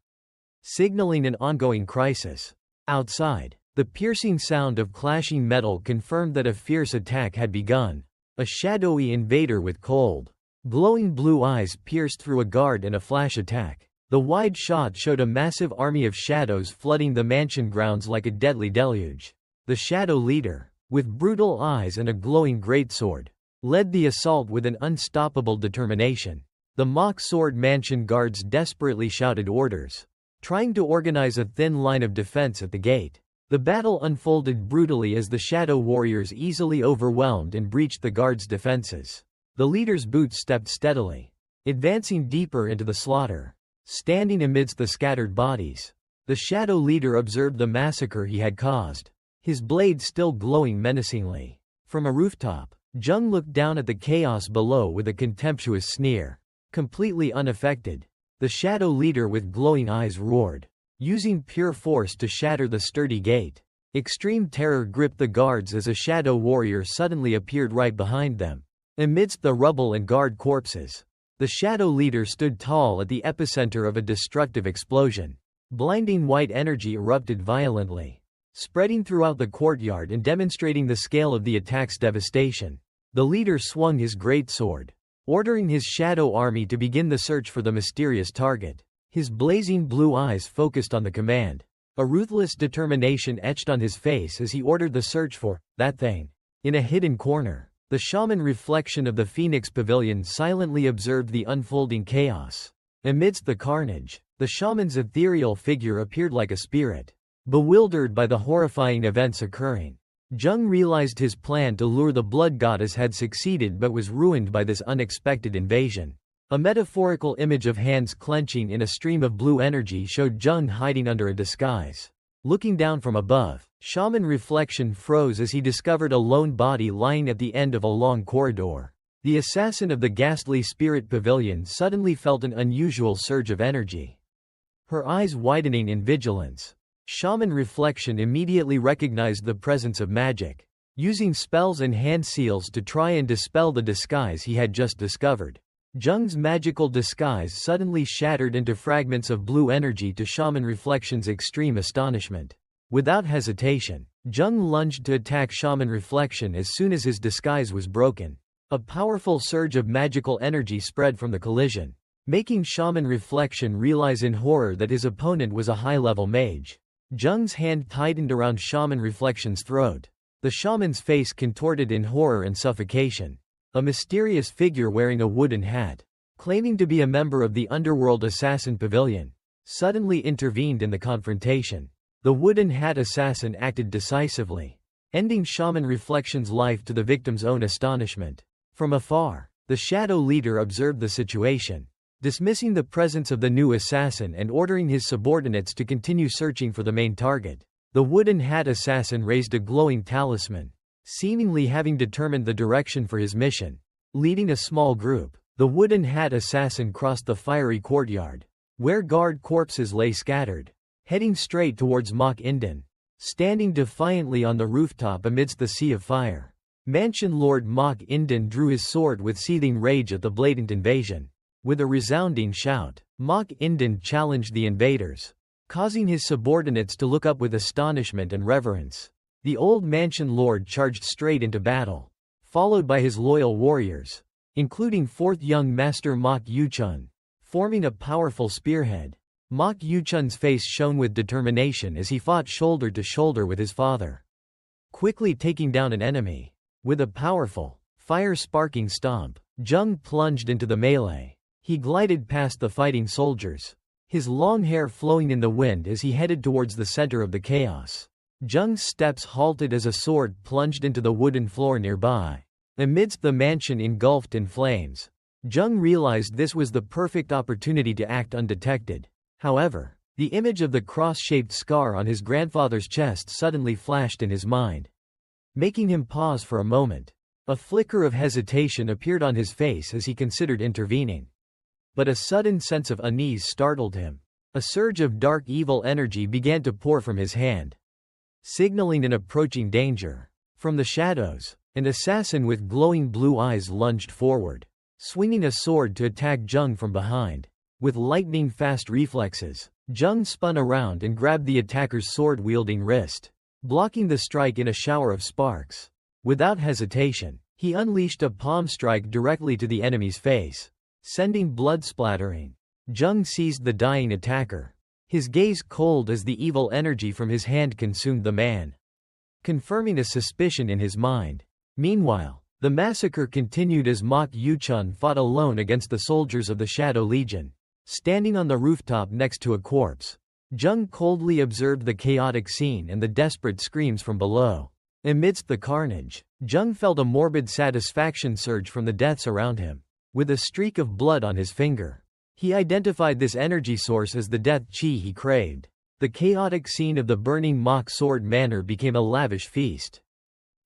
A: signaling an ongoing crisis. Outside, the piercing sound of clashing metal confirmed that a fierce attack had begun. A shadowy invader with cold, glowing blue eyes pierced through a guard in a flash attack. The wide shot showed a massive army of shadows flooding the mansion grounds like a deadly deluge. The shadow leader, with brutal eyes and a glowing greatsword, led the assault with an unstoppable determination. The mock sword mansion guards desperately shouted orders, trying to organize a thin line of defense at the gate. The battle unfolded brutally as the shadow warriors easily overwhelmed and breached the guards' defenses. The leader's boots stepped steadily, advancing deeper into the slaughter. Standing amidst the scattered bodies, the shadow leader observed the massacre he had caused, his blade still glowing menacingly. From a rooftop, Jung looked down at the chaos below with a contemptuous sneer. Completely unaffected, the shadow leader with glowing eyes roared, using pure force to shatter the sturdy gate. Extreme terror gripped the guards as a shadow warrior suddenly appeared right behind them. Amidst the rubble and guard corpses, the shadow leader stood tall at the epicenter of a destructive explosion. Blinding white energy erupted violently, spreading throughout the courtyard and demonstrating the scale of the attack's devastation. The leader swung his greatsword, ordering his shadow army to begin the search for the mysterious target. His blazing blue eyes focused on the command, a ruthless determination etched on his face as he ordered the search for that thing. In a hidden corner, the shaman reflection of the Phoenix Pavilion silently observed the unfolding chaos. Amidst the carnage, the shaman's ethereal figure appeared like a spirit, bewildered by the horrifying events occurring. Jung realized his plan to lure the blood goddess had succeeded but was ruined by this unexpected invasion. A metaphorical image of hands clenching in a stream of blue energy showed Jung hiding under a disguise. Looking down from above, shaman reflection froze as he discovered a lone body lying at the end of a long corridor. The assassin of the ghastly spirit pavilion suddenly felt an unusual surge of energy, her eyes widening in vigilance. Shaman reflection immediately recognized the presence of magic, using spells and hand seals to try and dispel the disguise he had just discovered. Jung's magical disguise suddenly shattered into fragments of blue energy to Shaman Reflection's extreme astonishment. Without hesitation, Jung lunged to attack Shaman Reflection as soon as his disguise was broken. A powerful surge of magical energy spread from the collision, making Shaman Reflection realize in horror that his opponent was a high-level mage. Jung's hand tightened around Shaman Reflection's throat. The shaman's face contorted in horror and suffocation. A mysterious figure wearing a wooden hat, claiming to be a member of the underworld assassin pavilion, suddenly intervened in the confrontation. The wooden hat assassin acted decisively, ending Shaman Reflection's life to the victim's own astonishment. From afar, the shadow leader observed the situation, dismissing the presence of the new assassin and ordering his subordinates to continue searching for the main target. The wooden hat assassin raised a glowing talisman, seemingly having determined the direction for his mission. Leading a small group, the wooden hat assassin crossed the fiery courtyard, where guard corpses lay scattered, heading straight towards Mok Inden, standing defiantly on the rooftop amidst the sea of fire. Mansion Lord Mok Inden drew his sword with seething rage at the blatant invasion. With a resounding shout, Mok Inden challenged the invaders, causing his subordinates to look up with astonishment and reverence. The old mansion lord charged straight into battle, followed by his loyal warriors, including 4th young master Mok Yuchun, forming a powerful spearhead. Mok Yuchun's face shone with determination as he fought shoulder to shoulder with his father, quickly taking down an enemy. With a powerful, fire-sparking stomp, Jung plunged into the melee. He glided past the fighting soldiers, his long hair flowing in the wind as he headed towards the center of the chaos. Jung's steps halted as a sword plunged into the wooden floor nearby. Amidst the mansion engulfed in flames, Jung realized this was the perfect opportunity to act undetected. However, the image of the cross-shaped scar on his grandfather's chest suddenly flashed in his mind, making him pause for a moment. A flicker of hesitation appeared on his face as he considered intervening. But a sudden sense of unease startled him. A surge of dark evil energy began to pour from his hand, signaling an approaching danger. From the shadows, an assassin with glowing blue eyes lunged forward, swinging a sword to attack Jung from behind. With lightning-fast reflexes, Jung spun around and grabbed the attacker's sword-wielding wrist, blocking the strike in a shower of sparks. Without hesitation, he unleashed a palm strike directly to the enemy's face, sending blood splattering. Jung seized the dying attacker, his gaze cold as the evil energy from his hand consumed the man, confirming a suspicion in his mind. Meanwhile, the massacre continued as Mok Yuchun fought alone against the soldiers of the Shadow Legion. Standing on the rooftop next to a corpse, Jung coldly observed the chaotic scene and the desperate screams from below. Amidst the carnage, Jung felt a morbid satisfaction surge from the deaths around him. With a streak of blood on his finger, he identified this energy source as the death chi he craved. The chaotic scene of the burning Mok Sword Manor became a lavish feast,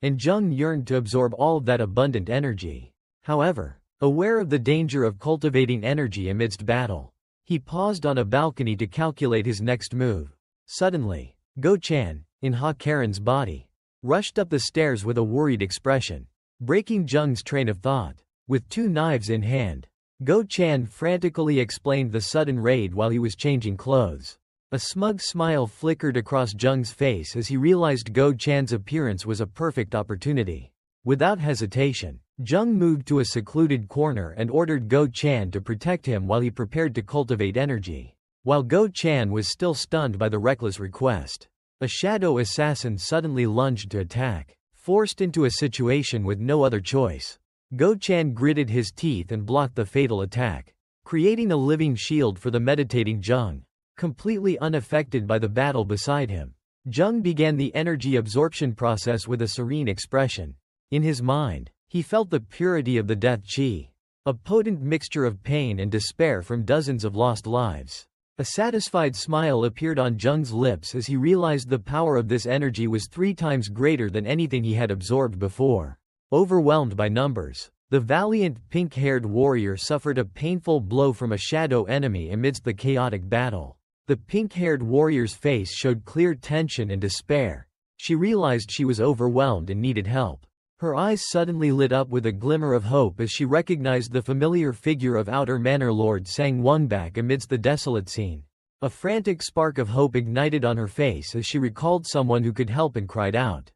A: and Jung yearned to absorb all of that abundant energy. However, aware of the danger of cultivating energy amidst battle, he paused on a balcony to calculate his next move. Suddenly, Go Chan, in Ha Karen's body, rushed up the stairs with a worried expression, breaking Jung's train of thought. With two knives in hand, Go Chan frantically explained the sudden raid while he was changing clothes. A smug smile flickered across Jung's face as he realized Go Chan's appearance was a perfect opportunity. Without hesitation, Jung moved to a secluded corner and ordered Go Chan to protect him while he prepared to cultivate energy. While Go Chan was still stunned by the reckless request, a shadow assassin suddenly lunged to attack. Forced into a situation with no other choice, Go Chan gritted his teeth and blocked the fatal attack, creating a living shield for the meditating Jung. Completely unaffected by the battle beside him, Jung began the energy absorption process with a serene expression. In his mind, he felt the purity of the death chi, a potent mixture of pain and despair from dozens of lost lives. A satisfied smile appeared on Jung's lips as he realized the power of this energy was 3 times greater than anything he had absorbed before. Overwhelmed by numbers, the valiant pink-haired warrior suffered a painful blow from a shadow enemy amidst the chaotic battle. The pink-haired warrior's face showed clear tension and despair. She realized she was overwhelmed and needed help. Her eyes suddenly lit up with a glimmer of hope as she recognized the familiar figure of Outer Manor Lord Sang Wongbak amidst the desolate scene. A frantic spark of hope ignited on her face as she recalled someone who could help and cried out,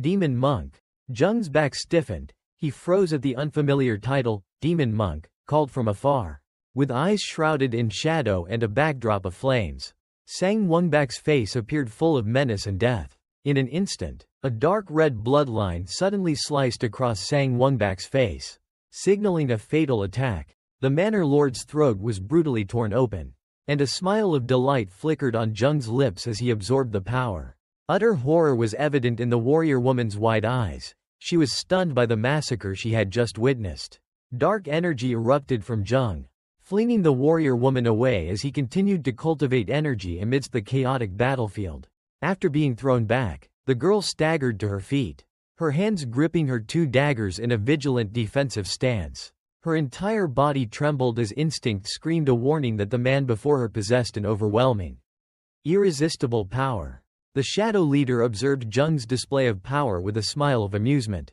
A: "Demon Monk!" Jung's back stiffened. He froze at the unfamiliar title, Demon Monk, called from afar. With eyes shrouded in shadow and a backdrop of flames, Sang Wongbak's face appeared full of menace and death. In an instant, a dark red bloodline suddenly sliced across Sang Wongbak's face, signaling a fatal attack. The Manor Lord's throat was brutally torn open, and a smile of delight flickered on Jung's lips as he absorbed the power. Utter horror was evident in the warrior woman's wide eyes. She was stunned by the massacre she had just witnessed. Dark energy erupted from Jung, flinging the warrior woman away as he continued to cultivate energy amidst the chaotic battlefield. After being thrown back, the girl staggered to her feet, her hands gripping her 2 daggers in a vigilant defensive stance. Her entire body trembled as instinct screamed a warning that the man before her possessed an overwhelming, irresistible power. The shadow leader observed Jung's display of power with a smile of amusement,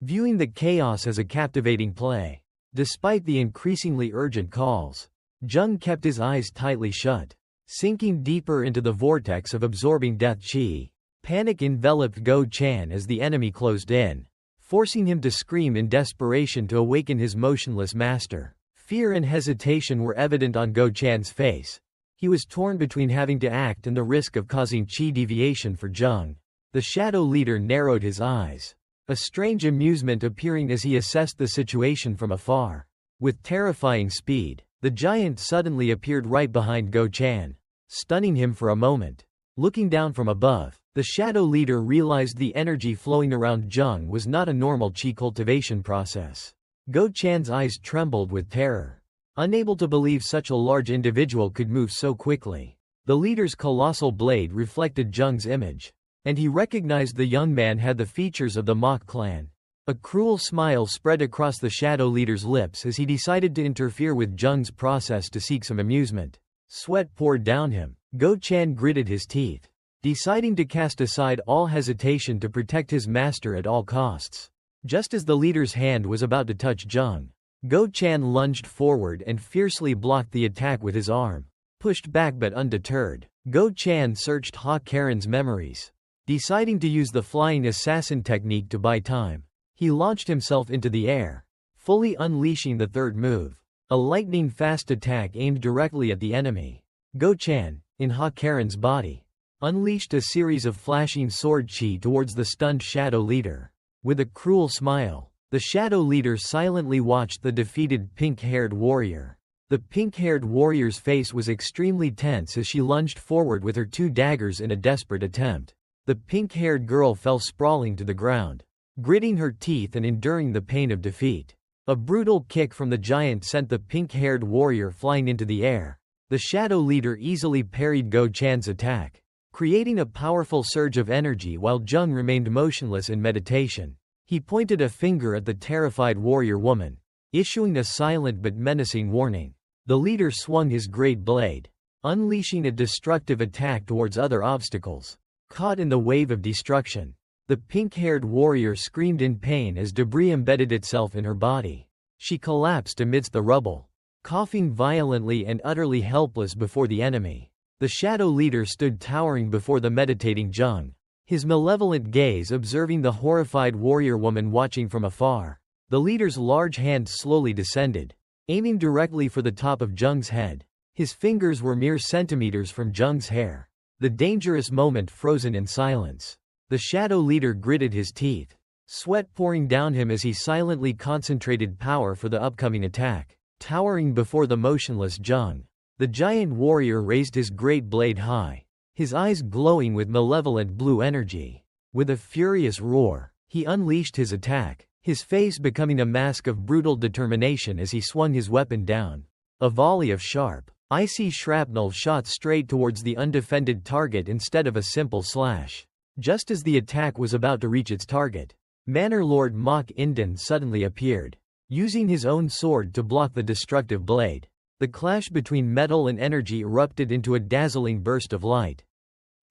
A: viewing the chaos as a captivating play. Despite the increasingly urgent calls, Jung kept his eyes tightly shut, sinking deeper into the vortex of absorbing death chi. Panic enveloped Go Chan as the enemy closed in, forcing him to scream in desperation to awaken his motionless master. Fear and hesitation were evident on Go Chan's face. He was torn between having to act and the risk of causing chi deviation for Jung. The shadow leader narrowed his eyes, a strange amusement appearing as he assessed the situation from afar. With terrifying speed, the giant suddenly appeared right behind Go Chan, stunning him for a moment. Looking down from above, the shadow leader realized the energy flowing around Jung was not a normal chi cultivation process. Go Chan's eyes trembled with terror, unable to believe such a large individual could move so quickly. The leader's colossal blade reflected Jung's image, and he recognized the young man had the features of the Mok clan. A cruel smile spread across the shadow leader's lips as he decided to interfere with Jung's process to seek some amusement. Sweat poured down him. Go Chan gritted his teeth, deciding to cast aside all hesitation to protect his master at all costs. Just as the leader's hand was about to touch Jung, Go Chan lunged forward and fiercely blocked the attack with his arm. Pushed back but undeterred, Go Chan searched Ha Karen's memories. Deciding to use the flying assassin technique to buy time, he launched himself into the air, fully unleashing the third move, a lightning-fast attack aimed directly at the enemy. Go Chan, in Ha Karen's body, unleashed a series of flashing sword chi towards the stunned shadow leader. With a cruel smile, the shadow leader silently watched the defeated pink-haired warrior. The pink-haired warrior's face was extremely tense as she lunged forward with her two daggers in a desperate attempt. The pink-haired girl fell sprawling to the ground, gritting her teeth and enduring the pain of defeat. A brutal kick from the giant sent the pink-haired warrior flying into the air. The shadow leader easily parried Go Chan's attack, creating a powerful surge of energy while Jung remained motionless in meditation. He pointed a finger at the terrified warrior woman, issuing a silent but menacing warning. The leader swung his great blade, unleashing a destructive attack towards other obstacles. Caught in the wave of destruction, the pink-haired warrior screamed in pain as debris embedded itself in her body. She collapsed amidst the rubble, coughing violently and utterly helpless before the enemy. The shadow leader stood towering before the meditating Jung, his malevolent gaze observing the horrified warrior woman watching from afar. The leader's large hand slowly descended, aiming directly for the top of Jung's head. His fingers were mere centimeters from Jung's hair. The dangerous moment frozen in silence. The shadow leader gritted his teeth, sweat pouring down him as he silently concentrated power for the upcoming attack. Towering before the motionless Jung, the giant warrior raised his great blade high, his eyes glowing with malevolent blue energy. With a furious roar, he unleashed his attack, his face becoming a mask of brutal determination as he swung his weapon down. A volley of sharp, icy shrapnel shot straight towards the undefended target instead of a simple slash. Just as the attack was about to reach its target, Manor Lord Mok Inden suddenly appeared, using his own sword to block the destructive blade. The clash between metal and energy erupted into a dazzling burst of light,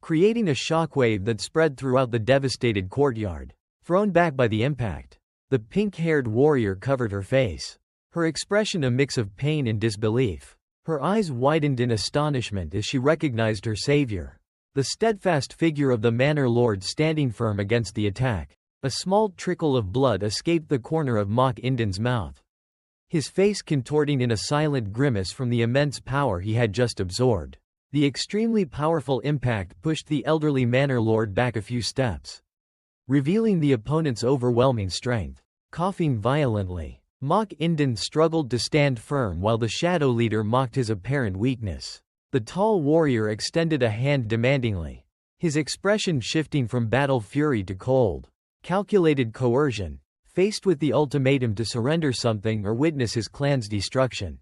A: creating a shockwave that spread throughout the devastated courtyard. Thrown back by the impact, the pink-haired warrior covered her face, her expression a mix of pain and disbelief. Her eyes widened in astonishment as she recognized her savior, the steadfast figure of the Manor Lord standing firm against the attack. A small trickle of blood escaped the corner of Mok Inden's mouth, his face contorting in a silent grimace from the immense power he had just absorbed. The extremely powerful impact pushed the elderly Manor Lord back a few steps, revealing the opponent's overwhelming strength. Coughing violently, Mok Inden struggled to stand firm while the shadow leader mocked his apparent weakness. The tall warrior extended a hand demandingly, his expression shifting from battle fury to cold, calculated coercion, faced with the ultimatum to surrender something or witness his clan's destruction.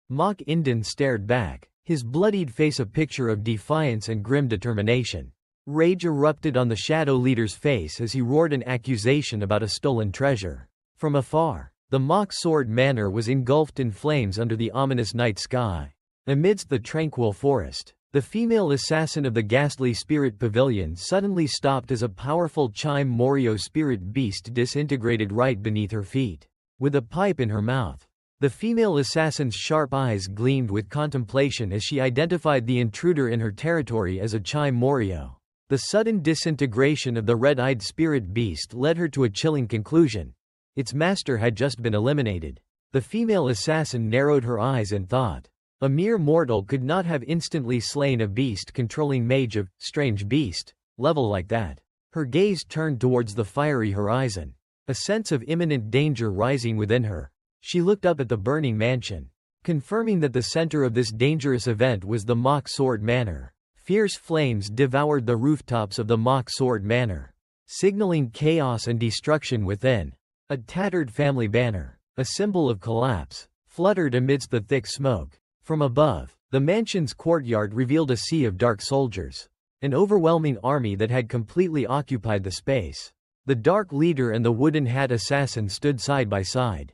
A: Mok Inden stared back, his bloodied face a picture of defiance and grim determination. Rage erupted on the shadow leader's face as he roared an accusation about a stolen treasure. From afar, the Mok Sword Manor was engulfed in flames under the ominous night sky. Amidst the tranquil forest, the female assassin of the ghastly spirit pavilion suddenly stopped as a powerful Chime Morio spirit beast disintegrated right beneath her feet. With a pipe in her mouth, the female assassin's sharp eyes gleamed with contemplation as she identified the intruder in her territory as a Chime Morio. The sudden disintegration of the red-eyed spirit beast led her to a chilling conclusion. Its master had just been eliminated. The female assassin narrowed her eyes and thought. A mere mortal could not have instantly slain a beast-controlling mage of strange beast level like that. Her gaze turned towards the fiery horizon, a sense of imminent danger rising within her. She looked up at the burning mansion, confirming that the center of this dangerous event was the Mock Sword Manor. Fierce flames devoured the rooftops of the Mock Sword Manor, signaling chaos and destruction within. A tattered family banner, a symbol of collapse, fluttered amidst the thick smoke. From above, the mansion's courtyard revealed a sea of dark soldiers, an overwhelming army that had completely occupied the space. The Dark Leader and the Wooden Hat Assassin stood side by side,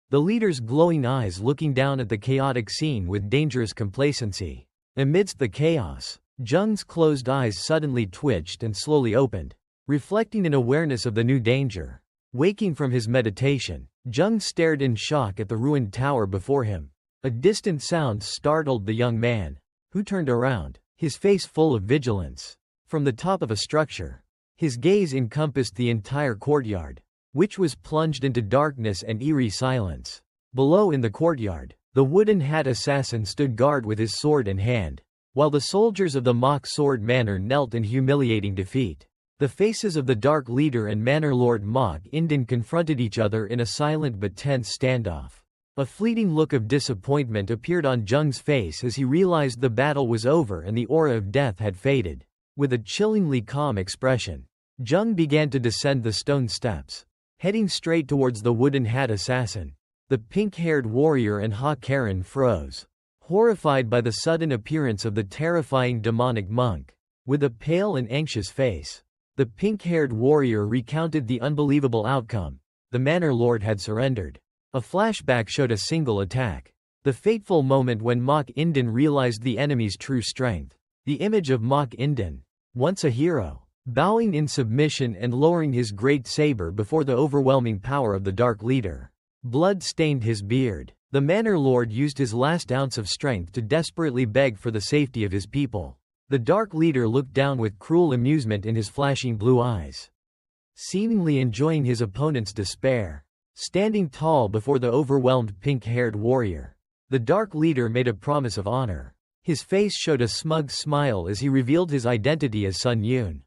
A: the leader's glowing eyes looking down at the chaotic scene with dangerous complacency. Amidst the chaos, Jung's closed eyes suddenly twitched and slowly opened, reflecting an awareness of the new danger. Waking from his meditation, Jung stared in shock at the ruined tower before him. A distant sound startled the young man, who turned around, his face full of vigilance. From the top of a structure, his gaze encompassed the entire courtyard, which was plunged into darkness and eerie silence. Below in the courtyard, the Wooden Hat Assassin stood guard with his sword in hand, while the soldiers of the Mock Sword Manor knelt in humiliating defeat. The faces of the Dark Leader and Manor Lord Mock Inden confronted each other in a silent but tense standoff. A fleeting look of disappointment appeared on Jung's face as he realized the battle was over and the aura of death had faded. With a chillingly calm expression, Jung began to descend the stone steps, heading straight towards the Wooden Hat Assassin. The pink-haired warrior and Ha Karen froze, horrified by the sudden appearance of the terrifying demonic monk. With a pale and anxious face, the pink-haired warrior recounted the unbelievable outcome. The Manor Lord had surrendered. A flashback showed a single attack, the fateful moment when Mock Inden realized the enemy's true strength. The image of Mock Inden, once a hero, bowing in submission and lowering his great saber before the overwhelming power of the Dark Leader. Blood stained his beard. The Manor Lord used his last ounce of strength to desperately beg for the safety of his people. The Dark Leader looked down with cruel amusement in his flashing blue eyes, seemingly enjoying his opponent's despair. Standing tall before the overwhelmed pink-haired warrior, the Dark Leader made a promise of honor. His face showed a smug smile as he revealed his identity as Sun Yun,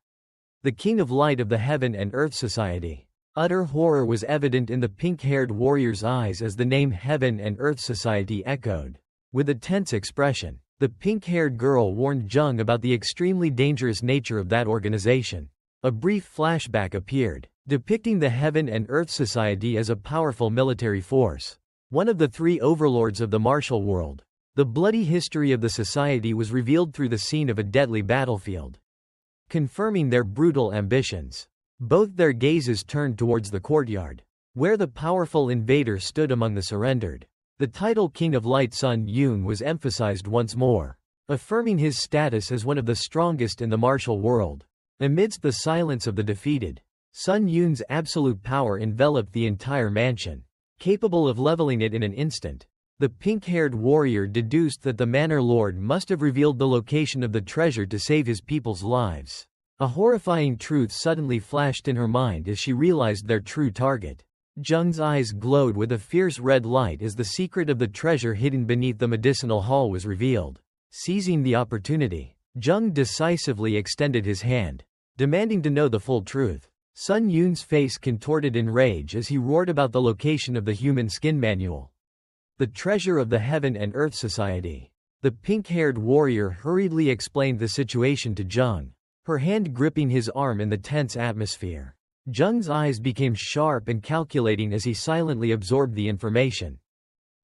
A: the King of Light of the Heaven and Earth Society. Utter horror was evident in the pink-haired warrior's eyes as the name Heaven and Earth Society echoed. With a tense expression, the pink-haired girl warned Jung about the extremely dangerous nature of that organization. A brief flashback appeared, depicting the Heaven and Earth Society as a powerful military force, one of the three overlords of the martial world. The bloody history of the society was revealed through the scene of a deadly battlefield, confirming their brutal ambitions. Both their gazes turned towards the courtyard, where the powerful invader stood among the surrendered. The title King of Light Sun Yun was emphasized once more, affirming his status as one of the strongest in the martial world. Amidst the silence of the defeated, Sun Yun's absolute power enveloped the entire mansion, capable of leveling it in an instant. The pink-haired warrior deduced that the Manor Lord must have revealed the location of the treasure to save his people's lives. A horrifying truth suddenly flashed in her mind as she realized their true target. Jung's eyes glowed with a fierce red light as the secret of the treasure hidden beneath the medicinal hall was revealed. Seizing the opportunity, Jung decisively extended his hand, demanding to know the full truth. Sun Yun's face contorted in rage as he roared about the location of the human skin manual, the treasure of the Heaven and Earth Society. The pink-haired warrior hurriedly explained the situation to Jung, her hand gripping his arm in the tense atmosphere. Jung's eyes became sharp and calculating as he silently absorbed the information.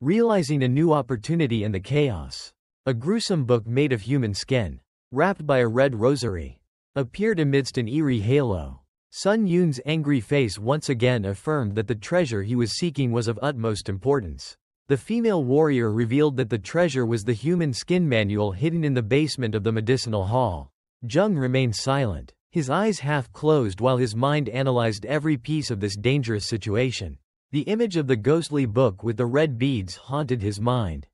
A: Realizing a new opportunity in the chaos, a gruesome book made of human skin, wrapped by a red rosary, appeared amidst an eerie halo. Sun Yun's angry face once again affirmed that the treasure he was seeking was of utmost importance. The female warrior revealed that the treasure was the human skin manual hidden in the basement of the medicinal hall. Jung remained silent, his eyes half closed while his mind analyzed every piece of this dangerous situation. The image of the ghostly book with the red beads haunted his mind,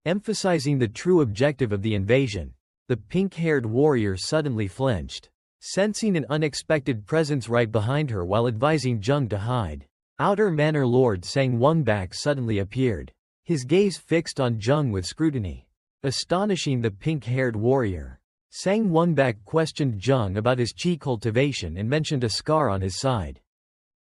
A: emphasizing the true objective of the invasion. The pink-haired warrior suddenly flinched, sensing an unexpected presence right behind her while advising Jung to hide. Outer Manor Lord Sang Wongbak suddenly appeared. His gaze fixed on Jung with scrutiny, astonishing the pink-haired warrior. Sang Wongbak questioned Jung about his chi cultivation and mentioned a scar on his side.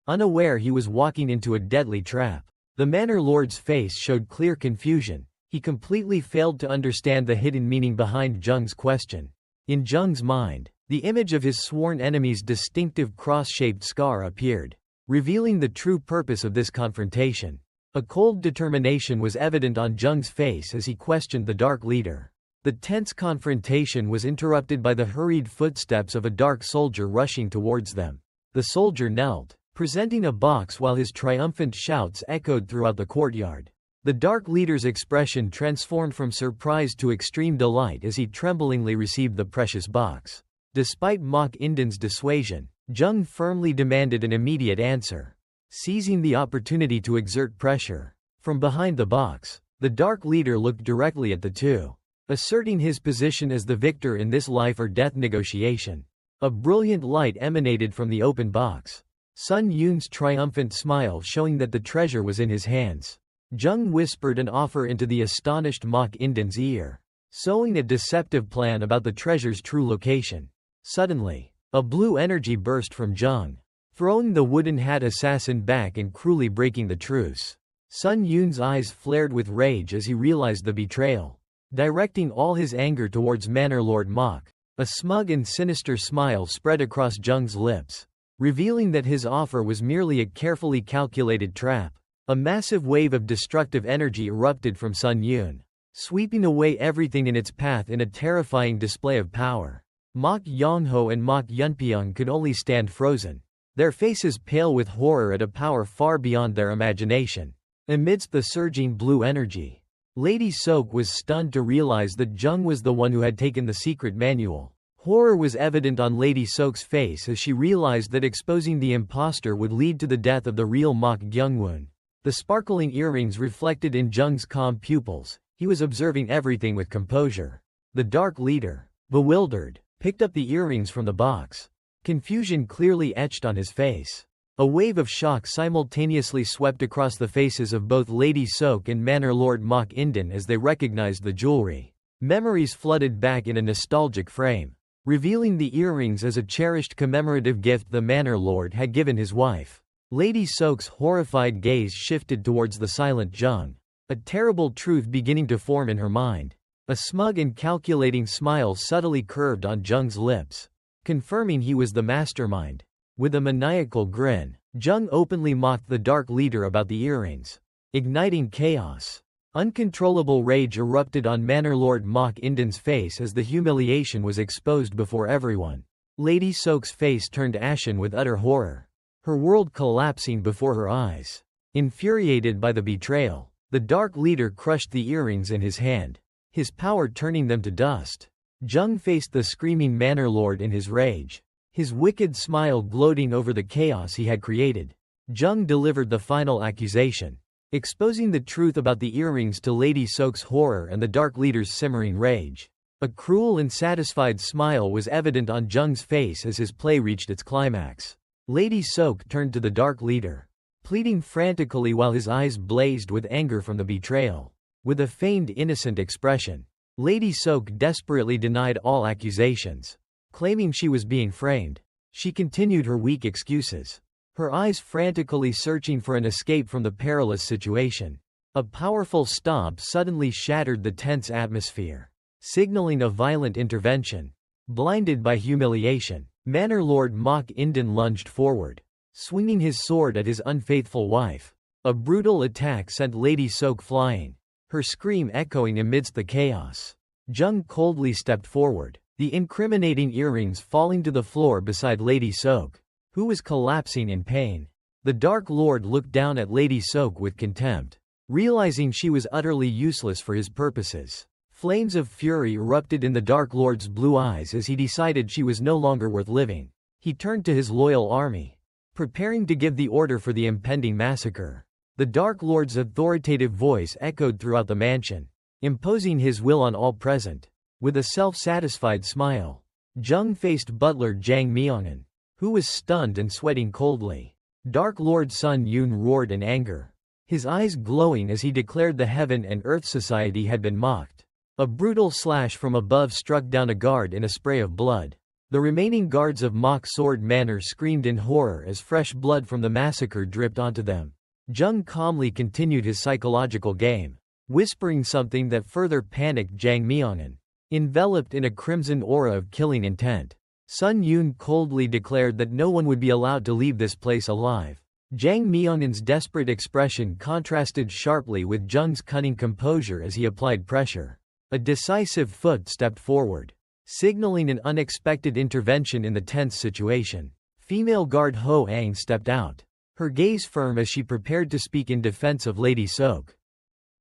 A: Unaware he was walking into a deadly trap. The Manor Lord's face showed clear confusion. He completely failed to understand the hidden meaning behind Jung's question. In Jung's mind, the image of his sworn enemy's distinctive cross-shaped scar appeared, revealing the true purpose of this confrontation. A cold determination was evident on Jung's face as he questioned the Dark Leader. The tense confrontation was interrupted by the hurried footsteps of a dark soldier rushing towards them. The soldier knelt, presenting a box while his triumphant shouts echoed throughout the courtyard. The Dark Leader's expression transformed from surprise to extreme delight as he tremblingly received the precious box. Despite Mok Inden's dissuasion, Jung firmly demanded an immediate answer. Seizing the opportunity to exert pressure from behind the box, the Dark Leader looked directly at the two, asserting his position as the victor in this life or death negotiation. A brilliant light emanated from the open box, Sun Yun's triumphant smile showing that the treasure was in his hands. Jung whispered an offer into the astonished Mok Inden's ear, sowing a deceptive plan about the treasure's true location. Suddenly, a blue energy burst from Jung, throwing the wooden hat assassin back and cruelly breaking the truce. Sun Yun's eyes flared with rage as he realized the betrayal. Directing all his anger towards Manor Lord Mok, a smug and sinister smile spread across Jung's lips, revealing that his offer was merely a carefully calculated trap. A massive wave of destructive energy erupted from Sun Yun, sweeping away everything in its path in a terrifying display of power. Mok Yongho and Mok Yunpyeong could only stand frozen, their faces pale with horror at a power far beyond their imagination. Amidst the surging blue energy, Lady Sok was stunned to realize that Jung was the one who had taken the secret manual. Horror was evident on Lady Sok's face as she realized that exposing the impostor would lead to the death of the real Mok Gyungwon. The sparkling earrings reflected in Jung's calm pupils. He was observing everything with composure. The Dark Leader, bewildered, picked up the earrings from the box. Confusion clearly etched on his face. A wave of shock simultaneously swept across the faces of both Lady Sok and Manor Lord Mok Inden as they recognized the jewelry. Memories flooded back in a nostalgic frame, revealing the earrings as a cherished commemorative gift the Manor Lord had given his wife. Lady Sok's horrified gaze shifted towards the silent Jung, a terrible truth beginning to form in her mind. A smug and calculating smile subtly curved on Jung's lips, confirming he was the mastermind. With a maniacal grin, Jung openly mocked the Dark Leader about the earrings, igniting chaos. Uncontrollable rage erupted on Manor Lord Mok Inden's face as the humiliation was exposed before everyone. Lady Sok's face turned ashen with utter horror, her world collapsing before her eyes. Infuriated by the betrayal, the Dark Leader crushed the earrings in his hand, his power turning them to dust. Jung faced the screaming Manor Lord in his rage, his wicked smile gloating over the chaos he had created. Jung delivered the final accusation, exposing the truth about the earrings to Lady Sok's horror and the Dark Leader's simmering rage. A cruel and satisfied smile was evident on Jung's face as his play reached its climax. Lady Sok turned to the Dark Leader, pleading frantically while his eyes blazed with anger from the betrayal. With a feigned innocent expression, Lady Sok desperately denied all accusations, claiming she was being framed. She continued her weak excuses, her eyes frantically searching for an escape from the perilous situation. A powerful stomp suddenly shattered the tense atmosphere, signaling a violent intervention. Blinded by humiliation, Manor Lord Mok Inden lunged forward, swinging his sword at his unfaithful wife. A brutal attack sent Lady Sok flying, her scream echoing amidst the chaos. Jung coldly stepped forward, the incriminating earrings falling to the floor beside Lady Sok, who was collapsing in pain. The Dark Lord looked down at Lady Sok with contempt, realizing she was utterly useless for his purposes. Flames of fury erupted in the Dark Lord's blue eyes as he decided she was no longer worth living. He turned to his loyal army, preparing to give the order for the impending massacre. The Dark Lord's authoritative voice echoed throughout the mansion, imposing his will on all present. With a self-satisfied smile, Jung faced butler Jang Myeongan, who was stunned and sweating coldly. Dark Lord Sun Yun roared in anger, his eyes glowing as he declared the Heaven and Earth Society had been mocked. A brutal slash from above struck down a guard in a spray of blood. The remaining guards of Mock Sword Manor screamed in horror as fresh blood from the massacre dripped onto them. Jung calmly continued his psychological game, whispering something that further panicked Jang Myeongan. Enveloped in a crimson aura of killing intent, Sun Yun coldly declared that no one would be allowed to leave this place alive. Jang Myeongan's desperate expression contrasted sharply with Jung's cunning composure as he applied pressure. A decisive foot stepped forward, signaling an unexpected intervention in the tense situation. Female guard Ho Ang stepped out, her gaze firm as she prepared to speak in defense of Lady Sok,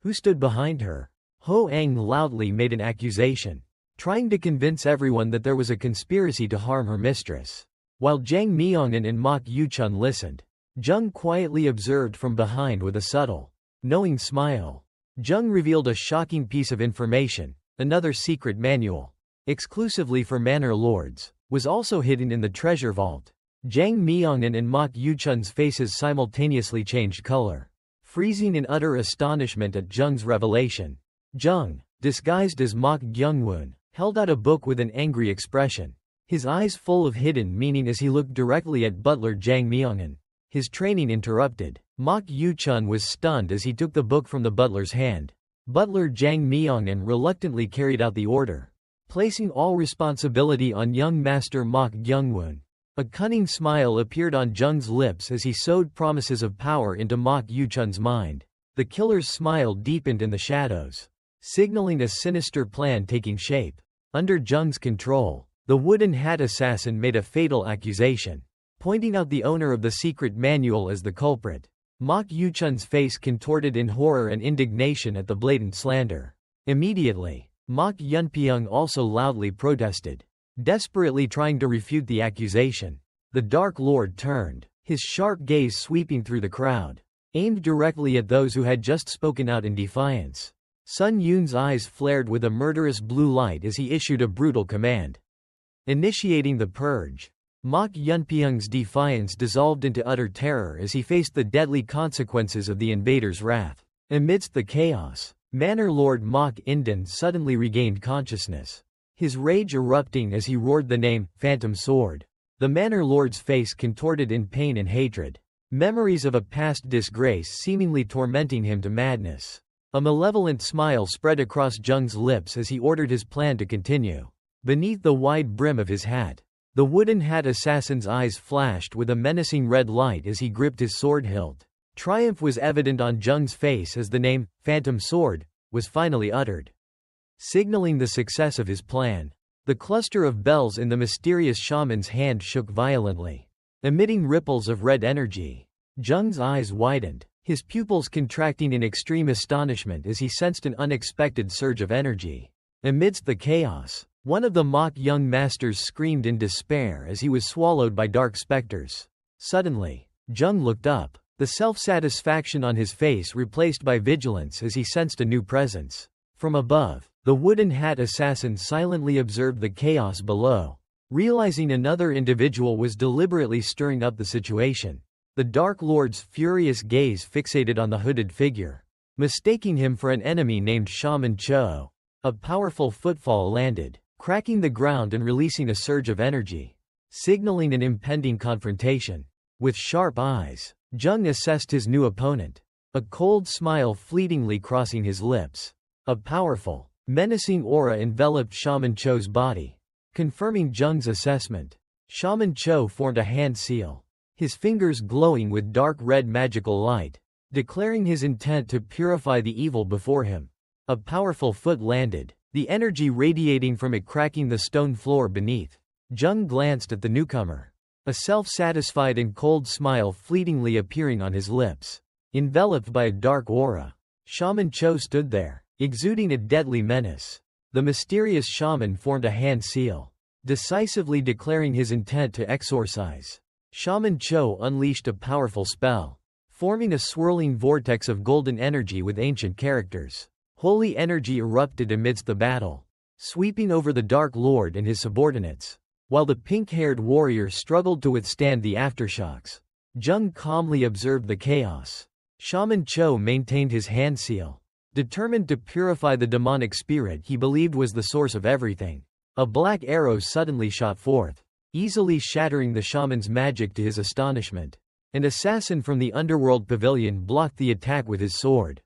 A: who stood behind her. Ho Ang loudly made an accusation, trying to convince everyone that there was a conspiracy to harm her mistress. While Jang Myeongan and Mok Yuchun listened, Jung quietly observed from behind with a subtle, knowing smile. Jung revealed a shocking piece of information: another secret manual, exclusively for manor lords, was also hidden in the treasure vault. Jang Myeongan and Mok Yuchun's faces simultaneously changed color, freezing in utter astonishment at Jung's revelation. Jung, disguised as Mok Gyungwon, held out a book with an angry expression, his eyes full of hidden meaning as he looked directly at butler Jang Myeongan. His training interrupted. Mok Yuchun was stunned as he took the book from the butler's hand. Butler Jang Myeongan reluctantly carried out the order, placing all responsibility on young master Mok Gyungwon. A cunning smile appeared on Jung's lips as he sowed promises of power into Mok Yuchun's mind. The killer's smile deepened in the shadows, signaling a sinister plan taking shape. Under Jung's control, the wooden hat assassin made a fatal accusation, pointing out the owner of the secret manual as the culprit. Mok Yuchun's face contorted in horror and indignation at the blatant slander. Immediately, Mok Yunpyeong also loudly protested, desperately trying to refute the accusation. The Dark Lord turned, his sharp gaze sweeping through the crowd, aimed directly at those who had just spoken out in defiance. Sun Yun's eyes flared with a murderous blue light as he issued a brutal command, initiating the purge. Mok Yunpyeong's defiance dissolved into utter terror as he faced the deadly consequences of the invaders' wrath. Amidst the chaos, Manor Lord Mok Inden suddenly regained consciousness, his rage erupting as he roared the name, Phantom Sword. The Manor Lord's face contorted in pain and hatred, memories of a past disgrace seemingly tormenting him to madness. A malevolent smile spread across Jung's lips as he ordered his plan to continue. Beneath the wide brim of his hat, the wooden hat assassin's eyes flashed with a menacing red light as he gripped his sword hilt. Triumph was evident on Jung's face as the name, Phantom Sword, was finally uttered, signaling the success of his plan. The cluster of bells in the mysterious shaman's hand shook violently, emitting ripples of red energy. Jung's eyes widened, his pupils contracting in extreme astonishment as he sensed an unexpected surge of energy. Amidst the chaos, one of the Mok young masters screamed in despair as he was swallowed by dark specters. Suddenly, Jung looked up, the self-satisfaction on his face replaced by vigilance as he sensed a new presence. From above, the wooden hat assassin silently observed the chaos below. Realizing another individual was deliberately stirring up the situation, the Dark Lord's furious gaze fixated on the hooded figure. Mistaking him for an enemy named Shaman Cho, a powerful footfall landed, cracking the ground and releasing a surge of energy, signaling an impending confrontation. With sharp eyes, Jung assessed his new opponent, a cold smile fleetingly crossing his lips. A powerful, menacing aura enveloped Shaman Cho's body, confirming Jung's assessment. Shaman Cho formed a hand seal, his fingers glowing with dark red magical light, declaring his intent to purify the evil before him. A powerful foot landed, the energy radiating from it cracking the stone floor beneath. Jung glanced at the newcomer, a self-satisfied and cold smile fleetingly appearing on his lips. Enveloped by a dark aura, Shaman Cho stood there, exuding a deadly menace. The mysterious shaman formed a hand seal, decisively declaring his intent to exorcise. Shaman Cho unleashed a powerful spell, forming a swirling vortex of golden energy with ancient characters. Holy energy erupted amidst the battle, sweeping over the Dark Lord and his subordinates. While the pink-haired warrior struggled to withstand the aftershocks, Jung calmly observed the chaos. Shaman Cho maintained his hand seal, determined to purify the demonic spirit he believed was the source of everything. A black arrow suddenly shot forth, easily shattering the shaman's magic to his astonishment. An assassin from the underworld pavilion blocked the attack with his sword,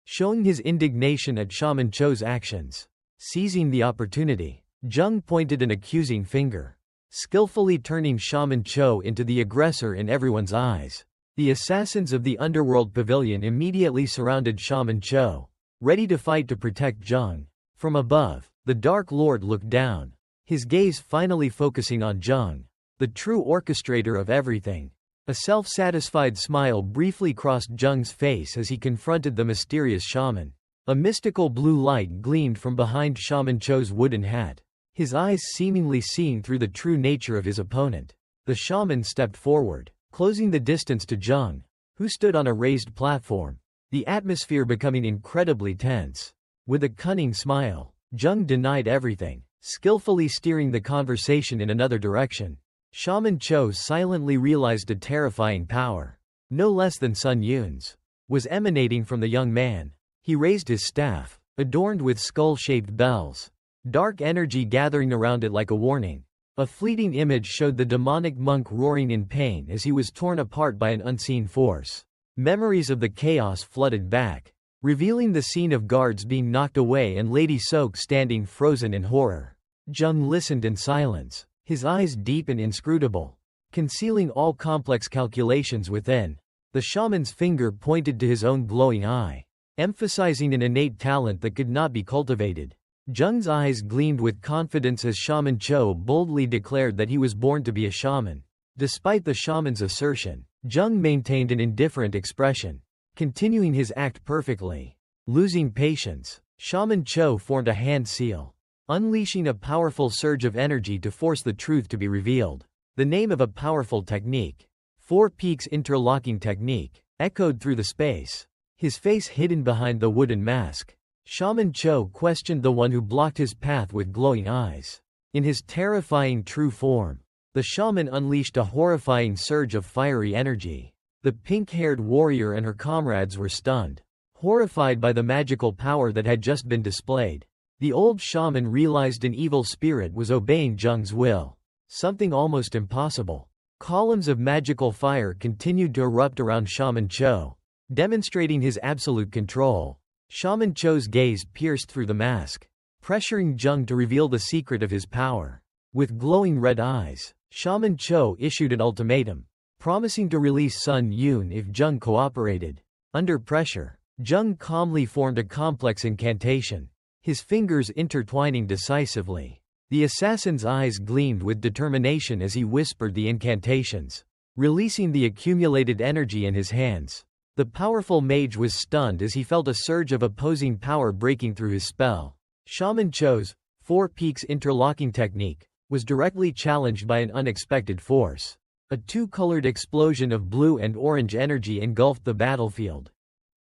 A: showing his indignation at Shaman Cho's actions. Seizing the opportunity, Jung pointed an accusing finger, skillfully turning Shaman Cho into the aggressor in everyone's eyes. The assassins of the underworld pavilion immediately surrounded Shaman Cho, ready to fight to protect Jung. From above, the Dark Lord looked down, his gaze finally focusing on Jung, the true orchestrator of everything. A self-satisfied smile briefly crossed Jung's face as he confronted the mysterious shaman. A mystical blue light gleamed from behind Shaman Cho's wooden hat, his eyes seemingly seeing through the true nature of his opponent. The shaman stepped forward, closing the distance to Jung, who stood on a raised platform, the atmosphere becoming incredibly tense. With a cunning smile, Jung denied everything, skillfully steering the conversation in another direction. Shaman Cho silently realized a terrifying power, no less than Sun Yun's, was emanating from the young man. He raised his staff, adorned with skull-shaped bells, dark energy gathering around it like a warning. A fleeting image showed the demonic monk roaring in pain as he was torn apart by an unseen force. Memories of the chaos flooded back, revealing the scene of guards being knocked away and Lady Sok standing frozen in horror. Jung listened in silence, his eyes deep and inscrutable, concealing all complex calculations within. The shaman's finger pointed to his own glowing eye, emphasizing an innate talent that could not be cultivated. Jung's eyes gleamed with confidence as Shaman Cho boldly declared that he was born to be a shaman. Despite the shaman's assertion, Jung maintained an indifferent expression, continuing his act perfectly. Losing patience, Shaman Cho formed a hand seal, unleashing a powerful surge of energy to force the truth to be revealed. The name of a powerful technique, Four Peaks Interlocking Technique, echoed through the space, his face hidden behind the wooden mask. Shaman Cho questioned the one who blocked his path with glowing eyes. In his terrifying true form, the shaman unleashed a horrifying surge of fiery energy. The pink-haired warrior and her comrades were stunned, horrified by the magical power that had just been displayed. The old shaman realized an evil spirit was obeying Jung's will, something almost impossible. Columns of magical fire continued to erupt around Shaman Cho, demonstrating his absolute control. Shaman Cho's gaze pierced through the mask, pressuring Jung to reveal the secret of his power. With glowing red eyes, Shaman Cho issued an ultimatum, promising to release Sun Yun if Jung cooperated. Under pressure, Jung calmly formed a complex incantation, his fingers intertwining decisively. The assassin's eyes gleamed with determination as he whispered the incantations, releasing the accumulated energy in his hands. The powerful mage was stunned as he felt a surge of opposing power breaking through his spell. Shaman Cho's Four Peaks Interlocking Technique was directly challenged by an unexpected force. A two-colored explosion of blue and orange energy engulfed the battlefield,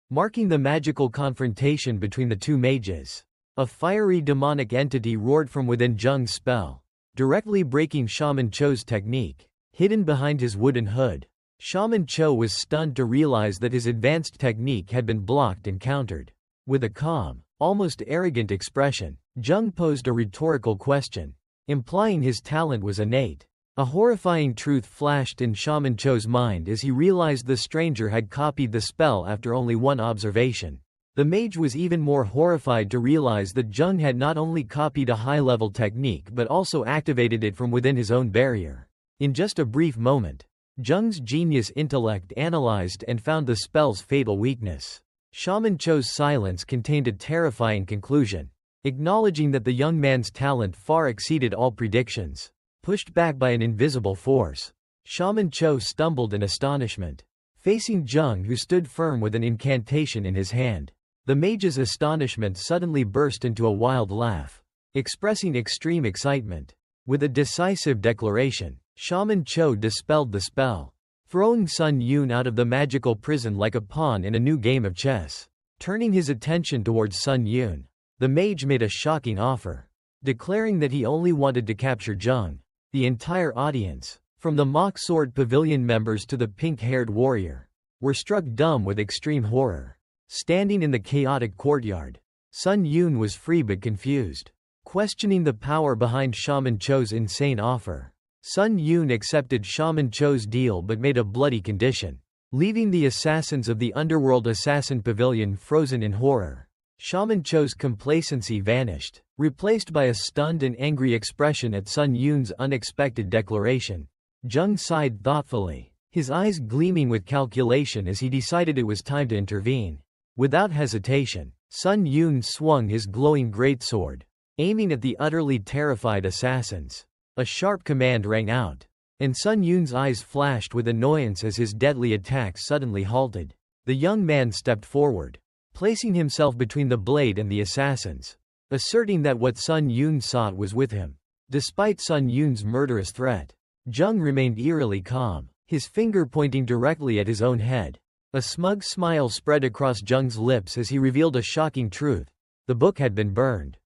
A: marking the magical confrontation between the two mages. A fiery demonic entity roared from within Jung's spell, directly breaking Shaman Cho's technique. Hidden behind his wooden hood, Shaman Cho was stunned to realize that his advanced technique had been blocked and countered. With a calm, almost arrogant expression, Jung posed a rhetorical question, implying his talent was innate. A horrifying truth flashed in Shaman Cho's mind as he realized the stranger had copied the spell after only one observation. The mage was even more horrified to realize that Jung had not only copied a high-level technique but also activated it from within his own barrier. In just a brief moment, Jung's genius intellect analyzed and found the spell's fatal weakness. Shaman Cho's silence contained a terrifying conclusion, acknowledging that the young man's talent far exceeded all predictions. Pushed back by an invisible force, Shaman Cho stumbled in astonishment, facing Jung, who stood firm with an incantation in his hand. The mage's astonishment suddenly burst into a wild laugh, expressing extreme excitement. With a decisive declaration, Shaman Cho dispelled the spell, throwing Sun Yun out of the magical prison like a pawn in a new game of chess. Turning his attention towards Sun Yun, the mage made a shocking offer, declaring that he only wanted to capture Jung. The entire audience, From the mock sword pavilion members to the pink-haired warrior, were struck dumb with extreme horror. Standing in the chaotic courtyard, Sun Yun was free but confused, questioning the power behind Shaman Cho's insane offer. Sun Yun accepted Shaman Cho's deal but made a bloody condition, leaving the assassins of the underworld assassin pavilion frozen in horror. Shaman Cho's complacency vanished, replaced by a stunned and angry expression at Sun Yun's unexpected declaration. Jung sighed thoughtfully, his eyes gleaming with calculation as he decided it was time to intervene. Without hesitation, Sun Yun swung his glowing greatsword, aiming at the utterly terrified assassins. A sharp command rang out, and Sun Yun's eyes flashed with annoyance as his deadly attack suddenly halted. The young man stepped forward, placing himself between the blade and the assassins, asserting that what Sun Yun sought was with him. Despite Sun Yun's murderous threat, Jung remained eerily calm, his finger pointing directly at his own head. A smug smile spread across Jung's lips as he revealed a shocking truth. The book had been burned,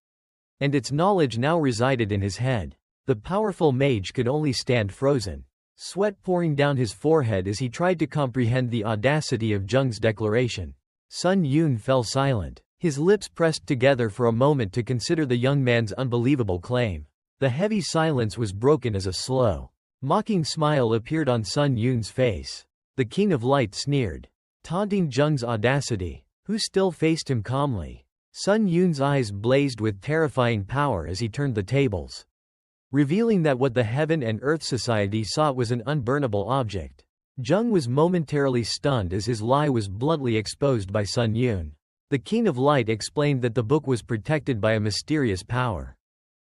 A: and its knowledge now resided in his head. The powerful mage could only stand frozen, sweat pouring down his forehead as he tried to comprehend the audacity of Jung's declaration. Sun Yun fell silent, his lips pressed together for a moment to consider the young man's unbelievable claim. The heavy silence was broken as a slow, mocking smile appeared on Sun Yun's face. The King of Light sneered, taunting Jung's audacity, who still faced him calmly. Sun Yun's eyes blazed with terrifying power as he turned the tables, revealing that what the Heaven and Earth Society sought was an unburnable object. Jung was momentarily stunned as his lie was bluntly exposed by Sun Yun. The King of Light explained that the book was protected by a mysterious power,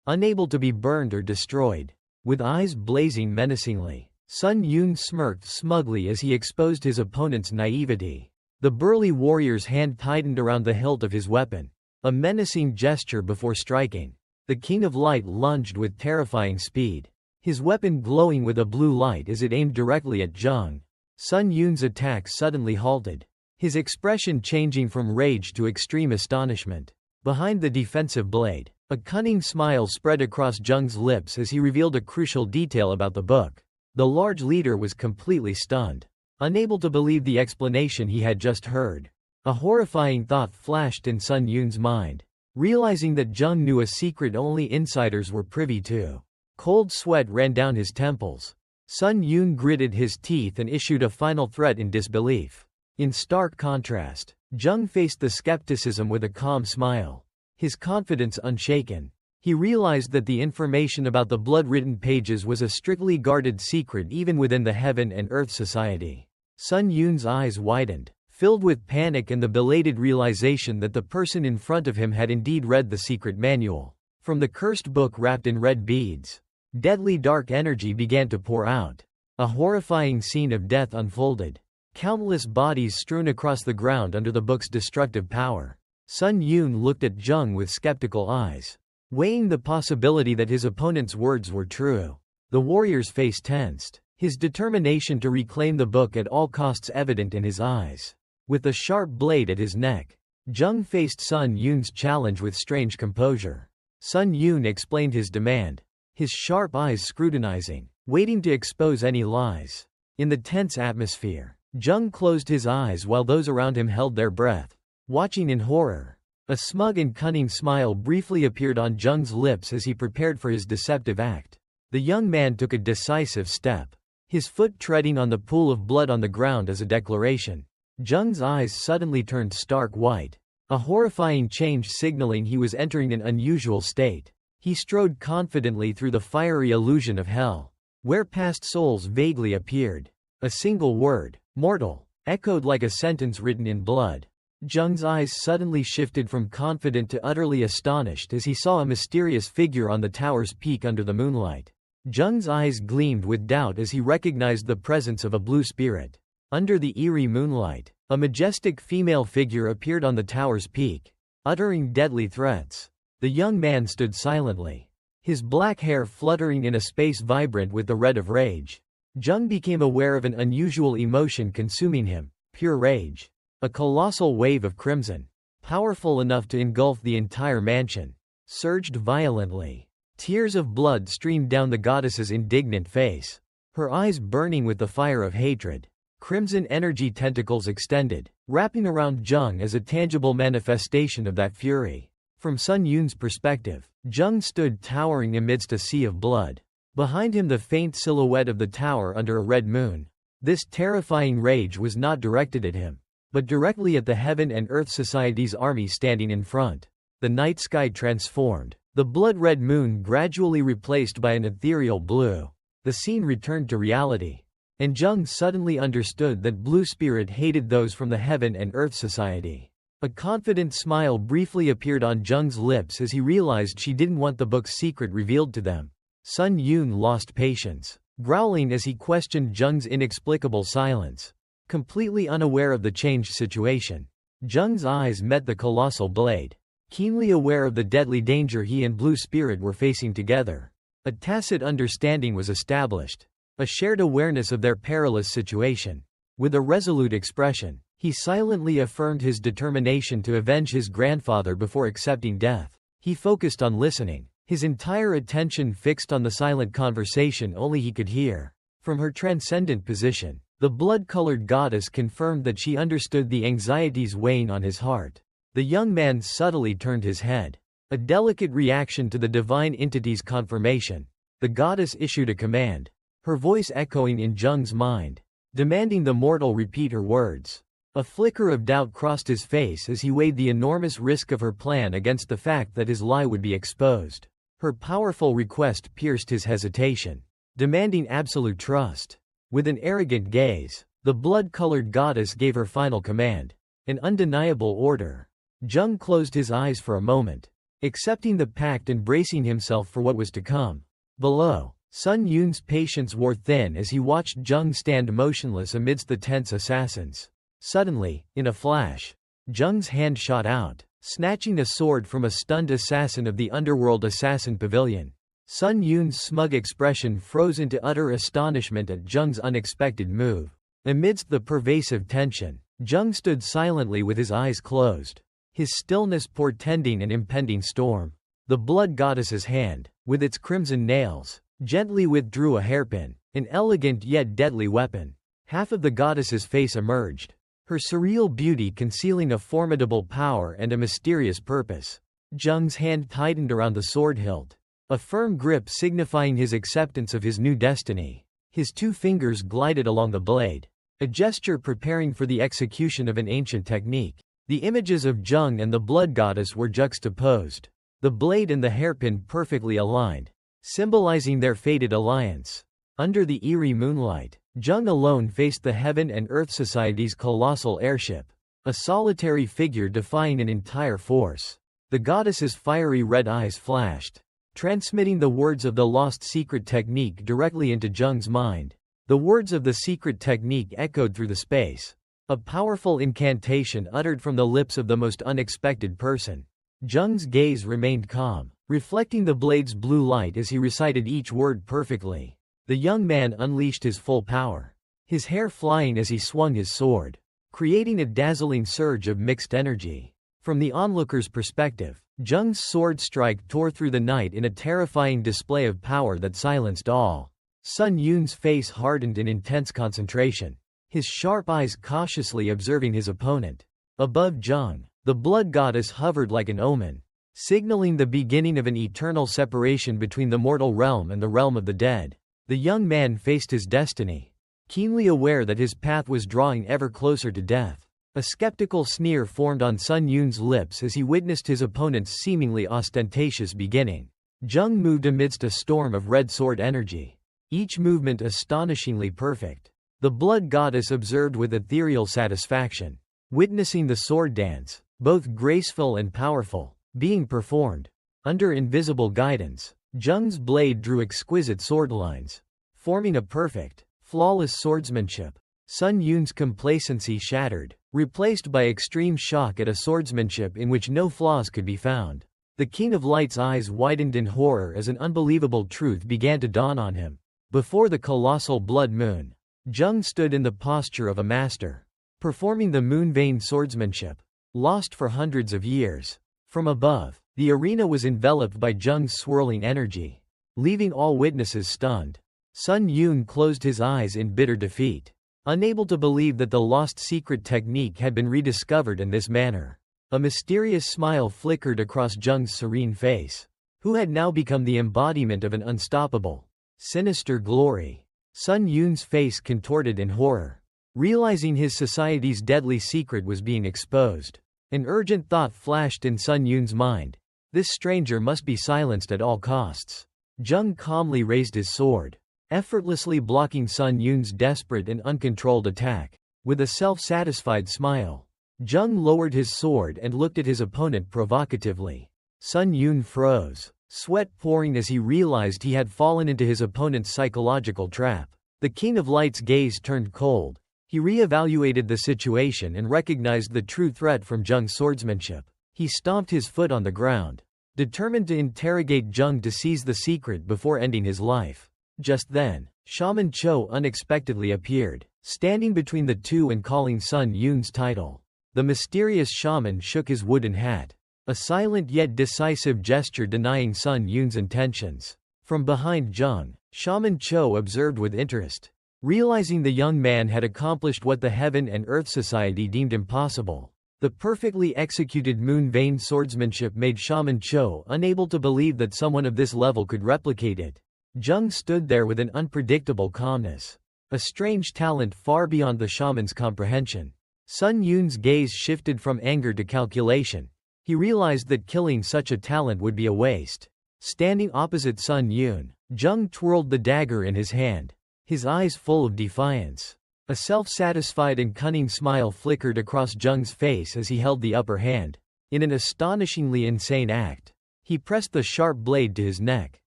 A: unable to be burned or destroyed. With eyes blazing menacingly, Sun Yun smirked smugly as he exposed his opponent's naivety. The burly warrior's hand tightened around the hilt of his weapon, a menacing gesture before striking. The King of Light lunged with terrifying speed, his weapon glowing with a blue light as it aimed directly at Jung. Sun Yun's attack suddenly halted, his expression changing from rage to extreme astonishment. Behind the defensive blade, a cunning smile spread across Jung's lips as he revealed a crucial detail about the book. The large leader was completely stunned, unable to believe the explanation he had just heard. A horrifying thought flashed in Sun Yun's mind, realizing that Jung knew a secret only insiders were privy to. Cold sweat ran down his temples. Sun Yun gritted his teeth and issued a final threat in disbelief. In stark contrast, Jung faced the skepticism with a calm smile, his confidence unshaken. He realized that the information about the blood-written pages was a strictly guarded secret even within the Heaven and Earth Society. Sun Yun's eyes widened, filled with panic and the belated realization that the person in front of him had indeed read the secret manual. From the cursed book wrapped in red beads, deadly dark energy began to pour out. A horrifying scene of death unfolded, countless bodies strewn across the ground under the book's destructive power. Sun Yun looked at Jung with skeptical eyes, weighing the possibility that his opponent's words were true. The warrior's face tensed, his determination to reclaim the book at all costs evident in his eyes. With a sharp blade at his neck, Jung faced Sun Yun's challenge with strange composure. Sun Yun explained his demand, his sharp eyes scrutinizing, waiting to expose any lies. In the tense atmosphere, Jung closed his eyes while those around him held their breath, watching in horror. A smug and cunning smile briefly appeared on Jung's lips as he prepared for his deceptive act. The young man took a decisive step, his foot treading on the pool of blood on the ground as a declaration. Jung's eyes suddenly turned stark white, a horrifying change signaling he was entering an unusual state. He strode confidently through the fiery illusion of hell, where past souls vaguely appeared. A single word, mortal, echoed like a sentence written in blood. Jung's eyes suddenly shifted from confident to utterly astonished as he saw a mysterious figure on the tower's peak under the moonlight. Jung's eyes gleamed with doubt as he recognized the presence of a blue spirit. Under the eerie moonlight, a majestic female figure appeared on the tower's peak, uttering deadly threats. The young man stood silently, his black hair fluttering in a space vibrant with the red of rage. Jung became aware of an unusual emotion consuming him, pure rage. A colossal wave of crimson, powerful enough to engulf the entire mansion, surged violently. Tears of blood streamed down the goddess's indignant face. her eyes burning with the fire of hatred. Crimson energy tentacles extended, wrapping around Jung as a tangible manifestation of that fury. From Sun Yun's perspective, Jung stood towering amidst a sea of blood. Behind him the faint silhouette of the tower under a red moon. This terrifying rage was not directed at him, but directly at the Heaven and Earth Society's army standing in front. The night sky transformed. The blood-red moon gradually replaced by an ethereal blue. The scene returned to reality. And Jung suddenly understood that Blue Spirit hated those from the Heaven and Earth Society. A confident smile briefly appeared on Jung's lips as he realized she didn't want the book's secret revealed to them. Sun Yun lost patience, growling as he questioned Jung's inexplicable silence. Completely unaware of the changed situation, Jung's eyes met the colossal blade. Keenly aware of the deadly danger he and Blue Spirit were facing together, a tacit understanding was established. A shared awareness of their perilous situation. With a resolute expression, he silently affirmed his determination to avenge his grandfather before accepting death. He focused on listening, his entire attention fixed on the silent conversation only he could hear. From her transcendent position, the blood-colored goddess confirmed that she understood the anxieties weighing on his heart. The young man subtly turned his head. A delicate reaction to the divine entity's confirmation. The goddess issued a command, her voice echoing in Jung's mind, demanding the mortal repeat her words. A flicker of doubt crossed his face as he weighed the enormous risk of her plan against the fact that his lie would be exposed. Her powerful request pierced his hesitation, demanding absolute trust. With an arrogant gaze, the blood-colored goddess gave her final command, an undeniable order. Jung closed his eyes for a moment, accepting the pact and bracing himself for what was to come. Below, Sun Yun's patience wore thin as he watched Jung stand motionless amidst the tense assassins. Suddenly, in a flash, Jung's hand shot out, snatching a sword from a stunned assassin of the underworld assassin pavilion. Sun Yun's smug expression froze into utter astonishment at Jung's unexpected move. Amidst the pervasive tension, Jung stood silently with his eyes closed, his stillness portending an impending storm. The blood goddess's hand, with its crimson nails, gently withdrew a hairpin, an elegant yet deadly weapon. Half of the goddess's face emerged, her surreal beauty concealing a formidable power and a mysterious purpose. Jung's hand tightened around the sword hilt, a firm grip signifying his acceptance of his new destiny. His two fingers glided along the blade, a gesture preparing for the execution of an ancient technique. The images of Jung and the blood goddess were juxtaposed, the blade and the hairpin perfectly aligned, symbolizing their fated alliance. Under the eerie moonlight, Jung alone faced the Heaven and Earth Society's colossal airship, a solitary figure defying an entire force. The goddess's fiery red eyes flashed, transmitting the words of the lost secret technique directly into Jung's mind. The words of the secret technique echoed through the space, a powerful incantation uttered from the lips of the most unexpected person. Jung's gaze remained calm, reflecting the blade's blue light as he recited each word perfectly. The young man unleashed his full power, his hair flying as he swung his sword, creating a dazzling surge of mixed energy. From the onlooker's perspective, Jung's sword strike tore through the night in a terrifying display of power that silenced all. Sun Yun's face hardened in intense concentration, his sharp eyes cautiously observing his opponent. Above Jung, the blood goddess hovered like an omen, signaling the beginning of an eternal separation between the mortal realm and the realm of the dead. The young man faced his destiny, keenly aware that his path was drawing ever closer to death. A skeptical sneer formed on Sun Yun's lips as he witnessed his opponent's seemingly ostentatious beginning. Jung moved amidst a storm of red sword energy, each movement astonishingly perfect. The blood goddess observed with ethereal satisfaction, witnessing the sword dance, both graceful and powerful, being performed. Under invisible guidance, Jung's blade drew exquisite sword lines, forming a perfect, flawless swordsmanship. Sun Yun's complacency shattered, replaced by extreme shock at a swordsmanship in which no flaws could be found. The King of Light's eyes widened in horror as an unbelievable truth began to dawn on him. Before the colossal blood moon, Jung stood in the posture of a master, performing the moon-vein swordsmanship, lost for hundreds of years. From above, the arena was enveloped by Jung's swirling energy, leaving all witnesses stunned. Sun Yun closed his eyes in bitter defeat, unable to believe that the lost secret technique had been rediscovered in this manner. A mysterious smile flickered across Jung's serene face, who had now become the embodiment of an unstoppable, sinister glory. Sun Yun's face contorted in horror, realizing his society's deadly secret was being exposed. An urgent thought flashed in Sun Yun's mind. This stranger must be silenced at all costs. Jung calmly raised his sword, effortlessly blocking Sun Yun's desperate and uncontrolled attack. With a self-satisfied smile, Jung lowered his sword and looked at his opponent provocatively. Sun Yun froze, sweat pouring as he realized he had fallen into his opponent's psychological trap. The King of Light's gaze turned cold. He re-evaluated the situation and recognized the true threat from Jung's swordsmanship. He stomped his foot on the ground, determined to interrogate Jung to seize the secret before ending his life. Just then, Shaman Cho unexpectedly appeared, standing between the two and calling Sun Yun's title. The mysterious shaman shook his wooden hat, a silent yet decisive gesture denying Sun Yun's intentions. From behind Jung, Shaman Cho observed with interest, realizing the young man had accomplished what the Heaven and Earth Society deemed impossible. The perfectly executed moon vein swordsmanship made Shaman Cho unable to believe that someone of this level could replicate it. Jung stood there with an unpredictable calmness, a strange talent far beyond the shaman's comprehension. Sun Yun's gaze shifted from anger to calculation. He realized that killing such a talent would be a waste. Standing opposite Sun Yun, Jung twirled the dagger in his hand, his eyes full of defiance. A self-satisfied and cunning smile flickered across Jung's face as he held the upper hand. In an astonishingly insane act, he pressed the sharp blade to his neck,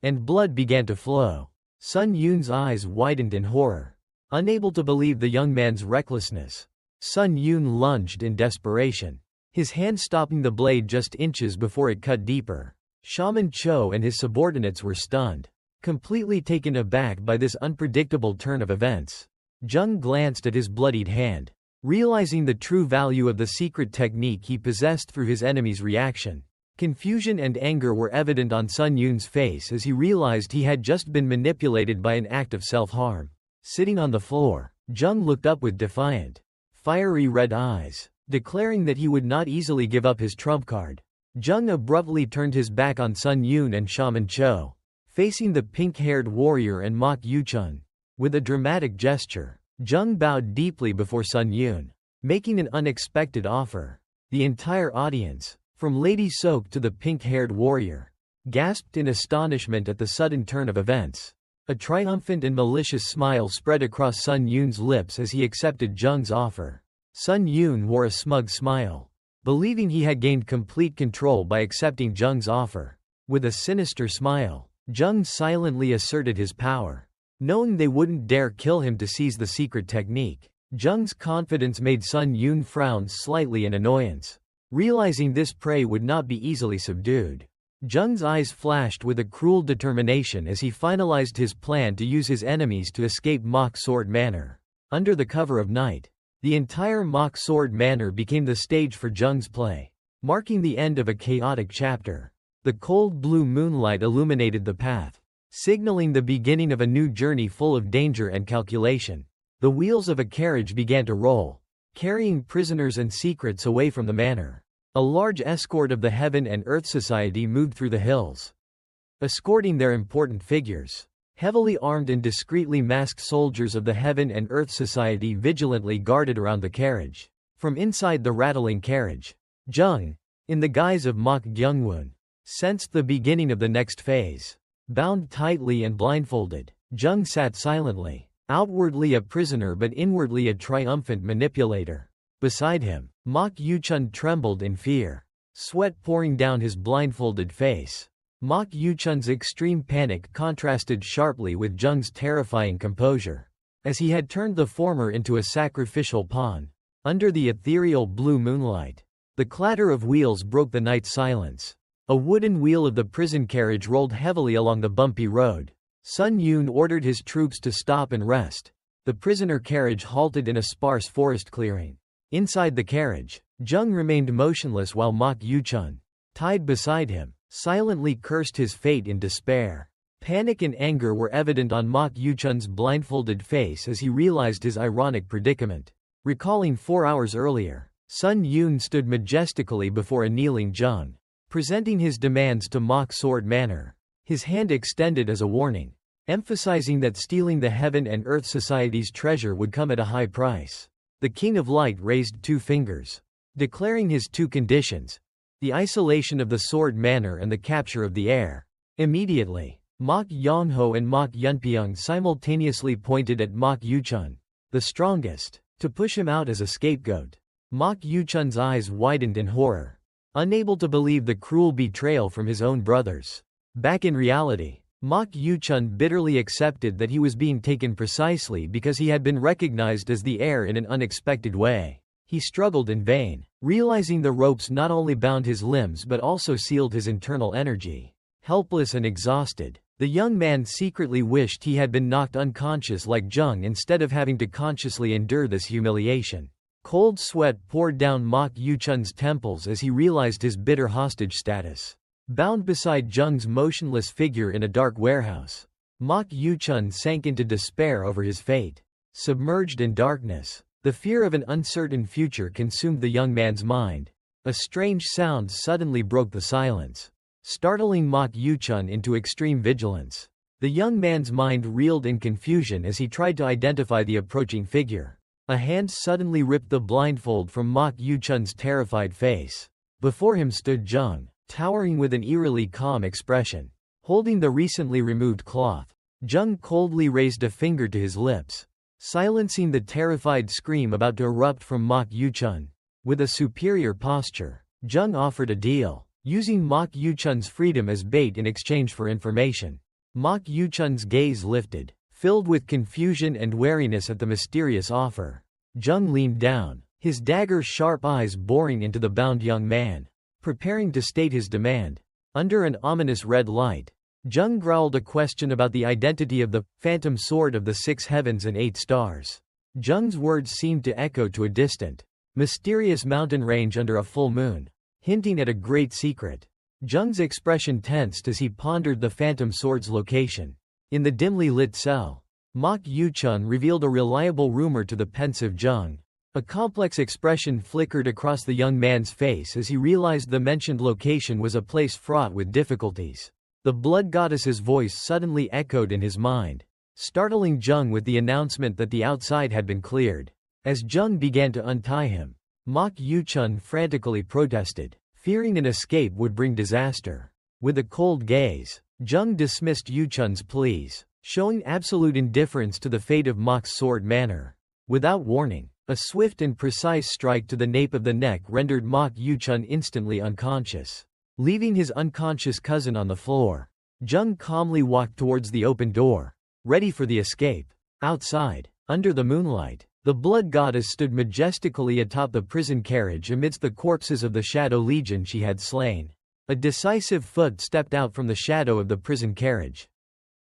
A: and blood began to flow. Sun Yun's eyes widened in horror, unable to believe the young man's recklessness. Sun Yun lunged in desperation, his hand stopping the blade just inches before it cut deeper. Shaman Cho and his subordinates were stunned, completely taken aback by this unpredictable turn of events. Jung glanced at his bloodied hand, realizing the true value of the secret technique he possessed through his enemy's reaction. Confusion and anger were evident on Sun Yun's face as he realized he had just been manipulated by an act of self-harm. Sitting on the floor, Jung looked up with defiant, fiery red eyes, declaring that he would not easily give up his trump card. Jung abruptly turned his back on Sun Yun and Shaman Cho, facing the pink-haired warrior and Mok Yuchun. With a dramatic gesture, Jung bowed deeply before Sun Yun, making an unexpected offer. The entire audience, from Lady Sok to the pink-haired warrior, gasped in astonishment at the sudden turn of events. A triumphant and malicious smile spread across Sun Yun's lips as he accepted Jung's offer. Sun Yun wore a smug smile, believing he had gained complete control by accepting Jung's offer. With a sinister smile, Jung silently asserted his power. Knowing they wouldn't dare kill him to seize the secret technique, Jung's confidence made Sun Yun frown slightly in annoyance. Realizing this prey would not be easily subdued, Jung's eyes flashed with a cruel determination as he finalized his plan to use his enemies to escape Mock Sword Manor. Under the cover of night, the entire Mock Sword Manor became the stage for Jung's play, marking the end of a chaotic chapter. The cold blue moonlight illuminated the path, signaling the beginning of a new journey full of danger and calculation. The wheels of a carriage began to roll, carrying prisoners and secrets away from the manor. A large escort of the Heaven and Earth Society moved through the hills, escorting their important figures. Heavily armed and discreetly masked soldiers of the Heaven and Earth Society vigilantly guarded around the carriage. From inside the rattling carriage, Jung, in the guise of Mok Gyungwon, sensed the beginning of the next phase. Bound tightly and blindfolded, Jung sat silently, outwardly a prisoner but inwardly a triumphant manipulator. Beside him, Mok Yuchun trembled in fear, sweat pouring down his blindfolded face. Mok Yuchun's extreme panic contrasted sharply with Jung's terrifying composure, as he had turned the former into a sacrificial pawn. Under the ethereal blue moonlight, the clatter of wheels broke the night silence. A wooden wheel of the prison carriage rolled heavily along the bumpy road. Sun Yun ordered his troops to stop and rest. The prisoner carriage halted in a sparse forest clearing. Inside the carriage, Jung remained motionless while Mok Yuchun, tied beside him, silently cursed his fate in despair. Panic and anger were evident on Mok Yuchun's blindfolded face as he realized his ironic predicament. Recalling 4 hours earlier, Sun Yun stood majestically before a kneeling Zheng, presenting his demands to mock sword manner, his hand extended as a warning, emphasizing that stealing the Heaven and Earth Society's treasure would come at a high price. The King of Light raised 2 fingers, declaring his 2 conditions: the isolation of the sword manor and the capture of the heir. Immediately, Mok Yongho and Mok Yunpyeong simultaneously pointed at Mok Yuchun, the strongest, to push him out as a scapegoat. Mok Yuchun's eyes widened in horror, unable to believe the cruel betrayal from his own brothers. Back in reality, Mok Yuchun bitterly accepted that he was being taken precisely because he had been recognized as the heir in an unexpected way. He struggled in vain, realizing the ropes not only bound his limbs but also sealed his internal energy. Helpless and exhausted, the young man secretly wished he had been knocked unconscious like Zheng instead of having to consciously endure this humiliation. Cold sweat poured down Mok Yuchun's temples as he realized his bitter hostage status. Bound beside Zheng's motionless figure in a dark warehouse, Mok Yuchun sank into despair over his fate. Submerged in darkness, the fear of an uncertain future consumed the young man's mind. A strange sound suddenly broke the silence, startling Mok Yuchun into extreme vigilance. The young man's mind reeled in confusion as he tried to identify the approaching figure. A hand suddenly ripped the blindfold from Mok Yuchun's terrified face. Before him stood Zheng, towering with an eerily calm expression. Holding the recently removed cloth, Zheng coldly raised a finger to his lips, silencing the terrified scream about to erupt from Mok Yuchun. With a superior posture, Zheng offered a deal, using Mok Yuchun's freedom as bait in exchange for information. Mok Yuchun's gaze lifted, filled with confusion and wariness at the mysterious offer. Zheng leaned down, his dagger-sharp eyes boring into the bound young man, preparing to state his demand. Under an ominous red light, Zheng growled a question about the identity of the phantom sword of the 6 heavens and 8 stars. Zheng's words seemed to echo to a distant, mysterious mountain range under a full moon, hinting at a great secret. Zheng's expression tensed as he pondered the phantom sword's location. In the dimly lit cell, Mok Yuchun revealed a reliable rumor to the pensive Zheng. A complex expression flickered across the young man's face as he realized the mentioned location was a place fraught with difficulties. The blood goddess's voice suddenly echoed in his mind, startling Zheng with the announcement that the outside had been cleared. As Zheng began to untie him, Mok Yuchun frantically protested, fearing an escape would bring disaster. With a cold gaze, Zheng dismissed Yuchun's pleas, showing absolute indifference to the fate of Mok's sword manor. Without warning, a swift and precise strike to the nape of the neck rendered Mok Yuchun instantly unconscious. Leaving his unconscious cousin on the floor, Zheng calmly walked towards the open door, ready for the escape. Outside, under the moonlight, the blood goddess stood majestically atop the prison carriage amidst the corpses of the Shadow Legion she had slain. A decisive foot stepped out from the shadow of the prison carriage,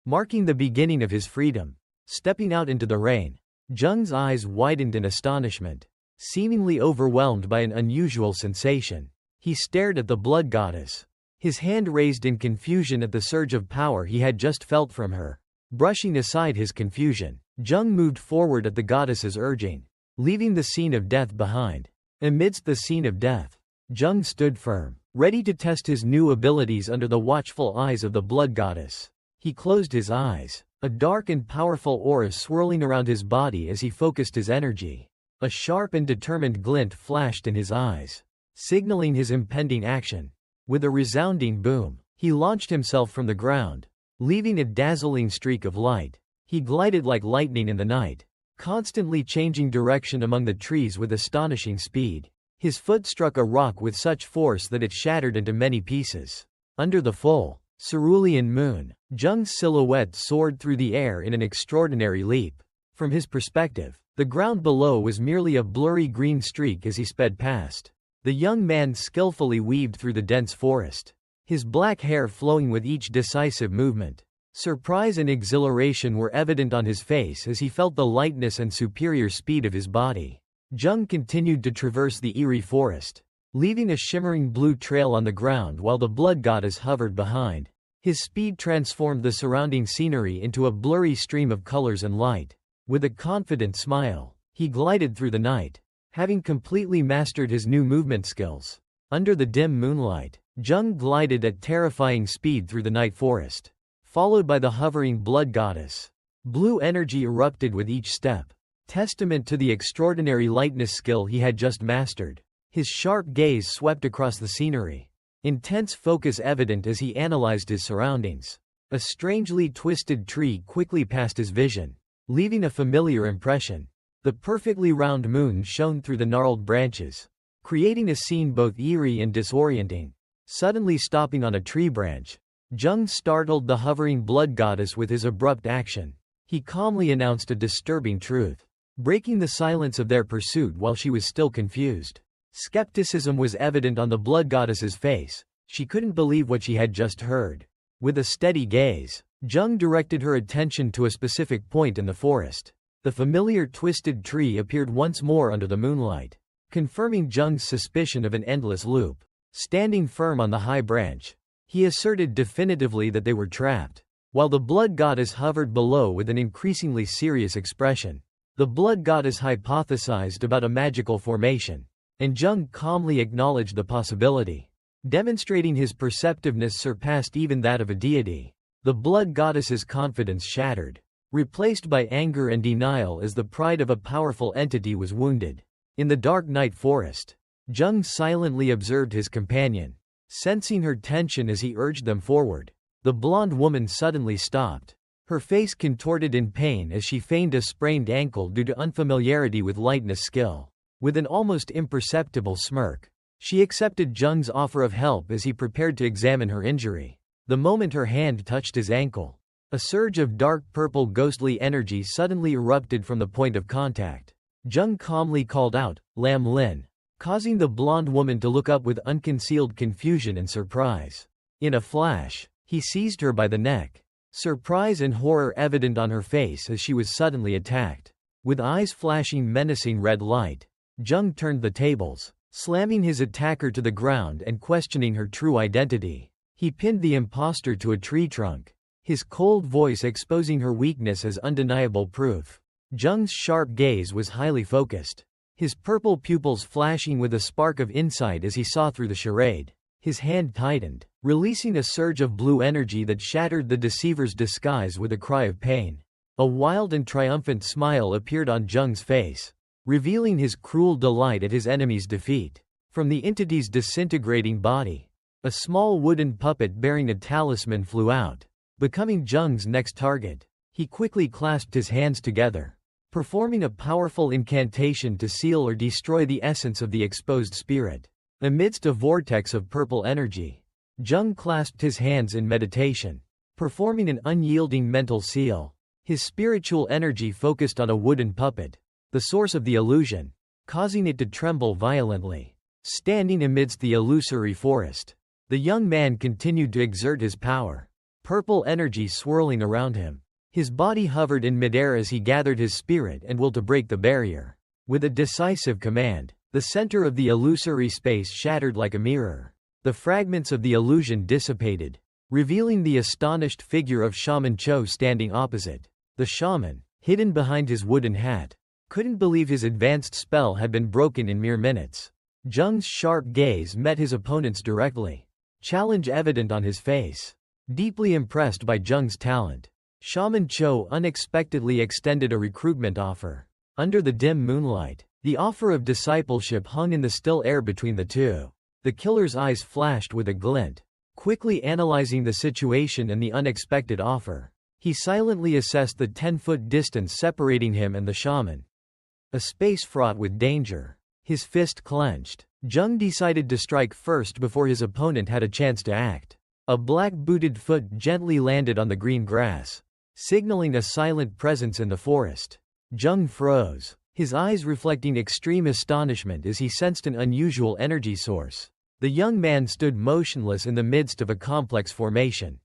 A: marking the beginning of his freedom. Stepping out into the rain, Zheng's eyes widened in astonishment, seemingly overwhelmed by an unusual sensation. He stared at the blood goddess, his hand raised in confusion at the surge of power he had just felt from her. Brushing aside his confusion, Zheng moved forward at the goddess's urging, leaving the scene of death behind. Amidst the scene of death, Zheng stood firm, ready to test his new abilities under the watchful eyes of the blood goddess. He closed his eyes, a dark and powerful aura swirling around his body as he focused his energy. A sharp and determined glint flashed in his eyes, signaling his impending action. With a resounding boom, he launched himself from the ground, leaving a dazzling streak of light. He glided like lightning in the night, constantly changing direction among the trees with astonishing speed. His foot struck a rock with such force that it shattered into many pieces. Under the full, cerulean moon, Zheng's silhouette soared through the air in an extraordinary leap. From his perspective, the ground below was merely a blurry green streak as he sped past. The young man skillfully weaved through the dense forest, his black hair flowing with each decisive movement. Surprise and exhilaration were evident on his face as he felt the lightness and superior speed of his body. Zheng continued to traverse the eerie forest, leaving a shimmering blue trail on the ground while the blood goddess hovered behind. His speed transformed the surrounding scenery into a blurry stream of colors and light. With a confident smile, he glided through the night, having completely mastered his new movement skills. Under the dim moonlight, Jung glided at terrifying speed through the night forest, followed by the hovering blood goddess. Blue energy erupted with each step, testament to the extraordinary lightness skill he had just mastered. His sharp gaze swept across the scenery, intense focus evident as he analyzed his surroundings. A strangely twisted tree quickly passed his vision, leaving a familiar impression. The perfectly round moon shone through the gnarled branches, creating a scene both eerie and disorienting. Suddenly stopping on a tree branch, Jung startled the hovering blood goddess with his abrupt action. He calmly announced a disturbing truth, breaking the silence of their pursuit while she was still confused. Skepticism was evident on the blood goddess's face. She couldn't believe what she had just heard. With a steady gaze, Jung directed her attention to a specific point in the forest. The familiar twisted tree appeared once more under the moonlight, confirming Jung's suspicion of an endless loop. Standing firm on the high branch, he asserted definitively that they were trapped, while the blood goddess hovered below with an increasingly serious expression. The blood goddess hypothesized about a magical formation, and Jung calmly acknowledged the possibility, demonstrating his perceptiveness surpassed even that of a deity. The blood goddess's confidence shattered, replaced by anger and denial as the pride of a powerful entity was wounded. In the dark night forest, Jung silently observed his companion, sensing her tension as he urged them forward. The blonde woman suddenly stopped, her face contorted in pain as she feigned a sprained ankle due to unfamiliarity with lightness skill. With an almost imperceptible smirk, she accepted Jung's offer of help as he prepared to examine her injury. The moment her hand touched his ankle, a surge of dark purple ghostly energy suddenly erupted from the point of contact. Jung calmly called out, "Lam Lin," causing the blonde woman to look up with unconcealed confusion and surprise. In a flash, he seized her by the neck, surprise and horror evident on her face as she was suddenly attacked. With eyes flashing menacing red light, Jung turned the tables, slamming his attacker to the ground and questioning her true identity. He pinned the imposter to a tree trunk, his cold voice exposing her weakness as undeniable proof. Jung's sharp gaze was highly focused, his purple pupils flashing with a spark of insight as he saw through the charade. His hand tightened, releasing a surge of blue energy that shattered the deceiver's disguise with a cry of pain. A wild and triumphant smile appeared on Jung's face, revealing his cruel delight at his enemy's defeat. From the entity's disintegrating body, a small wooden puppet bearing a talisman flew out, becoming Jung's next target. He quickly clasped his hands together, performing a powerful incantation to seal or destroy the essence of the exposed spirit. Amidst a vortex of purple energy, Jung clasped his hands in meditation, performing an unyielding mental seal. His spiritual energy focused on a wooden puppet, the source of the illusion, causing it to tremble violently. Standing amidst the illusory forest, the young man continued to exert his power, purple energy swirling around him. His body hovered in midair as he gathered his spirit and will to break the barrier. With a decisive command, the center of the illusory space shattered like a mirror. The fragments of the illusion dissipated, revealing the astonished figure of Shaman Cho standing opposite. The shaman, hidden behind his wooden hat, couldn't believe his advanced spell had been broken in mere minutes. Jung's sharp gaze met his opponent's directly, challenge evident on his face. Deeply impressed by Jung's talent, Shaman Cho unexpectedly extended a recruitment offer. Under the dim moonlight, the offer of discipleship hung in the still air between the two. The killer's eyes flashed with a glint, quickly analyzing the situation and the unexpected offer. He silently assessed the 10-foot distance separating him and the shaman, a space fraught with danger. His fist clenched, Jung decided to strike first before his opponent had a chance to act. A black-booted foot gently landed on the green grass, signaling a silent presence in the forest. Jung froze, his eyes reflecting extreme astonishment as he sensed an unusual energy source. The young man stood motionless in the midst of a complex formation,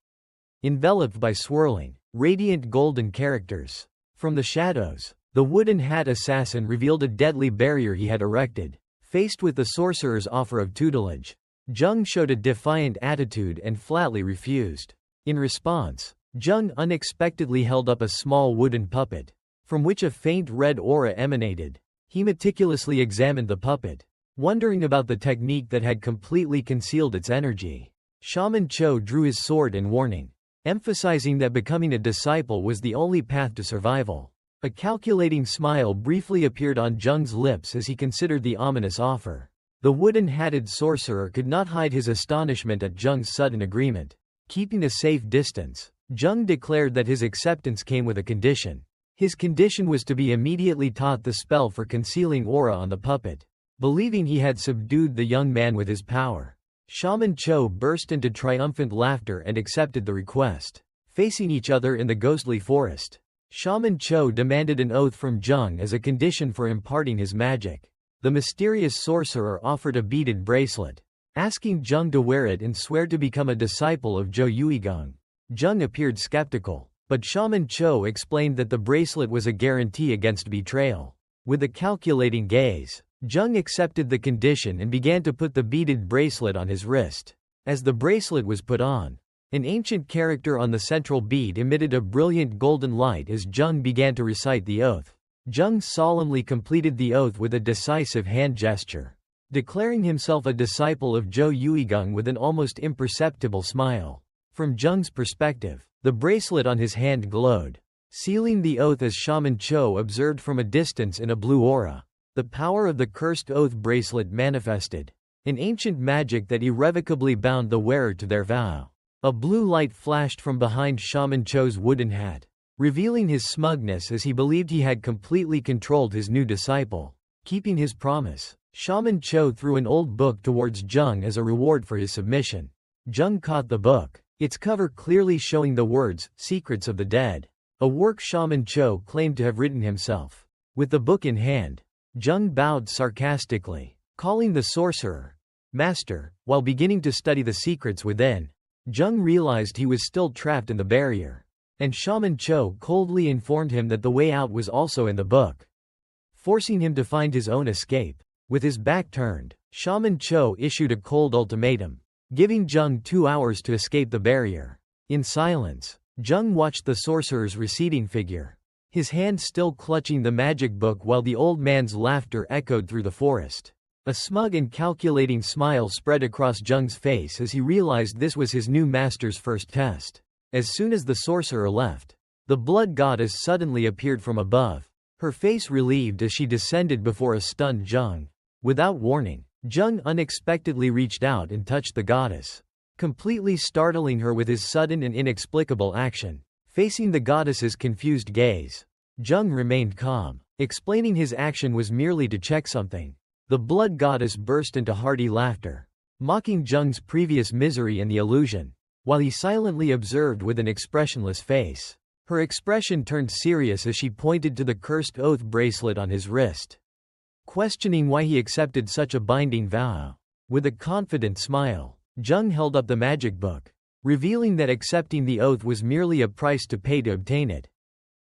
A: enveloped by swirling, radiant golden characters. From the shadows, the wooden hat assassin revealed a deadly barrier he had erected. Faced with the sorcerer's offer of tutelage, Jung showed a defiant attitude and flatly refused. In response, Jung unexpectedly held up a small wooden puppet, from which a faint red aura emanated. He meticulously examined the puppet, wondering about the technique that had completely concealed its energy. Shaman Cho drew his sword in warning, emphasizing that becoming a disciple was the only path to survival. A calculating smile briefly appeared on Jung's lips as he considered the ominous offer. The wooden-hatted sorcerer could not hide his astonishment at Jung's sudden agreement. Keeping a safe distance, Jung declared that his acceptance came with a condition. His condition was to be immediately taught the spell for concealing aura on the puppet. Believing he had subdued the young man with his power, Shaman Cho burst into triumphant laughter and accepted the request. Facing each other in the ghostly forest, Shaman Cho demanded an oath from Jung as a condition for imparting his magic. The mysterious sorcerer offered a beaded bracelet, asking Jung to wear it and swear to become a disciple of Zhou Yuigang. Jung appeared skeptical, but Shaman Cho explained that the bracelet was a guarantee against betrayal. With a calculating gaze, Jung accepted the condition and began to put the beaded bracelet on his wrist. As the bracelet was put on, an ancient character on the central bead emitted a brilliant golden light as Jung began to recite the oath. Jung solemnly completed the oath with a decisive hand gesture, declaring himself a disciple of Zhou Yuigang with an almost imperceptible smile. From Jung's perspective, the bracelet on his hand glowed, sealing the oath as Shaman Cho observed from a distance in a blue aura. The power of the cursed oath bracelet manifested, an ancient magic that irrevocably bound the wearer to their vow. A blue light flashed from behind Shaman Cho's wooden hat, revealing his smugness as he believed he had completely controlled his new disciple. Keeping his promise, Shaman Cho threw an old book towards Jung as a reward for his submission. Jung caught the book, its cover clearly showing the words, "Secrets of the Dead," a work Shaman Cho claimed to have written himself. With the book in hand, Jung bowed sarcastically, calling the sorcerer master. While beginning to study the secrets within, Jung realized he was still trapped in the barrier, and Shaman Cho coldly informed him that the way out was also in the book, forcing him to find his own escape. With his back turned, Shaman Cho issued a cold ultimatum, giving Jung 2 hours to escape the barrier. In silence, Jung watched the sorcerer's receding figure, his hand still clutching the magic book while the old man's laughter echoed through the forest. A smug and calculating smile spread across Jung's face as he realized this was his new master's first test. As soon as the sorcerer left, the blood goddess suddenly appeared from above, her face relieved as she descended before a stunned Jung. Without warning, Jung unexpectedly reached out and touched the goddess, completely startling her with his sudden and inexplicable action. Facing the goddess's confused gaze, Jung remained calm, explaining his action was merely to check something. The blood goddess burst into hearty laughter, mocking Jung's previous misery and the illusion, while he silently observed with an expressionless face. Her expression turned serious as she pointed to the cursed oath bracelet on his wrist, questioning why he accepted such a binding vow. With a confident smile, Jung held up the magic book, revealing that accepting the oath was merely a price to pay to obtain it,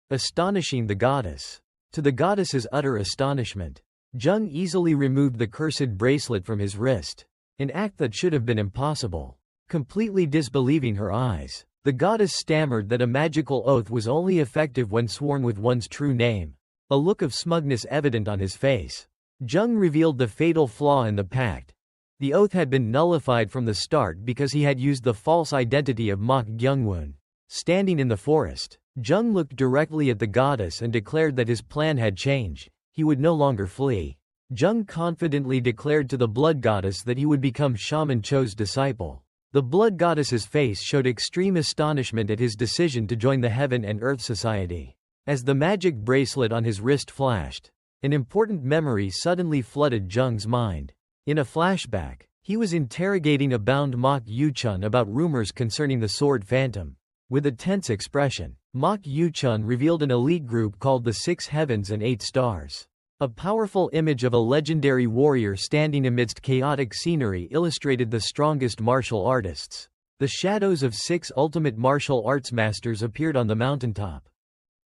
A: astonishing the goddess. To the goddess's utter astonishment, Jung easily removed the cursed bracelet from his wrist, an act that should have been impossible. Completely disbelieving her eyes, the goddess stammered that a magical oath was only effective when sworn with one's true name, a look of smugness evident on his face. Jung revealed the fatal flaw in the pact. The oath had been nullified from the start because he had used the false identity of Mok Gyungwon. Standing in the forest, Jung looked directly at the goddess and declared that his plan had changed. He would no longer flee. Jung confidently declared to the blood goddess that he would become Shaman Cho's disciple. The blood goddess's face showed extreme astonishment at his decision to join the Heaven and Earth Society. As the magic bracelet on his wrist flashed, an important memory suddenly flooded Jung's mind. In a flashback, he was interrogating a bound Mok Yuchun about rumors concerning the Sword Phantom. With a tense expression, Mok Yuchun revealed an elite group called the 6 Heavens and 8 Stars. A powerful image of a legendary warrior standing amidst chaotic scenery illustrated the strongest martial artists. The shadows of 6 ultimate martial arts masters appeared on the mountaintop,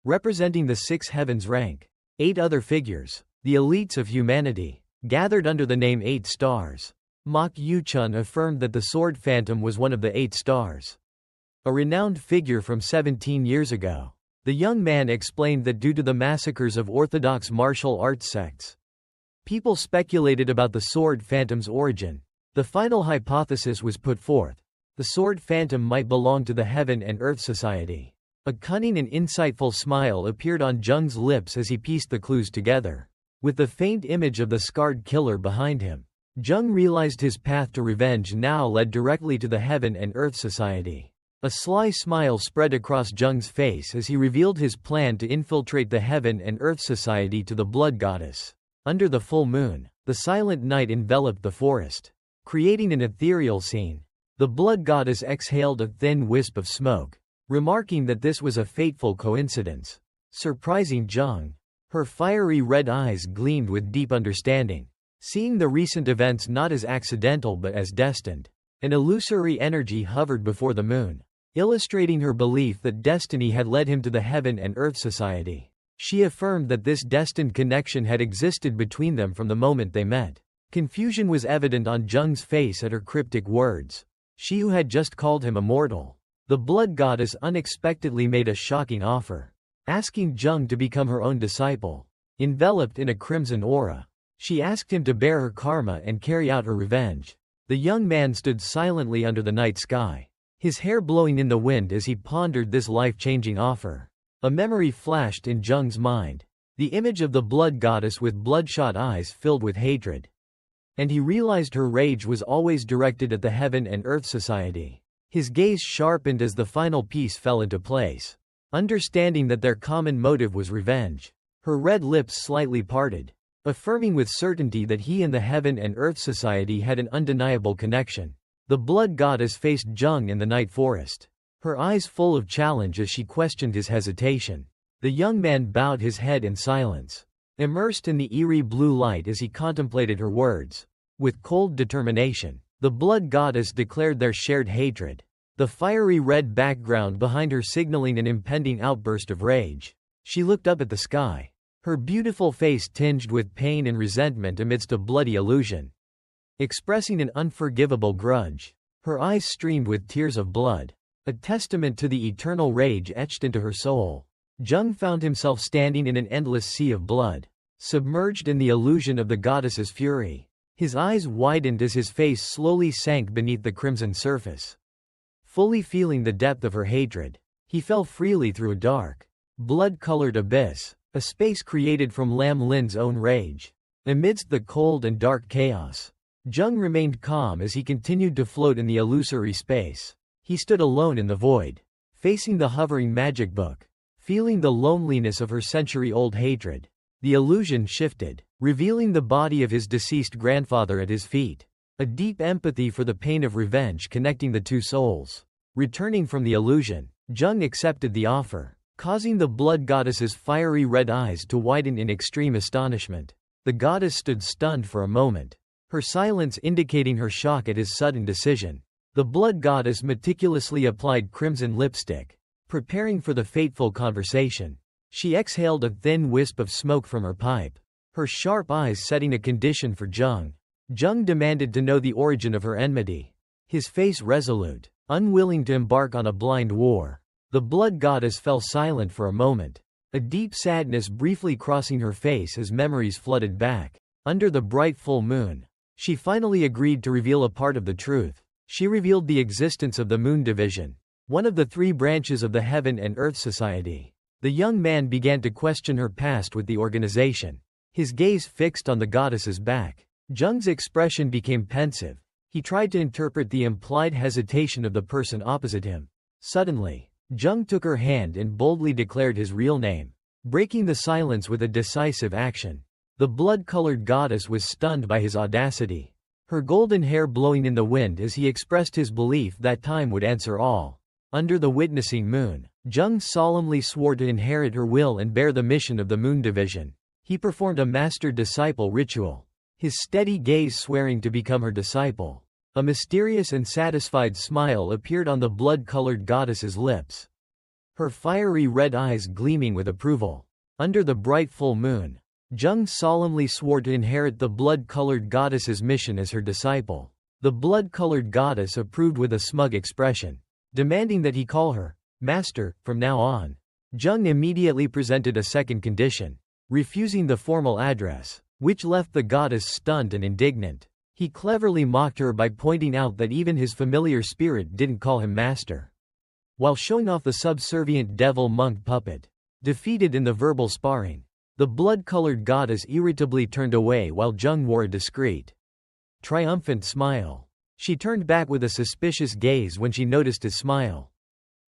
A: representing the 6 Heavens rank. 8 other figures, the elites of humanity, gathered under the name 8 Stars. Mok Yuchun affirmed that the Sword Phantom was one of the 8 stars. a renowned figure from 17 years ago. The young man explained that due to the massacres of orthodox martial arts sects, people speculated about the Sword Phantom's origin. The final hypothesis was put forth. The Sword Phantom might belong to the Heaven and Earth Society. A cunning and insightful smile appeared on Jung's lips as he pieced the clues together. With the faint image of the scarred killer behind him, Jung realized his path to revenge now led directly to the Heaven and Earth Society. A sly smile spread across Jung's face as he revealed his plan to infiltrate the Heaven and Earth Society to the Blood Goddess. Under the full moon, the silent night enveloped the forest, creating an ethereal scene. The Blood Goddess exhaled a thin wisp of smoke, remarking that this was a fateful coincidence. Surprising Jung, her fiery red eyes gleamed with deep understanding, seeing the recent events not as accidental but as destined. An illusory energy hovered before the moon, illustrating her belief that destiny had led him to the Heaven and Earth Society. She affirmed that this destined connection had existed between them from the moment they met. Confusion was evident on Jung's face at her cryptic words. She who had just called him immortal. The Blood Goddess unexpectedly made a shocking offer, asking Jung to become her own disciple. Enveloped in a crimson aura, she asked him to bear her karma and carry out her revenge. The young man stood silently under the night sky, his hair blowing in the wind as he pondered this life-changing offer. A memory flashed in Jung's mind, the image of the Blood Goddess with bloodshot eyes filled with hatred. And he realized her rage was always directed at the Heaven and Earth Society. His gaze sharpened as the final piece fell into place. Understanding that their common motive was revenge, her red lips slightly parted, affirming with certainty that he and the Heaven and Earth Society had an undeniable connection. The Blood Goddess faced Jung in the night forest, her eyes full of challenge as she questioned his hesitation. The young man bowed his head in silence, immersed in the eerie blue light as he contemplated her words. With cold determination, the Blood Goddess declared their shared hatred, the fiery red background behind her signaling an impending outburst of rage. She looked up at the sky, her beautiful face tinged with pain and resentment amidst a bloody illusion, expressing an unforgivable grudge. Her eyes streamed with tears of blood, a testament to the eternal rage etched into her soul. Jung found himself standing in an endless sea of blood, submerged in the illusion of the goddess's fury. His eyes widened as his face slowly sank beneath the crimson surface. Fully feeling the depth of her hatred, he fell freely through a dark, blood-colored abyss, a space created from Lam Lin's own rage. Amidst the cold and dark chaos, Jung remained calm as he continued to float in the illusory space. He stood alone in the void, facing the hovering magic book, feeling the loneliness of her century-old hatred. The illusion shifted, revealing the body of his deceased grandfather at his feet, a deep empathy for the pain of revenge connecting the two souls. Returning from the illusion, Jung accepted the offer, causing the Blood Goddess's fiery red eyes to widen in extreme astonishment. The goddess stood stunned for a moment, her silence indicating her shock at his sudden decision. The Blood Goddess meticulously applied crimson lipstick, preparing for the fateful conversation. She exhaled a thin wisp of smoke from her pipe, her sharp eyes setting a condition for Jung. Jung demanded to know the origin of her enmity, his face resolute, unwilling to embark on a blind war. The Blood Goddess fell silent for a moment, a deep sadness briefly crossing her face as memories flooded back. Under the bright full moon, she finally agreed to reveal a part of the truth. She revealed the existence of the Moon Division, one of the three branches of the Heaven and Earth Society. The young man began to question her past with the organization, his gaze fixed on the goddess's back. Jung's expression became pensive. He tried to interpret the implied hesitation of the person opposite him. Suddenly, Jung took her hand and boldly declared his real name, breaking the silence with a decisive action. The blood-colored goddess was stunned by his audacity, her golden hair blowing in the wind as he expressed his belief that time would answer all. Under the witnessing moon, Jung solemnly swore to inherit her will and bear the mission of the Moon Division. He performed a master-disciple ritual, his steady gaze swearing to become her disciple. A mysterious and satisfied smile appeared on the blood-colored goddess's lips, her fiery red eyes gleaming with approval. Under the bright full moon, Jung solemnly swore to inherit the blood-colored goddess's mission as her disciple. The blood-colored goddess approved with a smug expression, demanding that he call her master from now on. Jung immediately presented a second condition, refusing the formal address, which left the goddess stunned and indignant. He cleverly mocked her by pointing out that even his familiar spirit didn't call him master, while showing off the subservient devil monk puppet. Defeated in the verbal sparring, the blood-colored goddess irritably turned away while Jung wore a discreet, triumphant smile. She turned back with a suspicious gaze when she noticed his smile,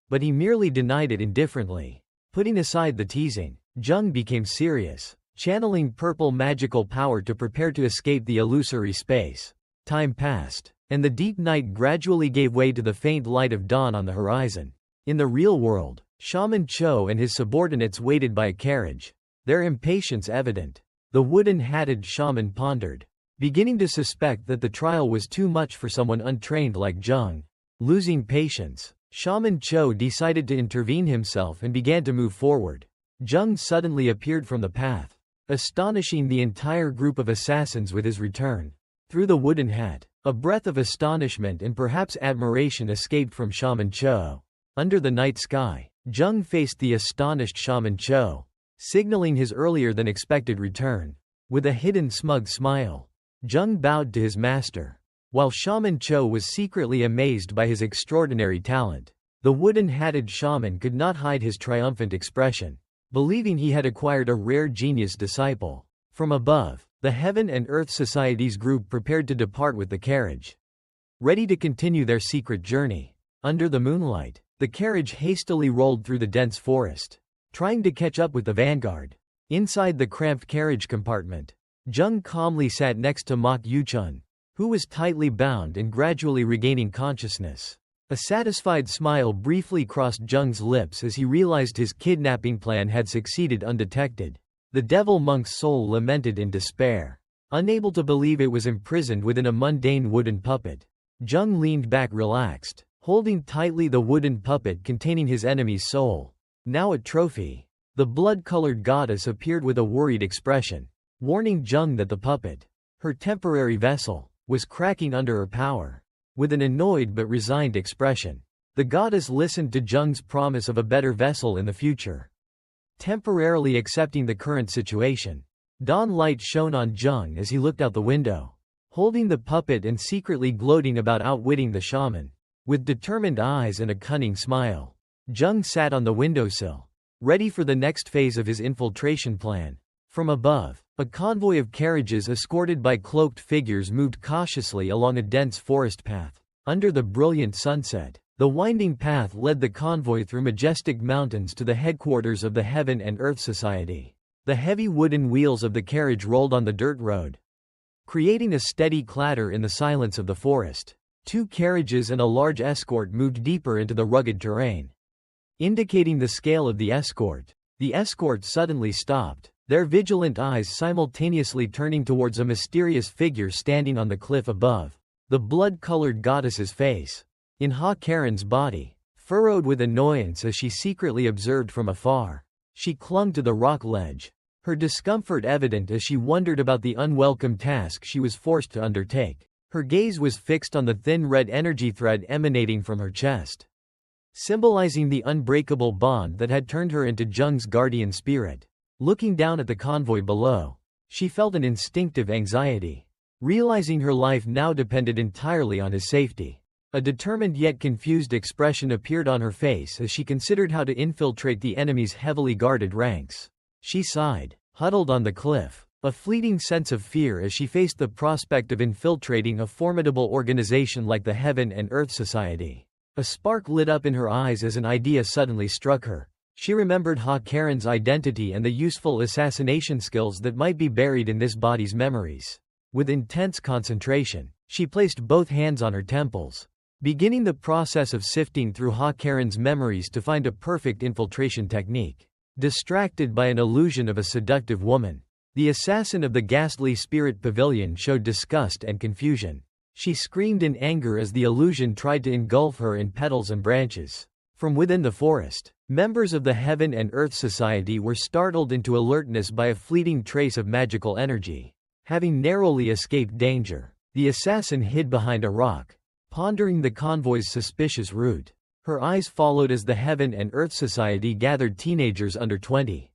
A: but he merely denied it indifferently. Putting aside the teasing, Jung became serious, channeling purple magical power to prepare to escape the illusory space. Time passed, and the deep night gradually gave way to the faint light of dawn on the horizon. In the real world, Shaman Cho and his subordinates waited by a carriage, their impatience evident. The wooden-hatted shaman pondered, beginning to suspect that the trial was too much for someone untrained like Jung. Losing patience, Shaman Cho decided to intervene himself and began to move forward. Jung suddenly appeared from the path, astonishing the entire group of assassins with his return. Through the wooden hat, a breath of astonishment and perhaps admiration escaped from Shaman Cho. Under the night sky, Jung faced the astonished Shaman Cho, signaling his earlier-than-expected return. With a hidden smug smile, Jung bowed to his master, while Shaman Cho was secretly amazed by his extraordinary talent. The wooden-hatted shaman could not hide his triumphant expression, believing he had acquired a rare genius disciple. From above, the Heaven and Earth Society's group prepared to depart with the carriage, ready to continue their secret journey. Under the moonlight, the carriage hastily rolled through the dense forest, trying to catch up with the vanguard. Inside the cramped carriage compartment, Jung calmly sat next to Mok Yuchun, who was tightly bound and gradually regaining consciousness. A satisfied smile briefly crossed Jung's lips as he realized his kidnapping plan had succeeded undetected. The devil monk's soul lamented in despair, unable to believe it was imprisoned within a mundane wooden puppet. Jung leaned back relaxed, holding tightly the wooden puppet containing his enemy's soul. Now a trophy, the blood-colored goddess appeared with a worried expression, warning Jung that the puppet, her temporary vessel, was cracking under her power. With an annoyed but resigned expression, the goddess listened to Jung's promise of a better vessel in the future, temporarily accepting the current situation. Dawn light shone on Jung as he looked out the window, holding the puppet and secretly gloating about outwitting the shaman. With determined eyes and a cunning smile, Jung sat on the windowsill, ready for the next phase of his infiltration plan. From above, a convoy of carriages escorted by cloaked figures moved cautiously along a dense forest path. Under the brilliant sunset, the winding path led the convoy through majestic mountains to the headquarters of the Heaven and Earth Society. The heavy wooden wheels of the carriage rolled on the dirt road, creating a steady clatter in the silence of the forest. Two carriages and a large escort moved deeper into the rugged terrain, indicating the scale of the escort. The escort suddenly stopped, their vigilant eyes simultaneously turning towards a mysterious figure standing on the cliff above. The blood-colored goddess's face, in Ha Karen's body, furrowed with annoyance as she secretly observed from afar. She clung to the rock ledge, her discomfort evident as she wondered about the unwelcome task she was forced to undertake. Her gaze was fixed on the thin red energy thread emanating from her chest, symbolizing the unbreakable bond that had turned her into Jung's guardian spirit. Looking down at the convoy below, she felt an instinctive anxiety, realizing her life now depended entirely on his safety. A determined yet confused expression appeared on her face as she considered how to infiltrate the enemy's heavily guarded ranks. She sighed, huddled on the cliff, a fleeting sense of fear as she faced the prospect of infiltrating a formidable organization like the Heaven and Earth Society. A spark lit up in her eyes as an idea suddenly struck her. She remembered Ha Karen's identity and the useful assassination skills that might be buried in this body's memories. With intense concentration, she placed both hands on her temples, beginning the process of sifting through Ha Karen's memories to find a perfect infiltration technique. Distracted by an illusion of a seductive woman, the assassin of the ghastly spirit pavilion showed disgust and confusion. She screamed in anger as the illusion tried to engulf her in petals and branches. From within the forest, members of the Heaven and Earth Society were startled into alertness by a fleeting trace of magical energy. Having narrowly escaped danger, the assassin hid behind a rock, pondering the convoy's suspicious route. Her eyes followed as the Heaven and Earth Society gathered teenagers under 20.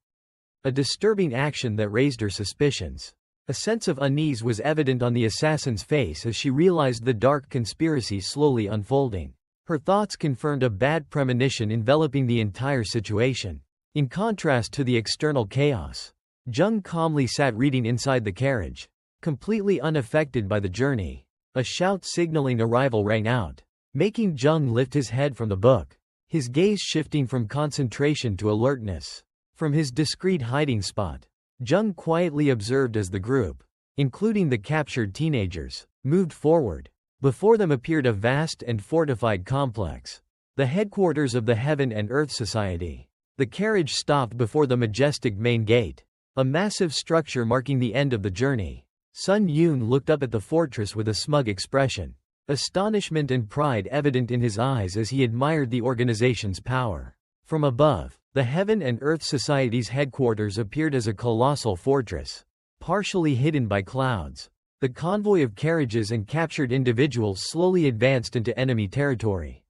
A: A disturbing action that raised her suspicions. A sense of unease was evident on the assassin's face as she realized the dark conspiracy slowly unfolding. Her thoughts confirmed a bad premonition enveloping the entire situation. In contrast to the external chaos, Jung calmly sat reading inside the carriage, completely unaffected by the journey. A shout signaling arrival rang out, making Jung lift his head from the book, his gaze shifting from concentration to alertness. From his discreet hiding spot, Jung quietly observed as the group, including the captured teenagers, moved forward. Before them appeared a vast and fortified complex, the headquarters of the Heaven and Earth Society. The carriage stopped before the majestic main gate, a massive structure marking the end of the journey. Sun Yoon looked up at the fortress with a smug expression, astonishment and pride evident in his eyes as he admired the organization's power. From above, the Heaven and Earth Society's headquarters appeared as a colossal fortress, partially hidden by clouds. The convoy of carriages and captured individuals slowly advanced into enemy territory,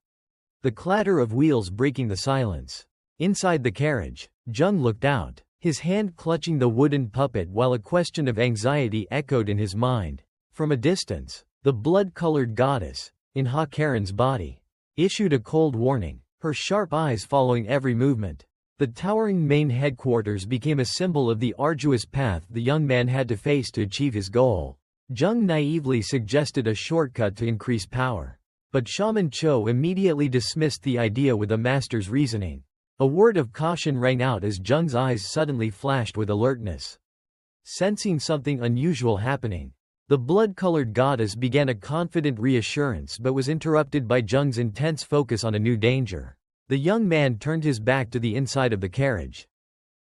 A: the clatter of wheels breaking the silence. Inside the carriage, Jung looked out, his hand clutching the wooden puppet while a question of anxiety echoed in his mind. From a distance, the blood-colored goddess, in Ha Karen's body, issued a cold warning, her sharp eyes following every movement. The towering main headquarters became a symbol of the arduous path the young man had to face to achieve his goal. Jung naively suggested a shortcut to increase power, but Shaman Cho immediately dismissed the idea with a master's reasoning. A word of caution rang out as Jung's eyes suddenly flashed with alertness. Sensing something unusual happening, the blood-colored goddess began a confident reassurance but was interrupted by Jung's intense focus on a new danger. The young man turned his back to the inside of the carriage,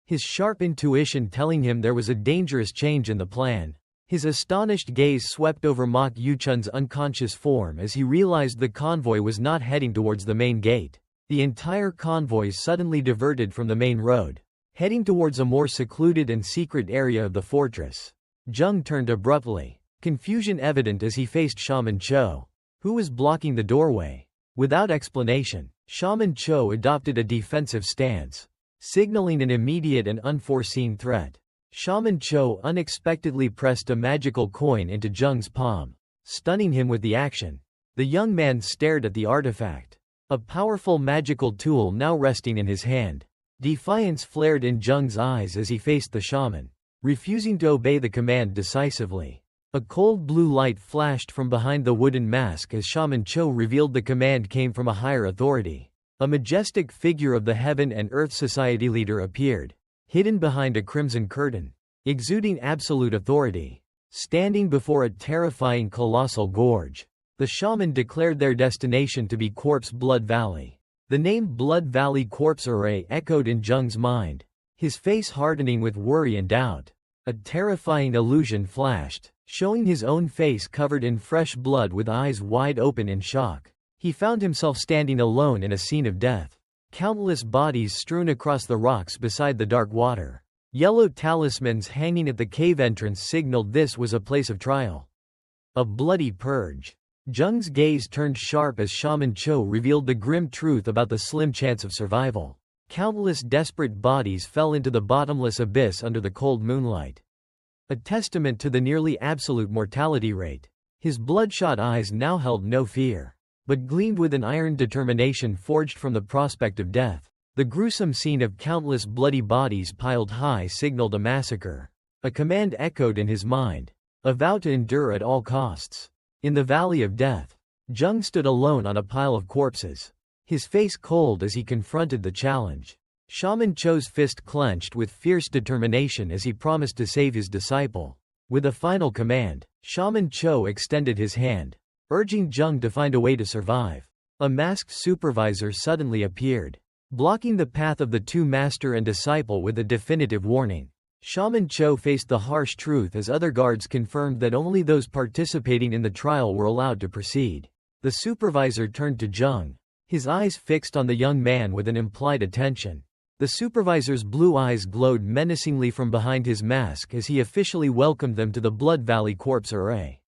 A: his sharp intuition telling him there was a dangerous change in the plan. His astonished gaze swept over Mok Yuchun's unconscious form as he realized the convoy was not heading towards the main gate. The entire convoy suddenly diverted from the main road, heading towards a more secluded and secret area of the fortress. Jung turned abruptly, confusion evident as he faced Shaman Cho, who was blocking the doorway. Without explanation, Shaman Cho adopted a defensive stance, signaling an immediate and unforeseen threat. Shaman Cho unexpectedly pressed a magical coin into Jung's palm, stunning him with the action. The young man stared at the artifact, a powerful magical tool now resting in his hand. Defiance flared in Jung's eyes as he faced the shaman, refusing to obey the command decisively. A cold blue light flashed from behind the wooden mask as Shaman Cho revealed the command came from a higher authority. A majestic figure of the Heaven and Earth Society leader appeared, hidden behind a crimson curtain, exuding absolute authority. Standing before a terrifying colossal gorge, the shaman declared their destination to be Corpse Blood Valley. The name Blood Valley Corpse Array echoed in Jung's mind, his face hardening with worry and doubt. A terrifying illusion flashed, showing his own face covered in fresh blood with eyes wide open in shock. He found himself standing alone in a scene of death. Countless bodies strewn across the rocks beside the dark water. Yellow talismans hanging at the cave entrance signaled this was a place of trial. A bloody purge. Jung's gaze turned sharp as Shaman Cho revealed the grim truth about the slim chance of survival. Countless desperate bodies fell into the bottomless abyss under the cold moonlight, a testament to the nearly absolute mortality rate. His bloodshot eyes now held no fear, but gleamed with an iron determination forged from the prospect of death. The gruesome scene of countless bloody bodies piled high signaled a massacre. A command echoed in his mind, a vow to endure at all costs. In the Valley of Death, Jung stood alone on a pile of corpses, his face cold as he confronted the challenge. Shaman Cho's fist clenched with fierce determination as he promised to save his disciple. With a final command, Shaman Cho extended his hand, urging Jung to find a way to survive. A masked supervisor suddenly appeared, blocking the path of the two master and disciple with a definitive warning. Shaman Cho faced the harsh truth as other guards confirmed that only those participating in the trial were allowed to proceed. The supervisor turned to Jung, his eyes fixed on the young man with an implied attention. The supervisor's blue eyes glowed menacingly from behind his mask as he officially welcomed them to the Blood Valley Corpse Array.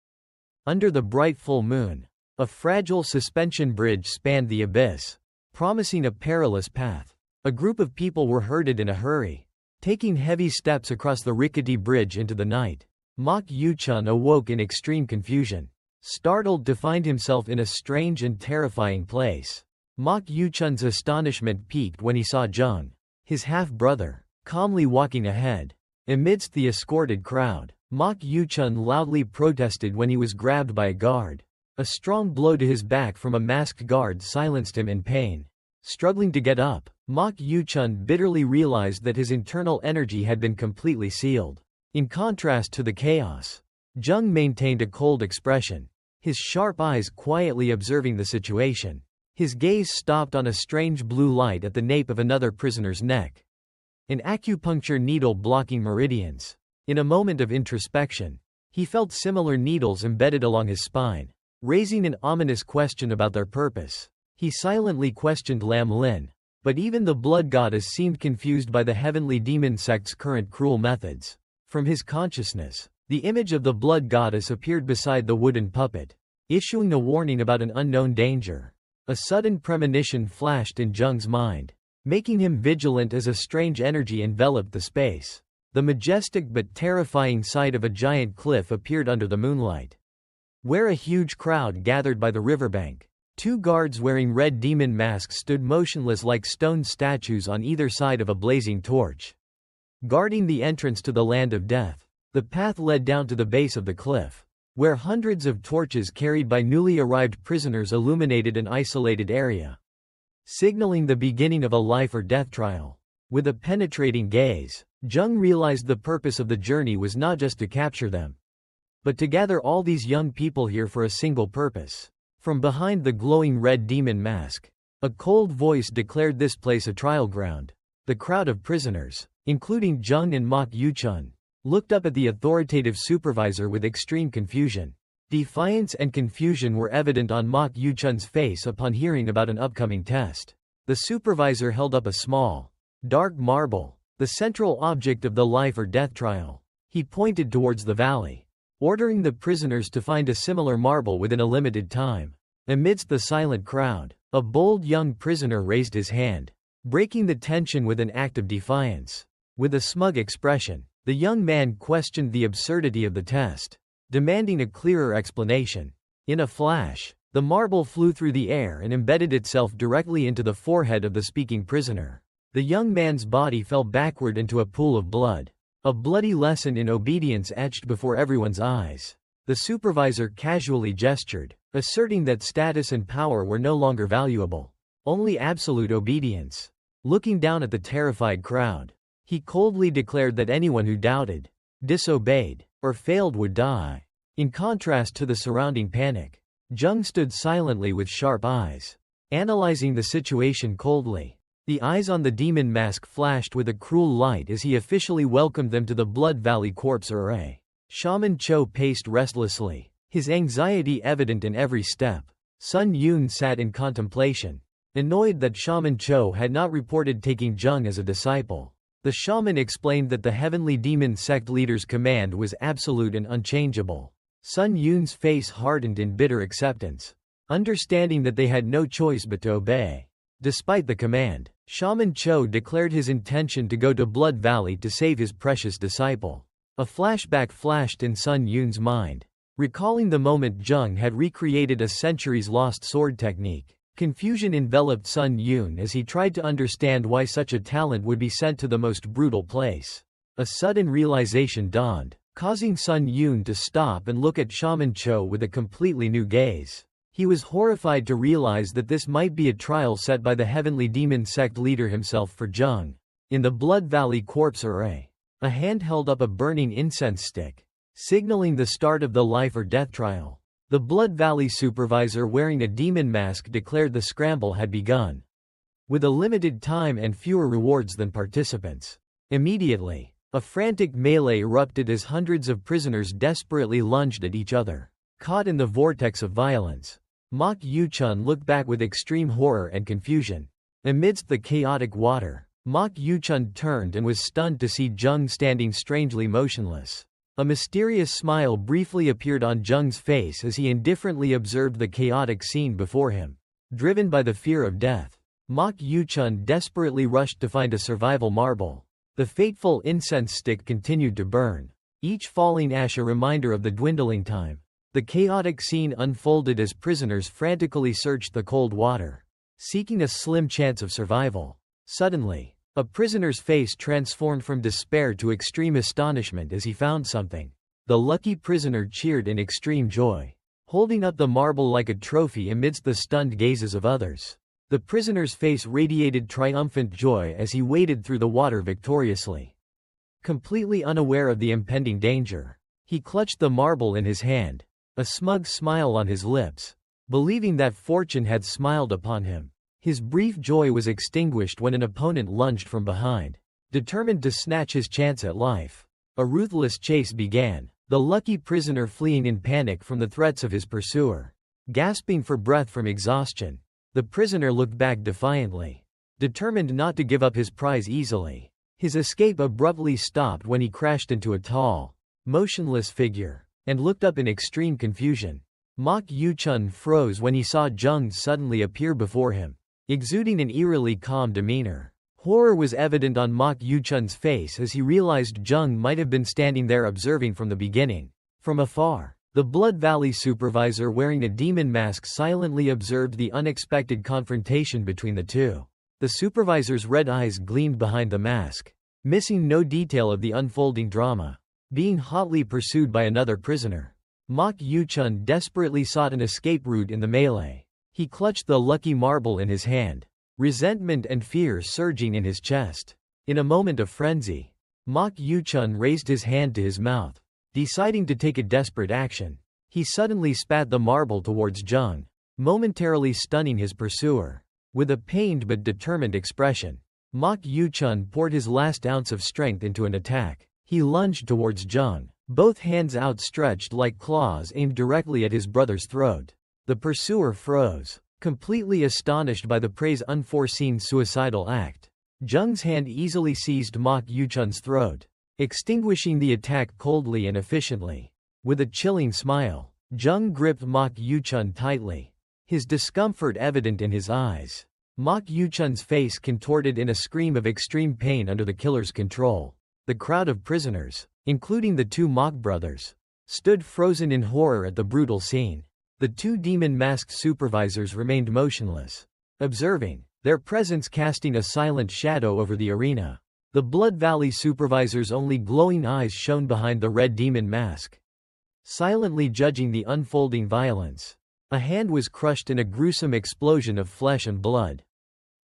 A: Under the bright full moon, a fragile suspension bridge spanned the abyss, promising a perilous path. A group of people were herded in a hurry, taking heavy steps across the rickety bridge into the night. Mok Yuchun awoke in extreme confusion, startled to find himself in a strange and terrifying place. Mok Yuchun's astonishment peaked when he saw Jung, his half-brother, calmly walking ahead. Amidst the escorted crowd, Mok Yuchun loudly protested when he was grabbed by a guard. A strong blow to his back from a masked guard silenced him in pain. Struggling to get up, Mok Yuchun bitterly realized that his internal energy had been completely sealed. In contrast to the chaos, Jung maintained a cold expression, his sharp eyes quietly observing the situation. His gaze stopped on a strange blue light at the nape of another prisoner's neck. An acupuncture needle blocking meridians. In a moment of introspection, he felt similar needles embedded along his spine, raising an ominous question about their purpose. He silently questioned Lam Lin, but even the blood goddess seemed confused by the heavenly demon sect's current cruel methods. From his consciousness, the image of the blood goddess appeared beside the wooden puppet, issuing a warning about an unknown danger. A sudden premonition flashed in Jung's mind, making him vigilant as a strange energy enveloped the space. The majestic but terrifying sight of a giant cliff appeared under the moonlight, where a huge crowd gathered by the riverbank. Two guards wearing red demon masks stood motionless like stone statues on either side of a blazing torch, guarding the entrance to the land of death. The path led down to the base of the cliff, where hundreds of torches carried by newly arrived prisoners illuminated an isolated area, signaling the beginning of a life or death trial. With a penetrating gaze, Jung realized the purpose of the journey was not just to capture them, but to gather all these young people here for a single purpose. From behind the glowing red demon mask, a cold voice declared this place a trial ground. The crowd of prisoners, including Jung and Mok Yuchun, looked up at the authoritative supervisor with extreme confusion. Defiance and confusion were evident on Mok Yuchun's face upon hearing about an upcoming test. The supervisor held up a small, dark marble, the central object of the life or death trial. He pointed towards the valley, ordering the prisoners to find a similar marble within a limited time. Amidst the silent crowd, a bold young prisoner raised his hand, breaking the tension with an act of defiance. With a smug expression, the young man questioned the absurdity of the test, demanding a clearer explanation. In a flash, the marble flew through the air and embedded itself directly into the forehead of the speaking prisoner. The young man's body fell backward into a pool of blood. A bloody lesson in obedience etched before everyone's eyes. The supervisor casually gestured, asserting that status and power were no longer valuable, only absolute obedience. Looking down at the terrified crowd, he coldly declared that anyone who doubted, disobeyed, or failed would die. In contrast to the surrounding panic, Jung stood silently with sharp eyes, analyzing the situation coldly. The eyes on the demon mask flashed with a cruel light as he officially welcomed them to the Blood Valley Corpse Array. Shaman Cho paced restlessly, his anxiety evident in every step. Sun Yun sat in contemplation, annoyed that Shaman Cho had not reported taking Jung as a disciple. The shaman explained that the heavenly demon sect leader's command was absolute and unchangeable. Sun Yun's face hardened in bitter acceptance, understanding that they had no choice but to obey. Despite the command, Shaman Cho declared his intention to go to Blood Valley to save his precious disciple. A flashback flashed in Sun Yun's mind, recalling the moment Jung had recreated a centuries-lost sword technique. Confusion enveloped Sun Yun as he tried to understand why such a talent would be sent to the most brutal place. A sudden realization dawned, causing Sun Yun to stop and look at Shaman Cho with a completely new gaze. He was horrified to realize that this might be a trial set by the heavenly demon sect leader himself for Jung. In the Blood Valley Corpse Array, a hand held up a burning incense stick, signaling the start of the life or death trial. The Blood Valley supervisor wearing a demon mask declared the scramble had begun, with a limited time and fewer rewards than participants. Immediately, a frantic melee erupted as hundreds of prisoners desperately lunged at each other, caught in the vortex of violence. Mok Yuchun looked back with extreme horror and confusion. Amidst the chaotic water, Mok Yuchun turned and was stunned to see Jung standing strangely motionless. A mysterious smile briefly appeared on Jung's face as he indifferently observed the chaotic scene before him. Driven by the fear of death, Mok Yuchun desperately rushed to find a survival marble. The fateful incense stick continued to burn, each falling ash a reminder of the dwindling time. The chaotic scene unfolded as prisoners frantically searched the cold water, seeking a slim chance of survival. Suddenly, a prisoner's face transformed from despair to extreme astonishment as he found something. The lucky prisoner cheered in extreme joy, holding up the marble like a trophy amidst the stunned gazes of others. The prisoner's face radiated triumphant joy as he waded through the water victoriously. Completely unaware of the impending danger, he clutched the marble in his hand, a smug smile on his lips, believing that fortune had smiled upon him. His brief joy was extinguished when an opponent lunged from behind, determined to snatch his chance at life. A ruthless chase began, the lucky prisoner fleeing in panic from the threats of his pursuer. Gasping for breath from exhaustion, the prisoner looked back defiantly, determined not to give up his prize easily. His escape abruptly stopped when he crashed into a tall, motionless figure, and looked up in extreme confusion. Mok Yuchun froze when he saw Jung suddenly appear before him, exuding an eerily calm demeanor. Horror was evident on Mok Yuchun's face as he realized Jung might have been standing there observing from the beginning. From afar, the Blood Valley supervisor wearing a demon mask silently observed the unexpected confrontation between the two. The supervisor's red eyes gleamed behind the mask, missing no detail of the unfolding drama. Being hotly pursued by another prisoner, Mok Yuchun desperately sought an escape route in the melee. He clutched the lucky marble in his hand, resentment and fear surging in his chest. In a moment of frenzy, Mok Yuchun raised his hand to his mouth, deciding to take a desperate action. He suddenly spat the marble towards Jung, momentarily stunning his pursuer. With a pained but determined expression, Mok Yuchun poured his last ounce of strength into an attack. He lunged towards Jung, both hands outstretched like claws aimed directly at his brother's throat. The pursuer froze, completely astonished by the prey's unforeseen suicidal act. Jung's hand easily seized Mok Yuchun's throat, extinguishing the attack coldly and efficiently. With a chilling smile, Jung gripped Mok Yuchun tightly, his discomfort evident in his eyes. Mok Yuchun's face contorted in a scream of extreme pain under the killer's control. The crowd of prisoners, including the two Mok brothers, stood frozen in horror at the brutal scene. The two demon-masked supervisors remained motionless, observing, their presence casting a silent shadow over the arena. The Blood Valley supervisor's only glowing eyes shone behind the red demon mask, silently judging the unfolding violence. A hand was crushed in a gruesome explosion of flesh and blood,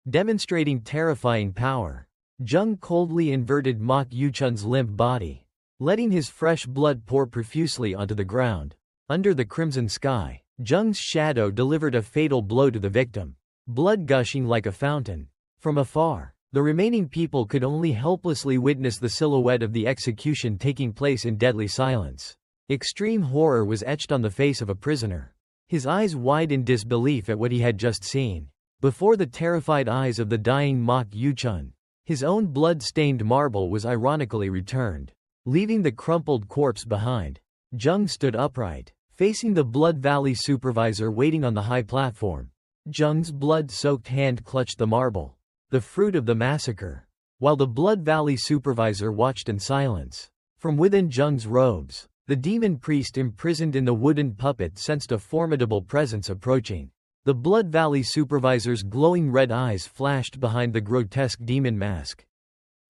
A: demonstrating terrifying power. Jung coldly inverted Mok Yuchun's limp body, letting his fresh blood pour profusely onto the ground. Under the crimson sky, Jung's shadow delivered a fatal blow to the victim, blood gushing like a fountain. From afar, the remaining people could only helplessly witness the silhouette of the execution taking place in deadly silence. Extreme horror was etched on the face of a prisoner, his eyes wide in disbelief at what he had just seen. Before the terrified eyes of the dying Mok Yuchun, his own blood-stained marble was ironically returned, leaving the crumpled corpse behind. Jung stood upright, facing the Blood Valley supervisor waiting on the high platform. Jung's blood-soaked hand clutched the marble, the fruit of the massacre, while the Blood Valley supervisor watched in silence. From within Jung's robes, the demon priest imprisoned in the wooden puppet sensed a formidable presence approaching. The Blood Valley supervisor's glowing red eyes flashed behind the grotesque demon mask,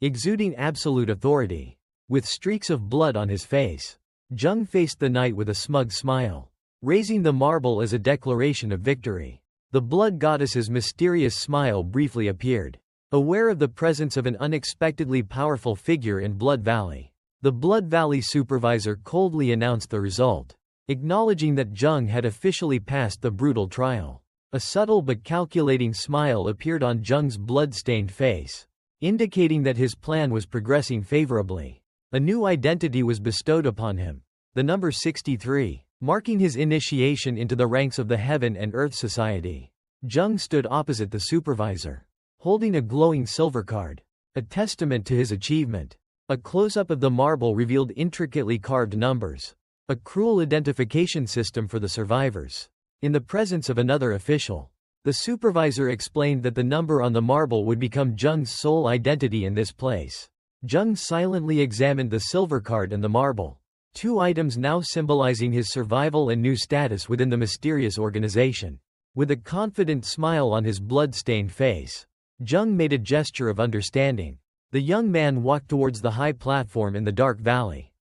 A: exuding absolute authority. With streaks of blood on his face, Jung faced the knight with a smug smile, raising the marble as a declaration of victory. The blood goddess's mysterious smile briefly appeared. Aware of the presence of an unexpectedly powerful figure in Blood Valley, the Blood Valley supervisor coldly announced the result, acknowledging that Jung had officially passed the brutal trial. A subtle but calculating smile appeared on Jung's blood-stained face, indicating that his plan was progressing favorably. A new identity was bestowed upon him, the number 63, marking his initiation into the ranks of the Heaven and Earth Society. Jung stood opposite the supervisor, holding a glowing silver card, a testament to his achievement. A close-up of the marble revealed intricately carved numbers, a cruel identification system for the survivors. In the presence of another official, The supervisor explained that the number on the marble would become Jung's sole identity in this place. Jung silently examined the silver card and the marble, two items now symbolizing his survival and new status within the mysterious organization. With a confident smile on his blood-stained face, Jung made a gesture of understanding. The young man walked towards the high platform in the dark valley,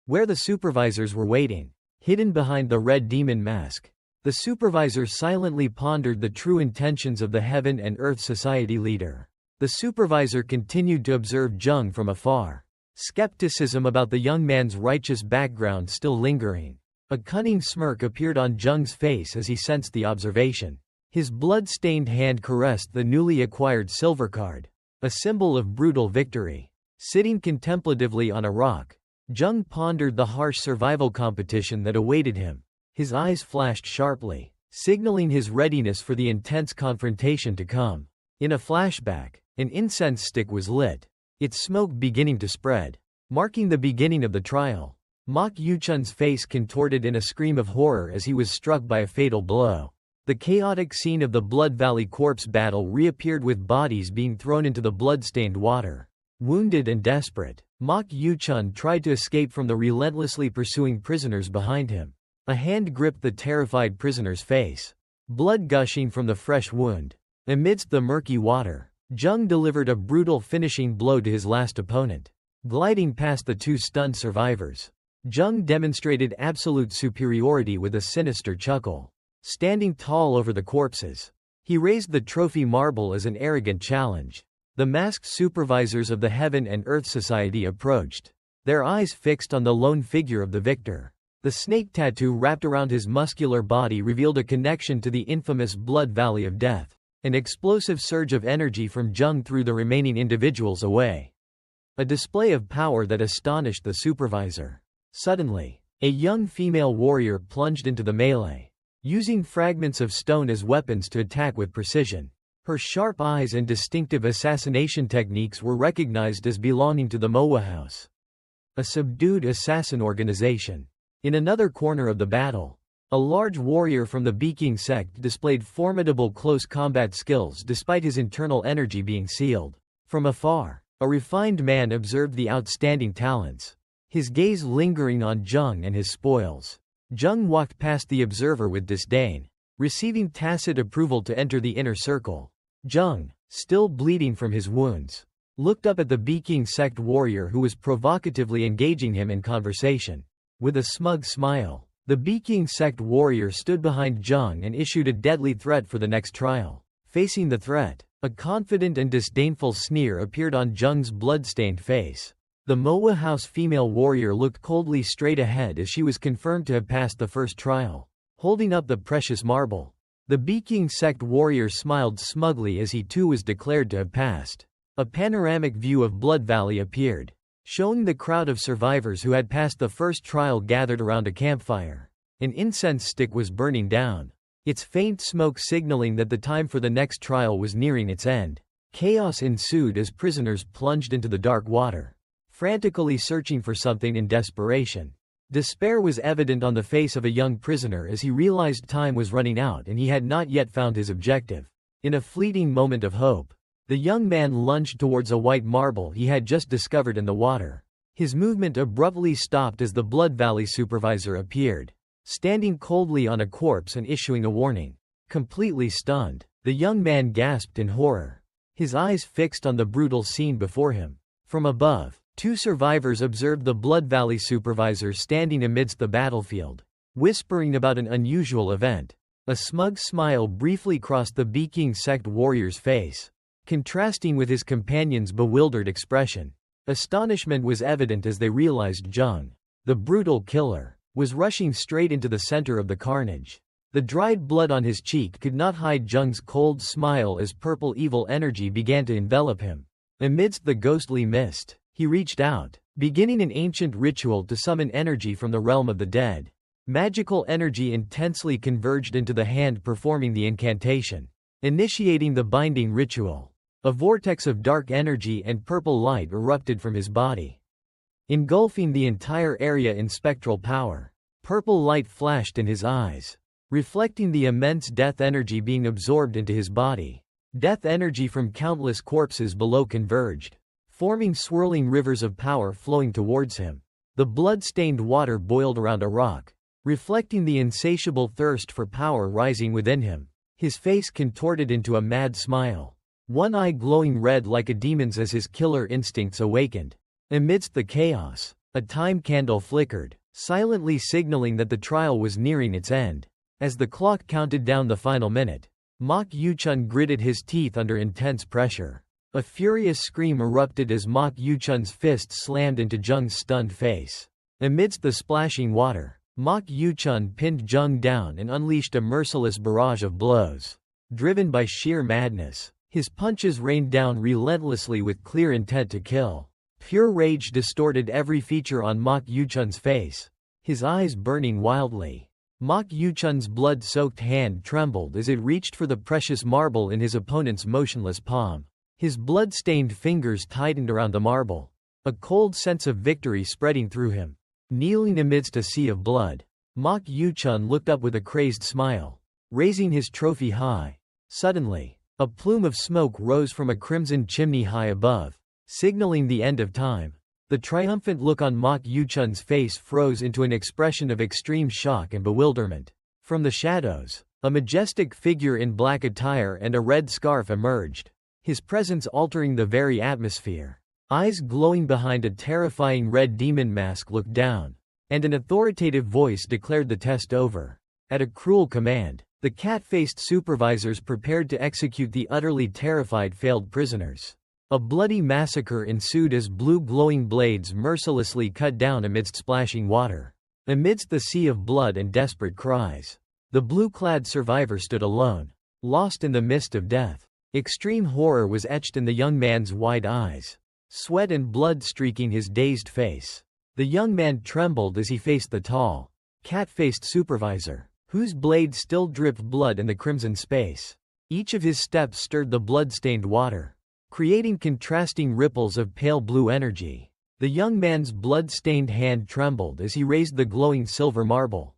A: where the supervisors were waiting, hidden behind the red demon mask. The supervisor silently pondered the true intentions of the Heaven and Earth Society leader. The supervisor continued to observe Jung from afar, skepticism about the young man's righteous background still lingering. A cunning smirk appeared on Jung's face as he sensed the observation. His blood-stained hand caressed the newly acquired silver card, a symbol of brutal victory. Sitting contemplatively on a rock, Jung pondered the harsh survival competition that awaited him. His eyes flashed sharply, signaling his readiness for the intense confrontation to come. In a flashback, an incense stick was lit, its smoke beginning to spread, marking the beginning of the trial. Mok Yuchun's face contorted in a scream of horror as he was struck by a fatal blow. The chaotic scene of the Blood Valley corpse battle reappeared with bodies being thrown into the blood-stained water. Wounded and desperate, Mok Yuchun tried to escape from the relentlessly pursuing prisoners behind him. A hand gripped the terrified prisoner's face, blood gushing from the fresh wound. Amidst the murky water, Jung delivered a brutal finishing blow to his last opponent. Gliding past the two stunned survivors, Jung demonstrated absolute superiority with a sinister chuckle. Standing tall over the corpses, he raised the trophy marble as an arrogant challenge. The masked supervisors of the Heaven and Earth Society approached, their eyes fixed on the lone figure of the victor. The snake tattoo wrapped around his muscular body revealed a connection to the infamous Blood Valley of Death. An explosive surge of energy from Jung threw the remaining individuals away, a display of power that astonished the supervisor. Suddenly, a young female warrior plunged into the melee, using fragments of stone as weapons to attack with precision. Her sharp eyes and distinctive assassination techniques were recognized as belonging to the Manhwa House, a subdued assassin organization. In another corner of the battle, a large warrior from the Beking sect displayed formidable close combat skills despite his internal energy being sealed. From afar, a refined man observed the outstanding talents, his gaze lingering on Jung and his spoils. Jung walked past the observer with disdain, receiving tacit approval to enter the inner circle. Jung, still bleeding from his wounds, looked up at the Beking sect warrior who was provocatively engaging him in conversation. With a smug smile, the Beking sect warrior stood behind Jung and issued a deadly threat for the next trial. Facing the threat, a confident and disdainful sneer appeared on Jung's blood-stained face. The Manhwa House female warrior looked coldly straight ahead as she was confirmed to have passed the first trial, holding up the precious marble. The Beking sect warrior smiled smugly as he too was declared to have passed. A panoramic view of Blood Valley appeared, showing the crowd of survivors who had passed the first trial gathered around a campfire. An incense stick was burning down, its faint smoke signaling that the time for the next trial was nearing its end. Chaos ensued as prisoners plunged into the dark water, frantically searching for something in desperation. Despair was evident on the face of a young prisoner as he realized time was running out and he had not yet found his objective. In a fleeting moment of hope, the young man lunged towards a white marble he had just discovered in the water. His movement abruptly stopped as the Blood Valley supervisor appeared, standing coldly on a corpse and issuing a warning. Completely stunned, the young man gasped in horror, his eyes fixed on the brutal scene before him. From above, two survivors observed the Blood Valley supervisor standing amidst the battlefield, whispering about an unusual event. A smug smile briefly crossed the Beking sect warrior's face, contrasting with his companion's bewildered expression. Astonishment was evident as they realized Jung, the brutal killer, was rushing straight into the center of the carnage. The dried blood on his cheek could not hide Jung's cold smile as purple evil energy began to envelop him. Amidst the ghostly mist, he reached out, beginning an ancient ritual to summon energy from the realm of the dead. Magical energy intensely converged into the hand performing the incantation, initiating the binding ritual. A vortex of dark energy and purple light erupted from his body, engulfing the entire area in spectral power. Purple light flashed in his eyes, reflecting the immense death energy being absorbed into his body. Death energy from countless corpses below converged, forming swirling rivers of power flowing towards him. The blood-stained water boiled around a rock, reflecting the insatiable thirst for power rising within him. His face contorted into a mad smile, one eye glowing red like a demon's as his killer instincts awakened. Amidst the chaos, a time candle flickered, silently signaling that the trial was nearing its end. As the clock counted down the final minute, Mok Yuchun gritted his teeth under intense pressure. A furious scream erupted as Mok Yuchun's fist slammed into Jung's stunned face. Amidst the splashing water, Mok Yuchun pinned Jung down and unleashed a merciless barrage of blows. Driven by sheer madness, his punches rained down relentlessly with clear intent to kill. Pure rage distorted every feature on Mok Yuchun's face, his eyes burning wildly. Mok Yuchun's blood-soaked hand trembled as it reached for the precious marble in his opponent's motionless palm. His blood-stained fingers tightened around the marble, a cold sense of victory spreading through him. Kneeling amidst a sea of blood, Mok Yuchun looked up with a crazed smile, raising his trophy high. Suddenly, a plume of smoke rose from a crimson chimney high above, signaling the end of time. The triumphant look on Mok Yuchun's face froze into an expression of extreme shock and bewilderment. From the shadows, a majestic figure in black attire and a red scarf emerged, his presence altering the very atmosphere. Eyes glowing behind a terrifying red demon mask looked down, and an authoritative voice declared the test over. At a cruel command, the cat-faced supervisors prepared to execute the utterly terrified failed prisoners. A bloody massacre ensued as blue glowing blades mercilessly cut down amidst splashing water. Amidst the sea of blood and desperate cries, the blue-clad survivor stood alone, lost in the mist of death. Extreme horror was etched in the young man's wide eyes, sweat and blood streaking his dazed face. The young man trembled as he faced the tall, cat-faced supervisor, whose blade still dripped blood in the crimson space. Each of his steps stirred the blood-stained water, creating contrasting ripples of pale blue energy. The young man's blood-stained hand trembled as he raised the glowing silver marble,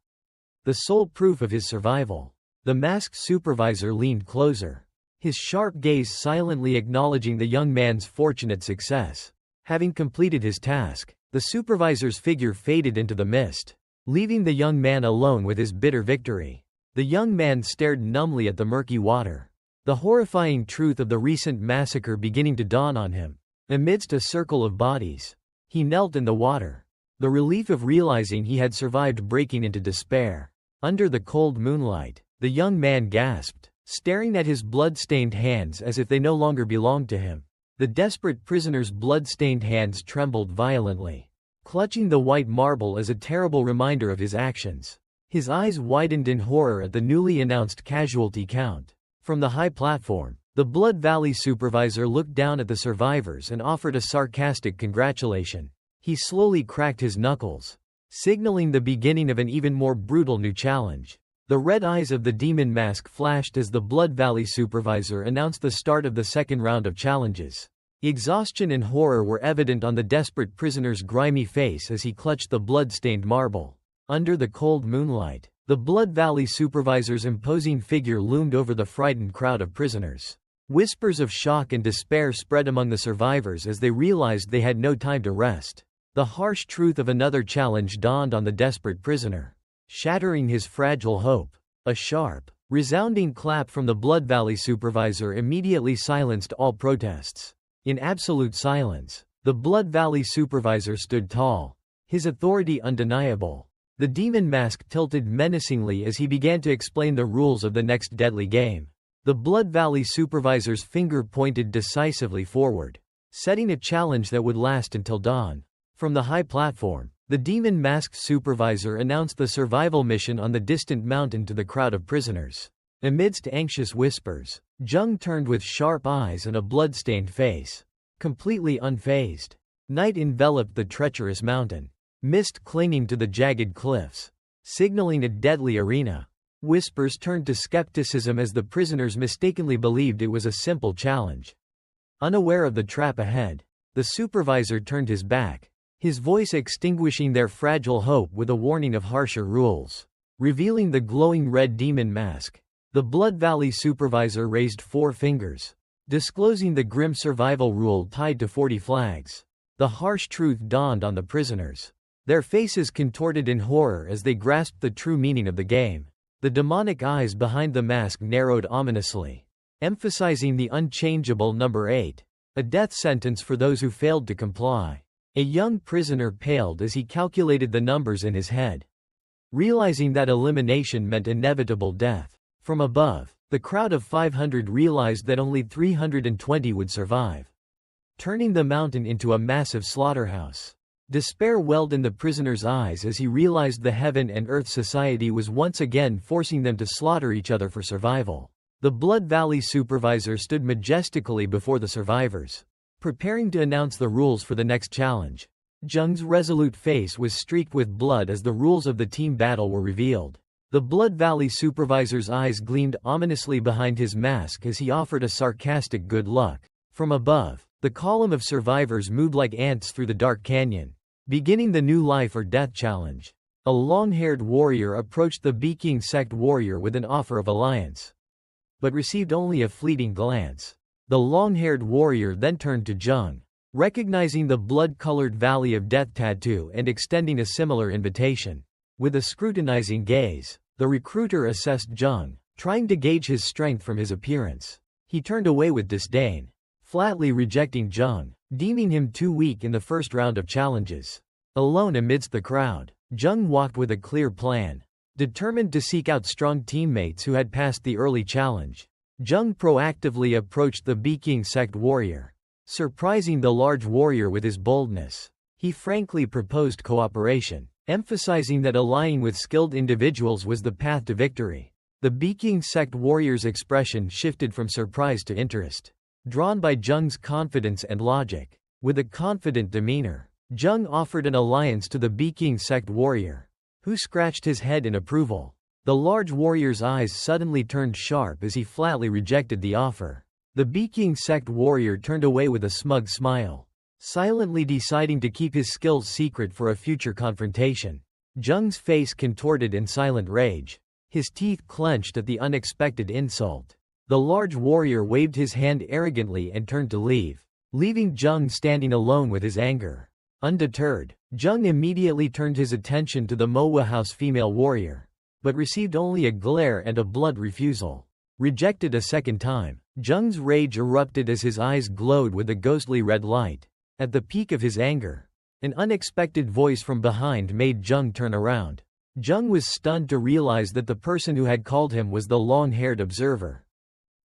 A: the sole proof of his survival. The masked supervisor leaned closer, his sharp gaze silently acknowledging the young man's fortunate success. Having completed his task, the supervisor's figure faded into the mist, leaving the young man alone with his bitter victory. The young man stared numbly at the murky water, the horrifying truth of the recent massacre beginning to dawn on him. Amidst a circle of bodies, he knelt in the water, the relief of realizing he had survived breaking into despair. Under the cold moonlight, the young man gasped, staring at his blood-stained hands as if they no longer belonged to him. The desperate prisoner's blood-stained hands trembled violently, clutching the white marble as a terrible reminder of his actions. His eyes widened in horror at the newly announced casualty count. From the high platform, the Blood Valley supervisor looked down at the survivors and offered a sarcastic congratulation. He slowly cracked his knuckles, signaling the beginning of an even more brutal new challenge. The red eyes of the demon mask flashed as the Blood Valley supervisor announced the start of the second round of challenges. Exhaustion and horror were evident on the desperate prisoner's grimy face as he clutched the blood-stained marble. Under the cold moonlight, the Blood Valley supervisor's imposing figure loomed over the frightened crowd of prisoners. Whispers of shock and despair spread among the survivors as they realized they had no time to rest. The harsh truth of another challenge dawned on the desperate prisoner, shattering his fragile hope. A sharp, resounding clap from the Blood Valley supervisor immediately silenced all protests. In absolute silence, the Blood Valley supervisor stood tall, his authority undeniable. The demon mask tilted menacingly as he began to explain the rules of the next deadly game. The Blood Valley supervisor's finger pointed decisively forward, setting a challenge that would last until dawn. From the high platform, the demon masked supervisor announced the survival mission on the distant mountain to the crowd of prisoners. Amidst anxious whispers, Jung turned with sharp eyes and a blood-stained face, completely unfazed. Night enveloped the treacherous mountain, mist clinging to the jagged cliffs, signaling a deadly arena. Whispers turned to skepticism as the prisoners mistakenly believed it was a simple challenge. Unaware of the trap ahead, the supervisor turned his back, his voice extinguishing their fragile hope with a warning of harsher rules. revealing the glowing red demon mask. The Blood Valley supervisor raised 4 fingers, disclosing the grim survival rule tied to 40 flags. The harsh truth dawned on the prisoners. Their faces contorted in horror as they grasped the true meaning of the game. The demonic eyes behind the mask narrowed ominously, emphasizing the unchangeable number 8, a death sentence for those who failed to comply. A young prisoner paled as he calculated the numbers in his head, realizing that elimination meant inevitable death. From above, the crowd of 500 realized that only 320 would survive, turning the mountain into a massive slaughterhouse. Despair welled in the prisoner's eyes as he realized the Heaven and Earth Society was once again forcing them to slaughter each other for survival. The Blood Valley supervisor stood majestically before the survivors, preparing to announce the rules for the next challenge. Jung's resolute face was streaked with blood as the rules of the team battle were revealed. The Blood Valley supervisor's eyes gleamed ominously behind his mask as he offered a sarcastic good luck. From above, the column of survivors moved like ants through the dark canyon, beginning the new life or death challenge. A long-haired warrior approached the Beking sect warrior with an offer of alliance, but received only a fleeting glance. The long-haired warrior then turned to Jung, recognizing the blood-colored Valley of Death tattoo and extending a similar invitation. With a scrutinizing gaze, the recruiter assessed Jung, trying to gauge his strength from his appearance. He turned away with disdain, flatly rejecting Jung, deeming him too weak in the first round of challenges. Alone amidst the crowd, Jung walked with a clear plan, determined to seek out strong teammates who had passed the early challenge. Jung proactively approached the Beking sect warrior, surprising the large warrior with his boldness. He frankly proposed cooperation, emphasizing that allying with skilled individuals was the path to victory. The Beking sect warrior's expression shifted from surprise to interest, drawn by Jung's confidence and logic. With a confident demeanor, Jung offered an alliance to the Beking sect warrior, who scratched his head in approval. The large warrior's eyes suddenly turned sharp as he flatly rejected the offer. The Beking sect warrior turned away with a smug smile, silently deciding to keep his skills secret for a future confrontation. Jung's face contorted in silent rage, his teeth clenched at the unexpected insult. The large warrior waved his hand arrogantly and turned to leave, leaving Jung standing alone with his anger. Undeterred, Jung immediately turned his attention to the Manhwa house female warrior, but received only a glare and a blunt refusal. Rejected a second time, Jung's rage erupted as his eyes glowed with a ghostly red light. At the peak of his anger, an unexpected voice from behind made Jung turn around. Jung was stunned to realize that the person who had called him was the long-haired observer,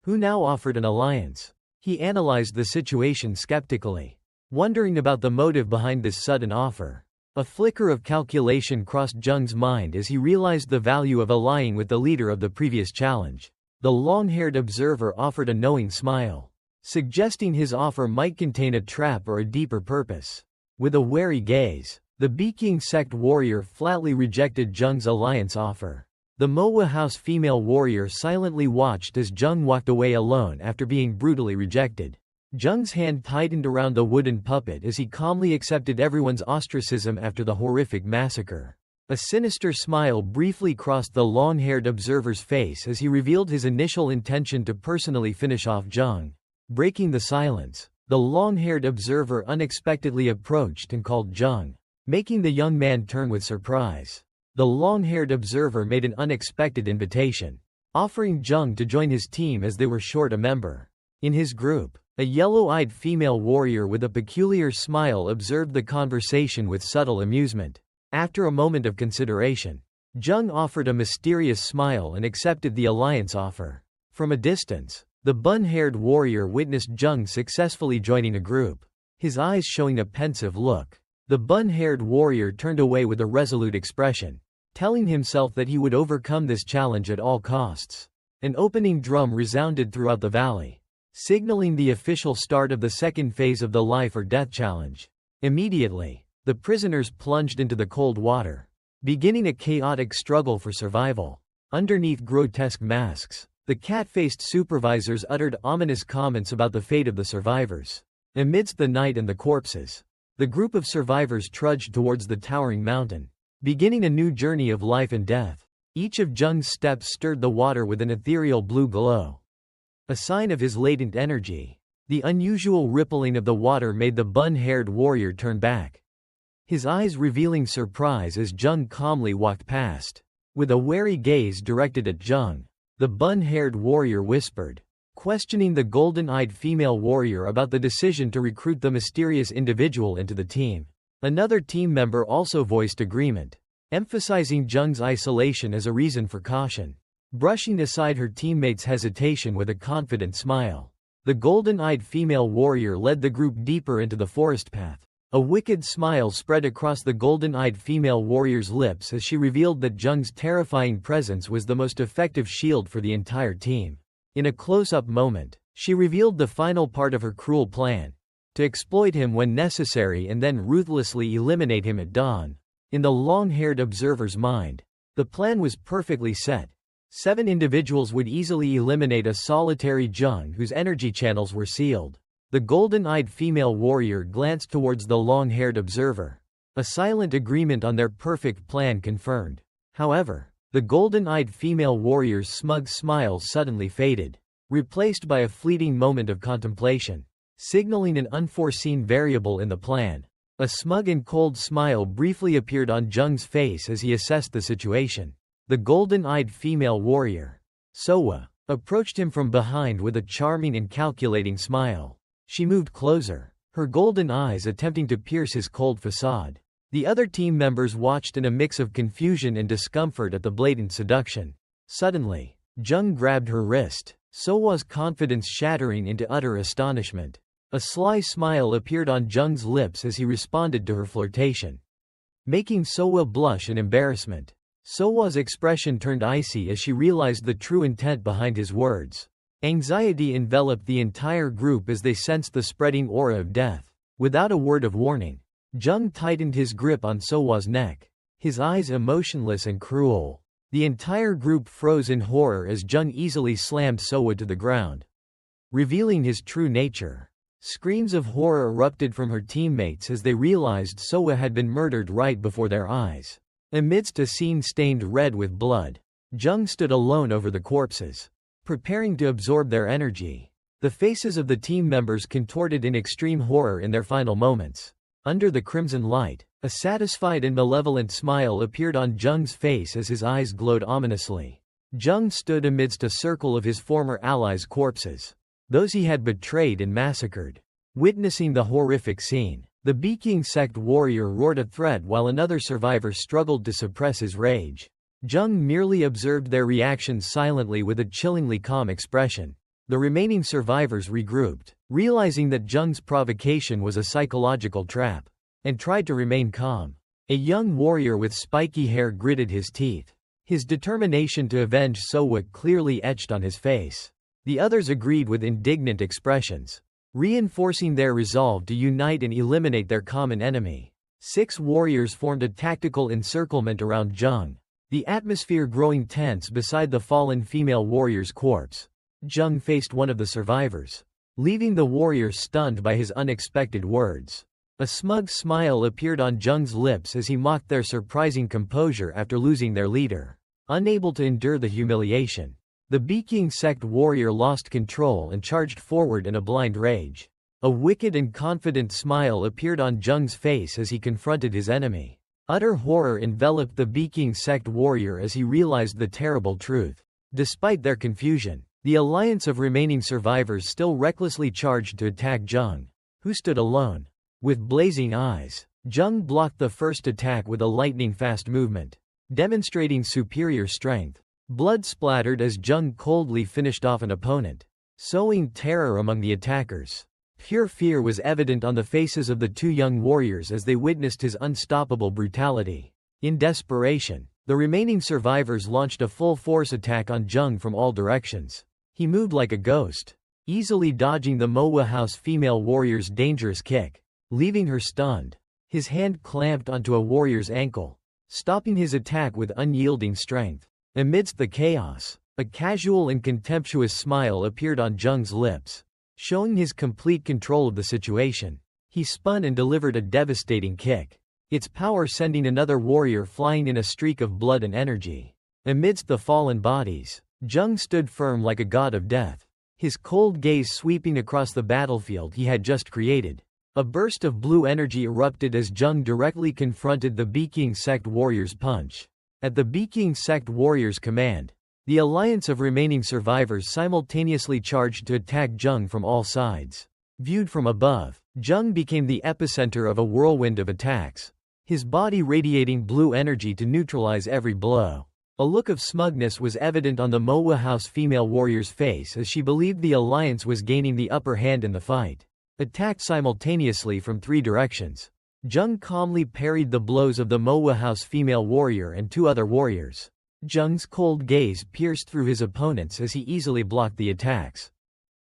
A: who now offered an alliance. He analyzed the situation skeptically, wondering about the motive behind this sudden offer. A flicker of calculation crossed Jung's mind as he realized the value of allying with the leader of the previous challenge. The long-haired observer offered a knowing smile, suggesting his offer might contain a trap or a deeper purpose. With a wary gaze, the Beking sect warrior flatly rejected Jung's alliance offer. The Manhwa house female warrior silently watched as Jung walked away alone after being brutally rejected. Jung's hand tightened around the wooden puppet as he calmly accepted everyone's ostracism after the horrific massacre. A sinister smile briefly crossed the long-haired observer's face as he revealed his initial intention to personally finish off Jung. Breaking the silence, the long-haired observer unexpectedly approached and called Jung, making the young man turn with surprise. The long-haired observer made an unexpected invitation, offering Jung to join his team as they were short a member. In his group, a yellow-eyed female warrior with a peculiar smile observed the conversation with subtle amusement. After a moment of consideration, Jung offered a mysterious smile and accepted the alliance offer. From a distance, the bun-haired warrior witnessed Jung successfully joining a group, his eyes showing a pensive look. The bun-haired warrior turned away with a resolute expression, telling himself that he would overcome this challenge at all costs. An opening drum resounded throughout the valley, signaling the official start of the second phase of the life or death challenge. Immediately, the prisoners plunged into the cold water, beginning a chaotic struggle for survival. Underneath grotesque masks, the cat-faced supervisors uttered ominous comments about the fate of the survivors. Amidst the night and the corpses, the group of survivors trudged towards the towering mountain, beginning a new journey of life and death. Each of Jung's steps stirred the water with an ethereal blue glow, a sign of his latent energy. The unusual rippling of the water made the bun-haired warrior turn back, his eyes revealing surprise as Jung calmly walked past. With a wary gaze directed at Jung, the bun-haired warrior whispered, questioning the golden-eyed female warrior about the decision to recruit the mysterious individual into the team. Another team member also voiced agreement, emphasizing Jung's isolation as a reason for caution. Brushing aside her teammate's hesitation with a confident smile, the golden-eyed female warrior led the group deeper into the forest path. A wicked smile spread across the golden-eyed female warrior's lips as she revealed that Jung's terrifying presence was the most effective shield for the entire team. In a close-up moment, she revealed the final part of her cruel plan, to exploit him when necessary and then ruthlessly eliminate him at dawn. In the long-haired observer's mind, the plan was perfectly set. 7 individuals would easily eliminate a solitary Jung whose energy channels were sealed. The golden-eyed female warrior glanced towards the long-haired observer, a silent agreement on their perfect plan confirmed. However, the golden-eyed female warrior's smug smile suddenly faded, replaced by a fleeting moment of contemplation, signaling an unforeseen variable in the plan. A smug and cold smile briefly appeared on Jung's face as he assessed the situation. The golden-eyed female warrior, Sowa, approached him from behind with a charming and calculating smile. She moved closer, her golden eyes attempting to pierce his cold facade. The other team members watched in a mix of confusion and discomfort at the blatant seduction. Suddenly, Jung grabbed her wrist, Sowa's confidence shattering into utter astonishment. A sly smile appeared on Jung's lips as he responded to her flirtation, making Sowa blush in embarrassment. Sowa's expression turned icy as she realized the true intent behind his words. Anxiety enveloped the entire group as they sensed the spreading aura of death. Without a word of warning, Jung tightened his grip on Sowa's neck, his eyes emotionless and cruel. The entire group froze in horror as Jung easily slammed Sowa to the ground, revealing his true nature. Screams of horror erupted from her teammates as they realized Sowa had been murdered right before their eyes. Amidst a scene stained red with blood, Jung stood alone over the corpses, preparing to absorb their energy. The faces of the team members contorted in extreme horror in their final moments. Under the crimson light, a satisfied and malevolent smile appeared on Jung's face as his eyes glowed ominously. Jung stood amidst a circle of his former allies' corpses, those he had betrayed and massacred. Witnessing the horrific scene, the Beking sect warrior roared a threat while another survivor struggled to suppress his rage. Jung merely observed their reactions silently with a chillingly calm expression. The remaining survivors regrouped, realizing that Jung's provocation was a psychological trap, and tried to remain calm. A young warrior with spiky hair gritted his teeth, his determination to avenge Sowa clearly etched on his face. The others agreed with indignant expressions, reinforcing their resolve to unite and eliminate their common enemy. 6 warriors formed a tactical encirclement around Jung, the atmosphere growing tense beside the fallen female warrior's corpse. Jung faced one of the survivors, leaving the warrior stunned by his unexpected words. A smug smile appeared on Jung's lips as he mocked their surprising composure after losing their leader. Unable to endure the humiliation, the Beking sect warrior lost control and charged forward in a blind rage. A wicked and confident smile appeared on Jung's face as he confronted his enemy. Utter horror enveloped the Beking sect warrior as he realized the terrible truth. Despite their confusion, the alliance of remaining survivors still recklessly charged to attack Jung, who stood alone. With blazing eyes, Jung blocked the first attack with a lightning-fast movement, demonstrating superior strength. Blood splattered as Jung coldly finished off an opponent, sowing terror among the attackers. Pure fear was evident on the faces of the 2 young warriors as they witnessed his unstoppable brutality. In desperation, the remaining survivors launched a full-force attack on Jung from all directions. He moved like a ghost, easily dodging the Manhwa House female warrior's dangerous kick, leaving her stunned. His hand clamped onto a warrior's ankle, stopping his attack with unyielding strength. Amidst the chaos, a casual and contemptuous smile appeared on Jung's lips, showing his complete control of the situation. He spun and delivered a devastating kick, its power sending another warrior flying in a streak of blood and energy. Amidst the fallen bodies, Jung stood firm like a god of death, his cold gaze sweeping across the battlefield he had just created. A burst of blue energy erupted as Jung directly confronted the Beking Sect warrior's punch. At the Beking Sect warrior's command, the alliance of remaining survivors simultaneously charged to attack Jung from all sides. Viewed from above, Jung became the epicenter of a whirlwind of attacks, his body radiating blue energy to neutralize every blow. A look of smugness was evident on the Manhwa House female warrior's face as she believed the alliance was gaining the upper hand in the fight. Attacked simultaneously from 3 directions, Jung calmly parried the blows of the Manhwa House female warrior and 2 other warriors. Jung's cold gaze pierced through his opponents as he easily blocked the attacks,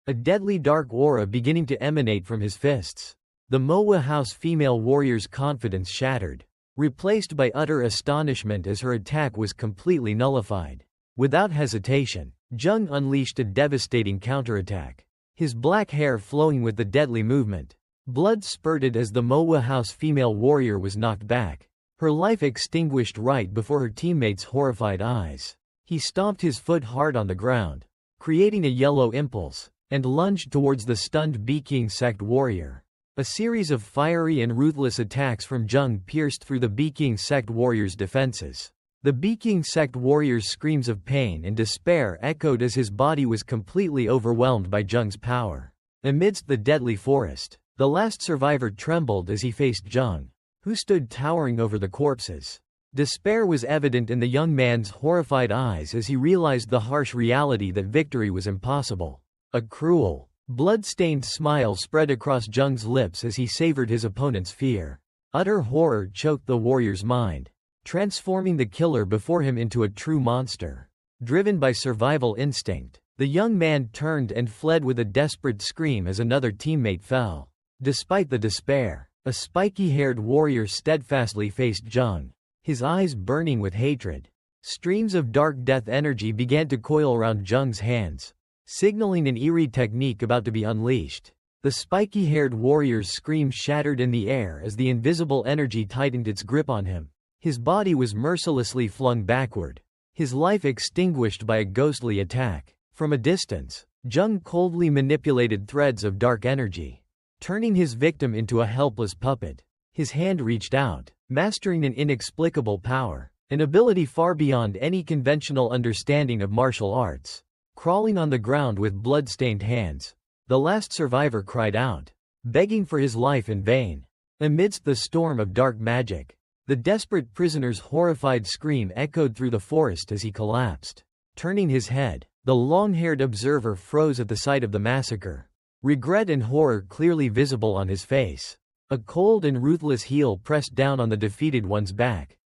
A: a deadly dark aura beginning to emanate from his fists. The Manhwa House female warrior's confidence shattered, replaced by utter astonishment as her attack was completely nullified. Without hesitation, Jung unleashed a devastating counterattack, his black hair flowing with the deadly movement. Blood spurted as the Manhwa House female warrior was knocked back, her life extinguished right before her teammates' horrified eyes. He stomped his foot hard on the ground, creating a yellow impulse, and lunged towards the stunned Beking Sect warrior. A series of fiery and ruthless attacks from Jung pierced through the Beking Sect warrior's defenses. The Beking Sect warrior's screams of pain and despair echoed as his body was completely overwhelmed by Jung's power. Amidst the deadly forest, the last survivor trembled as he faced Jung, who stood towering over the corpses. Despair was evident in the young man's horrified eyes as he realized the harsh reality that victory was impossible. A cruel, blood-stained smile spread across Jung's lips as he savored his opponent's fear. Utter horror choked the warrior's mind, transforming the killer before him into a true monster. Driven by survival instinct, the young man turned and fled with a desperate scream as another teammate fell. Despite the despair, a spiky-haired warrior steadfastly faced Jung, his eyes burning with hatred. Streams of dark death energy began to coil around Jung's hands, signaling an eerie technique about to be unleashed. The spiky-haired warrior's scream shattered in the air as the invisible energy tightened its grip on him. His body was mercilessly flung backward, his life extinguished by a ghostly attack. From a distance, Jung coldly manipulated threads of dark energy, turning his victim into a helpless puppet. His hand reached out, mastering an inexplicable power, an ability far beyond any conventional understanding of martial arts. Crawling on the ground with blood-stained hands, the last survivor cried out, begging for his life in vain. Amidst the storm of dark magic, the desperate prisoner's horrified scream echoed through the forest as he collapsed. Turning his head, the long-haired observer froze at the sight of the massacre, regret and horror clearly visible on his face. A cold and ruthless heel pressed down on the defeated one's back,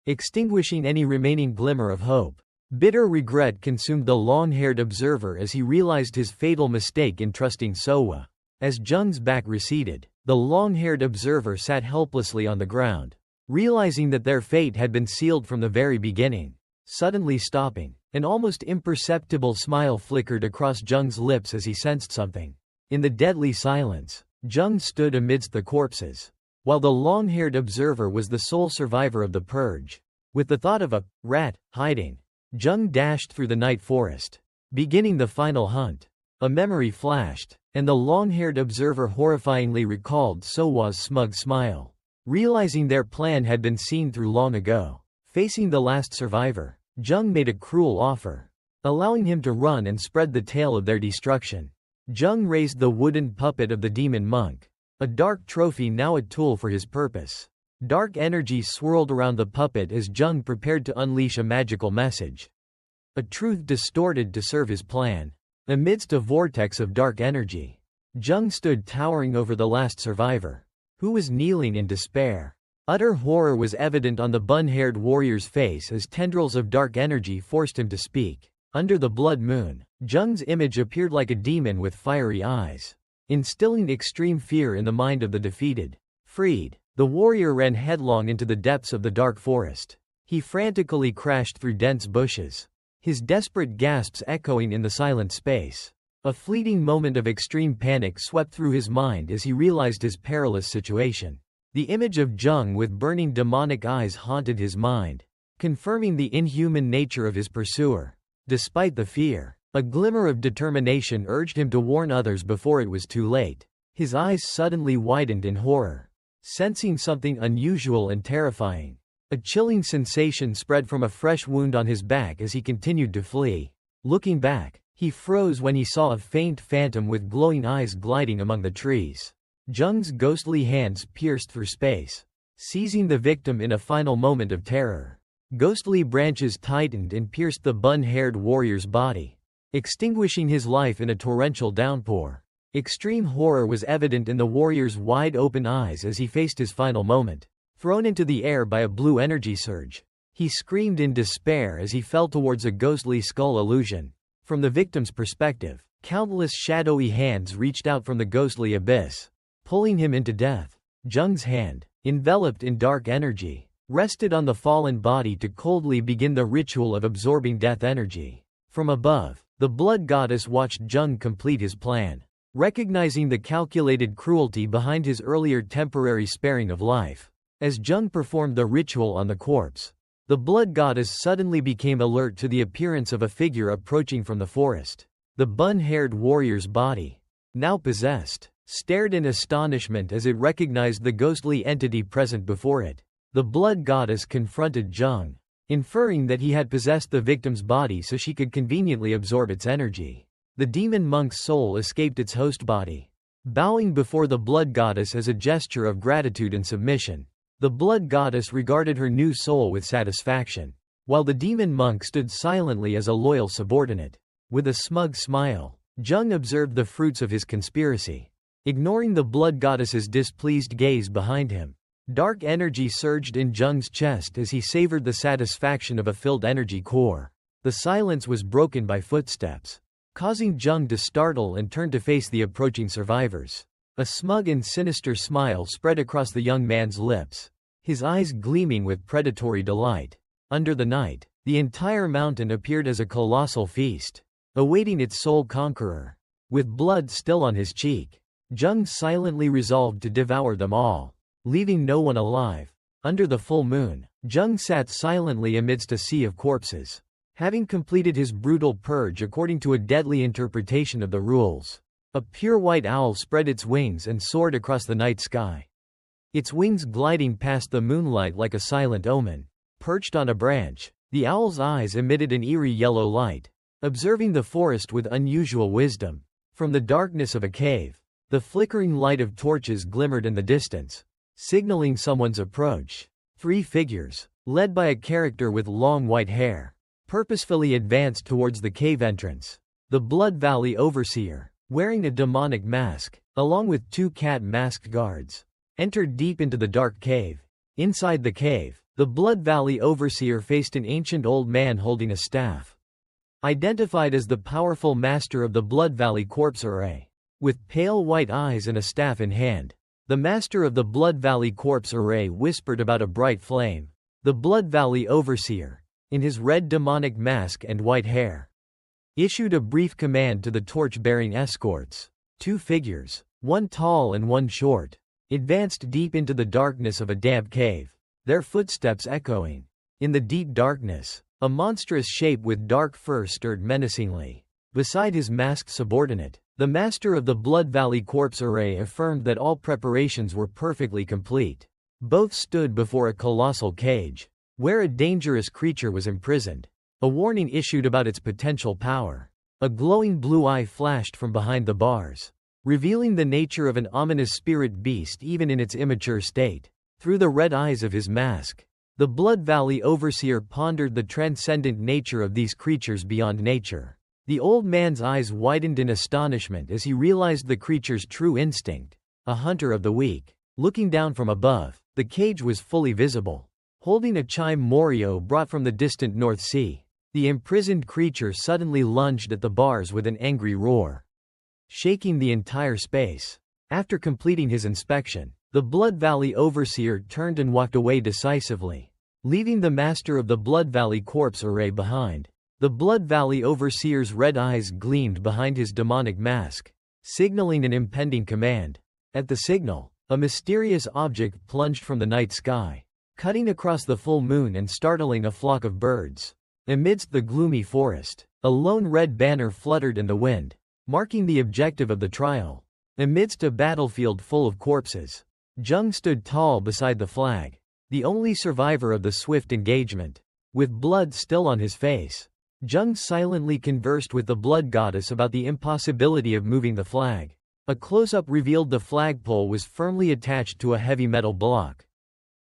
A: extinguishing any remaining glimmer of hope. Bitter regret consumed the long-haired observer as he realized his fatal mistake in trusting Sowa. As Jung's back receded, the long-haired observer sat helplessly on the ground, realizing that their fate had been sealed from the very beginning. Suddenly stopping, an almost imperceptible smile flickered across Jung's lips as he sensed something. In the deadly silence, Jung stood amidst the corpses, while the long-haired observer was the sole survivor of the purge. With the thought of a rat hiding, Jung dashed through the night forest, beginning the final hunt. A memory flashed, and the long-haired observer horrifyingly recalled Sowa's smug smile. Realizing their plan had been seen through long ago, facing the last survivor, Jung made a cruel offer, allowing him to run and spread the tale of their destruction. Jung raised the wooden puppet of the demon monk, a dark trophy now a tool for his purpose. Dark energy swirled around the puppet as Jung prepared to unleash a magical message, a truth distorted to serve his plan. Amidst a vortex of dark energy, Jung stood towering over the last survivor, who was kneeling in despair. Utter horror was evident on the bun-haired warrior's face as tendrils of dark energy forced him to speak. Under the blood moon, Jung's image appeared like a demon with fiery eyes, instilling extreme fear in the mind of the defeated. Freed, the warrior ran headlong into the depths of the dark forest. He frantically crashed through dense bushes, his desperate gasps echoing in the silent space. A fleeting moment of extreme panic swept through his mind as he realized his perilous situation. The image of Jung with burning demonic eyes haunted his mind, confirming the inhuman nature of his pursuer. Despite the fear, a glimmer of determination urged him to warn others before it was too late. His eyes suddenly widened in horror, sensing something unusual and terrifying. A chilling sensation spread from a fresh wound on his back as he continued to flee. Looking back, he froze when he saw a faint phantom with glowing eyes gliding among the trees. Jung's ghostly hands pierced through space, seizing the victim in a final moment of terror. Ghostly branches tightened and pierced the bun-haired warrior's body, extinguishing his life in a torrential downpour. Extreme horror was evident in the warrior's wide-open eyes as he faced his final moment. Thrown into the air by a blue energy surge, he screamed in despair as he fell towards a ghostly skull illusion. From the victim's perspective, countless shadowy hands reached out from the ghostly abyss, pulling him into death. Jung's hand, enveloped in dark energy, rested on the fallen body to coldly begin the ritual of absorbing death energy. From above, the blood goddess watched Jung complete his plan. Recognizing the calculated cruelty behind his earlier temporary sparing of life, as Jung performed the ritual on the corpse, the blood goddess suddenly became alert to the appearance of a figure approaching from the forest. The bun-haired warrior's body, now possessed, stared in astonishment as it recognized the ghostly entity present before it. The blood goddess confronted Jung, inferring that he had possessed the victim's body so she could conveniently absorb its energy. The demon monk's soul escaped its host body, bowing before the blood goddess as a gesture of gratitude and submission. The blood goddess regarded her new soul with satisfaction, while the demon monk stood silently as a loyal subordinate. With a smug smile, Jung observed the fruits of his conspiracy. Ignoring the blood goddess's displeased gaze behind him, dark energy surged in Jung's chest as he savored the satisfaction of a filled energy core. The silence was broken by footsteps, causing Jung to startle and turn to face the approaching survivors. A smug and sinister smile spread across the young man's lips, his eyes gleaming with predatory delight. Under the night, the entire mountain appeared as a colossal feast, awaiting its sole conqueror. With blood still on his cheek, Jung silently resolved to devour them all, leaving no one alive. Under the full moon, Jung sat silently amidst a sea of corpses, having completed his brutal purge according to a deadly interpretation of the rules. A pure white owl spread its wings and soared across the night sky, its wings gliding past the moonlight like a silent omen. Perched on a branch, the owl's eyes emitted an eerie yellow light, observing the forest with unusual wisdom. From the darkness of a cave, the flickering light of torches glimmered in the distance, signaling someone's approach. 3 figures, led by a character with long white hair, purposefully advanced towards the cave entrance. The Blood Valley Overseer, wearing a demonic mask, along with 2 cat masked guards, entered deep into the dark cave. Inside the cave, the Blood Valley Overseer faced an ancient old man holding a staff, identified as the powerful master of the Blood Valley Corpse Array. With pale white eyes and a staff in hand, the master of the Blood Valley Corpse Array whispered about a bright flame. The Blood Valley Overseer, in his red demonic mask and white hair, issued a brief command to the torch-bearing escorts. 2 figures, one tall and one short, advanced deep into the darkness of a damp cave, their footsteps echoing. In the deep darkness, a monstrous shape with dark fur stirred menacingly. Beside his masked subordinate, the master of the Blood Valley Corpse Array affirmed that all preparations were perfectly complete. Both stood before a colossal cage, where a dangerous creature was imprisoned. A warning issued about its potential power. A glowing blue eye flashed from behind the bars, revealing the nature of an ominous spirit beast even in its immature state. Through the red eyes of his mask, the Blood Valley Overseer pondered the transcendent nature of these creatures beyond nature. The old man's eyes widened in astonishment as he realized the creature's true instinct, a hunter of the weak. Looking down from above, the cage was fully visible, holding a chime Morio brought from the distant North Sea. The imprisoned creature suddenly lunged at the bars with an angry roar, shaking the entire space. After completing his inspection, the Blood Valley Overseer turned and walked away decisively, leaving the master of the Blood Valley Corpse Array behind. The Blood Valley Overseer's red eyes gleamed behind his demonic mask, signaling an impending command. At the signal, a mysterious object plunged from the night sky, cutting across the full moon and startling a flock of birds. Amidst the gloomy forest, a lone red banner fluttered in the wind, marking the objective of the trial. Amidst a battlefield full of corpses, Jung stood tall beside the flag, the only survivor of the swift engagement. With blood still on his face, Jung silently conversed with the blood goddess about the impossibility of moving the flag. A close-up revealed the flagpole was firmly attached to a heavy metal block,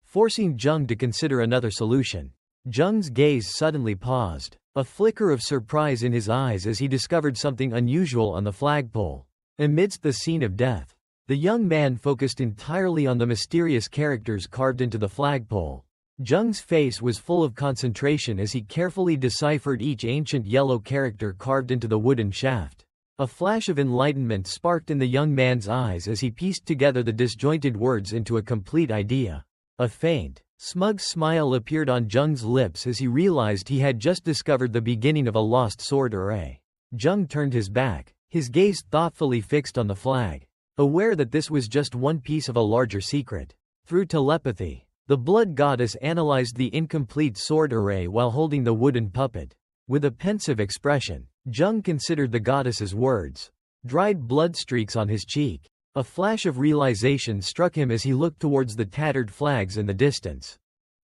A: forcing Jung to consider another solution. Jung's gaze suddenly paused, a flicker of surprise in his eyes as he discovered something unusual on the flagpole. Amidst the scene of death, the young man focused entirely on the mysterious characters carved into the flagpole. Jung's face was full of concentration as he carefully deciphered each ancient yellow character carved into the wooden shaft. A flash of enlightenment sparked in the young man's eyes as he pieced together the disjointed words into a complete idea. A faint, smug smile appeared on Jung's lips as he realized he had just discovered the beginning of a lost sword array. Jung turned his back, his gaze thoughtfully fixed on the flag, aware that this was just one piece of a larger secret. Through telepathy, the blood goddess analyzed the incomplete sword array while holding the wooden puppet. With a pensive expression, Jung considered the goddess's words. Dried blood streaks on his cheek. A flash of realization struck him as he looked towards the tattered flags in the distance.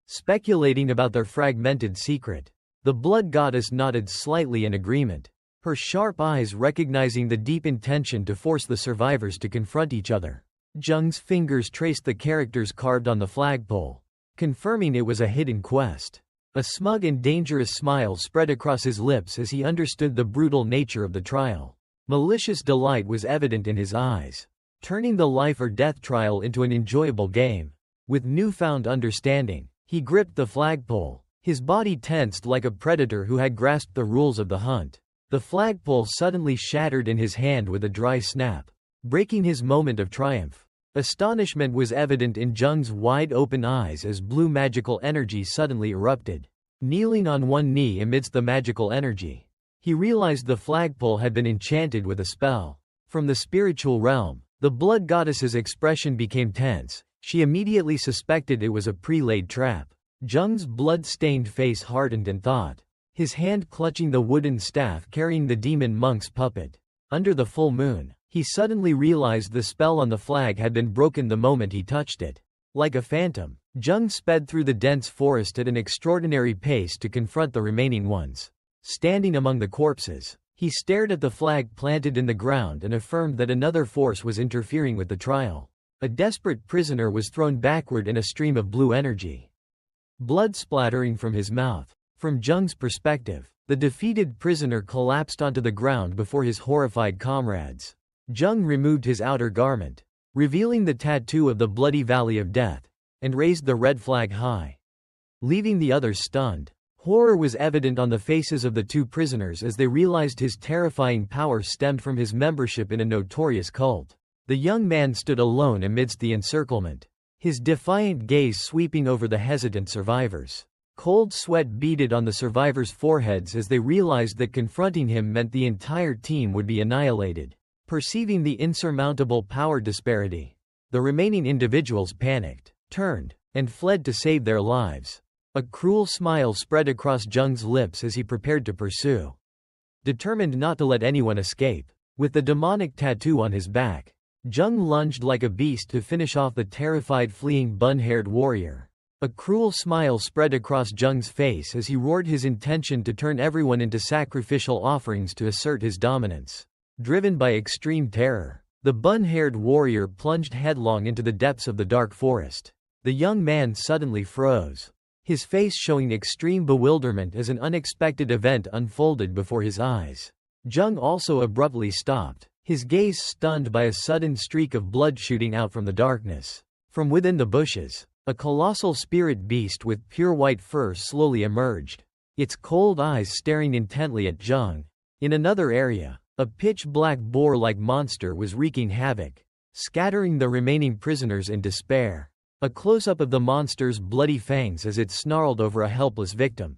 A: Speculating about their fragmented secret, the blood goddess nodded slightly in agreement, her sharp eyes recognizing the deep intention to force the survivors to confront each other. Jung's fingers traced the characters carved on the flagpole, confirming it was a hidden quest. A smug and dangerous smile spread across his lips as he understood the brutal nature of the trial. Malicious delight was evident in his eyes, turning the life or death trial into an enjoyable game. With newfound understanding, he gripped the flagpole, his body tensed like a predator who had grasped the rules of the hunt. The flagpole suddenly shattered in his hand with a dry snap, breaking his moment of triumph. Astonishment was evident in Jung's wide-open eyes as blue magical energy suddenly erupted. Kneeling on one knee amidst the magical energy, he realized the flagpole had been enchanted with a spell. From the spiritual realm, the blood goddess's expression became tense. She immediately suspected it was a pre-laid trap. Jung's blood-stained face hardened in thought, his hand clutching the wooden staff carrying the demon monk's puppet. Under the full moon, he suddenly realized the spell on the flag had been broken the moment he touched it. Like a phantom, Jung sped through the dense forest at an extraordinary pace to confront the remaining ones. Standing among the corpses, he stared at the flag planted in the ground and affirmed that another force was interfering with the trial. A desperate prisoner was thrown backward in a stream of blue energy, blood splattering from his mouth. From Jung's perspective, the defeated prisoner collapsed onto the ground before his horrified comrades. Jung removed his outer garment, revealing the tattoo of the bloody valley of death, and raised the red flag high, leaving the others stunned. Horror was evident on the faces of the two prisoners as they realized his terrifying power stemmed from his membership in a notorious cult. The young man stood alone amidst the encirclement, his defiant gaze sweeping over the hesitant survivors. Cold sweat beaded on the survivors' foreheads as they realized that confronting him meant the entire team would be annihilated. Perceiving the insurmountable power disparity, the remaining individuals panicked, turned, and fled to save their lives. A cruel smile spread across Jung's lips as he prepared to pursue, determined not to let anyone escape. With the demonic tattoo on his back, Jung lunged like a beast to finish off the terrified fleeing bun-haired warrior. A cruel smile spread across Jung's face as he roared his intention to turn everyone into sacrificial offerings to assert his dominance. Driven by extreme terror, the bun-haired warrior plunged headlong into the depths of the dark forest. The young man suddenly froze, his face showing extreme bewilderment as an unexpected event unfolded before his eyes. Jung also abruptly stopped, his gaze stunned by a sudden streak of blood shooting out from the darkness. From within the bushes, a colossal spirit beast with pure white fur slowly emerged, its cold eyes staring intently at Jung. In another area, a pitch-black boar-like monster was wreaking havoc, scattering the remaining prisoners in despair. A close-up of the monster's bloody fangs as it snarled over a helpless victim.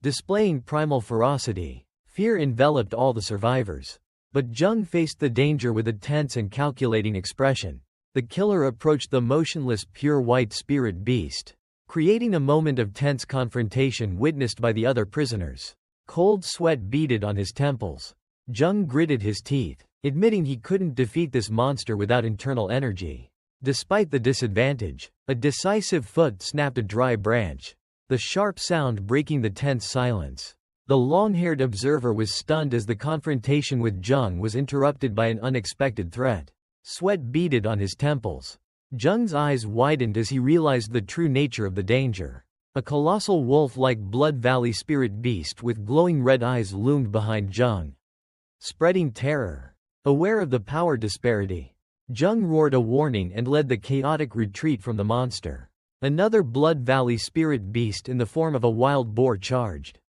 A: Displaying primal ferocity, fear enveloped all the survivors. But Jung faced the danger with a tense and calculating expression. The killer approached the motionless pure white spirit beast, creating a moment of tense confrontation witnessed by the other prisoners. Cold sweat beaded on his temples. Jung gritted his teeth, admitting he couldn't defeat this monster without internal energy. Despite the disadvantage, a decisive foot snapped a dry branch, the sharp sound breaking the tense silence. The long-haired observer was stunned as the confrontation with Jung was interrupted by an unexpected threat. Sweat beaded on his temples. Jung's eyes widened as he realized the true nature of the danger. A colossal wolf-like Blood Valley spirit beast with glowing red eyes loomed behind Jung, spreading terror. Aware of the power disparity, Jung roared a warning and led the chaotic retreat from the monster. Another Blood Valley spirit beast in the form of a wild boar charged,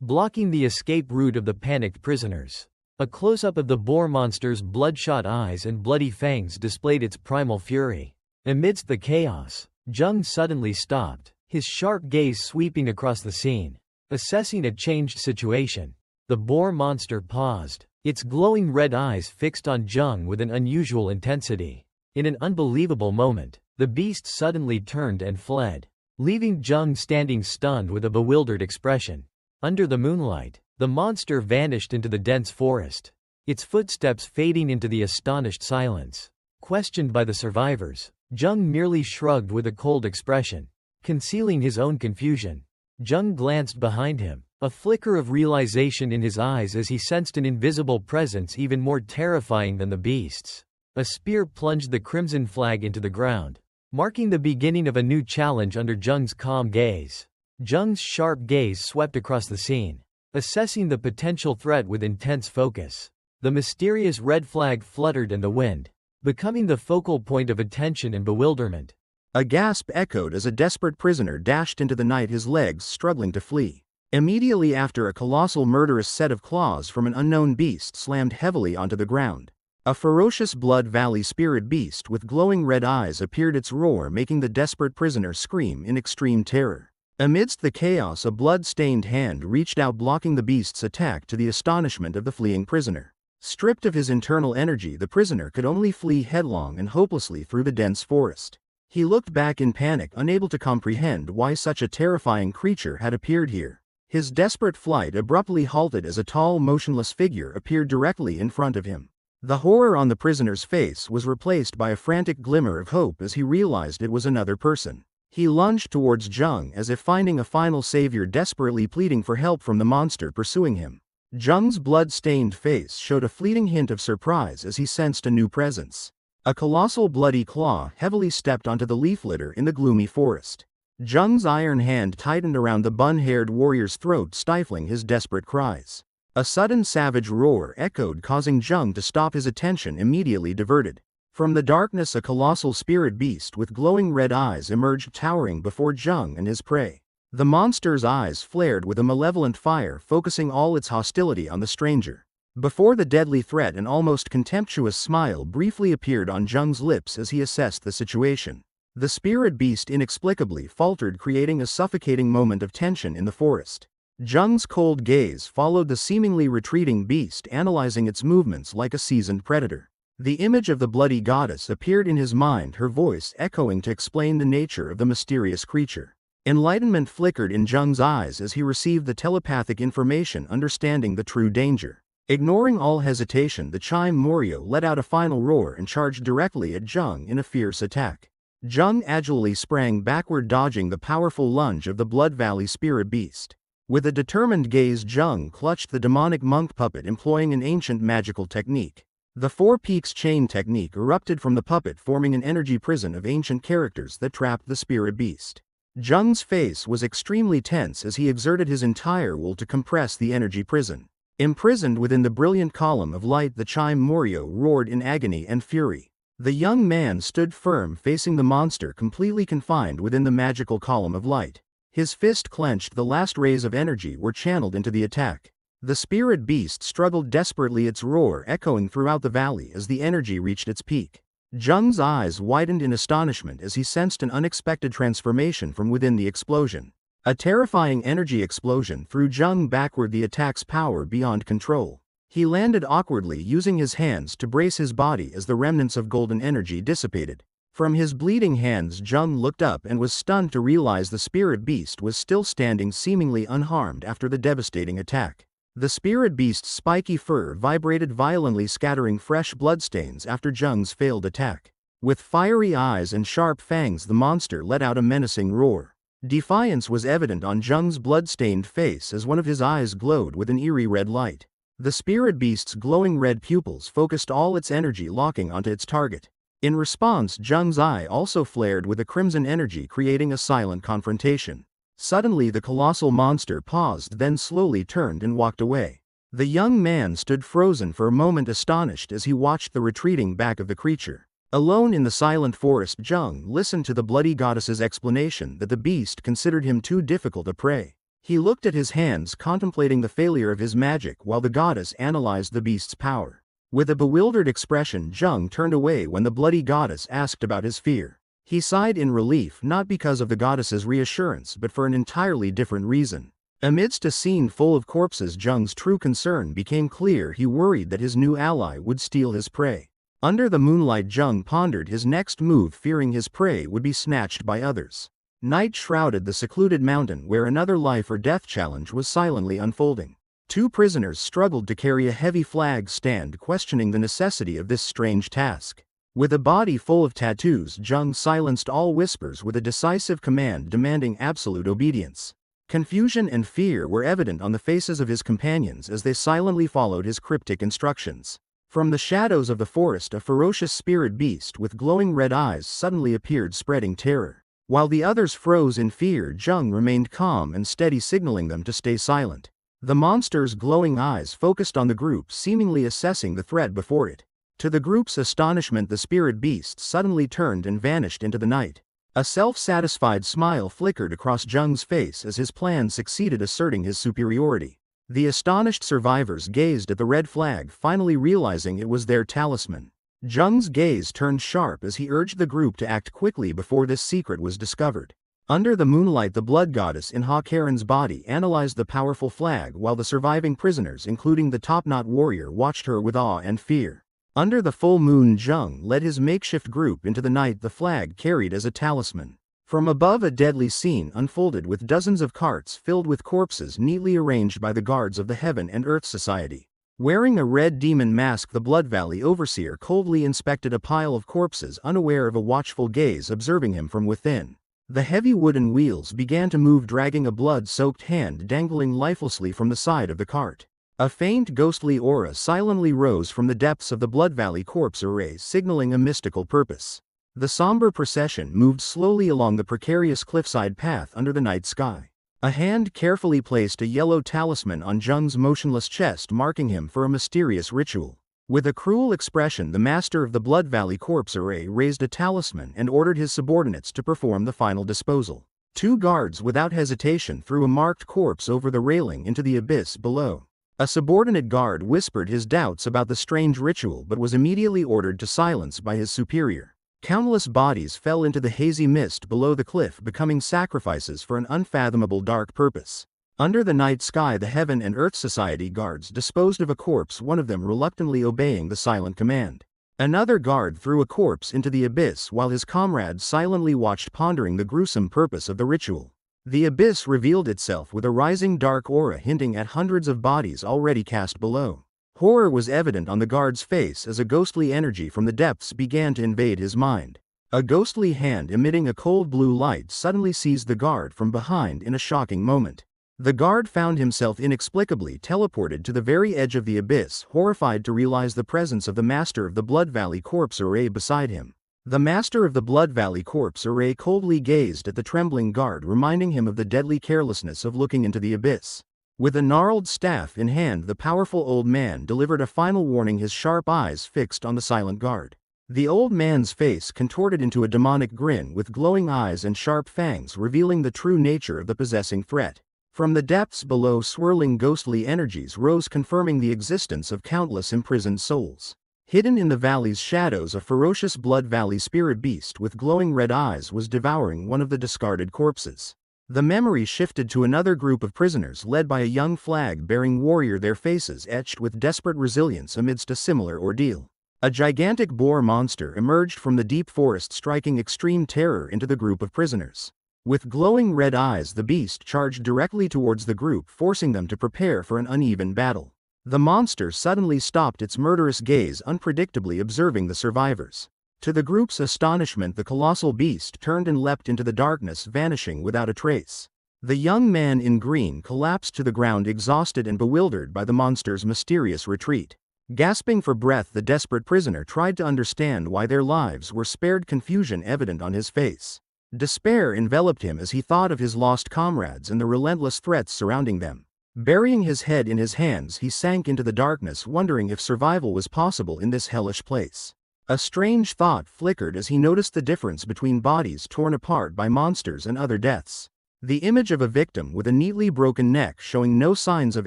A: blocking the escape route of the panicked prisoners. A close-up of the boar monster's bloodshot eyes and bloody fangs displayed its primal fury. Amidst the chaos, Jung suddenly stopped, his sharp gaze sweeping across the scene, assessing a changed situation. The boar monster paused, its glowing red eyes fixed on Jung with an unusual intensity. In an unbelievable moment, the beast suddenly turned and fled, leaving Jung standing stunned with a bewildered expression. Under the moonlight, the monster vanished into the dense forest, its footsteps fading into the astonished silence. Questioned by the survivors, Jung merely shrugged with a cold expression, concealing his own confusion. Jung glanced behind him, a flicker of realization in his eyes as he sensed an invisible presence even more terrifying than the beast's. A spear plunged the crimson flag into the ground, marking the beginning of a new challenge under Jung's calm gaze. Jung's sharp gaze swept across the scene, assessing the potential threat with intense focus. The mysterious red flag fluttered in the wind, becoming the focal point of attention and bewilderment.
B: A gasp echoed as a desperate prisoner dashed into the night, his legs struggling to flee. Immediately after, a colossal murderous set of claws from an unknown beast slammed heavily onto the ground. A ferocious Blood Valley spirit beast with glowing red eyes appeared, its roar making the desperate prisoner scream in extreme terror. Amidst the chaos, a blood-stained hand reached out, blocking the beast's attack to the astonishment of the fleeing prisoner. Stripped of his internal energy, the prisoner could only flee headlong and hopelessly through the dense forest. He looked back in panic, unable to comprehend why such a terrifying creature had appeared here. His desperate flight abruptly halted as a tall, motionless figure appeared directly in front of him. The horror on the prisoner's face was replaced by a frantic glimmer of hope as he realized it was another person. He lunged towards Jung as if finding a final savior, desperately pleading for help from the monster pursuing him. Jung's blood-stained face showed a fleeting hint of surprise as he sensed a new presence. A colossal bloody claw heavily stepped onto the leaf litter in the gloomy forest. Jung's iron hand tightened around the bun-haired warrior's throat, stifling his desperate cries. A sudden savage roar echoed, causing Jung to stop, his attention immediately diverted. From the darkness, a colossal spirit beast with glowing red eyes emerged, towering before Jung and his prey. The monster's eyes flared with a malevolent fire, focusing all its hostility on the stranger. Before the deadly threat, an almost contemptuous smile briefly appeared on Jung's lips as he assessed the situation. The spirit beast inexplicably faltered, creating a suffocating moment of tension in the forest. Jung's cold gaze followed the seemingly retreating beast, analyzing its movements like a seasoned predator. The image of the bloody goddess appeared in his mind, her voice echoing to explain the nature of the mysterious creature. Enlightenment flickered in Jung's eyes as he received the telepathic information, understanding the true danger. Ignoring all hesitation, the Chime Morio let out a final roar and charged directly at Jung in a fierce attack. Jung agilely sprang backward, dodging the powerful lunge of the Blood Valley spirit beast. With a determined gaze, Jung clutched the demonic monk puppet, employing an ancient magical technique. The Four Peaks chain technique erupted from the puppet, forming an energy prison of ancient characters that trapped the spirit beast. Jung's face was extremely tense as he exerted his entire will to compress the energy prison. Imprisoned within the brilliant column of light, the Chime Morio roared in agony and fury. The young man stood firm, facing the monster, completely confined within the magical column of light. His fist clenched, the last rays of energy were channeled into the attack. The spirit beast struggled desperately, its roar echoing throughout the valley as the energy reached its peak. Jung's eyes widened in astonishment as he sensed an unexpected transformation from within the explosion. A terrifying energy explosion threw Jung backward, the attack's power beyond control. He landed awkwardly, using his hands to brace his body as the remnants of golden energy dissipated. From his bleeding hands, Jung looked up and was stunned to realize the spirit beast was still standing seemingly unharmed after the devastating attack. The spirit beast's spiky fur vibrated violently, scattering fresh bloodstains after Jung's failed attack. With fiery eyes and sharp fangs, the monster let out a menacing roar. Defiance was evident on Jung's blood-stained face as one of his eyes glowed with an eerie red light. The spirit beast's glowing red pupils focused all its energy, locking onto its target. In response, Jung's eye also flared with a crimson energy, creating a silent confrontation. Suddenly the colossal monster paused, then slowly turned and walked away. The young man stood frozen for a moment, astonished as he watched the retreating back of the creature. Alone in the silent forest, Jung listened to the bloody goddess's explanation that the beast considered him too difficult a prey. He looked at his hands, contemplating the failure of his magic while the goddess analyzed the beast's power. With a bewildered expression, Jung turned away when the bloody goddess asked about his fear. He sighed in relief, not because of the goddess's reassurance but for an entirely different reason. Amidst a scene full of corpses, Jung's true concern became clear. He worried that his new ally would steal his prey. Under the moonlight, Jung pondered his next move, fearing his prey would be snatched by others. Night shrouded the secluded mountain where another life or death challenge was silently unfolding. Two prisoners struggled to carry a heavy flag stand, questioning the necessity of this strange task. With a body full of tattoos, Jung silenced all whispers with a decisive command demanding absolute obedience. Confusion and fear were evident on the faces of his companions as they silently followed his cryptic instructions. From the shadows of the forest, a ferocious spirit beast with glowing red eyes suddenly appeared, spreading terror. While the others froze in fear, Jung remained calm and steady, signaling them to stay silent. The monster's glowing eyes focused on the group, seemingly assessing the threat before it. To the group's astonishment, the spirit beast suddenly turned and vanished into the night. A self-satisfied smile flickered across Jung's face as his plan succeeded, asserting his superiority. The astonished survivors gazed at the red flag, finally realizing it was their talisman. Jung's gaze turned sharp as he urged the group to act quickly before this secret was discovered. Under the moonlight, the blood goddess in Ha-Karen's body analyzed the powerful flag while the surviving prisoners, including the top-knot warrior, watched her with awe and fear. Under the full moon, Jung led his makeshift group into the night, the flag carried as a talisman. From above, a deadly scene unfolded with dozens of carts filled with corpses neatly arranged by the guards of the Heaven and Earth Society. Wearing a red demon mask, the Blood Valley overseer coldly inspected a pile of corpses, unaware of a watchful gaze observing him from within. The heavy wooden wheels began to move, dragging a blood-soaked hand dangling lifelessly from the side of the cart. A faint ghostly aura silently rose from the depths of the Blood Valley corpse array, signaling a mystical purpose. The somber procession moved slowly along the precarious cliffside path under the night sky. A hand carefully placed a yellow talisman on Jung's motionless chest, marking him for a mysterious ritual. With a cruel expression, the master of the Blood Valley corpse array raised a talisman and ordered his subordinates to perform the final disposal. Two guards without hesitation threw a marked corpse over the railing into the abyss below. A subordinate guard whispered his doubts about the strange ritual but was immediately ordered to silence by his superior. Countless bodies fell into the hazy mist below the cliff, becoming sacrifices for an unfathomable dark purpose. Under the night sky, the Heaven and Earth Society guards disposed of a corpse, one of them reluctantly obeying the silent command. Another guard threw a corpse into the abyss while his comrades silently watched, pondering the gruesome purpose of the ritual. The abyss revealed itself with a rising dark aura hinting at hundreds of bodies already cast below. Horror was evident on the guard's face as a ghostly energy from the depths began to invade his mind. A ghostly hand emitting a cold blue light suddenly seized the guard from behind in a shocking moment. The guard found himself inexplicably teleported to the very edge of the abyss, horrified to realize the presence of the master of the Blood Valley corpse array beside him. The master of the Blood Valley corpse array coldly gazed at the trembling guard, reminding him of the deadly carelessness of looking into the abyss. With a gnarled staff in hand, the powerful old man delivered a final warning, his sharp eyes fixed on the silent guard. The old man's face contorted into a demonic grin, with glowing eyes and sharp fangs revealing the true nature of the possessing threat. From the depths below, swirling ghostly energies rose, confirming the existence of countless imprisoned souls. Hidden in the valley's shadows, a ferocious Blood Valley spirit beast with glowing red eyes was devouring one of the discarded corpses. The memory shifted to another group of prisoners led by a young flag-bearing warrior, their faces etched with desperate resilience amidst a similar ordeal. A gigantic boar monster emerged from the deep forest, striking extreme terror into the group of prisoners. With glowing red eyes, the beast charged directly towards the group, forcing them to prepare for an uneven battle. The monster suddenly stopped its murderous gaze, unpredictably observing the survivors. To the group's astonishment, the colossal beast turned and leapt into the darkness, vanishing without a trace. The young man in green collapsed to the ground, exhausted and bewildered by the monster's mysterious retreat. Gasping for breath, the desperate prisoner tried to understand why their lives were spared, confusion evident on his face. Despair enveloped him as he thought of his lost comrades and the relentless threats surrounding them. Burying his head in his hands, he sank into the darkness, wondering if survival was possible in this hellish place. A strange thought flickered as he noticed the difference between bodies torn apart by monsters and other deaths. The image of a victim with a neatly broken neck showing no signs of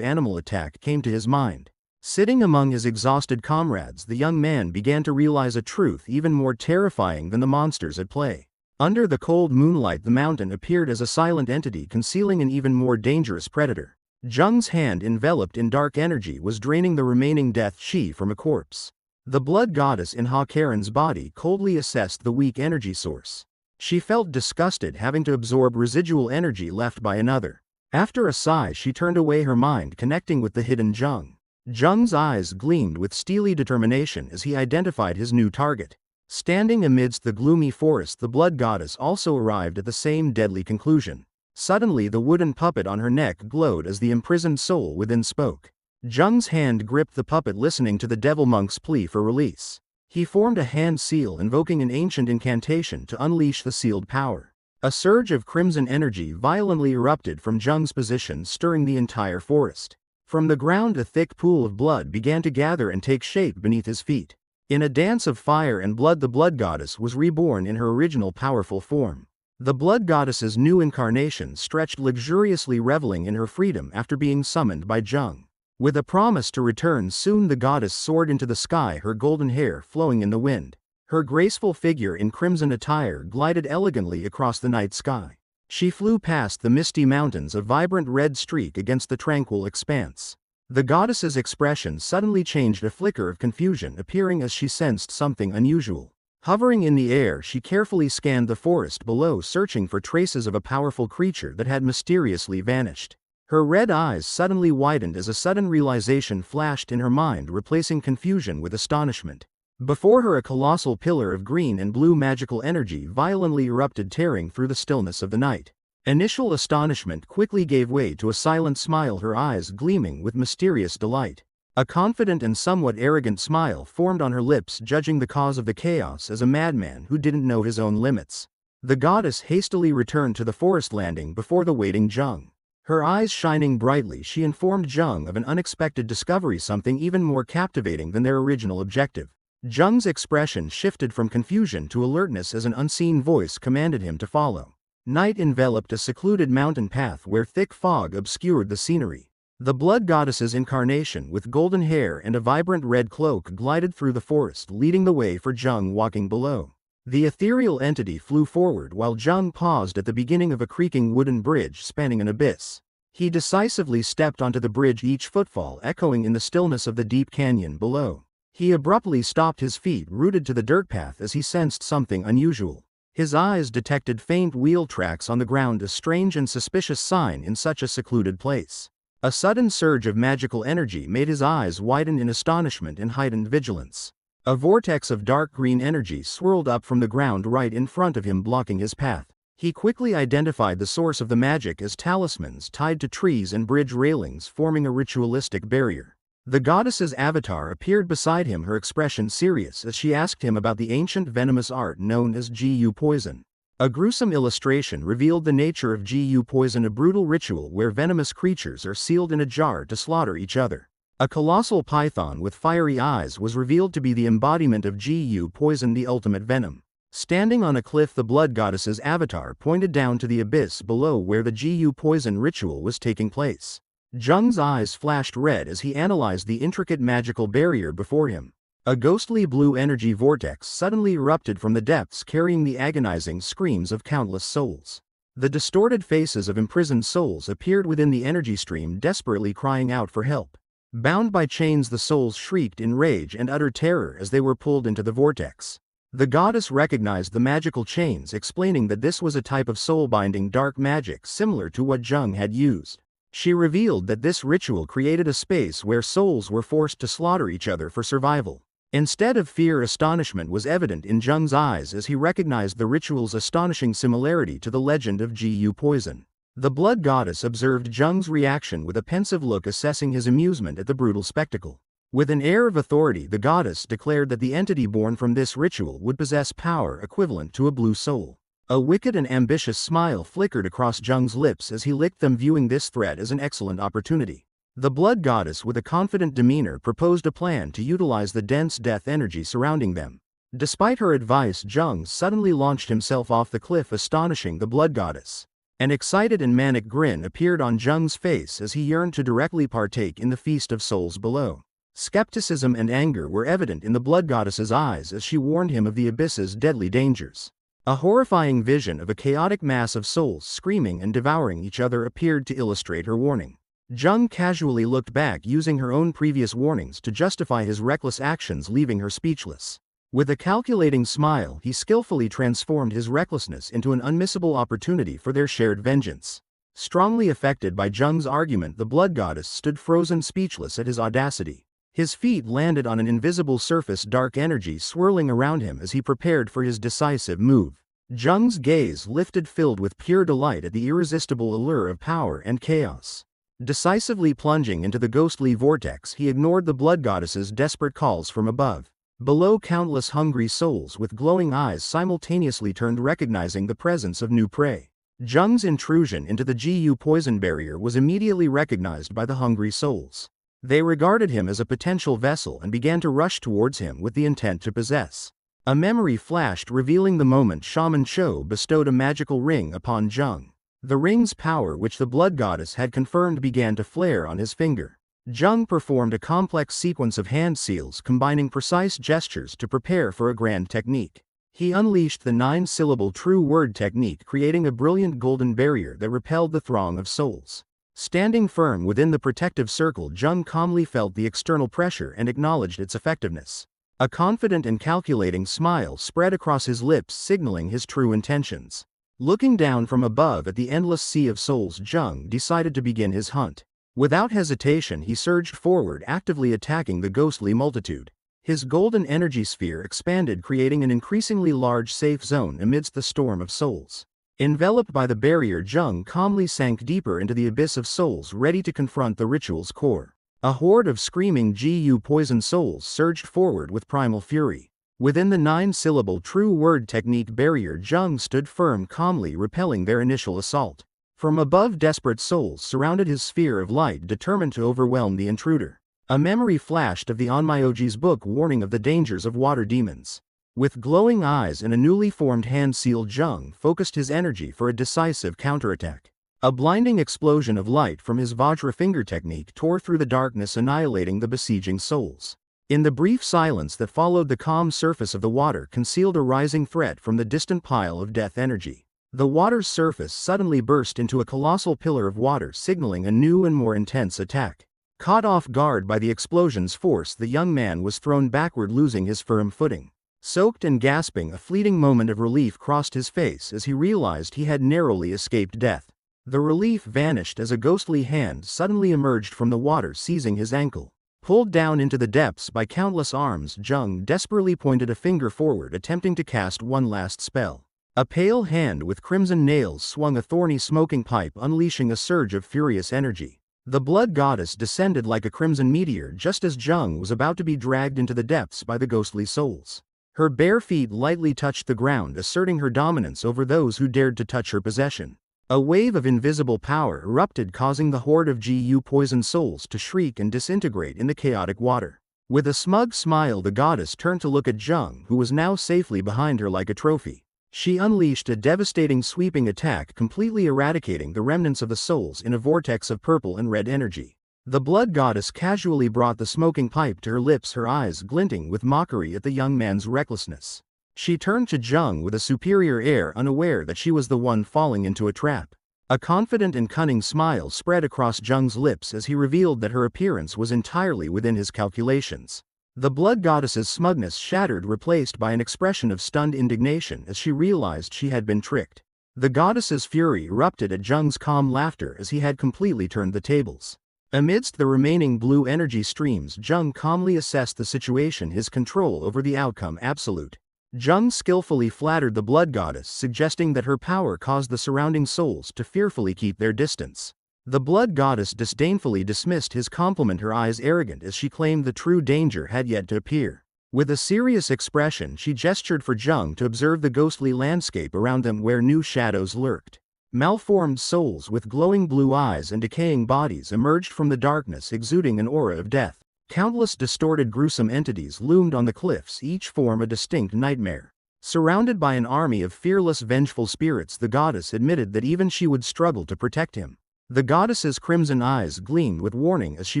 B: animal attack came to his mind. Sitting among his exhausted comrades, the young man began to realize a truth even more terrifying than the monsters at play. Under the cold moonlight, the mountain appeared as a silent entity, concealing an even more dangerous predator. Jung's hand, enveloped in dark energy, was draining the remaining death chi from a corpse. The blood goddess in Ha Karen's body coldly assessed the weak energy source. She felt disgusted, having to absorb residual energy left by another. After a sigh, she turned away, her mind connecting with the hidden Jung. Jung's eyes gleamed with steely determination as he identified his new target. Standing amidst the gloomy forest, the blood goddess also arrived at the same deadly conclusion. Suddenly, the wooden puppet on her neck glowed as the imprisoned soul within spoke. Jung's hand gripped the puppet, listening to the devil monk's plea for release. He formed a hand seal, invoking an ancient incantation to unleash the sealed power. A surge of crimson energy violently erupted from Jung's position, stirring the entire forest. From the ground, a thick pool of blood began to gather and take shape beneath his feet. In a dance of fire and blood, the blood goddess was reborn in her original powerful form. The blood goddess's new incarnation stretched luxuriously, reveling in her freedom after being summoned by Jung. With a promise to return soon, the goddess soared into the sky, her golden hair flowing in the wind. Her graceful figure in crimson attire glided elegantly across the night sky. She flew past the misty mountains, a vibrant red streak against the tranquil expanse. The goddess's expression suddenly changed, a flicker of confusion appearing as she sensed something unusual. Hovering in the air, she carefully scanned the forest below, searching for traces of a powerful creature that had mysteriously vanished. Her red eyes suddenly widened as a sudden realization flashed in her mind, replacing confusion with astonishment. Before her, a colossal pillar of green and blue magical energy violently erupted, tearing through the stillness of the night. Initial astonishment quickly gave way to a silent smile, her eyes gleaming with mysterious delight. A confident and somewhat arrogant smile formed on her lips, judging the cause of the chaos as a madman who didn't know his own limits. The goddess hastily returned to the forest landing before the waiting Jung. Her eyes shining brightly, she informed Jung of an unexpected discovery, something even more captivating than their original objective. Jung's expression shifted from confusion to alertness as an unseen voice commanded him to follow. Night enveloped a secluded mountain path where thick fog obscured the scenery. The blood goddess's incarnation, with golden hair and a vibrant red cloak, glided through the forest, leading the way for Jung walking below. The ethereal entity flew forward while Jung paused at the beginning of a creaking wooden bridge spanning an abyss. He decisively stepped onto the bridge, each footfall echoing in the stillness of the deep canyon below. He abruptly stopped, his feet rooted to the dirt path as he sensed something unusual. His eyes detected faint wheel tracks on the ground, a strange and suspicious sign in such a secluded place. A sudden surge of magical energy made his eyes widen in astonishment and heightened vigilance. A vortex of dark green energy swirled up from the ground right in front of him, blocking his path. He quickly identified the source of the magic as talismans tied to trees and bridge railings, forming a ritualistic barrier. The goddess's avatar appeared beside him, her expression serious as she asked him about the ancient venomous art known as Gu poison. A gruesome illustration revealed the nature of Gu poison, a brutal ritual where venomous creatures are sealed in a jar to slaughter each other. A colossal python with fiery eyes was revealed to be the embodiment of Gu poison, the ultimate venom. Standing on a cliff, the blood goddess's avatar pointed down to the abyss below where the Gu poison ritual was taking place. Jung's eyes flashed red as he analyzed the intricate magical barrier before him. A ghostly blue energy vortex suddenly erupted from the depths, carrying the agonizing screams of countless souls. The distorted faces of imprisoned souls appeared within the energy stream, desperately crying out for help. Bound by chains, the souls shrieked in rage and utter terror as they were pulled into the vortex. The goddess recognized the magical chains, explaining that this was a type of soul-binding dark magic similar to what Jung had used. She revealed that this ritual created a space where souls were forced to slaughter each other for survival. Instead of fear, astonishment was evident in Jung's eyes as he recognized the ritual's astonishing similarity to the legend of Gu poison. The blood goddess observed Jung's reaction with a pensive look, assessing his amusement at the brutal spectacle. With an air of authority, the goddess declared that the entity born from this ritual would possess power equivalent to a blue soul. A wicked and ambitious smile flickered across Jung's lips as he licked them, viewing this threat as an excellent opportunity. The blood goddess, with a confident demeanor, proposed a plan to utilize the dense death energy surrounding them. Despite her advice, Jung suddenly launched himself off the cliff, astonishing the blood goddess. An excited and manic grin appeared on Jung's face as he yearned to directly partake in the feast of souls below. Skepticism and anger were evident in the blood goddess's eyes as she warned him of the abyss's deadly dangers. A horrifying vision of a chaotic mass of souls screaming and devouring each other appeared to illustrate her warning. Jung casually looked back, using her own previous warnings to justify his reckless actions, leaving her speechless. With a calculating smile, he skillfully transformed his recklessness into an unmissable opportunity for their shared vengeance. Strongly affected by Jung's argument, the blood goddess stood frozen, speechless at his audacity. His feet landed on an invisible surface, dark energy swirling around him as he prepared for his decisive move. Jung's gaze lifted, filled with pure delight at the irresistible allure of power and chaos. Decisively plunging into the ghostly vortex, he ignored the blood goddess's desperate calls from above. Below, countless hungry souls with glowing eyes simultaneously turned, recognizing the presence of new prey. Jung's intrusion into the Gu poison barrier was immediately recognized by the hungry souls. They regarded him as a potential vessel and began to rush towards him with the intent to possess. A memory flashed, revealing the moment Shaman Cho bestowed a magical ring upon Jung. The ring's power, which the blood goddess had confirmed, began to flare on his finger. Jung performed a complex sequence of hand seals, combining precise gestures to prepare for a grand technique. He unleashed the 9-syllable true word technique, creating a brilliant golden barrier that repelled the throng of souls. Standing firm within the protective circle, Jung calmly felt the external pressure and acknowledged its effectiveness. A confident and calculating smile spread across his lips, signaling his true intentions. Looking down from above at the endless sea of souls, Jung decided to begin his hunt. Without hesitation, he surged forward, actively attacking the ghostly multitude. His golden energy sphere expanded, creating an increasingly large safe zone amidst the storm of souls. Enveloped by the barrier, Jung calmly sank deeper into the abyss of souls, ready to confront the ritual's core. A horde of screaming Gu poison souls surged forward with primal fury. Within the 9-syllable true word technique barrier, Jung stood firm, calmly repelling their initial assault. From above, desperate souls surrounded his sphere of light, determined to overwhelm the intruder. A memory flashed of the Onmyoji's book warning of the dangers of water demons. With glowing eyes and a newly formed hand seal, Jung focused his energy for a decisive counterattack. A blinding explosion of light from his Vajra finger technique tore through the darkness, annihilating the besieging souls. In the brief silence that followed, the calm surface of the water concealed a rising threat from the distant pile of death energy. The water's surface suddenly burst into a colossal pillar of water, signaling a new and more intense attack. Caught off guard by the explosion's force, the young man was thrown backward, losing his firm footing. Soaked and gasping, a fleeting moment of relief crossed his face as he realized he had narrowly escaped death. The relief vanished as a ghostly hand suddenly emerged from the water, seizing his ankle. Pulled down into the depths by countless arms, Jung desperately pointed a finger forward, attempting to cast one last spell. A pale hand with crimson nails swung a thorny smoking pipe, unleashing a surge of furious energy. The blood goddess descended like a crimson meteor just as Jung was about to be dragged into the depths by the ghostly souls. Her bare feet lightly touched the ground, asserting her dominance over those who dared to touch her possession. A wave of invisible power erupted, causing the horde of Gu poison souls to shriek and disintegrate in the chaotic water. With a smug smile, the goddess turned to look at Jung, who was now safely behind her like a trophy. She unleashed a devastating sweeping attack, completely eradicating the remnants of the souls in a vortex of purple and red energy. The blood goddess casually brought the smoking pipe to her lips, her eyes glinting with mockery at the young man's recklessness. She turned to Jung with a superior air, unaware that she was the one falling into a trap. A confident and cunning smile spread across Jung's lips as he revealed that her appearance was entirely within his calculations. The blood goddess's smugness shattered, replaced by an expression of stunned indignation as she realized she had been tricked. The goddess's fury erupted at Jung's calm laughter as he had completely turned the tables. Amidst the remaining blue energy streams, Jung calmly assessed the situation, his control over the outcome absolute. Jung skillfully flattered the blood goddess, suggesting that her power caused the surrounding souls to fearfully keep their distance. The blood goddess disdainfully dismissed his compliment, her eyes arrogant as she claimed the true danger had yet to appear. With a serious expression, she gestured for Jung to observe the ghostly landscape around them where new shadows lurked. Malformed souls with glowing blue eyes and decaying bodies emerged from the darkness, exuding an aura of death. Countless distorted, gruesome entities loomed on the cliffs, each form a distinct nightmare. Surrounded by an army of fearless, vengeful spirits, the goddess admitted that even she would struggle to protect him. The goddess's crimson eyes gleamed with warning as she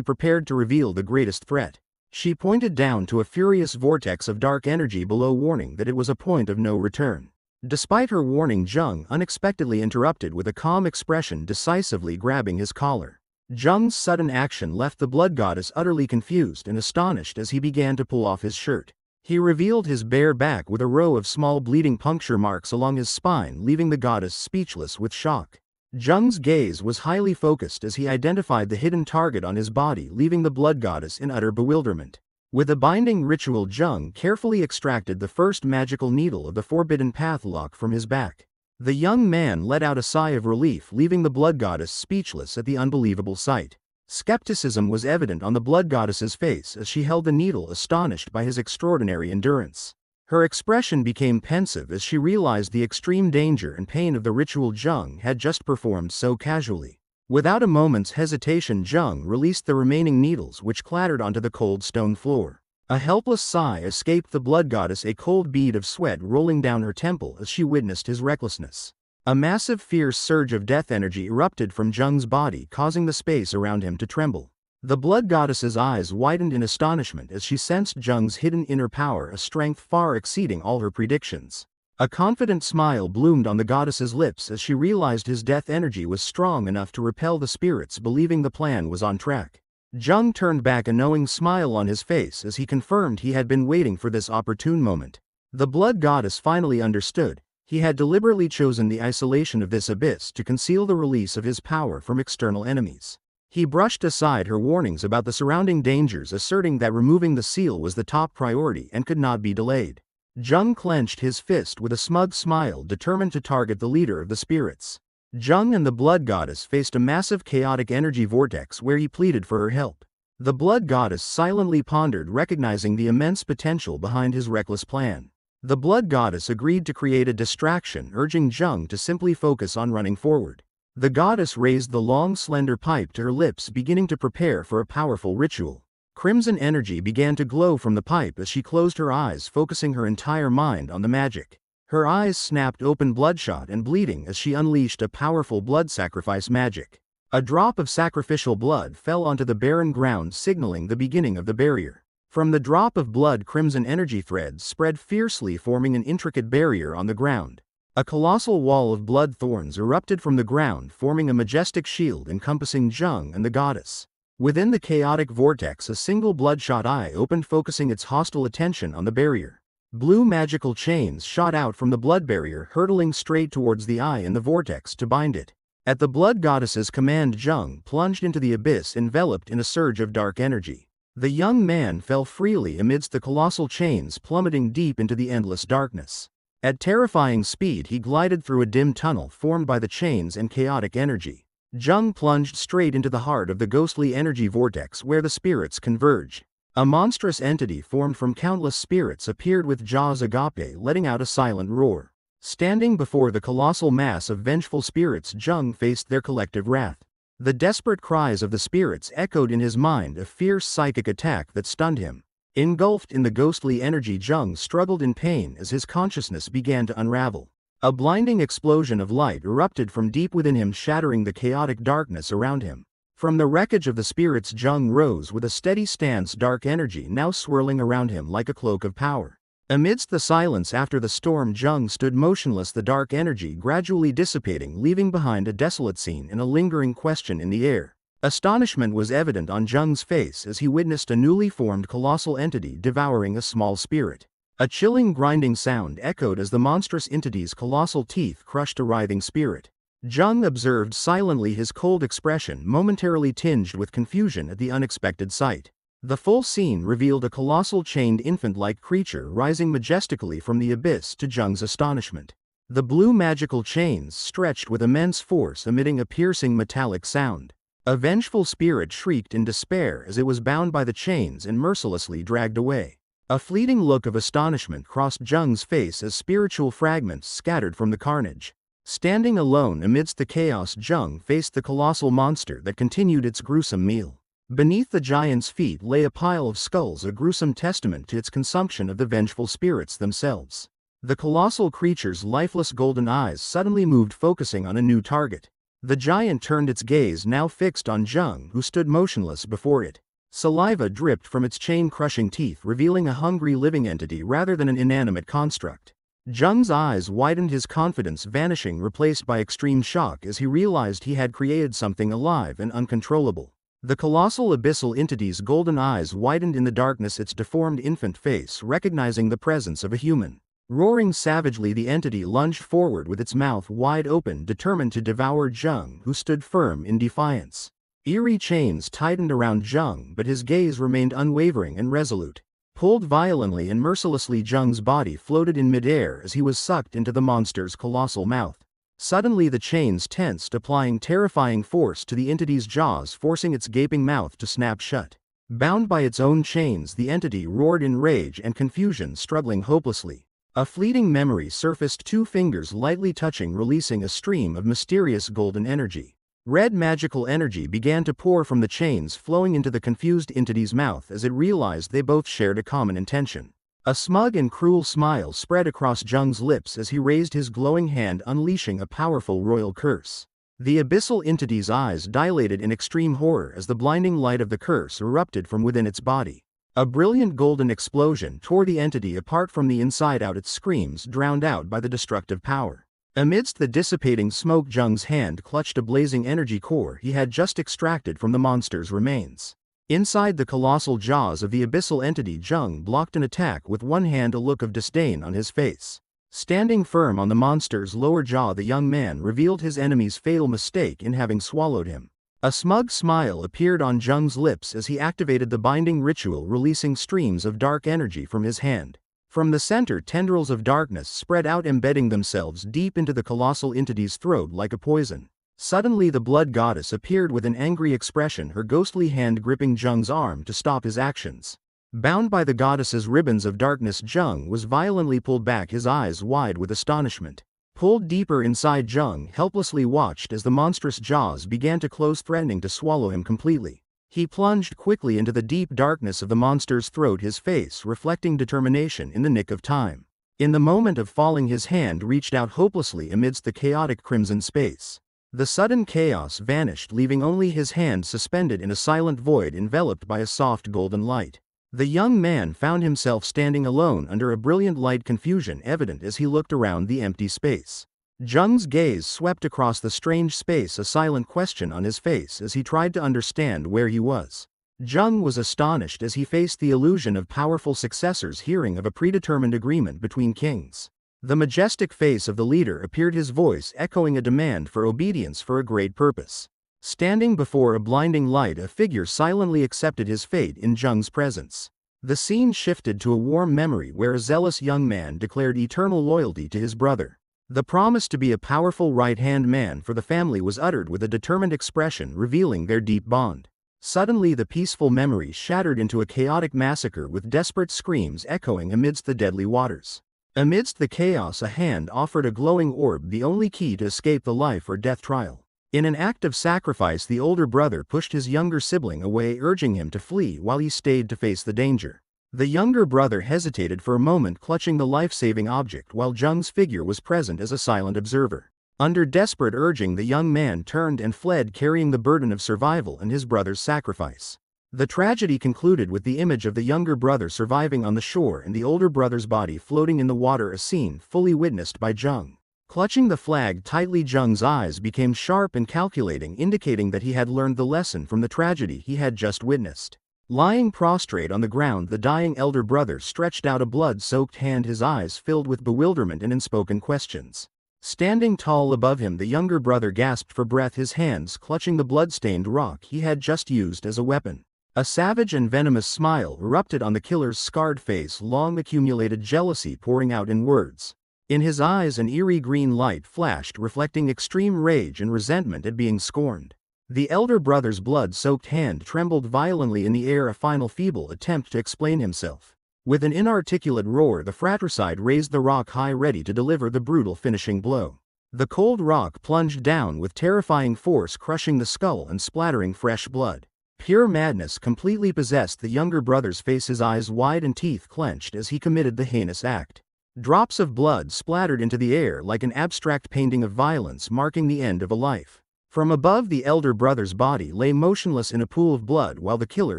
B: prepared to reveal the greatest threat. She pointed down to a furious vortex of dark energy below, warning that it was a point of no return. Despite her warning, Jung unexpectedly interrupted with a calm expression, decisively grabbing his collar. Jung's sudden action left the blood goddess utterly confused and astonished as he began to pull off his shirt. He revealed his bare back with a row of small bleeding puncture marks along his spine, leaving the goddess speechless with shock. Jung's gaze was highly focused as he identified the hidden target on his body, leaving the blood goddess in utter bewilderment. With a binding ritual, Jung carefully extracted the first magical needle of the forbidden path lock from his back. The young man let out a sigh of relief, leaving the blood goddess speechless at the unbelievable sight. Skepticism was evident on the blood goddess's face as she held the needle, astonished by his extraordinary endurance. Her expression became pensive as she realized the extreme danger and pain of the ritual Jung had just performed so casually. Without a moment's hesitation, Jung released the remaining needles, which clattered onto the cold stone floor. A helpless sigh escaped the blood goddess, a cold bead of sweat rolling down her temple as she witnessed his recklessness. A massive, fierce surge of death energy erupted from Jung's body, causing the space around him to tremble. The blood goddess's eyes widened in astonishment as she sensed Jung's hidden inner power, a strength far exceeding all her predictions. A confident smile bloomed on the goddess's lips as she realized his death energy was strong enough to repel the spirits, believing the plan was on track. Jung turned back, a knowing smile on his face as he confirmed he had been waiting for this opportune moment. The blood goddess finally understood. He had deliberately chosen the isolation of this abyss to conceal the release of his power from external enemies. He brushed aside her warnings about the surrounding dangers, asserting that removing the seal was the top priority and could not be delayed. Jung clenched his fist with a smug smile, determined to target the leader of the spirits. Jung and the blood goddess faced a massive chaotic energy vortex where he pleaded for her help. The blood goddess silently pondered, recognizing the immense potential behind his reckless plan. The blood goddess agreed to create a distraction, urging Jung to simply focus on running forward. The goddess raised the long, slender pipe to her lips, beginning to prepare for a powerful ritual. Crimson energy began to glow from the pipe as she closed her eyes, focusing her entire mind on the magic. Her eyes snapped open, bloodshot and bleeding, as she unleashed a powerful blood sacrifice magic. A drop of sacrificial blood fell onto the barren ground, signaling the beginning of the barrier. From the drop of blood, crimson energy threads spread fiercely, forming an intricate barrier on the ground. A colossal wall of blood thorns erupted from the ground, forming a majestic shield encompassing Jung and the goddess. Within the chaotic vortex, a single bloodshot eye opened, focusing its hostile attention on the barrier. Blue magical chains shot out from the blood barrier, hurtling straight towards the eye in the vortex to bind it. At the blood goddess's command, Jung plunged into the abyss, enveloped in a surge of dark energy. The young man fell freely amidst the colossal chains, plummeting deep into the endless darkness. At terrifying speed, he glided through a dim tunnel formed by the chains and chaotic energy. Jung plunged straight into the heart of the ghostly energy vortex where the spirits converged. A monstrous entity formed from countless spirits appeared with jaws agape, letting out a silent roar. Standing before the colossal mass of vengeful spirits, Jung faced their collective wrath. The desperate cries of the spirits echoed in his mind, a fierce psychic attack that stunned him. Engulfed in the ghostly energy, Jung struggled in pain as his consciousness began to unravel. A blinding explosion of light erupted from deep within him, shattering the chaotic darkness around him. From the wreckage of the spirits, Jung rose with a steady stance, dark energy now swirling around him like a cloak of power. Amidst the silence after the storm, Jung stood motionless, the dark energy gradually dissipating, leaving behind a desolate scene and a lingering question in the air. Astonishment was evident on Jung's face as he witnessed a newly formed colossal entity devouring a small spirit. A chilling grinding sound echoed as the monstrous entity's colossal teeth crushed a writhing spirit. Jung observed silently, his cold expression momentarily tinged with confusion at the unexpected sight. The full scene revealed a colossal chained infant-like creature rising majestically from the abyss, to Jung's astonishment. The blue magical chains stretched with immense force, emitting a piercing metallic sound. A vengeful spirit shrieked in despair as it was bound by the chains and mercilessly dragged away. A fleeting look of astonishment crossed Jung's face as spiritual fragments scattered from the carnage. Standing alone amidst the chaos, Jung faced the colossal monster that continued its gruesome meal. Beneath the giant's feet lay a pile of skulls, a gruesome testament to its consumption of the vengeful spirits themselves. The colossal creature's lifeless golden eyes suddenly moved, focusing on a new target. The giant turned its gaze, now fixed on Jung, who stood motionless before it. Saliva dripped from its chain-crushing teeth, revealing a hungry living entity rather than an inanimate construct. Jung's eyes widened, his confidence vanishing, replaced by extreme shock as he realized he had created something alive and uncontrollable. The colossal abyssal entity's golden eyes widened in the darkness, its deformed infant face recognizing the presence of a human. Roaring savagely, the entity lunged forward with its mouth wide open, determined to devour Jung, who stood firm in defiance. Eerie chains tightened around Jung, but his gaze remained unwavering and resolute. Pulled violently and mercilessly, Jung's body floated in midair as he was sucked into the monster's colossal mouth. Suddenly the chains tensed, applying terrifying force to the entity's jaws, forcing its gaping mouth to snap shut. Bound by its own chains, the entity roared in rage and confusion, struggling hopelessly. A fleeting memory surfaced, two fingers lightly touching, releasing a stream of mysterious golden energy. Red magical energy began to pour from the chains, flowing into the confused entity's mouth as it realized they both shared a common intention. A smug and cruel smile spread across Jung's lips as he raised his glowing hand, unleashing a powerful royal curse. The abyssal entity's eyes dilated in extreme horror as the blinding light of the curse erupted from within its body. A brilliant golden explosion tore the entity apart from the inside out, its screams drowned out by the destructive power. Amidst the dissipating smoke, Jung's hand clutched a blazing energy core he had just extracted from the monster's remains. Inside the colossal jaws of the abyssal entity, Jung blocked an attack with one hand, a look of disdain on his face. Standing firm on the monster's lower jaw, the young man revealed his enemy's fatal mistake in having swallowed him. A smug smile appeared on Jung's lips as he activated the binding ritual, releasing streams of dark energy from his hand. From the center, tendrils of darkness spread out, embedding themselves deep into the colossal entity's throat like a poison. Suddenly the blood goddess appeared with an angry expression, her ghostly hand gripping Jung's arm to stop his actions. Bound by the goddess's ribbons of darkness, Jung was violently pulled back, his eyes wide with astonishment. Pulled deeper inside, Jung helplessly watched as the monstrous jaws began to close, threatening to swallow him completely. He plunged quickly into the deep darkness of the monster's throat, his face reflecting determination in the nick of time. In the moment of falling, his hand reached out hopelessly amidst the chaotic crimson space. The sudden chaos vanished, leaving only his hand suspended in a silent void enveloped by a soft golden light. The young man found himself standing alone under a brilliant light, confusion evident as he looked around the empty space. Jung's gaze swept across the strange space, a silent question on his face as he tried to understand where he was. Jung was astonished as he faced the illusion of powerful successors, hearing of a predetermined agreement between kings. The majestic face of the leader appeared, his voice echoing a demand for obedience for a great purpose. Standing before a blinding light, a figure silently accepted his fate in Jung's presence. The scene shifted to a warm memory where a zealous young man declared eternal loyalty to his brother. The promise to be a powerful right-hand man for the family was uttered with a determined expression, revealing their deep bond. Suddenly the peaceful memory shattered into a chaotic massacre, with desperate screams echoing amidst the deadly waters. Amidst the chaos, a hand offered a glowing orb, the only key to escape the life or death trial. In an act of sacrifice, the older brother pushed his younger sibling away, urging him to flee while he stayed to face the danger. The younger brother hesitated for a moment, clutching the life-saving object, while Jung's figure was present as a silent observer. Under desperate urging, the young man turned and fled, carrying the burden of survival and his brother's sacrifice. The tragedy concluded with the image of the younger brother surviving on the shore and the older brother's body floating in the water, a scene fully witnessed by Jung. Clutching the flag tightly, Jung's eyes became sharp and calculating, indicating that he had learned the lesson from the tragedy he had just witnessed. Lying prostrate on the ground, the dying elder brother stretched out a blood-soaked hand, his eyes filled with bewilderment and unspoken questions. Standing tall above him, the younger brother gasped for breath, his hands clutching the blood-stained rock he had just used as a weapon. A savage and venomous smile erupted on the killer's scarred face, long accumulated jealousy pouring out in words. In his eyes an eerie green light flashed, reflecting extreme rage and resentment at being scorned. The elder brother's blood-soaked hand trembled violently in the air, a final feeble attempt to explain himself. With an inarticulate roar, the fratricide raised the rock high, ready to deliver the brutal finishing blow. The cold rock plunged down with terrifying force, crushing the skull and splattering fresh blood. Pure madness completely possessed the younger brother's face, his eyes wide and teeth clenched as he committed the heinous act. Drops of blood splattered into the air like an abstract painting of violence, marking the end of a life. From above, the elder brother's body lay motionless in a pool of blood, while the killer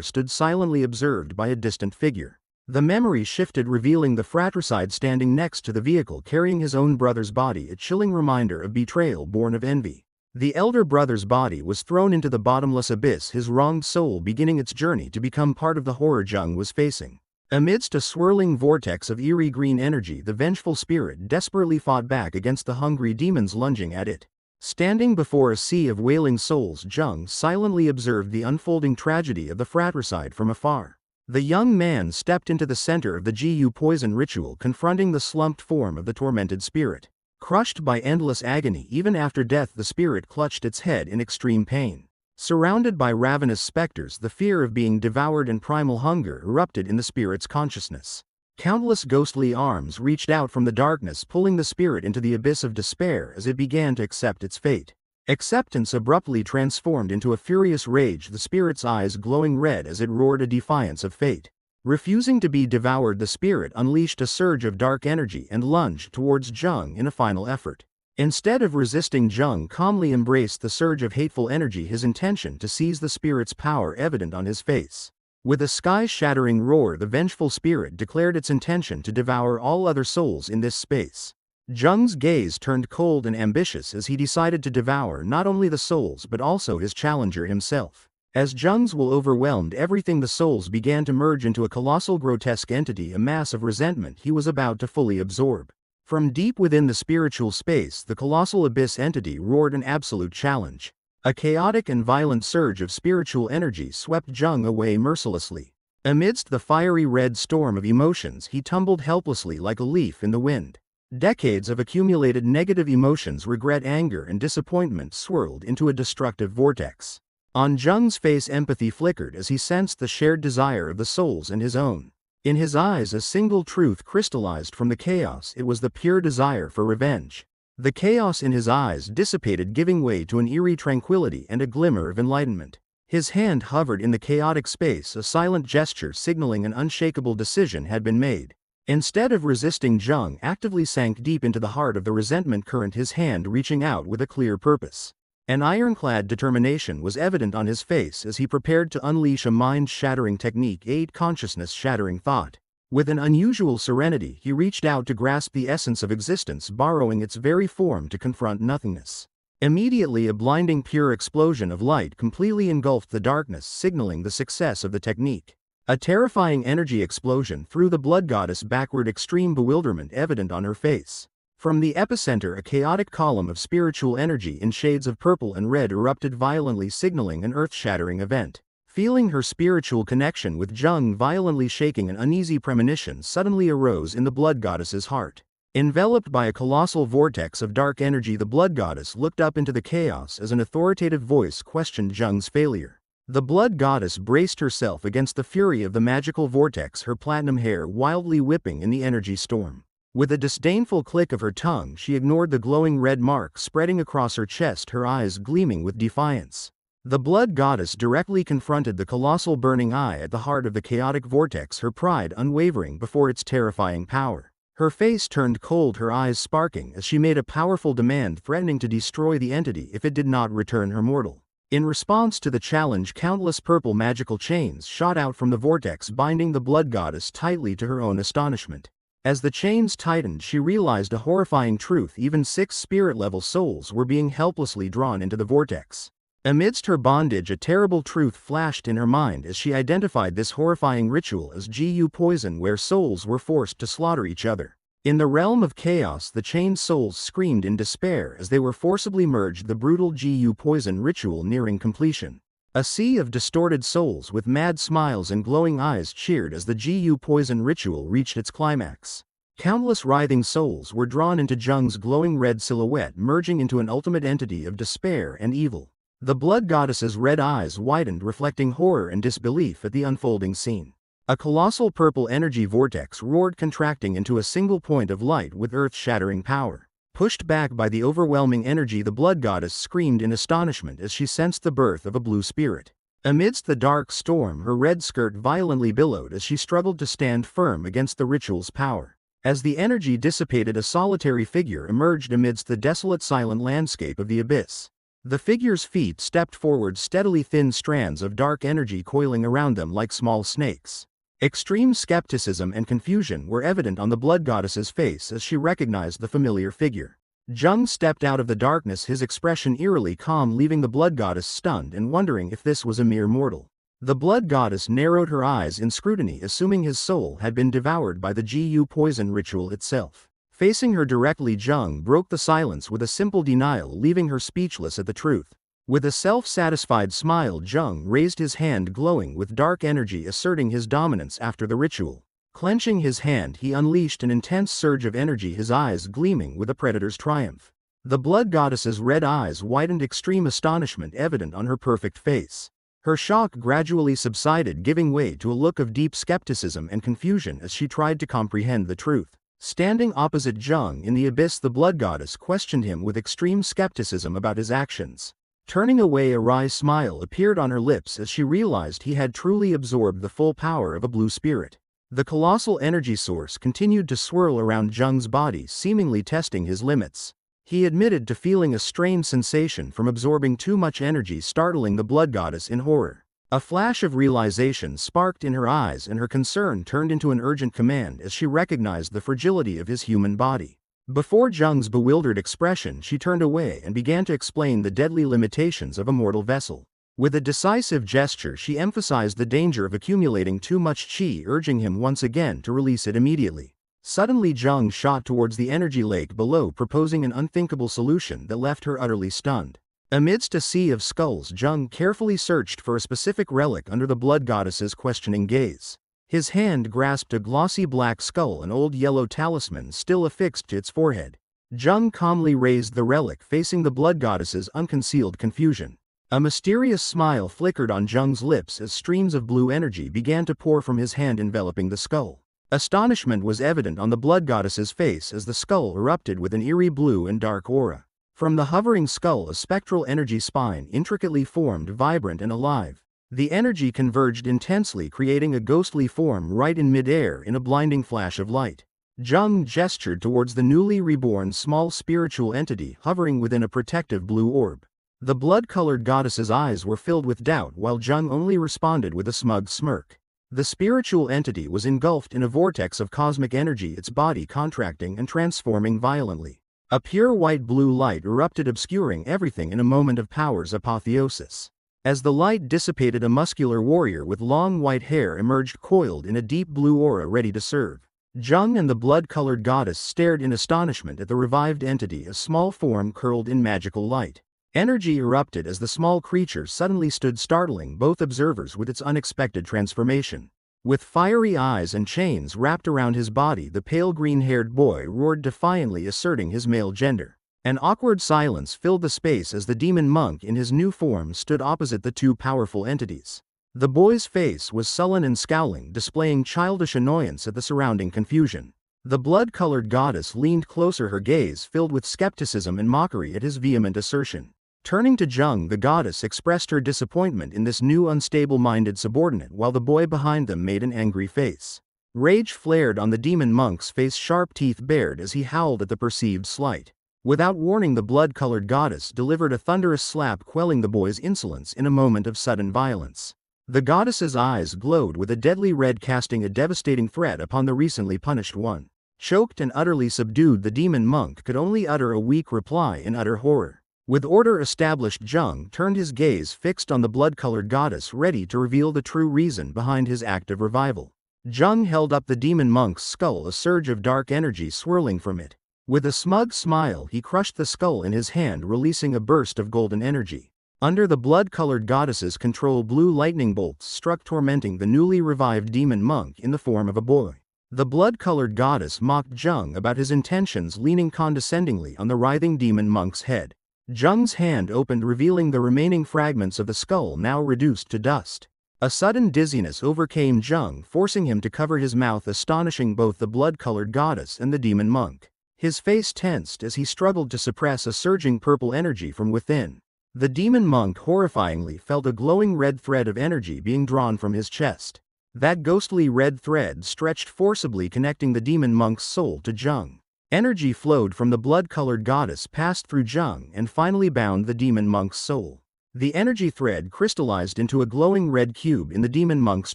B: stood silently observed by a distant figure. The memory shifted, revealing the fratricide standing next to the vehicle carrying his own brother's body, a chilling reminder of betrayal born of envy. The elder brother's body was thrown into the bottomless abyss, his wronged soul beginning its journey to become part of the horror Jung was facing. Amidst a swirling vortex of eerie green energy, the vengeful spirit desperately fought back against the hungry demons lunging at it. Standing before a sea of wailing souls, Jung silently observed the unfolding tragedy of the fratricide from afar. The young man stepped into the center of the Gu poison ritual, confronting the slumped form of the tormented spirit. Crushed by endless agony, even after death, the spirit clutched its head in extreme pain. Surrounded by ravenous specters, the fear of being devoured and primal hunger erupted in the spirit's consciousness. Countless ghostly arms reached out from the darkness, pulling the spirit into the abyss of despair as it began to accept its fate. Acceptance abruptly transformed into a furious rage, the spirit's eyes glowing red as it roared a defiance of fate. Refusing to be devoured, the spirit unleashed a surge of dark energy and lunged towards Jung in a final effort. Instead of resisting, Jung calmly embraced the surge of hateful energy, his intention to seize the spirit's power evident on his face. With a sky-shattering roar, the vengeful spirit declared its intention to devour all other souls in this space. Jung's gaze turned cold and ambitious as he decided to devour not only the souls but also his challenger himself. As Jung's will overwhelmed everything, the souls began to merge into a colossal, grotesque entity, a mass of resentment he was about to fully absorb. From deep within the spiritual space, the colossal abyss entity roared an absolute challenge. A chaotic and violent surge of spiritual energy swept Jung away mercilessly. Amidst the fiery red storm of emotions, he tumbled helplessly like a leaf in the wind. Decades of accumulated negative emotions, regret, anger, and disappointment swirled into a destructive vortex. On Jung's face, empathy flickered as he sensed the shared desire of the souls and his own. In his eyes, a single truth crystallized from the chaos: it was the pure desire for revenge. The chaos in his eyes dissipated, giving way to an eerie tranquility and a glimmer of enlightenment. His hand hovered in the chaotic space, a silent gesture signaling an unshakable decision had been made. Instead of resisting, Jung actively sank deep into the heart of the resentment current, his hand reaching out with a clear purpose. An ironclad determination was evident on his face as he prepared to unleash a mind-shattering technique, a consciousness-shattering thought. With an unusual serenity, he reached out to grasp the essence of existence, borrowing its very form to confront nothingness. Immediately, a blinding pure explosion of light completely engulfed the darkness, signaling the success of the technique. A terrifying energy explosion threw the blood goddess backward, extreme bewilderment evident on her face. From the epicenter, a chaotic column of spiritual energy in shades of purple and red erupted violently, signaling an earth-shattering event. Feeling her spiritual connection with Jung violently shaking, an uneasy premonition suddenly arose in the blood goddess's heart. Enveloped by a colossal vortex of dark energy, the blood goddess looked up into the chaos as an authoritative voice questioned Jung's failure. The blood goddess braced herself against the fury of the magical vortex, her platinum hair wildly whipping in the energy storm. With a disdainful click of her tongue, she ignored the glowing red mark spreading across her chest, her eyes gleaming with defiance. The blood goddess directly confronted the colossal burning eye at the heart of the chaotic vortex, her pride unwavering before its terrifying power. Her face turned cold, her eyes sparking as she made a powerful demand, threatening to destroy the entity if it did not return her mortal. In response to the challenge, countless purple magical chains shot out from the vortex, binding the blood goddess tightly to her own astonishment. As the chains tightened, she realized a horrifying truth: even 6 spirit-level souls were being helplessly drawn into the vortex. Amidst her bondage, a terrible truth flashed in her mind as she identified this horrifying ritual as Gu poison, where souls were forced to slaughter each other. In the realm of chaos, the chained souls screamed in despair as they were forcibly merged, the brutal Gu poison ritual nearing completion. A sea of distorted souls with mad smiles and glowing eyes cheered as the Gu poison ritual reached its climax. Countless writhing souls were drawn into Jung's glowing red silhouette, merging into an ultimate entity of despair and evil. The blood goddess's red eyes widened, reflecting horror and disbelief at the unfolding scene. A colossal purple energy vortex roared, contracting into a single point of light with earth-shattering power. Pushed back by the overwhelming energy, the blood goddess screamed in astonishment as she sensed the birth of a blue spirit. Amidst the dark storm, her red skirt violently billowed as she struggled to stand firm against the ritual's power. As the energy dissipated, a solitary figure emerged amidst the desolate, silent landscape of the abyss. The figure's feet stepped forward steadily, thin strands of dark energy coiling around them like small snakes. Extreme skepticism and confusion were evident on the blood goddess's face as she recognized the familiar figure. Jung stepped out of the darkness, his expression eerily calm, leaving the blood goddess stunned and wondering if this was a mere mortal. The blood goddess narrowed her eyes in scrutiny, assuming his soul had been devoured by the Gu poison ritual itself. Facing her directly, Jung broke the silence with a simple denial, leaving her speechless at the truth. With a self-satisfied smile, Jung raised his hand, glowing with dark energy, asserting his dominance after the ritual. Clenching his hand, he unleashed an intense surge of energy, his eyes gleaming with a predator's triumph. The blood goddess's red eyes widened, extreme astonishment evident on her perfect face. Her shock gradually subsided, giving way to a look of deep skepticism and confusion as she tried to comprehend the truth. Standing opposite Jung in the abyss, the blood goddess questioned him with extreme skepticism about his actions. Turning away, a wry smile appeared on her lips as she realized he had truly absorbed the full power of a blue spirit. The colossal energy source continued to swirl around Jung's body, seemingly testing his limits. He admitted to feeling a strange sensation from absorbing too much energy, startling the blood goddess in horror. A flash of realization sparked in her eyes, and her concern turned into an urgent command as she recognized the fragility of his human body. Before Jung's bewildered expression, she turned away and began to explain the deadly limitations of a mortal vessel. With a decisive gesture, she emphasized the danger of accumulating too much qi, urging him once again to release it immediately. Suddenly, Jung shot towards the energy lake below, proposing an unthinkable solution that left her utterly stunned. Amidst a sea of skulls, Jung carefully searched for a specific relic under the blood goddess's questioning gaze. His hand grasped a glossy black skull, an old yellow talisman still affixed to its forehead. Jung calmly raised the relic, facing the blood goddess's unconcealed confusion. A mysterious smile flickered on Jung's lips as streams of blue energy began to pour from his hand, enveloping the skull. Astonishment was evident on the blood goddess's face as the skull erupted with an eerie blue and dark aura. From the hovering skull, a spectral energy spine intricately formed, vibrant and alive. The energy converged intensely, creating a ghostly form right in midair in a blinding flash of light. Jung gestured towards the newly reborn small spiritual entity hovering within a protective blue orb. The blood-colored goddess's eyes were filled with doubt, while Jung only responded with a smug smirk. The spiritual entity was engulfed in a vortex of cosmic energy, its body contracting and transforming violently. A pure white-blue light erupted, obscuring everything in a moment of power's apotheosis. As the light dissipated, a muscular warrior with long white hair emerged, coiled in a deep blue aura, ready to serve. Jung and the blood-colored goddess stared in astonishment at the revived entity, a small form curled in magical light. Energy erupted as the small creature suddenly stood, startling both observers with its unexpected transformation. With fiery eyes and chains wrapped around his body, the pale green-haired boy roared defiantly, asserting his male gender. An awkward silence filled the space as the demon monk in his new form stood opposite the two powerful entities. The boy's face was sullen and scowling, displaying childish annoyance at the surrounding confusion. The blood-colored goddess leaned closer, her gaze filled with skepticism and mockery at his vehement assertion. Turning to Jung, the goddess expressed her disappointment in this new unstable-minded subordinate, while the boy behind them made an angry face. Rage flared on the demon monk's face, sharp teeth bared as he howled at the perceived slight. Without warning, the blood-colored goddess delivered a thunderous slap, quelling the boy's insolence in a moment of sudden violence. The goddess's eyes glowed with a deadly red, casting a devastating threat upon the recently punished one. Choked and utterly subdued, the demon monk could only utter a weak reply in utter horror. With order established, Jung turned his gaze fixed on the blood-colored goddess, ready to reveal the true reason behind his act of revival. Jung held up the demon monk's skull, a surge of dark energy swirling from it. With a smug smile, he crushed the skull in his hand, releasing a burst of golden energy. Under the blood-colored goddess's control, blue lightning bolts struck, tormenting the newly revived demon monk in the form of a boy. The blood-colored goddess mocked Jung about his intentions, leaning condescendingly on the writhing demon monk's head. Jung's hand opened, revealing the remaining fragments of the skull, now reduced to dust. A sudden dizziness overcame Jung, forcing him to cover his mouth, astonishing both the blood-colored goddess and the demon monk. His face tensed as he struggled to suppress a surging purple energy from within. The demon monk horrifyingly felt a glowing red thread of energy being drawn from his chest. That ghostly red thread stretched forcibly, connecting the demon monk's soul to Jung. Energy flowed from the blood-colored goddess, passed through Jung, and finally bound the demon monk's soul. The energy thread crystallized into a glowing red cube in the demon monk's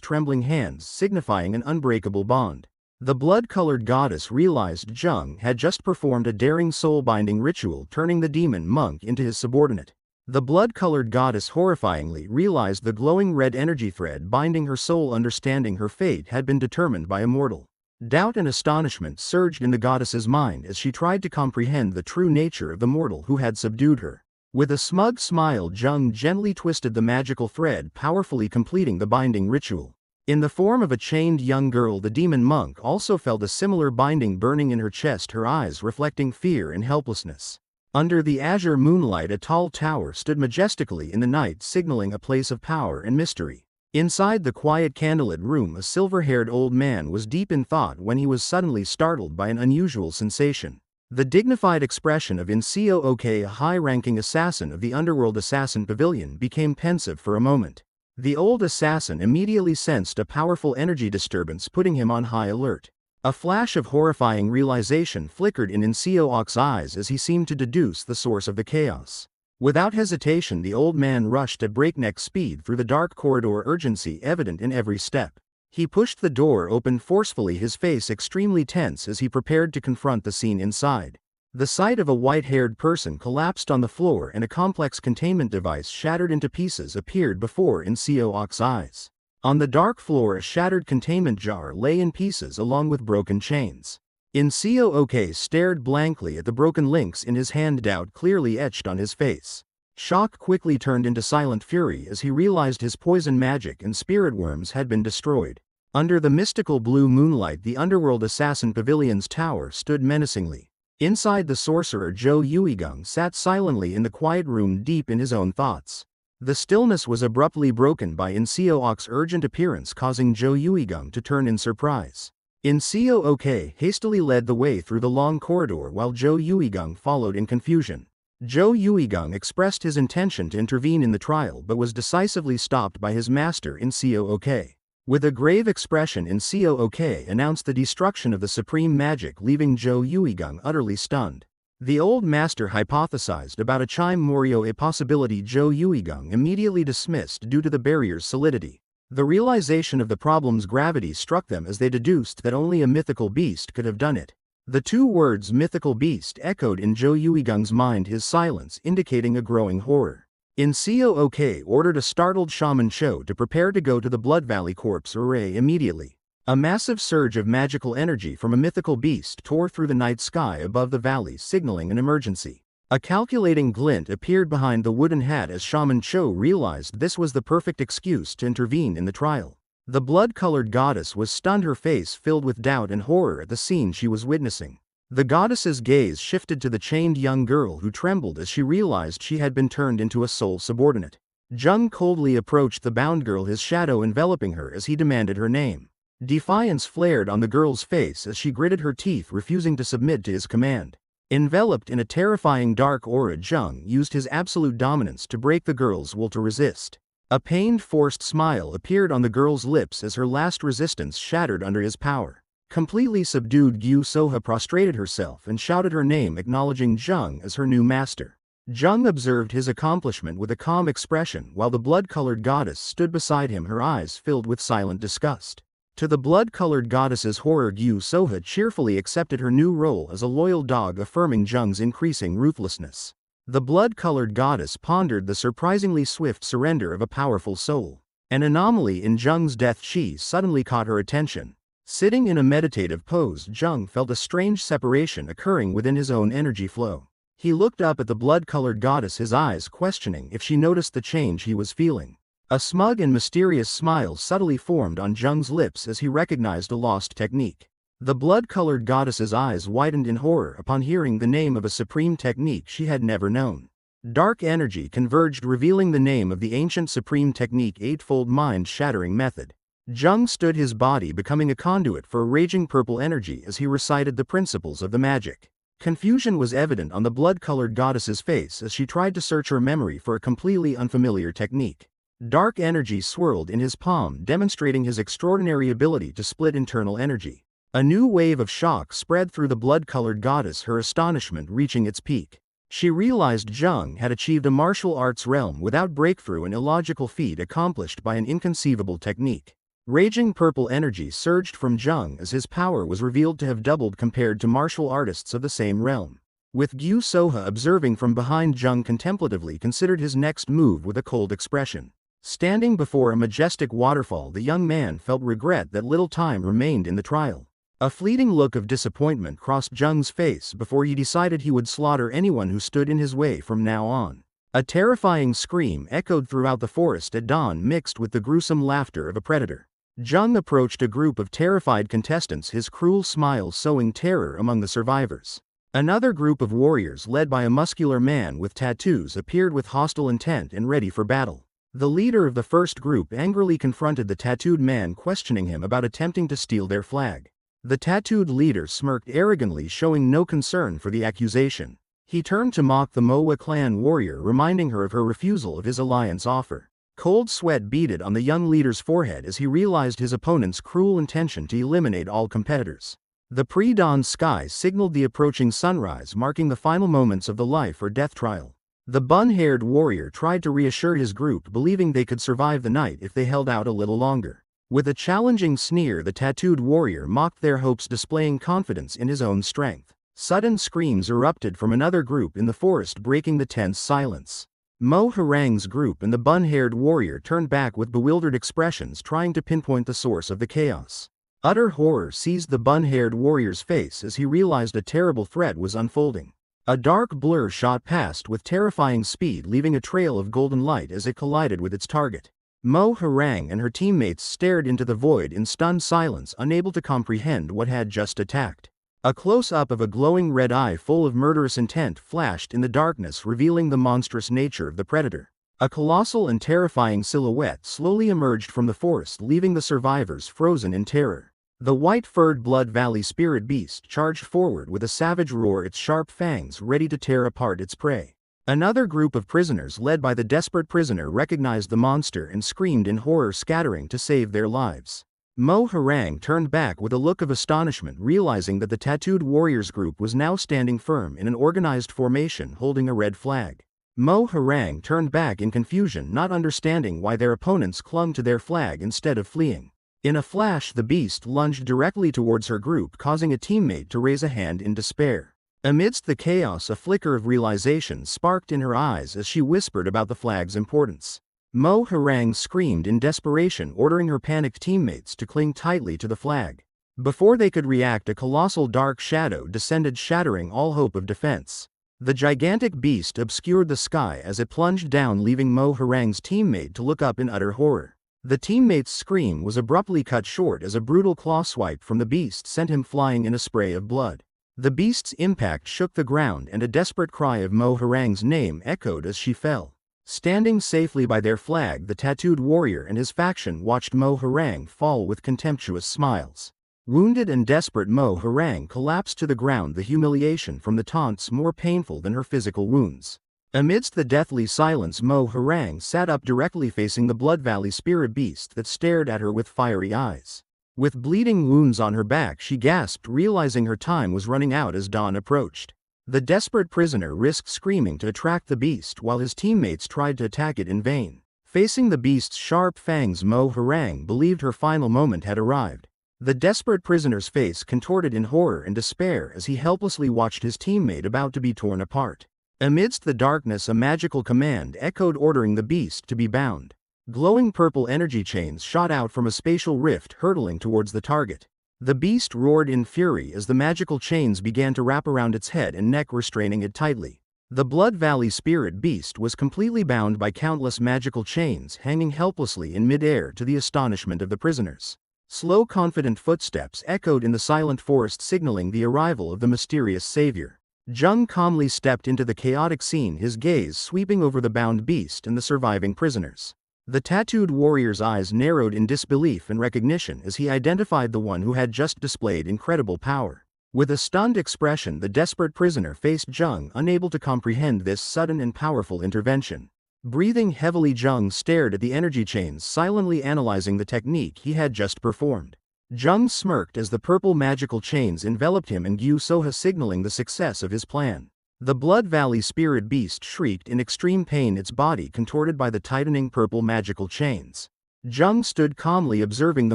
B: trembling hands, signifying an unbreakable bond. The blood-colored goddess realized Jung had just performed a daring soul-binding ritual, turning the demon monk into his subordinate. The blood-colored goddess horrifyingly realized the glowing red energy thread binding her soul, understanding her fate had been determined by a mortal. Doubt and astonishment surged in the goddess's mind as she tried to comprehend the true nature of the mortal who had subdued her. With a smug smile, Jung gently twisted the magical thread, powerfully completing the binding ritual. In the form of a chained young girl, the demon monk also felt a similar binding burning in her chest, her eyes reflecting fear and helplessness. Under the azure moonlight, a tall tower stood majestically in the night, signaling a place of power and mystery. Inside the quiet candlelit room, a silver-haired old man was deep in thought when he was suddenly startled by an unusual sensation. The dignified expression of Enrollment, a high-ranking assassin of the underworld assassin pavilion, became pensive for a moment. The old assassin immediately sensed a powerful energy disturbance, putting him on high alert. A flash of horrifying realization flickered in Enrollment's eyes as he seemed to deduce the source of the chaos. Without hesitation, the old man rushed at breakneck speed through the dark corridor, urgency evident in every step. He pushed the door open forcefully, his face extremely tense as he prepared to confront the scene inside. The sight of a white-haired person collapsed on the floor and a complex containment device shattered into pieces appeared before Enrollment's eyes. On the dark floor, a shattered containment jar lay in pieces along with broken chains. Enrollment stared blankly at the broken links in his hand, doubt clearly etched on his face. Shock quickly turned into silent fury as he realized his poison magic and spirit worms had been destroyed. Under the mystical blue moonlight, the underworld assassin pavilion's tower stood menacingly. Inside, the sorcerer Zhou Yuigung sat silently in the quiet room, deep in his own thoughts. The stillness was abruptly broken by Enrollment's urgent appearance, causing Zhou Yuigung to turn in surprise. Enrollment hastily led the way through the long corridor while Zhou Yuigung followed in confusion. Zhou Yuigung expressed his intention to intervene in the trial but was decisively stopped by his master Enrollment. With a grave expression, Enrollment announced the destruction of the supreme magic, leaving Zhou Yuigung utterly stunned. The old master hypothesized about a chime morio, a possibility Zhou Yuigung immediately dismissed due to the barrier's solidity. The realization of the problem's gravity struck them as they deduced that only a mythical beast could have done it. The two words mythical beast echoed in Zhou Yuigung's mind, his silence indicating a growing horror. Enrollment ordered a startled shaman Cho to prepare to go to the Blood Valley corpse array immediately. A massive surge of magical energy from a mythical beast tore through the night sky above the valley, signaling an emergency. A calculating glint appeared behind the wooden hat as Shaman Cho realized this was the perfect excuse to intervene in the trial. The blood-colored goddess was stunned, her face filled with doubt and horror at the scene she was witnessing. The goddess's gaze shifted to the chained young girl, who trembled as she realized she had been turned into a sole subordinate. Jung coldly approached the bound girl, his shadow enveloping her as he demanded her name. Defiance flared on the girl's face as she gritted her teeth, refusing to submit to his command. Enveloped in a terrifying dark aura, Jung used his absolute dominance to break the girl's will to resist. A pained, forced smile appeared on the girl's lips as her last resistance shattered under his power. Completely subdued, Gyu Soha prostrated herself and shouted her name, acknowledging Zheng as her new master. Zheng observed his accomplishment with a calm expression while the blood-colored goddess stood beside him, her eyes filled with silent disgust. To the blood-colored goddess's horror, Gyu Soha cheerfully accepted her new role as a loyal dog, affirming Zheng's increasing ruthlessness. The blood-colored goddess pondered the surprisingly swift surrender of a powerful soul. An anomaly in Zheng's death chi suddenly caught her attention. Sitting in a meditative pose, Zheng felt a strange separation occurring within his own energy flow. He looked up at the blood-colored goddess, his eyes questioning if she noticed the change he was feeling. A smug and mysterious smile subtly formed on Zheng's lips as he recognized a lost technique. The blood-colored goddess's eyes widened in horror upon hearing the name of a supreme technique she had never known. Dark energy converged, revealing the name of the ancient supreme technique, Eightfold Mind-Shattering Method. Zheng stood, his body becoming a conduit for raging purple energy as he recited the principles of the magic. Confusion was evident on the blood-colored goddess's face as she tried to search her memory for a completely unfamiliar technique. Dark energy swirled in his palm, demonstrating his extraordinary ability to split internal energy. A new wave of shock spread through the blood-colored goddess, her astonishment reaching its peak. She realized Zheng had achieved a martial arts realm without breakthrough, an illogical feat accomplished by an inconceivable technique. Raging purple energy surged from Zheng as his power was revealed to have doubled compared to martial artists of the same realm. With Gyu Soha observing from behind, Zheng contemplatively considered his next move with a cold expression. Standing before a majestic waterfall, the young man felt regret that little time remained in the trial. A fleeting look of disappointment crossed Zheng's face before he decided he would slaughter anyone who stood in his way from now on. A terrifying scream echoed throughout the forest at dawn, mixed with the gruesome laughter of a predator. Zheng approached a group of terrified contestants, his cruel smile sowing terror among the survivors. Another group of warriors led by a muscular man with tattoos appeared with hostile intent and ready for battle. The leader of the first group angrily confronted the tattooed man, questioning him about attempting to steal their flag. The tattooed leader smirked arrogantly, showing no concern for the accusation. He turned to mock the Manhwa clan warrior, reminding her of her refusal of his alliance offer. Cold sweat beaded on the young leader's forehead as he realized his opponent's cruel intention to eliminate all competitors. The pre-dawn sky signaled the approaching sunrise, marking the final moments of the life or death trial. The bun-haired warrior tried to reassure his group, believing they could survive the night if they held out a little longer. With a challenging sneer, the tattooed warrior mocked their hopes, displaying confidence in his own strength. Sudden screams erupted from another group in the forest, breaking the tense silence. Mo Harang's group and the bun-haired warrior turned back with bewildered expressions, trying to pinpoint the source of the chaos. Utter horror seized the bun-haired warrior's face as he realized a terrible threat was unfolding. A dark blur shot past with terrifying speed, leaving a trail of golden light as it collided with its target. Mo Harang and her teammates stared into the void in stunned silence, unable to comprehend what had just attacked. A close-up of a glowing red eye full of murderous intent flashed in the darkness, revealing the monstrous nature of the predator. A colossal and terrifying silhouette slowly emerged from the forest, leaving the survivors frozen in terror. The white-furred Blood Valley spirit beast charged forward with a savage roar, its sharp fangs ready to tear apart its prey. Another group of prisoners led by the desperate prisoner recognized the monster and screamed in horror, scattering to save their lives. Mo Harang turned back with a look of astonishment, realizing that the tattooed warriors group was now standing firm in an organized formation holding a red flag. Mo Harang turned back in confusion, not understanding why their opponents clung to their flag instead of fleeing. In a flash, the beast lunged directly towards her group, causing a teammate to raise a hand in despair. Amidst the chaos, a flicker of realization sparked in her eyes as she whispered about the flag's importance. Mo Harang screamed in desperation, ordering her panicked teammates to cling tightly to the flag. Before they could react, a colossal dark shadow descended, shattering all hope of defense. The gigantic beast obscured the sky as it plunged down, leaving Mo Harang's teammate to look up in utter horror. The teammate's scream was abruptly cut short as a brutal claw swipe from the beast sent him flying in a spray of blood. The beast's impact shook the ground, and a desperate cry of Mo Harang's name echoed as she fell. Standing safely by their flag, the tattooed warrior and his faction watched Mo Harang fall with contemptuous smiles. Wounded and desperate, Mo Harang collapsed to the ground, the humiliation from the taunts more painful than her physical wounds. Amidst the deathly silence, Mo Harang sat up directly facing the Blood Valley spirit beast that stared at her with fiery eyes. With bleeding wounds on her back, she gasped, realizing her time was running out as dawn approached. The desperate prisoner risked screaming to attract the beast while his teammates tried to attack it in vain. Facing the beast's sharp fangs, Mo Harang believed her final moment had arrived. The desperate prisoner's face contorted in horror and despair as he helplessly watched his teammate about to be torn apart. Amidst the darkness, a magical command echoed, ordering the beast to be bound. Glowing purple energy chains shot out from a spatial rift, hurtling towards the target. The beast roared in fury as the magical chains began to wrap around its head and neck, restraining it tightly. The Blood Valley spirit beast was completely bound by countless magical chains, hanging helplessly in mid-air to the astonishment of the prisoners. Slow, confident footsteps echoed in the silent forest, signaling the arrival of the mysterious savior. Jung calmly stepped into the chaotic scene, his gaze sweeping over the bound beast and the surviving prisoners. The tattooed warrior's eyes narrowed in disbelief and recognition as he identified the one who had just displayed incredible power. With a stunned expression, the desperate prisoner faced Jung, unable to comprehend this sudden and powerful intervention. Breathing heavily, Jung stared at the energy chains, silently analyzing the technique he had just performed. Jung smirked as the purple magical chains enveloped him and Gyu Soha, signaling the success of his plan. The Blood Valley spirit beast shrieked in extreme pain, its body contorted by the tightening purple magical chains. Jung stood calmly observing the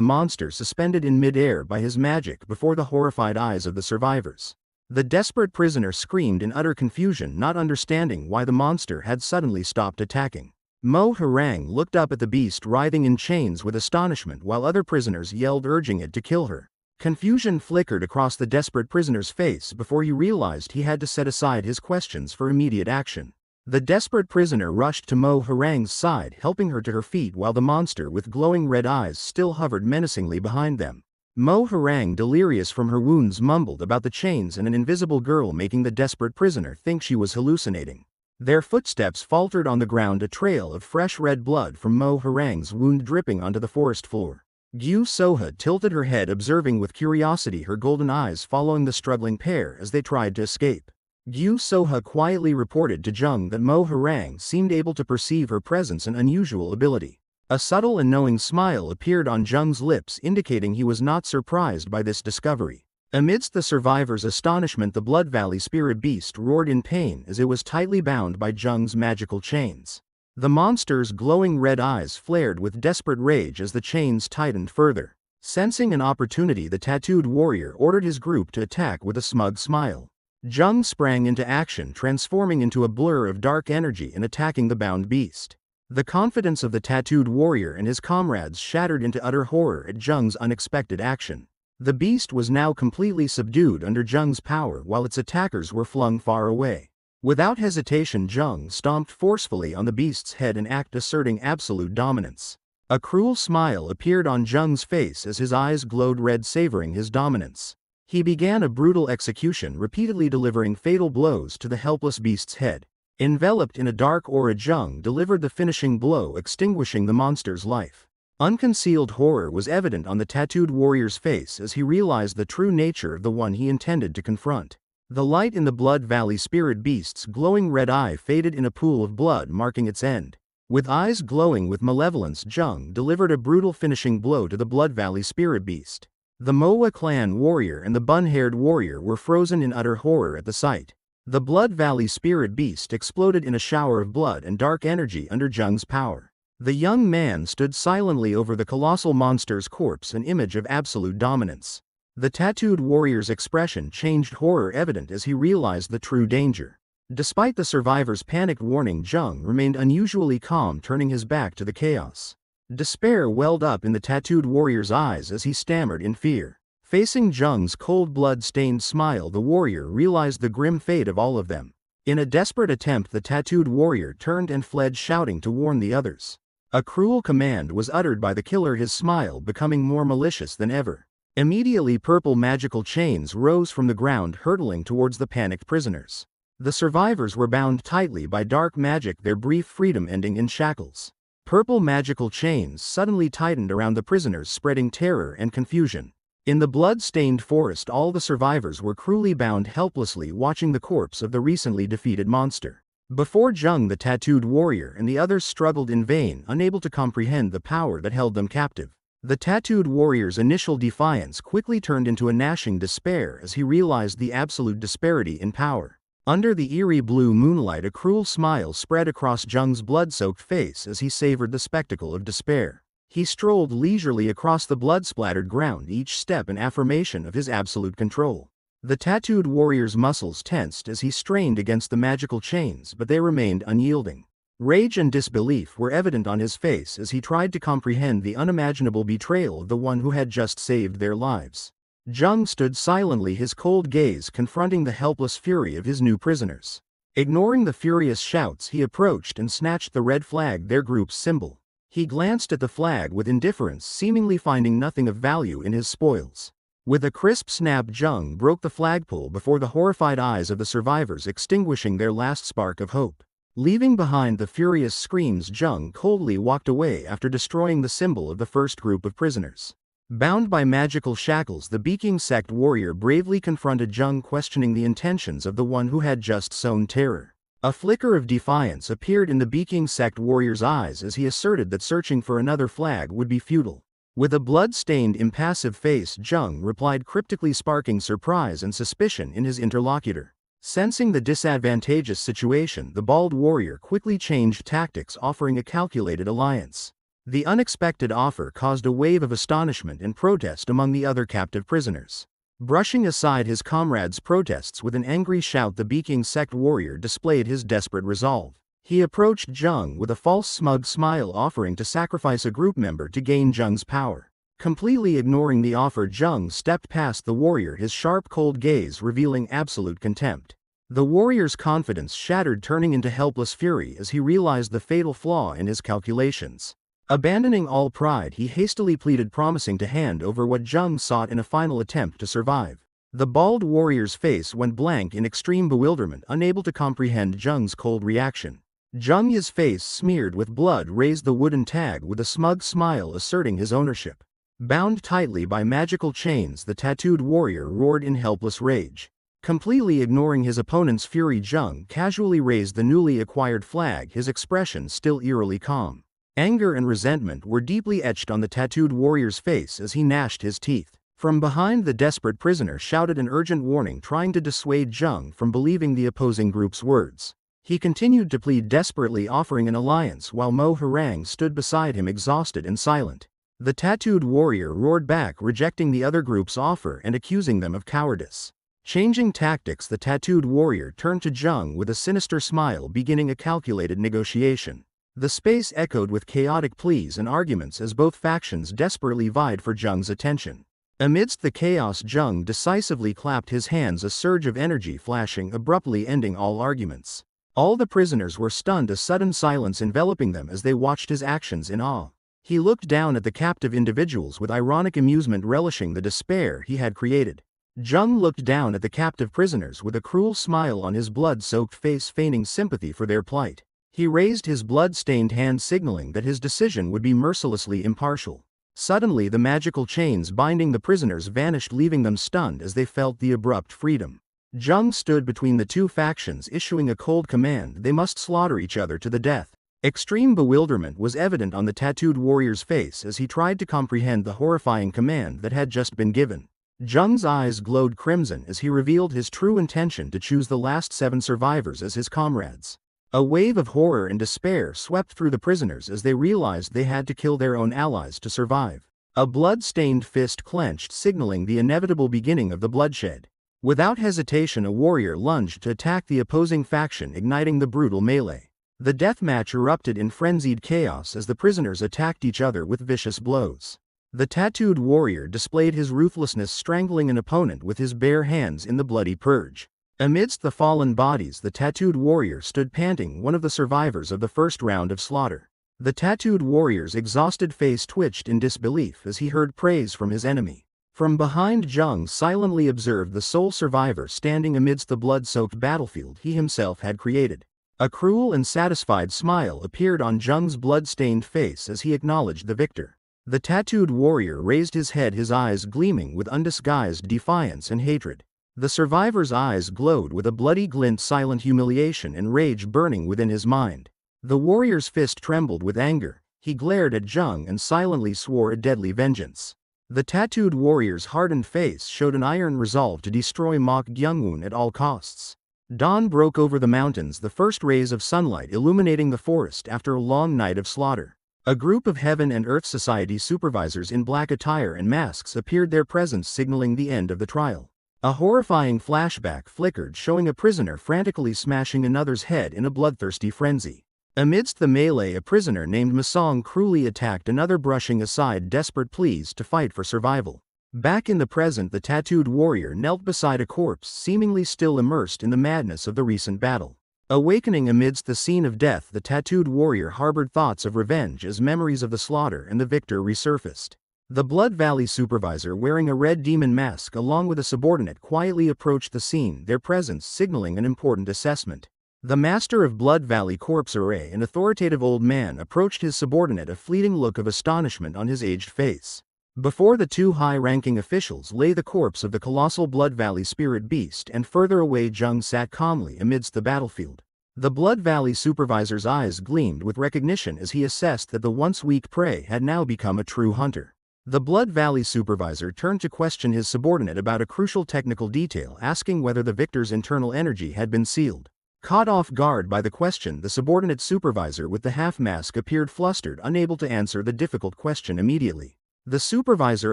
B: monster suspended in mid-air by his magic before the horrified eyes of the survivors. The desperate prisoner screamed in utter confusion, not understanding why the monster had suddenly stopped attacking. Mo Harang looked up at the beast writhing in chains with astonishment, while other prisoners yelled, urging it to kill her. Confusion flickered across the desperate prisoner's face before he realized he had to set aside his questions for immediate action. The desperate prisoner rushed to Mo Harang's side, helping her to her feet while the monster with glowing red eyes still hovered menacingly behind them. Mo Harang, delirious from her wounds, mumbled about the chains and an invisible girl, making the desperate prisoner think she was hallucinating. Their footsteps faltered on the ground, a trail of fresh red blood from Mo Harang's wound dripping onto the forest floor. Gyu Soha tilted her head, observing with curiosity, her golden eyes following the struggling pair as they tried to escape. Gyu Soha quietly reported to Jung that Mo Harang seemed able to perceive her presence, an unusual ability. A subtle and knowing smile appeared on Jung's lips, indicating he was not surprised by this discovery. Amidst the survivors' astonishment, the Blood Valley spirit beast roared in pain as it was tightly bound by Jung's magical chains. The monster's glowing red eyes flared with desperate rage as the chains tightened further. Sensing an opportunity, the tattooed warrior ordered his group to attack with a smug smile. Jung sprang into action, transforming into a blur of dark energy and attacking the bound beast. The confidence of the tattooed warrior and his comrades shattered into utter horror at Jung's unexpected action. The beast was now completely subdued under Jung's power, while its attackers were flung far away. Without hesitation, Jung stomped forcefully on the beast's head, an act asserting absolute dominance. A cruel smile appeared on Jung's face as his eyes glowed red, savoring his dominance. He began a brutal execution, repeatedly delivering fatal blows to the helpless beast's head. Enveloped in a dark aura, Jung delivered the finishing blow, extinguishing the monster's life. Unconcealed horror was evident on the tattooed warrior's face as he realized the true nature of the one he intended to confront. The light in the Blood Valley spirit beast's glowing red eye faded in a pool of blood, marking its end. With eyes glowing with malevolence, Jung delivered a brutal finishing blow to the Blood Valley spirit beast. The Manhwa clan warrior and the bun-haired warrior were frozen in utter horror at the sight. The Blood Valley spirit beast exploded in a shower of blood and dark energy under Jung's power. The young man stood silently over the colossal monster's corpse, an image of absolute dominance. The tattooed warrior's expression changed, horror evident as he realized the true danger. Despite the survivors' panicked warning, Jung remained unusually calm, turning his back to the chaos. Despair welled up in the tattooed warrior's eyes as he stammered in fear. Facing Jung's cold blood-stained smile, the warrior realized the grim fate of all of them. In a desperate attempt, the tattooed warrior turned and fled, shouting to warn the others. A cruel command was uttered by the killer, his smile becoming more malicious than ever. Immediately, purple magical chains rose from the ground, hurtling towards the panicked prisoners. The survivors were bound tightly by dark magic, their brief freedom ending in shackles. Purple magical chains suddenly tightened around the prisoners, spreading terror and confusion. In the blood-stained forest, all the survivors were cruelly bound, helplessly watching the corpse of the recently defeated monster. Before Jung, the tattooed warrior and the others struggled in vain, unable to comprehend the power that held them captive. The tattooed warrior's initial defiance quickly turned into a gnashing despair as he realized the absolute disparity in power. Under the eerie blue moonlight, a cruel smile spread across Jung's blood-soaked face as he savored the spectacle of despair. He strolled leisurely across the blood-splattered ground, each step an affirmation of his absolute control. The tattooed warrior's muscles tensed as he strained against the magical chains, but they remained unyielding. Rage and disbelief were evident on his face as he tried to comprehend the unimaginable betrayal of the one who had just saved their lives. Jung stood silently, his cold gaze confronting the helpless fury of his new prisoners. Ignoring the furious shouts, he approached and snatched the red flag, their group's symbol. He glanced at the flag with indifference, seemingly finding nothing of value in his spoils. With a crisp snap, Jung broke the flagpole before the horrified eyes of the survivors, extinguishing their last spark of hope. Leaving behind the furious screams, Jung coldly walked away after destroying the symbol of the first group of prisoners. Bound by magical shackles, the Beking sect warrior bravely confronted Jung, questioning the intentions of the one who had just sown terror. A flicker of defiance appeared in the Beking sect warrior's eyes as he asserted that searching for another flag would be futile. With a blood-stained, impassive face, Jung replied cryptically, sparking surprise and suspicion in his interlocutor. Sensing the disadvantageous situation, the bald warrior quickly changed tactics, offering a calculated alliance. The unexpected offer caused a wave of astonishment and protest among the other captive prisoners. Brushing aside his comrades' protests with an angry shout, the Beking sect warrior displayed his desperate resolve. He approached Jung with a false smug smile, offering to sacrifice a group member to gain Jung's power. Completely ignoring the offer, Jung stepped past the warrior, his sharp, cold gaze revealing absolute contempt. The warrior's confidence shattered, turning into helpless fury as he realized the fatal flaw in his calculations. Abandoning all pride, he hastily pleaded, promising to hand over what Jung sought in a final attempt to survive. The bald warrior's face went blank in extreme bewilderment, unable to comprehend Jung's cold reaction. Jung, his face smeared with blood, raised the wooden tag with a smug smile, asserting his ownership. Bound tightly by magical chains, the tattooed warrior roared in helpless rage. Completely ignoring his opponent's fury, Jung casually raised the newly acquired flag, his expression still eerily calm. Anger and resentment were deeply etched on the tattooed warrior's face as he gnashed his teeth. From behind, the desperate prisoner shouted an urgent warning, trying to dissuade Jung from believing the opposing group's words. He continued to plead desperately, offering an alliance, while Mo Harang stood beside him, exhausted and silent. The tattooed warrior roared back, rejecting the other group's offer and accusing them of cowardice. Changing tactics, the tattooed warrior turned to Jung with a sinister smile, beginning a calculated negotiation. The space echoed with chaotic pleas and arguments as both factions desperately vied for Jung's attention. Amidst the chaos, Jung decisively clapped his hands, a surge of energy flashing, abruptly ending all arguments. All the prisoners were stunned, a sudden silence enveloping them as they watched his actions in awe. He looked down at the captive individuals with ironic amusement, relishing the despair he had created. Jung looked down at the captive prisoners with a cruel smile on his blood-soaked face, feigning sympathy for their plight. He raised his blood-stained hand, signaling that his decision would be mercilessly impartial. Suddenly, the magical chains binding the prisoners vanished, leaving them stunned as they felt the abrupt freedom. Jung stood between the two factions, issuing a cold command: they must slaughter each other to the death. Extreme bewilderment was evident on the tattooed warrior's face as he tried to comprehend the horrifying command that had just been given. Jung's eyes glowed crimson as he revealed his true intention to choose the last 7 survivors as his comrades. A wave of horror and despair swept through the prisoners as they realized they had to kill their own allies to survive. A blood-stained fist clenched, signaling the inevitable beginning of the bloodshed. Without hesitation, a warrior lunged to attack the opposing faction, igniting the brutal melee. The deathmatch erupted in frenzied chaos as the prisoners attacked each other with vicious blows. The tattooed warrior displayed his ruthlessness, strangling an opponent with his bare hands in the bloody purge. Amidst the fallen bodies, the tattooed warrior stood panting, one of the survivors of the first round of slaughter. The tattooed warrior's exhausted face twitched in disbelief as he heard praise from his enemy. From behind, Jung silently observed the sole survivor standing amidst the blood-soaked battlefield he himself had created. A cruel and satisfied smile appeared on Jung's blood-stained face as he acknowledged the victor. The tattooed warrior raised his head, his eyes gleaming with undisguised defiance and hatred. The survivor's eyes glowed with a bloody glint, silent humiliation and rage burning within his mind. The warrior's fist trembled with anger, He glared at Jung and silently swore a deadly vengeance. The tattooed warrior's hardened face showed an iron resolve to destroy Mok Gyungun at all costs. Dawn broke over the mountains, the first rays of sunlight illuminating the forest after a long night of slaughter. A group of Heaven and Earth Society supervisors in black attire and masks appeared, their presence signaling the end of the trial. A horrifying flashback flickered, showing a prisoner frantically smashing another's head in a bloodthirsty frenzy. Amidst the melee, a prisoner named Masong cruelly attacked another, brushing aside desperate pleas to fight for survival. Back in the present, the tattooed warrior knelt beside a corpse, seemingly still immersed in the madness of the recent battle. Awakening amidst the scene of death, the tattooed warrior harbored thoughts of revenge as memories of the slaughter and the victor resurfaced. The Blood Valley supervisor, wearing a red demon mask along with a subordinate, quietly approached the scene, their presence signaling an important assessment. The master of Blood Valley Corpse Array, an authoritative old man, approached his subordinate, a fleeting look of astonishment on his aged face. Before the two high-ranking officials lay the corpse of the colossal Blood Valley spirit beast, and further away Jung sat calmly amidst the battlefield. The Blood Valley supervisor's eyes gleamed with recognition as he assessed that the once weak prey had now become a true hunter. The Blood Valley supervisor turned to question his subordinate about a crucial technical detail, asking whether the victor's internal energy had been sealed. Caught off guard by the question, the subordinate supervisor with the half-mask appeared flustered, unable to answer the difficult question immediately. The supervisor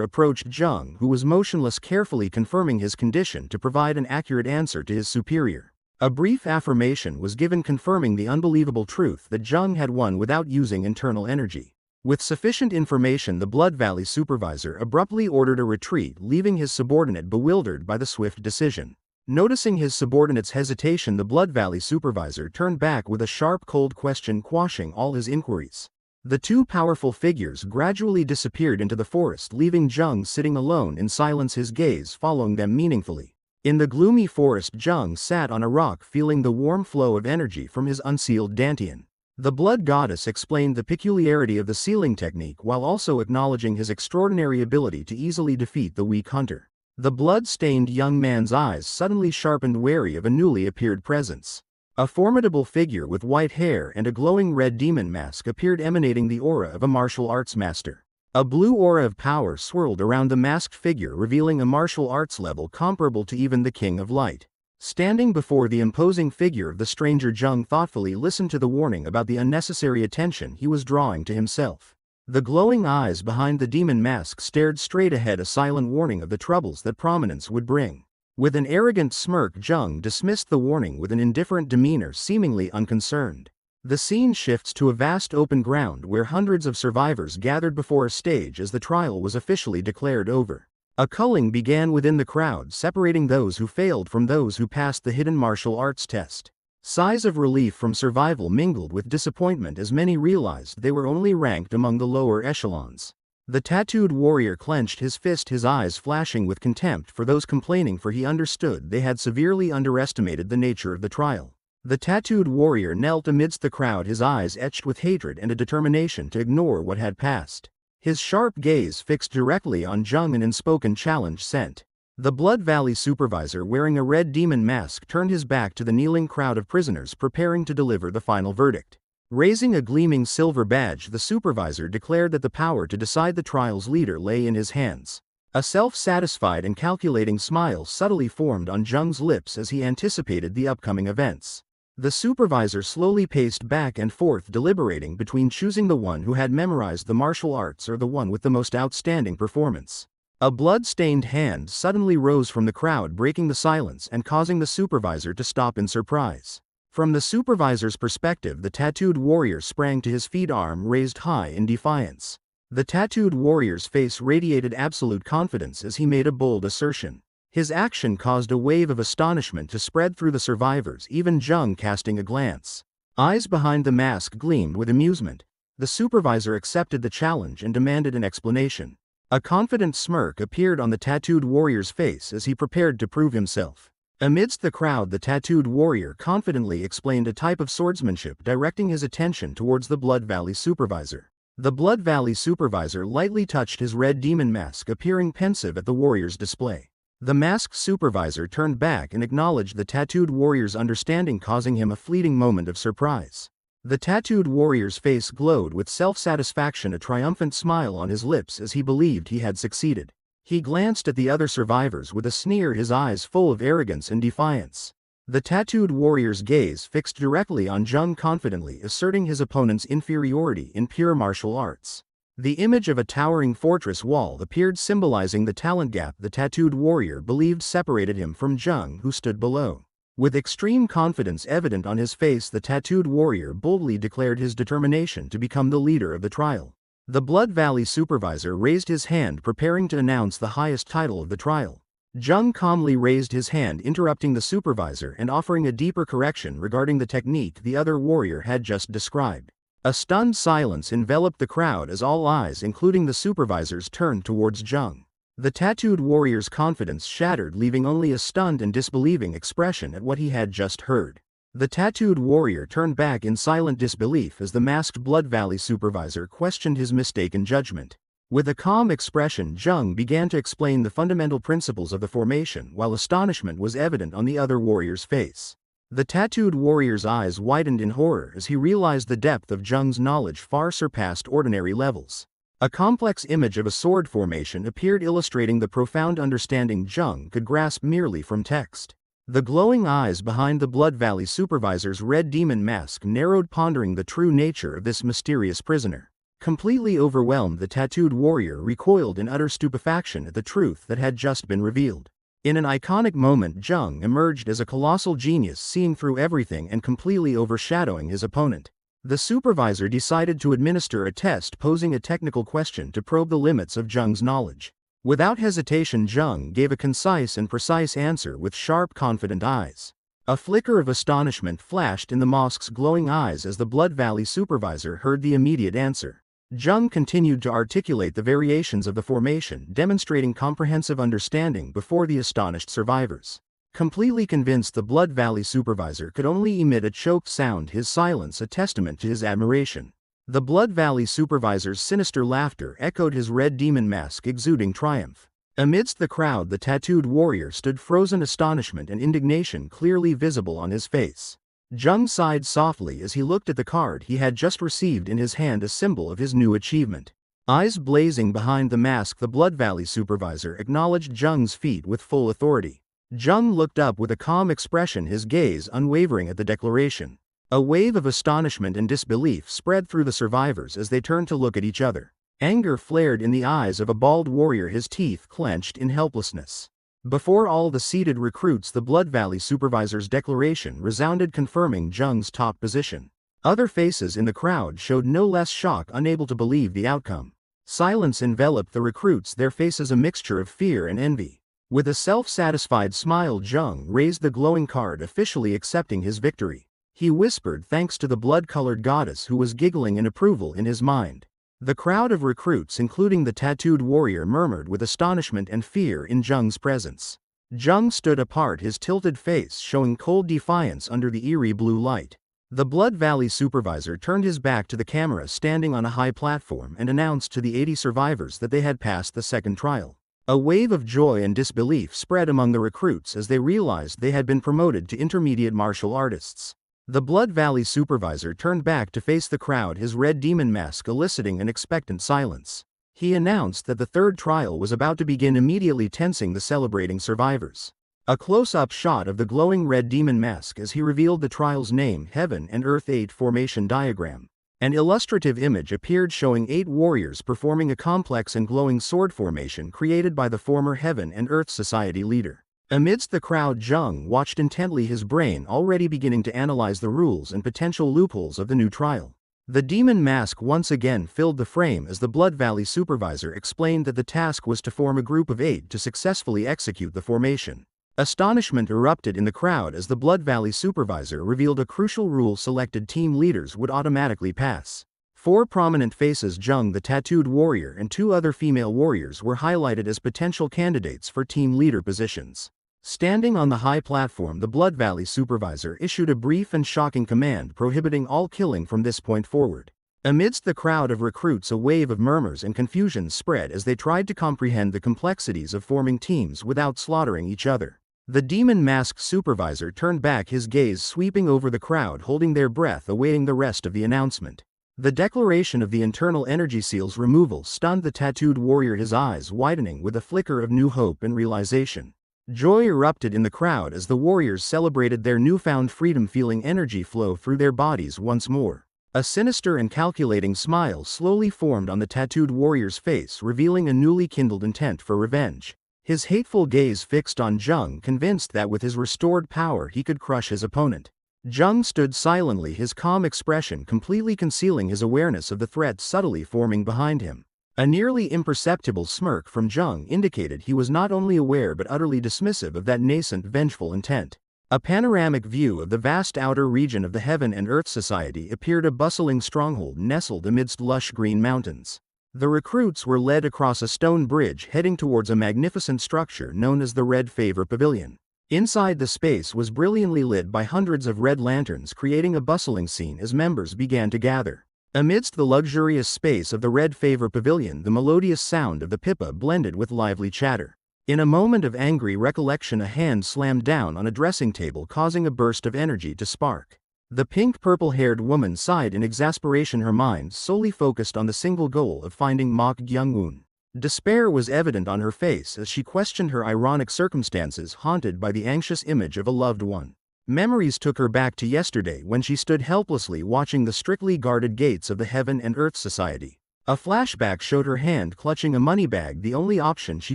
B: approached Jung, who was motionless, carefully confirming his condition to provide an accurate answer to his superior. A brief affirmation was given, confirming the unbelievable truth that Jung had won without using internal energy. With sufficient information, the Blood Valley supervisor abruptly ordered a retreat, leaving his subordinate bewildered by the swift decision. Noticing his subordinate's hesitation, the Blood Valley supervisor turned back with a sharp, cold question, quashing all his inquiries. The two powerful figures gradually disappeared into the forest, leaving Jung sitting alone in silence, his gaze following them meaningfully. In the gloomy forest, Jung sat on a rock, feeling the warm flow of energy from his unsealed dantian. The Blood Goddess explained the peculiarity of the sealing technique while also acknowledging his extraordinary ability to easily defeat the weak hunter. The blood-stained young man's eyes suddenly sharpened, wary of a newly appeared presence. A formidable figure with white hair and a glowing red demon mask appeared, emanating the aura of a martial arts master. A blue aura of power swirled around the masked figure, revealing a martial arts level comparable to even the King of Light. Standing before the imposing figure of the stranger, Jung thoughtfully listened to the warning about the unnecessary attention he was drawing to himself. The glowing eyes behind the demon mask stared straight ahead, a silent warning of the troubles that prominence would bring. With an arrogant smirk, Jung dismissed the warning with an indifferent demeanor, seemingly unconcerned. The scene shifts to a vast open ground where hundreds of survivors gathered before a stage as the trial was officially declared over. A culling began within the crowd, separating those who failed from those who passed the hidden martial arts test. Sighs of relief from survival mingled with disappointment as many realized they were only ranked among the lower echelons. The tattooed warrior clenched his fist, his eyes flashing with contempt for those complaining, for he understood they had severely underestimated the nature of the trial. The tattooed warrior knelt amidst the crowd, his eyes etched with hatred and a determination to ignore what had passed. His sharp gaze fixed directly on Jung, an unspoken challenge sent. The Blood Valley supervisor, wearing a red demon mask, turned his back to the kneeling crowd of prisoners preparing to deliver the final verdict. Raising a gleaming silver badge, the supervisor declared that the power to decide the trial's leader lay in his hands. A self-satisfied and calculating smile subtly formed on Jung's lips as he anticipated the upcoming events. The supervisor slowly paced back and forth, deliberating between choosing the one who had memorized the martial arts or the one with the most outstanding performance. A blood-stained hand suddenly rose from the crowd, breaking the silence and causing the supervisor to stop in surprise. From the supervisor's perspective, the tattooed warrior sprang to his feet, arm raised high in defiance. The tattooed warrior's face radiated absolute confidence as he made a bold assertion. His action caused a wave of astonishment to spread through the survivors, even Jung casting a glance. Eyes behind the mask gleamed with amusement. The supervisor accepted the challenge and demanded an explanation. A confident smirk appeared on the tattooed warrior's face as he prepared to prove himself. Amidst the crowd, the tattooed warrior confidently explained a type of swordsmanship, directing his attention towards the Blood Valley supervisor. The Blood Valley supervisor lightly touched his red demon mask, appearing pensive at the warrior's display. The masked supervisor turned back and acknowledged the tattooed warrior's understanding, causing him a fleeting moment of surprise. The tattooed warrior's face glowed with self-satisfaction, a triumphant smile on his lips as he believed he had succeeded. He glanced at the other survivors with a sneer, his eyes full of arrogance and defiance. The tattooed warrior's gaze fixed directly on Jung, confidently asserting his opponent's inferiority in pure martial arts. The image of a towering fortress wall appeared, symbolizing the talent gap the tattooed warrior believed separated him from Jung, who stood below. With extreme confidence evident on his face, the tattooed warrior boldly declared his determination to become the leader of the trial. The Blood Valley supervisor raised his hand, preparing to announce the highest title of the trial. Jung calmly raised his hand, interrupting the supervisor and offering a deeper correction regarding the technique the other warrior had just described. A stunned silence enveloped the crowd as all eyes, including the supervisors, turned towards Jung. The tattooed warrior's confidence shattered, leaving only a stunned and disbelieving expression at what he had just heard. The tattooed warrior turned back in silent disbelief as the masked Blood Valley supervisor questioned his mistaken judgment. With a calm expression, Jung began to explain the fundamental principles of the formation, while astonishment was evident on the other warrior's face. The tattooed warrior's eyes widened in horror as he realized the depth of Jung's knowledge far surpassed ordinary levels. A complex image of a sword formation appeared, illustrating the profound understanding Jung could grasp merely from text. The glowing eyes behind the Blood Valley supervisor's red demon mask narrowed, pondering the true nature of this mysterious prisoner. Completely overwhelmed, the tattooed warrior recoiled in utter stupefaction at the truth that had just been revealed. In an iconic moment, Jung emerged as a colossal genius, seeing through everything and completely overshadowing his opponent. The supervisor decided to administer a test, posing a technical question to probe the limits of Jung's knowledge. Without hesitation, Jung gave a concise and precise answer with sharp, confident eyes. A flicker of astonishment flashed in the mosque's glowing eyes as the Blood Valley supervisor heard the immediate answer. Jung continued to articulate the variations of the formation, demonstrating comprehensive understanding before the astonished survivors. Completely convinced, the Blood Valley supervisor could only emit a choked sound, his silence a testament to his admiration. The Blood Valley supervisor's sinister laughter echoed his red demon mask, exuding triumph. Amidst the crowd, the tattooed warrior stood frozen, astonishment and indignation clearly visible on his face. Jung sighed softly as he looked at the card he had just received in his hand, a symbol of his new achievement. Eyes blazing behind the mask, the Blood Valley supervisor acknowledged Jung's feat with full authority. Jung looked up with a calm expression, his gaze unwavering at the declaration. A wave of astonishment and disbelief spread through the survivors as they turned to look at each other. Anger flared in the eyes of a bald warrior, his teeth clenched in helplessness. Before all the seated recruits, the Blood Valley supervisor's declaration resounded, confirming Jung's top position. Other faces in the crowd showed no less shock, unable to believe the outcome. Silence enveloped the recruits, their faces a mixture of fear and envy. With a self-satisfied smile, Jung raised the glowing card, officially accepting his victory. He whispered thanks to the blood-colored goddess, who was giggling in approval in his mind. The crowd of recruits, including the tattooed warrior, murmured with astonishment and fear in Jung's presence. Jung stood apart, his tilted face showing cold defiance under the eerie blue light. The Blood Valley supervisor turned his back to the camera, standing on a high platform, and announced to the 80 survivors that they had passed the second trial. A wave of joy and disbelief spread among the recruits as they realized they had been promoted to intermediate martial artists. The Blood Valley supervisor turned back to face the crowd, his red demon mask eliciting an expectant silence. He announced that the third trial was about to begin, immediately tensing the celebrating survivors. A close-up shot of the glowing red demon mask as he revealed the trial's name, Heaven and Earth 8 formation diagram. An illustrative image appeared showing 8 warriors performing a complex and glowing sword formation created by the former Heaven and Earth Society leader. Amidst the crowd, Jung watched intently, his brain already beginning to analyze the rules and potential loopholes of the new trial. The demon mask once again filled the frame as the Blood Valley supervisor explained that the task was to form a group of 8 to successfully execute the formation. Astonishment erupted in the crowd as the Blood Valley supervisor revealed a crucial rule: selected team leaders would automatically pass. 4 prominent faces, Jung the tattooed warrior and 2 other female warriors, were highlighted as potential candidates for team leader positions. Standing on the high platform, the Blood Valley supervisor issued a brief and shocking command prohibiting all killing from this point forward. Amidst the crowd of recruits, a wave of murmurs and confusion spread as they tried to comprehend the complexities of forming teams without slaughtering each other. The demon-masked supervisor turned back, his gaze sweeping over the crowd, holding their breath, awaiting the rest of the announcement. The declaration of the internal energy seal's removal stunned the tattooed warrior, his eyes widening with a flicker of new hope and realization. Joy erupted in the crowd as the warriors celebrated their newfound freedom, feeling energy flow through their bodies once more. A sinister and calculating smile slowly formed on the tattooed warrior's face, revealing a newly kindled intent for revenge. His hateful gaze fixed on Jung, convinced that with his restored power he could crush his opponent. Jung stood silently, his calm expression completely concealing his awareness of the threat subtly forming behind him. A nearly imperceptible smirk from Jung indicated he was not only aware but utterly dismissive of that nascent vengeful intent. A panoramic view of the vast outer region of the Heaven and Earth Society appeared, a bustling stronghold nestled amidst lush green mountains. The recruits were led across a stone bridge, heading towards a magnificent structure known as the Red Favor Pavilion. Inside, the space was brilliantly lit by hundreds of red lanterns, creating a bustling scene as members began to gather. Amidst the luxurious space of the Red Favor Pavilion, the melodious sound of the pipa blended with lively chatter. In a moment of angry recollection, a hand slammed down on a dressing table, causing a burst of energy to spark. The pink-purple-haired woman sighed in exasperation, her mind solely focused on the single goal of finding Mok Gyung-un. Despair was evident on her face as she questioned her ironic circumstances, haunted by the anxious image of a loved one. Memories took her back to yesterday when she stood helplessly watching the strictly guarded gates of the Heaven and Earth Society. A flashback showed her hand clutching a money bag, the only option she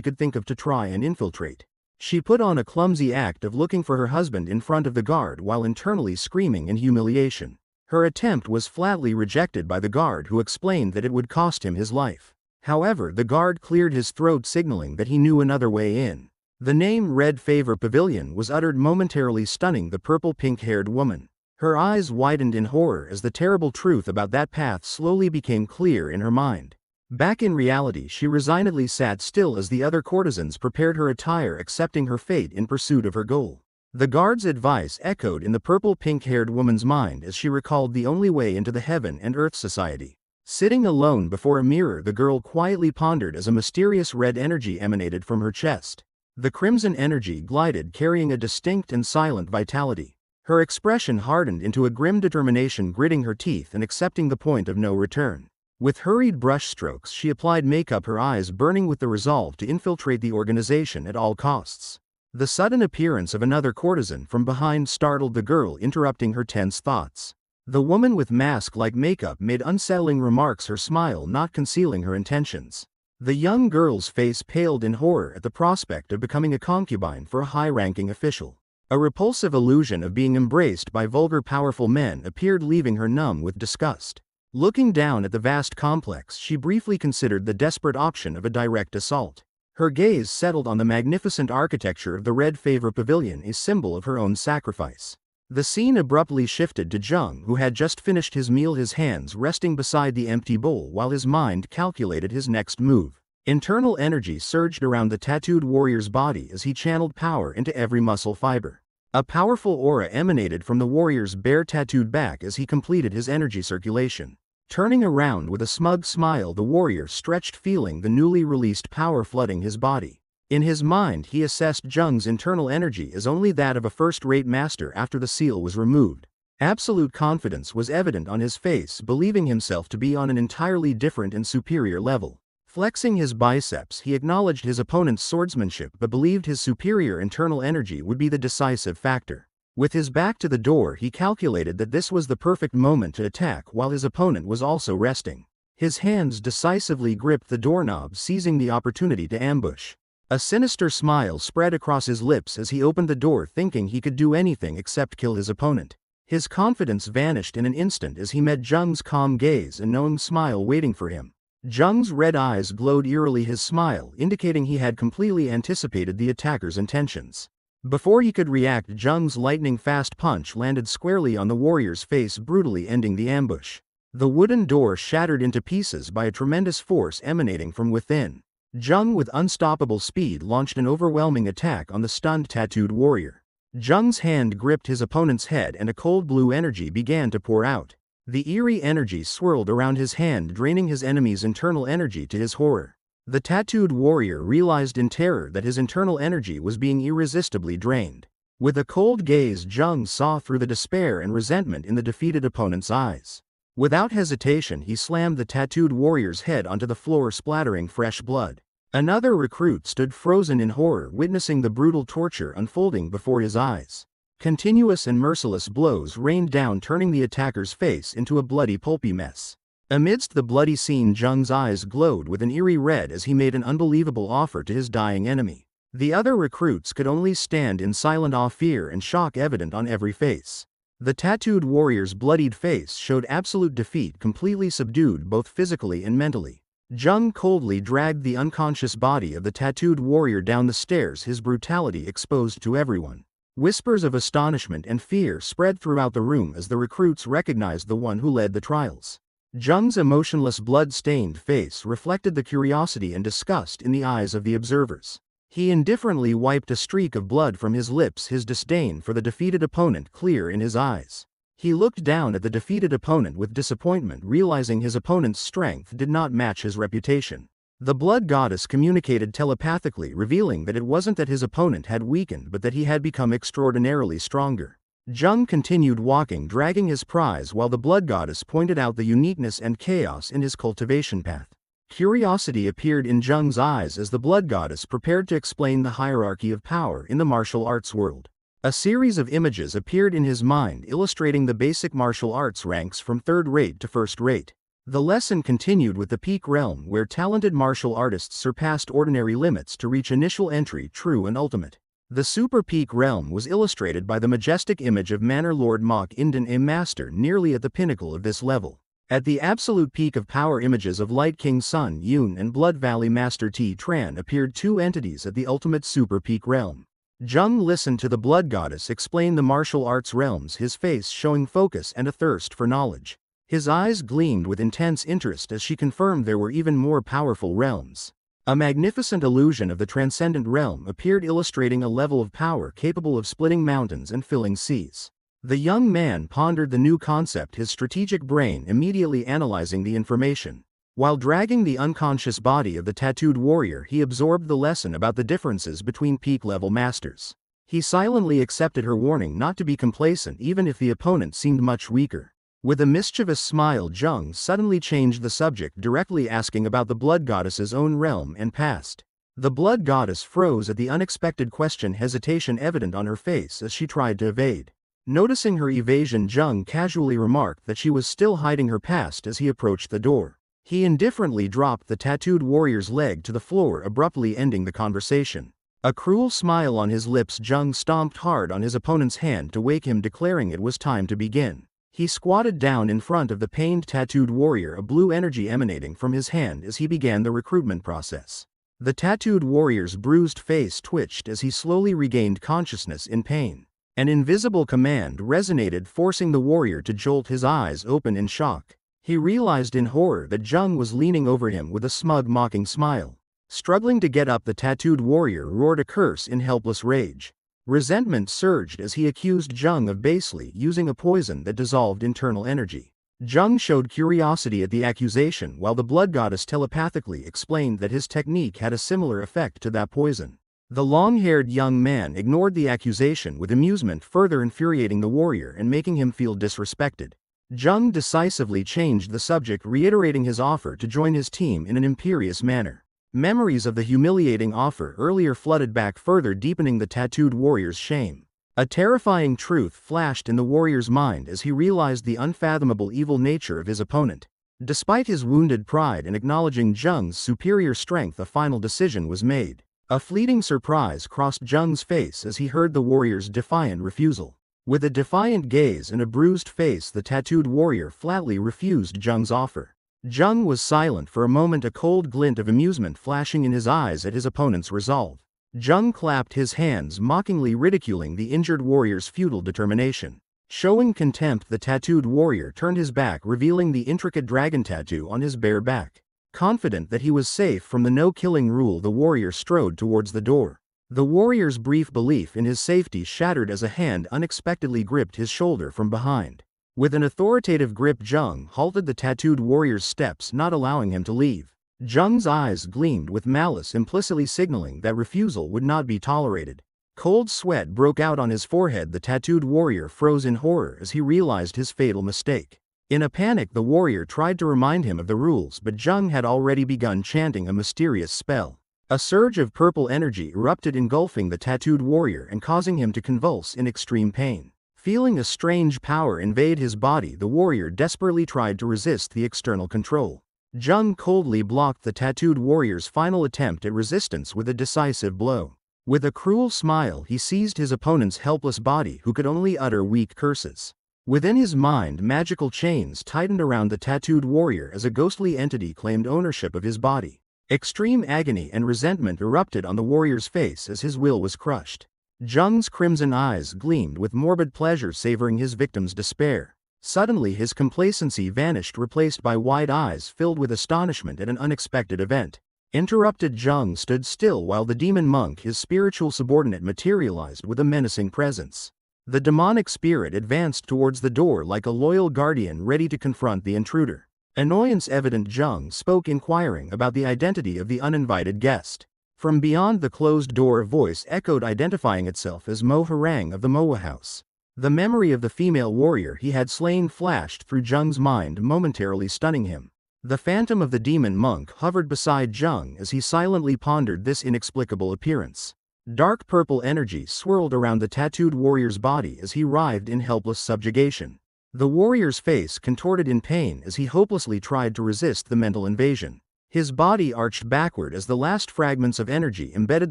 B: could think of to try and infiltrate. She put on a clumsy act of looking for her husband in front of the guard while internally screaming in humiliation. Her attempt was flatly rejected by the guard, who explained that it would cost him his life. However, the guard cleared his throat, signaling that he knew another way in. The name Red Favor Pavilion was uttered, momentarily stunning the purple-pink-haired woman. Her eyes widened in horror as the terrible truth about that path slowly became clear in her mind. Back in reality, she resignedly sat still as the other courtesans prepared her attire, accepting her fate in pursuit of her goal. The guard's advice echoed in the purple-pink-haired woman's mind as she recalled the only way into the Heaven and Earth Society. Sitting alone before a mirror, the girl quietly pondered as a mysterious red energy emanated from her chest. The crimson energy glided, carrying a distinct and silent vitality. Her expression hardened into a grim determination, gritting her teeth and accepting the point of no return. With hurried brushstrokes, she applied makeup, her eyes burning with the resolve to infiltrate the organization at all costs. The sudden appearance of another courtesan from behind startled the girl, interrupting her tense thoughts. The woman with mask-like makeup made unsettling remarks, her smile not concealing her intentions. The young girl's face paled in horror at the prospect of becoming a concubine for a high-ranking official. A repulsive illusion of being embraced by vulgar, powerful men appeared, leaving her numb with disgust. Looking down at the vast complex, she briefly considered the desperate option of a direct assault. Her gaze settled on the magnificent architecture of the Red Favor Pavilion, a symbol of her own sacrifice. The scene abruptly shifted to Jung, who had just finished his meal, his hands resting beside the empty bowl while his mind calculated his next move. Internal energy surged around the tattooed warrior's body as he channeled power into every muscle fiber. A powerful aura emanated from the warrior's bare tattooed back as he completed his energy circulation. Turning around with a smug smile, the warrior stretched, feeling the newly released power flooding his body. In his mind, he assessed Jung's internal energy as only that of a first-rate master after the seal was removed. Absolute confidence was evident on his face, believing himself to be on an entirely different and superior level. Flexing his biceps, he acknowledged his opponent's swordsmanship but believed his superior internal energy would be the decisive factor. With his back to the door, he calculated that this was the perfect moment to attack while his opponent was also resting. His hands decisively gripped the doorknob, seizing the opportunity to ambush. A sinister smile spread across his lips as he opened the door, thinking he could do anything except kill his opponent. His confidence vanished in an instant as he met Jung's calm gaze and knowing smile waiting for him. Jung's red eyes glowed eerily, his smile indicating he had completely anticipated the attacker's intentions. Before he could react, Jung's lightning-fast punch landed squarely on the warrior's face, brutally ending the ambush. The wooden door shattered into pieces by a tremendous force emanating from within. Jung, with unstoppable speed, launched an overwhelming attack on the stunned tattooed warrior. Jung's hand gripped his opponent's head and a cold blue energy began to pour out. The eerie energy swirled around his hand, draining his enemy's internal energy to his horror. The tattooed warrior realized in terror that his internal energy was being irresistibly drained. With a cold gaze, Jung saw through the despair and resentment in the defeated opponent's eyes. Without hesitation, he slammed the tattooed warrior's head onto the floor, splattering fresh blood. Another recruit stood frozen in horror, witnessing the brutal torture unfolding before his eyes. Continuous and merciless blows rained down, turning the attacker's face into a bloody, pulpy mess. Amidst the bloody scene, Jung's eyes glowed with an eerie red as he made an unbelievable offer to his dying enemy. The other recruits could only stand in silent awe, fear and shock evident on every face. The tattooed warrior's bloodied face showed absolute defeat, completely subdued both physically and mentally. Jung coldly dragged the unconscious body of the tattooed warrior down the stairs, his brutality exposed to everyone. Whispers of astonishment and fear spread throughout the room as the recruits recognized the one who led the trials. Jung's emotionless, blood-stained face reflected the curiosity and disgust in the eyes of the observers. He indifferently wiped a streak of blood from his lips, his disdain for the defeated opponent clear in his eyes. He looked down at the defeated opponent with disappointment, realizing his opponent's strength did not match his reputation. The blood goddess communicated telepathically, revealing that it wasn't that his opponent had weakened but that he had become extraordinarily stronger. Jung continued walking, dragging his prize, while the blood goddess pointed out the uniqueness and chaos in his cultivation path. Curiosity appeared in Jung's eyes as the blood goddess prepared to explain the hierarchy of power in the martial arts world. A series of images appeared in his mind illustrating the basic martial arts ranks from third-rate to first-rate. The lesson continued with the peak realm, where talented martial artists surpassed ordinary limits to reach initial entry, true and ultimate. The super peak realm was illustrated by the majestic image of Manor Lord Mok Inden, a master nearly at the pinnacle of this level. At the absolute peak of power, images of Light King Sun Yun and Blood Valley Master T Tran appeared, two entities at the ultimate super peak realm. Jung listened to the blood goddess explain the martial arts realms, his face showing focus and a thirst for knowledge. His eyes gleamed with intense interest as she confirmed there were even more powerful realms. A magnificent illusion of the transcendent realm appeared, illustrating a level of power capable of splitting mountains and filling seas. The young man pondered the new concept, his strategic brain immediately analyzing the information. While dragging the unconscious body of the tattooed warrior, he absorbed the lesson about the differences between peak-level masters. He silently accepted her warning not to be complacent even if the opponent seemed much weaker. With a mischievous smile, Jung suddenly changed the subject, directly asking about the blood goddess's own realm and past. The blood goddess froze at the unexpected question, hesitation evident on her face as she tried to evade. Noticing her evasion, Jung casually remarked that she was still hiding her past as he approached the door. He indifferently dropped the tattooed warrior's leg to the floor, abruptly ending the conversation. A cruel smile on his lips, Jung stomped hard on his opponent's hand to wake him, declaring it was time to begin. He squatted down in front of the pained tattooed warrior, a blue energy emanating from his hand as he began the recruitment process. The tattooed warrior's bruised face twitched as he slowly regained consciousness in pain. An invisible command resonated, forcing the warrior to jolt, his eyes open in shock. He realized in horror that Jung was leaning over him with a smug, mocking smile. Struggling to get up, the tattooed warrior roared a curse in helpless rage. Resentment surged as he accused Jung of basely using a poison that dissolved internal energy. Jung showed curiosity at the accusation, while the blood goddess telepathically explained that his technique had a similar effect to that poison. The long-haired young man ignored the accusation with amusement, further infuriating the warrior and making him feel disrespected. Jung decisively changed the subject, reiterating his offer to join his team in an imperious manner. Memories of the humiliating offer earlier flooded back, further deepening the tattooed warrior's shame. A terrifying truth flashed in the warrior's mind as he realized the unfathomable evil nature of his opponent. Despite his wounded pride and acknowledging Jung's superior strength, a final decision was made. A fleeting surprise crossed Jung's face as he heard the warrior's defiant refusal. With a defiant gaze and a bruised face, the tattooed warrior flatly refused Jung's offer. Jung was silent for a moment, a cold glint of amusement flashing in his eyes at his opponent's resolve. Jung clapped his hands, mockingly ridiculing the injured warrior's futile determination. Showing contempt, the tattooed warrior turned his back, revealing the intricate dragon tattoo on his bare back. Confident that he was safe from the no-killing rule, the warrior strode towards the door. The warrior's brief belief in his safety shattered as a hand unexpectedly gripped his shoulder from behind. With an authoritative grip, Jung halted the tattooed warrior's steps, not allowing him to leave. Jung's eyes gleamed with malice, implicitly signaling that refusal would not be tolerated. Cold sweat broke out on his forehead. The tattooed warrior froze in horror as he realized his fatal mistake. In a panic, the warrior tried to remind him of the rules, but Jung had already begun chanting a mysterious spell. A surge of purple energy erupted, engulfing the tattooed warrior and causing him to convulse in extreme pain. Feeling a strange power invade his body, the warrior desperately tried to resist the external control. Jung coldly blocked the tattooed warrior's final attempt at resistance with a decisive blow. With a cruel smile, he seized his opponent's helpless body, who could only utter weak curses. Within his mind, magical chains tightened around the tattooed warrior as a ghostly entity claimed ownership of his body. Extreme agony and resentment erupted on the warrior's face as his will was crushed. Jung's crimson eyes gleamed with morbid pleasure, savoring his victim's despair. Suddenly his complacency vanished, replaced by wide eyes filled with astonishment at an unexpected event. Interrupted, Jung stood still while the demon monk, his spiritual subordinate, materialized with a menacing presence. The demonic spirit advanced towards the door like a loyal guardian ready to confront the intruder. Annoyance evident, Jung spoke, inquiring about the identity of the uninvited guest. From beyond the closed door a voice echoed, identifying itself as Mo Harang of the Manhwa house. The memory of the female warrior he had slain flashed through Jung's mind, momentarily stunning him. The phantom of the demon monk hovered beside Jung as he silently pondered this inexplicable appearance. Dark purple energy swirled around the tattooed warrior's body as he writhed in helpless subjugation. The warrior's face contorted in pain as he hopelessly tried to resist the mental invasion. His body arched backward as the last fragments of energy embedded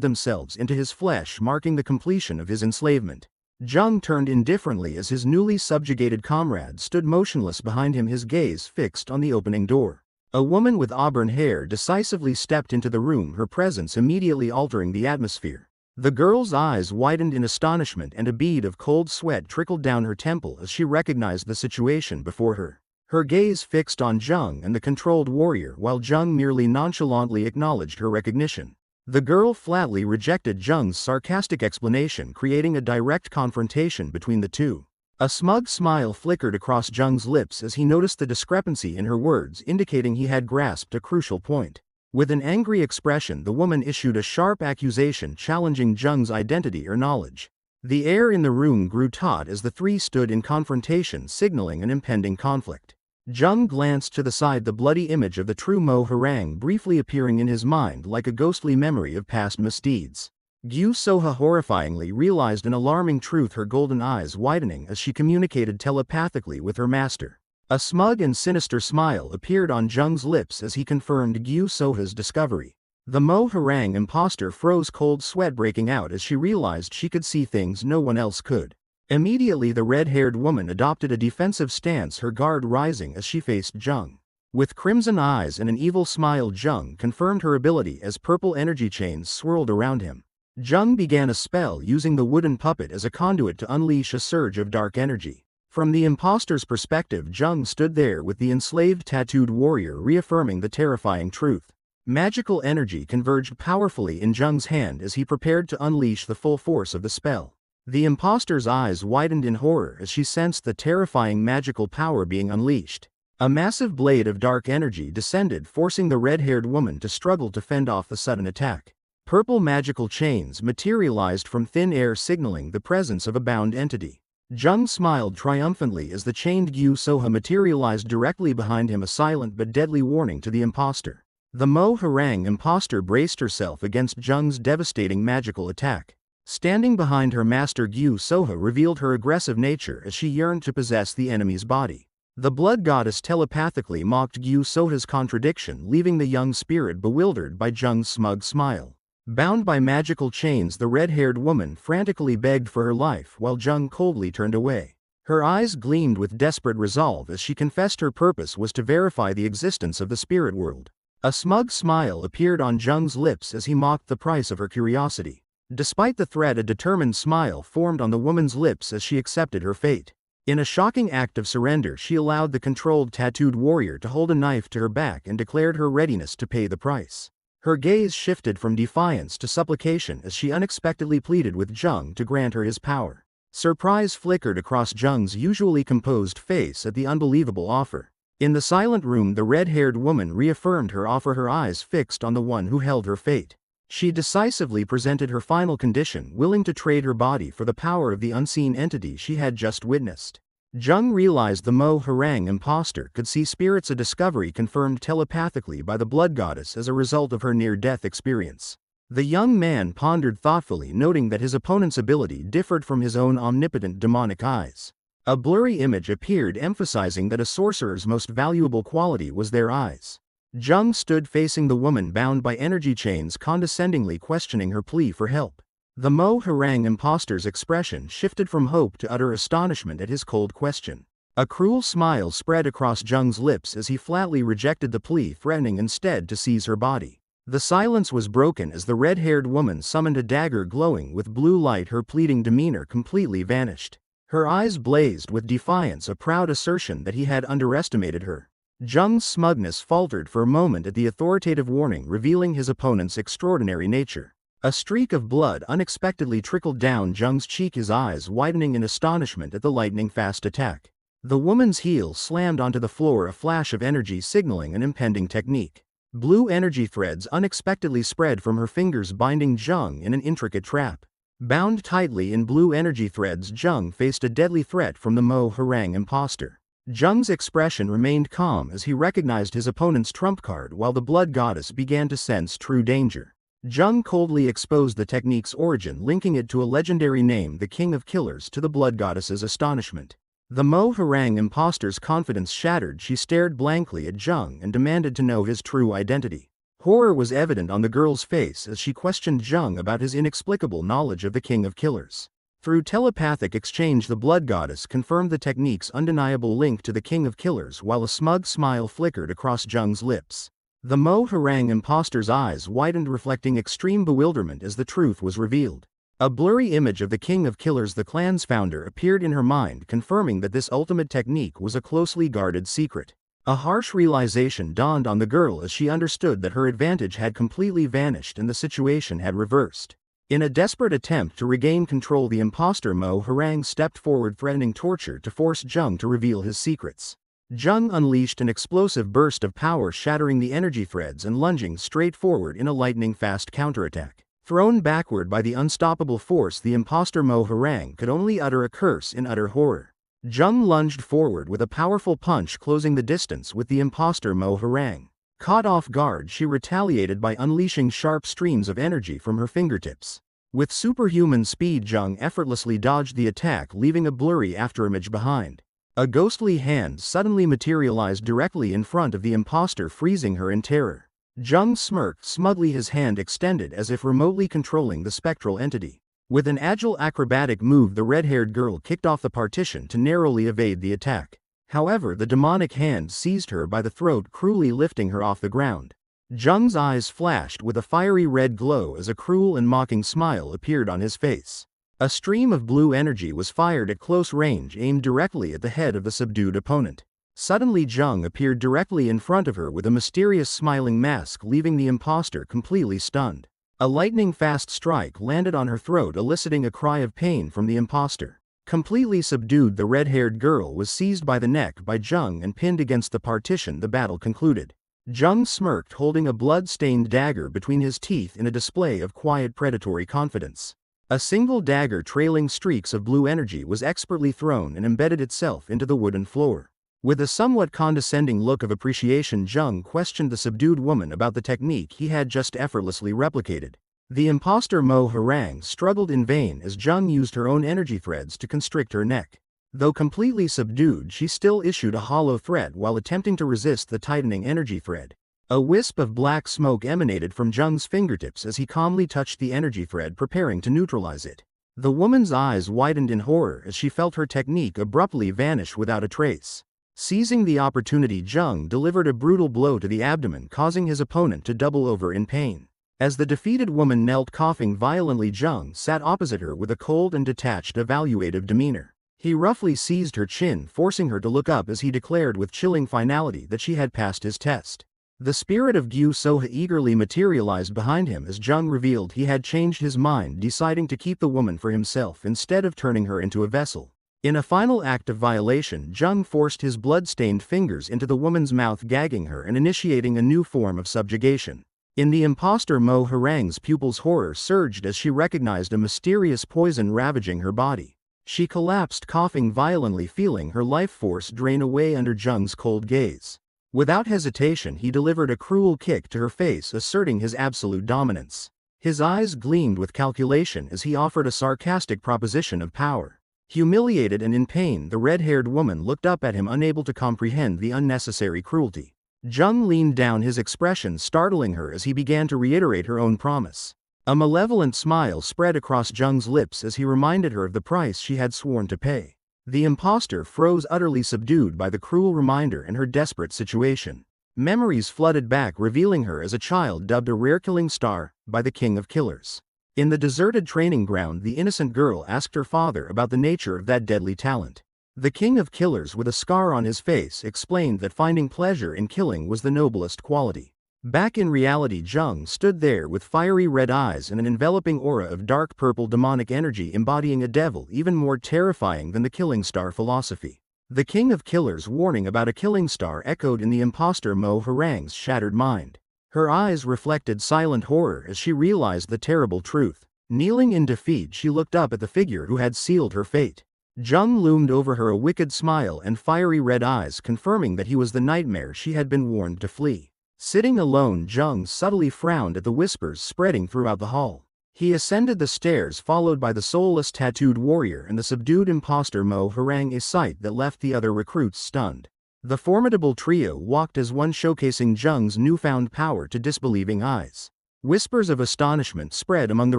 B: themselves into his flesh, marking the completion of his enslavement. Jung turned indifferently as his newly subjugated comrade stood motionless behind him, his gaze fixed on the opening door. A woman with auburn hair decisively stepped into the room, her presence immediately altering the atmosphere. The girl's eyes widened in astonishment and a bead of cold sweat trickled down her temple as she recognized the situation before her. Her gaze fixed on Jung and the controlled warrior, while Jung merely nonchalantly acknowledged her recognition. The girl flatly rejected Jung's sarcastic explanation, creating a direct confrontation between the two. A smug smile flickered across Jung's lips as he noticed the discrepancy in her words, indicating he had grasped a crucial point. With an angry expression, the woman issued a sharp accusation, challenging Jung's identity or knowledge. The air in the room grew taut as the three stood in confrontation, signaling an impending conflict. Jung glanced to the side, the bloody image of the true Mo Harang briefly appearing in his mind like a ghostly memory of past misdeeds. Gyu Soha horrifyingly realized an alarming truth, her golden eyes widening as she communicated telepathically with her master. A smug and sinister smile appeared on Jung's lips as he confirmed Gyu Soha's discovery. The Mo Harang imposter froze, cold sweat breaking out as she realized she could see things no one else could. Immediately the red-haired woman adopted a defensive stance, her guard rising as she faced Jung. With crimson eyes and an evil smile, Jung confirmed her ability as purple energy chains swirled around him. Jung began a spell, using the wooden puppet as a conduit to unleash a surge of dark energy. From the imposter's perspective, Jung stood there with the enslaved tattooed warrior, reaffirming the terrifying truth. Magical energy converged powerfully in Jung's hand as he prepared to unleash the full force of the spell. The imposter's eyes widened in horror as she sensed the terrifying magical power being unleashed. A massive blade of dark energy descended, forcing the red-haired woman to struggle to fend off the sudden attack. Purple magical chains materialized from thin air, signaling the presence of a bound entity. Jung smiled triumphantly as the chained Gyu Soha materialized directly behind him, a silent but deadly warning to the imposter. The Mo Harang imposter braced herself against Jung's devastating magical attack. Standing behind her master, Gyu Soha revealed her aggressive nature as she yearned to possess the enemy's body. The blood goddess telepathically mocked Gyu Soha's contradiction, leaving the young spirit bewildered by Jung's smug smile. Bound by magical chains, the red-haired woman frantically begged for her life while Jung coldly turned away. Her eyes gleamed with desperate resolve as she confessed her purpose was to verify the existence of the spirit world. A smug smile appeared on Jung's lips as he mocked the price of her curiosity. Despite the threat, a determined smile formed on the woman's lips as she accepted her fate. In a shocking act of surrender, she allowed the controlled tattooed warrior to hold a knife to her back and declared her readiness to pay the price. Her gaze shifted from defiance to supplication as she unexpectedly pleaded with Jung to grant her his power. Surprise flickered across Jung's usually composed face at the unbelievable offer. In the silent room, the red-haired woman reaffirmed her offer, her eyes fixed on the one who held her fate. She decisively presented her final condition, willing to trade her body for the power of the unseen entity she had just witnessed. Jung realized the Mo Harang imposter could see spirits, a discovery confirmed telepathically by the blood goddess as a result of her near-death experience. The young man pondered thoughtfully, noting that his opponent's ability differed from his own omnipotent demonic eyes. A blurry image appeared emphasizing that a sorcerer's most valuable quality was their eyes. Jung stood facing the woman bound by energy chains, condescendingly questioning her plea for help. The Mo Harang imposter's expression shifted from hope to utter astonishment at his cold question. A cruel smile spread across Jung's lips as he flatly rejected the plea, threatening instead to seize her body. The silence was broken as the red-haired woman summoned a dagger glowing with blue light. Her pleading demeanor completely vanished. Her eyes blazed with defiance, a proud assertion that he had underestimated her. Jung's smugness faltered for a moment at the authoritative warning, revealing his opponent's extraordinary nature. A streak of blood unexpectedly trickled down Jung's cheek, his eyes widening in astonishment at the lightning-fast attack. The woman's heel slammed onto the floor, a flash of energy signaling an impending technique. Blue energy threads unexpectedly spread from her fingers, binding Jung in an intricate trap. Bound tightly in blue energy threads, Jung faced a deadly threat from the Mo Harang imposter. Jung's expression remained calm as he recognized his opponent's trump card, while the blood goddess began to sense true danger. Jung coldly exposed the technique's origin, linking it to a legendary name, the King of Killers, to the blood goddess's astonishment. The Mo Harang imposter's confidence shattered. She stared blankly at Jung and demanded to know his true identity. Horror was evident on the girl's face as she questioned Jung about his inexplicable knowledge of the King of Killers. Through telepathic exchange, the blood goddess confirmed the technique's undeniable link to the King of Killers, while a smug smile flickered across Jung's lips. The Mo Harang imposter's eyes widened, reflecting extreme bewilderment as the truth was revealed. A blurry image of the King of Killers, the clan's founder, appeared in her mind, confirming that this ultimate technique was a closely guarded secret. A harsh realization dawned on the girl as she understood that her advantage had completely vanished and the situation had reversed. In a desperate attempt to regain control, the imposter Mo Harang stepped forward, threatening torture to force Jung to reveal his secrets. Jung unleashed an explosive burst of power, shattering the energy threads and lunging straight forward in a lightning-fast counterattack. Thrown backward by the unstoppable force, the imposter Mo Harang could only utter a curse in utter horror. Jung lunged forward with a powerful punch, closing the distance with the imposter Mo Harang. Caught off guard, she retaliated by unleashing sharp streams of energy from her fingertips. With superhuman speed, Jung effortlessly dodged the attack, leaving a blurry afterimage behind. A ghostly hand suddenly materialized directly in front of the imposter, freezing her in terror. Jung smirked smugly, his hand extended as if remotely controlling the spectral entity. With an agile acrobatic move, the red-haired girl kicked off the partition to narrowly evade the attack. However, the demonic hand seized her by the throat, cruelly lifting her off the ground. Jung's eyes flashed with a fiery red glow as a cruel and mocking smile appeared on his face. A stream of blue energy was fired at close range, aimed directly at the head of the subdued opponent. Suddenly, Jung appeared directly in front of her with a mysterious smiling mask, leaving the imposter completely stunned. A lightning-fast strike landed on her throat, eliciting a cry of pain from the imposter. Completely subdued, the red-haired girl was seized by the neck by Jung and pinned against the partition. The battle concluded. Jung smirked, holding a blood-stained dagger between his teeth in a display of quiet predatory confidence. A single dagger trailing streaks of blue energy was expertly thrown and embedded itself into the wooden floor. With a somewhat condescending look of appreciation, Jung questioned the subdued woman about the technique he had just effortlessly replicated. The imposter Mo Harang struggled in vain as Jung used her own energy threads to constrict her neck. Though completely subdued, she still issued a hollow threat while attempting to resist the tightening energy thread. A wisp of black smoke emanated from Jung's fingertips as he calmly touched the energy thread, preparing to neutralize it. The woman's eyes widened in horror as she felt her technique abruptly vanish without a trace. Seizing the opportunity, Jung delivered a brutal blow to the abdomen, causing his opponent to double over in pain. As the defeated woman knelt coughing violently, Jung sat opposite her with a cold and detached, evaluative demeanor. He roughly seized her chin, forcing her to look up as he declared with chilling finality that she had passed his test. The spirit of Gyu Soha eagerly materialized behind him as Jung revealed he had changed his mind, deciding to keep the woman for himself instead of turning her into a vessel. In a final act of violation, Jung forced his blood-stained fingers into the woman's mouth, gagging her and initiating a new form of subjugation. In the imposter Mo Harang's pupils' horror surged as she recognized a mysterious poison ravaging her body. She collapsed, coughing violently, feeling her life force drain away under Jung's cold gaze. Without hesitation, he delivered a cruel kick to her face, asserting his absolute dominance. His eyes gleamed with calculation as he offered a sarcastic proposition of power. Humiliated and in pain, the red-haired woman looked up at him, unable to comprehend the unnecessary cruelty. Jung leaned down, his expression startling her as he began to reiterate her own promise. A malevolent smile spread across Jung's lips as he reminded her of the price she had sworn to pay. The imposter froze, utterly subdued by the cruel reminder and her desperate situation. Memories flooded back, revealing her as a child dubbed a rare killing star by the King of Killers. In the deserted training ground, the innocent girl asked her father about the nature of that deadly talent. The King of Killers, with a scar on his face, explained that finding pleasure in killing was the noblest quality. Back in reality, Jung stood there with fiery red eyes and an enveloping aura of dark purple demonic energy, embodying a devil even more terrifying than the killing star philosophy. The King of Killers' warning about a killing star echoed in the imposter Mo Harang's shattered mind. Her eyes reflected silent horror as she realized the terrible truth. Kneeling in defeat, she looked up at the figure who had sealed her fate. Jung loomed over her, a wicked smile and fiery red eyes confirming that he was the nightmare she had been warned to flee. Sitting alone, Jung subtly frowned at the whispers spreading throughout the hall. He ascended the stairs, followed by the soulless tattooed warrior and the subdued imposter Mo Harang, a sight that left the other recruits stunned. The formidable trio walked as one, showcasing Jung's newfound power to disbelieving eyes. Whispers of astonishment spread among the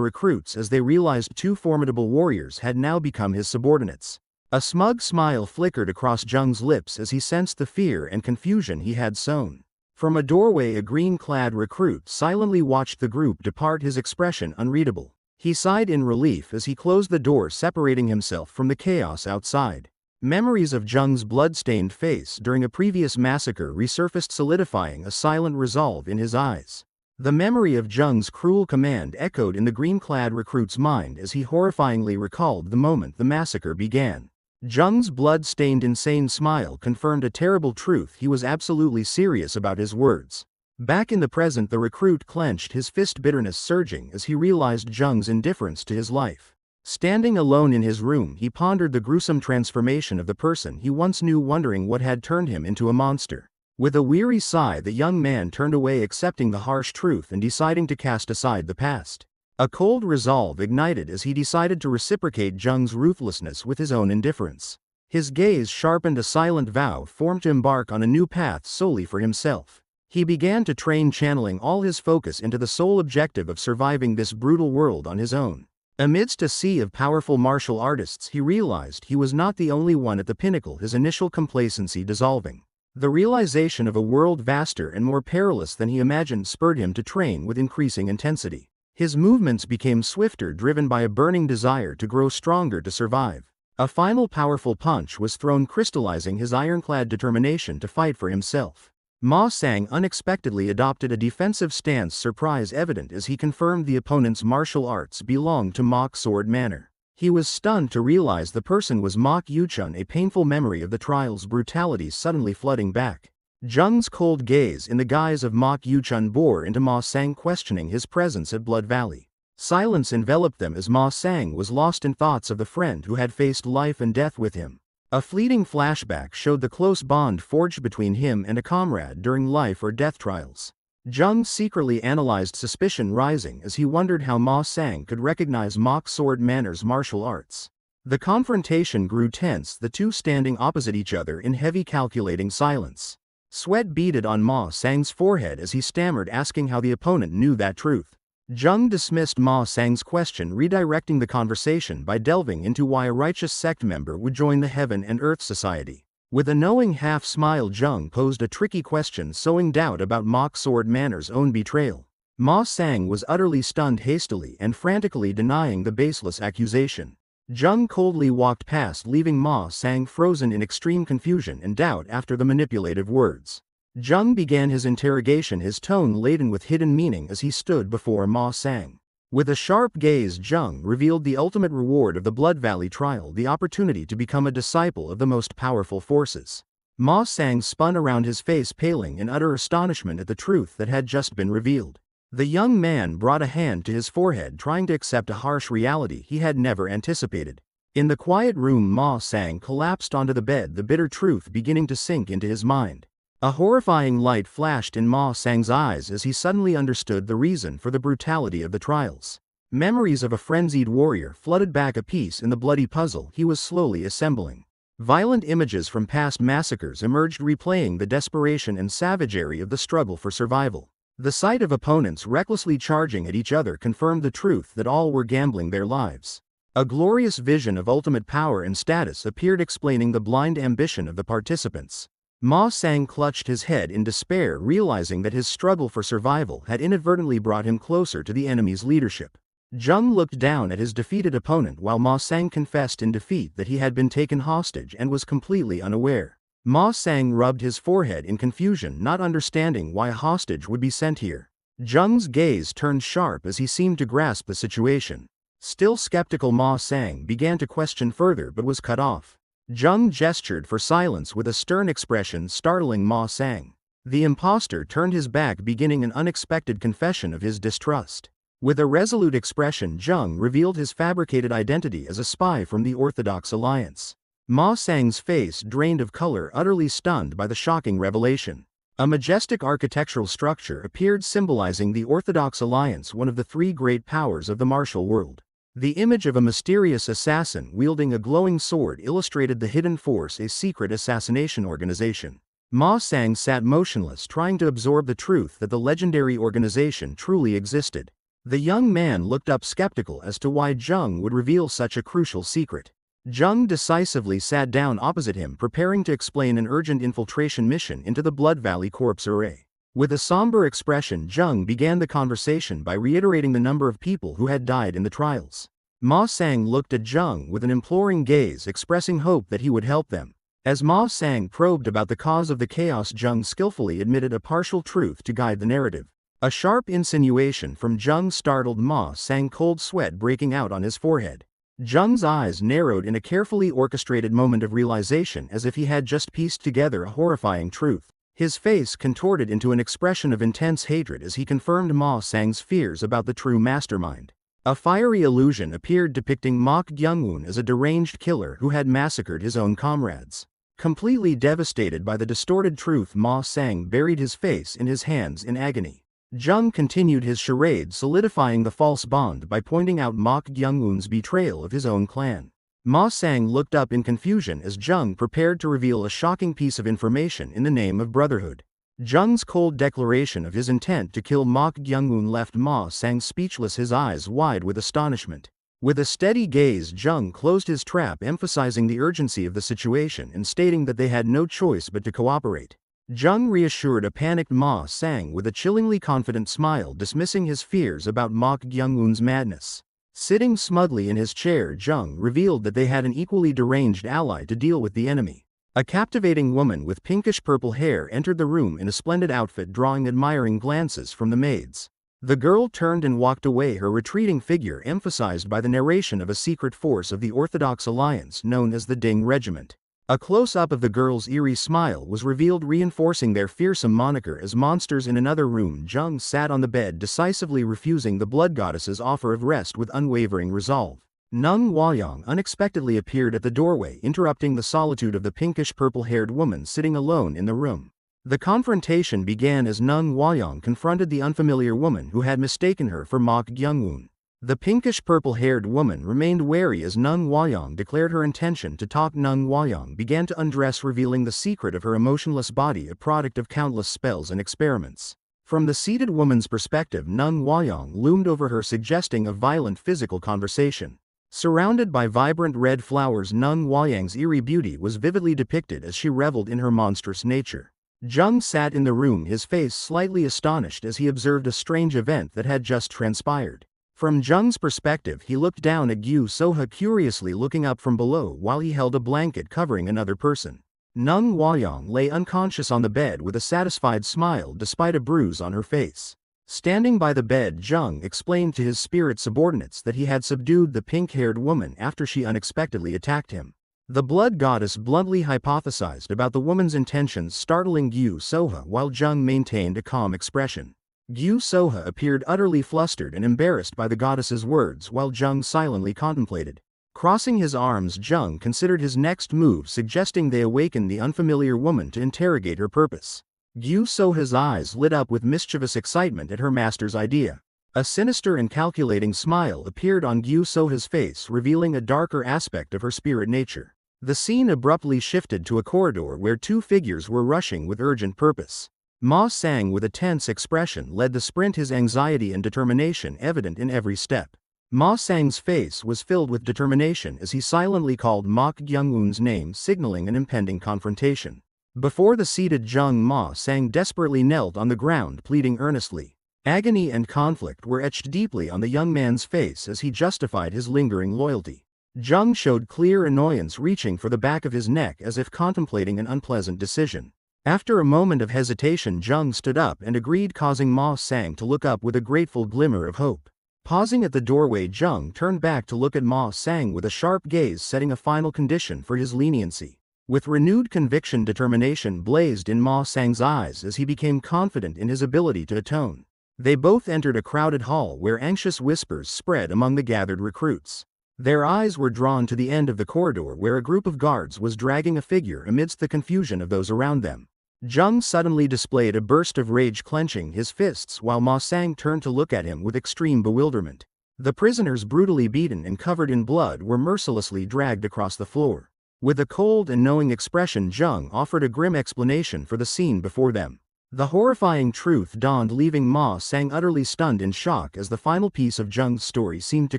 B: recruits as they realized two formidable warriors had now become his subordinates. A smug smile flickered across Jung's lips as he sensed the fear and confusion he had sown. From a doorway, a green-clad recruit silently watched the group depart, his expression unreadable. He sighed in relief as he closed the door, separating himself from the chaos outside. Memories of Jung's blood-stained face during a previous massacre resurfaced, solidifying a silent resolve in his eyes. The memory of Jung's cruel command echoed in the green-clad recruit's mind as he horrifyingly recalled the moment the massacre began. Jung's blood-stained insane smile confirmed a terrible truth: he was absolutely serious about his words. Back in the present, the recruit clenched his fist, bitterness surging as he realized Jung's indifference to his life. Standing alone in his room, he pondered the gruesome transformation of the person he once knew, wondering what had turned him into a monster. With a weary sigh, the young man turned away, accepting the harsh truth and deciding to cast aside the past. A cold resolve ignited as he decided to reciprocate Jung's ruthlessness with his own indifference. His gaze sharpened, a silent vow formed to embark on a new path solely for himself. He began to train, channeling all his focus into the sole objective of surviving this brutal world on his own. Amidst a sea of powerful martial artists, he realized he was not the only one at the pinnacle, his initial complacency dissolving. The realization of a world vaster and more perilous than he imagined spurred him to train with increasing intensity. His movements became swifter, driven by a burning desire to grow stronger, to survive. A final powerful punch was thrown, crystallizing his ironclad determination to fight for himself. Ma Sang unexpectedly adopted a defensive stance, surprise evident as he confirmed the opponent's martial arts belonged to Mok Sword Manor. He was stunned to realize the person was Mok Yuchun, a painful memory of the trial's brutalities suddenly flooding back. Jung's cold gaze in the guise of Mok Yuchun bore into Ma Sang, questioning his presence at Blood Valley. Silence enveloped them as Ma Sang was lost in thoughts of the friend who had faced life and death with him. A fleeting flashback showed the close bond forged between him and a comrade during life or death trials. Jung secretly analyzed, suspicion rising as he wondered how Ma Sang could recognize Mok Sword Manor's martial arts. The confrontation grew tense, the two standing opposite each other in heavy, calculating silence. Sweat beaded on Ma Sang's forehead as he stammered, asking how the opponent knew that truth. Jung dismissed Ma Sang's question, redirecting the conversation by delving into why a righteous sect member would join the Heaven and Earth Society. With a knowing half-smile, Jung posed a tricky question, sowing doubt about Mok Sword Manor's own betrayal. Ma Sang was utterly stunned, hastily and frantically denying the baseless accusation. Jung coldly walked past, leaving Ma Sang frozen in extreme confusion and doubt after the manipulative words. Jung began his interrogation, his tone laden with hidden meaning as he stood before Ma Sang. With a sharp gaze, Jung revealed the ultimate reward of the Blood Valley trial, the opportunity to become a disciple of the most powerful forces. Ma Sang spun around, his face paling in utter astonishment at the truth that had just been revealed. The young man brought a hand to his forehead, trying to accept a harsh reality he had never anticipated. In the quiet room, Ma Sang collapsed onto the bed, the bitter truth beginning to sink into his mind. A horrifying light flashed in Ma Sang's eyes as he suddenly understood the reason for the brutality of the trials. Memories of a frenzied warrior flooded back, a piece in the bloody puzzle he was slowly assembling. Violent images from past massacres emerged, replaying the desperation and savagery of the struggle for survival. The sight of opponents recklessly charging at each other confirmed the truth that all were gambling their lives. A glorious vision of ultimate power and status appeared, explaining the blind ambition of the participants. Ma Sang clutched his head in despair, realizing that his struggle for survival had inadvertently brought him closer to the enemy's leadership. Jung looked down at his defeated opponent while Ma Sang confessed in defeat that he had been taken hostage and was completely unaware. Ma Sang rubbed his forehead in confusion, not understanding why a hostage would be sent here. Jung's gaze turned sharp as he seemed to grasp the situation. Still skeptical, Ma Sang began to question further but was cut off. Jung gestured for silence with a stern expression, startling Ma Sang. The impostor turned his back, beginning an unexpected confession of his distrust. With a resolute expression, Jung revealed his fabricated identity as a spy from the Orthodox Alliance. Ma Sang's face drained of color, utterly stunned by the shocking revelation. A majestic architectural structure appeared, symbolizing the Orthodox Alliance, one of the three great powers of the martial world. The image of a mysterious assassin wielding a glowing sword illustrated the hidden force, a secret assassination organization. Ma Sang sat motionless, trying to absorb the truth that the legendary organization truly existed. The young man looked up, skeptical as to why Jung would reveal such a crucial secret. Jung decisively sat down opposite him, preparing to explain an urgent infiltration mission into the Blood Valley corpse array. With a somber expression, Jung began the conversation by reiterating the number of people who had died in the trials. Ma Sang looked at Jung with an imploring gaze, expressing hope that he would help them. As Ma Sang probed about the cause of the chaos, Jung skillfully admitted a partial truth to guide the narrative. A sharp insinuation from Jung startled Ma Sang, cold sweat breaking out on his forehead. Jung's eyes narrowed in a carefully orchestrated moment of realization, as if he had just pieced together a horrifying truth. His face contorted into an expression of intense hatred as he confirmed Ma Sang's fears about the true mastermind. A fiery illusion appeared, depicting Mok Gyungwoon as a deranged killer who had massacred his own comrades. Completely devastated by the distorted truth, Ma Sang buried his face in his hands in agony. Jung continued his charade, solidifying the false bond by pointing out Mok Gyungwoon's betrayal of his own clan. Ma Sang looked up in confusion as Jung prepared to reveal a shocking piece of information in the name of brotherhood. Jung's cold declaration of his intent to kill Mok Gyungwoon left Ma Sang speechless, his eyes wide with astonishment. With a steady gaze, Jung closed his trap, emphasizing the urgency of the situation and stating that they had no choice but to cooperate. Jung reassured a panicked Ma Sang with a chillingly confident smile, dismissing his fears about Mok Gyungwoon's madness. Sitting smugly in his chair, Jung revealed that they had an equally deranged ally to deal with, the enemy. A captivating woman with pinkish-purple hair entered the room in a splendid outfit, drawing admiring glances from the maids. The girl turned and walked away, her retreating figure emphasized by the narration of a secret force of the Orthodox Alliance known as the Ding Regiment. A close-up of the girl's eerie smile was revealed, reinforcing their fearsome moniker as monsters. In another room, Jung sat on the bed, decisively refusing the blood goddess's offer of rest with unwavering resolve. Nung Hwayong unexpectedly appeared at the doorway, interrupting the solitude of the pinkish-purple-haired woman sitting alone in the room. The confrontation began as Nung Hwayong confronted the unfamiliar woman who had mistaken her for Mok Gyungwoon. The pinkish-purple-haired woman remained wary as Nung Hwayong declared her intention to talk. Nung Hwayong began to undress, revealing the secret of her emotionless body, a product of countless spells and experiments. From the seated woman's perspective, Nung Hwayong loomed over her, suggesting a violent physical conversation. Surrounded by vibrant red flowers, Nung Hwayong's eerie beauty was vividly depicted as she reveled in her monstrous nature. Jung sat in the room, his face slightly astonished as he observed a strange event that had just transpired. From Jung's perspective, he looked down at Gyu Soha, curiously looking up from below while he held a blanket covering another person. Nung Hwayong lay unconscious on the bed with a satisfied smile despite a bruise on her face. Standing by the bed, Jung explained to his spirit subordinates that he had subdued the pink-haired woman after she unexpectedly attacked him. The blood goddess bluntly hypothesized about the woman's intentions, startling Gyu Soha while Jung maintained a calm expression. Gyu Soha appeared utterly flustered and embarrassed by the goddess's words while Jung silently contemplated. Crossing his arms, Jung considered his next move, suggesting they awaken the unfamiliar woman to interrogate her purpose. Gyu Soha's eyes lit up with mischievous excitement at her master's idea. A sinister and calculating smile appeared on Gyu Soha's face, revealing a darker aspect of her spirit nature. The scene abruptly shifted to a corridor where two figures were rushing with urgent purpose. Ma Sang, with a tense expression, led the sprint, his anxiety and determination evident in every step. Ma Sang's face was filled with determination as he silently called Mok Gyung-un's name, signaling an impending confrontation. Before the seated Jung, Ma Sang desperately knelt on the ground, pleading earnestly. Agony and conflict were etched deeply on the young man's face as he justified his lingering loyalty. Jung showed clear annoyance, reaching for the back of his neck as if contemplating an unpleasant decision. After a moment of hesitation, Jung stood up and agreed, causing Ma Sang to look up with a grateful glimmer of hope. Pausing at the doorway, Jung turned back to look at Ma Sang with a sharp gaze, setting a final condition for his leniency. With renewed conviction, determination blazed in Ma Sang's eyes as he became confident in his ability to atone. They both entered a crowded hall where anxious whispers spread among the gathered recruits. Their eyes were drawn to the end of the corridor where a group of guards was dragging a figure amidst the confusion of those around them. Jung suddenly displayed a burst of rage, clenching his fists while Ma Sang turned to look at him with extreme bewilderment. The prisoners, brutally beaten and covered in blood, were mercilessly dragged across the floor. With a cold and knowing expression, Jung offered a grim explanation for the scene before them. The horrifying truth dawned, leaving Ma Sang utterly stunned in shock as the final piece of Jung's story seemed to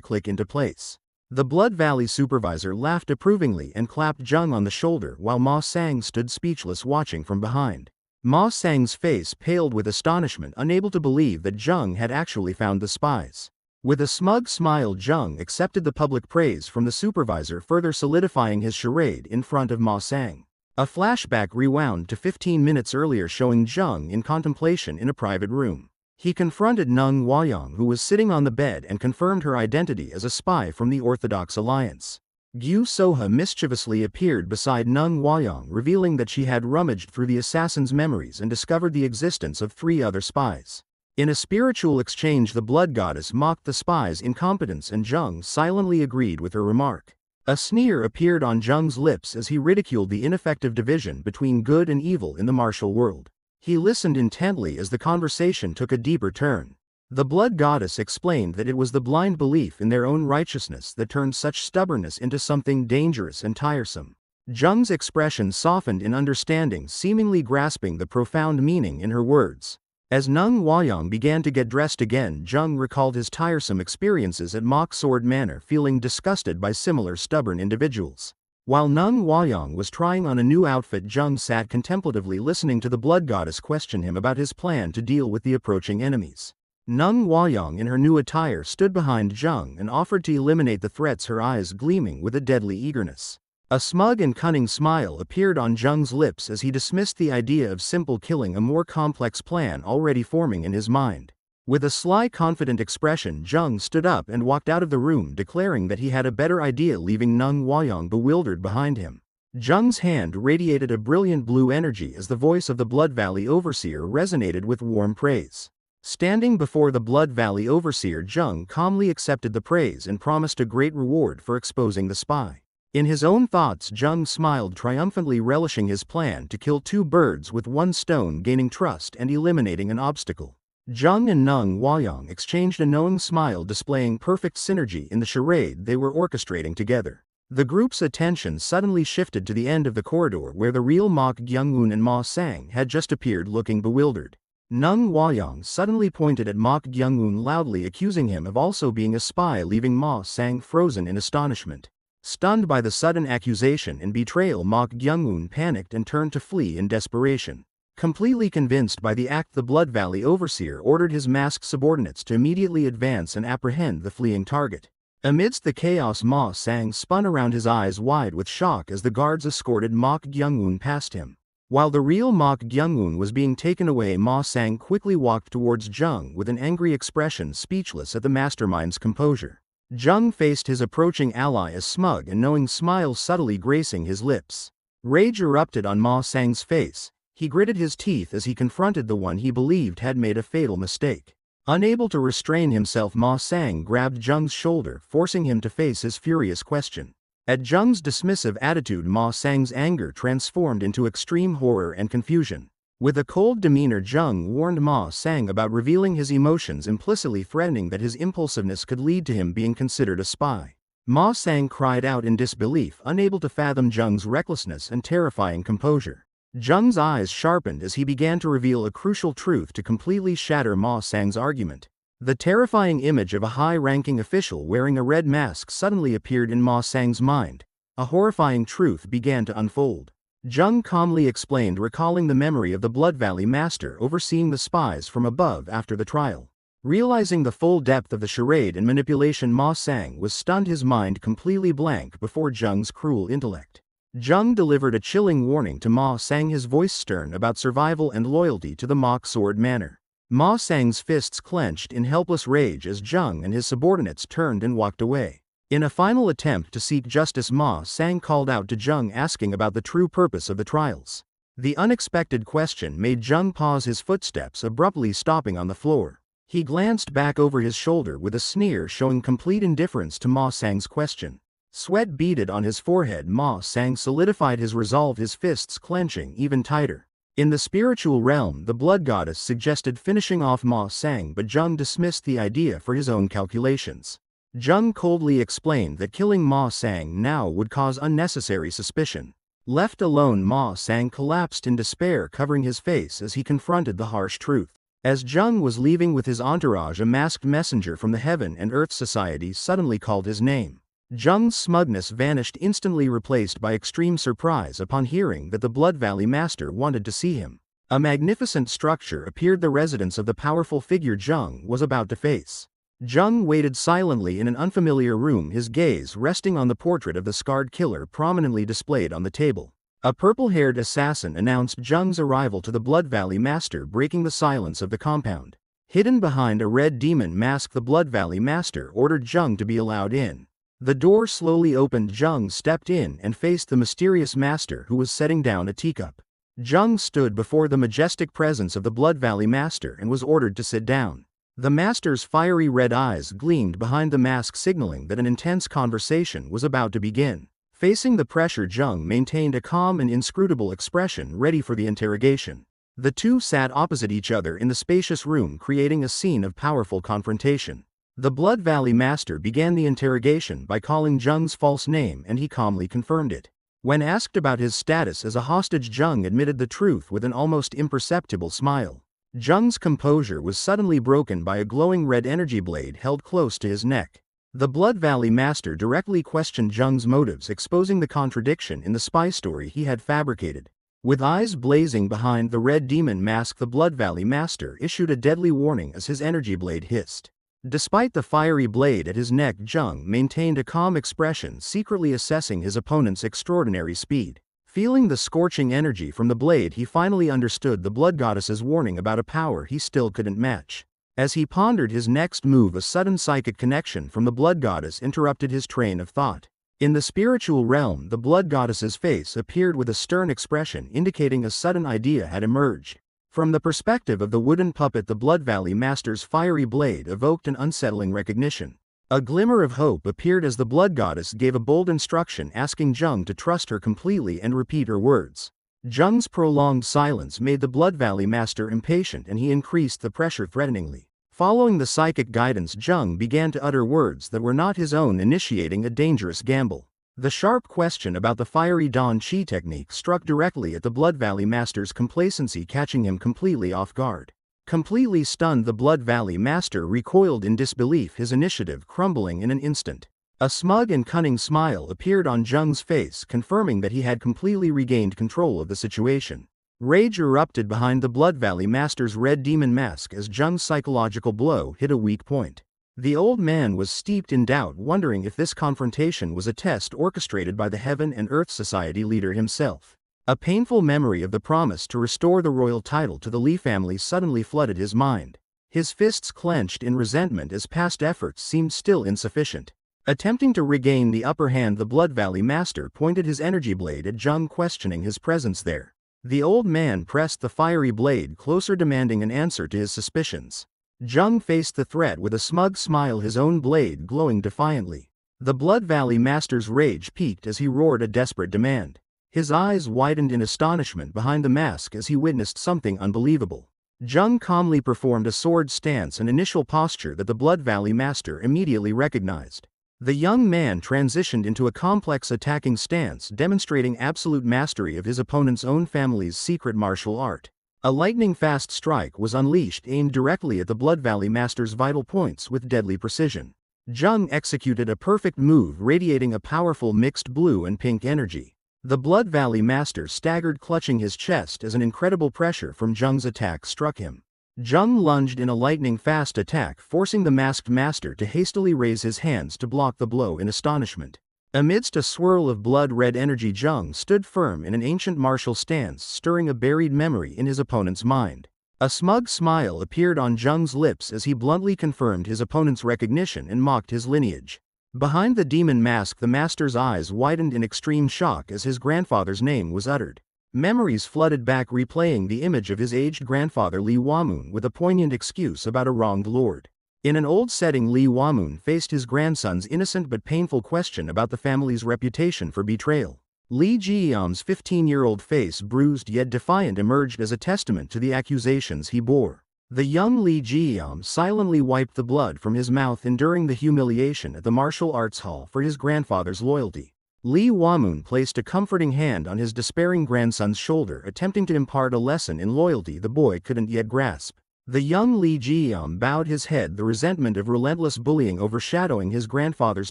B: click into place. The Blood Valley supervisor laughed approvingly and clapped Jung on the shoulder while Ma Sang stood speechless, watching from behind. Ma Sang's face paled with astonishment, unable to believe that Jung had actually found the spies. With a smug smile, Jung accepted the public praise from the supervisor, further solidifying his charade in front of Ma Sang. A flashback rewound to 15 minutes earlier, showing Jung in contemplation in a private room. He confronted Nung Hwayong, who was sitting on the bed, and confirmed her identity as a spy from the Orthodox Alliance. Gyu Soha mischievously appeared beside Nung Hwayong, revealing that she had rummaged through the assassin's memories and discovered the existence of 3 other spies. In a spiritual exchange, the blood goddess mocked the spies' incompetence and Jung silently agreed with her remark. A sneer appeared on Jung's lips as he ridiculed the ineffective division between good and evil in the martial world. He listened intently as the conversation took a deeper turn. The blood goddess explained that it was the blind belief in their own righteousness that turned such stubbornness into something dangerous and tiresome. Jung's expression softened in understanding, seemingly grasping the profound meaning in her words. As Nung Hwayong began to get dressed again, Jung recalled his tiresome experiences at Mock Sword Manor, feeling disgusted by similar stubborn individuals. While Nung Hwayong was trying on a new outfit, Jung sat contemplatively listening to the blood goddess question him about his plan to deal with the approaching enemies. Nung Hwayong, in her new attire, stood behind Jung and offered to eliminate the threats, her eyes gleaming with a deadly eagerness. A smug and cunning smile appeared on Jung's lips as he dismissed the idea of simple killing, a more complex plan already forming in his mind. With a sly, confident expression, Jung stood up and walked out of the room, declaring that he had a better idea, leaving Nung Hwayong bewildered behind him. Jung's hand radiated a brilliant blue energy as the voice of the Blood Valley Overseer resonated with warm praise. Standing before the Blood Valley Overseer, Jung calmly accepted the praise and promised a great reward for exposing the spy. In his own thoughts, Jung smiled triumphantly, relishing his plan to kill 2 birds with 1 stone, gaining trust and eliminating an obstacle. Jung and Nung Hwayong exchanged a knowing smile, displaying perfect synergy in the charade they were orchestrating together. The group's attention suddenly shifted to the end of the corridor where the real Mok Gyung-un and Ma Sang had just appeared, looking bewildered. Nung Hwayong suddenly pointed at Mok Gyung-un, loudly accusing him of also being a spy, leaving Ma Sang frozen in astonishment. Stunned by the sudden accusation and betrayal, Mok Gyung-un panicked and turned to flee in desperation. Completely convinced by the act, the Blood Valley Overseer ordered his masked subordinates to immediately advance and apprehend the fleeing target. Amidst the chaos, Ma Sang spun around, his eyes wide with shock as the guards escorted Mok Gyung-un past him. While the real Mok Gyungun was being taken away, Ma Sang quickly walked towards Jung with an angry expression, speechless at the mastermind's composure. Jung faced his approaching ally, a smug and knowing smile subtly gracing his lips. Rage erupted on Ma Sang's face. He gritted his teeth as he confronted the one he believed had made a fatal mistake. Unable to restrain himself, Ma Sang grabbed Jung's shoulder, forcing him to face his furious question. At Jung's dismissive attitude, Ma Sang's anger transformed into extreme horror and confusion. With a cold demeanor, Jung warned Ma Sang about revealing his emotions, implicitly threatening that his impulsiveness could lead to him being considered a spy. Ma Sang cried out in disbelief, unable to fathom Jung's recklessness and terrifying composure. Jung's eyes sharpened as he began to reveal a crucial truth to completely shatter Ma Sang's argument. The terrifying image of a high-ranking official wearing a red mask suddenly appeared in Ma Sang's mind. A horrifying truth began to unfold. Jung calmly explained, recalling the memory of the Blood Valley Master overseeing the spies from above after the trial. Realizing the full depth of the charade and manipulation, Ma Sang was stunned, his mind completely blank before Jung's cruel intellect. Jung delivered a chilling warning to Ma Sang, his voice stern about survival and loyalty to the mock sword manor. Ma Sang's fists clenched in helpless rage as Jung and his subordinates turned and walked away. In a final attempt to seek justice, Ma Sang called out to Jung, asking about the true purpose of the trials. The unexpected question made Jung pause, his footsteps abruptly stopping on the floor. He glanced back over his shoulder with a sneer, showing complete indifference to Ma Sang's question. Sweat beaded on his forehead, Ma Sang solidified his resolve, his fists clenching even tighter. In the spiritual realm, the blood goddess suggested finishing off Ma Sang, but Jung dismissed the idea for his own calculations. Jung coldly explained that killing Ma Sang now would cause unnecessary suspicion. Left alone, Ma Sang collapsed in despair, covering his face as he confronted the harsh truth. As Jung was leaving with his entourage, a masked messenger from the Heaven and Earth Society suddenly called his name. Jung's smugness vanished, instantly replaced by extreme surprise upon hearing that the Blood Valley Master wanted to see him. A magnificent structure appeared, the residence of the powerful figure Jung was about to face. Jung waited silently in an unfamiliar room, his gaze resting on the portrait of the scarred killer prominently displayed on the table. A purple-haired assassin announced Jung's arrival to the Blood Valley Master, breaking the silence of the compound. Hidden behind a red demon mask, the Blood Valley Master ordered Jung to be allowed in. The door slowly opened. Jung stepped in and faced the mysterious master, who was setting down a teacup. Jung stood before the majestic presence of the Blood Valley Master and was ordered to sit down. The master's fiery red eyes gleamed behind the mask, signaling that an intense conversation was about to begin. Facing the pressure, Jung maintained a calm and inscrutable expression, ready for the interrogation. The two sat opposite each other in the spacious room, creating a scene of powerful confrontation. The Blood Valley Master began the interrogation by calling Jung's false name, and he calmly confirmed it. When asked about his status as a hostage, Jung admitted the truth with an almost imperceptible smile. Jung's composure was suddenly broken by a glowing red energy blade held close to his neck. The Blood Valley Master directly questioned Jung's motives, exposing the contradiction in the spy story he had fabricated. With eyes blazing behind the red demon mask, the Blood Valley Master issued a deadly warning as his energy blade hissed. Despite the fiery blade at his neck, Jung maintained a calm expression, secretly assessing his opponent's extraordinary speed. Feeling the scorching energy from the blade, he finally understood the Blood Goddess's warning about a power he still couldn't match. As he pondered his next move, a sudden psychic connection from the Blood Goddess interrupted his train of thought. In the spiritual realm, the Blood Goddess's face appeared with a stern expression, indicating a sudden idea had emerged. From the perspective of the wooden puppet, the Blood Valley Master's fiery blade evoked an unsettling recognition. A glimmer of hope appeared as the Blood Goddess gave a bold instruction, asking Jung to trust her completely and repeat her words. Jung's prolonged silence made the Blood Valley Master impatient, and he increased the pressure threateningly. Following the psychic guidance, Jung began to utter words that were not his own, initiating a dangerous gamble. The sharp question about the fiery Dan Chi technique struck directly at the Blood Valley Master's complacency, catching him completely off guard. Completely stunned, the Blood Valley Master recoiled in disbelief, his initiative crumbling in an instant. A smug and cunning smile appeared on Jung's face, confirming that he had completely regained control of the situation. Rage erupted behind the Blood Valley Master's red demon mask as Jung's psychological blow hit a weak point. The old man was steeped in doubt, wondering if this confrontation was a test orchestrated by the Heaven and Earth Society leader himself. A painful memory of the promise to restore the royal title to the Li family suddenly flooded his mind. His fists clenched in resentment as past efforts seemed still insufficient. Attempting to regain the upper hand, the Blood Valley Master pointed his energy blade at Jung, questioning his presence there. The old man pressed the fiery blade closer, demanding an answer to his suspicions. Jung faced the threat with a smug smile, his own blade glowing defiantly. The Blood Valley Master's rage peaked as he roared a desperate demand. His eyes widened in astonishment behind the mask as he witnessed something unbelievable. Jung calmly performed a sword stance, an initial posture that the Blood Valley Master immediately recognized. The young man transitioned into a complex attacking stance, demonstrating absolute mastery of his opponent's own family's secret martial art. A lightning-fast strike was unleashed, aimed directly at the Blood Valley Master's vital points with deadly precision. Jung executed a perfect move, radiating a powerful mixed blue and pink energy. The Blood Valley Master staggered, clutching his chest as an incredible pressure from Jung's attack struck him. Jung lunged in a lightning-fast attack, forcing the masked master to hastily raise his hands to block the blow in astonishment. Amidst a swirl of blood-red energy, Jung stood firm in an ancient martial stance, stirring a buried memory in his opponent's mind. A smug smile appeared on Jung's lips as he bluntly confirmed his opponent's recognition and mocked his lineage. Behind the demon mask, the master's eyes widened in extreme shock as his grandfather's name was uttered. Memories flooded back, replaying the image of his aged grandfather Li Wamun with a poignant excuse about a wronged lord. In an old setting, Li Wamun faced his grandson's innocent but painful question about the family's reputation for betrayal. Li Jiam's 15-year-old face, bruised yet defiant, emerged as a testament to the accusations he bore. The young Li Jiam silently wiped the blood from his mouth, enduring the humiliation at the martial arts hall for his grandfather's loyalty. Li Wamun placed a comforting hand on his despairing grandson's shoulder, attempting to impart a lesson in loyalty the boy couldn't yet grasp. The young Li Jiam bowed his head, the resentment of relentless bullying overshadowing his grandfather's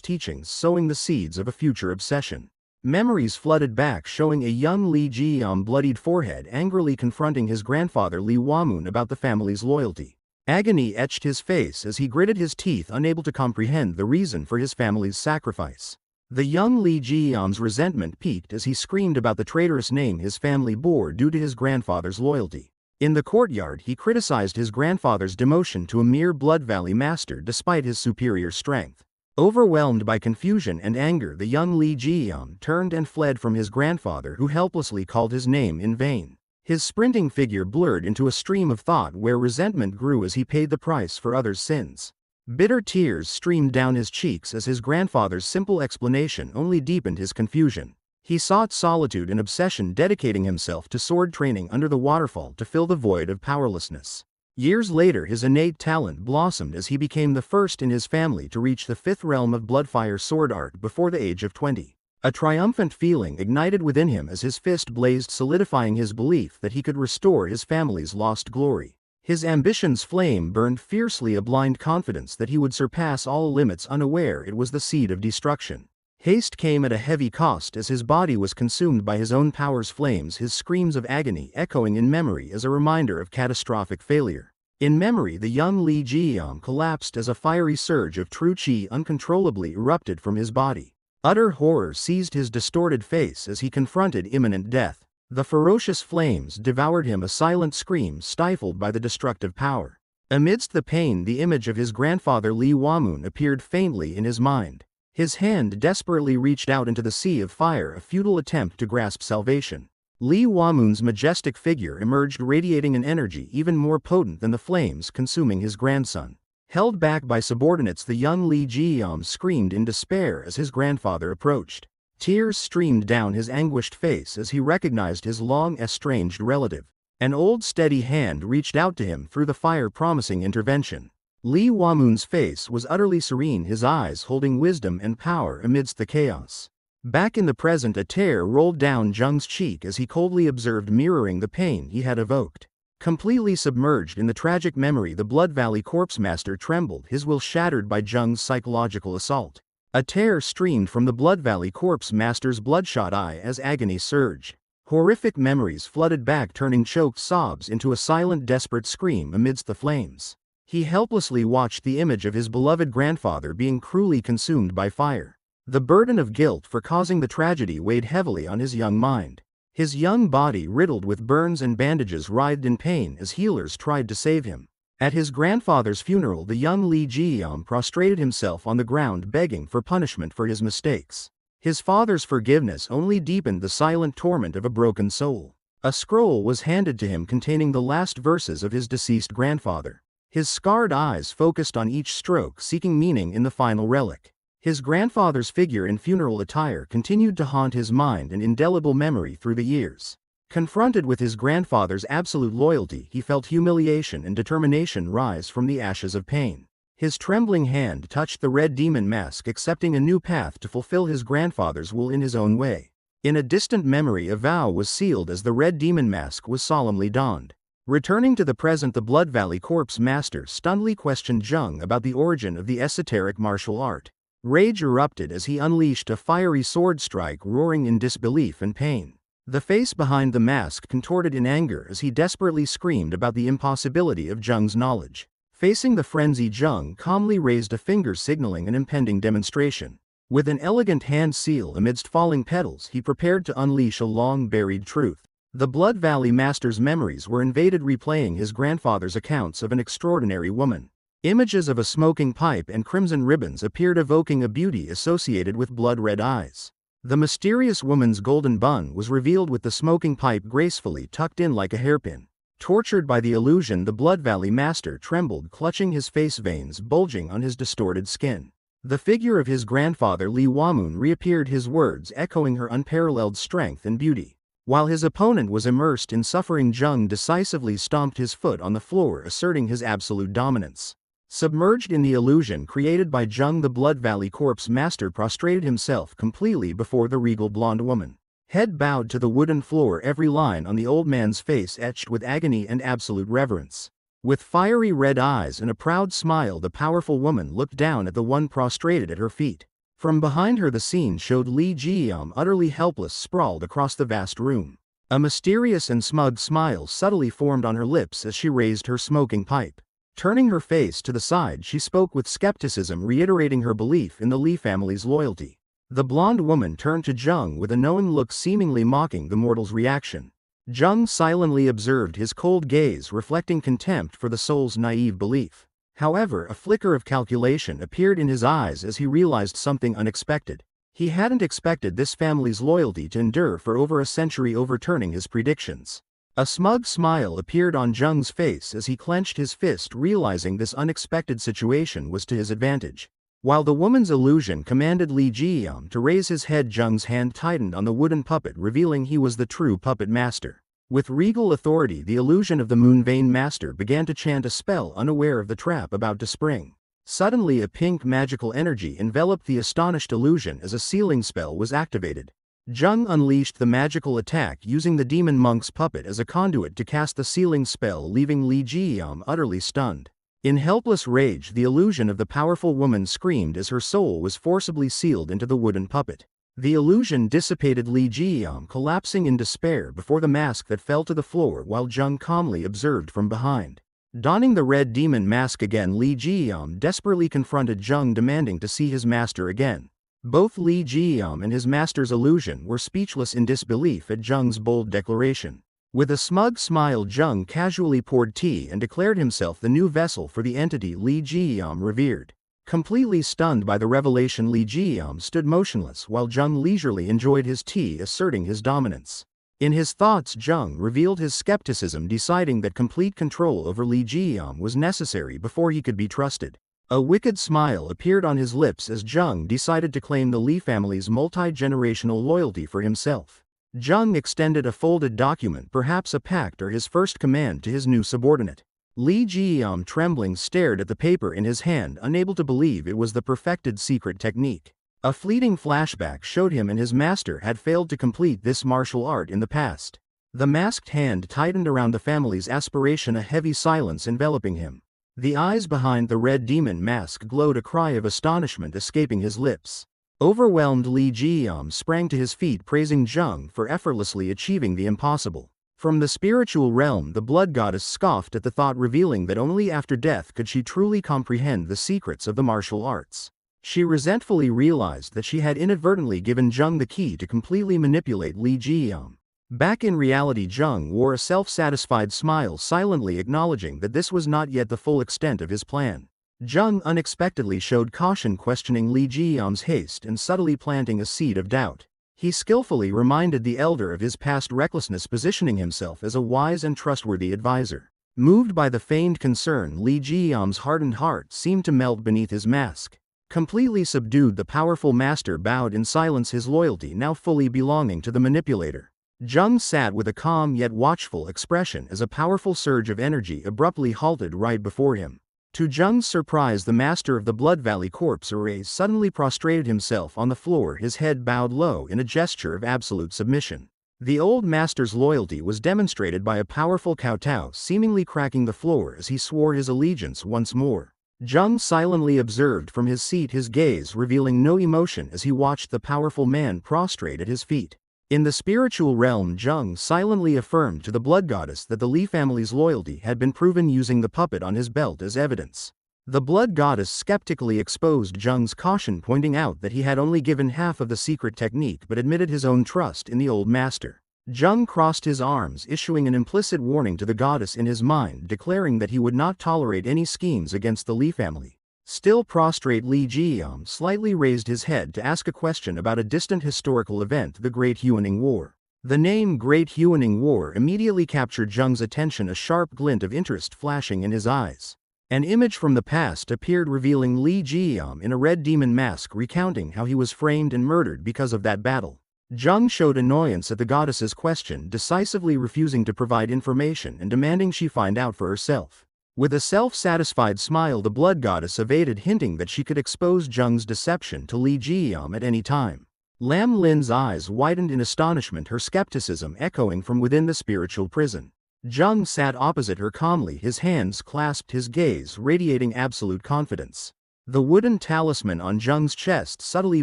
B: teachings, sowing the seeds of a future obsession. Memories flooded back, showing a young Li Jiam bloodied forehead, angrily confronting his grandfather Li Wamun about the family's loyalty. Agony etched his face as he gritted his teeth, unable to comprehend the reason for his family's sacrifice. The young Li Jiam's resentment peaked as he screamed about the traitorous name his family bore due to his grandfather's loyalty. In the courtyard, he criticized his grandfather's demotion to a mere Blood Valley Master despite his superior strength. Overwhelmed by confusion and anger, the young Li Jiam turned and fled from his grandfather, who helplessly called his name in vain. His sprinting figure blurred into a stream of thought where resentment grew as he paid the price for others' sins. Bitter tears streamed down his cheeks as his grandfather's simple explanation only deepened his confusion. He sought solitude and obsession, dedicating himself to sword training under the waterfall to fill the void of powerlessness. Years later, his innate talent blossomed as he became the first in his family to reach the 5th realm of Bloodfire sword art before the age of 20. A triumphant feeling ignited within him as his fist blazed, solidifying his belief that he could restore his family's lost glory. His ambition's flame burned fiercely, a blind confidence that he would surpass all limits, unaware it was the seed of destruction. Haste came at a heavy cost as his body was consumed by his own power's flames, his screams of agony echoing in memory as a reminder of catastrophic failure. In memory, the young Li Jiam collapsed as a fiery surge of true qi uncontrollably erupted from his body. Utter horror seized his distorted face as he confronted imminent death. The ferocious flames devoured him, a silent scream stifled by the destructive power. Amidst the pain, the image of his grandfather Li Wamun appeared faintly in his mind. His hand desperately reached out into the sea of fire, a futile attempt to grasp salvation. Li Wamun's majestic figure emerged, radiating an energy even more potent than the flames consuming his grandson. Held back by subordinates, the young Li Jiam screamed in despair as his grandfather approached. Tears streamed down his anguished face as he recognized his long-estranged relative. An old steady hand reached out to him through the fire, promising intervention. Li Wamun's face was utterly serene, his eyes holding wisdom and power amidst the chaos. Back in the present, a tear rolled down Jung's cheek as he coldly observed, mirroring the pain he had evoked. Completely submerged in the tragic memory, the Blood Valley Corpse Master trembled, his will shattered by Jung's psychological assault. A tear streamed from the Blood Valley Corpse Master's bloodshot eye as agony surged. Horrific memories flooded back, turning choked sobs into a silent, desperate scream amidst the flames. He helplessly watched the image of his beloved grandfather being cruelly consumed by fire. The burden of guilt for causing the tragedy weighed heavily on his young mind. His young body riddled with burns and bandages writhed in pain as healers tried to save him. At his grandfather's funeral, the young Li Jiyam prostrated himself on the ground begging for punishment for his mistakes. His father's forgiveness only deepened the silent torment of a broken soul. A scroll was handed to him containing the last verses of his deceased grandfather. His scarred eyes focused on each stroke, seeking meaning in the final relic. His grandfather's figure in funeral attire continued to haunt his mind, an indelible memory through the years. Confronted with his grandfather's absolute loyalty, he felt humiliation and determination rise from the ashes of pain. His trembling hand touched the red demon mask, accepting a new path to fulfill his grandfather's will in his own way. In a distant memory, a vow was sealed as the red demon mask was solemnly donned. Returning to the present, the Blood Valley Corpse Master stunnedly questioned Jung about the origin of the esoteric martial art. Rage erupted as he unleashed a fiery sword strike, roaring in disbelief and pain. The face behind the mask contorted in anger as he desperately screamed about the impossibility of Jung's knowledge. Facing the frenzied Jung calmly raised a finger signaling an impending demonstration. With an elegant hand seal amidst falling petals, he prepared to unleash a long-buried truth. The Blood Valley Master's memories were invaded, replaying his grandfather's accounts of an extraordinary woman. Images of a smoking pipe and crimson ribbons appeared, evoking a beauty associated with blood-red eyes. The mysterious woman's golden bun was revealed, with the smoking pipe gracefully tucked in like a hairpin. Tortured by the illusion, the Blood Valley Master trembled, clutching his face, veins bulging on his distorted skin. The figure of his grandfather Li Wamun reappeared, his words echoing her unparalleled strength and beauty. While his opponent was immersed in suffering, Jung decisively stomped his foot on the floor, asserting his absolute dominance. Submerged in the illusion created by Jung, the Blood Valley Corpse Master prostrated himself completely before the regal blonde woman. Head bowed to the wooden floor, every line on the old man's face etched with agony and absolute reverence. With fiery red eyes and a proud smile, the powerful woman looked down at the one prostrated at her feet. From behind her, the scene showed Li Jiyam utterly helpless, sprawled across the vast room. A mysterious and smug smile subtly formed on her lips as she raised her smoking pipe. Turning her face to the side, she spoke with skepticism, reiterating her belief in the Li family's loyalty. The blonde woman turned to Jung with a knowing look, seemingly mocking the mortal's reaction. Jung silently observed his cold gaze, reflecting contempt for the soul's naive belief. However, a flicker of calculation appeared in his eyes as he realized something unexpected. He hadn't expected this family's loyalty to endure for over a century, overturning his predictions. A smug smile appeared on Jung's face as he clenched his fist, realizing this unexpected situation was to his advantage. While the woman's illusion commanded Li Jiyam to raise his head, Jung's hand tightened on the wooden puppet, revealing he was the true puppet master. With regal authority, the illusion of the Moon Vein Master began to chant a spell, unaware of the trap about to spring. Suddenly, a pink magical energy enveloped the astonished illusion as a sealing spell was activated. Jung unleashed the magical attack, using the demon monk's puppet as a conduit to cast the sealing spell, leaving Li Jiyam utterly stunned. In helpless rage, the illusion of the powerful woman screamed as her soul was forcibly sealed into the wooden puppet. The illusion dissipated, Li Jiyam collapsing in despair before the mask that fell to the floor, while Jung calmly observed from behind. Donning the red demon mask again, Li Jiyam desperately confronted Jung, demanding to see his master again. Both Li Jiyam and his master's illusion were speechless in disbelief at Jung's bold declaration. With a smug smile, Jung casually poured tea and declared himself the new vessel for the entity Li Jiyam revered. Completely stunned by the revelation, Li Jiyam stood motionless while Jung leisurely enjoyed his tea, asserting his dominance. In his thoughts, Jung revealed his skepticism, deciding that complete control over Li Jiyam was necessary before he could be trusted. A wicked smile appeared on his lips as Jung decided to claim the Li family's multi-generational loyalty for himself. Jung extended a folded document, perhaps a pact or his first command, to his new subordinate. Li Jiyam, trembling, stared at the paper in his hand, unable to believe it was the perfected secret technique. A fleeting flashback showed him and his master had failed to complete this martial art in the past. The masked hand tightened around the family's aspiration, a heavy silence enveloping him. The eyes behind the red demon mask glowed, a cry of astonishment escaping his lips. Overwhelmed, Li Jiyam sprang to his feet, praising Jung for effortlessly achieving the impossible. From the spiritual realm, the blood goddess scoffed at the thought, revealing that only after death could she truly comprehend the secrets of the martial arts. She resentfully realized that she had inadvertently given Jung the key to completely manipulate Li Jiyam. Back in reality, Jung wore a self-satisfied smile, silently acknowledging that this was not yet the full extent of his plan. Jung unexpectedly showed caution, questioning Li Jiyam's haste and subtly planting a seed of doubt. He skillfully reminded the elder of his past recklessness, positioning himself as a wise and trustworthy advisor. Moved by the feigned concern, Li Jiyam's hardened heart seemed to melt beneath his mask. Completely subdued, the powerful master bowed in silence, his loyalty now fully belonging to the manipulator. Jung sat with a calm yet watchful expression as a powerful surge of energy abruptly halted right before him. To Jung's surprise, the master of the Blood Valley corpse array suddenly prostrated himself on the floor, his head bowed low in a gesture of absolute submission. The old master's loyalty was demonstrated by a powerful kowtow seemingly cracking the floor as he swore his allegiance once more. Jung silently observed from his seat, his gaze revealing no emotion as he watched the powerful man prostrate at his feet. In the spiritual realm, Jung silently affirmed to the blood goddess that the Li family's loyalty had been proven using the puppet on his belt as evidence. The blood goddess skeptically exposed Jung's caution, pointing out that he had only given half of the secret technique but admitted his own trust in the old master. Jung crossed his arms, issuing an implicit warning to the goddess in his mind, declaring that he would not tolerate any schemes against the Li family. Still prostrate, Li Jiyam slightly raised his head to ask a question about a distant historical event, the Great Huaning War. The name Great Huaning War immediately captured Jung's attention, a sharp glint of interest flashing in his eyes. An image from the past appeared, revealing Li Jiyam in a red demon mask, recounting how he was framed and murdered because of that battle. Jung showed annoyance at the goddess's question, decisively refusing to provide information and demanding she find out for herself. With a self-satisfied smile, the blood goddess evaded, hinting that she could expose Jung's deception to Li Jiyam at any time. Lam Lin's eyes widened in astonishment, her skepticism echoing from within the spiritual prison. Jung sat opposite her calmly, his hands clasped, his gaze radiating absolute confidence. The wooden talisman on Jung's chest subtly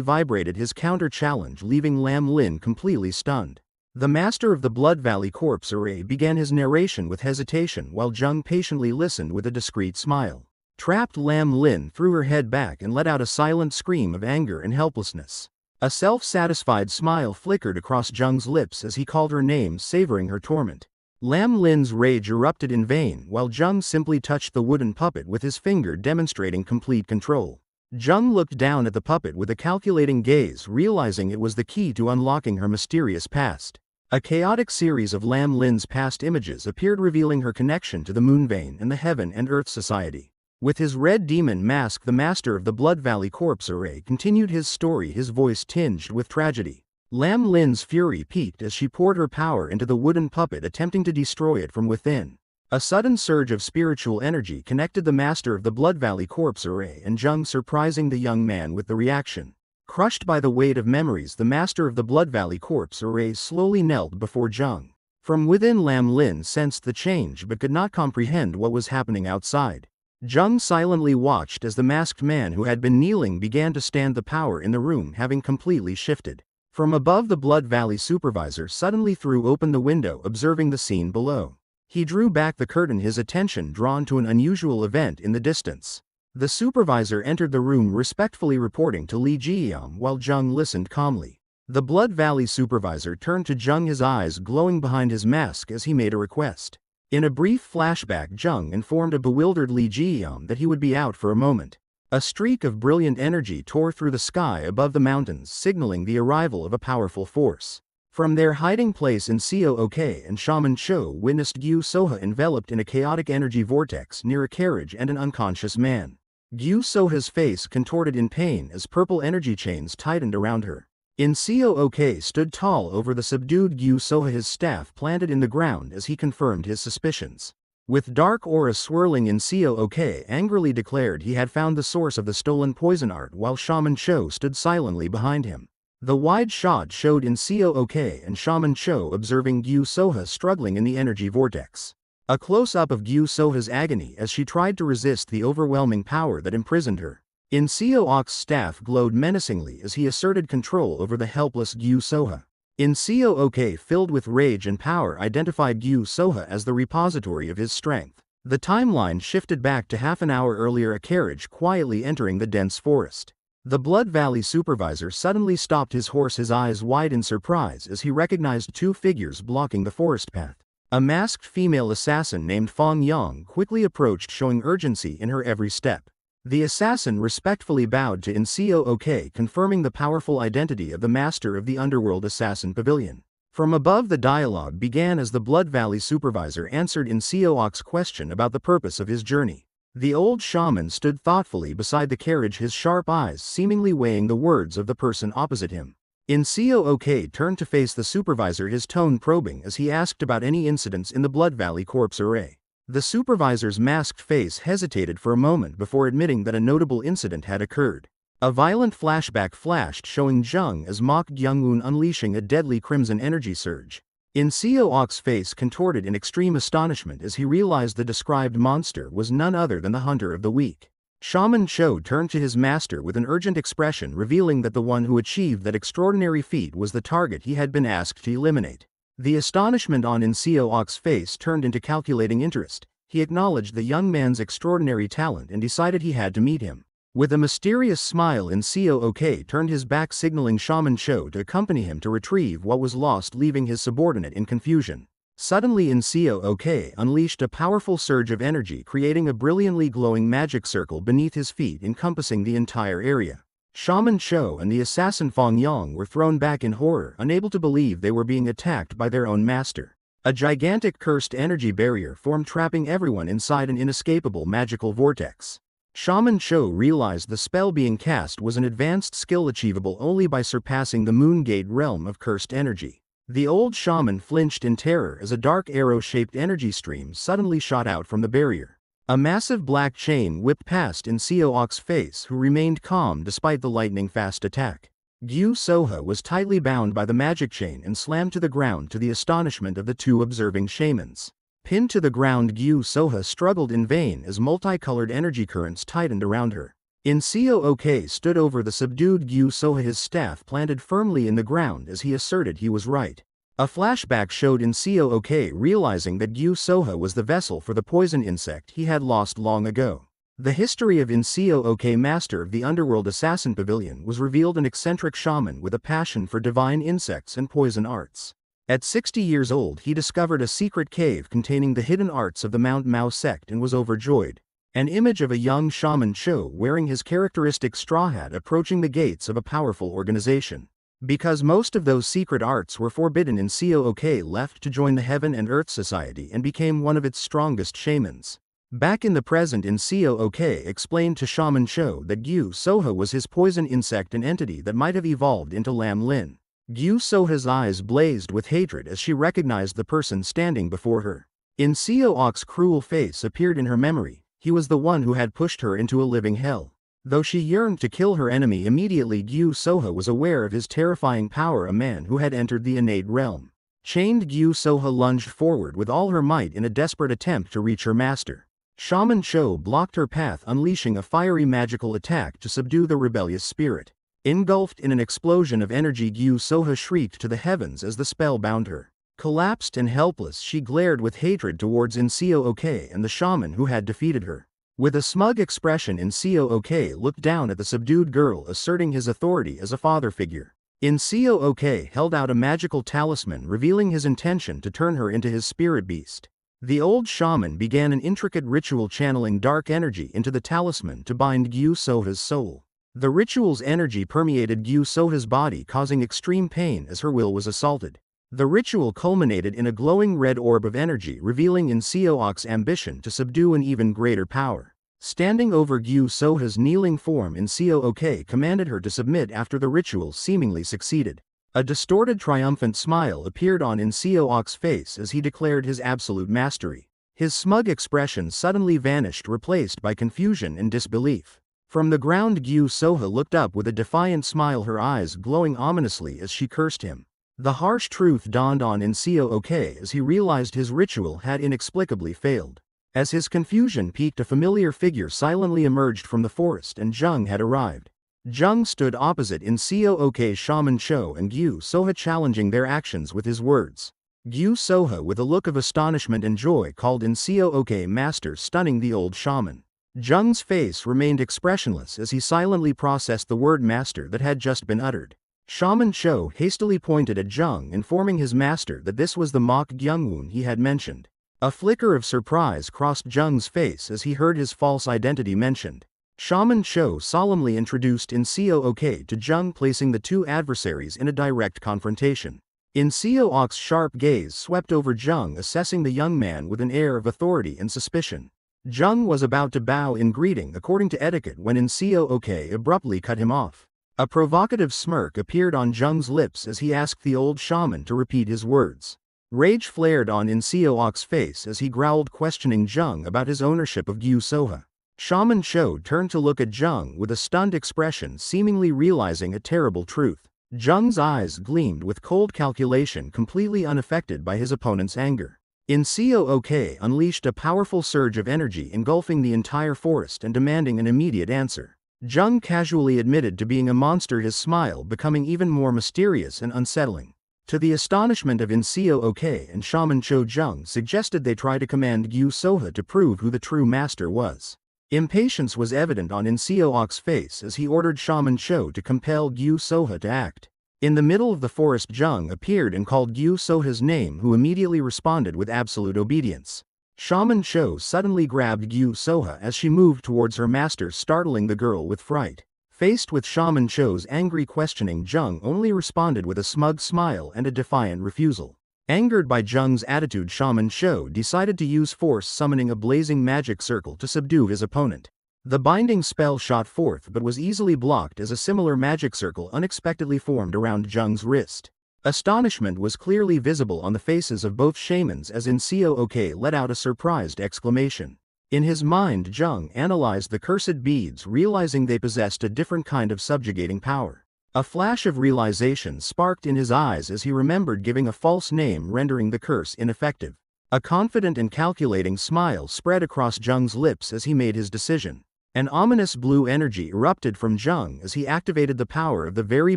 B: vibrated, his counter-challenge leaving Lam Lin completely stunned. The master of the Blood Valley corpse array began his narration with hesitation while Jung patiently listened with a discreet smile. Trapped, Lam Lin threw her head back and let out a silent scream of anger and helplessness. A self-satisfied smile flickered across Jung's lips as he called her name, savoring her torment. Lam Lin's rage erupted in vain while Jung simply touched the wooden puppet with his finger, demonstrating complete control. Jung looked down at the puppet with a calculating gaze, realizing it was the key to unlocking her mysterious past. A chaotic series of Lam Lin's past images appeared, revealing her connection to the Moonvein and the Heaven and Earth Society. With his red demon mask, the master of the Blood Valley corpse array continued his story, his voice tinged with tragedy. Lam Lin's fury peaked as she poured her power into the wooden puppet, attempting to destroy it from within. A sudden surge of spiritual energy connected the master of the Blood Valley corpse array and Jung, surprising the young man with the reaction. Crushed by the weight of memories, the master of the Blood Valley corpse array slowly knelt before Jung. From within, Lam Lin sensed the change but could not comprehend what was happening outside. Jung silently watched as the masked man who had been kneeling began to stand, the power in the room having completely shifted. From above, the Blood Valley supervisor suddenly threw open the window, observing the scene below. He drew back the curtain, his attention drawn to an unusual event in the distance. The supervisor entered the room, respectfully reporting to Li Jiyam while Jung listened calmly. The Blood Valley supervisor turned to Jung, his eyes glowing behind his mask as he made a request. In a brief flashback, Jung informed a bewildered Li Jiyam that he would be out for a moment. A streak of brilliant energy tore through the sky above the mountains, signaling the arrival of a powerful force. From their hiding place in Cook and Shaman Cho witnessed Gyu Soha enveloped in a chaotic energy vortex near a carriage and an unconscious man. Gyu Soha's face contorted in pain as purple energy chains tightened around her. In Cook stood tall over the subdued Gyu Soha, his staff planted in the ground as he confirmed his suspicions. With dark aura swirling in Cook, angrily declared he had found the source of the stolen poison art, while Shaman Cho stood silently behind him. The wide shot showed in Cook and Shaman Cho observing Gyu Soha struggling in the energy vortex. A close-up of Gyu Soha's agony as she tried to resist the overwhelming power that imprisoned her. In Cook's staff glowed menacingly as he asserted control over the helpless Gyu Soha. In Cook, filled with rage and power, identified Gyu Soha as the repository of his strength. The timeline shifted back to half an hour earlier, a carriage quietly entering the dense forest. The Blood Valley supervisor suddenly stopped his horse, his eyes wide in surprise as he recognized two figures blocking the forest path. A masked female assassin named Fong Yang quickly approached, showing urgency in her every step. The assassin respectfully bowed to Enrollment, confirming the powerful identity of the master of the Underworld Assassin Pavilion. From above, the dialogue began as the Blood Valley supervisor answered Enrollment's question about the purpose of his journey. The old shaman stood thoughtfully beside the carriage, his sharp eyes seemingly weighing the words of the person opposite him. Enrollment turned to face the supervisor, his tone probing as he asked about any incidents in the Blood Valley corpse array. The supervisor's masked face hesitated for a moment before admitting that a notable incident had occurred. A violent flashback flashed, showing Zheng as Mok Gyung-un unleashing a deadly crimson energy surge. Enrollment's face contorted in extreme astonishment as he realized the described monster was none other than the Hunter of the Weak. Shaman Cho turned to his master with an urgent expression, revealing that the one who achieved that extraordinary feat was the target he had been asked to eliminate. The astonishment on Enrollment's face turned into calculating interest. He acknowledged the young man's extraordinary talent and decided he had to meet him. With a mysterious smile, Enrollment turned his back, signaling Shaman Cho to accompany him to retrieve what was lost, leaving his subordinate in confusion. Suddenly, Enrollment unleashed a powerful surge of energy, creating a brilliantly glowing magic circle beneath his feet, encompassing the entire area. Shaman Cho and the assassin Fong Yang were thrown back in horror, unable to believe they were being attacked by their own master. A gigantic cursed energy barrier formed, trapping everyone inside an inescapable magical vortex. Shaman Cho realized the spell being cast was an advanced skill achievable only by surpassing the Moon Gate realm of cursed energy. The old shaman flinched in terror as a dark arrow-shaped energy stream suddenly shot out from the barrier. A massive black chain whipped past Enrollment's face, who remained calm despite the lightning-fast attack. Gyu Soha was tightly bound by the magic chain and slammed to the ground, to the astonishment of the two observing shamans. Pinned to the ground, Gyu Soha struggled in vain as multicolored energy currents tightened around her. Enrollment stood over the subdued Gyu Soha, his staff planted firmly in the ground as he asserted he was right. A flashback showed Enrollment realizing that Gyu Soha was the vessel for the poison insect he had lost long ago. The history of Enrollment, master of the Underworld Assassin Pavilion, was revealed: an eccentric shaman with a passion for divine insects and poison arts. At 60 years old, he discovered a secret cave containing the hidden arts of the Mount Mao sect and was overjoyed. An image of a young Shaman Cho wearing his characteristic straw hat approaching the gates of a powerful organization. Because most of those secret arts were forbidden, Enrollment left to join the Heaven and Earth Society and became one of its strongest shamans. Back in the present, Enrollment explained to Shaman Cho that Gyu Soha was his poison insect, an entity that might have evolved into Lam Lin. Gyu Soha's eyes blazed with hatred as she recognized the person standing before her. Enrollment's cruel face appeared in her memory. He was the one who had pushed her into a living hell. Though she yearned to kill her enemy immediately, Gyu Soha was aware of his terrifying power, a man who had entered the innate realm. Chained, Gyu Soha lunged forward with all her might in a desperate attempt to reach her master. Shaman Cho blocked her path, unleashing a fiery magical attack to subdue the rebellious spirit. Engulfed in an explosion of energy, Gyu Soha shrieked to the heavens as the spell bound her. Collapsed and helpless, she glared with hatred towards Enrollment and the shaman who had defeated her. With a smug expression, Enrollment looked down at the subdued girl, asserting his authority as a father figure. Enrollment held out a magical talisman, revealing his intention to turn her into his spirit beast. The old shaman began an intricate ritual, channeling dark energy into the talisman to bind Gyu Soha's soul. The ritual's energy permeated Gyu Soha's body, causing extreme pain as her will was assaulted. The ritual culminated in a glowing red orb of energy, revealing Enrollment's ambition to subdue an even greater power. Standing over Gyu Soha's kneeling form, Enrollment commanded her to submit after the ritual seemingly succeeded. A distorted, triumphant smile appeared on Enrollment's face as he declared his absolute mastery. His smug expression suddenly vanished, replaced by confusion and disbelief. From the ground, Gyu Soha looked up with a defiant smile, her eyes glowing ominously as she cursed him. The harsh truth dawned on Enrollment as he realized his ritual had inexplicably failed. As his confusion peaked, a familiar figure silently emerged from the forest, and Zheng had arrived. Zheng stood opposite Enrollment's Shaman Cho and Gyu Soha, challenging their actions with his words. Gyu Soha, with a look of astonishment and joy, called Enrollment master, stunning the old shaman. Jung's face remained expressionless as he silently processed the word master that had just been uttered. Shaman Cho hastily pointed at Jung, informing his master that this was the mock Gyungwon he had mentioned. A flicker of surprise crossed Jung's face as he heard his false identity mentioned. Shaman Cho solemnly introduced In-Seo-Ok to Jung, placing the two adversaries in a direct confrontation. In-Seo-Ok's sharp gaze swept over Jung, assessing the young man with an air of authority and suspicion. Jung was about to bow in greeting according to etiquette when In-Seo-Ok abruptly cut him off. A provocative smirk appeared on Jung's lips as he asked the old shaman to repeat his words. Rage flared on In-Seo-Ok's face as he growled, questioning Jung about his ownership of Gyu Soha. Shaman Cho turned to look at Jung with a stunned expression, seemingly realizing a terrible truth. Jung's eyes gleamed with cold calculation, completely unaffected by his opponent's anger. In-Seo-Ok unleashed a powerful surge of energy, engulfing the entire forest and demanding an immediate answer. Jung casually admitted to being a monster, his smile becoming even more mysterious and unsettling. To the astonishment of In-Seo-Ok and Shaman Cho, Jung suggested they try to command Gyu Soha to prove who the true master was. Impatience was evident on In-Seo-Ok's face as he ordered Shaman Cho to compel Gyu Soha to act. In the middle of the forest, Jung appeared and called Gyu Soha's name, who immediately responded with absolute obedience. Shaman Cho suddenly grabbed Gyu Soha as she moved towards her master, startling the girl with fright. Faced with Shaman Cho's angry questioning, Jung only responded with a smug smile and a defiant refusal. Angered by Jung's attitude, Shaman Cho decided to use force, summoning a blazing magic circle to subdue his opponent. The binding spell shot forth but was easily blocked as a similar magic circle unexpectedly formed around Jung's wrist. Astonishment was clearly visible on the faces of both shamans as In-Seo-Ok let out a surprised exclamation. In his mind, Jung analyzed the cursed beads, realizing they possessed a different kind of subjugating power. A flash of realization sparked in his eyes as he remembered giving a false name, rendering the curse ineffective. A confident and calculating smile spread across Jung's lips as he made his decision. An ominous blue energy erupted from Jung as he activated the power of the very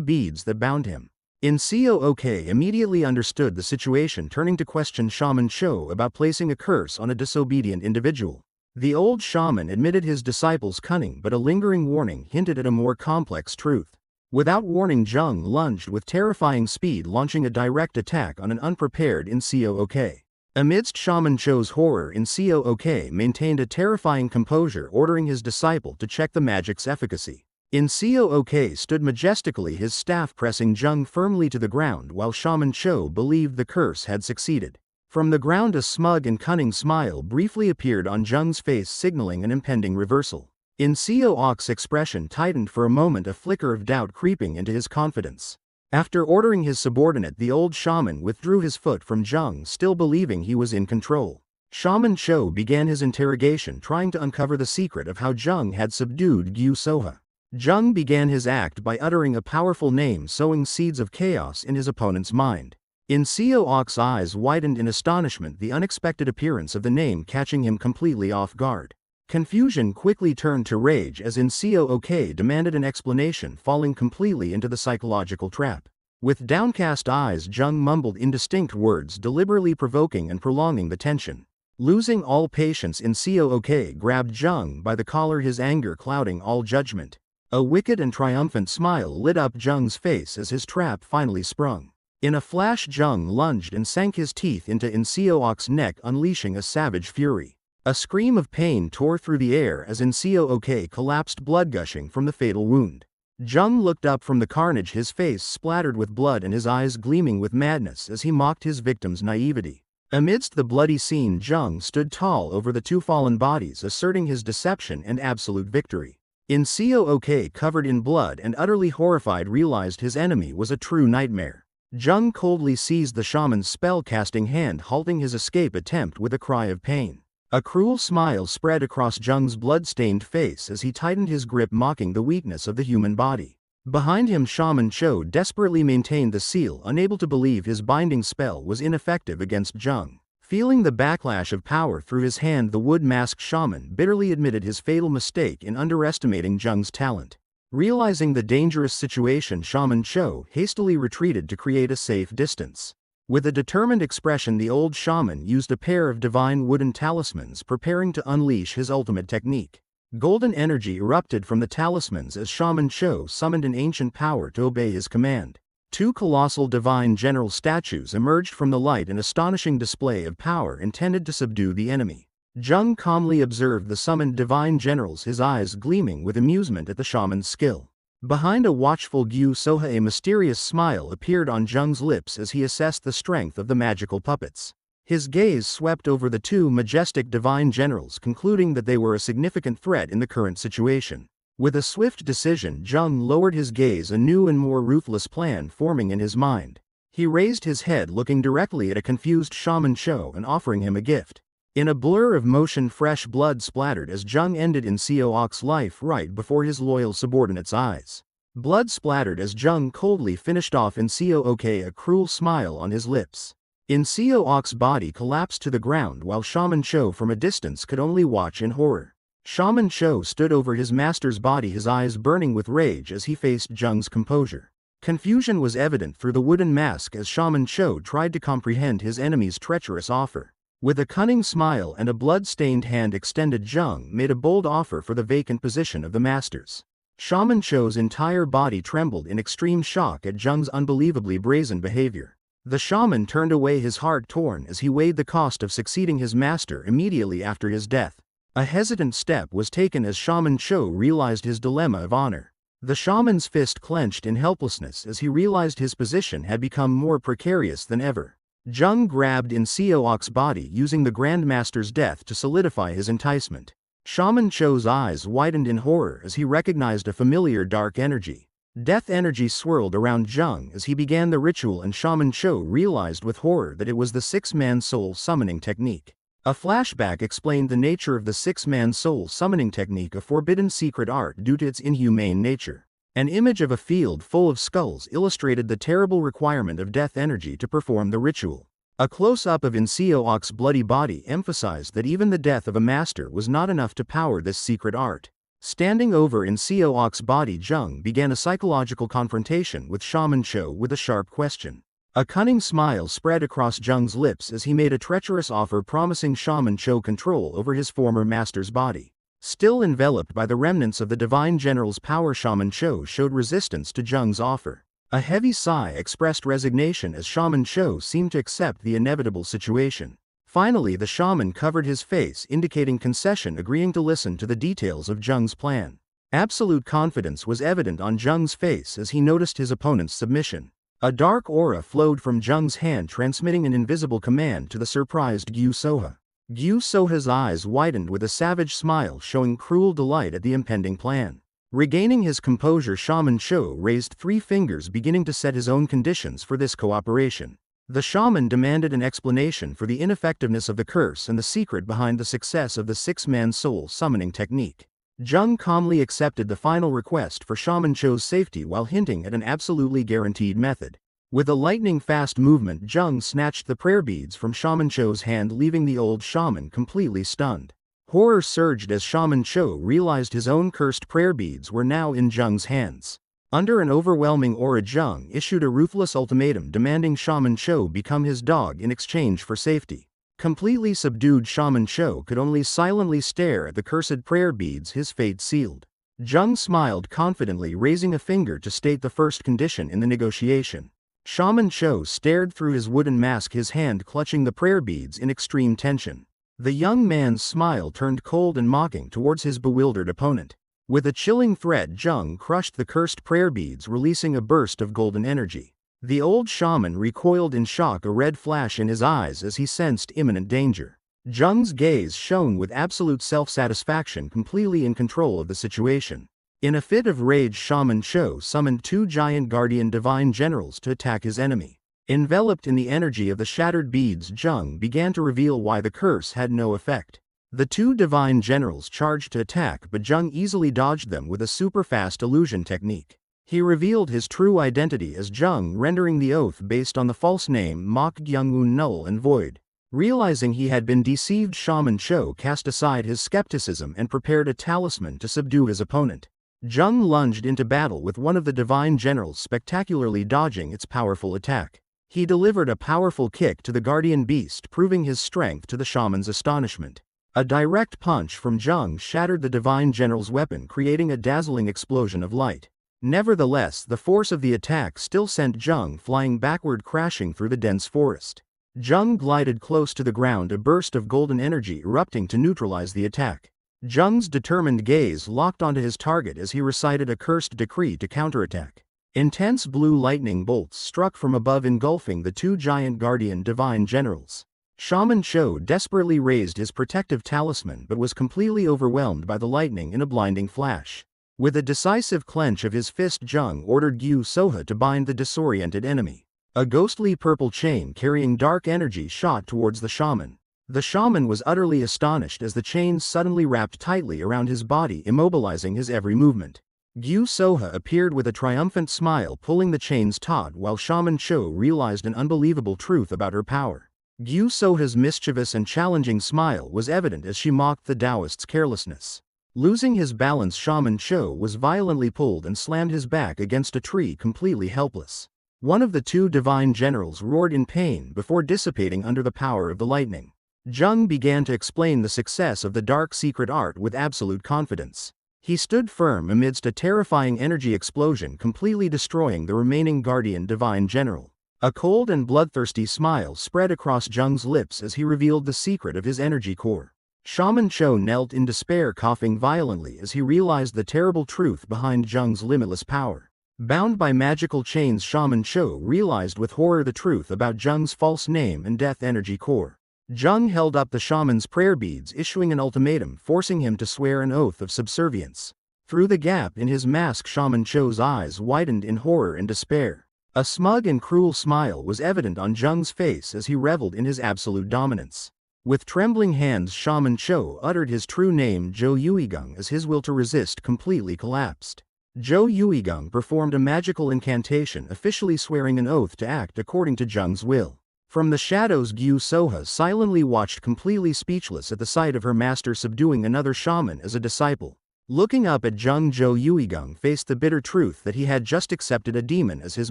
B: beads that bound him. In-Seo-Ok immediately understood the situation, turning to question Shaman Cho about placing a curse on a disobedient individual. The old shaman admitted his disciple's cunning, but a lingering warning hinted at a more complex truth. Without warning, Jung lunged with terrifying speed, launching a direct attack on an unprepared In-Seo-Ok. Amidst Shaman Cho's horror, In-Seo-Ok maintained a terrifying composure, ordering his disciple to check the magic's efficacy. In-Seo-Ok stood majestically, his staff pressing Jung firmly to the ground, while Shaman Cho believed the curse had succeeded. From the ground, a smug and cunning smile briefly appeared on Jung's face, signaling an impending reversal. In-Seo-Ok's expression tightened for a moment, a flicker of doubt creeping into his confidence. After ordering his subordinate, the old shaman withdrew his foot from Jung, still believing he was in control. Shaman Cho began his interrogation, trying to uncover the secret of how Jung had subdued Gyu Soha. Jung began his act by uttering a powerful name, sowing seeds of chaos in his opponent's mind. In-Seo-Ok's eyes widened in astonishment, the unexpected appearance of the name catching him completely off guard. Confusion quickly turned to rage as In-Seo-Ok demanded an explanation, falling completely into the psychological trap. With downcast eyes, Jung mumbled indistinct words, deliberately provoking and prolonging the tension. Losing all patience, In-Seo-Ok grabbed Jung by the collar, his anger clouding all judgment. A wicked and triumphant smile lit up Jung's face as his trap finally sprung. In a flash, Jung lunged and sank his teeth into In-Seo-Ok's neck, unleashing a savage fury. A scream of pain tore through the air as In-Seo-Ok collapsed, blood gushing from the fatal wound. Jung looked up from the carnage, his face splattered with blood and his eyes gleaming with madness as he mocked his victim's naivety. Amidst the bloody scene, Jung stood tall over the two fallen bodies, asserting his deception and absolute victory. In-Seo-Ok, covered in blood and utterly horrified, realized his enemy was a true nightmare. Jung coldly seized the shaman's spell-casting hand, halting his escape attempt with a cry of pain. A cruel smile spread across Jung's blood-stained face as he tightened his grip, mocking the weakness of the human body. Behind him, Shaman Cho desperately maintained the seal, unable to believe his binding spell was ineffective against Jung. Feeling the backlash of power through his hand, the wood-masked shaman bitterly admitted his fatal mistake in underestimating Jung's talent. Realizing the dangerous situation, Shaman Cho hastily retreated to create a safe distance. With a determined expression, the old shaman used a pair of divine wooden talismans, preparing to unleash his ultimate technique. Golden energy erupted from the talismans as Shaman Cho summoned an ancient power to obey his command. Two colossal divine general statues emerged from the light, an astonishing display of power intended to subdue the enemy. Jung calmly observed the summoned divine generals, his eyes gleaming with amusement at the shaman's skill. Behind a watchful Gyu Soha, a mysterious smile appeared on Jung's lips as he assessed the strength of the magical puppets. His gaze swept over the two majestic divine generals, concluding that they were a significant threat in the current situation. With a swift decision, Jung lowered his gaze, a new and more ruthless plan forming in his mind. He raised his head, looking directly at a confused Shaman Cho and offering him a gift. In a blur of motion, fresh blood splattered as Jung ended in Seok's life right before his loyal subordinate's eyes. Blood splattered as Jung coldly finished off in Seok, a cruel smile on his lips. In Seok's body collapsed to the ground while Shaman Cho from a distance could only watch in horror. Shaman Cho stood over his master's body, his eyes burning with rage as he faced Jung's composure. Confusion was evident through the wooden mask as Shaman Cho tried to comprehend his enemy's treacherous offer. With a cunning smile and a blood-stained hand extended, Jung made a bold offer for the vacant position of the masters. Shaman Cho's entire body trembled in extreme shock at Jung's unbelievably brazen behavior. The shaman turned away, his heart torn as he weighed the cost of succeeding his master immediately after his death. A hesitant step was taken as Shaman Cho realized his dilemma of honor. The shaman's fist clenched in helplessness as he realized his position had become more precarious than ever. Jung grabbed in Seok's body, using the Grandmaster's death to solidify his enticement. Shaman Cho's eyes widened in horror as he recognized a familiar dark energy. Death energy swirled around Jung as he began the ritual, and Shaman Cho realized with horror that it was the six-man soul summoning technique. A flashback explained the nature of the six-man soul summoning technique, a forbidden secret art due to its inhumane nature. An image of a field full of skulls illustrated the terrible requirement of death energy to perform the ritual. A close-up of In Seok's bloody body emphasized that even the death of a master was not enough to power this secret art. Standing over In Seok's body, Jung began a psychological confrontation with Shaman Cho with a sharp question. A cunning smile spread across Jung's lips as he made a treacherous offer, promising Shaman Cho control over his former master's body. Still enveloped by the remnants of the divine general's power, Shaman Cho showed resistance to Jung's offer. A heavy sigh expressed resignation as Shaman Cho seemed to accept the inevitable situation. Finally, the shaman covered his face, indicating concession, agreeing to listen to the details of Jung's plan. Absolute confidence was evident on Jung's face as he noticed his opponent's submission. A dark aura flowed from Jung's hand, transmitting an invisible command to the surprised Gyu Soha. Gyu Soha's eyes widened with a savage smile, showing cruel delight at the impending plan. Regaining his composure, Shaman Cho raised 3 fingers, beginning to set his own conditions for this cooperation. The shaman demanded an explanation for the ineffectiveness of the curse and the secret behind the success of the six-man soul summoning technique. Jung calmly accepted the final request for Shaman Cho's safety while hinting at an absolutely guaranteed method. With a lightning-fast movement, Jung snatched the prayer beads from Shaman Cho's hand, leaving the old shaman completely stunned. Horror surged as Shaman Cho realized his own cursed prayer beads were now in Jung's hands. Under an overwhelming aura, Jung issued a ruthless ultimatum demanding Shaman Cho become his dog in exchange for safety. Completely subdued, Shaman Cho could only silently stare at the cursed prayer beads, his fate sealed. Jung smiled confidently, raising a finger to state the first condition in the negotiation. Shaman Cho stared through his wooden mask, his hand clutching the prayer beads in extreme tension. The young man's smile turned cold and mocking towards his bewildered opponent. With a chilling threat, Jung crushed the cursed prayer beads, releasing a burst of golden energy. The old shaman recoiled in shock, a red flash in his eyes as he sensed imminent danger. Jung's gaze shone with absolute self-satisfaction, completely in control of the situation. In a fit of rage, Shaman Cho summoned 2 giant guardian divine generals to attack his enemy. Enveloped in the energy of the shattered beads, Jung began to reveal why the curse had no effect. The 2 divine generals charged to attack, but Jung easily dodged them with a super-fast illusion technique. He revealed his true identity as Jung, rendering the oath based on the false name Mok Gyungun null and void. Realizing he had been deceived, Shaman Cho cast aside his skepticism and prepared a talisman to subdue his opponent. Jung lunged into battle with one of the divine generals, spectacularly dodging its powerful attack. He delivered a powerful kick to the guardian beast, proving his strength to the shaman's astonishment. A direct punch from Zheng shattered the Divine General's weapon, creating a dazzling explosion of light. Nevertheless, the force of the attack still sent Zheng flying backward, crashing through the dense forest. Zheng glided close to the ground, a burst of golden energy erupting to neutralize the attack. Zheng's determined gaze locked onto his target as he recited a cursed decree to counterattack. Intense blue lightning bolts struck from above, engulfing the two giant guardian divine generals. Shaman Cho desperately raised his protective talisman but was completely overwhelmed by the lightning in a blinding flash. With a decisive clench of his fist, Zheng ordered Gyu Soha to bind the disoriented enemy. A ghostly purple chain carrying dark energy shot towards the shaman. The shaman was utterly astonished as the chains suddenly wrapped tightly around his body, immobilizing his every movement. Gyu Soha appeared with a triumphant smile, pulling the chains taut, while Shaman Cho realized an unbelievable truth about her power. Gyu Soha's mischievous and challenging smile was evident as she mocked the Taoist's carelessness. Losing his balance, Shaman Cho was violently pulled and slammed his back against a tree, completely helpless. One of the two divine generals roared in pain before dissipating under the power of the lightning. Zheng began to explain the success of the dark secret art with absolute confidence. He stood firm amidst a terrifying energy explosion, completely destroying the remaining guardian divine general. A cold and bloodthirsty smile spread across Zheng's lips as he revealed the secret of his energy core. Shaman Cho knelt in despair, coughing violently as he realized the terrible truth behind Zheng's limitless power. Bound by magical chains, Shaman Cho realized with horror the truth about Zheng's false name and death energy core. Zheng held up the shaman's prayer beads, issuing an ultimatum, forcing him to swear an oath of subservience. Through the gap in his mask, Shaman Cho's eyes widened in horror and despair. A smug and cruel smile was evident on Zheng's face as he reveled in his absolute dominance. With trembling hands, Shaman Cho uttered his true name, Zhou Yuigung, as his will to resist completely collapsed. Zhou Yuigung performed a magical incantation, officially swearing an oath to act according to Zheng's will. From the shadows, Gyu Soha silently watched, completely speechless at the sight of her master subduing another shaman as a disciple. Looking up at Zheng, Zhou Yuigung faced the bitter truth that he had just accepted a demon as his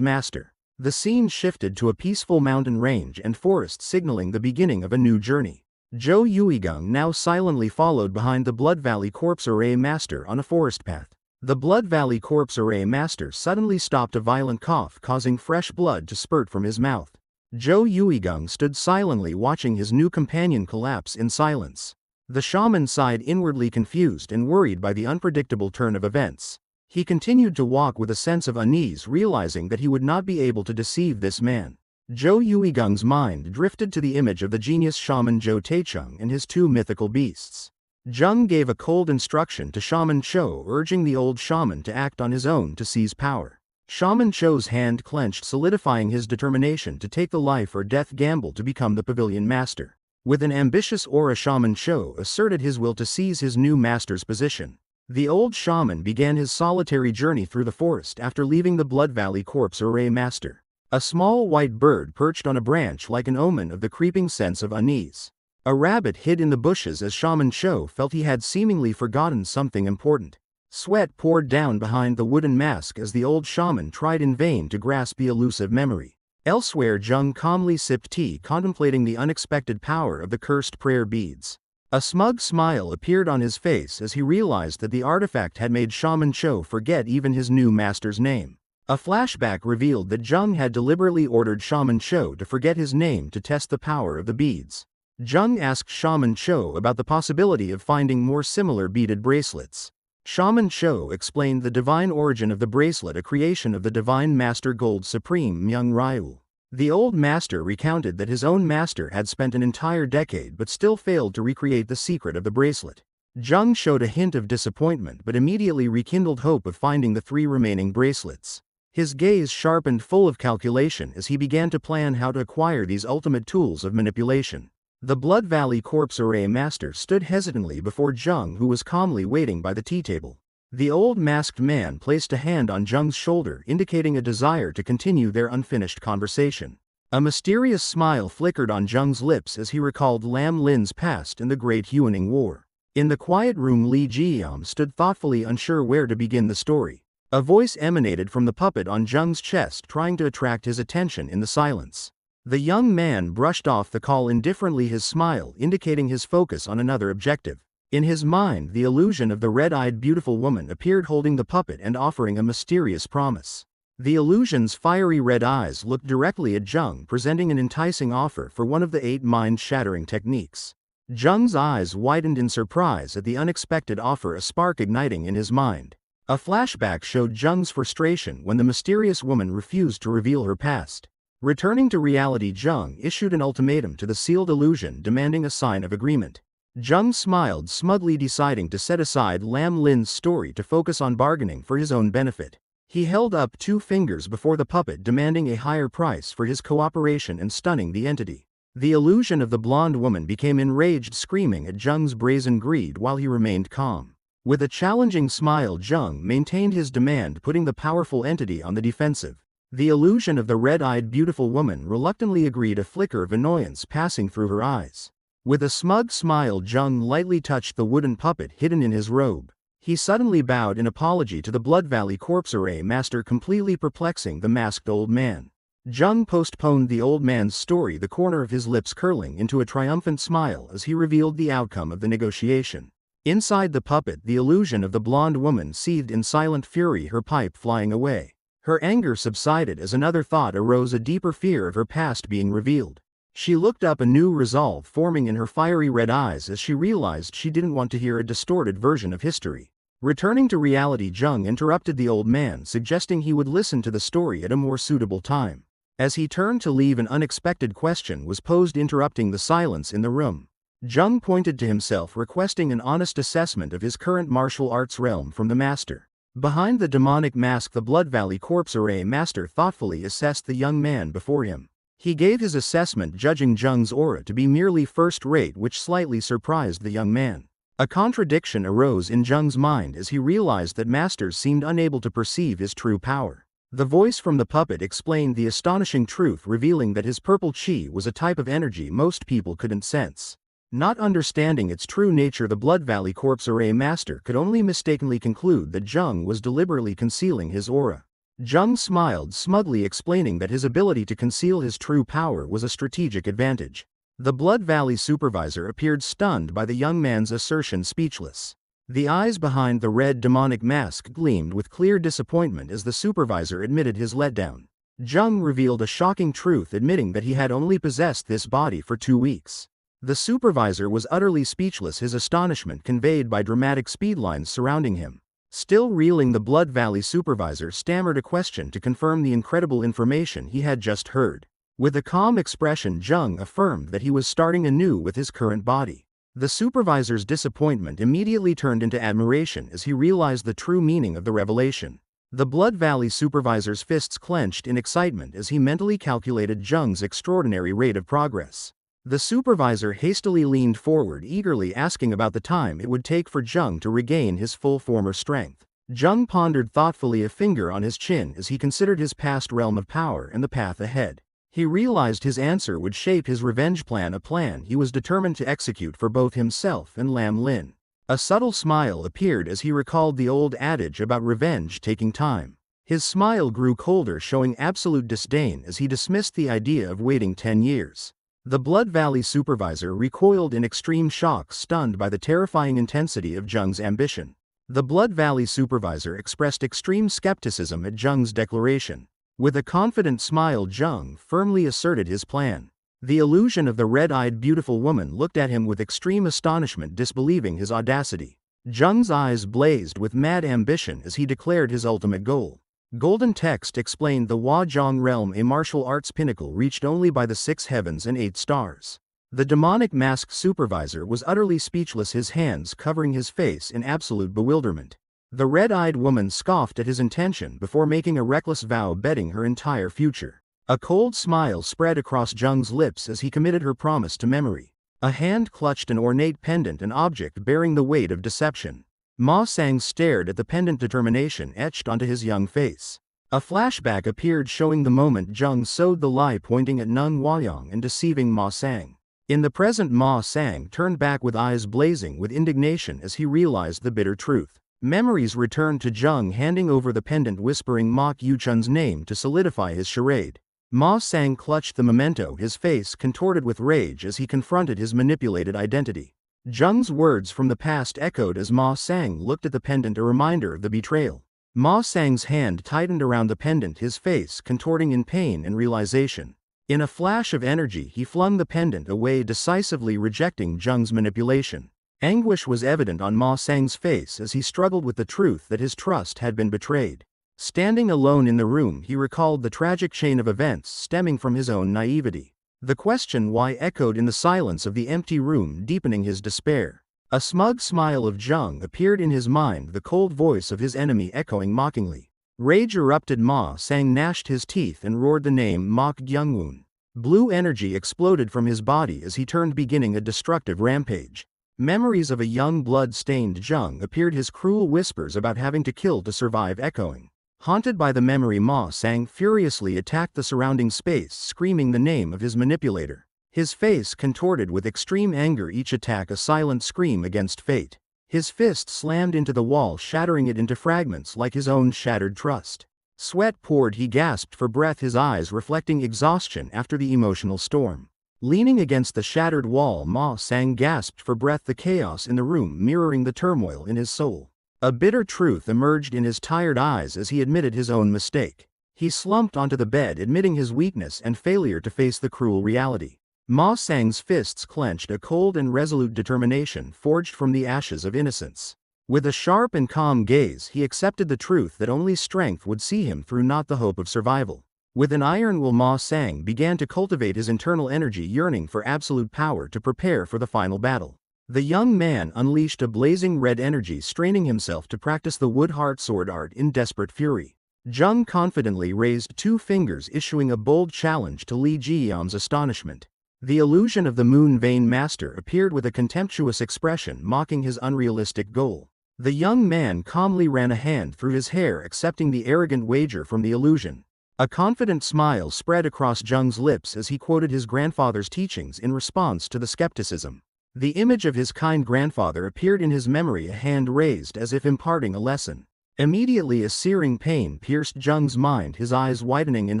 B: master. The scene shifted to a peaceful mountain range and forest, signaling the beginning of a new journey. Zhou Yuigung now silently followed behind the Blood Valley Corpse Array Master on a forest path. The Blood Valley Corpse Array Master suddenly stopped a violent cough, causing fresh blood to spurt from his mouth. Zhou Yuigung stood silently watching his new companion collapse in silence. The shaman sighed, inwardly confused and worried by the unpredictable turn of events. He continued to walk with a sense of unease, realizing that he would not be able to deceive this man. Zhou Yuigung's mind drifted to the image of the genius shaman Zhou Taichung and his two mythical beasts. Zheng gave a cold instruction to Shaman Cho, urging the old shaman to act on his own to seize power. Shaman Cho's hand clenched, solidifying his determination to take the life or death gamble to become the pavilion master. With an ambitious aura, Shaman Cho asserted his will to seize his new master's position. The old shaman began his solitary journey through the forest after leaving the Blood Valley Corpse Array Master. A small white bird perched on a branch like an omen of the creeping sense of unease. A rabbit hid in the bushes as Shaman Cho felt he had seemingly forgotten something important. Sweat poured down behind the wooden mask as the old shaman tried in vain to grasp the elusive memory. Elsewhere, Zheng calmly sipped tea, contemplating the unexpected power of the cursed prayer beads. A smug smile appeared on his face as he realized that the artifact had made Shaman Cho forget even his new master's name. A flashback revealed that Zheng had deliberately ordered Shaman Cho to forget his name to test the power of the beads. Zheng asked Shaman Cho about the possibility of finding more similar beaded bracelets. Shaman Cho explained the divine origin of the bracelet, a creation of the Divine Master Gold Supreme Myung Ryu. The old master recounted that his own master had spent an entire decade but still failed to recreate the secret of the bracelet. Zheng showed a hint of disappointment but immediately rekindled hope of finding the three remaining bracelets. His gaze sharpened, full of calculation, as he began to plan how to acquire these ultimate tools of manipulation. The Blood Valley Corpse Array Master stood hesitantly before Zheng, who was calmly waiting by the tea table. The old masked man placed a hand on Zheng's shoulder, indicating a desire to continue their unfinished conversation. A mysterious smile flickered on Zheng's lips as he recalled Lam Lin's past in the Great Huaning War. In the quiet room, Li Jiam stood thoughtfully, unsure where to begin the story. A voice emanated from the puppet on Zheng's chest, trying to attract his attention in the silence. The young man brushed off the call indifferently, his smile indicating his focus on another objective. In his mind, the illusion of the red-eyed beautiful woman appeared holding the puppet and offering a mysterious promise. The illusion's fiery red eyes looked directly at Jung, presenting an enticing offer for one of the 8 mind-shattering techniques. Jung's eyes widened in surprise at the unexpected offer, a spark igniting in his mind. A flashback showed Jung's frustration when the mysterious woman refused to reveal her past. Returning to reality, Jung issued an ultimatum to the sealed illusion, demanding a sign of agreement. Jung smiled smugly, deciding to set aside Lam Lin's story to focus on bargaining for his own benefit. He held up 2 fingers before the puppet, demanding a higher price for his cooperation and stunning the entity. The illusion of the blonde woman became enraged, screaming at Jung's brazen greed while he remained calm. With a challenging smile, Jung maintained his demand, putting the powerful entity on the defensive. The illusion of the red-eyed beautiful woman reluctantly agreed, a flicker of annoyance passing through her eyes. With a smug smile, Jung lightly touched the wooden puppet hidden in his robe. He suddenly bowed in apology to the Blood Valley Corpse Array Master, completely perplexing the masked old man. Jung postponed the old man's story, the corner of his lips curling into a triumphant smile as he revealed the outcome of the negotiation. Inside the puppet, the illusion of the blonde woman seethed in silent fury, her pipe flying away. Her anger subsided as another thought arose, a deeper fear of her past being revealed. She looked up, a new resolve forming in her fiery red eyes as she realized she didn't want to hear a distorted version of history. Returning to reality, Jung interrupted the old man, suggesting he would listen to the story at a more suitable time. As he turned to leave, an unexpected question was posed, interrupting the silence in the room. Jung pointed to himself, requesting an honest assessment of his current martial arts realm from the master. Behind the demonic mask, the Blood Valley Corpse Array Master thoughtfully assessed the young man before him. He gave his assessment, judging Jung's aura to be merely first-rate, which slightly surprised the young man. A contradiction arose in Jung's mind as he realized that masters seemed unable to perceive his true power. The voice from the puppet explained the astonishing truth, revealing that his purple chi was a type of energy most people couldn't sense. Not understanding its true nature, the Blood Valley Corpse Array Master could only mistakenly conclude that Jung was deliberately concealing his aura. Jung smiled smugly, explaining that his ability to conceal his true power was a strategic advantage. The Blood Valley supervisor appeared stunned by the young man's assertion, speechless. The eyes behind the red demonic mask gleamed with clear disappointment as the supervisor admitted his letdown. Jung revealed a shocking truth, admitting that he had only possessed this body for 2 weeks. The supervisor was utterly speechless, his astonishment conveyed by dramatic speedlines surrounding him. Still reeling, the Blood Valley supervisor stammered a question to confirm the incredible information he had just heard. With a calm expression, Jung affirmed that he was starting anew with his current body. The supervisor's disappointment immediately turned into admiration as he realized the true meaning of the revelation. The Blood Valley supervisor's fists clenched in excitement as he mentally calculated Jung's extraordinary rate of progress. The supervisor hastily leaned forward, eagerly asking about the time it would take for Jung to regain his full former strength. Jung pondered thoughtfully, a finger on his chin, as he considered his past realm of power and the path ahead. He realized his answer would shape his revenge plan, a plan he was determined to execute for both himself and Lam Lin. A subtle smile appeared as he recalled the old adage about revenge taking time. His smile grew colder, showing absolute disdain as he dismissed the idea of waiting 10 years. The Blood Valley supervisor recoiled in extreme shock, stunned by the terrifying intensity of Jung's ambition. The Blood Valley supervisor expressed extreme skepticism at Jung's declaration. With a confident smile, Jung firmly asserted his plan. The illusion of the red-eyed beautiful woman looked at him with extreme astonishment, disbelieving his audacity. Jung's eyes blazed with mad ambition as he declared his ultimate goal. Golden text explained the Huazhong realm, a martial arts pinnacle reached only by the 6 heavens and 8 stars. The demonic masked supervisor was utterly speechless, his hands covering his face in absolute bewilderment. The red-eyed woman scoffed at his intention before making a reckless vow, betting her entire future. A cold smile spread across Jung's lips as he committed her promise to memory. A hand clutched an ornate pendant, an object bearing the weight of deception. Ma Sang stared at the pendant, determination etched onto his young face. A flashback appeared showing the moment Jung sowed the lie, pointing at Nung Huayang and deceiving Ma Sang. In the present, Ma Sang turned back with eyes blazing with indignation as he realized the bitter truth. Memories returned to Jung, handing over the pendant, whispering Mok Yuchun's name to solidify his charade. Ma Sang clutched the memento, his face contorted with rage as he confronted his manipulated identity. Zheng's words from the past echoed as Ma Sang looked at the pendant, a reminder of the betrayal. Ma Sang's hand tightened around the pendant, his face contorting in pain and realization. In a flash of energy he flung the pendant away, decisively rejecting Zheng's manipulation. Anguish was evident on Ma Sang's face as he struggled with the truth that his trust had been betrayed. Standing alone in the room, he recalled the tragic chain of events stemming from his own naivety. The question why echoed in the silence of the empty room, deepening his despair. A smug smile of Zheng appeared in his mind, the cold voice of his enemy echoing mockingly. Rage erupted. Ma Sang gnashed his teeth and roared the name Mok Gyungwoon. Blue energy exploded from his body as he turned, beginning a destructive rampage. Memories of a young blood-stained Zheng appeared, his cruel whispers about having to kill to survive echoing. Haunted by the memory, Ma Sang furiously attacked the surrounding space, screaming the name of his manipulator. His face contorted with extreme anger, each attack a silent scream against fate. His fist slammed into the wall, shattering it into fragments like his own shattered trust. Sweat poured, he gasped for breath, his eyes reflecting exhaustion after the emotional storm. Leaning against the shattered wall, Ma Sang gasped for breath, the chaos in the room mirroring the turmoil in his soul. A bitter truth emerged in his tired eyes as he admitted his own mistake. He slumped onto the bed, admitting his weakness and failure to face the cruel reality. Ma Sang's fists clenched, a cold and resolute determination forged from the ashes of innocence. With a sharp and calm gaze, he accepted the truth that only strength would see him through, not the hope of survival. With an iron will, Ma Sang began to cultivate his internal energy, yearning for absolute power to prepare for the final battle. The young man unleashed a blazing red energy, straining himself to practice the wood-heart sword art in desperate fury. Zheng confidently raised 2 fingers, issuing a bold challenge to Li Jiyam's astonishment. The illusion of the Moon Vein Master appeared with a contemptuous expression, mocking his unrealistic goal. The young man calmly ran a hand through his hair, accepting the arrogant wager from the illusion. A confident smile spread across Zheng's lips as he quoted his grandfather's teachings in response to the skepticism. The image of his kind grandfather appeared in his memory, a hand raised as if imparting a lesson. Immediately a searing pain pierced Zheng's mind, his eyes widening in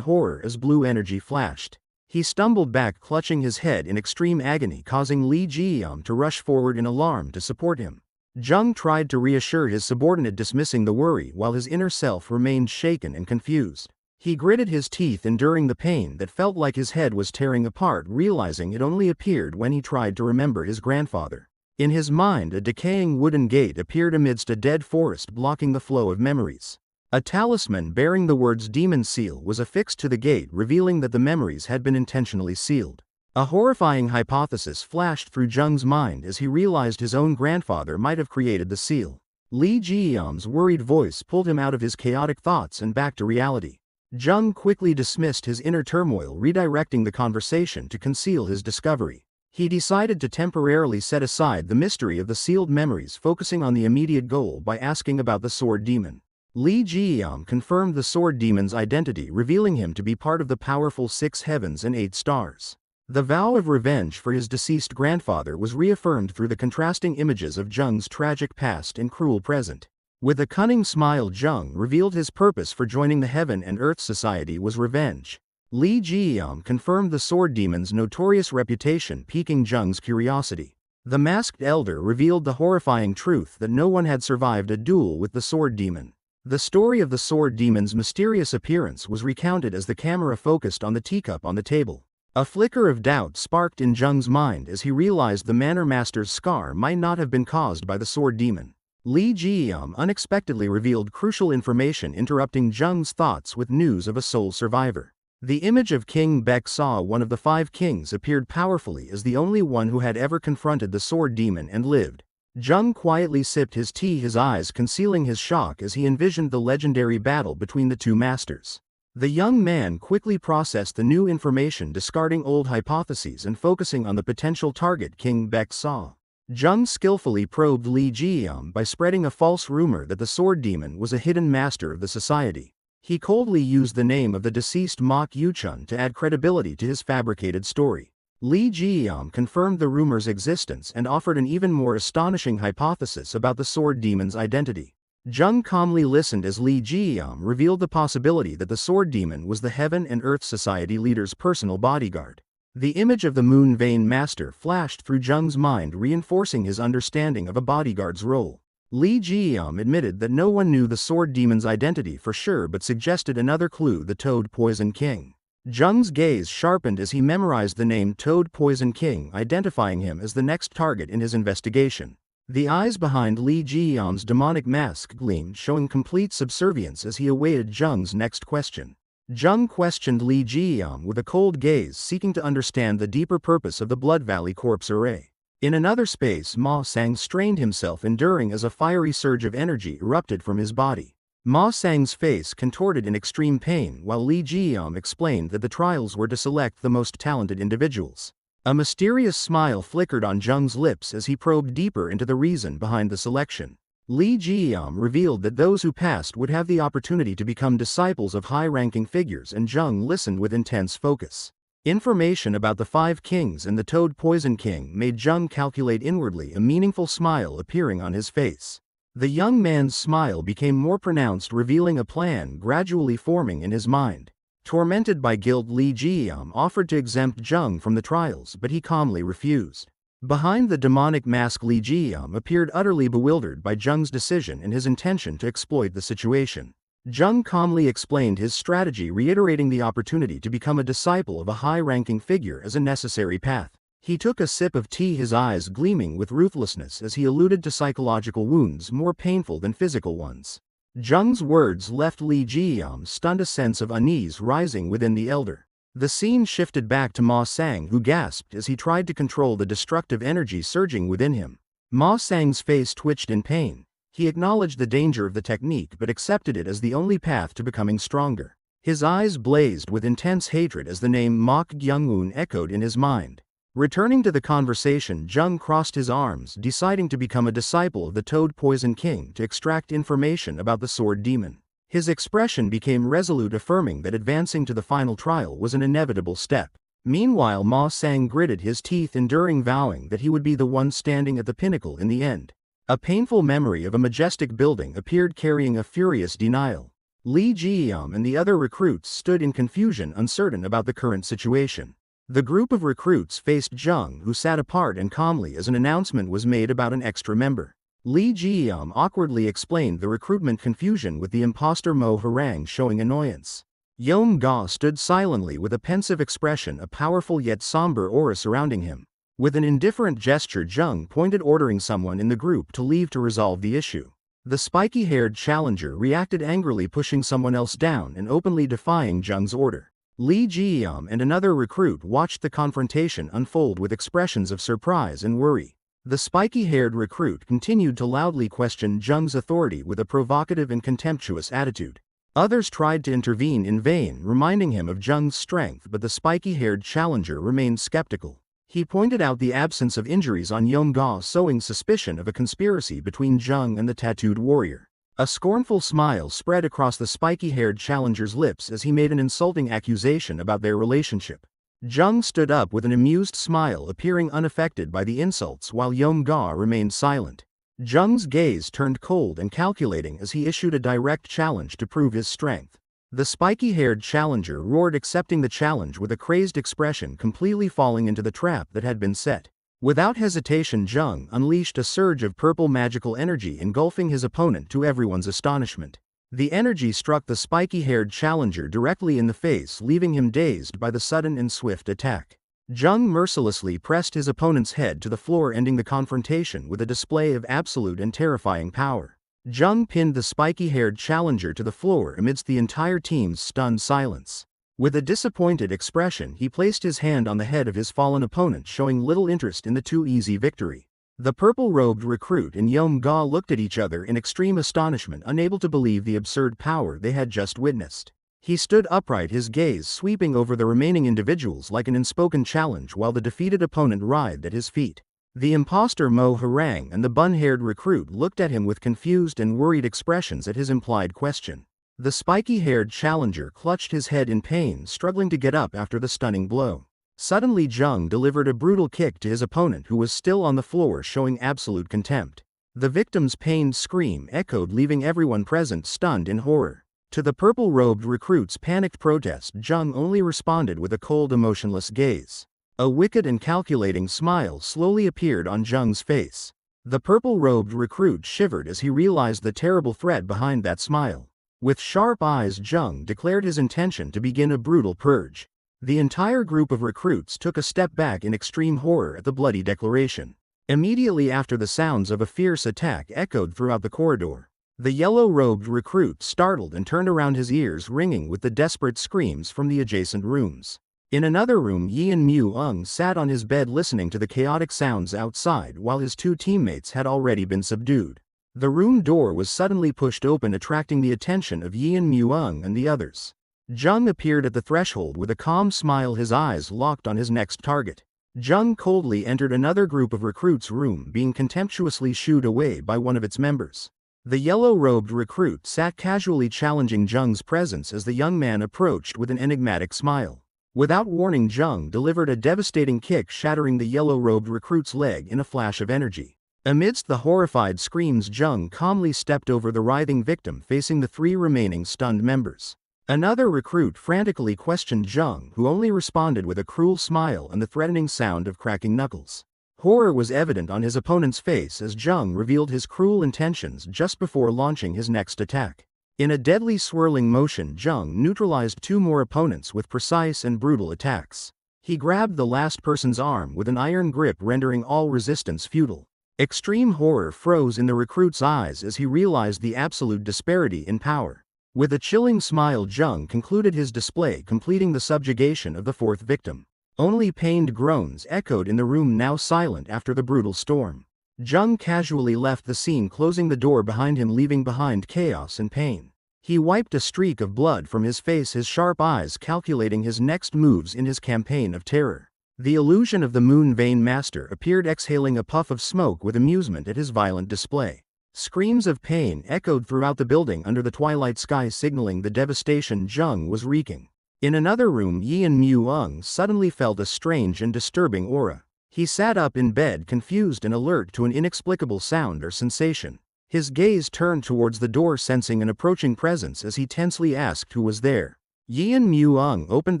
B: horror as blue energy flashed. He stumbled back, clutching his head in extreme agony, causing Li Jiyam to rush forward in alarm to support him. Zheng tried to reassure his subordinate, dismissing the worry, while his inner self remained shaken and confused. He gritted his teeth, enduring the pain that felt like his head was tearing apart, realizing it only appeared when he tried to remember his grandfather. In his mind, a decaying wooden gate appeared amidst a dead forest, blocking the flow of memories. A talisman bearing the words Demon Seal was affixed to the gate, revealing that the memories had been intentionally sealed. A horrifying hypothesis flashed through Zheng's mind as he realized his own grandfather might have created the seal. Li Jiyam's worried voice pulled him out of his chaotic thoughts and back to reality. Zheng quickly dismissed his inner turmoil, redirecting the conversation to conceal his discovery. He decided to temporarily set aside the mystery of the sealed memories, focusing on the immediate goal by asking about the Sword Demon. Li Jiyam confirmed the Sword Demon's identity, revealing him to be part of the powerful 6 heavens and 8 stars. The vow of revenge for his deceased grandfather was reaffirmed through the contrasting images of Zheng's tragic past and cruel present. With a cunning smile, Zheng revealed his purpose for joining the Heaven and Earth Society was revenge. Li Jiyam confirmed the Sword Demon's notorious reputation, piquing Zheng's curiosity. The masked elder revealed the horrifying truth that no one had survived a duel with the Sword Demon. The story of the Sword Demon's mysterious appearance was recounted as the camera focused on the teacup on the table. A flicker of doubt sparked in Zheng's mind as he realized the Manor Master's scar might not have been caused by the Sword Demon. Li Jiyam unexpectedly revealed crucial information, interrupting Zheng's thoughts with news of a sole survivor. The image of King Baek Saw, one of the 5 kings, appeared powerfully as the only one who had ever confronted the Sword Demon and lived. Zheng quietly sipped his tea, his eyes concealing his shock as he envisioned the legendary battle between the 2 masters. The young man quickly processed the new information, discarding old hypotheses and focusing on the potential target, King Baek Saw. Zheng skillfully probed Li Jiyam by spreading a false rumor that the Sword Demon was a hidden master of the society. He coldly used the name of the deceased Mok Yuchun to add credibility to his fabricated story. Li Jiyam confirmed the rumor's existence and offered an even more astonishing hypothesis about the Sword Demon's identity. Jung calmly listened as Li Jiam revealed the possibility that the sword demon was the Heaven and Earth Society leader's personal bodyguard. The image of the Moon Vein Master flashed through Jung's mind, reinforcing his understanding of a bodyguard's role. Li Jiam admitted that no one knew the sword demon's identity for sure but suggested another clue: the Toad Poison King. Jung's gaze sharpened as he memorized the name Toad Poison King, identifying him as the next target in his investigation. The eyes behind Li Jiam's demonic mask gleamed, showing complete subservience as he awaited Jung's next question. Jung questioned Li Jiam with a cold gaze, seeking to understand the deeper purpose of the Blood Valley Corpse Array. In another space, Ma Sang strained himself, enduring as a fiery surge of energy erupted from his body. Ma Sang's face contorted in extreme pain while Li Jiam explained that the trials were to select the most talented individuals. A mysterious smile flickered on Jung's lips as he probed deeper into the reason behind the selection. Li Jiam revealed that those who passed would have the opportunity to become disciples of high-ranking figures, and Jung listened with intense focus. Information about the 5 kings and the Toad Poison King made Jung calculate inwardly, a meaningful smile appearing on his face. The young man's smile became more pronounced, revealing a plan gradually forming in his mind. Tormented by guilt, Li Jiam offered to exempt Jung from the trials, but he calmly refused. Behind the demonic mask, Li Jiam appeared utterly bewildered by Jung's decision and his intention to exploit the situation. Jung calmly explained his strategy, reiterating the opportunity to become a disciple of a high-ranking figure as a necessary path. He took a sip of tea, his eyes gleaming with ruthlessness as he alluded to psychological wounds more painful than physical ones. Jung's words left Li Jiam stunned, a sense of unease rising within the elder. The scene shifted back to Ma Sang, who gasped as he tried to control the destructive energy surging within him. Ma Sang's face twitched in pain. He acknowledged the danger of the technique but accepted it as the only path to becoming stronger. His eyes blazed with intense hatred as the name Mok Gyung-un echoed in his mind. Returning to the conversation, Jung crossed his arms, deciding to become a disciple of the Toad Poison King to extract information about the sword demon. His expression became resolute, affirming that advancing to the final trial was an inevitable step. Meanwhile, Ma Sang gritted his teeth, enduring, vowing that he would be the one standing at the pinnacle in the end. A painful memory of a majestic building appeared, carrying a furious denial. Li Jiam and the other recruits stood in confusion, uncertain about the current situation. The group of recruits faced Jung, who sat apart and calmly as an announcement was made about an extra member. Li Jiam awkwardly explained the recruitment confusion, with the imposter Mo Harang showing annoyance. Yom Ga stood silently with a pensive expression, a powerful yet somber aura surrounding him. With an indifferent gesture, Jung pointed, ordering someone in the group to leave to resolve the issue. The spiky-haired challenger reacted angrily, pushing someone else down and openly defying Jung's order. Li Jiam and another recruit watched the confrontation unfold with expressions of surprise and worry. The spiky-haired recruit continued to loudly question Jung's authority with a provocative and contemptuous attitude. Others tried to intervene in vain, reminding him of Jung's strength, but the spiky-haired challenger remained skeptical. He pointed out the absence of injuries on Yom Ga, sowing suspicion of a conspiracy between Jung and the tattooed warrior. A scornful smile spread across the spiky-haired challenger's lips as he made an insulting accusation about their relationship. Jung stood up with an amused smile, appearing unaffected by the insults, while Yom Ga remained silent. Jung's gaze turned cold and calculating as he issued a direct challenge to prove his strength. The spiky-haired challenger roared, accepting the challenge with a crazed expression, completely falling into the trap that had been set. Without hesitation, Jung unleashed a surge of purple magical energy, engulfing his opponent to everyone's astonishment. The energy struck the spiky-haired challenger directly in the face, leaving him dazed by the sudden and swift attack. Jung mercilessly pressed his opponent's head to the floor, ending the confrontation with a display of absolute and terrifying power. Jung pinned the spiky-haired challenger to the floor amidst the entire team's stunned silence. With a disappointed expression, he placed his hand on the head of his fallen opponent, showing little interest in the too easy victory. The purple-robed recruit and Yom Ga looked at each other in extreme astonishment, unable to believe the absurd power they had just witnessed. He stood upright, his gaze sweeping over the remaining individuals like an unspoken challenge, while the defeated opponent writhed at his feet. The imposter Mo Harang and the bun-haired recruit looked at him with confused and worried expressions at his implied question. The spiky-haired challenger clutched his head in pain, struggling to get up after the stunning blow. Suddenly, Jung delivered a brutal kick to his opponent, who was still on the floor, showing absolute contempt. The victim's pained scream echoed, leaving everyone present stunned in horror. To the purple-robed recruit's panicked protest, Jung only responded with a cold, emotionless gaze. A wicked and calculating smile slowly appeared on Jung's face. The purple-robed recruit shivered as he realized the terrible threat behind that smile. With sharp eyes, Jung declared his intention to begin a brutal purge. The entire group of recruits took a step back in extreme horror at the bloody declaration. Immediately after, the sounds of a fierce attack echoed throughout the corridor. The yellow-robed recruit startled and turned around, his ears ringing with the desperate screams from the adjacent rooms. In another room, Yin Mu-ung sat on his bed listening to the chaotic sounds outside while his two teammates had already been subdued. The room door was suddenly pushed open, attracting the attention of Yin Mu-ung and the others. Jung appeared at the threshold with a calm smile, his eyes locked on his next target. Jung coldly entered another group of recruits' room, being contemptuously shooed away by one of its members. The yellow-robed recruit sat casually, challenging Jung's presence as the young man approached with an enigmatic smile. Without warning, Jung delivered a devastating kick, shattering the yellow-robed recruit's leg in a flash of energy. Amidst the horrified screams, Jung calmly stepped over the writhing victim, facing the three remaining stunned members. Another recruit frantically questioned Jung, who only responded with a cruel smile and the threatening sound of cracking knuckles. Horror was evident on his opponent's face as Jung revealed his cruel intentions just before launching his next attack. In a deadly swirling motion, Jung neutralized two more opponents with precise and brutal attacks. He grabbed the last person's arm with an iron grip, rendering all resistance futile. Extreme horror froze in the recruit's eyes as he realized the absolute disparity in power. With a chilling smile, Jung concluded his display, completing the subjugation of the fourth victim. Only pained groans echoed in the room, now silent after the brutal storm. Jung casually left the scene, closing the door behind him, leaving behind chaos and pain. He wiped a streak of blood from his face, his sharp eyes calculating his next moves in his campaign of terror. The illusion of the Moon Vein Master appeared, exhaling a puff of smoke with amusement at his violent display. Screams of pain echoed throughout the building under the twilight sky, signaling the devastation Jung was wreaking. In another room, Yin Mu-ung suddenly felt a strange and disturbing aura. He sat up in bed, confused and alert to an inexplicable sound or sensation. His gaze turned towards the door, sensing an approaching presence as he tensely asked who was there. Yin Mu-ung opened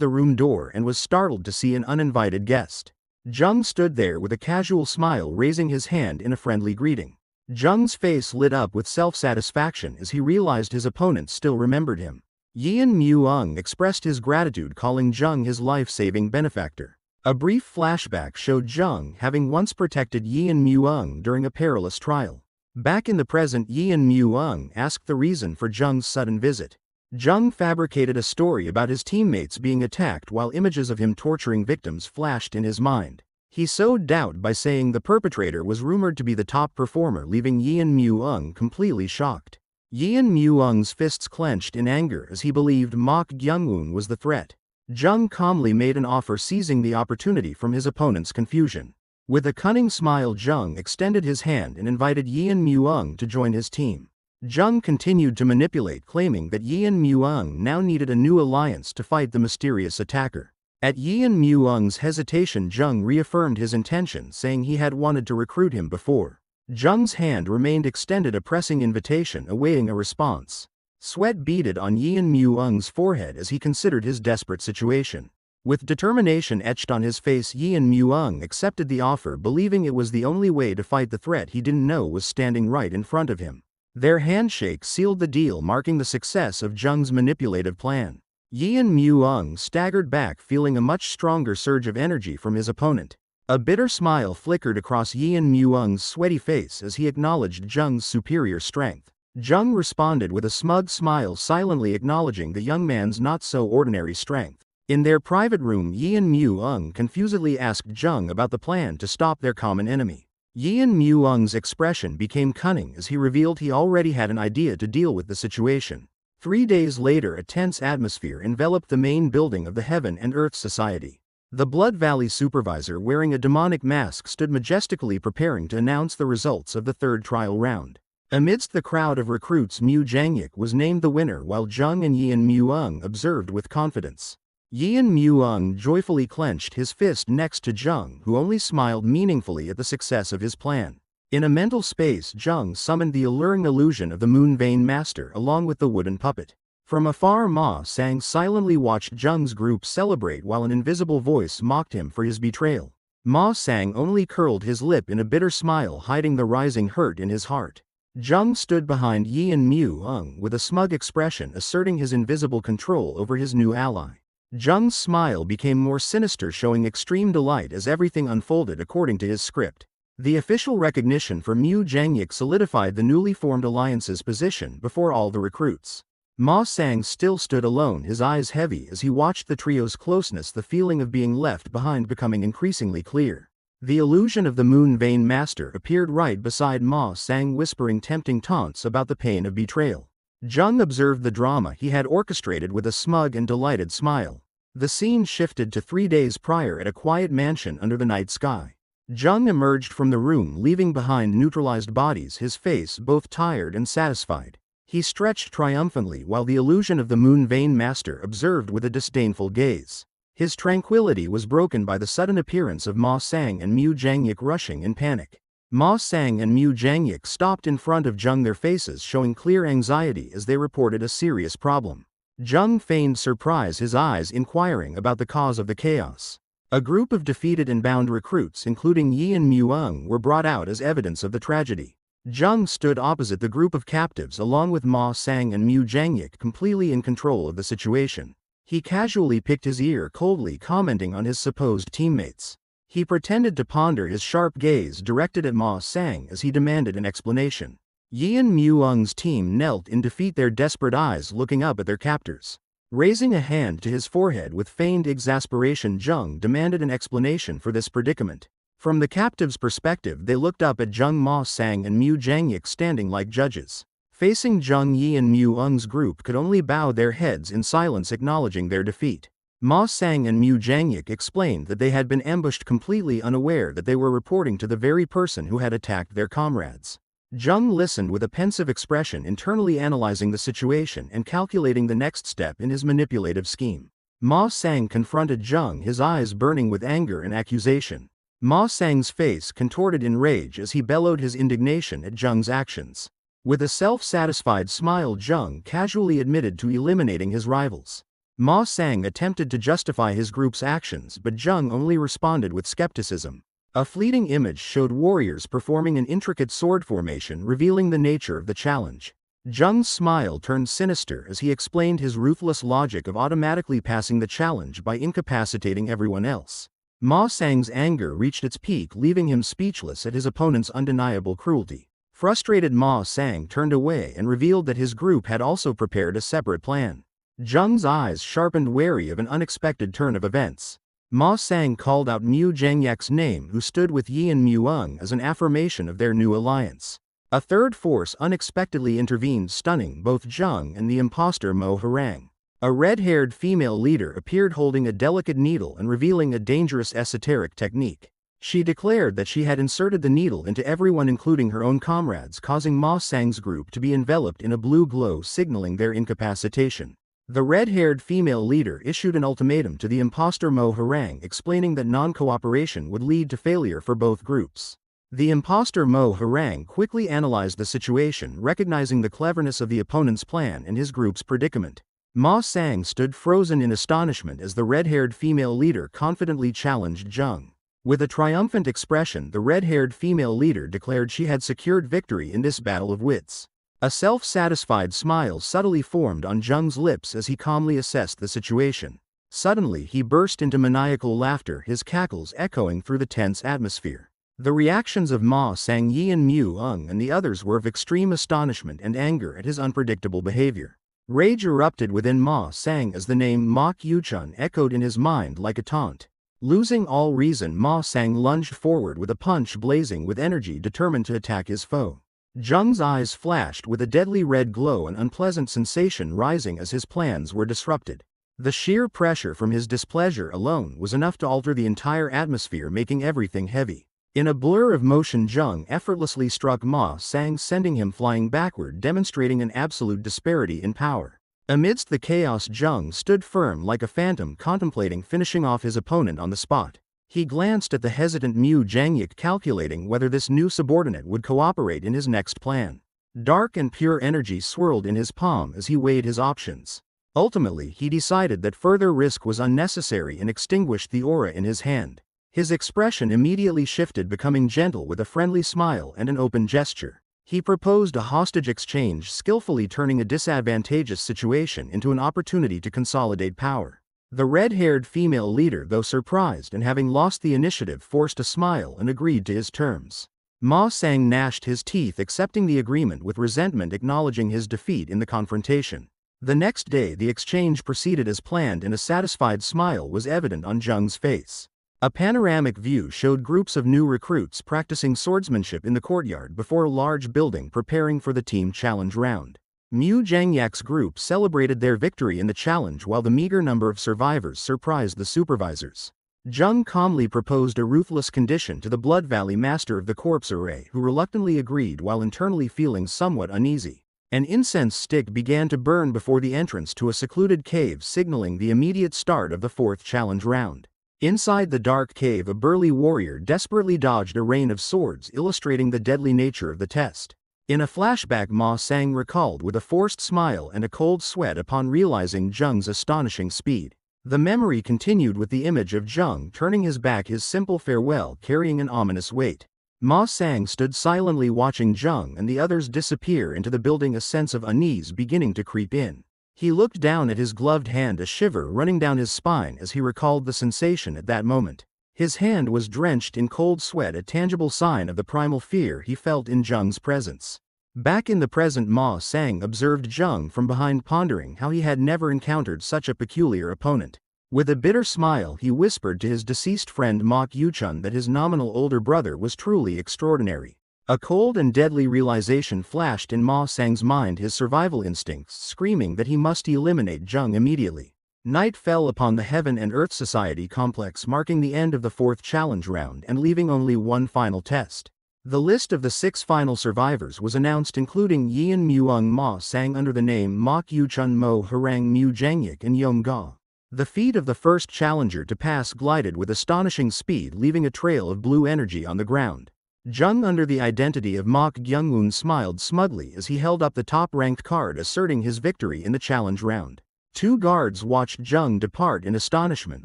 B: the room door and was startled to see an uninvited guest. Jung stood there with a casual smile, raising his hand in a friendly greeting. Jung's face lit up with self-satisfaction as he realized his opponent still remembered him. Yin Mu-ung expressed his gratitude, calling Jung his life-saving benefactor. A brief flashback showed Jung having once protected Yin Mu-ung during a perilous trial. Back in the present, Yin Mu-ung asked the reason for Jung's sudden visit. Jung fabricated a story about his teammates being attacked while images of him torturing victims flashed in his mind. He sowed doubt by saying the perpetrator was rumored to be the top performer, leaving Yin Mu-ung completely shocked. Yin Mu-ung's fists clenched in anger as he believed Mok Gyung-un was the threat. Jung calmly made an offer, seizing the opportunity from his opponent's confusion. With a cunning smile, Jung extended his hand and invited Yin Mu-ung to join his team. Jung continued to manipulate, claiming that Yin Mu-ung now needed a new alliance to fight the mysterious attacker. At Yin Mu-ung's hesitation, Jung reaffirmed his intention, saying he had wanted to recruit him before. Jung's hand remained extended, a pressing invitation awaiting a response. Sweat beaded on Yin Mu-ung's forehead as he considered his desperate situation. With determination etched on his face, Yin Mu-ung accepted the offer, believing it was the only way to fight the threat he didn't know was standing right in front of him. Their handshake sealed the deal, marking the success of Jung's manipulative plan. Yin Mu-ung staggered back, feeling a much stronger surge of energy from his opponent. A bitter smile flickered across Yin Mu-ung's sweaty face as he acknowledged Jung's superior strength. Jung responded with a smug smile, silently acknowledging the young man's not-so-ordinary strength. In their private room, Yin Mu-ung confusedly asked Jung about the plan to stop their common enemy. Yin Mu-ung's expression became cunning as he revealed he already had an idea to deal with the situation. 3 days later, a tense atmosphere enveloped the main building of the Heaven and Earth Society. The Blood Valley supervisor, wearing a demonic mask, stood majestically preparing to announce the results of the third trial round. Amidst the crowd of recruits, Mu Jangyik was named the winner, while Jung and Yin Mu-ung observed with confidence. Yin Mu-ung joyfully clenched his fist next to Jung, who only smiled meaningfully at the success of his plan. In a mental space, Jung summoned the alluring illusion of the Moon Vein Master along with the wooden puppet. From afar, Ma Sang silently watched Jung's group celebrate while an invisible voice mocked him for his betrayal. Ma Sang only curled his lip in a bitter smile, hiding the rising hurt in his heart. Jung stood behind Yi and Mu-ung with a smug expression, asserting his invisible control over his new ally. Jung's smile became more sinister, showing extreme delight as everything unfolded according to his script. The official recognition for Mu Jangyik solidified the newly formed alliance's position before all the recruits. Ma Sang still stood alone, his eyes heavy as he watched the trio's closeness, the feeling of being left behind becoming increasingly clear. The illusion of the Moon Vein Master appeared right beside Ma Sang, whispering tempting taunts about the pain of betrayal. Jung observed the drama he had orchestrated with a smug and delighted smile. The scene shifted to 3 days prior at a quiet mansion under the night sky. Jung emerged from the room, leaving behind neutralized bodies, his face both tired and satisfied. He stretched triumphantly while the illusion of the Moon Vein Master observed with a disdainful gaze. His tranquility was broken by the sudden appearance of Ma Sang and Mu Jangyik rushing in panic. Ma Sang and Mu Jangyik stopped in front of Jung, their faces showing clear anxiety as they reported a serious problem. Jung feigned surprise, his eyes inquiring about the cause of the chaos. A group of defeated and bound recruits, including Yi and Mu-ung, were brought out as evidence of the tragedy. Jung stood opposite the group of captives along with Ma Sang and Mu Jangyik, completely in control of the situation. He casually picked his ear, coldly commenting on his supposed teammates. He pretended to ponder, his sharp gaze directed at Ma Sang as he demanded an explanation. Yi and Mu-ung's team knelt in defeat, their desperate eyes looking up at their captors. Raising a hand to his forehead with feigned exasperation, Jung demanded an explanation for this predicament. From the captives' perspective, they looked up at Jung, Ma Sang and Mu Jangyik standing like judges. Facing Jung, Yi and Mu-ung's group could only bow their heads in silence, acknowledging their defeat. Ma Sang and Mu Jangyik explained that they had been ambushed, completely unaware that they were reporting to the very person who had attacked their comrades. Jung listened with a pensive expression, internally analyzing the situation and calculating the next step in his manipulative scheme. Ma Sang confronted Jung, his eyes burning with anger and accusation. Ma Sang's face contorted in rage as he bellowed his indignation at Jung's actions. With a self-satisfied smile, Jung casually admitted to eliminating his rivals. Ma Sang attempted to justify his group's actions, but Jung only responded with skepticism. A fleeting image showed warriors performing an intricate sword formation, revealing the nature of the challenge. Jung's smile turned sinister as he explained his ruthless logic of automatically passing the challenge by incapacitating everyone else. Ma Sang's anger reached its peak, leaving him speechless at his opponent's undeniable cruelty. Frustrated, Ma Sang turned away and revealed that his group had also prepared a separate plan. Jung's eyes sharpened, wary of an unexpected turn of events. Ma Sang called out Mu Jangyik's name, who stood with Yi and Mu-ung, as an affirmation of their new alliance. A third force unexpectedly intervened, stunning both Jung and the imposter Mo Harang. A red-haired female leader appeared holding a delicate needle and revealing a dangerous esoteric technique. She declared that she had inserted the needle into everyone, including her own comrades, causing Ma Sang's group to be enveloped in a blue glow, signaling their incapacitation. The red-haired female leader issued an ultimatum to the imposter Mo Harang, explaining that non-cooperation would lead to failure for both groups. The imposter Mo Harang quickly analyzed the situation, recognizing the cleverness of the opponent's plan and his group's predicament. Ma Sang stood frozen in astonishment as the red-haired female leader confidently challenged Jung. With a triumphant expression, the red-haired female leader declared she had secured victory in this battle of wits. A self-satisfied smile subtly formed on Jung's lips as he calmly assessed the situation. Suddenly, he burst into maniacal laughter, his cackles echoing through the tense atmosphere. The reactions of Ma Sang, Yi and Mu-ung and the others were of extreme astonishment and anger at his unpredictable behavior. Rage erupted within Ma Sang as the name Ma Q-chun echoed in his mind like a taunt. Losing all reason, Ma Sang lunged forward with a punch blazing with energy, determined to attack his foe. Jung's eyes flashed with a deadly red glow, an unpleasant sensation rising as his plans were disrupted. The sheer pressure from his displeasure alone was enough to alter the entire atmosphere, making everything heavy. In a blur of motion, Jung effortlessly struck Ma Sang, sending him flying backward, demonstrating an absolute disparity in power. Amidst the chaos, Jung stood firm like a phantom, contemplating finishing off his opponent on the spot. He glanced at the hesitant Mu Jangyik, calculating whether this new subordinate would cooperate in his next plan. Dark and pure energy swirled in his palm as he weighed his options. Ultimately, he decided that further risk was unnecessary and extinguished the aura in his hand. His expression immediately shifted, becoming gentle with a friendly smile and an open gesture. He proposed a hostage exchange, skillfully turning a disadvantageous situation into an opportunity to consolidate power. The red-haired female leader, though surprised and having lost the initiative, forced a smile and agreed to his terms. Ma Sang gnashed his teeth, accepting the agreement with resentment, acknowledging his defeat in the confrontation. The next day the exchange proceeded as planned, and a satisfied smile was evident on Zheng's face. A panoramic view showed groups of new recruits practicing swordsmanship in the courtyard before a large building, preparing for the team challenge round. Mu Jangyak's group celebrated their victory in the challenge, while the meager number of survivors surprised the supervisors. Zheng calmly proposed a ruthless condition to the Blood Valley master of the corpse array, who reluctantly agreed while internally feeling somewhat uneasy. An incense stick began to burn before the entrance to a secluded cave, signaling the immediate start of the fourth challenge round. Inside the dark cave, a burly warrior desperately dodged a rain of swords, illustrating the deadly nature of the test. In a flashback, Ma Sang recalled with a forced smile and a cold sweat upon realizing Zheng's astonishing speed. The memory continued with the image of Zheng turning his back, his simple farewell carrying an ominous weight. Ma Sang stood silently watching Zheng and the others disappear into the building, a sense of unease beginning to creep in. He looked down at his gloved hand, a shiver running down his spine as he recalled the sensation at that moment. His hand was drenched in cold sweat, a tangible sign of the primal fear he felt in Zheng's presence. Back in the present, Ma Sang observed Zheng from behind, pondering how he had never encountered such a peculiar opponent. With a bitter smile, he whispered to his deceased friend Mok Yuchun that his nominal older brother was truly extraordinary. A cold and deadly realization flashed in Ma Sang's mind, his survival instincts screaming that he must eliminate Zheng immediately. Night fell upon the Heaven and Earth Society complex, marking the end of the fourth challenge round and leaving only one final test. The list of the 6 final survivors was announced, including Yian Muung Ma Sang under the name Mok Yuchun, Mo Harang, Mu Jangyik, and Yom Ga. The feet of the first challenger to pass glided with astonishing speed, leaving a trail of blue energy on the ground. Zheng, under the identity of Mok Gyungun, smiled smugly as he held up the top-ranked card, asserting his victory in the challenge round. 2 guards watched Zheng depart in astonishment,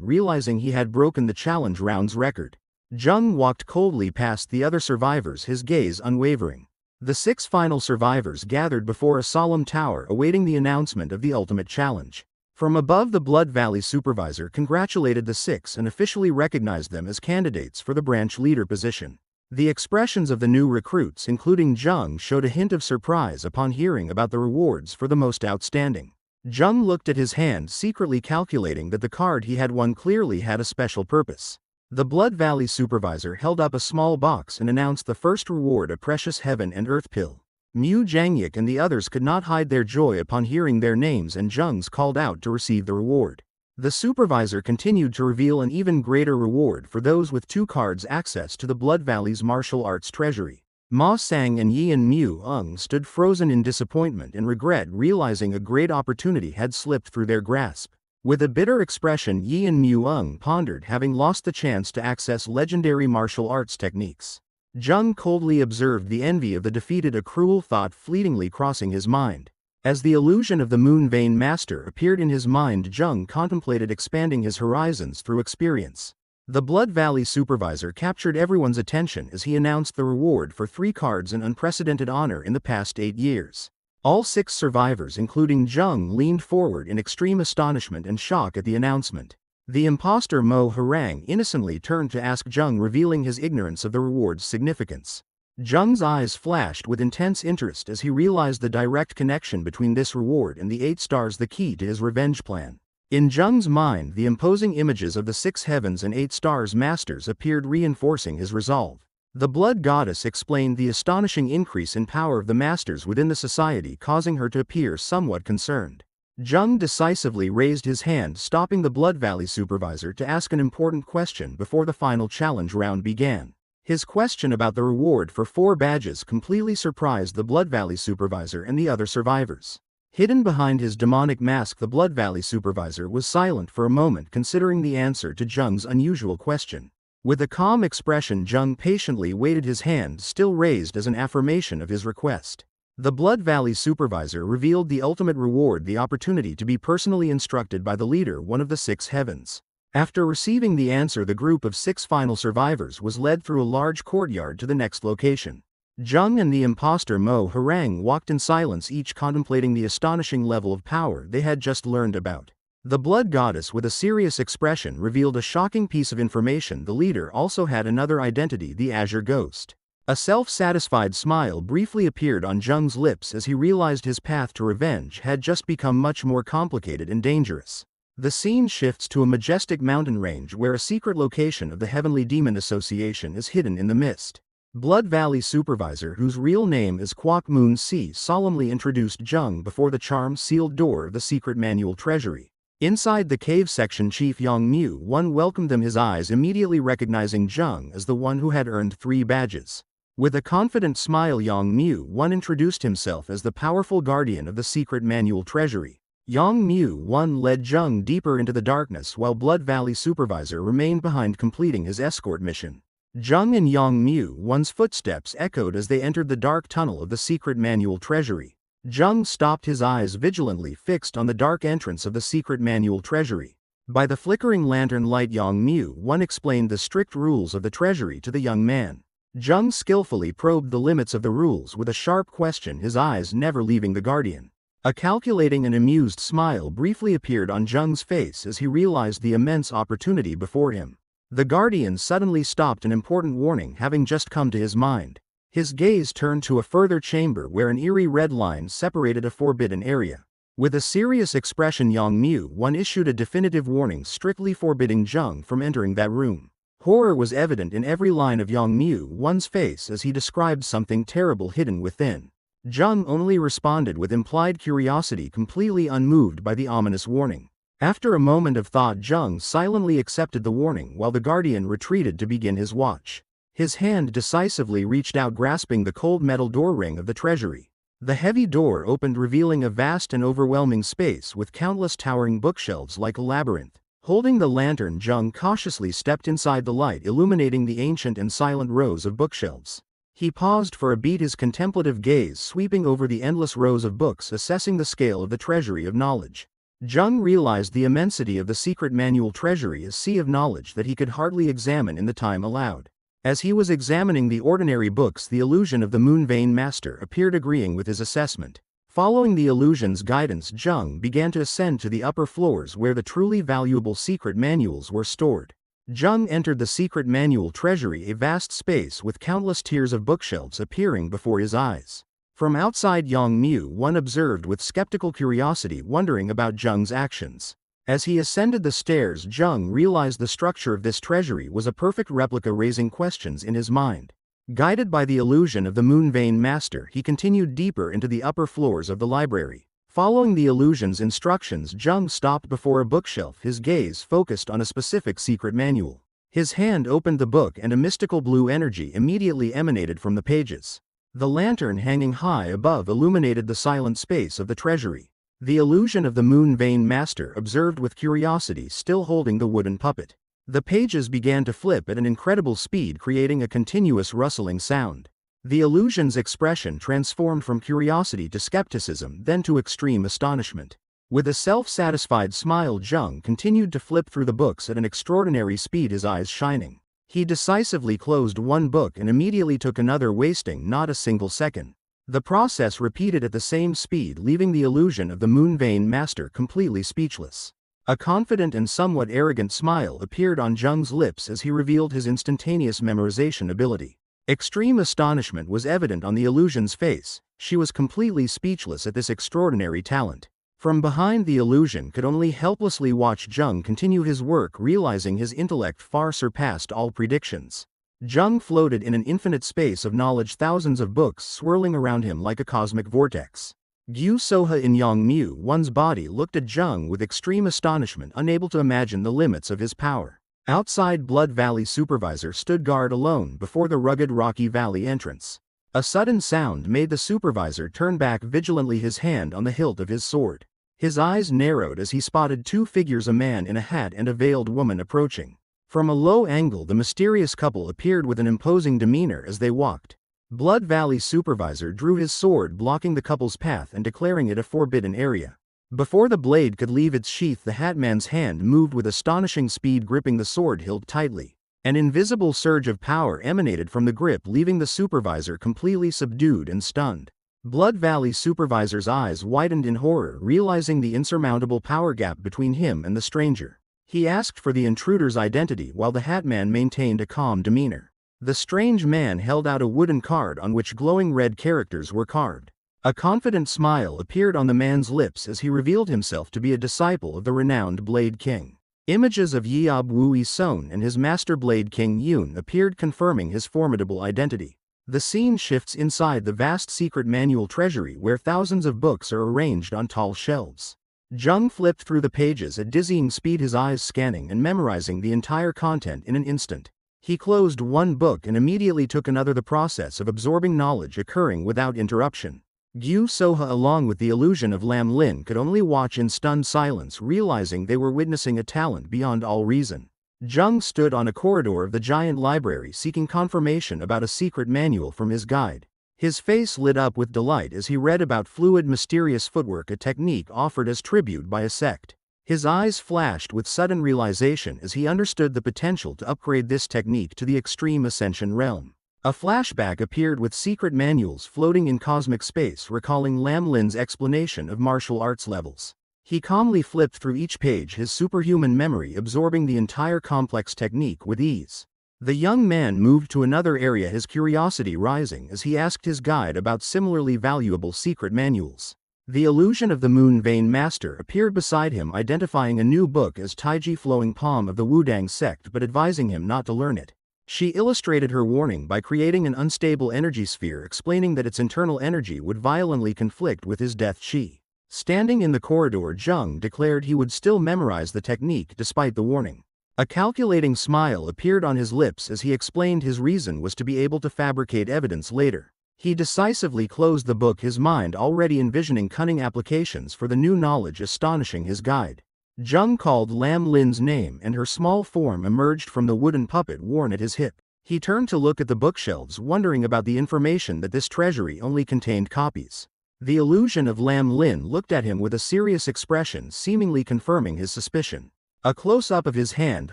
B: realizing he had broken the challenge round's record. Zheng walked coldly past the other survivors, his gaze unwavering. The 6 final survivors gathered before a solemn tower, awaiting the announcement of the ultimate challenge. From above, the Blood Valley supervisor congratulated the 6 and officially recognized them as candidates for the branch leader position. The expressions of the new recruits, including Zheng, showed a hint of surprise upon hearing about the rewards for the most outstanding. Zheng looked at his hand, secretly calculating that the card he had won clearly had a special purpose. The Blood Valley supervisor held up a small box and announced the first reward, a precious Heaven and Earth pill. Mu Jangyik and the others could not hide their joy upon hearing their names, and Zheng's called out to receive the reward. The supervisor continued to reveal an even greater reward for those with 2 cards, access to the Blood Valley's martial arts treasury. Ma Sang and Yian Muung stood frozen in disappointment and regret, realizing a great opportunity had slipped through their grasp. With a bitter expression, Yian Muung pondered having lost the chance to access legendary martial arts techniques. Zheng coldly observed the envy of the defeated, a cruel thought fleetingly crossing his mind. As the illusion of the Moon Vein Master appeared in his mind, Zheng contemplated expanding his horizons through experience. The Blood Valley supervisor captured everyone's attention as he announced the reward for 3 cards, an unprecedented honor in the past 8 years. All 6 survivors, including Zheng, leaned forward in extreme astonishment and shock at the announcement. The imposter Mo Harang innocently turned to ask Zheng, revealing his ignorance of the reward's significance. Zheng's eyes flashed with intense interest as he realized the direct connection between this reward and the 8 stars, the key to his revenge plan. In Zheng's mind, the imposing images of the 6 heavens and 8 stars masters appeared, reinforcing his resolve. The Blood Goddess explained the astonishing increase in power of the masters within the society, causing her to appear somewhat concerned. Zheng decisively raised his hand, stopping the Blood Valley supervisor to ask an important question before the final challenge round began. His question about the reward for 4 badges completely surprised the Blood Valley supervisor and the other survivors. Hidden behind his demonic mask, the Blood Valley supervisor was silent for a moment, considering the answer to Zheng's unusual question. With a calm expression, Jung patiently waited, his hand still raised as an affirmation of his request. The Blood Valley supervisor revealed the ultimate reward, the opportunity to be personally instructed by the leader, one of the six heavens. After receiving the answer, the group of 6 final survivors was led through a large courtyard to the next location. Jung and the imposter Mo Harang walked in silence, each contemplating the astonishing level of power they had just learned about. The blood goddess, with a serious expression, revealed a shocking piece of information: the leader also had another identity, the Azure Ghost. A self-satisfied smile briefly appeared on Jung's lips as he realized his path to revenge had just become much more complicated and dangerous. The scene shifts to a majestic mountain range where a secret location of the Heavenly Demon Association is hidden in the mist. Blood Valley supervisor, whose real name is Kwok Moon Si, solemnly introduced Jung before the charm-sealed door of the secret manual treasury. Inside the cave section, Chief Yang Mu One welcomed them, his eyes immediately recognizing Jung as the one who had earned 3 badges. With a confident smile, Yang Mu One introduced himself as the powerful guardian of the secret manual treasury. Yang Mu One led Jung deeper into the darkness while Blood Valley supervisor remained behind, completing his escort mission. Jung and Yang Mu One's footsteps echoed as they entered the dark tunnel of the secret manual treasury. Jung stopped, his eyes vigilantly fixed on the dark entrance of the secret manual treasury. By the flickering lantern light, Yang Mu One explained the strict rules of the treasury to the young man. Jung skillfully probed the limits of the rules with a sharp question, his eyes never leaving the guardian. A calculating and amused smile briefly appeared on Jung's face as he realized the immense opportunity before him. The guardian suddenly stopped, an important warning having just come to his mind. His gaze turned to a further chamber where an eerie red line separated a forbidden area. With a serious expression, Yang Mu One issued a definitive warning, strictly forbidding Jung from entering that room. Horror was evident in every line of Yang Mu One's face as he described something terrible hidden within. Jung only responded with implied curiosity, completely unmoved by the ominous warning. After a moment of thought, Jung silently accepted the warning while the guardian retreated to begin his watch. His hand decisively reached out, grasping the cold metal door ring of the treasury. The heavy door opened, revealing a vast and overwhelming space with countless towering bookshelves like a labyrinth. Holding the lantern, Jung cautiously stepped inside the light, illuminating the ancient and silent rows of bookshelves. He paused for a beat, his contemplative gaze sweeping over the endless rows of books, assessing the scale of the treasury of knowledge. Jung realized the immensity of the secret manual treasury, a sea of knowledge that he could hardly examine in the time allowed. As he was examining the ordinary books, the illusion of the Moon Vein Master appeared, agreeing with his assessment. Following the illusion's guidance, Jung began to ascend to the upper floors where the truly valuable secret manuals were stored. Jung entered the secret manual treasury, a vast space with countless tiers of bookshelves appearing before his eyes. From outside, Yang Mu One observed with skeptical curiosity, wondering about Jung's actions. As he ascended the stairs, Jung realized the structure of this treasury was a perfect replica, raising questions in his mind. Guided by the illusion of the Moon Vein Master, he continued deeper into the upper floors of the library. Following the illusion's instructions, Jung stopped before a bookshelf, his gaze focused on a specific secret manual. His hand opened the book and a mystical blue energy immediately emanated from the pages. The lantern hanging high above illuminated the silent space of the treasury. The illusion of the Moon Vein Master observed with curiosity, still holding the wooden puppet. The pages began to flip at an incredible speed, creating a continuous rustling sound. The illusion's expression transformed from curiosity to skepticism, then to extreme astonishment. With a self-satisfied smile, Jung continued to flip through the books at an extraordinary speed, his eyes shining. He decisively closed one book and immediately took another, wasting not a single second. The process repeated at the same speed, leaving the illusion of the Moon Vein Master completely speechless. A confident and somewhat arrogant smile appeared on Jung's lips as he revealed his instantaneous memorization ability. Extreme astonishment was evident on the illusion's face. She was completely speechless at this extraordinary talent. From behind, the illusion could only helplessly watch Jung continue his work, realizing his intellect far surpassed all predictions. Jung floated in an infinite space of knowledge, thousands of books swirling around him like a cosmic vortex. Gyu Soha in Yang Mu One's body looked at Jung with extreme astonishment, unable to imagine the limits of his power. Outside, Blood Valley supervisor stood guard alone before the rugged rocky valley entrance. A sudden sound made the supervisor turn back, vigilantly, his hand on the hilt of his sword. His eyes narrowed as he spotted 2 figures, a man in a hat and a veiled woman, approaching. From a low angle, the mysterious couple appeared with an imposing demeanor as they walked. Blood Valley supervisor drew his sword, blocking the couple's path and declaring it a forbidden area. Before the blade could leave its sheath, the Hatman's hand moved with astonishing speed, gripping the sword hilt tightly. An invisible surge of power emanated from the grip, leaving the supervisor completely subdued and stunned. Blood Valley supervisor's eyes widened in horror, realizing the insurmountable power gap between him and the stranger. He asked for the intruder's identity while the Hatman maintained a calm demeanor. The strange man held out a wooden card on which glowing red characters were carved. A confident smile appeared on the man's lips as he revealed himself to be a disciple of the renowned Blade King. Images of Yeob Wui Son and his master Blade King Yoon appeared, confirming his formidable identity. The scene shifts inside the vast secret manual treasury, where thousands of books are arranged on tall shelves. Jung flipped through the pages at dizzying speed, his eyes scanning and memorizing the entire content in an instant. He closed one book and immediately took another, the process of absorbing knowledge occurring without interruption. Gyu Soha, along with the illusion of Lam Lin, could only watch in stunned silence, realizing they were witnessing a talent beyond all reason. Jung stood on a corridor of the giant library, seeking confirmation about a secret manual from his guide. His face lit up with delight as he read about fluid, mysterious footwork, a technique offered as tribute by a sect. His eyes flashed with sudden realization as he understood the potential to upgrade this technique to the extreme ascension realm. A flashback appeared with secret manuals floating in cosmic space, recalling Lam Lin's explanation of martial arts levels. He calmly flipped through each page, his superhuman memory absorbing the entire complex technique with ease. The young man moved to another area, his curiosity rising as he asked his guide about similarly valuable secret manuals. The illusion of the Moon Vein Master appeared beside him, identifying a new book as Taiji Flowing Palm of the Wudang sect, but advising him not to learn it. She illustrated her warning by creating an unstable energy sphere, explaining that its internal energy would violently conflict with his death chi. Standing in the corridor, Jung declared he would still memorize the technique despite the warning. A calculating smile appeared on his lips as he explained his reason was to be able to fabricate evidence later. He decisively closed the book, his mind already envisioning cunning applications for the new knowledge, astonishing his guide. Jung called Lam Lin's name and her small form emerged from the wooden puppet worn at his hip. He turned to look at the bookshelves, wondering about the information that this treasury only contained copies. The illusion of Lam Lin looked at him with a serious expression, seemingly confirming his suspicion. A close-up of his hand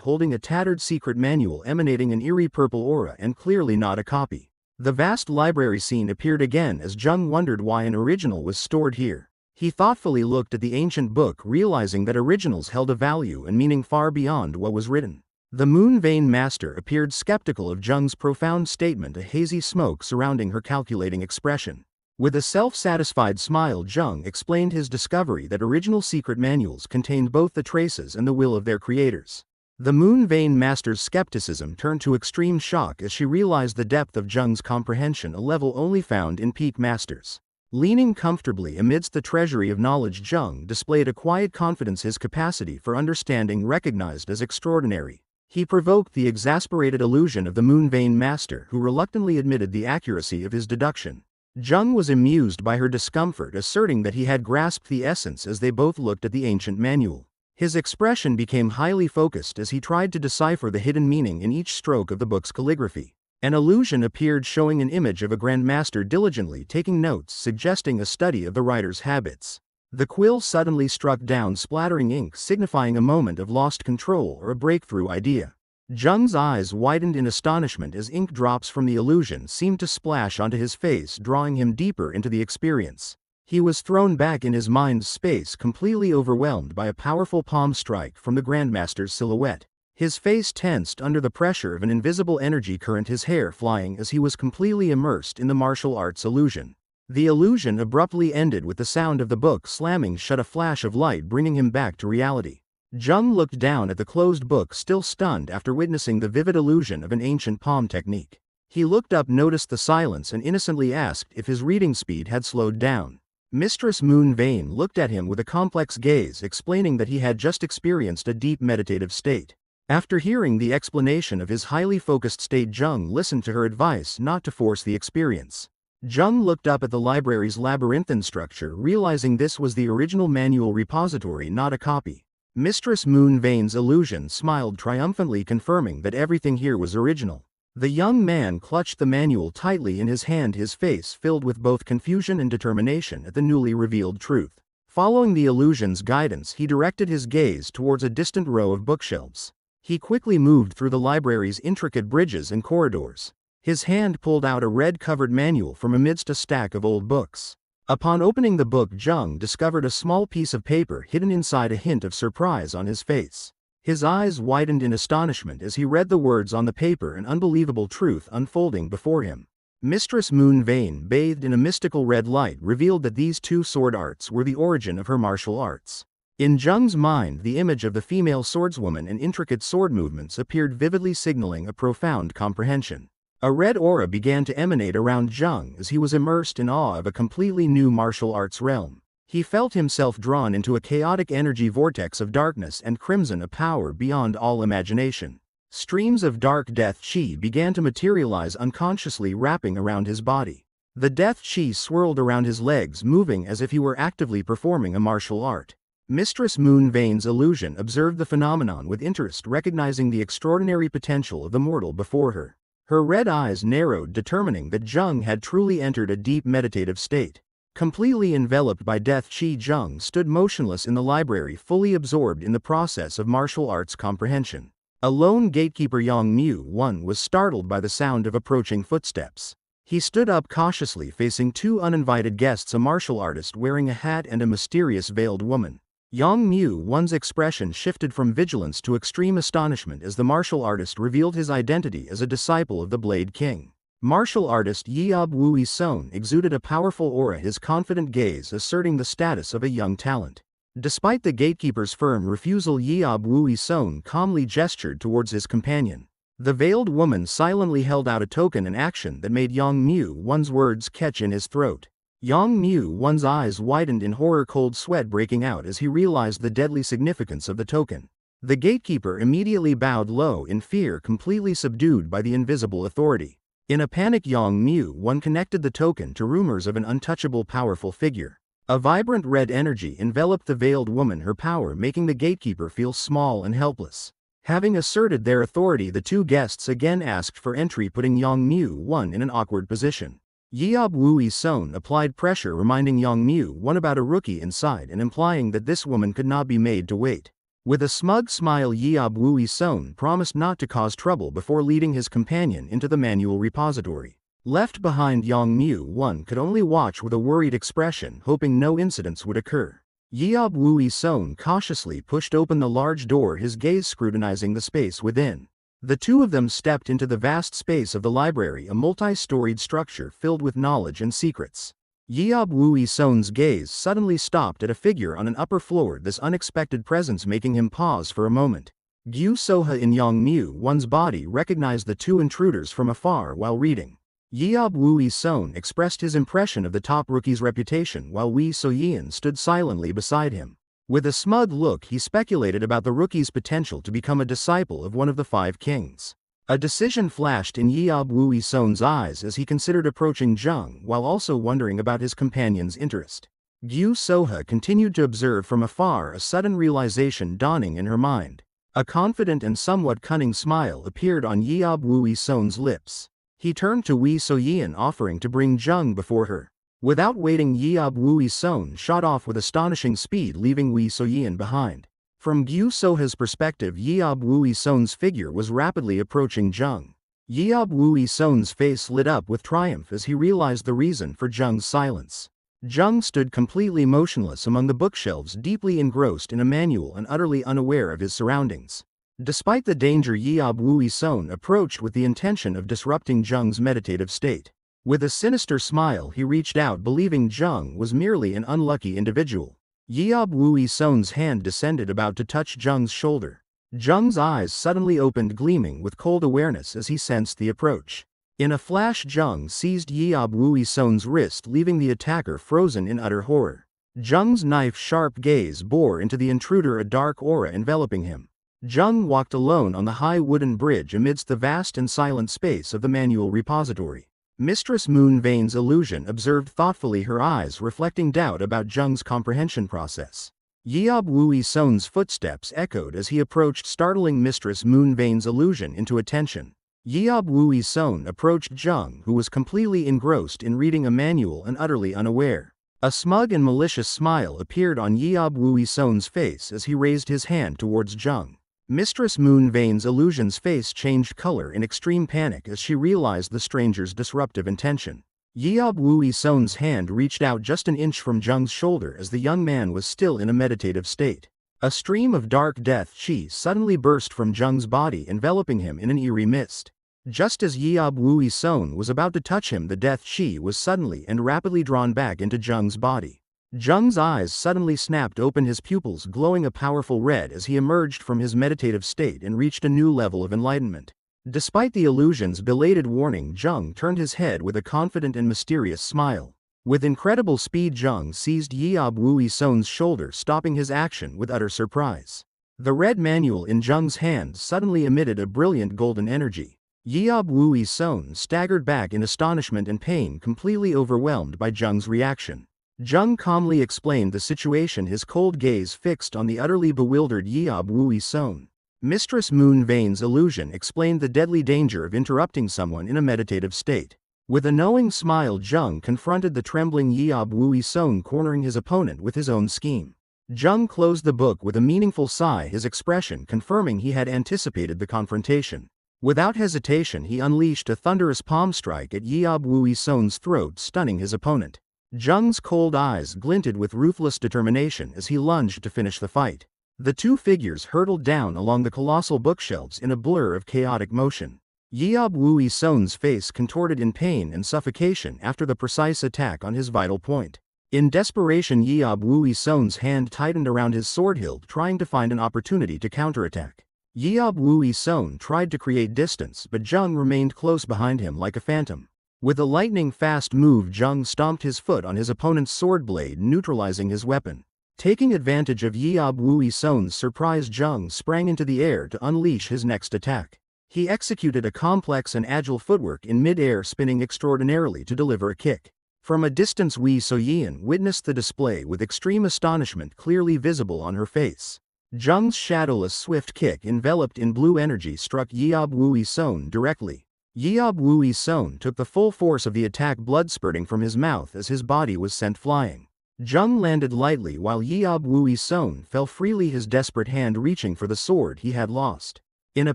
B: holding a tattered secret manual emanating an eerie purple aura, and clearly not a copy. The vast library scene appeared again as Jung wondered why an original was stored here. He thoughtfully looked at the ancient book, realizing that originals held a value and meaning far beyond what was written. The Moon Vein Master appeared skeptical of Jung's profound statement, a hazy smoke surrounding her calculating expression. With a self-satisfied smile, Jung explained his discovery that original secret manuals contained both the traces and the will of their creators. The Moon Vein Master's skepticism turned to extreme shock as she realized the depth of Jung's comprehension, a level only found in peak masters. Leaning comfortably amidst the treasury of knowledge, Jung displayed a quiet confidence, his capacity for understanding recognized as extraordinary. He provoked the exasperated illusion of the Moon Vein Master, who reluctantly admitted the accuracy of his deduction. Jung was amused by her discomfort, asserting that he had grasped the essence as they both looked at the ancient manual. His expression became highly focused as he tried to decipher the hidden meaning in each stroke of the book's calligraphy. An illusion appeared showing an image of a grandmaster diligently taking notes, suggesting a study of the writer's habits. The quill suddenly struck down, splattering ink, signifying a moment of lost control or a breakthrough idea. Jung's eyes widened in astonishment as ink drops from the illusion seemed to splash onto his face, drawing him deeper into the experience. He was thrown back in his mind's space, completely overwhelmed by a powerful palm strike from the Grandmaster's silhouette. His face tensed under the pressure of an invisible energy current, his hair flying as he was completely immersed in the martial arts illusion. The illusion abruptly ended with the sound of the book slamming shut, a flash of light bringing him back to reality. Jung looked down at the closed book, still stunned after witnessing the vivid illusion of an ancient palm technique. He looked up, noticed the silence, and innocently asked if his reading speed had slowed down. Mistress Moon Vein looked at him with a complex gaze, explaining that he had just experienced a deep meditative state. After hearing the explanation of his highly focused state, Jung listened to her advice not to force the experience. Jung looked up at the library's labyrinthine structure, realizing this was the original manual repository, not a copy. Mistress Moonvein's illusion smiled triumphantly, confirming that everything here was original. The young man clutched the manual tightly in his hand, his face filled with both confusion and determination at the newly revealed truth. Following the illusion's guidance, he directed his gaze towards a distant row of bookshelves. He quickly moved through the library's intricate bridges and corridors. His hand pulled out a red-covered manual from amidst a stack of old books. Upon opening the book, Jung discovered a small piece of paper hidden inside, a hint of surprise on his face. His eyes widened in astonishment as he read the words on the paper, an unbelievable truth unfolding before him. Mistress Moonvein, bathed in a mystical red light, revealed that these two sword arts were the origin of her martial arts. In Jung's mind, the image of the female swordswoman and intricate sword movements appeared vividly, signaling a profound comprehension. A red aura began to emanate around Jung as he was immersed in awe of a completely new martial arts realm. He felt himself drawn into a chaotic energy vortex of darkness and crimson, a power beyond all imagination. Streams of dark death chi began to materialize unconsciously, wrapping around his body. The death chi swirled around his legs, moving as if he were actively performing a martial art. Mistress Moonvein's illusion observed the phenomenon with interest, recognizing the extraordinary potential of the mortal before her. Her red eyes narrowed, determining that Jung had truly entered a deep meditative state. Completely enveloped by death chi, Jung stood motionless in the library, fully absorbed in the process of martial arts comprehension. A lone gatekeeper, Yang Mu-won, was startled by the sound of approaching footsteps. He stood up cautiously, facing two uninvited guests, a martial artist wearing a hat and a mysterious veiled woman. Yang Mu-won's expression shifted from vigilance to extreme astonishment as the martial artist revealed his identity as a disciple of the Blade King. Martial artist Yeob Wui-son exuded a powerful aura, his confident gaze asserting the status of a young talent. Despite the gatekeeper's firm refusal, Yeob Wui-son calmly gestured towards his companion. The veiled woman silently held out a token, an action that made Yang Mu-won's words catch in his throat. Yang Mu-won's eyes widened in horror, cold sweat breaking out as he realized the deadly significance of the token. The gatekeeper immediately bowed low in fear, completely subdued by the invisible authority. In a panic, Yang Mu-won connected the token to rumors of an untouchable, powerful figure. A vibrant red energy enveloped the veiled woman, her power making the gatekeeper feel small and helpless. Having asserted their authority, the two guests again asked for entry, putting Yang Mu-won in an awkward position. Yeob Wui-son applied pressure, reminding Yang Mu-won about a rookie inside and implying that this woman could not be made to wait. With a smug smile, Yeob Wui-son promised not to cause trouble before leading his companion into the manual repository. Left behind, Yang Mu-won could only watch with a worried expression, hoping no incidents would occur. Yeob Wui-son cautiously pushed open the large door, his gaze scrutinizing the space within. The two of them stepped into the vast space of the library, a multi-storied structure filled with knowledge and secrets. Yeob Wui-son's gaze suddenly stopped at a figure on an upper floor, this unexpected presence making him pause for a moment. Gyu Soha in Yang Mu-won's body recognized the two intruders from afar while reading. Yeob Wui-son expressed his impression of the top rookie's reputation while Wei So-yeon stood silently beside him. With a smug look, he speculated about the rookie's potential to become a disciple of one of the five kings. A decision flashed in Yeob Wui-son's eyes as he considered approaching Jung while also wondering about his companion's interest. Gyu Soha continued to observe from afar, a sudden realization dawning in her mind. A confident and somewhat cunning smile appeared on Yeob Wui-son's lips. He turned to Wei So-yeon, offering to bring Jung before her. Without waiting, Yeob Wui-son shot off with astonishing speed, leaving Wei So-yeon behind. From Gyu Soha's perspective, Yeob Wui-son's figure was rapidly approaching Jung. Yeob Wui-son's face lit up with triumph as he realized the reason for Jung's silence. Jung stood completely motionless among the bookshelves, deeply engrossed in a manual and utterly unaware of his surroundings. Despite the danger, Yeob Wui-son approached with the intention of disrupting Jung's meditative state. With a sinister smile, he reached out, believing Jung was merely an unlucky individual. Yeob Wui-son's hand descended, about to touch Jung's shoulder. Jung's eyes suddenly opened, gleaming with cold awareness as he sensed the approach. In a flash, Jung seized Yeob Wui-son's wrist, leaving the attacker frozen in utter horror. Jung's knife-sharp gaze bore into the intruder, a dark aura enveloping him. Jung walked alone on the high wooden bridge amidst the vast and silent space of the manual repository. Mistress Moonvein's illusion observed thoughtfully, her eyes reflecting doubt about Jung's comprehension process. Yeob Wui Son's footsteps echoed as he approached, startling Mistress Moonvein's illusion into attention. Yeob Wui Son approached Jung, who was completely engrossed in reading a manual and utterly unaware. A smug and malicious smile appeared on Yeob Wui Son's face as he raised his hand towards Jung. Mistress Moonvein's illusion's face changed color in extreme panic as she realized the stranger's disruptive intention. Yeob Wui Son's hand reached out just an inch from Jung's shoulder as the young man was still in a meditative state. A stream of dark death chi suddenly burst from Jung's body, enveloping him in an eerie mist. Just as Yeob Wui Son was about to touch him, the death chi was suddenly and rapidly drawn back into Jung's body. Jung's eyes suddenly snapped open, his pupils glowing a powerful red as he emerged from his meditative state and reached a new level of enlightenment. Despite the illusion's belated warning, Jung turned his head with a confident and mysterious smile. With incredible speed, Jung seized Yeob Wui Son's shoulder, stopping his action with utter surprise. The red manual in Jung's hand suddenly emitted a brilliant golden energy. Yeob Wui Son staggered back in astonishment and pain, completely overwhelmed by Jung's reaction. Jung calmly explained the situation, his cold gaze fixed on the utterly bewildered Yeob Wui Son. Mistress Moonvein's illusion explained the deadly danger of interrupting someone in a meditative state. With a knowing smile, Jung confronted the trembling Yeob Wui Son, cornering his opponent with his own scheme. Jung closed the book with a meaningful sigh, his expression confirming he had anticipated the confrontation. Without hesitation, he unleashed a thunderous palm strike at Yeob Wui Son's throat, stunning his opponent. Jung's cold eyes glinted with ruthless determination as he lunged to finish the fight. The two figures hurtled down along the colossal bookshelves in a blur of chaotic motion. Yeob Wui Son's face contorted in pain and suffocation after the precise attack on his vital point. In desperation, Yeob Wui Son's hand tightened around his sword hilt, trying to find an opportunity to counterattack. Yeob Wui Son tried to create distance, but Jung remained close behind him like a phantom. With a lightning-fast move, Jung stomped his foot on his opponent's sword blade, neutralizing his weapon. Taking advantage of Yeob Wui Son's surprise, Jung sprang into the air to unleash his next attack. He executed a complex and agile footwork in mid-air, spinning extraordinarily to deliver a kick. From a distance, Wei Soyin witnessed the display with extreme astonishment clearly visible on her face. Jung's shadowless swift kick, enveloped in blue energy, struck Yeob Wui Son directly. Yeob Wui Son took the full force of the attack, blood spurting from his mouth as his body was sent flying. Jung landed lightly while Yeob Wui Son fell freely, his desperate hand reaching for the sword he had lost. In a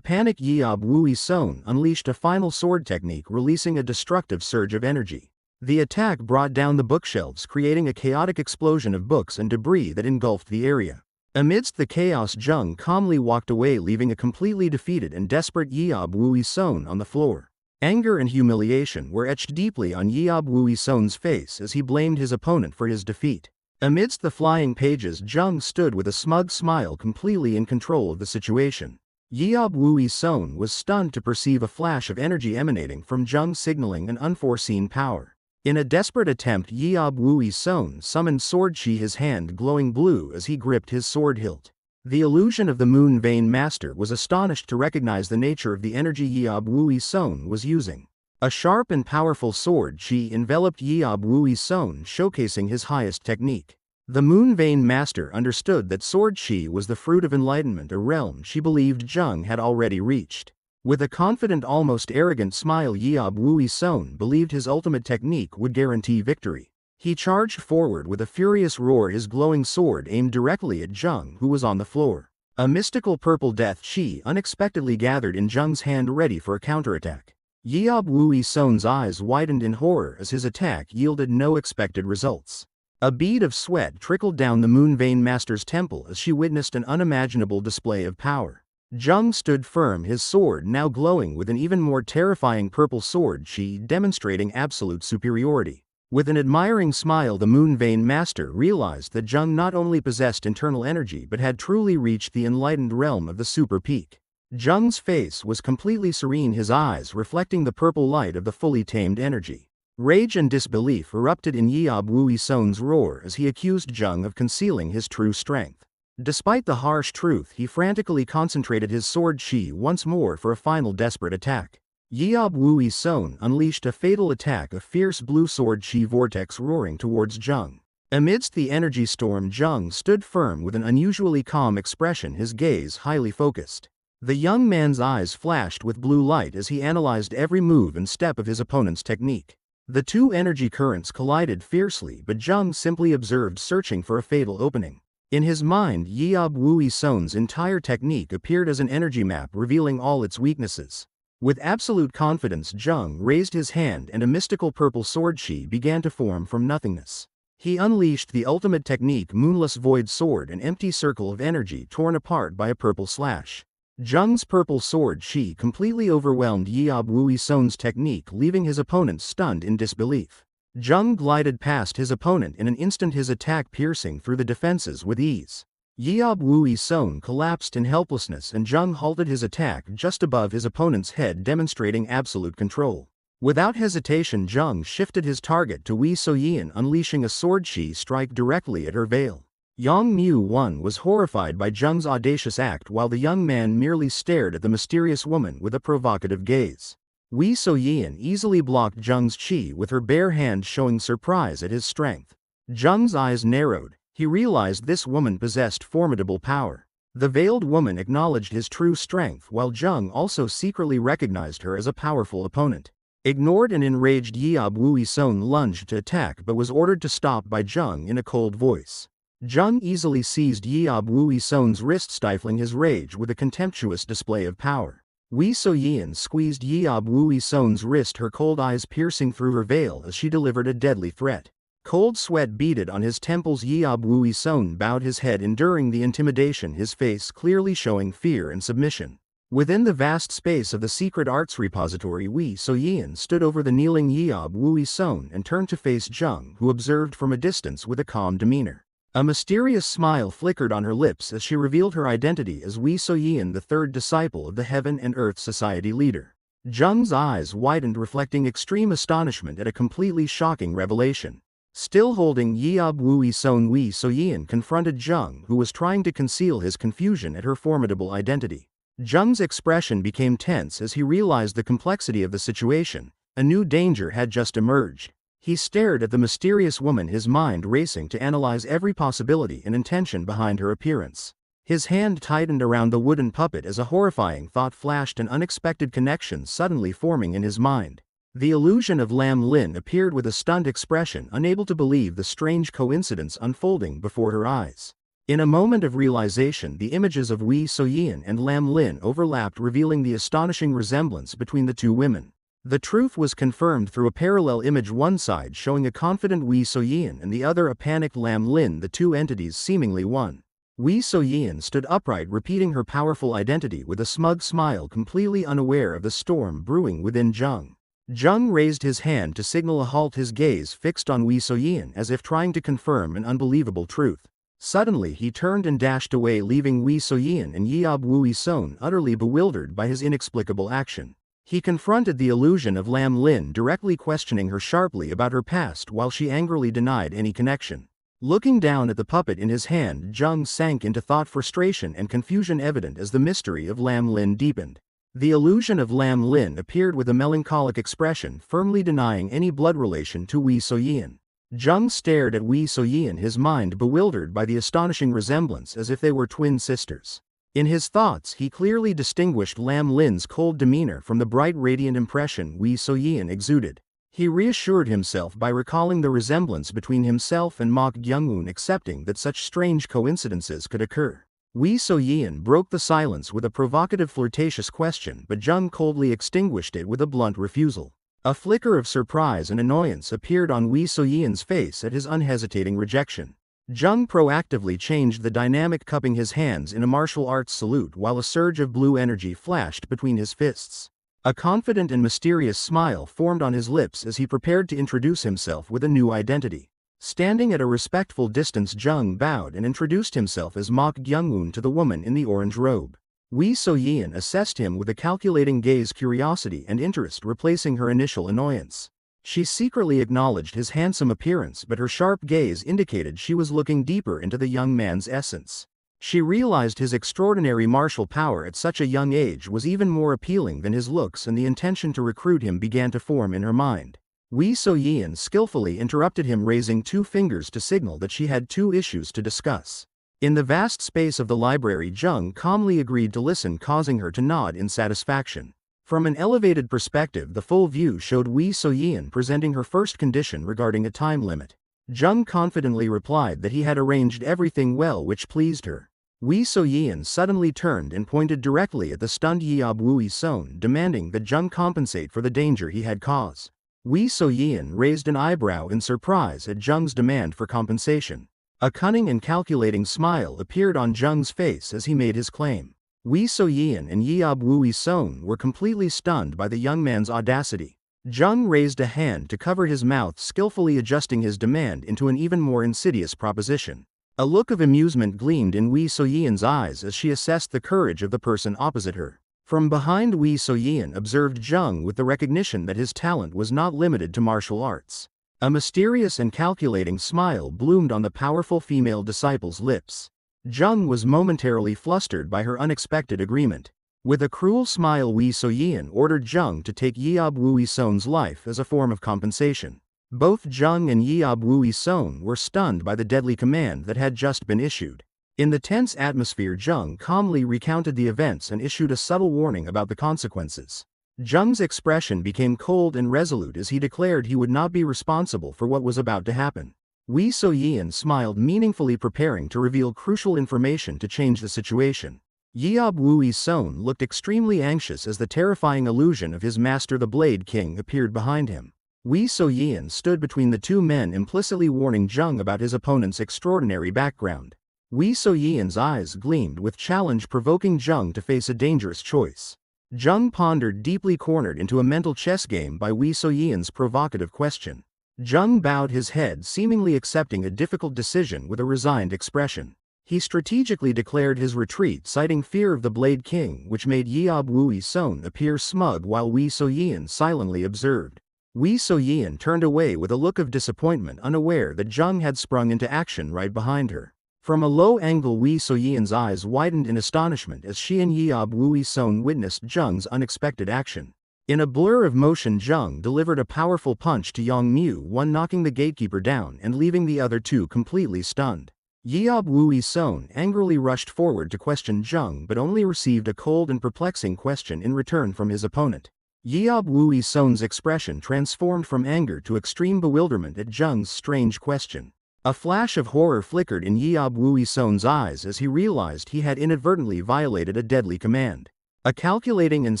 B: panic, Yeob Wui Son unleashed a final sword technique, releasing a destructive surge of energy. The attack brought down the bookshelves, creating a chaotic explosion of books and debris that engulfed the area. Amidst the chaos, Jung calmly walked away, leaving a completely defeated and desperate Yeob Wui Son on the floor. Anger and humiliation were etched deeply on Yeob Wui Son's face as he blamed his opponent for his defeat. Amidst the flying pages, Jung stood with a smug smile, completely in control of the situation. Yeob Wui Son was stunned to perceive a flash of energy emanating from Jung, signaling an unforeseen power. In a desperate attempt, Yeob Wui Son summoned sword chi, his hand glowing blue as he gripped his sword hilt. The illusion of the Moon Vein Master was astonished to recognize the nature of the energy Yeob Wui Son was using. A sharp and powerful sword chi enveloped Yeob Wui Son, showcasing his highest technique. The Moon Vein Master understood that sword chi was the fruit of enlightenment, a realm she believed Jung had already reached. With a confident, almost arrogant smile, Yeob Wui Son believed his ultimate technique would guarantee victory. He charged forward with a furious roar, his glowing sword aimed directly at Jung, who was on the floor. A mystical purple death chi unexpectedly gathered in Jung's hand, ready for a counterattack. Yeob Wui Son's eyes widened in horror as his attack yielded no expected results. A bead of sweat trickled down the Moon Vein Master's temple as she witnessed an unimaginable display of power. Jung stood firm, his sword now glowing with an even more terrifying purple sword chi, demonstrating absolute superiority. With an admiring smile, the Moon Vein Master realized that Jung not only possessed internal energy but had truly reached the enlightened realm of the super peak. Jung's face was completely serene, his eyes reflecting the purple light of the fully tamed energy. Rage and disbelief erupted in Yeob Wui Son's roar as he accused Jung of concealing his true strength. Despite the harsh truth, he frantically concentrated his sword chi once more for a final desperate attack. Yeob Wui Son unleashed a fatal attack, a fierce blue sword chi vortex roaring towards Jung. Amidst the energy storm, Jung stood firm with an unusually calm expression, his gaze highly focused. The young man's eyes flashed with blue light as he analyzed every move and step of his opponent's technique. The two energy currents collided fiercely, but Jung simply observed, searching for a fatal opening. In his mind, Yeob Wui Son's entire technique appeared as an energy map revealing all its weaknesses. With absolute confidence, Jung raised his hand and a mystical purple sword chi began to form from nothingness. He unleashed the ultimate technique, Moonless Void Sword, an empty circle of energy torn apart by a purple slash. Jung's purple sword chi completely overwhelmed Yeob Wui Son's technique, leaving his opponent stunned in disbelief. Jung glided past his opponent in an instant, his attack piercing through the defenses with ease. Yeob Wui Son collapsed in helplessness and Jung halted his attack just above his opponent's head, demonstrating absolute control. Without hesitation, Jung shifted his target to Wei Soyin, unleashing a sword chi strike directly at her veil. Yang Mu-won was horrified by Jung's audacious act, while the young man merely stared at the mysterious woman with a provocative gaze. Wei Soyin easily blocked Jung's chi with her bare hand, showing surprise at his strength. Jung's eyes narrowed. He realized this woman possessed formidable power. The veiled woman acknowledged his true strength, while Jung also secretly recognized her as a powerful opponent. Ignored and enraged, Yeob Wui Son lunged to attack but was ordered to stop by Jung in a cold voice. Jung easily seized Yeob Wui Son's wrist, stifling his rage with a contemptuous display of power. Wei Soyin squeezed Yeob Wui Son's wrist, her cold eyes piercing through her veil as she delivered a deadly threat. Cold sweat beaded on his temples. Yeob Wui Son bowed his head, enduring the intimidation, his face clearly showing fear and submission. Within the vast space of the secret arts repository, Wei Soyin stood over the kneeling Yeob Wui Son and turned to face Jung, who observed from a distance with a calm demeanor. A mysterious smile flickered on her lips as she revealed her identity as Wei Soyin, the third disciple of the Heaven and Earth Society leader. Jung's eyes widened, reflecting extreme astonishment at a completely shocking revelation. Still holding Yeob Wui Son, Wei Soyin confronted Jung, who was trying to conceal his confusion at her formidable identity. Jung's expression became tense as he realized the complexity of the situation. A new danger had just emerged. He stared at the mysterious woman, his mind racing to analyze every possibility and intention behind her appearance. His hand tightened around the wooden puppet as a horrifying thought flashed, an unexpected connection suddenly forming in his mind. The illusion of Lam Lin appeared with a stunned expression, unable to believe the strange coincidence unfolding before her eyes. In a moment of realization, the images of Wei Soyin and Lam Lin overlapped, revealing the astonishing resemblance between the two women. The truth was confirmed through a parallel image, one side showing a confident Wei Soyin and the other a panicked Lam Lin, the two entities seemingly one. Wei Soyin stood upright, repeating her powerful identity with a smug smile, completely unaware of the storm brewing within Jung. Jung raised his hand to signal a halt, his gaze fixed on Wei Soyin as if trying to confirm an unbelievable truth. Suddenly he turned and dashed away, leaving Wei Soyin and Yeob Wui Son utterly bewildered by his inexplicable action. He confronted the illusion of Lam Lin, directly questioning her sharply about her past while she angrily denied any connection. Looking down at the puppet in his hand, Jung sank into thought, frustration and confusion evident as the mystery of Lam Lin deepened. The illusion of Lam Lin appeared with a melancholic expression, firmly denying any blood relation to Wei Soyin. Jung stared at Wei Soyin, his mind bewildered by the astonishing resemblance, as if they were twin sisters. In his thoughts, he clearly distinguished Lam Lin's cold demeanor from the bright, radiant impression Wei Soyin exuded. He reassured himself by recalling the resemblance between himself and Mok Gyungun, accepting that such strange coincidences could occur. Wei Soyin broke the silence with a provocative, flirtatious question, but Jung coldly extinguished it with a blunt refusal. A flicker of surprise and annoyance appeared on Wei Soyin's face at his unhesitating rejection. Jung proactively changed the dynamic, cupping his hands in a martial arts salute while a surge of blue energy flashed between his fists. A confident and mysterious smile formed on his lips as he prepared to introduce himself with a new identity. Standing at a respectful distance, Jung bowed and introduced himself as Mok Gyungun to the woman in the orange robe. Wei Soyin assessed him with a calculating gaze, curiosity and interest replacing her initial annoyance. She secretly acknowledged his handsome appearance, but her sharp gaze indicated she was looking deeper into the young man's essence. She realized his extraordinary martial power at such a young age was even more appealing than his looks, and the intention to recruit him began to form in her mind. Wee So-yeon skillfully interrupted him, raising two fingers to signal that she had two issues to discuss. In the vast space of the library, Jung calmly agreed to listen, causing her to nod in satisfaction. From an elevated perspective, the full view showed Wee So-yeon presenting her first condition regarding a time limit. Jung confidently replied that he had arranged everything well, which pleased her. Wee So-yeon suddenly turned and pointed directly at the stunned Yeob Woo-son, demanding that Jung compensate for the danger he had caused. Wee So-yeon raised an eyebrow in surprise at Jung's demand for compensation. A cunning and calculating smile appeared on Jung's face as he made his claim. Wee So-yeon and Yeob Woo-son were completely stunned by the young man's audacity. Jung raised a hand to cover his mouth, skillfully adjusting his demand into an even more insidious proposition. A look of amusement gleamed in Wee So-yeon's eyes as she assessed the courage of the person opposite her. From behind, Wee So-yeon observed Jung with the recognition that his talent was not limited to martial arts. A mysterious and calculating smile bloomed on the powerful female disciple's lips. Jung was momentarily flustered by her unexpected agreement. With a cruel smile, Wee So-yeon ordered Jung to take Yeob Woo-son's life as a form of compensation. Both Jung and Yeob Woo-son were stunned by the deadly command that had just been issued. In the tense atmosphere, Jung calmly recounted the events and issued a subtle warning about the consequences. Jung's expression became cold and resolute as he declared he would not be responsible for what was about to happen. Wee So-yeon smiled meaningfully, preparing to reveal crucial information to change the situation. Yeob Woo-son looked extremely anxious as the terrifying illusion of his master, the Blade King, appeared behind him. Wee So-yeon stood between the two men, implicitly warning Jung about his opponent's extraordinary background. Wee So-yeon's eyes gleamed with challenge, provoking Jung to face a dangerous choice. Jung pondered deeply, cornered into a mental chess game by Wee So-yeon's provocative question. Jung bowed his head, seemingly accepting a difficult decision with a resigned expression. He strategically declared his retreat, citing fear of the Blade King, which made Yeob Woo-son appear smug while Wee So-yeon silently observed. Wee So-yeon turned away with a look of disappointment, unaware that Jung had sprung into action right behind her. From a low angle, Wee So-yeon's eyes widened in astonishment as she and Yeob Woo-son witnessed Jung's unexpected action. In a blur of motion, Jung delivered a powerful punch to Yong-mu-won, knocking the gatekeeper down and leaving the other two completely stunned. Yeob Woo-son angrily rushed forward to question Jung, but only received a cold and perplexing question in return from his opponent. Yeob Woo-son's expression transformed from anger to extreme bewilderment at Jung's strange question. A flash of horror flickered in Yeob Woo-son's eyes as he realized he had inadvertently violated a deadly command. A calculating and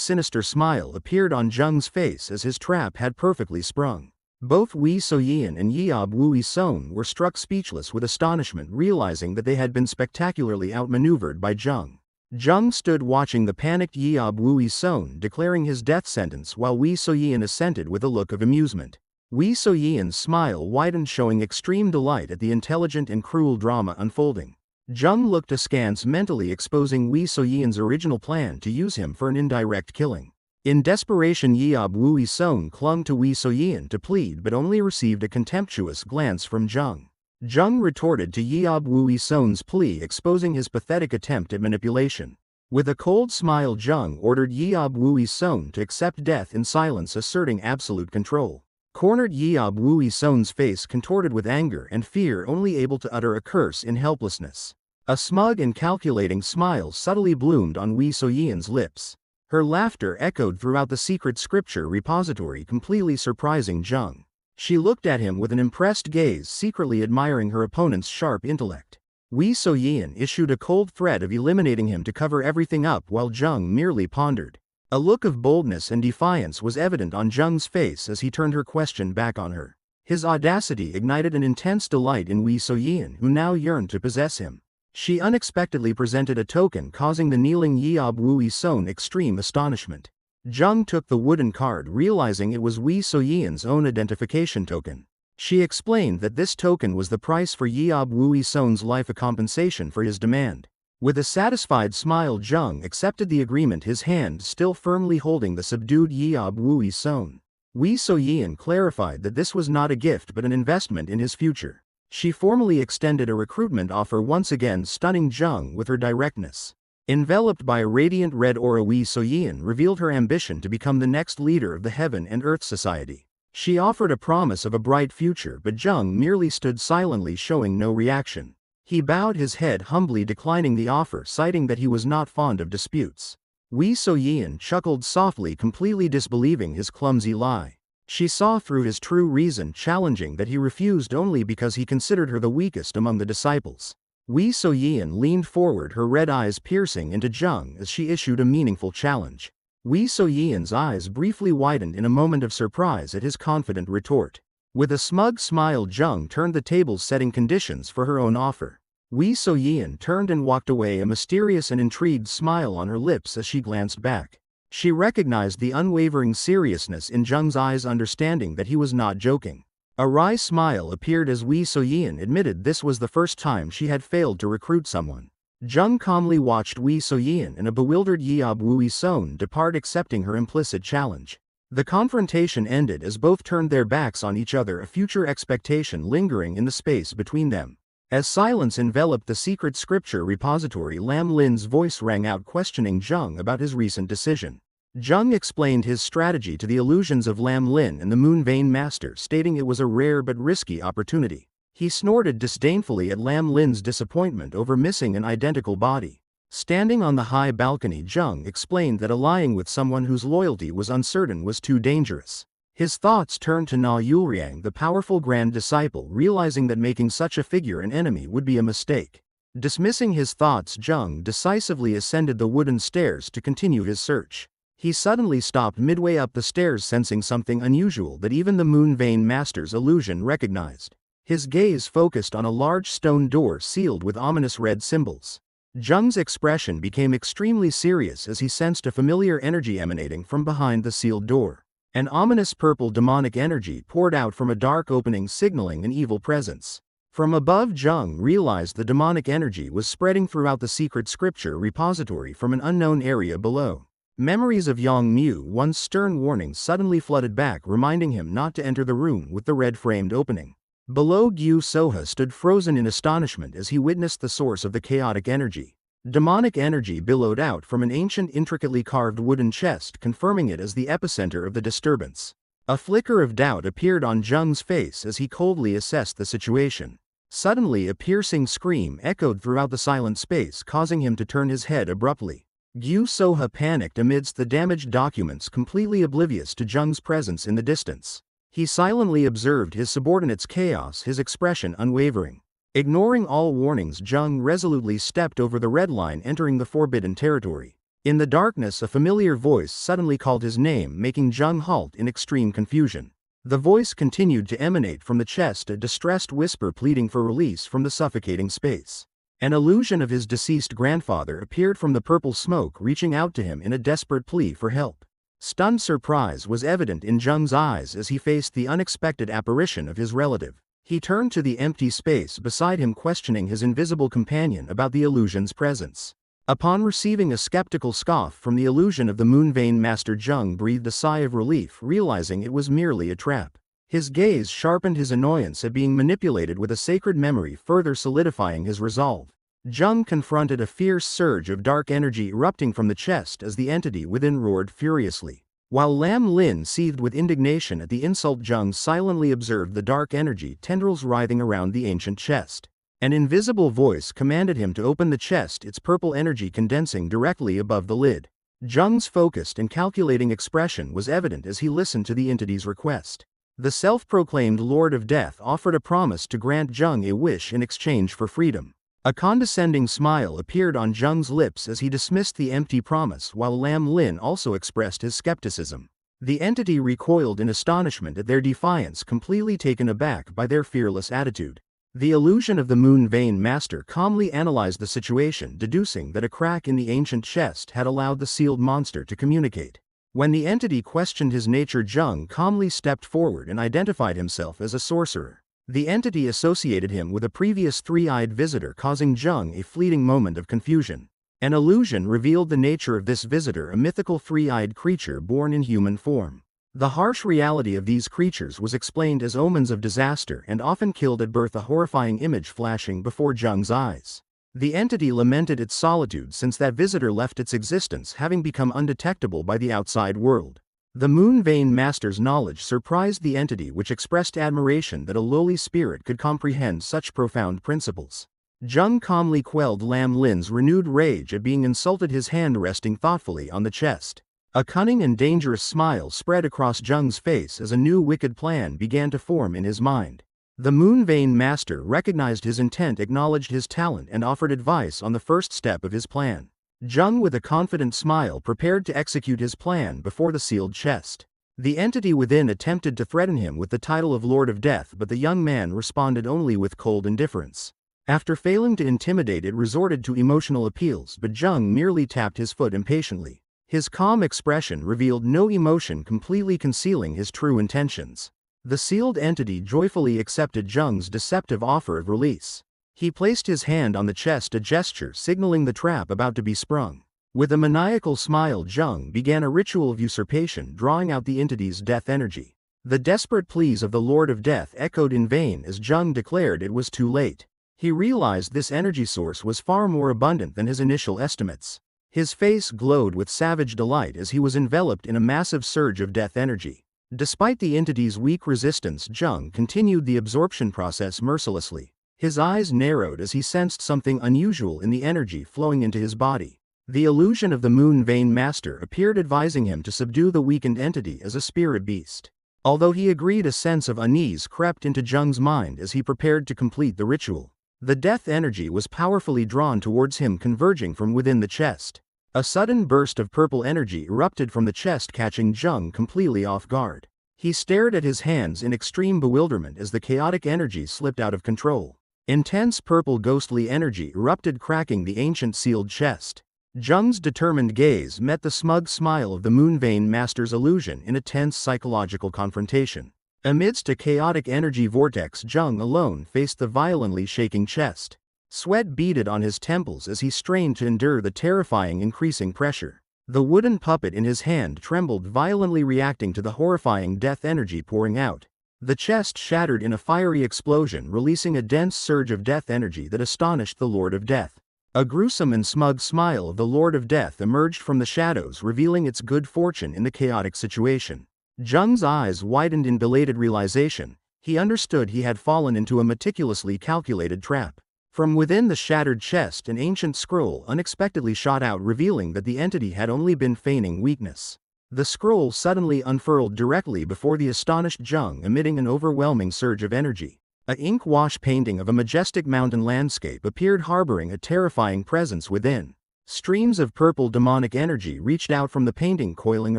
B: sinister smile appeared on Jung's face as his trap had perfectly sprung. Both Wee So-yeon and Yeob Woo-son were struck speechless with astonishment, realizing that they had been spectacularly outmaneuvered by Jung. Jung stood watching the panicked Yeob Woo-son declaring his death sentence, while Wee So-yeon assented with a look of amusement. Wee So-yeon's smile widened, showing extreme delight at the intelligent and cruel drama unfolding. Jung looked askance, mentally exposing Wee So-yeon's original plan to use him for an indirect killing. In desperation, Yeob Woo-son clung to Wee So-yeon to plead, but only received a contemptuous glance from Jung. Jung retorted to Yeob Woo-son's plea, exposing his pathetic attempt at manipulation. With a cold smile, Jung ordered Yeob Woo-son to accept death in silence, asserting absolute control. Cornered, Yeob Woo-son's face contorted with anger and fear, only able to utter a curse in helplessness. A smug and calculating smile subtly bloomed on Wee So-yeon's lips. Her laughter echoed throughout the secret scripture repository, completely surprising Jung. She looked at him with an impressed gaze, secretly admiring her opponent's sharp intellect. Wee So-yeon issued a cold threat of eliminating him to cover everything up, while Jung merely pondered. A look of boldness and defiance was evident on Jung's face as he turned her question back on her. His audacity ignited an intense delight in Wee So-yeon, who now yearned to possess him. She unexpectedly presented a token, causing the kneeling Yeob Woo-son extreme astonishment. Jung took the wooden card, realizing it was Wee So-yeon's own identification token. She explained that this token was the price for Yeob Woo-son's life, a compensation for his demand. With a satisfied smile, Jung accepted the agreement, his hand still firmly holding the subdued Yeob Woo-son. Wee So-yeon clarified that this was not a gift but an investment in his future. She formally extended a recruitment offer, once again stunning Jung with her directness. Enveloped by a radiant red aura, Wee So-yeon revealed her ambition to become the next leader of the Heaven and Earth Society. She offered a promise of a bright future, but Jung merely stood silently, showing no reaction. He bowed his head humbly, declining the offer, citing that he was not fond of disputes. Wee So-yeon chuckled softly, completely disbelieving his clumsy lie. She saw through his true reason, challenging that he refused only because he considered her the weakest among the disciples. Wee So-yeon leaned forward, her red eyes piercing into Jung as she issued a meaningful challenge. Wee So-yeon's eyes briefly widened in a moment of surprise at his confident retort. With a smug smile, Jung turned the tables, setting conditions for her own offer. Wee So-yeon turned and walked away, a mysterious and intrigued smile on her lips as she glanced back. She recognized the unwavering seriousness in Jung's eyes, understanding that he was not joking. A wry smile appeared as Wee So-yeon admitted this was the first time she had failed to recruit someone. Jung calmly watched Wee So-yeon and a bewildered Yeob Woo-son depart, accepting her implicit challenge. The confrontation ended as both turned their backs on each other, a future expectation lingering in the space between them. As silence enveloped the secret scripture repository, Lam Lin's voice rang out, questioning Jung about his recent decision. Jung explained his strategy to the illusions of Lam Lin and the Moon Vein Master, stating it was a rare but risky opportunity. He snorted disdainfully at Lam Lin's disappointment over missing an identical body. Standing on the high balcony, Jung explained that allying with someone whose loyalty was uncertain was too dangerous. His thoughts turned to Na Yulriang, the powerful grand disciple, realizing that making such a figure an enemy would be a mistake. Dismissing his thoughts, Jung decisively ascended the wooden stairs to continue his search. He suddenly stopped midway up the stairs, sensing something unusual that even the Moon Vein Master's illusion recognized. His gaze focused on a large stone door sealed with ominous red symbols. Jung's expression became extremely serious as he sensed a familiar energy emanating from behind the sealed door. An ominous purple demonic energy poured out from a dark opening, signaling an evil presence. From above, Jung realized the demonic energy was spreading throughout the secret scripture repository from an unknown area below. Memories of Yang Mu, once stern warnings, suddenly flooded back, reminding him not to enter the room with the red-framed opening. Below, Gyu Soha stood frozen in astonishment as he witnessed the source of the chaotic energy. Demonic energy billowed out from an ancient, intricately carved wooden chest, confirming it as the epicenter of the disturbance. A flicker of doubt appeared on Jung's face as he coldly assessed the situation. Suddenly, a piercing scream echoed throughout the silent space, causing him to turn his head abruptly. Gyu Soha panicked amidst the damaged documents, completely oblivious to Jung's presence in the distance. He silently observed his subordinate's chaos, his expression unwavering. Ignoring all warnings, Jung resolutely stepped over the red line, entering the forbidden territory. In the darkness, a familiar voice suddenly called his name, making Jung halt in extreme confusion. The voice continued to emanate from the chest, a distressed whisper pleading for release from the suffocating space. An illusion of his deceased grandfather appeared from the purple smoke, reaching out to him in a desperate plea for help. Stunned surprise was evident in Jung's eyes as he faced the unexpected apparition of his relative. He turned to the empty space beside him, questioning his invisible companion about the illusion's presence. Upon receiving a skeptical scoff from the illusion of the Moon Vein Master, Jung breathed a sigh of relief, realizing it was merely a trap. His gaze sharpened, his annoyance at being manipulated with a sacred memory further solidifying his resolve. Jung confronted a fierce surge of dark energy erupting from the chest as the entity within roared furiously. While Lam Lin seethed with indignation at the insult, Jung silently observed the dark energy tendrils writhing around the ancient chest. An invisible voice commanded him to open the chest, its purple energy condensing directly above the lid. Jung's focused and calculating expression was evident as he listened to the entity's request. The self-proclaimed Lord of Death offered a promise to grant Jung a wish in exchange for freedom. A condescending smile appeared on Jung's lips as he dismissed the empty promise, while Lam Lin also expressed his skepticism. The entity recoiled in astonishment at their defiance, completely taken aback by their fearless attitude. The illusion of the Moon Vein Master calmly analyzed the situation, deducing that a crack in the ancient chest had allowed the sealed monster to communicate. When the entity questioned his nature, Jung calmly stepped forward and identified himself as a sorcerer. The entity associated him with a previous three-eyed visitor, causing Jung a fleeting moment of confusion. An illusion revealed the nature of this visitor, a mythical three-eyed creature born in human form. The harsh reality of these creatures was explained as omens of disaster and often killed at birth, a horrifying image flashing before Jung's eyes. The entity lamented its solitude since that visitor left its existence, having become undetectable by the outside world. The Moon Vein Master's knowledge surprised the entity, which expressed admiration that a lowly spirit could comprehend such profound principles. Jung calmly quelled Lam Lin's renewed rage at being insulted, his hand resting thoughtfully on the chest. A cunning and dangerous smile spread across Jung's face as a new wicked plan began to form in his mind. The Moon Vein Master recognized his intent, acknowledged his talent, and offered advice on the first step of his plan. Jung, with a confident smile, prepared to execute his plan before the sealed chest. The entity within attempted to threaten him with the title of Lord of Death, but the young man responded only with cold indifference. After failing to intimidate, it resorted to emotional appeals, but Jung merely tapped his foot impatiently. His calm expression revealed no emotion, completely concealing his true intentions. The sealed entity joyfully accepted Jung's deceptive offer of release. He placed his hand on the chest, a gesture signaling the trap about to be sprung. With a maniacal smile, Jung began a ritual of usurpation, drawing out the entity's death energy. The desperate pleas of the Lord of Death echoed in vain as Jung declared it was too late. He realized this energy source was far more abundant than his initial estimates. His face glowed with savage delight as he was enveloped in a massive surge of death energy. Despite the entity's weak resistance, Jung continued the absorption process mercilessly. His eyes narrowed as he sensed something unusual in the energy flowing into his body. The illusion of the Moon Vein Master appeared, advising him to subdue the weakened entity as a spirit beast. Although he agreed, a sense of unease crept into Jung's mind as he prepared to complete the ritual. The death energy was powerfully drawn towards him, converging from within the chest. A sudden burst of purple energy erupted from the chest, catching Jung completely off guard. He stared at his hands in extreme bewilderment as the chaotic energy slipped out of control. Intense purple ghostly energy erupted, cracking the ancient sealed chest. Jung's determined gaze met the smug smile of the Moon Vein Master's illusion in a tense psychological confrontation. Amidst a chaotic energy vortex, Jung alone faced the violently shaking chest. Sweat beaded on his temples as he strained to endure the terrifying increasing pressure. The wooden puppet in his hand trembled violently, reacting to the horrifying death energy pouring out. The chest shattered in a fiery explosion, releasing a dense surge of death energy that astonished the Lord of Death. A gruesome and smug smile of the Lord of Death emerged from the shadows, revealing its good fortune in the chaotic situation. Jung's eyes widened in belated realization. He understood he had fallen into a meticulously calculated trap. From within the shattered chest, an ancient scroll unexpectedly shot out, revealing that the entity had only been feigning weakness. The scroll suddenly unfurled directly before the astonished Jung, emitting an overwhelming surge of energy. An ink-wash painting of a majestic mountain landscape appeared, harboring a terrifying presence within. Streams of purple demonic energy reached out from the painting, coiling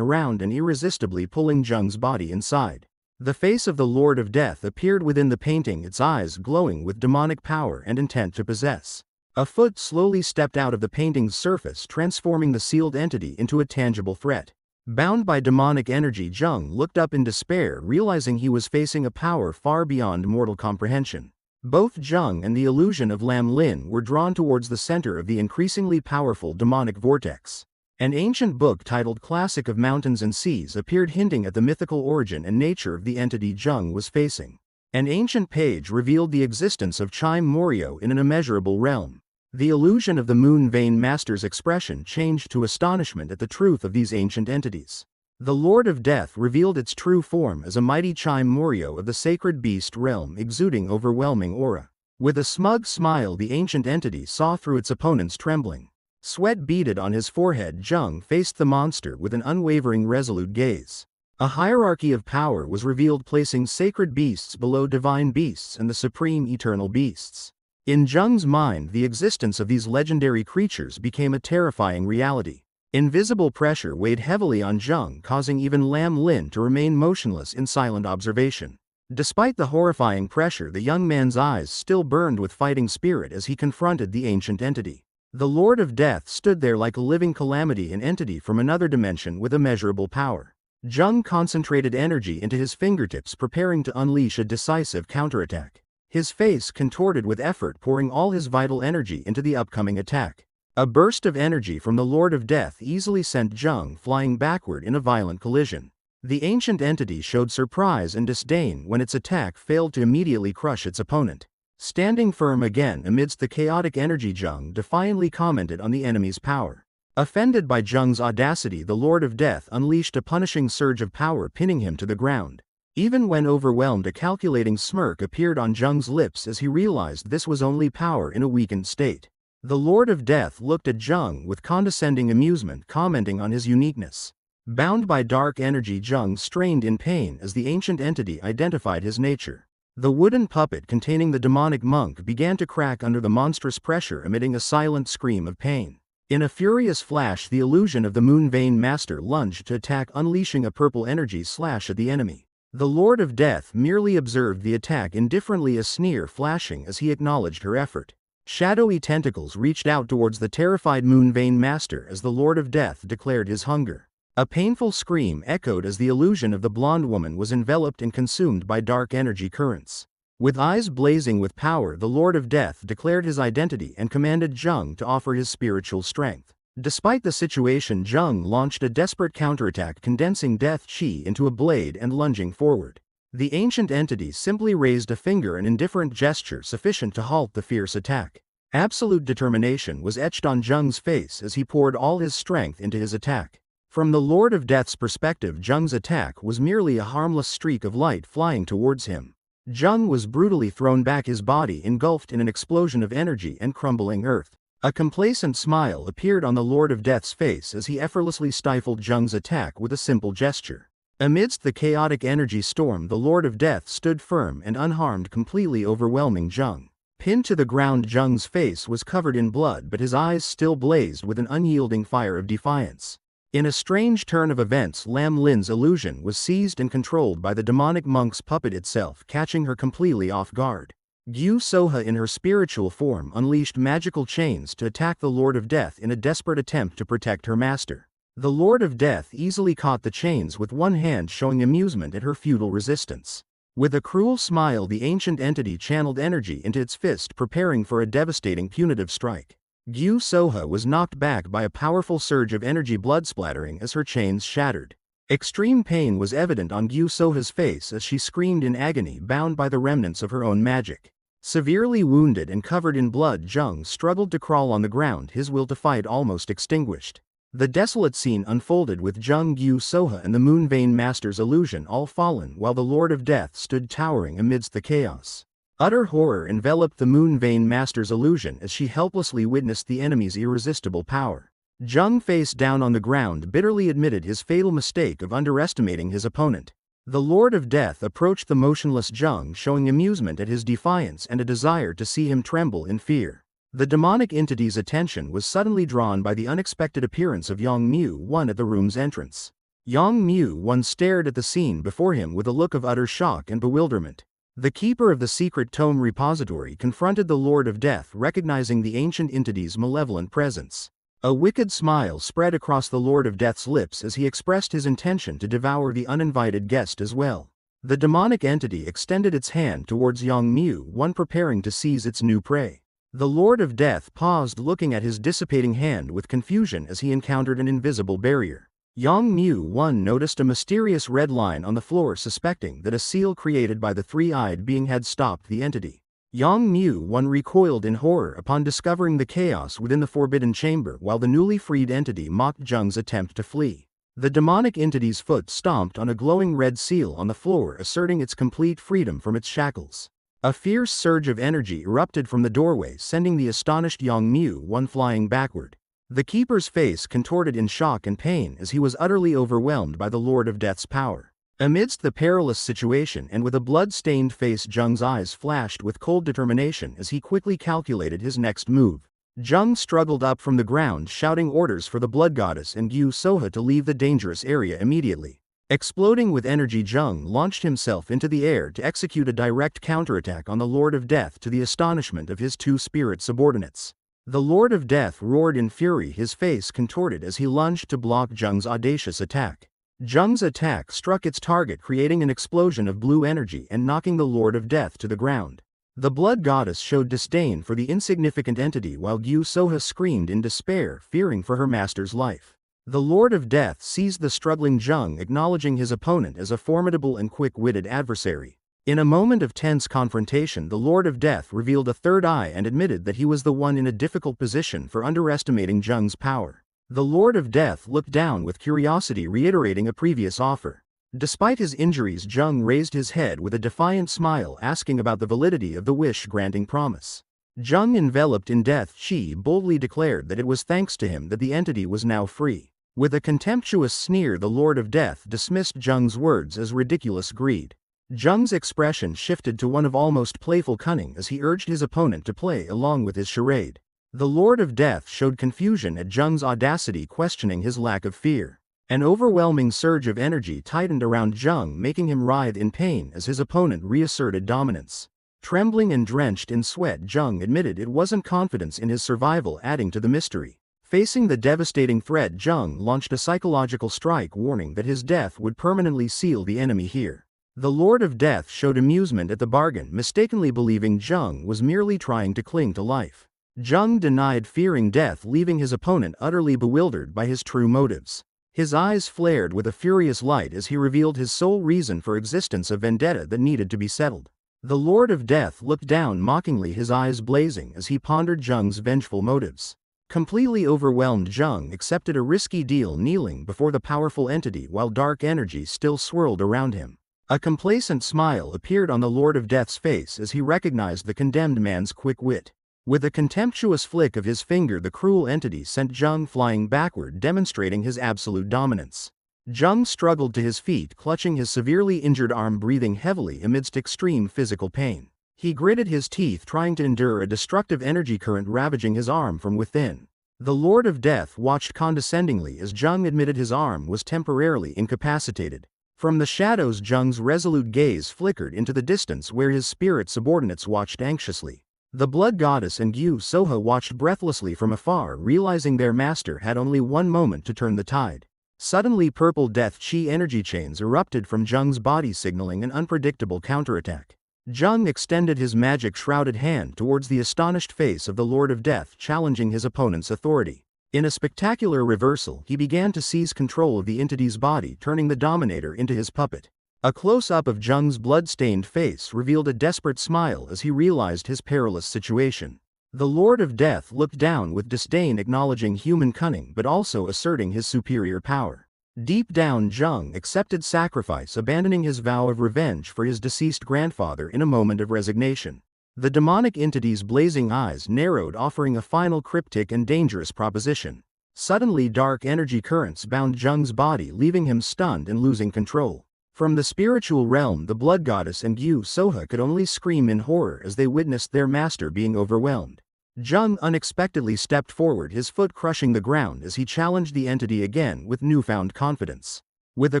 B: around and irresistibly pulling Jung's body inside. The face of the Lord of Death appeared within the painting, its eyes glowing with demonic power and intent to possess. A foot slowly stepped out of the painting's surface, transforming the sealed entity into a tangible threat. Bound by demonic energy, Jung looked up in despair, realizing he was facing a power far beyond mortal comprehension. Both Jung and the illusion of Lam Lin were drawn towards the center of the increasingly powerful demonic vortex. An ancient book titled Classic of Mountains and Seas appeared, hinting at the mythical origin and nature of the entity Jung was facing. An ancient page revealed the existence of Chime Morio in an immeasurable realm. The illusion of the Moon Vein Master's expression changed to astonishment at the truth of these ancient entities. The Lord of Death revealed its true form as a mighty Chime Morio of the sacred beast realm, exuding overwhelming aura. With a smug smile, the ancient entity saw through its opponent's trembling. Sweat beaded on his forehead, Jung faced the monster with an unwavering, resolute gaze. A hierarchy of power was revealed, placing sacred beasts below divine beasts and the supreme eternal beasts. In Jung's mind, the existence of these legendary creatures became a terrifying reality. Invisible pressure weighed heavily on Jung, causing even Lam Lin to remain motionless in silent observation. Despite the horrifying pressure, the young man's eyes still burned with fighting spirit as he confronted the ancient entity. The Lord of Death stood there like a living calamity, an entity from another dimension with immeasurable power. Jung concentrated energy into his fingertips, preparing to unleash a decisive counterattack. His face contorted with effort, pouring all his vital energy into the upcoming attack. A burst of energy from the Lord of Death easily sent Jung flying backward in a violent collision. The ancient entity showed surprise and disdain when its attack failed to immediately crush its opponent. Standing firm again amidst the chaotic energy, Jung defiantly commented on the enemy's power. Offended by Jung's audacity, the Lord of Death unleashed a punishing surge of power, pinning him to the ground. Even when overwhelmed, a calculating smirk appeared on Jung's lips as he realized this was only power in a weakened state. The Lord of Death looked at Jung with condescending amusement, commenting on his uniqueness. Bound by dark energy, Jung strained in pain as the ancient entity identified his nature. The wooden puppet containing the demonic monk began to crack under the monstrous pressure, emitting a silent scream of pain. In a furious flash, the illusion of the Moon Vein Master lunged to attack, unleashing a purple energy slash at the enemy. The Lord of Death merely observed the attack indifferently, a sneer flashing as he acknowledged her effort. Shadowy tentacles reached out towards the terrified Moon Vein Master as the Lord of Death declared his hunger. A painful scream echoed as the illusion of the blonde woman was enveloped and consumed by dark energy currents. With eyes blazing with power, the Lord of Death declared his identity and commanded Jung to offer his spiritual strength. Despite the situation, Jung launched a desperate counterattack, condensing death chi into a blade and lunging forward. The ancient entity simply raised a finger, an indifferent gesture sufficient to halt the fierce attack. Absolute determination was etched on Jung's face as he poured all his strength into his attack. From the Lord of Death's perspective, Jung's attack was merely a harmless streak of light flying towards him. Jung was brutally thrown back, his body engulfed in an explosion of energy and crumbling earth. A complacent smile appeared on the Lord of Death's face as he effortlessly stifled Jung's attack with a simple gesture. Amidst the chaotic energy storm, the Lord of Death stood firm and unharmed, completely overwhelming Jung. Pinned to the ground, Jung's face was covered in blood, but his eyes still blazed with an unyielding fire of defiance. In a strange turn of events, Lam Lin's illusion was seized and controlled by the demonic monk's puppet itself, catching her completely off guard. Gyu Soha in her spiritual form unleashed magical chains to attack the Lord of Death in a desperate attempt to protect her master. The Lord of Death easily caught the chains with one hand, showing amusement at her futile resistance. With a cruel smile, the ancient entity channeled energy into its fist, preparing for a devastating punitive strike. Gyu Soha was knocked back by a powerful surge of energy, blood splattering as her chains shattered. Extreme pain was evident on Gyu Soha's face as she screamed in agony, bound by the remnants of her own magic. Severely wounded and covered in blood, Jung struggled to crawl on the ground, his will to fight almost extinguished. The desolate scene unfolded with Jung, Gyu Soha and the Moon Vein Master's illusion all fallen, while the Lord of Death stood towering amidst the chaos. Utter horror enveloped the Moon Vein Master's illusion as she helplessly witnessed the enemy's irresistible power. Jung, face down on the ground, bitterly admitted his fatal mistake of underestimating his opponent. The Lord of Death approached the motionless Jung, showing amusement at his defiance and a desire to see him tremble in fear. The demonic entity's attention was suddenly drawn by the unexpected appearance of Yang Mu One at the room's entrance. Yang Mu One stared at the scene before him with a look of utter shock and bewilderment. The keeper of the secret tome repository confronted the Lord of Death, recognizing the ancient entity's malevolent presence. A wicked smile spread across the Lord of Death's lips as he expressed his intention to devour the uninvited guest as well. The demonic entity extended its hand towards Yang Mu One, preparing to seize its new prey. The Lord of Death paused, looking at his dissipating hand with confusion as he encountered an invisible barrier. Yang Mu One noticed a mysterious red line on the floor, suspecting that a seal created by the three-eyed being had stopped the entity. Yang Mu One recoiled in horror upon discovering the chaos within the forbidden chamber, while the newly freed entity mocked Jung's attempt to flee. The demonic entity's foot stomped on a glowing red seal on the floor, asserting its complete freedom from its shackles. A fierce surge of energy erupted from the doorway, sending the astonished Yang Mu One flying backward. The keeper's face contorted in shock and pain as he was utterly overwhelmed by the Lord of Death's power. Amidst the perilous situation and with a blood-stained face, Jung's eyes flashed with cold determination as he quickly calculated his next move. Jung struggled up from the ground, shouting orders for the Blood Goddess and Gyu Soha to leave the dangerous area immediately. Exploding with energy, Jung launched himself into the air to execute a direct counterattack on the Lord of Death, to the astonishment of his two spirit subordinates. The Lord of Death roared in fury, his face contorted as he lunged to block Jung's audacious attack. Jung's attack struck its target, creating an explosion of blue energy and knocking the Lord of Death to the ground. The Blood Goddess showed disdain for the insignificant entity, while Gyu Soha screamed in despair, fearing for her master's life. The Lord of Death seized the struggling Jung, acknowledging his opponent as a formidable and quick-witted adversary. In a moment of tense confrontation, the Lord of Death revealed a third eye and admitted that he was the one in a difficult position for underestimating Jung's power. The Lord of Death looked down with curiosity, reiterating a previous offer. Despite his injuries, Jung raised his head with a defiant smile, asking about the validity of the wish-granting promise. Jung, enveloped in death chi, boldly declared that it was thanks to him that the entity was now free. With a contemptuous sneer, the Lord of Death dismissed Jung's words as ridiculous greed. Jung's expression shifted to one of almost playful cunning as he urged his opponent to play along with his charade. The Lord of Death showed confusion at Jung's audacity, questioning his lack of fear. An overwhelming surge of energy tightened around Jung, making him writhe in pain as his opponent reasserted dominance. Trembling and drenched in sweat, Jung admitted it wasn't confidence in his survival adding to the mystery. Facing the devastating threat, Jung launched a psychological strike, warning that his death would permanently seal the enemy here. The Lord of Death showed amusement at the bargain, mistakenly believing Jung was merely trying to cling to life. Jung denied fearing death, leaving his opponent utterly bewildered by his true motives. His eyes flared with a furious light as he revealed his sole reason for existence, a vendetta that needed to be settled. The Lord of Death looked down mockingly, his eyes blazing as he pondered Jung's vengeful motives. Completely overwhelmed, Jung accepted a risky deal, kneeling before the powerful entity while dark energy still swirled around him. A complacent smile appeared on the Lord of Death's face as he recognized the condemned man's quick wit. With a contemptuous flick of his finger, the cruel entity sent Jung flying backward, demonstrating his absolute dominance. Jung struggled to his feet, clutching his severely injured arm, breathing heavily amidst extreme physical pain. He gritted his teeth, trying to endure a destructive energy current ravaging his arm from within. The Lord of Death watched condescendingly as Jung admitted his arm was temporarily incapacitated. From the shadows, Jung's resolute gaze flickered into the distance where his spirit subordinates watched anxiously. The Blood Goddess and Yu Soha watched breathlessly from afar, realizing their master had only one moment to turn the tide. Suddenly, purple death chi energy chains erupted from Jung's body, signaling an unpredictable counterattack. Jung extended his magic-shrouded hand towards the astonished face of the Lord of Death, challenging his opponent's authority. In a spectacular reversal, he began to seize control of the entity's body, turning the Dominator into his puppet. A close-up of Jung's blood-stained face revealed a desperate smile as he realized his perilous situation. The Lord of Death looked down with disdain, acknowledging human cunning but also asserting his superior power. Deep down, Jung accepted sacrifice, abandoning his vow of revenge for his deceased grandfather in a moment of resignation. The demonic entity's blazing eyes narrowed, offering a final cryptic and dangerous proposition. Suddenly, dark energy currents bound Jung's body, leaving him stunned and losing control. From the spiritual realm, the Blood Goddess and Yu Soha could only scream in horror as they witnessed their master being overwhelmed. Jung unexpectedly stepped forward, his foot crushing the ground as he challenged the entity again with newfound confidence. With a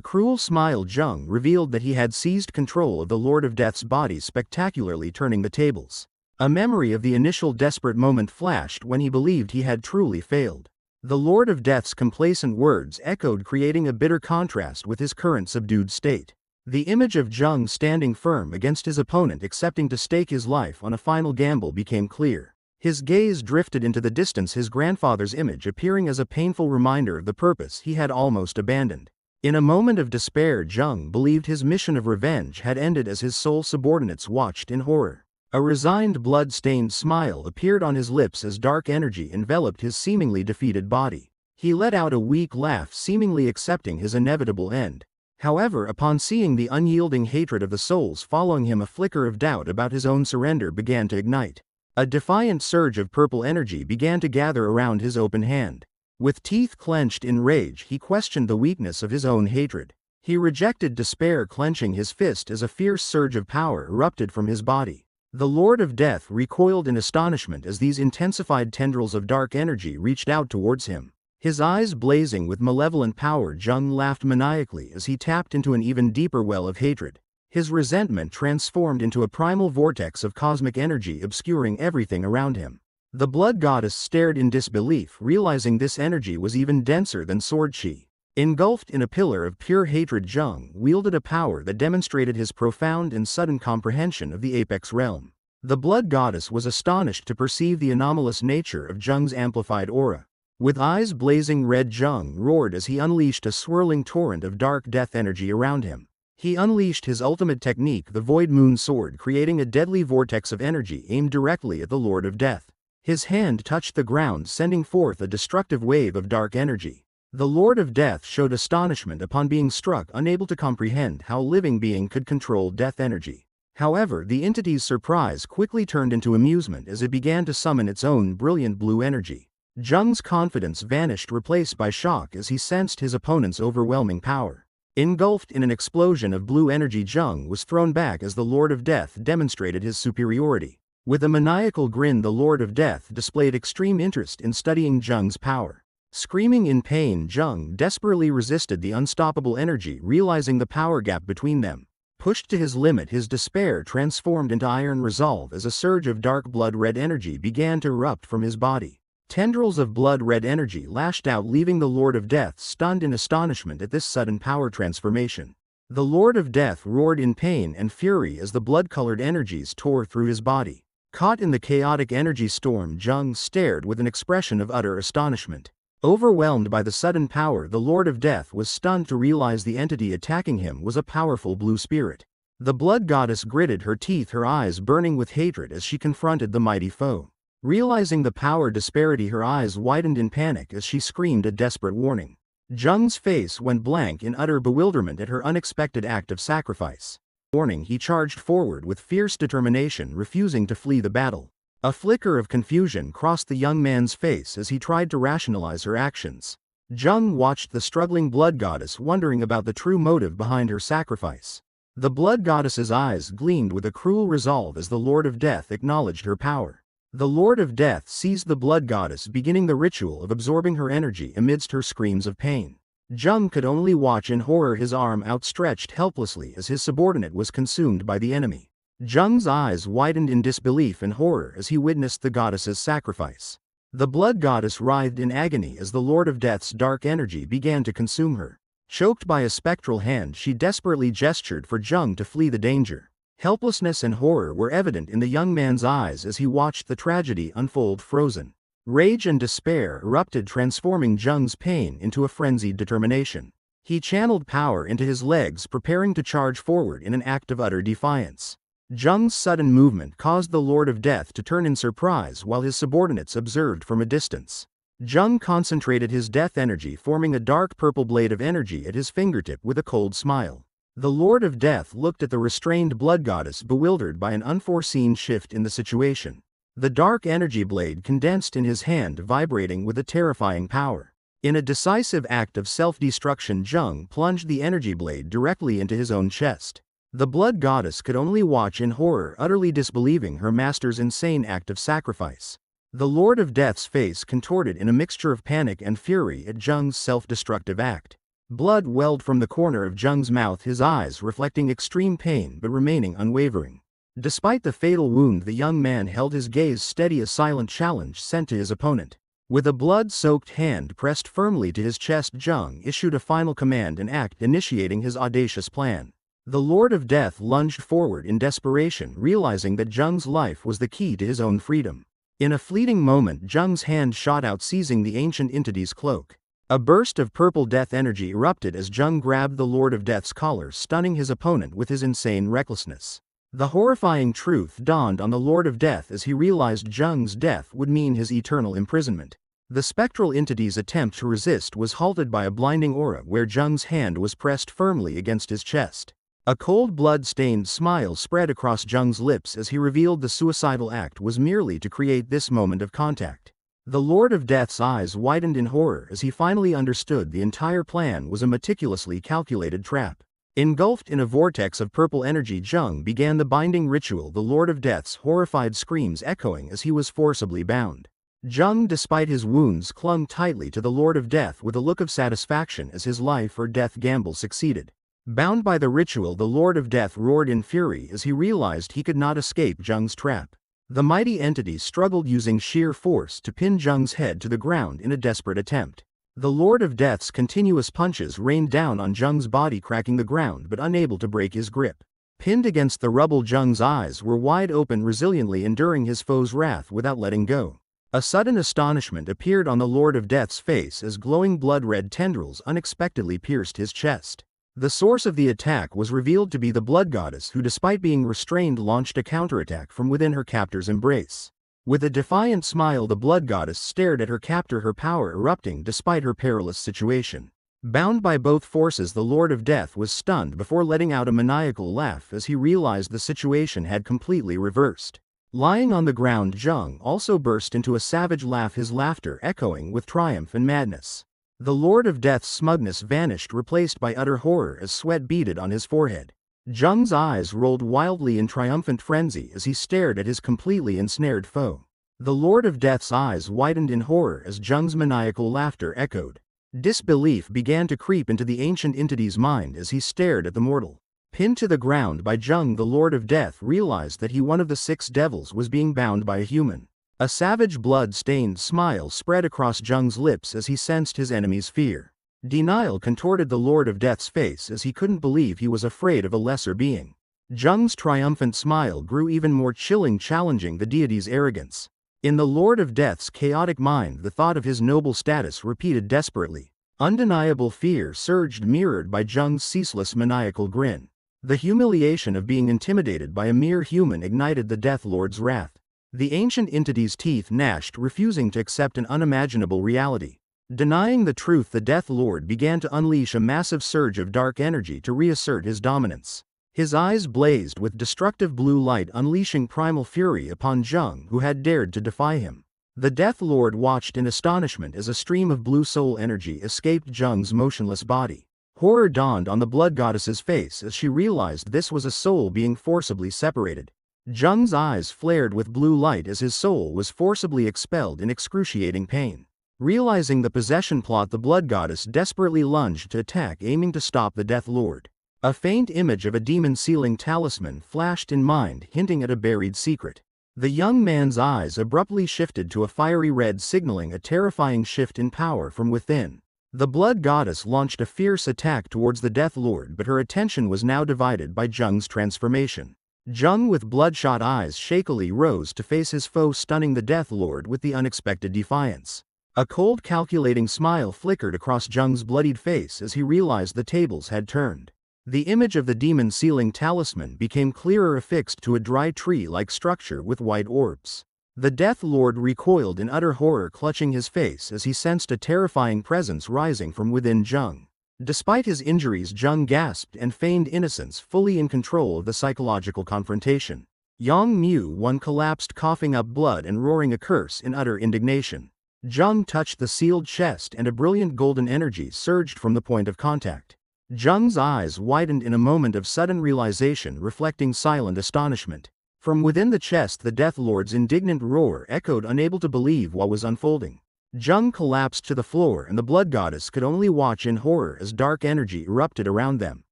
B: cruel smile, Jung revealed that he had seized control of the Lord of Death's body, spectacularly turning the tables. A memory of the initial desperate moment flashed when he believed he had truly failed. The Lord of Death's complacent words echoed, creating a bitter contrast with his current subdued state. The image of Jung standing firm against his opponent, accepting to stake his life on a final gamble, became clear. His gaze drifted into the distance, his grandfather's image appearing as a painful reminder of the purpose he had almost abandoned. In a moment of despair, Jung believed his mission of revenge had ended as his sole subordinates watched in horror. A resigned, blood-stained smile appeared on his lips as dark energy enveloped his seemingly defeated body. He let out a weak laugh, seemingly accepting his inevitable end. However, upon seeing the unyielding hatred of the souls following him, a flicker of doubt about his own surrender began to ignite. A defiant surge of purple energy began to gather around his open hand. With teeth clenched in rage, he questioned the weakness of his own hatred. He rejected despair, clenching his fist as a fierce surge of power erupted from his body. The Lord of Death recoiled in astonishment as these intensified tendrils of dark energy reached out towards him. His eyes blazing with malevolent power, Jung laughed maniacally as he tapped into an even deeper well of hatred. His resentment transformed into a primal vortex of cosmic energy, obscuring everything around him. The Blood Goddess stared in disbelief, realizing this energy was even denser than sword chi. Engulfed in a pillar of pure hatred, Jung wielded a power that demonstrated his profound and sudden comprehension of the apex realm. The Blood Goddess was astonished to perceive the anomalous nature of Jung's amplified aura. With eyes blazing red, Jung roared as he unleashed a swirling torrent of dark death energy around him. He unleashed his ultimate technique, the Void Moon Sword, creating a deadly vortex of energy aimed directly at the Lord of Death. His hand touched the ground, sending forth a destructive wave of dark energy. The Lord of Death showed astonishment upon being struck, unable to comprehend how a living being could control death energy. However, the entity's surprise quickly turned into amusement as it began to summon its own brilliant blue energy. Jung's confidence vanished, replaced by shock as he sensed his opponent's overwhelming power. Engulfed in an explosion of blue energy, Jung was thrown back as the Lord of Death demonstrated his superiority. With a maniacal grin, the Lord of Death displayed extreme interest in studying Jung's power. Screaming in pain, Jung desperately resisted the unstoppable energy, realizing the power gap between them. Pushed to his limit, his despair transformed into iron resolve as a surge of dark blood-red energy began to erupt from his body. Tendrils of blood-red energy lashed out, leaving the Lord of Death stunned in astonishment at this sudden power transformation. The Lord of Death roared in pain and fury as the blood-colored energies tore through his body. Caught in the chaotic energy storm, Jung stared with an expression of utter astonishment. Overwhelmed by the sudden power, the Lord of Death was stunned to realize the entity attacking him was a powerful blue spirit. The blood goddess gritted her teeth, her eyes burning with hatred as she confronted the mighty foe. Realizing the power disparity, her eyes widened in panic as she screamed a desperate warning. Jung's face went blank in utter bewilderment at her unexpected act of sacrifice. Warning, he charged forward with fierce determination, refusing to flee the battle. A flicker of confusion crossed the young man's face as he tried to rationalize her actions. Jung watched the struggling blood goddess, wondering about the true motive behind her sacrifice. The blood goddess's eyes gleamed with a cruel resolve as the Lord of Death acknowledged her power. The Lord of Death seized the blood goddess, beginning the ritual of absorbing her energy amidst her screams of pain. Jung could only watch in horror, his arm outstretched helplessly as his subordinate was consumed by the enemy. Jung's eyes widened in disbelief and horror as he witnessed the goddess's sacrifice. The blood goddess writhed in agony as the Lord of Death's dark energy began to consume her. Choked by a spectral hand, she desperately gestured for Jung to flee the danger. Helplessness and horror were evident in the young man's eyes as he watched the tragedy unfold, frozen. Rage and despair erupted, transforming Jung's pain into a frenzied determination. He channeled power into his legs, preparing to charge forward in an act of utter defiance. Jung's sudden movement caused the Lord of Death to turn in surprise while his subordinates observed from a distance. Jung concentrated his death energy, forming a dark purple blade of energy at his fingertip with a cold smile. The Lord of Death looked at the restrained blood goddess, bewildered by an unforeseen shift in the situation. The dark energy blade condensed in his hand, vibrating with a terrifying power. In a decisive act of self-destruction, Jung plunged the energy blade directly into his own chest. The blood goddess could only watch in horror, utterly disbelieving her master's insane act of sacrifice. The Lord of Death's face contorted in a mixture of panic and fury at Jung's self-destructive act. Blood welled from the corner of Jung's mouth, his eyes reflecting extreme pain but remaining unwavering. Despite the fatal wound, the young man held his gaze steady, a silent challenge sent to his opponent. With a blood-soaked hand pressed firmly to his chest, Jung issued a final command, an act initiating his audacious plan. The Lord of Death lunged forward in desperation, realizing that Jung's life was the key to his own freedom. In a fleeting moment, Jung's hand shot out, seizing the ancient entity's cloak. A burst of purple death energy erupted as Jung grabbed the Lord of Death's collar, stunning his opponent with his insane recklessness. The horrifying truth dawned on the Lord of Death as he realized Jung's death would mean his eternal imprisonment. The spectral entity's attempt to resist was halted by a blinding aura where Jung's hand was pressed firmly against his chest. A cold blood-stained smile spread across Jung's lips as he revealed the suicidal act was merely to create this moment of contact. The Lord of Death's eyes widened in horror as he finally understood the entire plan was a meticulously calculated trap. Engulfed in a vortex of purple energy, Jung began the binding ritual, the Lord of Death's horrified screams echoing as he was forcibly bound. Jung, despite his wounds, clung tightly to the Lord of Death with a look of satisfaction as his life or death gamble succeeded. Bound by the ritual, the Lord of Death roared in fury as he realized he could not escape Jung's trap. The mighty entity struggled, using sheer force to pin Jung's head to the ground in a desperate attempt. The Lord of Death's continuous punches rained down on Jung's body, cracking the ground but unable to break his grip. Pinned against the rubble, Jung's eyes were wide open, resiliently enduring his foe's wrath without letting go. A sudden astonishment appeared on the Lord of Death's face as glowing blood-red tendrils unexpectedly pierced his chest. The source of the attack was revealed to be the blood goddess, who, despite being restrained, launched a counterattack from within her captor's embrace. With a defiant smile, the blood goddess stared at her captor, her power erupting despite her perilous situation. Bound by both forces, the Lord of Death was stunned before letting out a maniacal laugh as he realized the situation had completely reversed. Lying on the ground, Jung also burst into a savage laugh, his laughter echoing with triumph and madness. The Lord of Death's smugness vanished, replaced by utter horror as sweat beaded on his forehead. Jung's eyes rolled wildly in triumphant frenzy as he stared at his completely ensnared foe. The Lord of Death's eyes widened in horror as Jung's maniacal laughter echoed. Disbelief began to creep into the ancient entity's mind as he stared at the mortal. Pinned to the ground by Jung, the Lord of Death realized that he, one of the 6 devils, was being bound by a human. A savage blood-stained smile spread across Jung's lips as he sensed his enemy's fear. Denial contorted the Lord of Death's face as he couldn't believe he was afraid of a lesser being. Jung's triumphant smile grew even more chilling, challenging the deity's arrogance. In the Lord of Death's chaotic mind, the thought of his noble status repeated desperately. Undeniable fear surged, mirrored by Jung's ceaseless maniacal grin. The humiliation of being intimidated by a mere human ignited the Death Lord's wrath. The ancient entity's teeth gnashed, refusing to accept an unimaginable reality. Denying the truth, the Death Lord began to unleash a massive surge of dark energy to reassert his dominance. His eyes blazed with destructive blue light, unleashing primal fury upon Jung, who had dared to defy him. The Death Lord watched in astonishment as a stream of blue soul energy escaped Jung's motionless body. Horror dawned on the blood goddess's face as she realized this was a soul being forcibly separated. Jung's eyes flared with blue light as his soul was forcibly expelled in excruciating pain. Realizing the possession plot, the blood goddess desperately lunged to attack, aiming to stop the Death Lord. A faint image of a demon sealing talisman flashed in mind, hinting at a buried secret. The young man's eyes abruptly shifted to a fiery red, signaling a terrifying shift in power from within. The blood goddess launched a fierce attack towards the Death Lord, but her attention was now divided by Jung's transformation. Jung, with bloodshot eyes, shakily rose to face his foe, stunning the Death Lord with the unexpected defiance. A cold, calculating smile flickered across Jung's bloodied face as he realized the tables had turned. The image of the demon sealing talisman became clearer, affixed to a dry tree-like structure with white orbs. The Death Lord recoiled in utter horror, clutching his face as he sensed a terrifying presence rising from within Jung. Despite his injuries, Jung gasped and feigned innocence, fully in control of the psychological confrontation. Yang Mu-1 collapsed, coughing up blood and roaring a curse in utter indignation. Jung touched the sealed chest and a brilliant golden energy surged from the point of contact. Jung's eyes widened in a moment of sudden realization, reflecting silent astonishment. From within the chest, the Death Lord's indignant roar echoed, unable to believe what was unfolding. Jung collapsed to the floor, and the blood goddess could only watch in horror as dark energy erupted around them.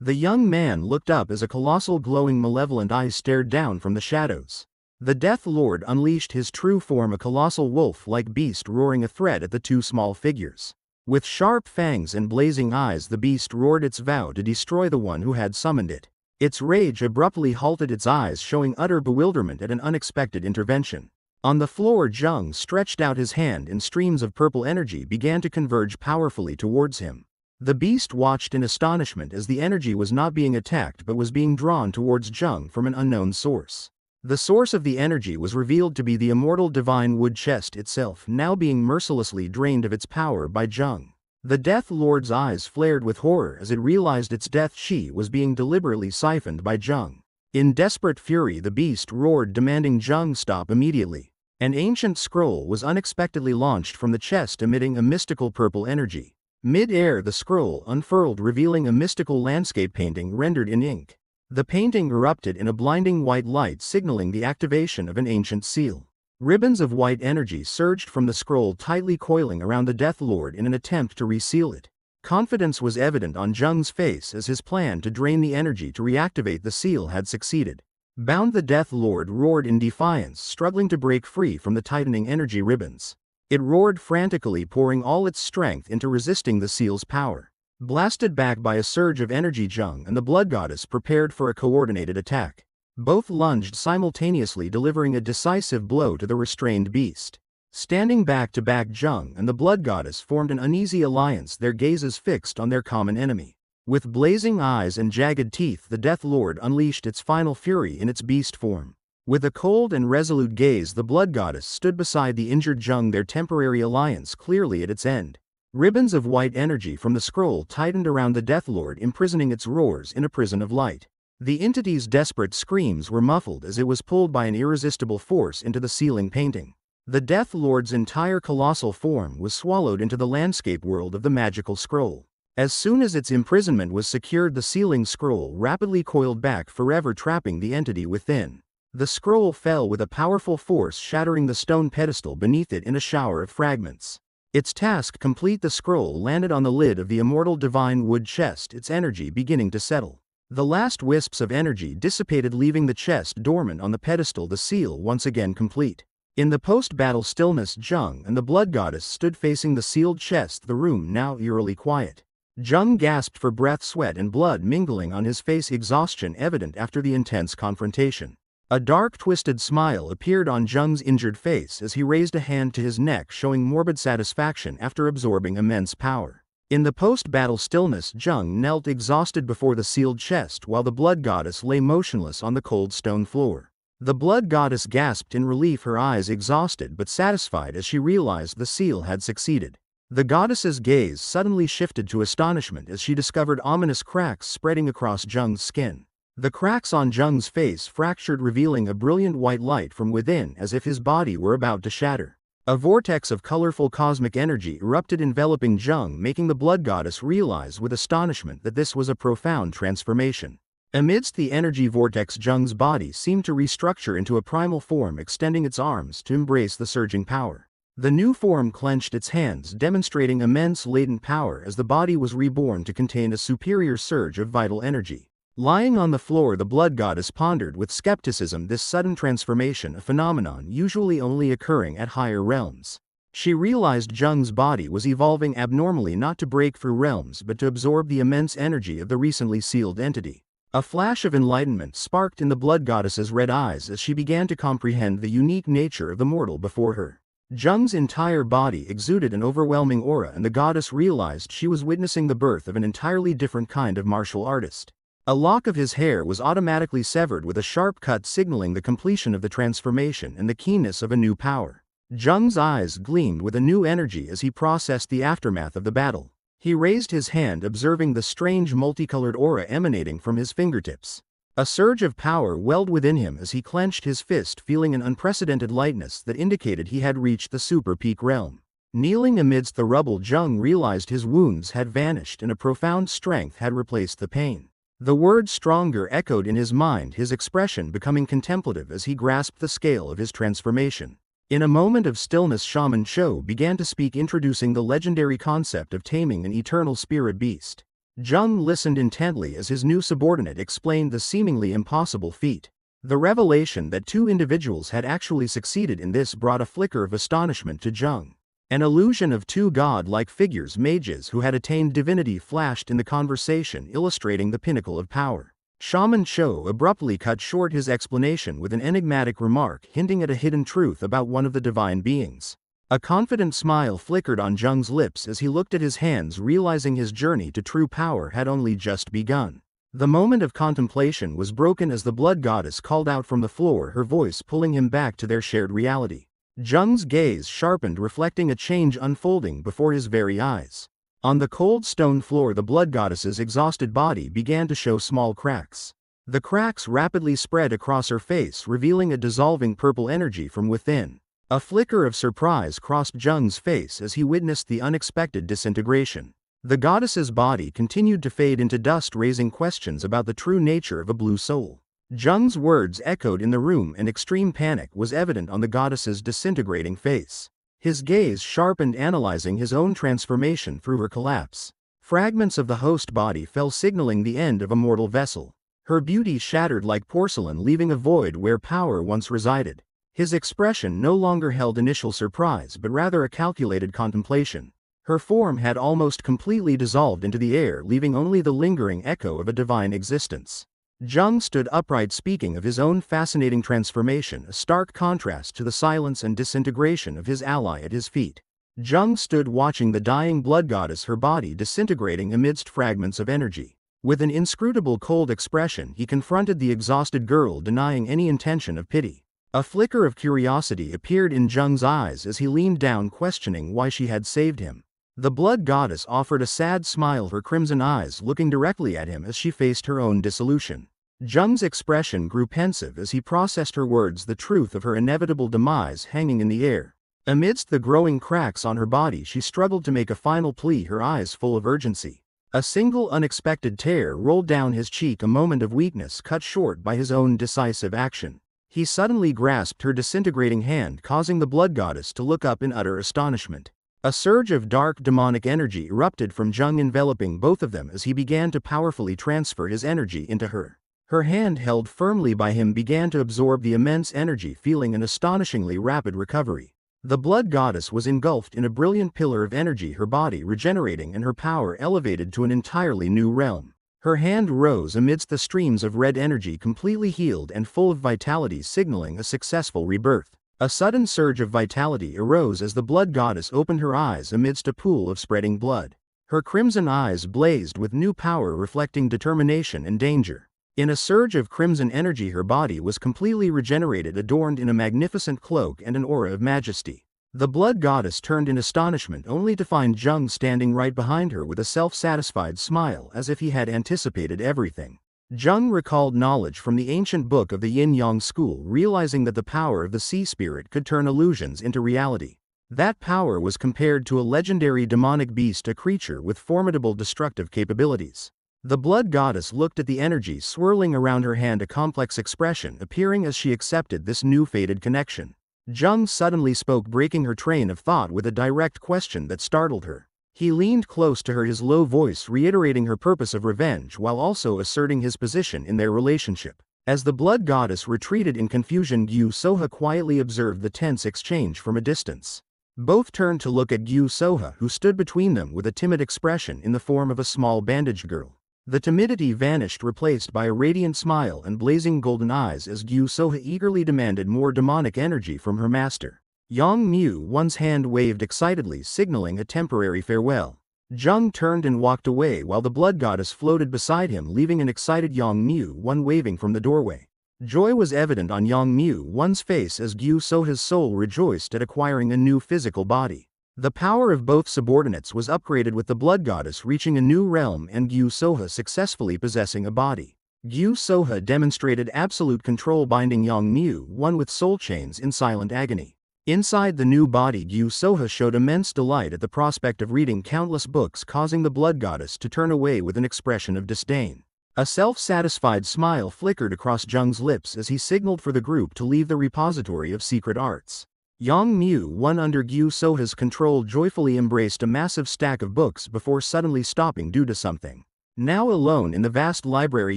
B: The young man looked up as a colossal, glowing, malevolent eye stared down from the shadows. The Death Lord unleashed his true form, a colossal wolf-like beast roaring a threat at the 2 small figures. With sharp fangs and blazing eyes, the beast roared its vow to destroy the one who had summoned it. Its rage abruptly halted, its eyes showing utter bewilderment at an unexpected intervention. On the floor, Jung stretched out his hand and streams of purple energy began to converge powerfully towards him. The beast watched in astonishment as the energy was not being attacked but was being drawn towards Jung from an unknown source. The source of the energy was revealed to be the immortal divine wood chest itself, now being mercilessly drained of its power by Jung. The Death Lord's eyes flared with horror as it realized its death chi was being deliberately siphoned by Jung. In desperate fury, the beast roared, demanding Jung stop immediately. An ancient scroll was unexpectedly launched from the chest, emitting a mystical purple energy. Mid-air, the scroll unfurled, revealing a mystical landscape painting rendered in ink. The painting erupted in a blinding white light, signaling the activation of an ancient seal. Ribbons of white energy surged from the scroll, tightly coiling around the Death Lord in an attempt to reseal it. Confidence was evident on Jung's face as his plan to drain the energy to reactivate the seal had succeeded. Bound, the Death Lord roared in defiance, struggling to break free from the tightening energy ribbons. It roared frantically, pouring all its strength into resisting the seal's power. Blasted back by a surge of energy, Jung and the blood goddess prepared for a coordinated attack. Both lunged simultaneously, delivering a decisive blow to the restrained beast. Standing back to back, Jung and the blood goddess formed an uneasy alliance, their gazes fixed on their common enemy. With blazing eyes and jagged teeth, the Death Lord unleashed its final fury in its beast form. With a cold and resolute gaze, the blood goddess stood beside the injured Jung, their temporary alliance clearly at its end. Ribbons of white energy from the scroll tightened around the Death Lord, imprisoning its roars in a prison of light. The entity's desperate screams were muffled as it was pulled by an irresistible force into the ceiling painting. The Death Lord's entire colossal form was swallowed into the landscape world of the magical scroll. As soon as its imprisonment was secured, the sealing scroll rapidly coiled back, forever trapping the entity within. The scroll fell with a powerful force, shattering the stone pedestal beneath it in a shower of fragments. Its task complete, the scroll landed on the lid of the immortal divine wood chest, its energy beginning to settle. The last wisps of energy dissipated, leaving the chest dormant on the pedestal, the seal once again complete. In the post-battle stillness, Jung and the blood goddess stood facing the sealed chest, the room now eerily quiet. Jung gasped for breath, sweat and blood mingling on his face, exhaustion evident after the intense confrontation. A dark, twisted smile appeared on Jung's injured face as he raised a hand to his neck, showing morbid satisfaction after absorbing immense power. In the post-battle stillness, Jung knelt exhausted before the sealed chest while the blood goddess lay motionless on the cold stone floor. The blood goddess gasped in relief, her eyes exhausted but satisfied as she realized the seal had succeeded. The goddess's gaze suddenly shifted to astonishment as she discovered ominous cracks spreading across Jung's skin. The cracks on Jung's face fractured, revealing a brilliant white light from within, as if his body were about to shatter. A vortex of colorful cosmic energy erupted, enveloping Jung, making the blood goddess realize with astonishment that this was a profound transformation. Amidst the energy vortex, Jung's body seemed to restructure into a primal form, extending its arms to embrace the surging power. The new form clenched its hands, demonstrating immense latent power as the body was reborn to contain a superior surge of vital energy. Lying on the floor, the blood goddess pondered with skepticism this sudden transformation, a phenomenon usually only occurring at higher realms. She realized Jung's body was evolving abnormally, not to break through realms but to absorb the immense energy of the recently sealed entity. A flash of enlightenment sparked in the blood goddess's red eyes as she began to comprehend the unique nature of the mortal before her. Jung's entire body exuded an overwhelming aura, and the goddess realized she was witnessing the birth of an entirely different kind of martial artist. A lock of his hair was automatically severed with a sharp cut, signaling the completion of the transformation and the keenness of a new power. Jung's eyes gleamed with a new energy as he processed the aftermath of the battle. He raised his hand, observing the strange multicolored aura emanating from his fingertips. A surge of power welled within him as he clenched his fist, feeling an unprecedented lightness that indicated he had reached the super peak realm. Kneeling amidst the rubble, Jung realized his wounds had vanished and a profound strength had replaced the pain. The word stronger echoed in his mind, his expression becoming contemplative as he grasped the scale of his transformation. In a moment of stillness, Shaman Cho began to speak, introducing the legendary concept of taming an eternal spirit beast. Jung listened intently as his new subordinate explained the seemingly impossible feat. The revelation that two individuals had actually succeeded in this brought a flicker of astonishment to Jung. An illusion of two god-like figures, mages who had attained divinity, flashed in the conversation, illustrating the pinnacle of power. Shaman Cho abruptly cut short his explanation with an enigmatic remark, hinting at a hidden truth about one of the divine beings. A confident smile flickered on Jung's lips as he looked at his hands, realizing his journey to true power had only just begun. The moment of contemplation was broken as the blood goddess called out from the floor, her voice pulling him back to their shared reality. Jung's gaze sharpened, reflecting a change unfolding before his very eyes. On the cold stone floor, the blood goddess's exhausted body began to show small cracks. The cracks rapidly spread across her face, revealing a dissolving purple energy from within. A flicker of surprise crossed Jung's face as he witnessed the unexpected disintegration. The goddess's body continued to fade into dust, raising questions about the true nature of a blue soul. Jung's words echoed in the room, and extreme panic was evident on the goddess's disintegrating face. His gaze sharpened, analyzing his own transformation through her collapse. Fragments of the host body fell, signaling the end of a mortal vessel. Her beauty shattered like porcelain, leaving a void where power once resided. His expression no longer held initial surprise but rather a calculated contemplation. Her form had almost completely dissolved into the air, leaving only the lingering echo of a divine existence. Jung stood upright, speaking of his own fascinating transformation, a stark contrast to the silence and disintegration of his ally at his feet. Jung stood watching the dying blood goddess, her body disintegrating amidst fragments of energy. With an inscrutable cold expression, he confronted the exhausted girl, denying any intention of pity. A flicker of curiosity appeared in Jung's eyes as he leaned down, questioning why she had saved him. The blood goddess offered a sad smile, her crimson eyes looking directly at him as she faced her own dissolution. Jung's expression grew pensive as he processed her words, the truth of her inevitable demise hanging in the air. Amidst the growing cracks on her body, she struggled to make a final plea, her eyes full of urgency. A single unexpected tear rolled down his cheek, a moment of weakness cut short by his own decisive action. He suddenly grasped her disintegrating hand, causing the blood goddess to look up in utter astonishment. A surge of dark demonic energy erupted from Jung, enveloping both of them as he began to powerfully transfer his energy into her. Her hand held firmly by him began to absorb the immense energy, feeling an astonishingly rapid recovery. The blood goddess was engulfed in a brilliant pillar of energy, her body regenerating and her power elevated to an entirely new realm. Her hand rose amidst the streams of red energy, completely healed and full of vitality, signaling a successful rebirth. A sudden surge of vitality arose as the blood goddess opened her eyes amidst a pool of spreading blood. Her crimson eyes blazed with new power, reflecting determination and danger. In a surge of crimson energy, her body was completely regenerated, adorned in a magnificent cloak and an aura of majesty. The blood goddess turned in astonishment, only to find Jung standing right behind her with a self-satisfied smile, as if he had anticipated everything. Jung recalled knowledge from the ancient book of the Yin-Yang school, realizing that the power of the sea spirit could turn illusions into reality. That power was compared to a legendary demonic beast, a creature with formidable destructive capabilities. The blood goddess looked at the energy swirling around her hand, a complex expression appearing as she accepted this new fated connection. Jung suddenly spoke, breaking her train of thought with a direct question that startled her. He leaned close to her, his low voice reiterating her purpose of revenge while also asserting his position in their relationship. As the blood goddess retreated in confusion, Gyu Soha quietly observed the tense exchange from a distance. Both turned to look at Gyu Soha, who stood between them with a timid expression in the form of a small bandaged girl. The timidity vanished, replaced by a radiant smile and blazing golden eyes as Gyu Soha eagerly demanded more demonic energy from her master. Yang Mu One's hand waved excitedly, signaling a temporary farewell. Jung turned and walked away while the blood goddess floated beside him, leaving an excited Yang Mu One waving from the doorway. Joy was evident on Yang Mu One's face as Gyu Soha's soul rejoiced at acquiring a new physical body. The power of both subordinates was upgraded, with the blood goddess reaching a new realm and Gyu Soha successfully possessing a body. Gyu Soha demonstrated absolute control, binding Yang Mu One with soul chains in silent agony. Inside the new body, Gyu Soha showed immense delight at the prospect of reading countless books, causing the blood goddess to turn away with an expression of disdain. A self-satisfied smile flickered across Jung's lips as he signaled for the group to leave the repository of secret arts. Yang Mu One, under Gyu Soha's control, joyfully embraced a massive stack of books before suddenly stopping due to something. Now alone in the vast library,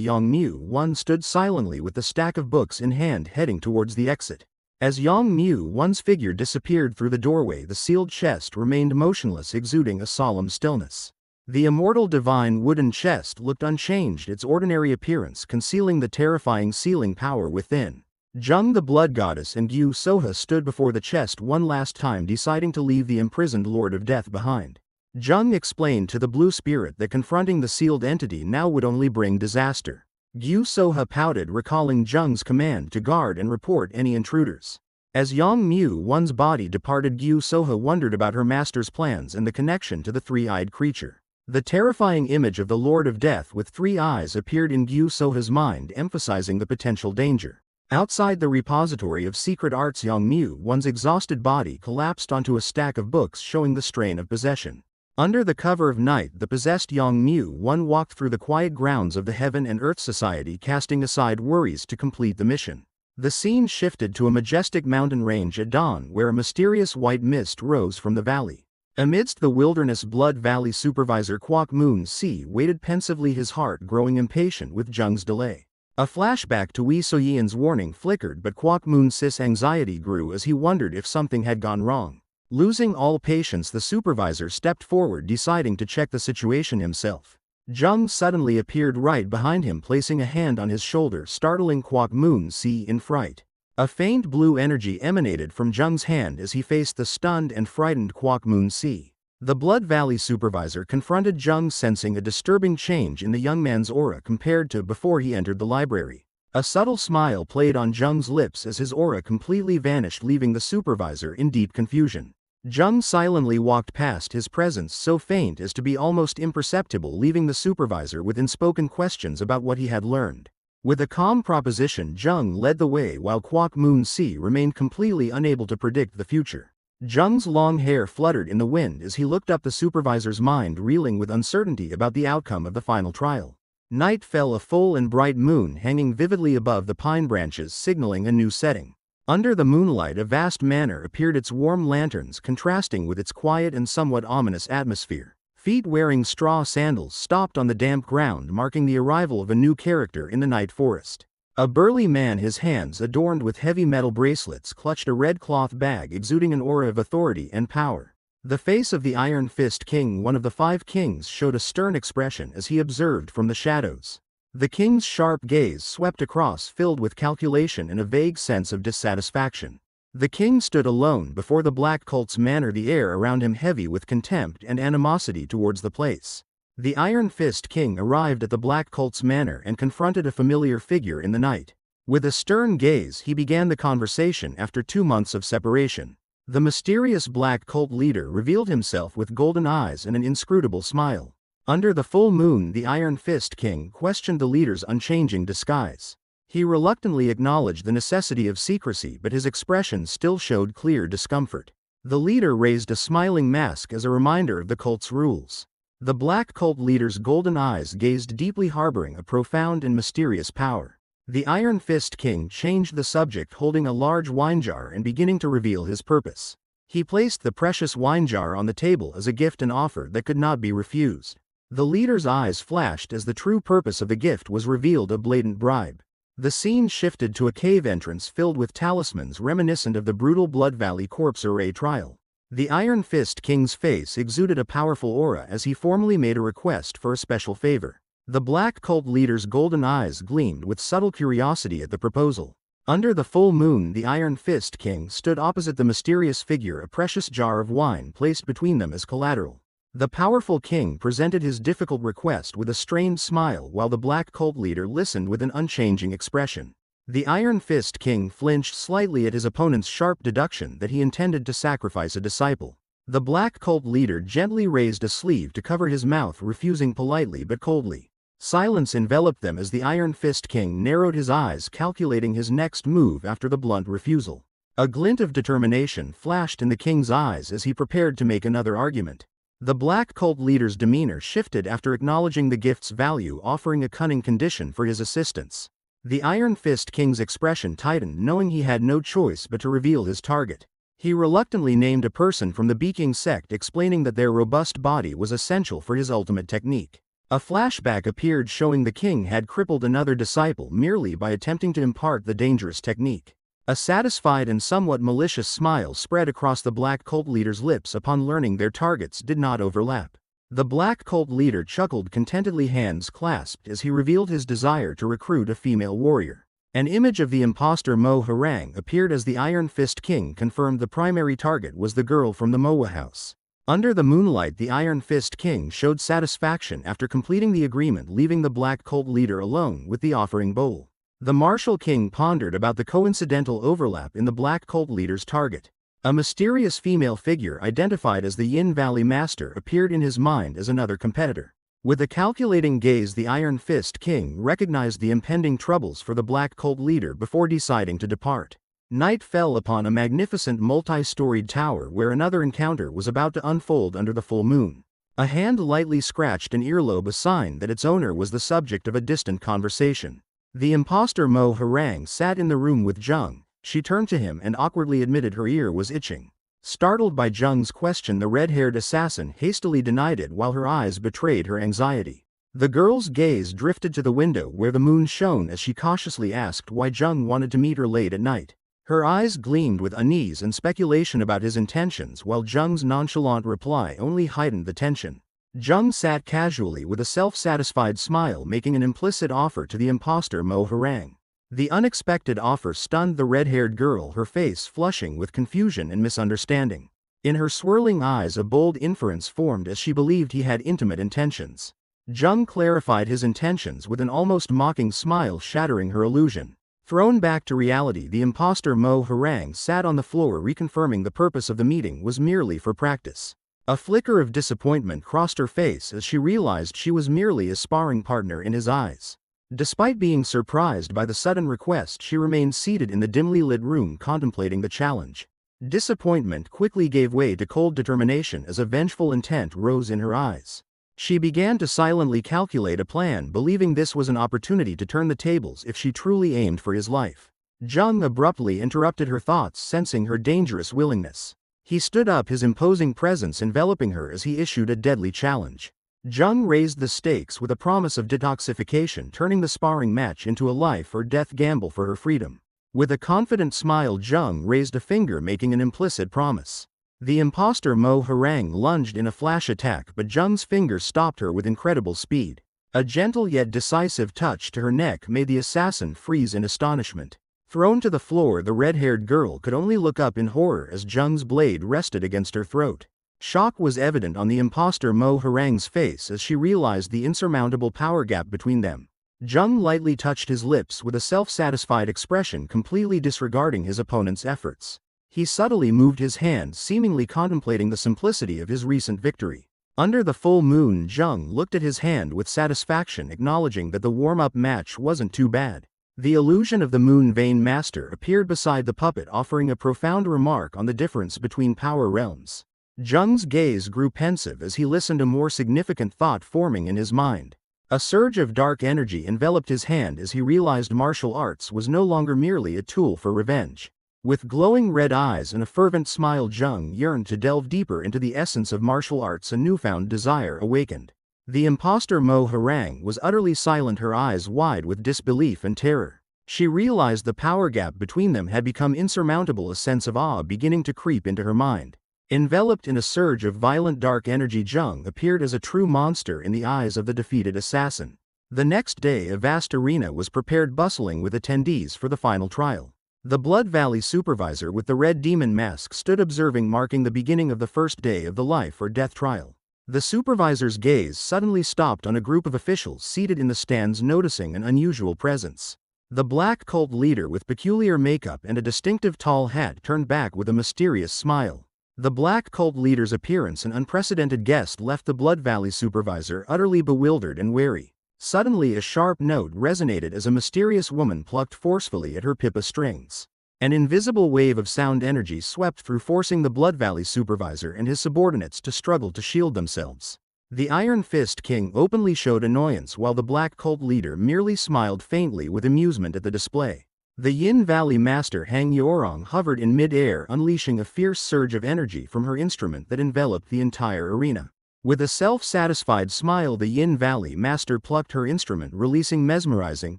B: Yang Mu One stood silently with the stack of books in hand, heading towards the exit. As Yang Mu One's figure disappeared through the doorway, the sealed chest remained motionless, exuding a solemn stillness. The immortal divine wooden chest looked unchanged, its ordinary appearance concealing the terrifying sealing power within. Jung, the blood goddess, and Gyu Soha stood before the chest one last time, deciding to leave the imprisoned Lord of Death behind. Jung explained to the blue spirit that confronting the sealed entity now would only bring disaster. Gyu Soha pouted, recalling Jung's command to guard and report any intruders. As Yang Mu One's body departed, Gyu Soha wondered about her master's plans and the connection to the three-eyed creature. The terrifying image of the Lord of Death with 3 eyes appeared in Gyu Soha's mind, emphasizing the potential danger. Outside the repository of secret arts, Yang Mu One's exhausted body collapsed onto a stack of books, showing the strain of possession. Under the cover of night, the possessed Yang Mu One walked through the quiet grounds of the Heaven and Earth Society, casting aside worries to complete the mission. The scene shifted to a majestic mountain range at dawn, where a mysterious white mist rose from the valley. Amidst the wilderness, Blood Valley Supervisor Kwok Moon Si waited pensively, his heart growing impatient with Jung's delay. A flashback to Wei Soyian's warning flickered, but Kwok Moon Si's anxiety grew as he wondered if something had gone wrong. Losing all patience, the supervisor stepped forward, deciding to check the situation himself. Jung suddenly appeared right behind him, placing a hand on his shoulder, startling Kwok Moon Si in fright. A faint blue energy emanated from Jung's hand as he faced the stunned and frightened Kwok Moon Si. The Blood Valley supervisor confronted Jung, sensing a disturbing change in the young man's aura compared to before he entered the library. A subtle smile played on Jung's lips as his aura completely vanished, leaving the supervisor in deep confusion. Jung silently walked past, his presence so faint as to be almost imperceptible, leaving the supervisor with unspoken questions about what he had learned. With a calm proposition, Jung led the way while Kwok Moon Si remained completely unable to predict the future. Jung's long hair fluttered in the wind as he looked up, the supervisor's mind reeling with uncertainty about the outcome of the final trial. Night fell, a full and bright moon hanging vividly above the pine branches, signaling a new setting. Under the moonlight, a vast manor appeared, its warm lanterns contrasting with its quiet and somewhat ominous atmosphere. Feet wearing straw sandals stopped on the damp ground, marking the arrival of a new character in the night forest. A burly man, his hands adorned with heavy metal bracelets, clutched a red cloth bag exuding an aura of authority and power. The face of the Iron Fist King, one of the 5 kings, showed a stern expression as he observed from the shadows. The king's sharp gaze swept across, filled with calculation and a vague sense of dissatisfaction. The king stood alone before the Black Cult's manor, the air around him heavy with contempt and animosity towards the place. The Iron Fist King arrived at the Black Cult's manor and confronted a familiar figure in the night. With a stern gaze, he began the conversation after 2 months of separation. The mysterious Black Cult leader revealed himself with golden eyes and an inscrutable smile. Under the full moon, the Iron Fist King questioned the leader's unchanging disguise. He reluctantly acknowledged the necessity of secrecy, but his expression still showed clear discomfort. The leader raised a smiling mask as a reminder of the cult's rules. The Black Cult leader's golden eyes gazed deeply, harboring a profound and mysterious power. The Iron Fist King changed the subject, holding a large wine jar and beginning to reveal his purpose. He placed the precious wine jar on the table as a gift, an offer that could not be refused. The leader's eyes flashed as the true purpose of the gift was revealed, a blatant bribe. The scene shifted to a cave entrance filled with talismans reminiscent of the brutal Blood Valley corpse array trial. The Iron Fist King's face exuded a powerful aura as he formally made a request for a special favor. The Black Cult leader's golden eyes gleamed with subtle curiosity at the proposal. Under the full moon, the Iron Fist King stood opposite the mysterious figure, a precious jar of wine placed between them as collateral. The powerful king presented his difficult request with a strained smile, while the Black Cult leader listened with an unchanging expression. The Iron Fist King flinched slightly at his opponent's sharp deduction that he intended to sacrifice a disciple. The Black Cult leader gently raised a sleeve to cover his mouth, refusing politely but coldly. Silence enveloped them as the Iron Fist King narrowed his eyes, calculating his next move after the blunt refusal. A glint of determination flashed in the king's eyes as he prepared to make another argument. The Black Cult leader's demeanor shifted after acknowledging the gift's value, offering a cunning condition for his assistance. The Iron Fist King's expression tightened, knowing he had no choice but to reveal his target. He reluctantly named a person from the Beaking sect, explaining that their robust body was essential for his ultimate technique. A flashback appeared showing the king had crippled another disciple merely by attempting to impart the dangerous technique. A satisfied and somewhat malicious smile spread across the Black Cult leader's lips upon learning their targets did not overlap. The Black Cult leader chuckled contentedly, hands clasped, as he revealed his desire to recruit a female warrior. An image of the imposter Mo Harang appeared as the Iron Fist King confirmed the primary target was the girl from the Manhwa house. Under the moonlight, the Iron Fist King showed satisfaction after completing the agreement, leaving the Black Cult leader alone with the offering bowl. The Martial King pondered about the coincidental overlap in the Black Cult leader's target. A mysterious female figure identified as the Yin Valley Master appeared in his mind as another competitor. With a calculating gaze, the Iron Fist King recognized the impending troubles for the Black Cult leader before deciding to depart. Night fell upon a magnificent multi-storied tower where another encounter was about to unfold under the full moon. A hand lightly scratched an earlobe, a sign that its owner was the subject of a distant conversation. The imposter Mo Harang sat in the room with Jung. She turned to him and awkwardly admitted her ear was itching. Startled by Jung's question, the red-haired assassin hastily denied it while her eyes betrayed her anxiety. The girl's gaze drifted to the window where the moon shone as she cautiously asked why Jung wanted to meet her late at night. Her eyes gleamed with unease and speculation about his intentions, while Jung's nonchalant reply only heightened the tension. Jung sat casually with a self-satisfied smile, making an implicit offer to the imposter Mo Harang. The unexpected offer stunned the red-haired girl, her face flushing with confusion and misunderstanding. In her swirling eyes a bold inference formed as she believed he had intimate intentions. Jung clarified his intentions with an almost mocking smile, shattering her illusion. Thrown back to reality, the imposter Mo Harang sat on the floor, reconfirming the purpose of the meeting was merely for practice. A flicker of disappointment crossed her face as she realized she was merely a sparring partner in his eyes. Despite being surprised by the sudden request, she remained seated in the dimly lit room contemplating the challenge. Disappointment quickly gave way to cold determination as a vengeful intent rose in her eyes. She began to silently calculate a plan, believing this was an opportunity to turn the tables if she truly aimed for his life. Jung abruptly interrupted her thoughts, sensing her dangerous willingness. He stood up, his imposing presence enveloping her as he issued a deadly challenge. Jung raised the stakes with a promise of detoxification, turning the sparring match into a life-or-death gamble for her freedom. With a confident smile, Jung raised a finger, making an implicit promise. The imposter Mo Harang lunged in a flash attack, but Jung's finger stopped her with incredible speed. A gentle yet decisive touch to her neck made the assassin freeze in astonishment. Thrown to the floor, the red-haired girl could only look up in horror as Jung's blade rested against her throat. Shock was evident on the imposter Mo Harang's face as she realized the insurmountable power gap between them. Jung lightly touched his lips with a self-satisfied expression, completely disregarding his opponent's efforts. He subtly moved his hand, seemingly contemplating the simplicity of his recent victory. Under the full moon, Jung looked at his hand with satisfaction, acknowledging that the warm-up match wasn't too bad. The illusion of the Moon Vein Master appeared beside the puppet, offering a profound remark on the difference between power realms. Jung's gaze grew pensive as he listened, a more significant thought forming in his mind. A surge of dark energy enveloped his hand as he realized martial arts was no longer merely a tool for revenge. With glowing red eyes and a fervent smile, Jung yearned to delve deeper into the essence of martial arts. A newfound desire awakened. The imposter Mo Harang was utterly silent, her eyes wide with disbelief and terror. She realized the power gap between them had become insurmountable, a sense of awe beginning to creep into her mind. Enveloped in a surge of violent dark energy, Jung appeared as a true monster in the eyes of the defeated assassin. The next day, a vast arena was prepared, bustling with attendees for the final trial. The Blood Valley supervisor with the red demon mask stood observing, marking the beginning of the first day of the life-or-death trial. The supervisor's gaze suddenly stopped on a group of officials seated in the stands, noticing an unusual presence. The black cult leader with peculiar makeup and a distinctive tall hat turned back with a mysterious smile. The black cult leader's appearance, an unprecedented guest, left the Blood Valley supervisor utterly bewildered and wary. Suddenly, a sharp note resonated as a mysterious woman plucked forcefully at her pipa strings. An invisible wave of sound energy swept through, forcing the Blood Valley supervisor and his subordinates to struggle to shield themselves. The Iron Fist King openly showed annoyance, while the black cult leader merely smiled faintly with amusement at the display. The Yin Valley Master Hang Yorong hovered in mid-air, unleashing a fierce surge of energy from her instrument that enveloped the entire arena. With a self-satisfied smile, the Yin Valley Master plucked her instrument, releasing mesmerizing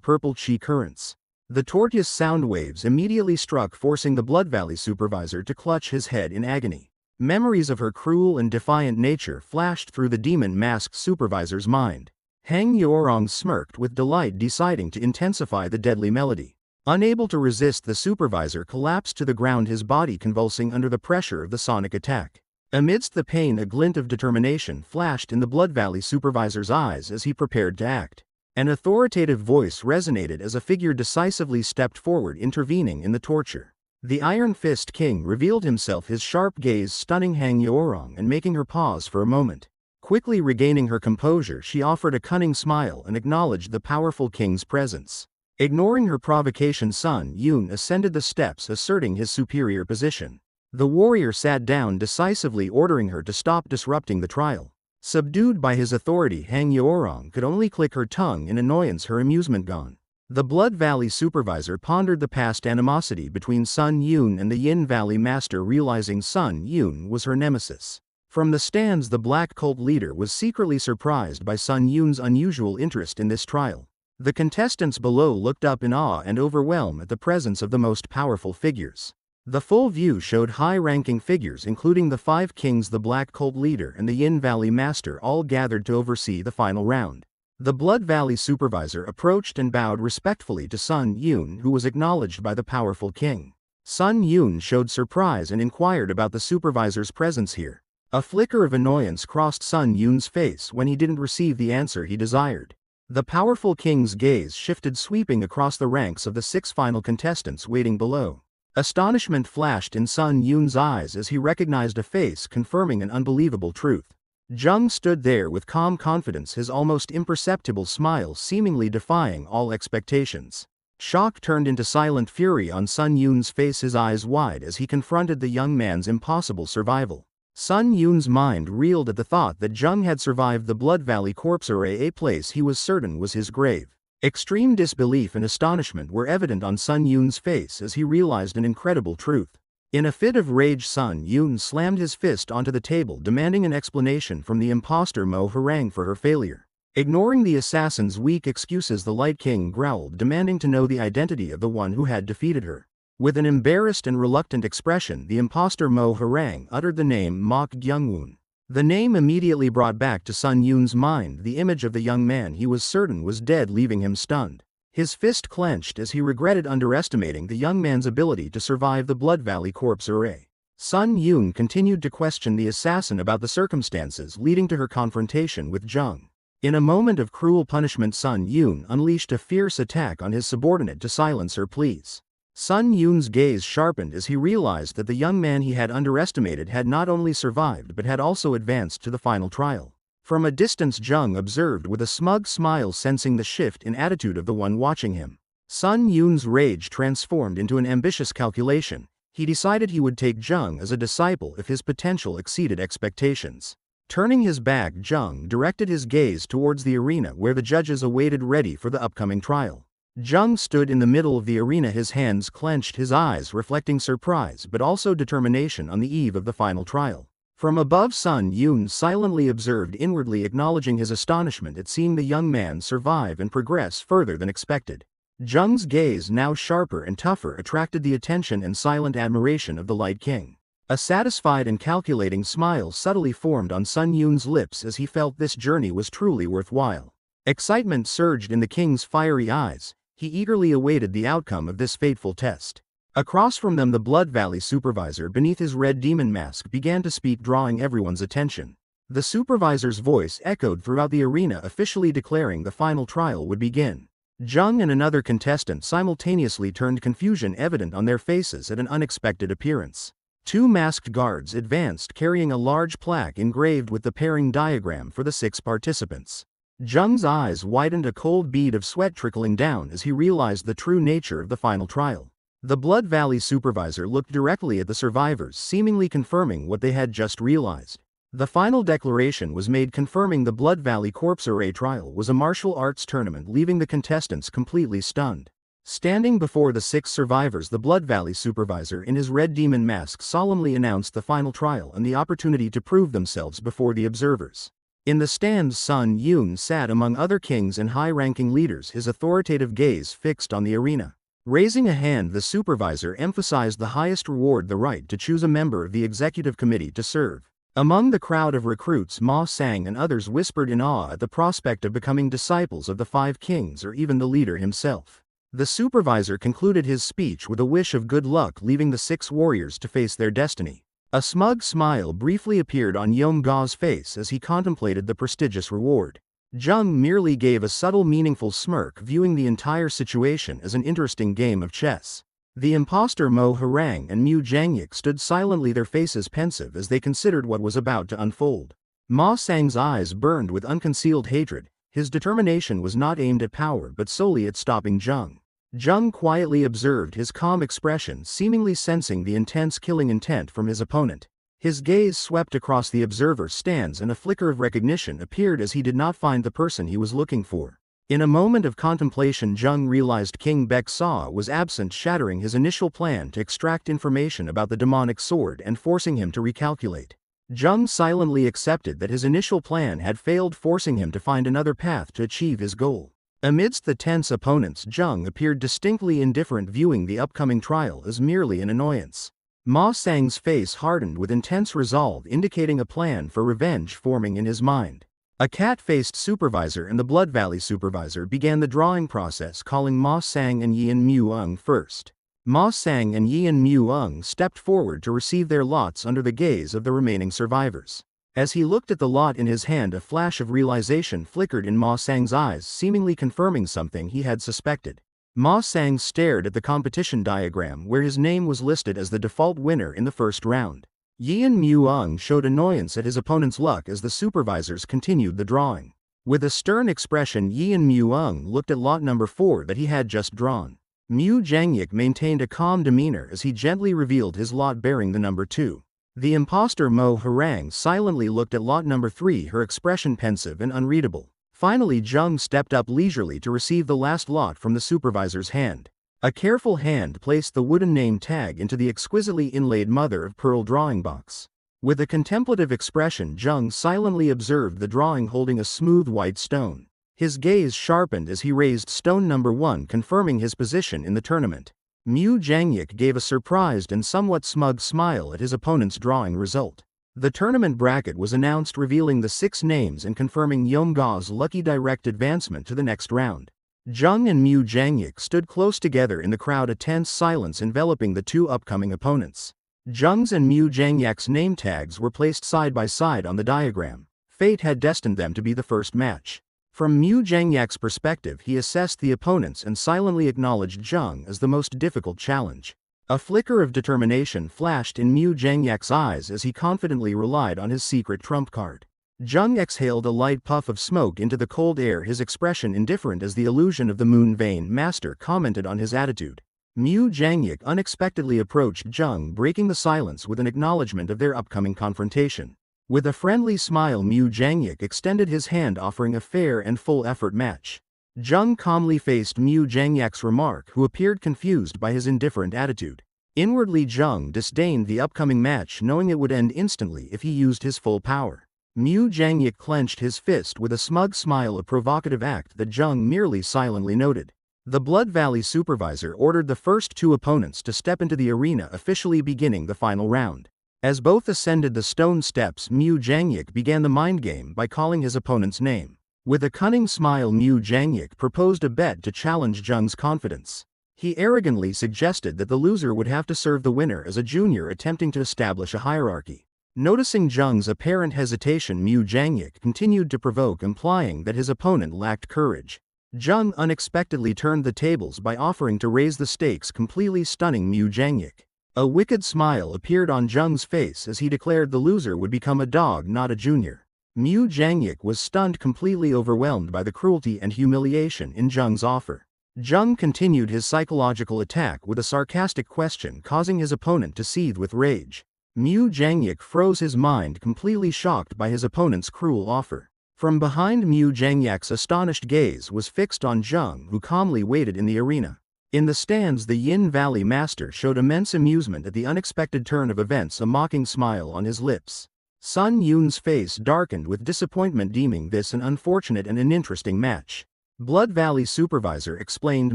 B: purple chi currents. The tortuous sound waves immediately struck, forcing the Blood Valley supervisor to clutch his head in agony. Memories of her cruel and defiant nature flashed through the demon-masked supervisor's mind. Hang Yorong smirked with delight, deciding to intensify the deadly melody. Unable to resist, the supervisor collapsed to the ground, his body convulsing under the pressure of the sonic attack. Amidst the pain, a glint of determination flashed in the Blood Valley supervisor's eyes as he prepared to act. An authoritative voice resonated as a figure decisively stepped forward, intervening in the torture. The Iron Fist King revealed himself, his sharp gaze stunning Hang Yorong and making her pause for a moment. Quickly regaining her composure, she offered a cunning smile and acknowledged the powerful king's presence. Ignoring her provocation, Sun Yun ascended the steps, asserting his superior position. The warrior sat down decisively, ordering her to stop disrupting the trial. Subdued by his authority, Hang Yorong could only click her tongue in annoyance, her amusement gone. The Blood Valley supervisor pondered the past animosity between Sun Yun and the Yin Valley Master, realizing Sun Yun was her nemesis. From the stands, the black cult leader was secretly surprised by Sun Yun's unusual interest in this trial. The contestants below looked up in awe and overwhelmed at the presence of the most powerful figures. The full view showed high-ranking figures, including the 5 kings, the black cult leader, and the Yin Valley Master, all gathered to oversee the final round. The Blood Valley supervisor approached and bowed respectfully to Sun Yun, who was acknowledged by the powerful king. Sun Yun showed surprise and inquired about the supervisor's presence here. A flicker of annoyance crossed Sun Yun's face when he didn't receive the answer he desired. The powerful king's gaze shifted, sweeping across the ranks of the 6 final contestants waiting below. Astonishment flashed in Sun Yun's eyes as he recognized a face confirming an unbelievable truth. Jung stood there with calm confidence, his almost imperceptible smile seemingly defying all expectations. Shock turned into silent fury on Sun Yun's face, his eyes wide as he confronted the young man's impossible survival. Sun Yun's mind reeled at the thought that Jung had survived the Blood Valley corpse array, a place he was certain was his grave. Extreme disbelief and astonishment were evident on Sun Yun's face as he realized an incredible truth. In a fit of rage, Sun Yun slammed his fist onto the table, demanding an explanation from the imposter Mo Harang for her failure. Ignoring the assassin's weak excuses, the Light King growled, demanding to know the identity of the one who had defeated her. With an embarrassed and reluctant expression, the imposter Mo Harang uttered the name Mok Gyungwoon. The name immediately brought back to Sun Yun's mind the image of the young man he was certain was dead, leaving him stunned. His fist clenched as he regretted underestimating the young man's ability to survive the Blood Valley corpse array. Sun Yun continued to question the assassin about the circumstances leading to her confrontation with Jung. In a moment of cruel punishment, Sun Yun unleashed a fierce attack on his subordinate to silence her pleas. Sun Yun's gaze sharpened as he realized that the young man he had underestimated had not only survived but had also advanced to the final trial. From a distance, Jung observed with a smug smile, sensing the shift in attitude of the one watching him. Sun Yun's rage transformed into an ambitious calculation. He decided he would take Jung as a disciple if his potential exceeded expectations. Turning his back, Jung directed his gaze towards the arena where the judges awaited, ready for the upcoming trial. Jung stood in the middle of the arena, his hands clenched, his eyes reflecting surprise but also determination on the eve of the final trial. From above, Sun Yun silently observed, inwardly acknowledging his astonishment at seeing the young man survive and progress further than expected. Jung's gaze, now sharper and tougher, attracted the attention and silent admiration of the Light King. A satisfied and calculating smile subtly formed on Sun Yun's lips as he felt this journey was truly worthwhile. Excitement surged in the king's fiery eyes. He eagerly awaited the outcome of this fateful test. Across from them, the Blood Valley supervisor beneath his red demon mask began to speak, drawing everyone's attention. The supervisor's voice echoed throughout the arena, officially declaring the final trial would begin. Jung and another contestant simultaneously turned, confusion evident on their faces at an unexpected appearance. 2 masked guards advanced, carrying a large plaque engraved with the pairing diagram for the 6 participants. Jung's eyes widened, a cold bead of sweat trickling down as he realized the true nature of the final trial. The Blood Valley supervisor looked directly at the survivors, seemingly confirming what they had just realized. The final declaration was made, confirming the Blood Valley corpse array trial was a martial arts tournament, leaving the contestants completely stunned. Standing before the 6 survivors, the Blood Valley supervisor in his red demon mask solemnly announced the final trial and the opportunity to prove themselves before the observers. In the stands, Sun Yun sat among other kings and high-ranking leaders, his authoritative gaze fixed on the arena. Raising a hand, the supervisor emphasized the highest reward, the right to choose a member of the executive committee to serve. Among the crowd of recruits, Ma Sang and others whispered in awe at the prospect of becoming disciples of the 5 kings or even the leader himself. The supervisor concluded his speech with a wish of good luck, leaving the 6 warriors to face their destiny. A smug smile briefly appeared on Yom Ga's face as he contemplated the prestigious reward. Jung merely gave a subtle, meaningful smirk, viewing the entire situation as an interesting game of chess. The imposter Mo Harang and Mu Jangyik stood silently, their faces pensive as they considered what was about to unfold. Ma Sang's eyes burned with unconcealed hatred. His determination was not aimed at power but solely at stopping Jung. Jung quietly observed his calm expression, seemingly sensing the intense killing intent from his opponent. His gaze swept across the observer stands and a flicker of recognition appeared as he did not find the person he was looking for. In a moment of contemplation, Jung realized King Baek Saw was absent, shattering his initial plan to extract information about the demonic sword and forcing him to recalculate. Jung silently accepted that his initial plan had failed, forcing him to find another path to achieve his goal. Amidst the tense opponents, Jung appeared distinctly indifferent, viewing the upcoming trial as merely an annoyance. Ma Sang's face hardened with intense resolve, indicating a plan for revenge forming in his mind. A cat-faced supervisor and the Blood Valley supervisor began the drawing process, calling Ma Sang and Yin Mu-ung first. Ma Sang and Yi and Mu Ung stepped forward to receive their lots under the gaze of the remaining survivors. As he looked at the lot in his hand, a flash of realization flickered in Ma Sang's eyes, seemingly confirming something he had suspected. Ma Sang stared at the competition diagram where his name was listed as the default winner in the first round. Yi and Mu Ung showed annoyance at his opponent's luck as the supervisors continued the drawing. With a stern expression, Yi and Mu Ung looked at lot number 4 that he had just drawn. Mu Jangyik maintained a calm demeanor as he gently revealed his lot bearing the number 2. The imposter Mo Harang silently looked at lot number 3, her expression pensive and unreadable. Finally, Jung stepped up leisurely to receive the last lot from the supervisor's hand. A careful hand placed the wooden name tag into the exquisitely inlaid mother-of-pearl drawing box. With a contemplative expression, Jung silently observed the drawing holding a smooth white stone. His gaze sharpened as he raised stone number 1, confirming his position in the tournament. Mu Jangyik gave a surprised and somewhat smug smile at his opponent's drawing result. The tournament bracket was announced, revealing the 6 names and confirming Yomga's lucky direct advancement to the next round. Jung and Mu Jangyik stood close together in the crowd, a tense silence enveloping the 2 upcoming opponents. Jung's and Mu Jangyik's name tags were placed side by side on the diagram. Fate had destined them to be the first match. From Mu Jangyik's perspective, he assessed the opponents and silently acknowledged Jung as the most difficult challenge. A flicker of determination flashed in Mu Jangyik's eyes as he confidently relied on his secret trump card. Jung exhaled a light puff of smoke into the cold air, his expression indifferent as the illusion of the Moon Vein Master commented on his attitude. Mu Jangyik unexpectedly approached Jung, breaking the silence with an acknowledgement of their upcoming confrontation. With a friendly smile, Mu Jangyik extended his hand, offering a fair and full-effort match. Jung calmly faced Mu Jangyik's remark, who appeared confused by his indifferent attitude. Inwardly, Jung disdained the upcoming match, knowing it would end instantly if he used his full power. Mu Jangyik clenched his fist with a smug smile, a provocative act that Jung merely silently noted. The Blood Valley supervisor ordered the first 2 opponents to step into the arena, officially beginning the final round. As both ascended the stone steps, Mu Jangyik began the mind game by calling his opponent's name. With a cunning smile, Mu Jangyik proposed a bet to challenge Jung's confidence. He arrogantly suggested that the loser would have to serve the winner as a junior, attempting to establish a hierarchy. Noticing Jung's apparent hesitation, Mu Jangyik continued to provoke, implying that his opponent lacked courage. Jung unexpectedly turned the tables by offering to raise the stakes, completely stunning Mu Jangyik. A wicked smile appeared on Jung's face as he declared the loser would become a dog, not a junior. Mu Jangyik was stunned, completely overwhelmed by the cruelty and humiliation in Jung's offer. Jung continued his psychological attack with a sarcastic question, causing his opponent to seethe with rage. Mu Jangyik froze, his mind completely shocked by his opponent's cruel offer. From behind, Mu Jangyik's astonished gaze was fixed on Jung, who calmly waited in the arena. In the stands, the Yin Valley Master showed immense amusement at the unexpected turn of events, a mocking smile on his lips. Sun Yun's face darkened with disappointment, deeming this an unfortunate and uninteresting match. Blood Valley supervisor explained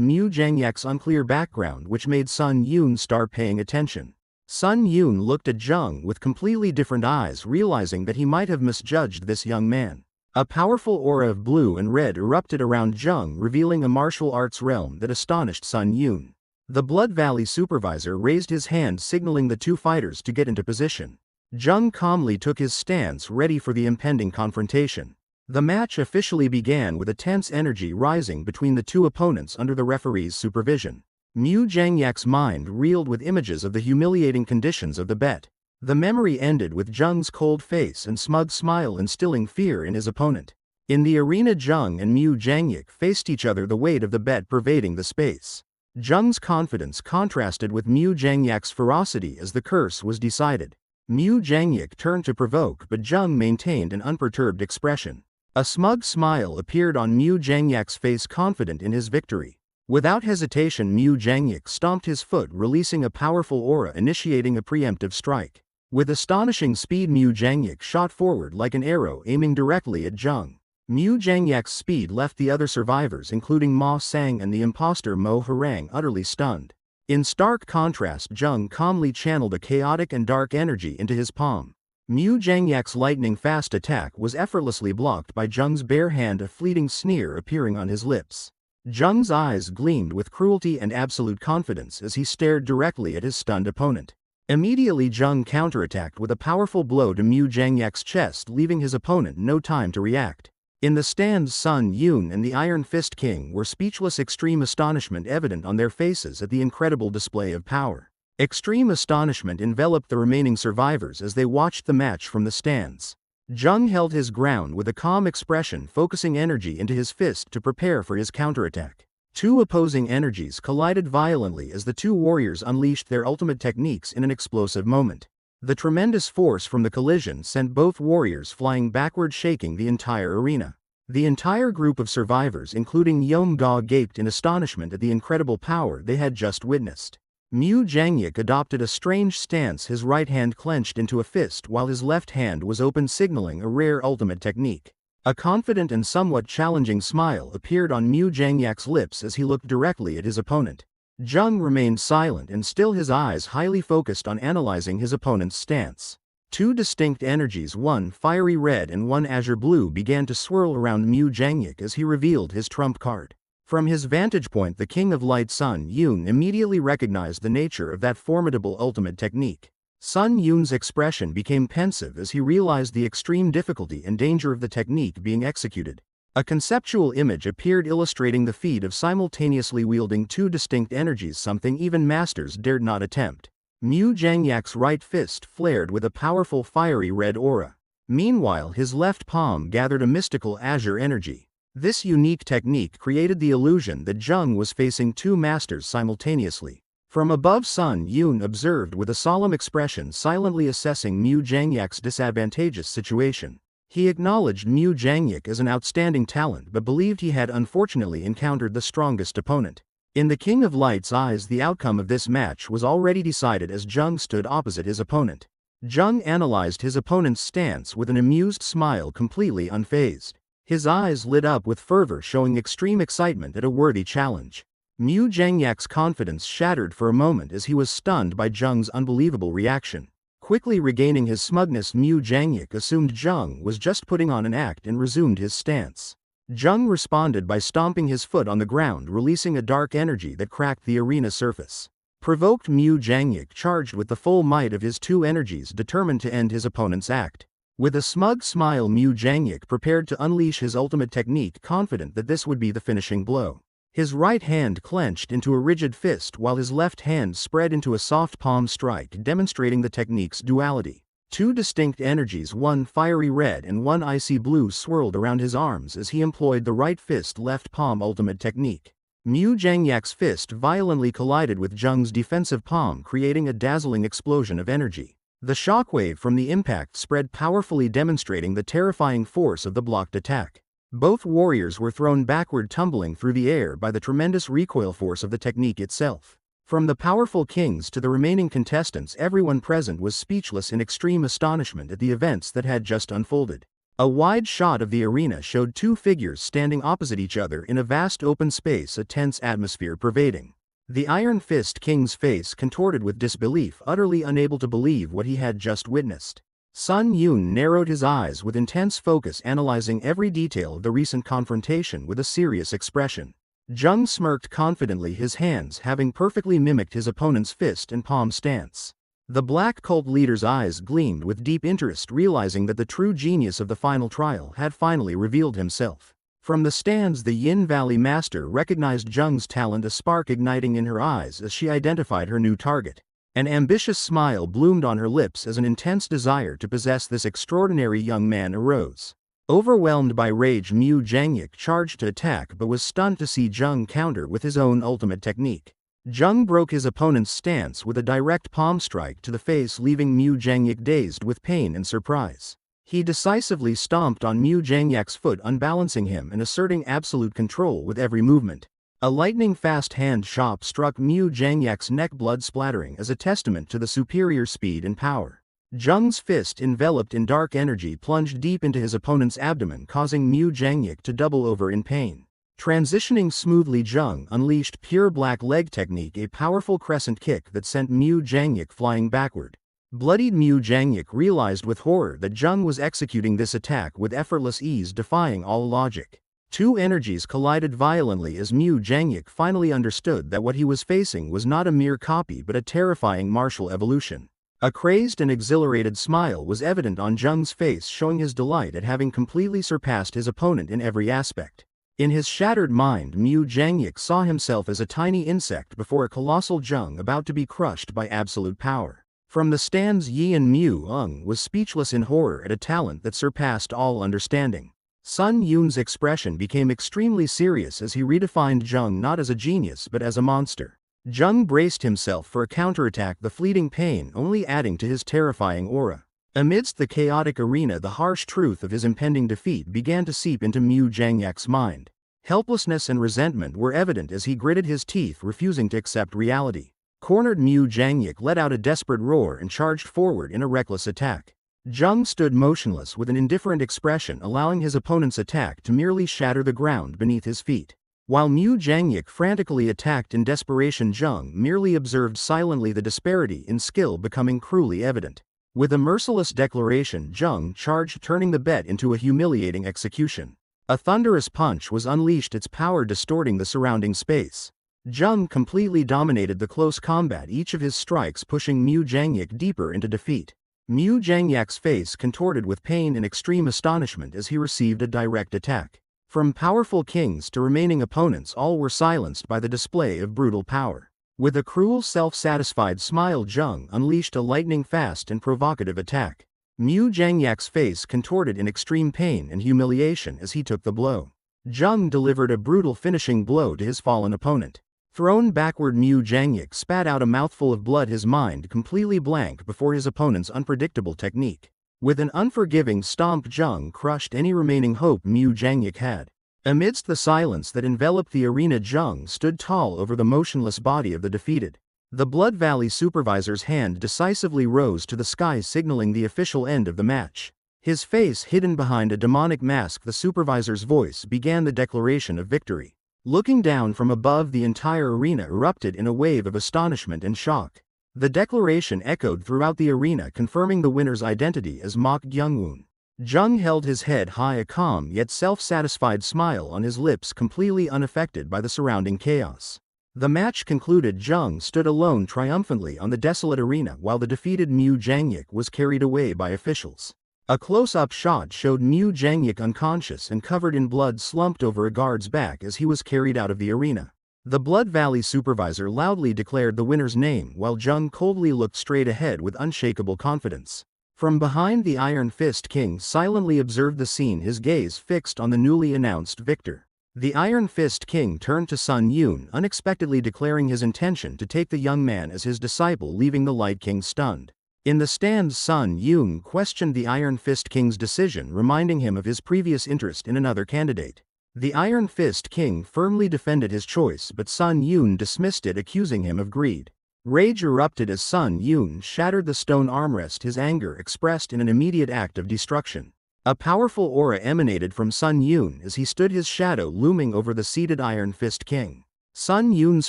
B: Mu Jangyik's unclear background, which made Sun Yun start paying attention. Sun Yun looked at Jung with completely different eyes, realizing that he might have misjudged this young man. A powerful aura of blue and red erupted around Jung, revealing a martial arts realm that astonished Sun Yun. The Blood Valley supervisor raised his hand, signaling the 2 fighters to get into position. Jung calmly took his stance, ready for the impending confrontation. The match officially began with a tense energy rising between the 2 opponents under the referee's supervision. Mu Jangyik's mind reeled with images of the humiliating conditions of the bet. The memory ended with Jung's cold face and smug smile, instilling fear in his opponent. In the arena, Jung and Mu Jangyik faced each other, the weight of the bet pervading the space. Jung's confidence contrasted with Mu Jangyik's ferocity as the curse was decided. Mu Jangyik turned to provoke, but Jung maintained an unperturbed expression. A smug smile appeared on Mu Jangyik's face, confident in his victory. Without hesitation, Mu Jangyik stomped his foot, releasing a powerful aura, initiating a preemptive strike. With astonishing speed, Mu Jangyik shot forward like an arrow, aiming directly at Jung. Mu Jangyik's speed left the other survivors, including Ma Sang and the imposter Mo Harang, utterly stunned. In stark contrast, Jung calmly channeled a chaotic and dark energy into his palm. Mu Jangyik's lightning-fast attack was effortlessly blocked by Jung's bare hand, a fleeting sneer appearing on his lips. Jung's eyes gleamed with cruelty and absolute confidence as he stared directly at his stunned opponent. Immediately Jung counterattacked with a powerful blow to Mu Zhangyak's chest, leaving his opponent no time to react. In the stands, Sun Yun and the Iron Fist King were speechless, extreme astonishment evident on their faces at the incredible display of power. Extreme astonishment enveloped the remaining survivors as they watched the match from the stands. Jung held his ground with a calm expression, focusing energy into his fist to prepare for his counterattack. Two opposing energies collided violently as the two warriors unleashed their ultimate techniques in an explosive moment. The tremendous force from the collision sent both warriors flying backward, shaking the entire arena. The entire group of survivors, including Yom Ga, gaped in astonishment at the incredible power they had just witnessed. Mu Zhangyak adopted a strange stance, his right hand clenched into a fist while his left hand was open, signaling a rare ultimate technique. A confident and somewhat challenging smile appeared on Mu Zhangyak's lips as he looked directly at his opponent. Jung remained silent and still, his eyes highly focused on analyzing his opponent's stance. Two distinct energies, one fiery red and one azure blue, began to swirl around Mu Zhangyak as he revealed his trump card. From his vantage point, the King of Light Sun Yun immediately recognized the nature of that formidable ultimate technique. Sun Yun's expression became pensive as he realized the extreme difficulty and danger of the technique being executed. A conceptual image appeared illustrating the feat of simultaneously wielding two distinct energies, something even masters dared not attempt. Mu Zhangyak's right fist flared with a powerful fiery red aura. Meanwhile, his left palm gathered a mystical azure energy. This unique technique created the illusion that Jung was facing two masters simultaneously. From above, Sun Yun observed with a solemn expression, silently assessing Mu Zhangyak's disadvantageous situation. He acknowledged Mu Zhangyak as an outstanding talent but believed he had unfortunately encountered the strongest opponent. In the King of Light's eyes, the outcome of this match was already decided as Jung stood opposite his opponent. Jung analyzed his opponent's stance with an amused smile, completely unfazed. His eyes lit up with fervor, showing extreme excitement at a worthy challenge. Mu Zhangyak's confidence shattered for a moment as he was stunned by Jung's unbelievable reaction. Quickly regaining his smugness, Mu Zhangyak assumed Jung was just putting on an act and resumed his stance. Jung responded by stomping his foot on the ground, releasing a dark energy that cracked the arena surface. Provoked, Mu Zhangyak charged with the full might of his two energies, determined to end his opponent's act. With a smug smile, Mu Zhangyak prepared to unleash his ultimate technique, confident that this would be the finishing blow. His right hand clenched into a rigid fist while his left hand spread into a soft palm strike, demonstrating the technique's duality. Two distinct energies, one fiery red and one icy blue, swirled around his arms as he employed the right fist left palm ultimate technique. Mu Zhangyak's fist violently collided with Jung's defensive palm, creating a dazzling explosion of energy. The shockwave from the impact spread powerfully, demonstrating the terrifying force of the blocked attack. Both warriors were thrown backward, tumbling through the air by the tremendous recoil force of the technique itself. From the powerful kings to the remaining contestants, everyone present was speechless in extreme astonishment at the events that had just unfolded. A wide shot of the arena showed two figures standing opposite each other in a vast open space, a tense atmosphere pervading. The Iron Fist King's face contorted with disbelief, utterly unable to believe what he had just witnessed. Sun Yun narrowed his eyes with intense focus, analyzing every detail of the recent confrontation with a serious expression. Jung smirked confidently, his hands having perfectly mimicked his opponent's fist and palm stance. The Black Cult leader's eyes gleamed with deep interest, realizing that the true genius of the final trial had finally revealed himself. From the stands, the Yin Valley Master recognized Jung's talent, a spark igniting in her eyes as she identified her new target. An ambitious smile bloomed on her lips as an intense desire to possess this extraordinary young man arose. Overwhelmed by rage, Mu Zhangyak charged to attack but was stunned to see Jung counter with his own ultimate technique. Jung broke his opponent's stance with a direct palm strike to the face, leaving Mu Zhangyak dazed with pain and surprise. He decisively stomped on Mu Zhangyak's foot, unbalancing him and asserting absolute control with every movement. A lightning-fast hand chop struck Mu Zhangyak's neck, blood splattering as a testament to the superior speed and power. Jung's fist, enveloped in dark energy, plunged deep into his opponent's abdomen, causing Mu Zhangyak to double over in pain. Transitioning smoothly, Jung unleashed pure black leg technique, a powerful crescent kick that sent Mu Zhangyak flying backward. Bloodied, Mu Zhangyak realized with horror that Jung was executing this attack with effortless ease, defying all logic. Two energies collided violently as Mu Jangyik finally understood that what he was facing was not a mere copy but a terrifying martial evolution. A crazed and exhilarated smile was evident on Jung's face, showing his delight at having completely surpassed his opponent in every aspect. In his shattered mind, Mu Jangyik saw himself as a tiny insect before a colossal Jung about to be crushed by absolute power. From the stands, Yi and Mu Ung was speechless in horror at a talent that surpassed all understanding. Sun Yun's expression became extremely serious as he redefined Jung not as a genius but as a monster. Jung braced himself for a counterattack, the fleeting pain only adding to his terrifying aura. Amidst the chaotic arena, the harsh truth of his impending defeat began to seep into Mu Jangyik's mind. Helplessness and resentment were evident as he gritted his teeth, refusing to accept reality. Cornered, Mu Jangyik let out a desperate roar and charged forward in a reckless attack. Jung stood motionless with an indifferent expression, allowing his opponent's attack to merely shatter the ground beneath his feet. While Mu Jangyik frantically attacked in desperation, Jung merely observed silently, the disparity in skill becoming cruelly evident. With a merciless declaration, Jung charged, turning the bet into a humiliating execution. A thunderous punch was unleashed, its power distorting the surrounding space. Jung completely dominated the close combat, each of his strikes pushing Mu Jangyik deeper into defeat. Mu Jangyik's face contorted with pain and extreme astonishment as he received a direct attack. From powerful kings to remaining opponents, all were silenced by the display of brutal power. With a cruel, self-satisfied smile, Jung unleashed a lightning-fast and provocative attack. Mu Jangyik's face contorted in extreme pain and humiliation as he took the blow. Jung delivered a brutal finishing blow to his fallen opponent. Thrown backward, Mu Jangyik spat out a mouthful of blood, his mind completely blank before his opponent's unpredictable technique. With an unforgiving stomp, Jung crushed any remaining hope Mu Jangyik had. Amidst the silence that enveloped the arena, Jung stood tall over the motionless body of the defeated. The Blood Valley supervisor's hand decisively rose to the sky, signaling the official end of the match. His face hidden behind a demonic mask, the supervisor's voice began the declaration of victory. Looking down from above, the entire arena erupted in a wave of astonishment and shock. The declaration echoed throughout the arena, confirming the winner's identity as Mok Gyungwoon. Jung held his head high, a calm yet self-satisfied smile on his lips, completely unaffected by the surrounding chaos. The match concluded. Jung stood alone triumphantly on the desolate arena while the defeated Mu Jangyik was carried away by officials. A close-up shot showed Mu Jangyik unconscious and covered in blood, slumped over a guard's back as he was carried out of the arena. The Blood Valley supervisor loudly declared the winner's name while Jung coldly looked straight ahead with unshakable confidence. From behind, the Iron Fist King silently observed the scene, his gaze fixed on the newly announced victor. The Iron Fist King turned to Sun Yun, unexpectedly declaring his intention to take the young man as his disciple, leaving the Light King stunned. In the stands, Sun Yun questioned the Iron Fist King's decision, reminding him of his previous interest in another candidate. The Iron Fist King firmly defended his choice, but Sun Yun dismissed it, accusing him of greed. Rage erupted as Sun Yun shattered the stone armrest, his anger expressed in an immediate act of destruction. A powerful aura emanated from Sun Yun as he stood, his shadow looming over the seated Iron Fist King. Sun Yun's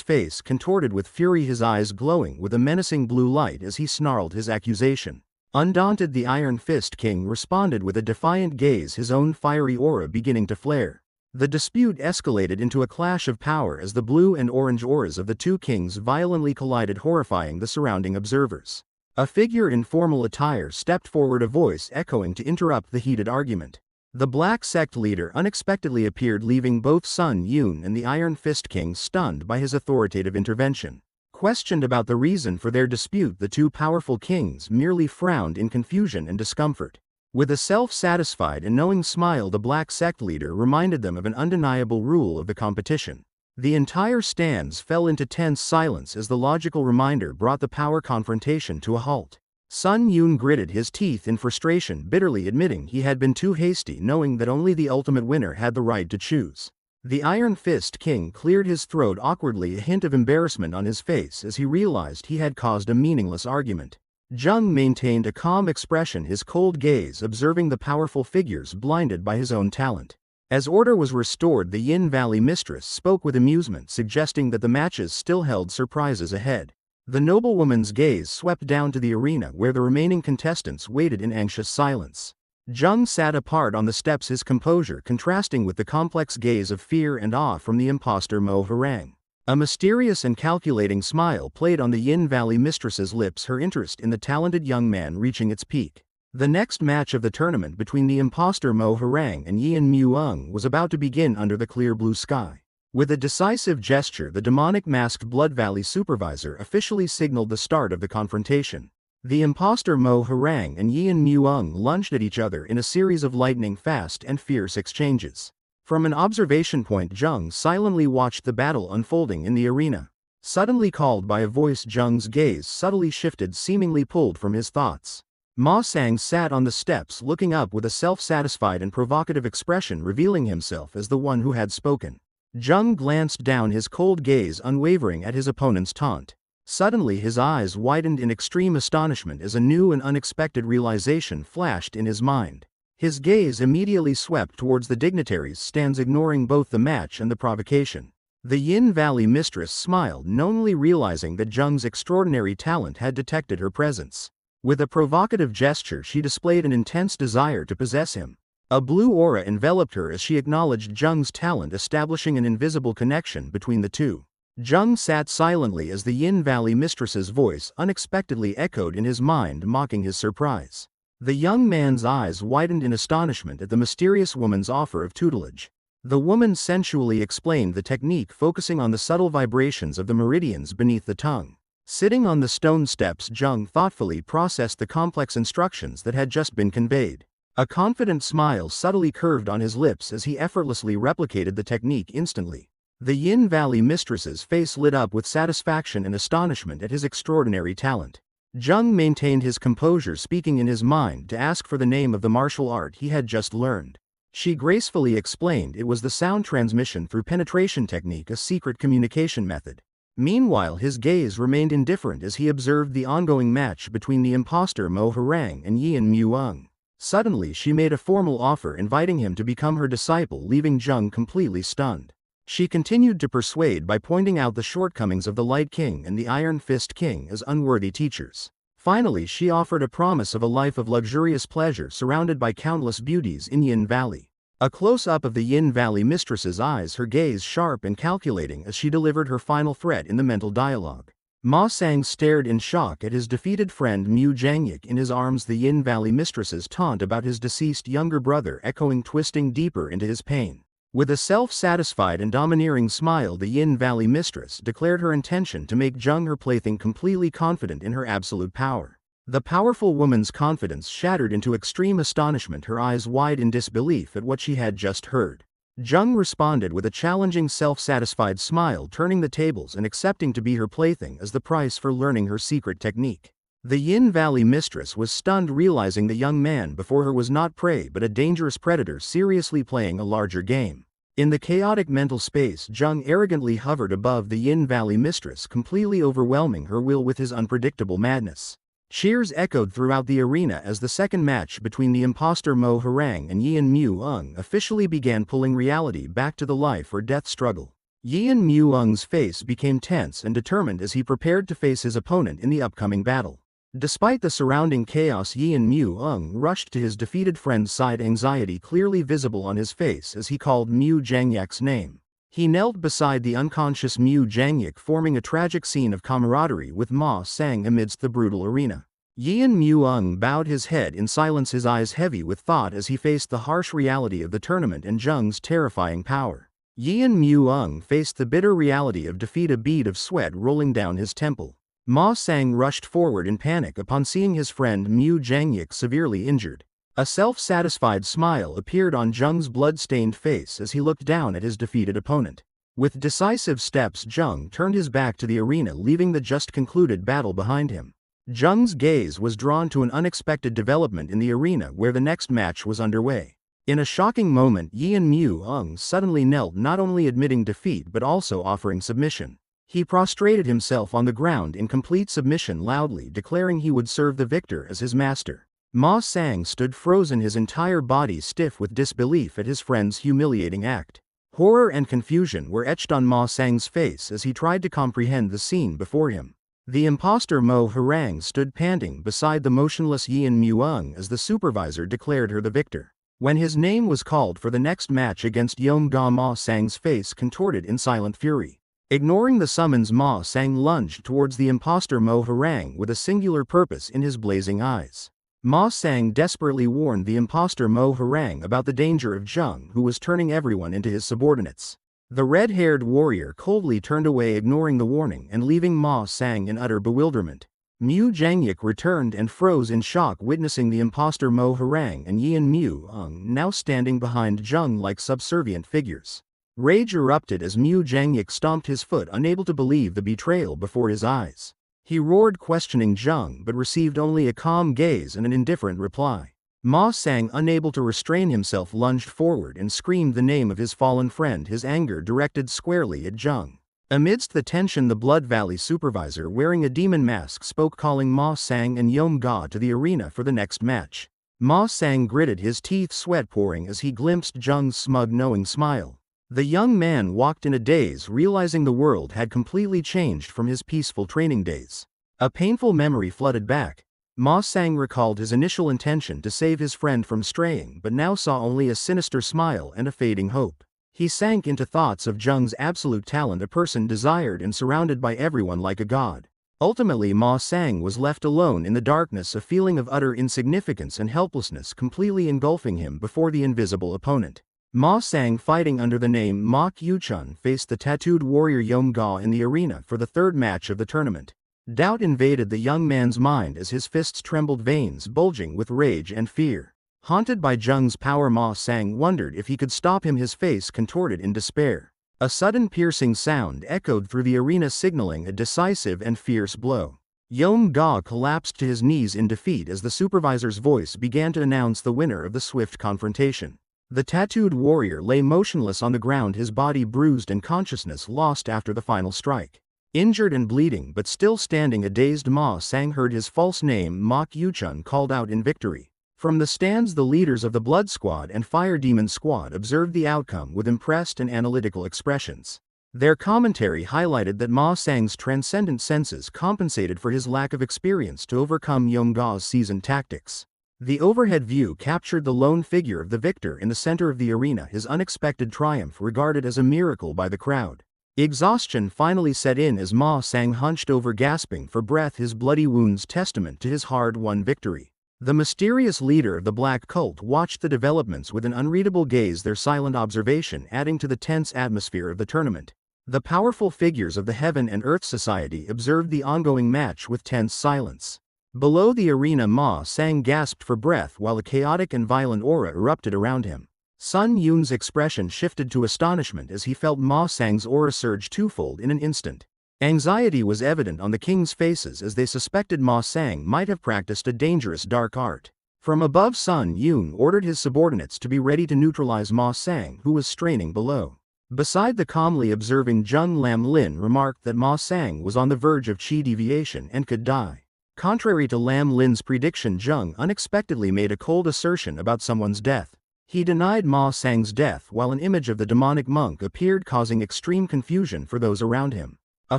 B: face contorted with fury, his eyes glowing with a menacing blue light as he snarled his accusation. Undaunted, the Iron Fist King responded with a defiant gaze, his own fiery aura beginning to flare. The dispute escalated into a clash of power as the blue and orange auras of the two kings violently collided, horrifying the surrounding observers. A figure in formal attire stepped forward, a voice echoing to interrupt the heated argument. The Black Sect leader unexpectedly appeared, leaving both Sun Yun and the Iron Fist King stunned by his authoritative intervention. Questioned about the reason for their dispute, the two powerful kings merely frowned in confusion and discomfort. With a self-satisfied and knowing smile, the Black Sect leader reminded them of an undeniable rule of the competition. The entire stands fell into tense silence as the logical reminder brought the power confrontation to a halt. Sun Yun gritted his teeth in frustration, bitterly admitting he had been too hasty, knowing that only the ultimate winner had the right to choose. The Iron Fist King cleared his throat awkwardly, a hint of embarrassment on his face as he realized he had caused a meaningless argument. Jung maintained a calm expression, his cold gaze observing the powerful figures, blinded by his own talent. As order was restored, the Yin Valley mistress spoke with amusement, suggesting that the matches still held surprises ahead. The noblewoman's gaze swept down to the arena where the remaining contestants waited in anxious silence. Jung sat apart on the steps, his composure contrasting with the complex gaze of fear and awe from the imposter Mo Harang. A mysterious and calculating smile played on the Yin Valley mistress's lips, her interest in the talented young man reaching its peak. The next match of the tournament between the imposter Mo Harang and Yin Mu-ung was about to begin under the clear blue sky. With a decisive gesture, the demonic masked Blood Valley supervisor officially signaled the start of the confrontation. The imposter Mo Harang and Yin Mu-ung lunged at each other in a series of lightning-fast and fierce exchanges. From an observation point, Jung silently watched the battle unfolding in the arena. Suddenly called by a voice, Jung's gaze subtly shifted, seemingly pulled from his thoughts. Ma Sang sat on the steps, looking up with a self-satisfied and provocative expression, revealing himself as the one who had spoken. Jung glanced down, his cold gaze unwavering at his opponent's taunt. Suddenly his eyes widened in extreme astonishment as a new and unexpected realization flashed in his mind. His gaze immediately swept towards the dignitaries' stands, ignoring both the match and the provocation. The Yin Valley mistress smiled knowingly, realizing that Jung's extraordinary talent had detected her presence. With a provocative gesture, she displayed an intense desire to possess him. A blue aura enveloped her as she acknowledged Jung's talent, establishing an invisible connection between the two. Jung sat silently as the Yin Valley mistress's voice unexpectedly echoed in his mind, mocking his surprise. The young man's eyes widened in astonishment at the mysterious woman's offer of tutelage. The woman sensually explained the technique, focusing on the subtle vibrations of the meridians beneath the tongue. Sitting on the stone steps, Jung thoughtfully processed the complex instructions that had just been conveyed. A confident smile subtly curved on his lips as he effortlessly replicated the technique instantly. The Yin Valley mistress's face lit up with satisfaction and astonishment at his extraordinary talent. Jung maintained his composure, speaking in his mind to ask for the name of the martial art he had just learned. She gracefully explained it was the sound transmission through penetration technique, a secret communication method. Meanwhile, his gaze remained indifferent as he observed the ongoing match between the imposter Mo Harang and Yin Mu-ung. Suddenly she made a formal offer, inviting him to become her disciple, leaving Jung completely stunned. She continued to persuade by pointing out the shortcomings of the Light King and the Iron Fist King as unworthy teachers. Finally, she offered a promise of a life of luxurious pleasure surrounded by countless beauties in Yin Valley. A close-up of the Yin Valley mistress's eyes, her gaze sharp and calculating as she delivered her final threat in the mental dialogue. Ma Sang stared in shock at his defeated friend Mu Jangyik in his arms, the Yin Valley mistress's taunt about his deceased younger brother echoing, twisting deeper into his pain. With a self-satisfied and domineering smile, the Yin Valley mistress declared her intention to make Jung her plaything, completely confident in her absolute power. The powerful woman's confidence shattered into extreme astonishment, her eyes wide in disbelief at what she had just heard. Jung responded with a challenging, self-satisfied smile, turning the tables and accepting to be her plaything as the price for learning her secret technique. The Yin Valley mistress was stunned, realizing the young man before her was not prey but a dangerous predator seriously playing a larger game. In the chaotic mental space, Jung arrogantly hovered above the Yin Valley mistress, completely overwhelming her will with his unpredictable madness. Cheers echoed throughout the arena as the second match between the imposter Mo Harang and Yin Mu-ung officially began, pulling reality back to the life or death struggle. Yin Mu-ung's face became tense and determined as he prepared to face his opponent in the upcoming battle. Despite the surrounding chaos, Yin Mu-ung rushed to his defeated friend's side, anxiety clearly visible on his face as he called Mu Jangyik's name. He knelt beside the unconscious Mu Jangyik, forming a tragic scene of camaraderie with Ma Sang amidst the brutal arena. Yin Mu-ung bowed his head in silence, his eyes heavy with thought as he faced the harsh reality of the tournament and Jung's terrifying power. Yin Mu-ung faced the bitter reality of defeat, a bead of sweat rolling down his temple. Ma Sang rushed forward in panic upon seeing his friend Mu Jangyik severely injured. A self-satisfied smile appeared on Jung's blood-stained face as he looked down at his defeated opponent. With decisive steps, Jung turned his back to the arena, leaving the just-concluded battle behind him. Jung's gaze was drawn to an unexpected development in the arena where the next match was underway. In a shocking moment, Yin Mu-ung suddenly knelt, not only admitting defeat but also offering submission. He prostrated himself on the ground in complete submission, loudly declaring he would serve the victor as his master. Ma Sang stood frozen, his entire body stiff with disbelief at his friend's humiliating act. Horror and confusion were etched on Ma Sang's face as he tried to comprehend the scene before him. The imposter Mo Harang stood panting beside the motionless Yin Muung as the supervisor declared her the victor. When his name was called for the next match against Yom Ga, Ma Sang's face contorted in silent fury. Ignoring the summons, Ma Sang lunged towards the imposter Mo Harang with a singular purpose in his blazing eyes. Ma Sang desperately warned the imposter Mo Harang about the danger of Zheng, who was turning everyone into his subordinates. The red-haired warrior coldly turned away, ignoring the warning and leaving Ma Sang in utter bewilderment. Mu Zhangyik returned and froze in shock, witnessing the imposter Mo Harang and Yin Muung now standing behind Zheng like subservient figures. Rage erupted as Mu Zhangyik stomped his foot, unable to believe the betrayal before his eyes. He roared, questioning Zheng, but received only a calm gaze and an indifferent reply. Ma Sang, unable to restrain himself, lunged forward and screamed the name of his fallen friend, his anger directed squarely at Zheng. Amidst the tension, the Blood Valley supervisor wearing a demon mask spoke, calling Ma Sang and Yom Ga to the arena for the next match. Ma Sang gritted his teeth, sweat pouring as he glimpsed Zheng's smug, knowing smile. The young man walked in a daze, realizing the world had completely changed from his peaceful training days. A painful memory flooded back. Ma Sang recalled his initial intention to save his friend from straying, but now saw only a sinister smile and a fading hope. He sank into thoughts of Zheng's absolute talent, a person desired and surrounded by everyone like a god. Ultimately, Ma Sang was left alone in the darkness, a feeling of utter insignificance and helplessness completely engulfing him before the invisible opponent. Ma Sang, fighting under the name Ma Kyuchun, faced the tattooed warrior Yom Ga in the arena for the third match of the tournament. Doubt invaded the young man's mind as his fists trembled, veins bulging with rage and fear. Haunted by Zheng's power, Ma Sang wondered if he could stop him, his face contorted in despair. A sudden piercing sound echoed through the arena, signaling a decisive and fierce blow. Yom Ga collapsed to his knees in defeat as the supervisor's voice began to announce the winner of the swift confrontation. The tattooed warrior lay motionless on the ground, his body bruised and consciousness lost after the final strike. Injured and bleeding but still standing, a dazed Ma Sang heard his false name Ma Kyuchun called out in victory. From the stands, the leaders of the Blood Squad and Fire Demon Squad observed the outcome with impressed and analytical expressions. Their commentary highlighted that Ma Sang's transcendent senses compensated for his lack of experience to overcome Yom Ga's seasoned tactics. The overhead view captured the lone figure of the victor in the center of the arena, his unexpected triumph regarded as a miracle by the crowd. Exhaustion finally set in as Ma Sang hunched over, gasping for breath, his bloody wounds testament to his hard-won victory. The mysterious leader of the Black Cult watched the developments with an unreadable gaze, their silent observation adding to the tense atmosphere of the tournament. The powerful figures of the Heaven and Earth Society observed the ongoing match with tense silence. Below the arena, Ma Sang gasped for breath while a chaotic and violent aura erupted around him. Sun Yun's expression shifted to astonishment as he felt Ma Sang's aura surge twofold in an instant. Anxiety was evident on the king's faces as they suspected Ma Sang might have practiced a dangerous dark art. From above, Sun Yun ordered his subordinates to be ready to neutralize Ma Sang, who was straining below. Beside the calmly observing Zheng, Lam Lin remarked that Ma Sang was on the verge of chi deviation and could die. Contrary to Lam Lin's prediction, Zheng unexpectedly made a cold assertion about someone's death. He denied Ma Sang's death while an image of the demonic monk appeared, causing extreme confusion for those around him. A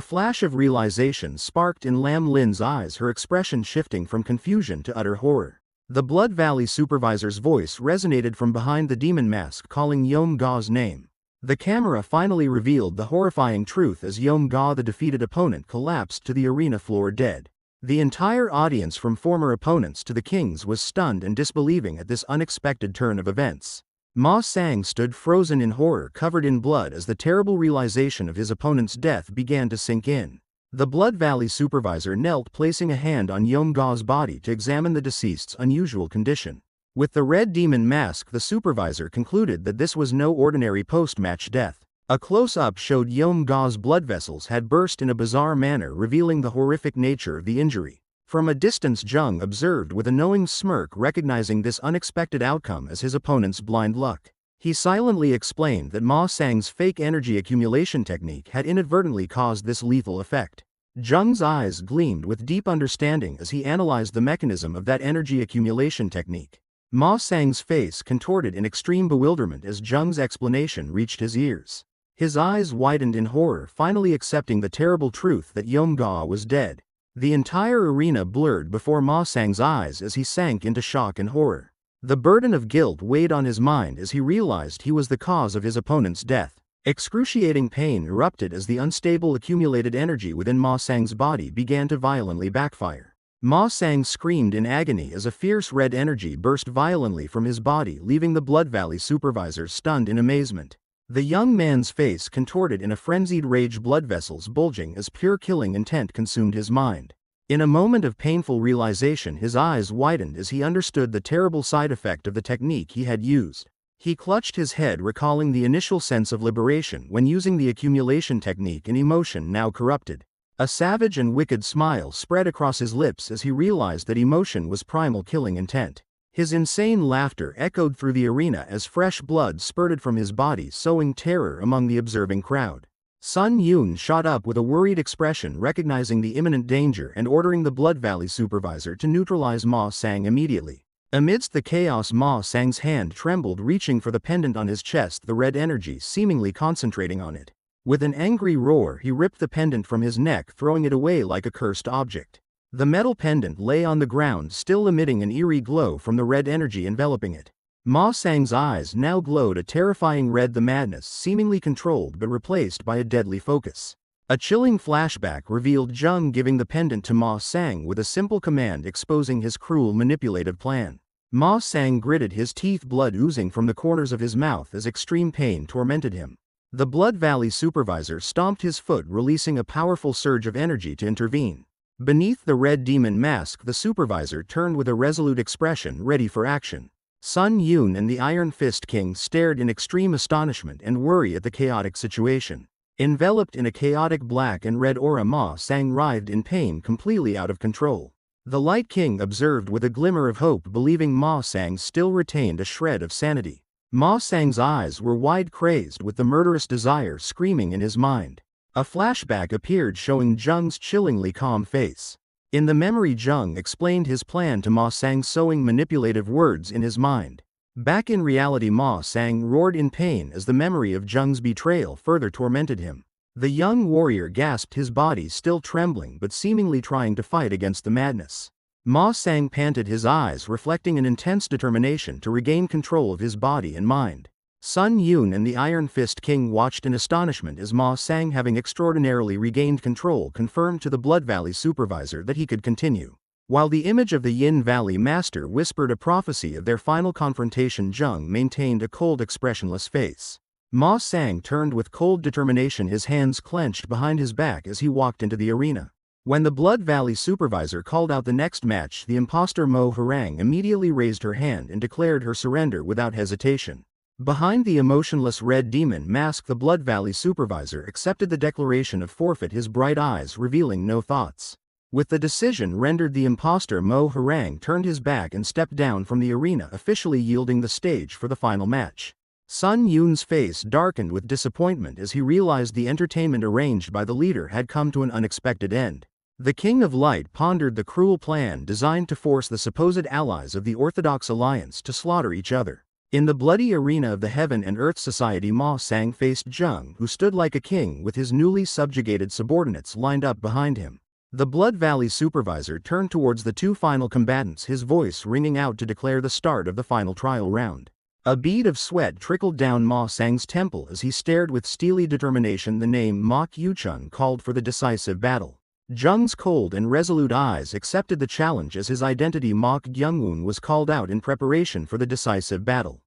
B: flash of realization sparked in Lam Lin's eyes, her expression shifting from confusion to utter horror. The Blood Valley supervisor's voice resonated from behind the demon mask, calling Yom Ga's name. The camera finally revealed the horrifying truth as Yom Ga, the defeated opponent, collapsed to the arena floor dead. The entire audience, from former opponents to the kings, was stunned and disbelieving at this unexpected turn of events. Ma Sang stood frozen in horror, covered in blood, as the terrible realization of his opponent's death began to sink in. The Blood Valley supervisor knelt, placing a hand on Yom Ga's body to examine the deceased's unusual condition. With the red demon mask, the supervisor concluded that this was no ordinary post-match death. A close-up showed Yom Ga's blood vessels had burst in a bizarre manner, revealing the horrific nature of the injury. From a distance, Zheng observed with a knowing smirk, recognizing this unexpected outcome as his opponent's blind luck. He silently explained that Ma Sang's fake energy accumulation technique had inadvertently caused this lethal effect. Zheng's eyes gleamed with deep understanding as he analyzed the mechanism of that energy accumulation technique. Ma Sang's face contorted in extreme bewilderment as Zheng's explanation reached his ears. His eyes widened in horror, finally accepting the terrible truth that Yom Ga was dead. The entire arena blurred before Ma Sang's eyes as he sank into shock and horror. The burden of guilt weighed on his mind as he realized he was the cause of his opponent's death. Excruciating pain erupted as the unstable accumulated energy within Ma Sang's body began to violently backfire. Ma Sang screamed in agony as a fierce red energy burst violently from his body, leaving the Blood Valley supervisor stunned in amazement. The young man's face contorted in a frenzied rage, blood vessels bulging as pure killing intent consumed his mind. In a moment of painful realization, his eyes widened as he understood the terrible side effect of the technique he had used. He clutched his head, recalling the initial sense of liberation when using the accumulation technique, an emotion now corrupted. A savage and wicked smile spread across his lips as he realized that emotion was primal killing intent. His insane laughter echoed through the arena as fresh blood spurted from his body, sowing terror among the observing crowd. Sun Yun shot up with a worried expression, recognizing the imminent danger and ordering the Blood Valley supervisor to neutralize Ma Sang immediately. Amidst the chaos, Ma Sang's hand trembled, reaching for the pendant on his chest, the red energy seemingly concentrating on it. With an angry roar, he ripped the pendant from his neck, throwing it away like a cursed object. The metal pendant lay on the ground, still emitting an eerie glow from the red energy enveloping it. Ma Sang's eyes now glowed a terrifying red, the madness seemingly controlled but replaced by a deadly focus. A chilling flashback revealed Jung giving the pendant to Ma Sang with a simple command, exposing his cruel manipulative plan. Ma Sang gritted his teeth, blood oozing from the corners of his mouth as extreme pain tormented him. The Blood Valley supervisor stomped his foot, releasing a powerful surge of energy to intervene. Beneath the red demon mask, the supervisor turned with a resolute expression, ready for action. Sun Yun and the Iron Fist King stared in extreme astonishment and worry at the chaotic situation. Enveloped in a chaotic black and red aura, Ma Sang writhed in pain, completely out of control. The Light King observed with a glimmer of hope, believing Ma Sang still retained a shred of sanity. Ma Sang's eyes were wide, crazed with the murderous desire screaming in his mind. A flashback appeared, showing Jung's chillingly calm face. In the memory, Jung explained his plan to Ma Sang, sowing manipulative words in his mind. Back in reality, Ma Sang roared in pain as the memory of Jung's betrayal further tormented him. The young warrior gasped, his body still trembling but seemingly trying to fight against the madness. Ma Sang panted, his eyes reflecting an intense determination to regain control of his body and mind. Sun Yun and the Iron Fist King watched in astonishment as Ma Sang, having extraordinarily regained control, confirmed to the Blood Valley supervisor that he could continue. While the image of the Yin Valley master whispered a prophecy of their final confrontation, Jung maintained a cold, expressionless face. Ma Sang turned with cold determination, his hands clenched behind his back as he walked into the arena. When the Blood Valley supervisor called out the next match, the imposter Mo Harang immediately raised her hand and declared her surrender without hesitation. Behind the emotionless red demon mask, the Blood Valley supervisor accepted the declaration of forfeit, his bright eyes revealing no thoughts. With the decision rendered, the imposter Mo Harang turned his back and stepped down from the arena, officially yielding the stage for the final match. Sun Yun's face darkened with disappointment as he realized the entertainment arranged by the leader had come to an unexpected end. The King of Light pondered the cruel plan designed to force the supposed allies of the Orthodox Alliance to slaughter each other. In the bloody arena of the Heaven and Earth Society, Ma Sang faced Jung, who stood like a king with his newly subjugated subordinates lined up behind him. The Blood Valley supervisor turned towards the two final combatants, his voice ringing out to declare the start of the final trial round. A bead of sweat trickled down Ma Sang's temple as he stared with steely determination. The name Mok Yuchun called for the decisive battle. Jung's cold and resolute eyes accepted the challenge as his identity Mok Gyungun was called out in preparation for the decisive battle.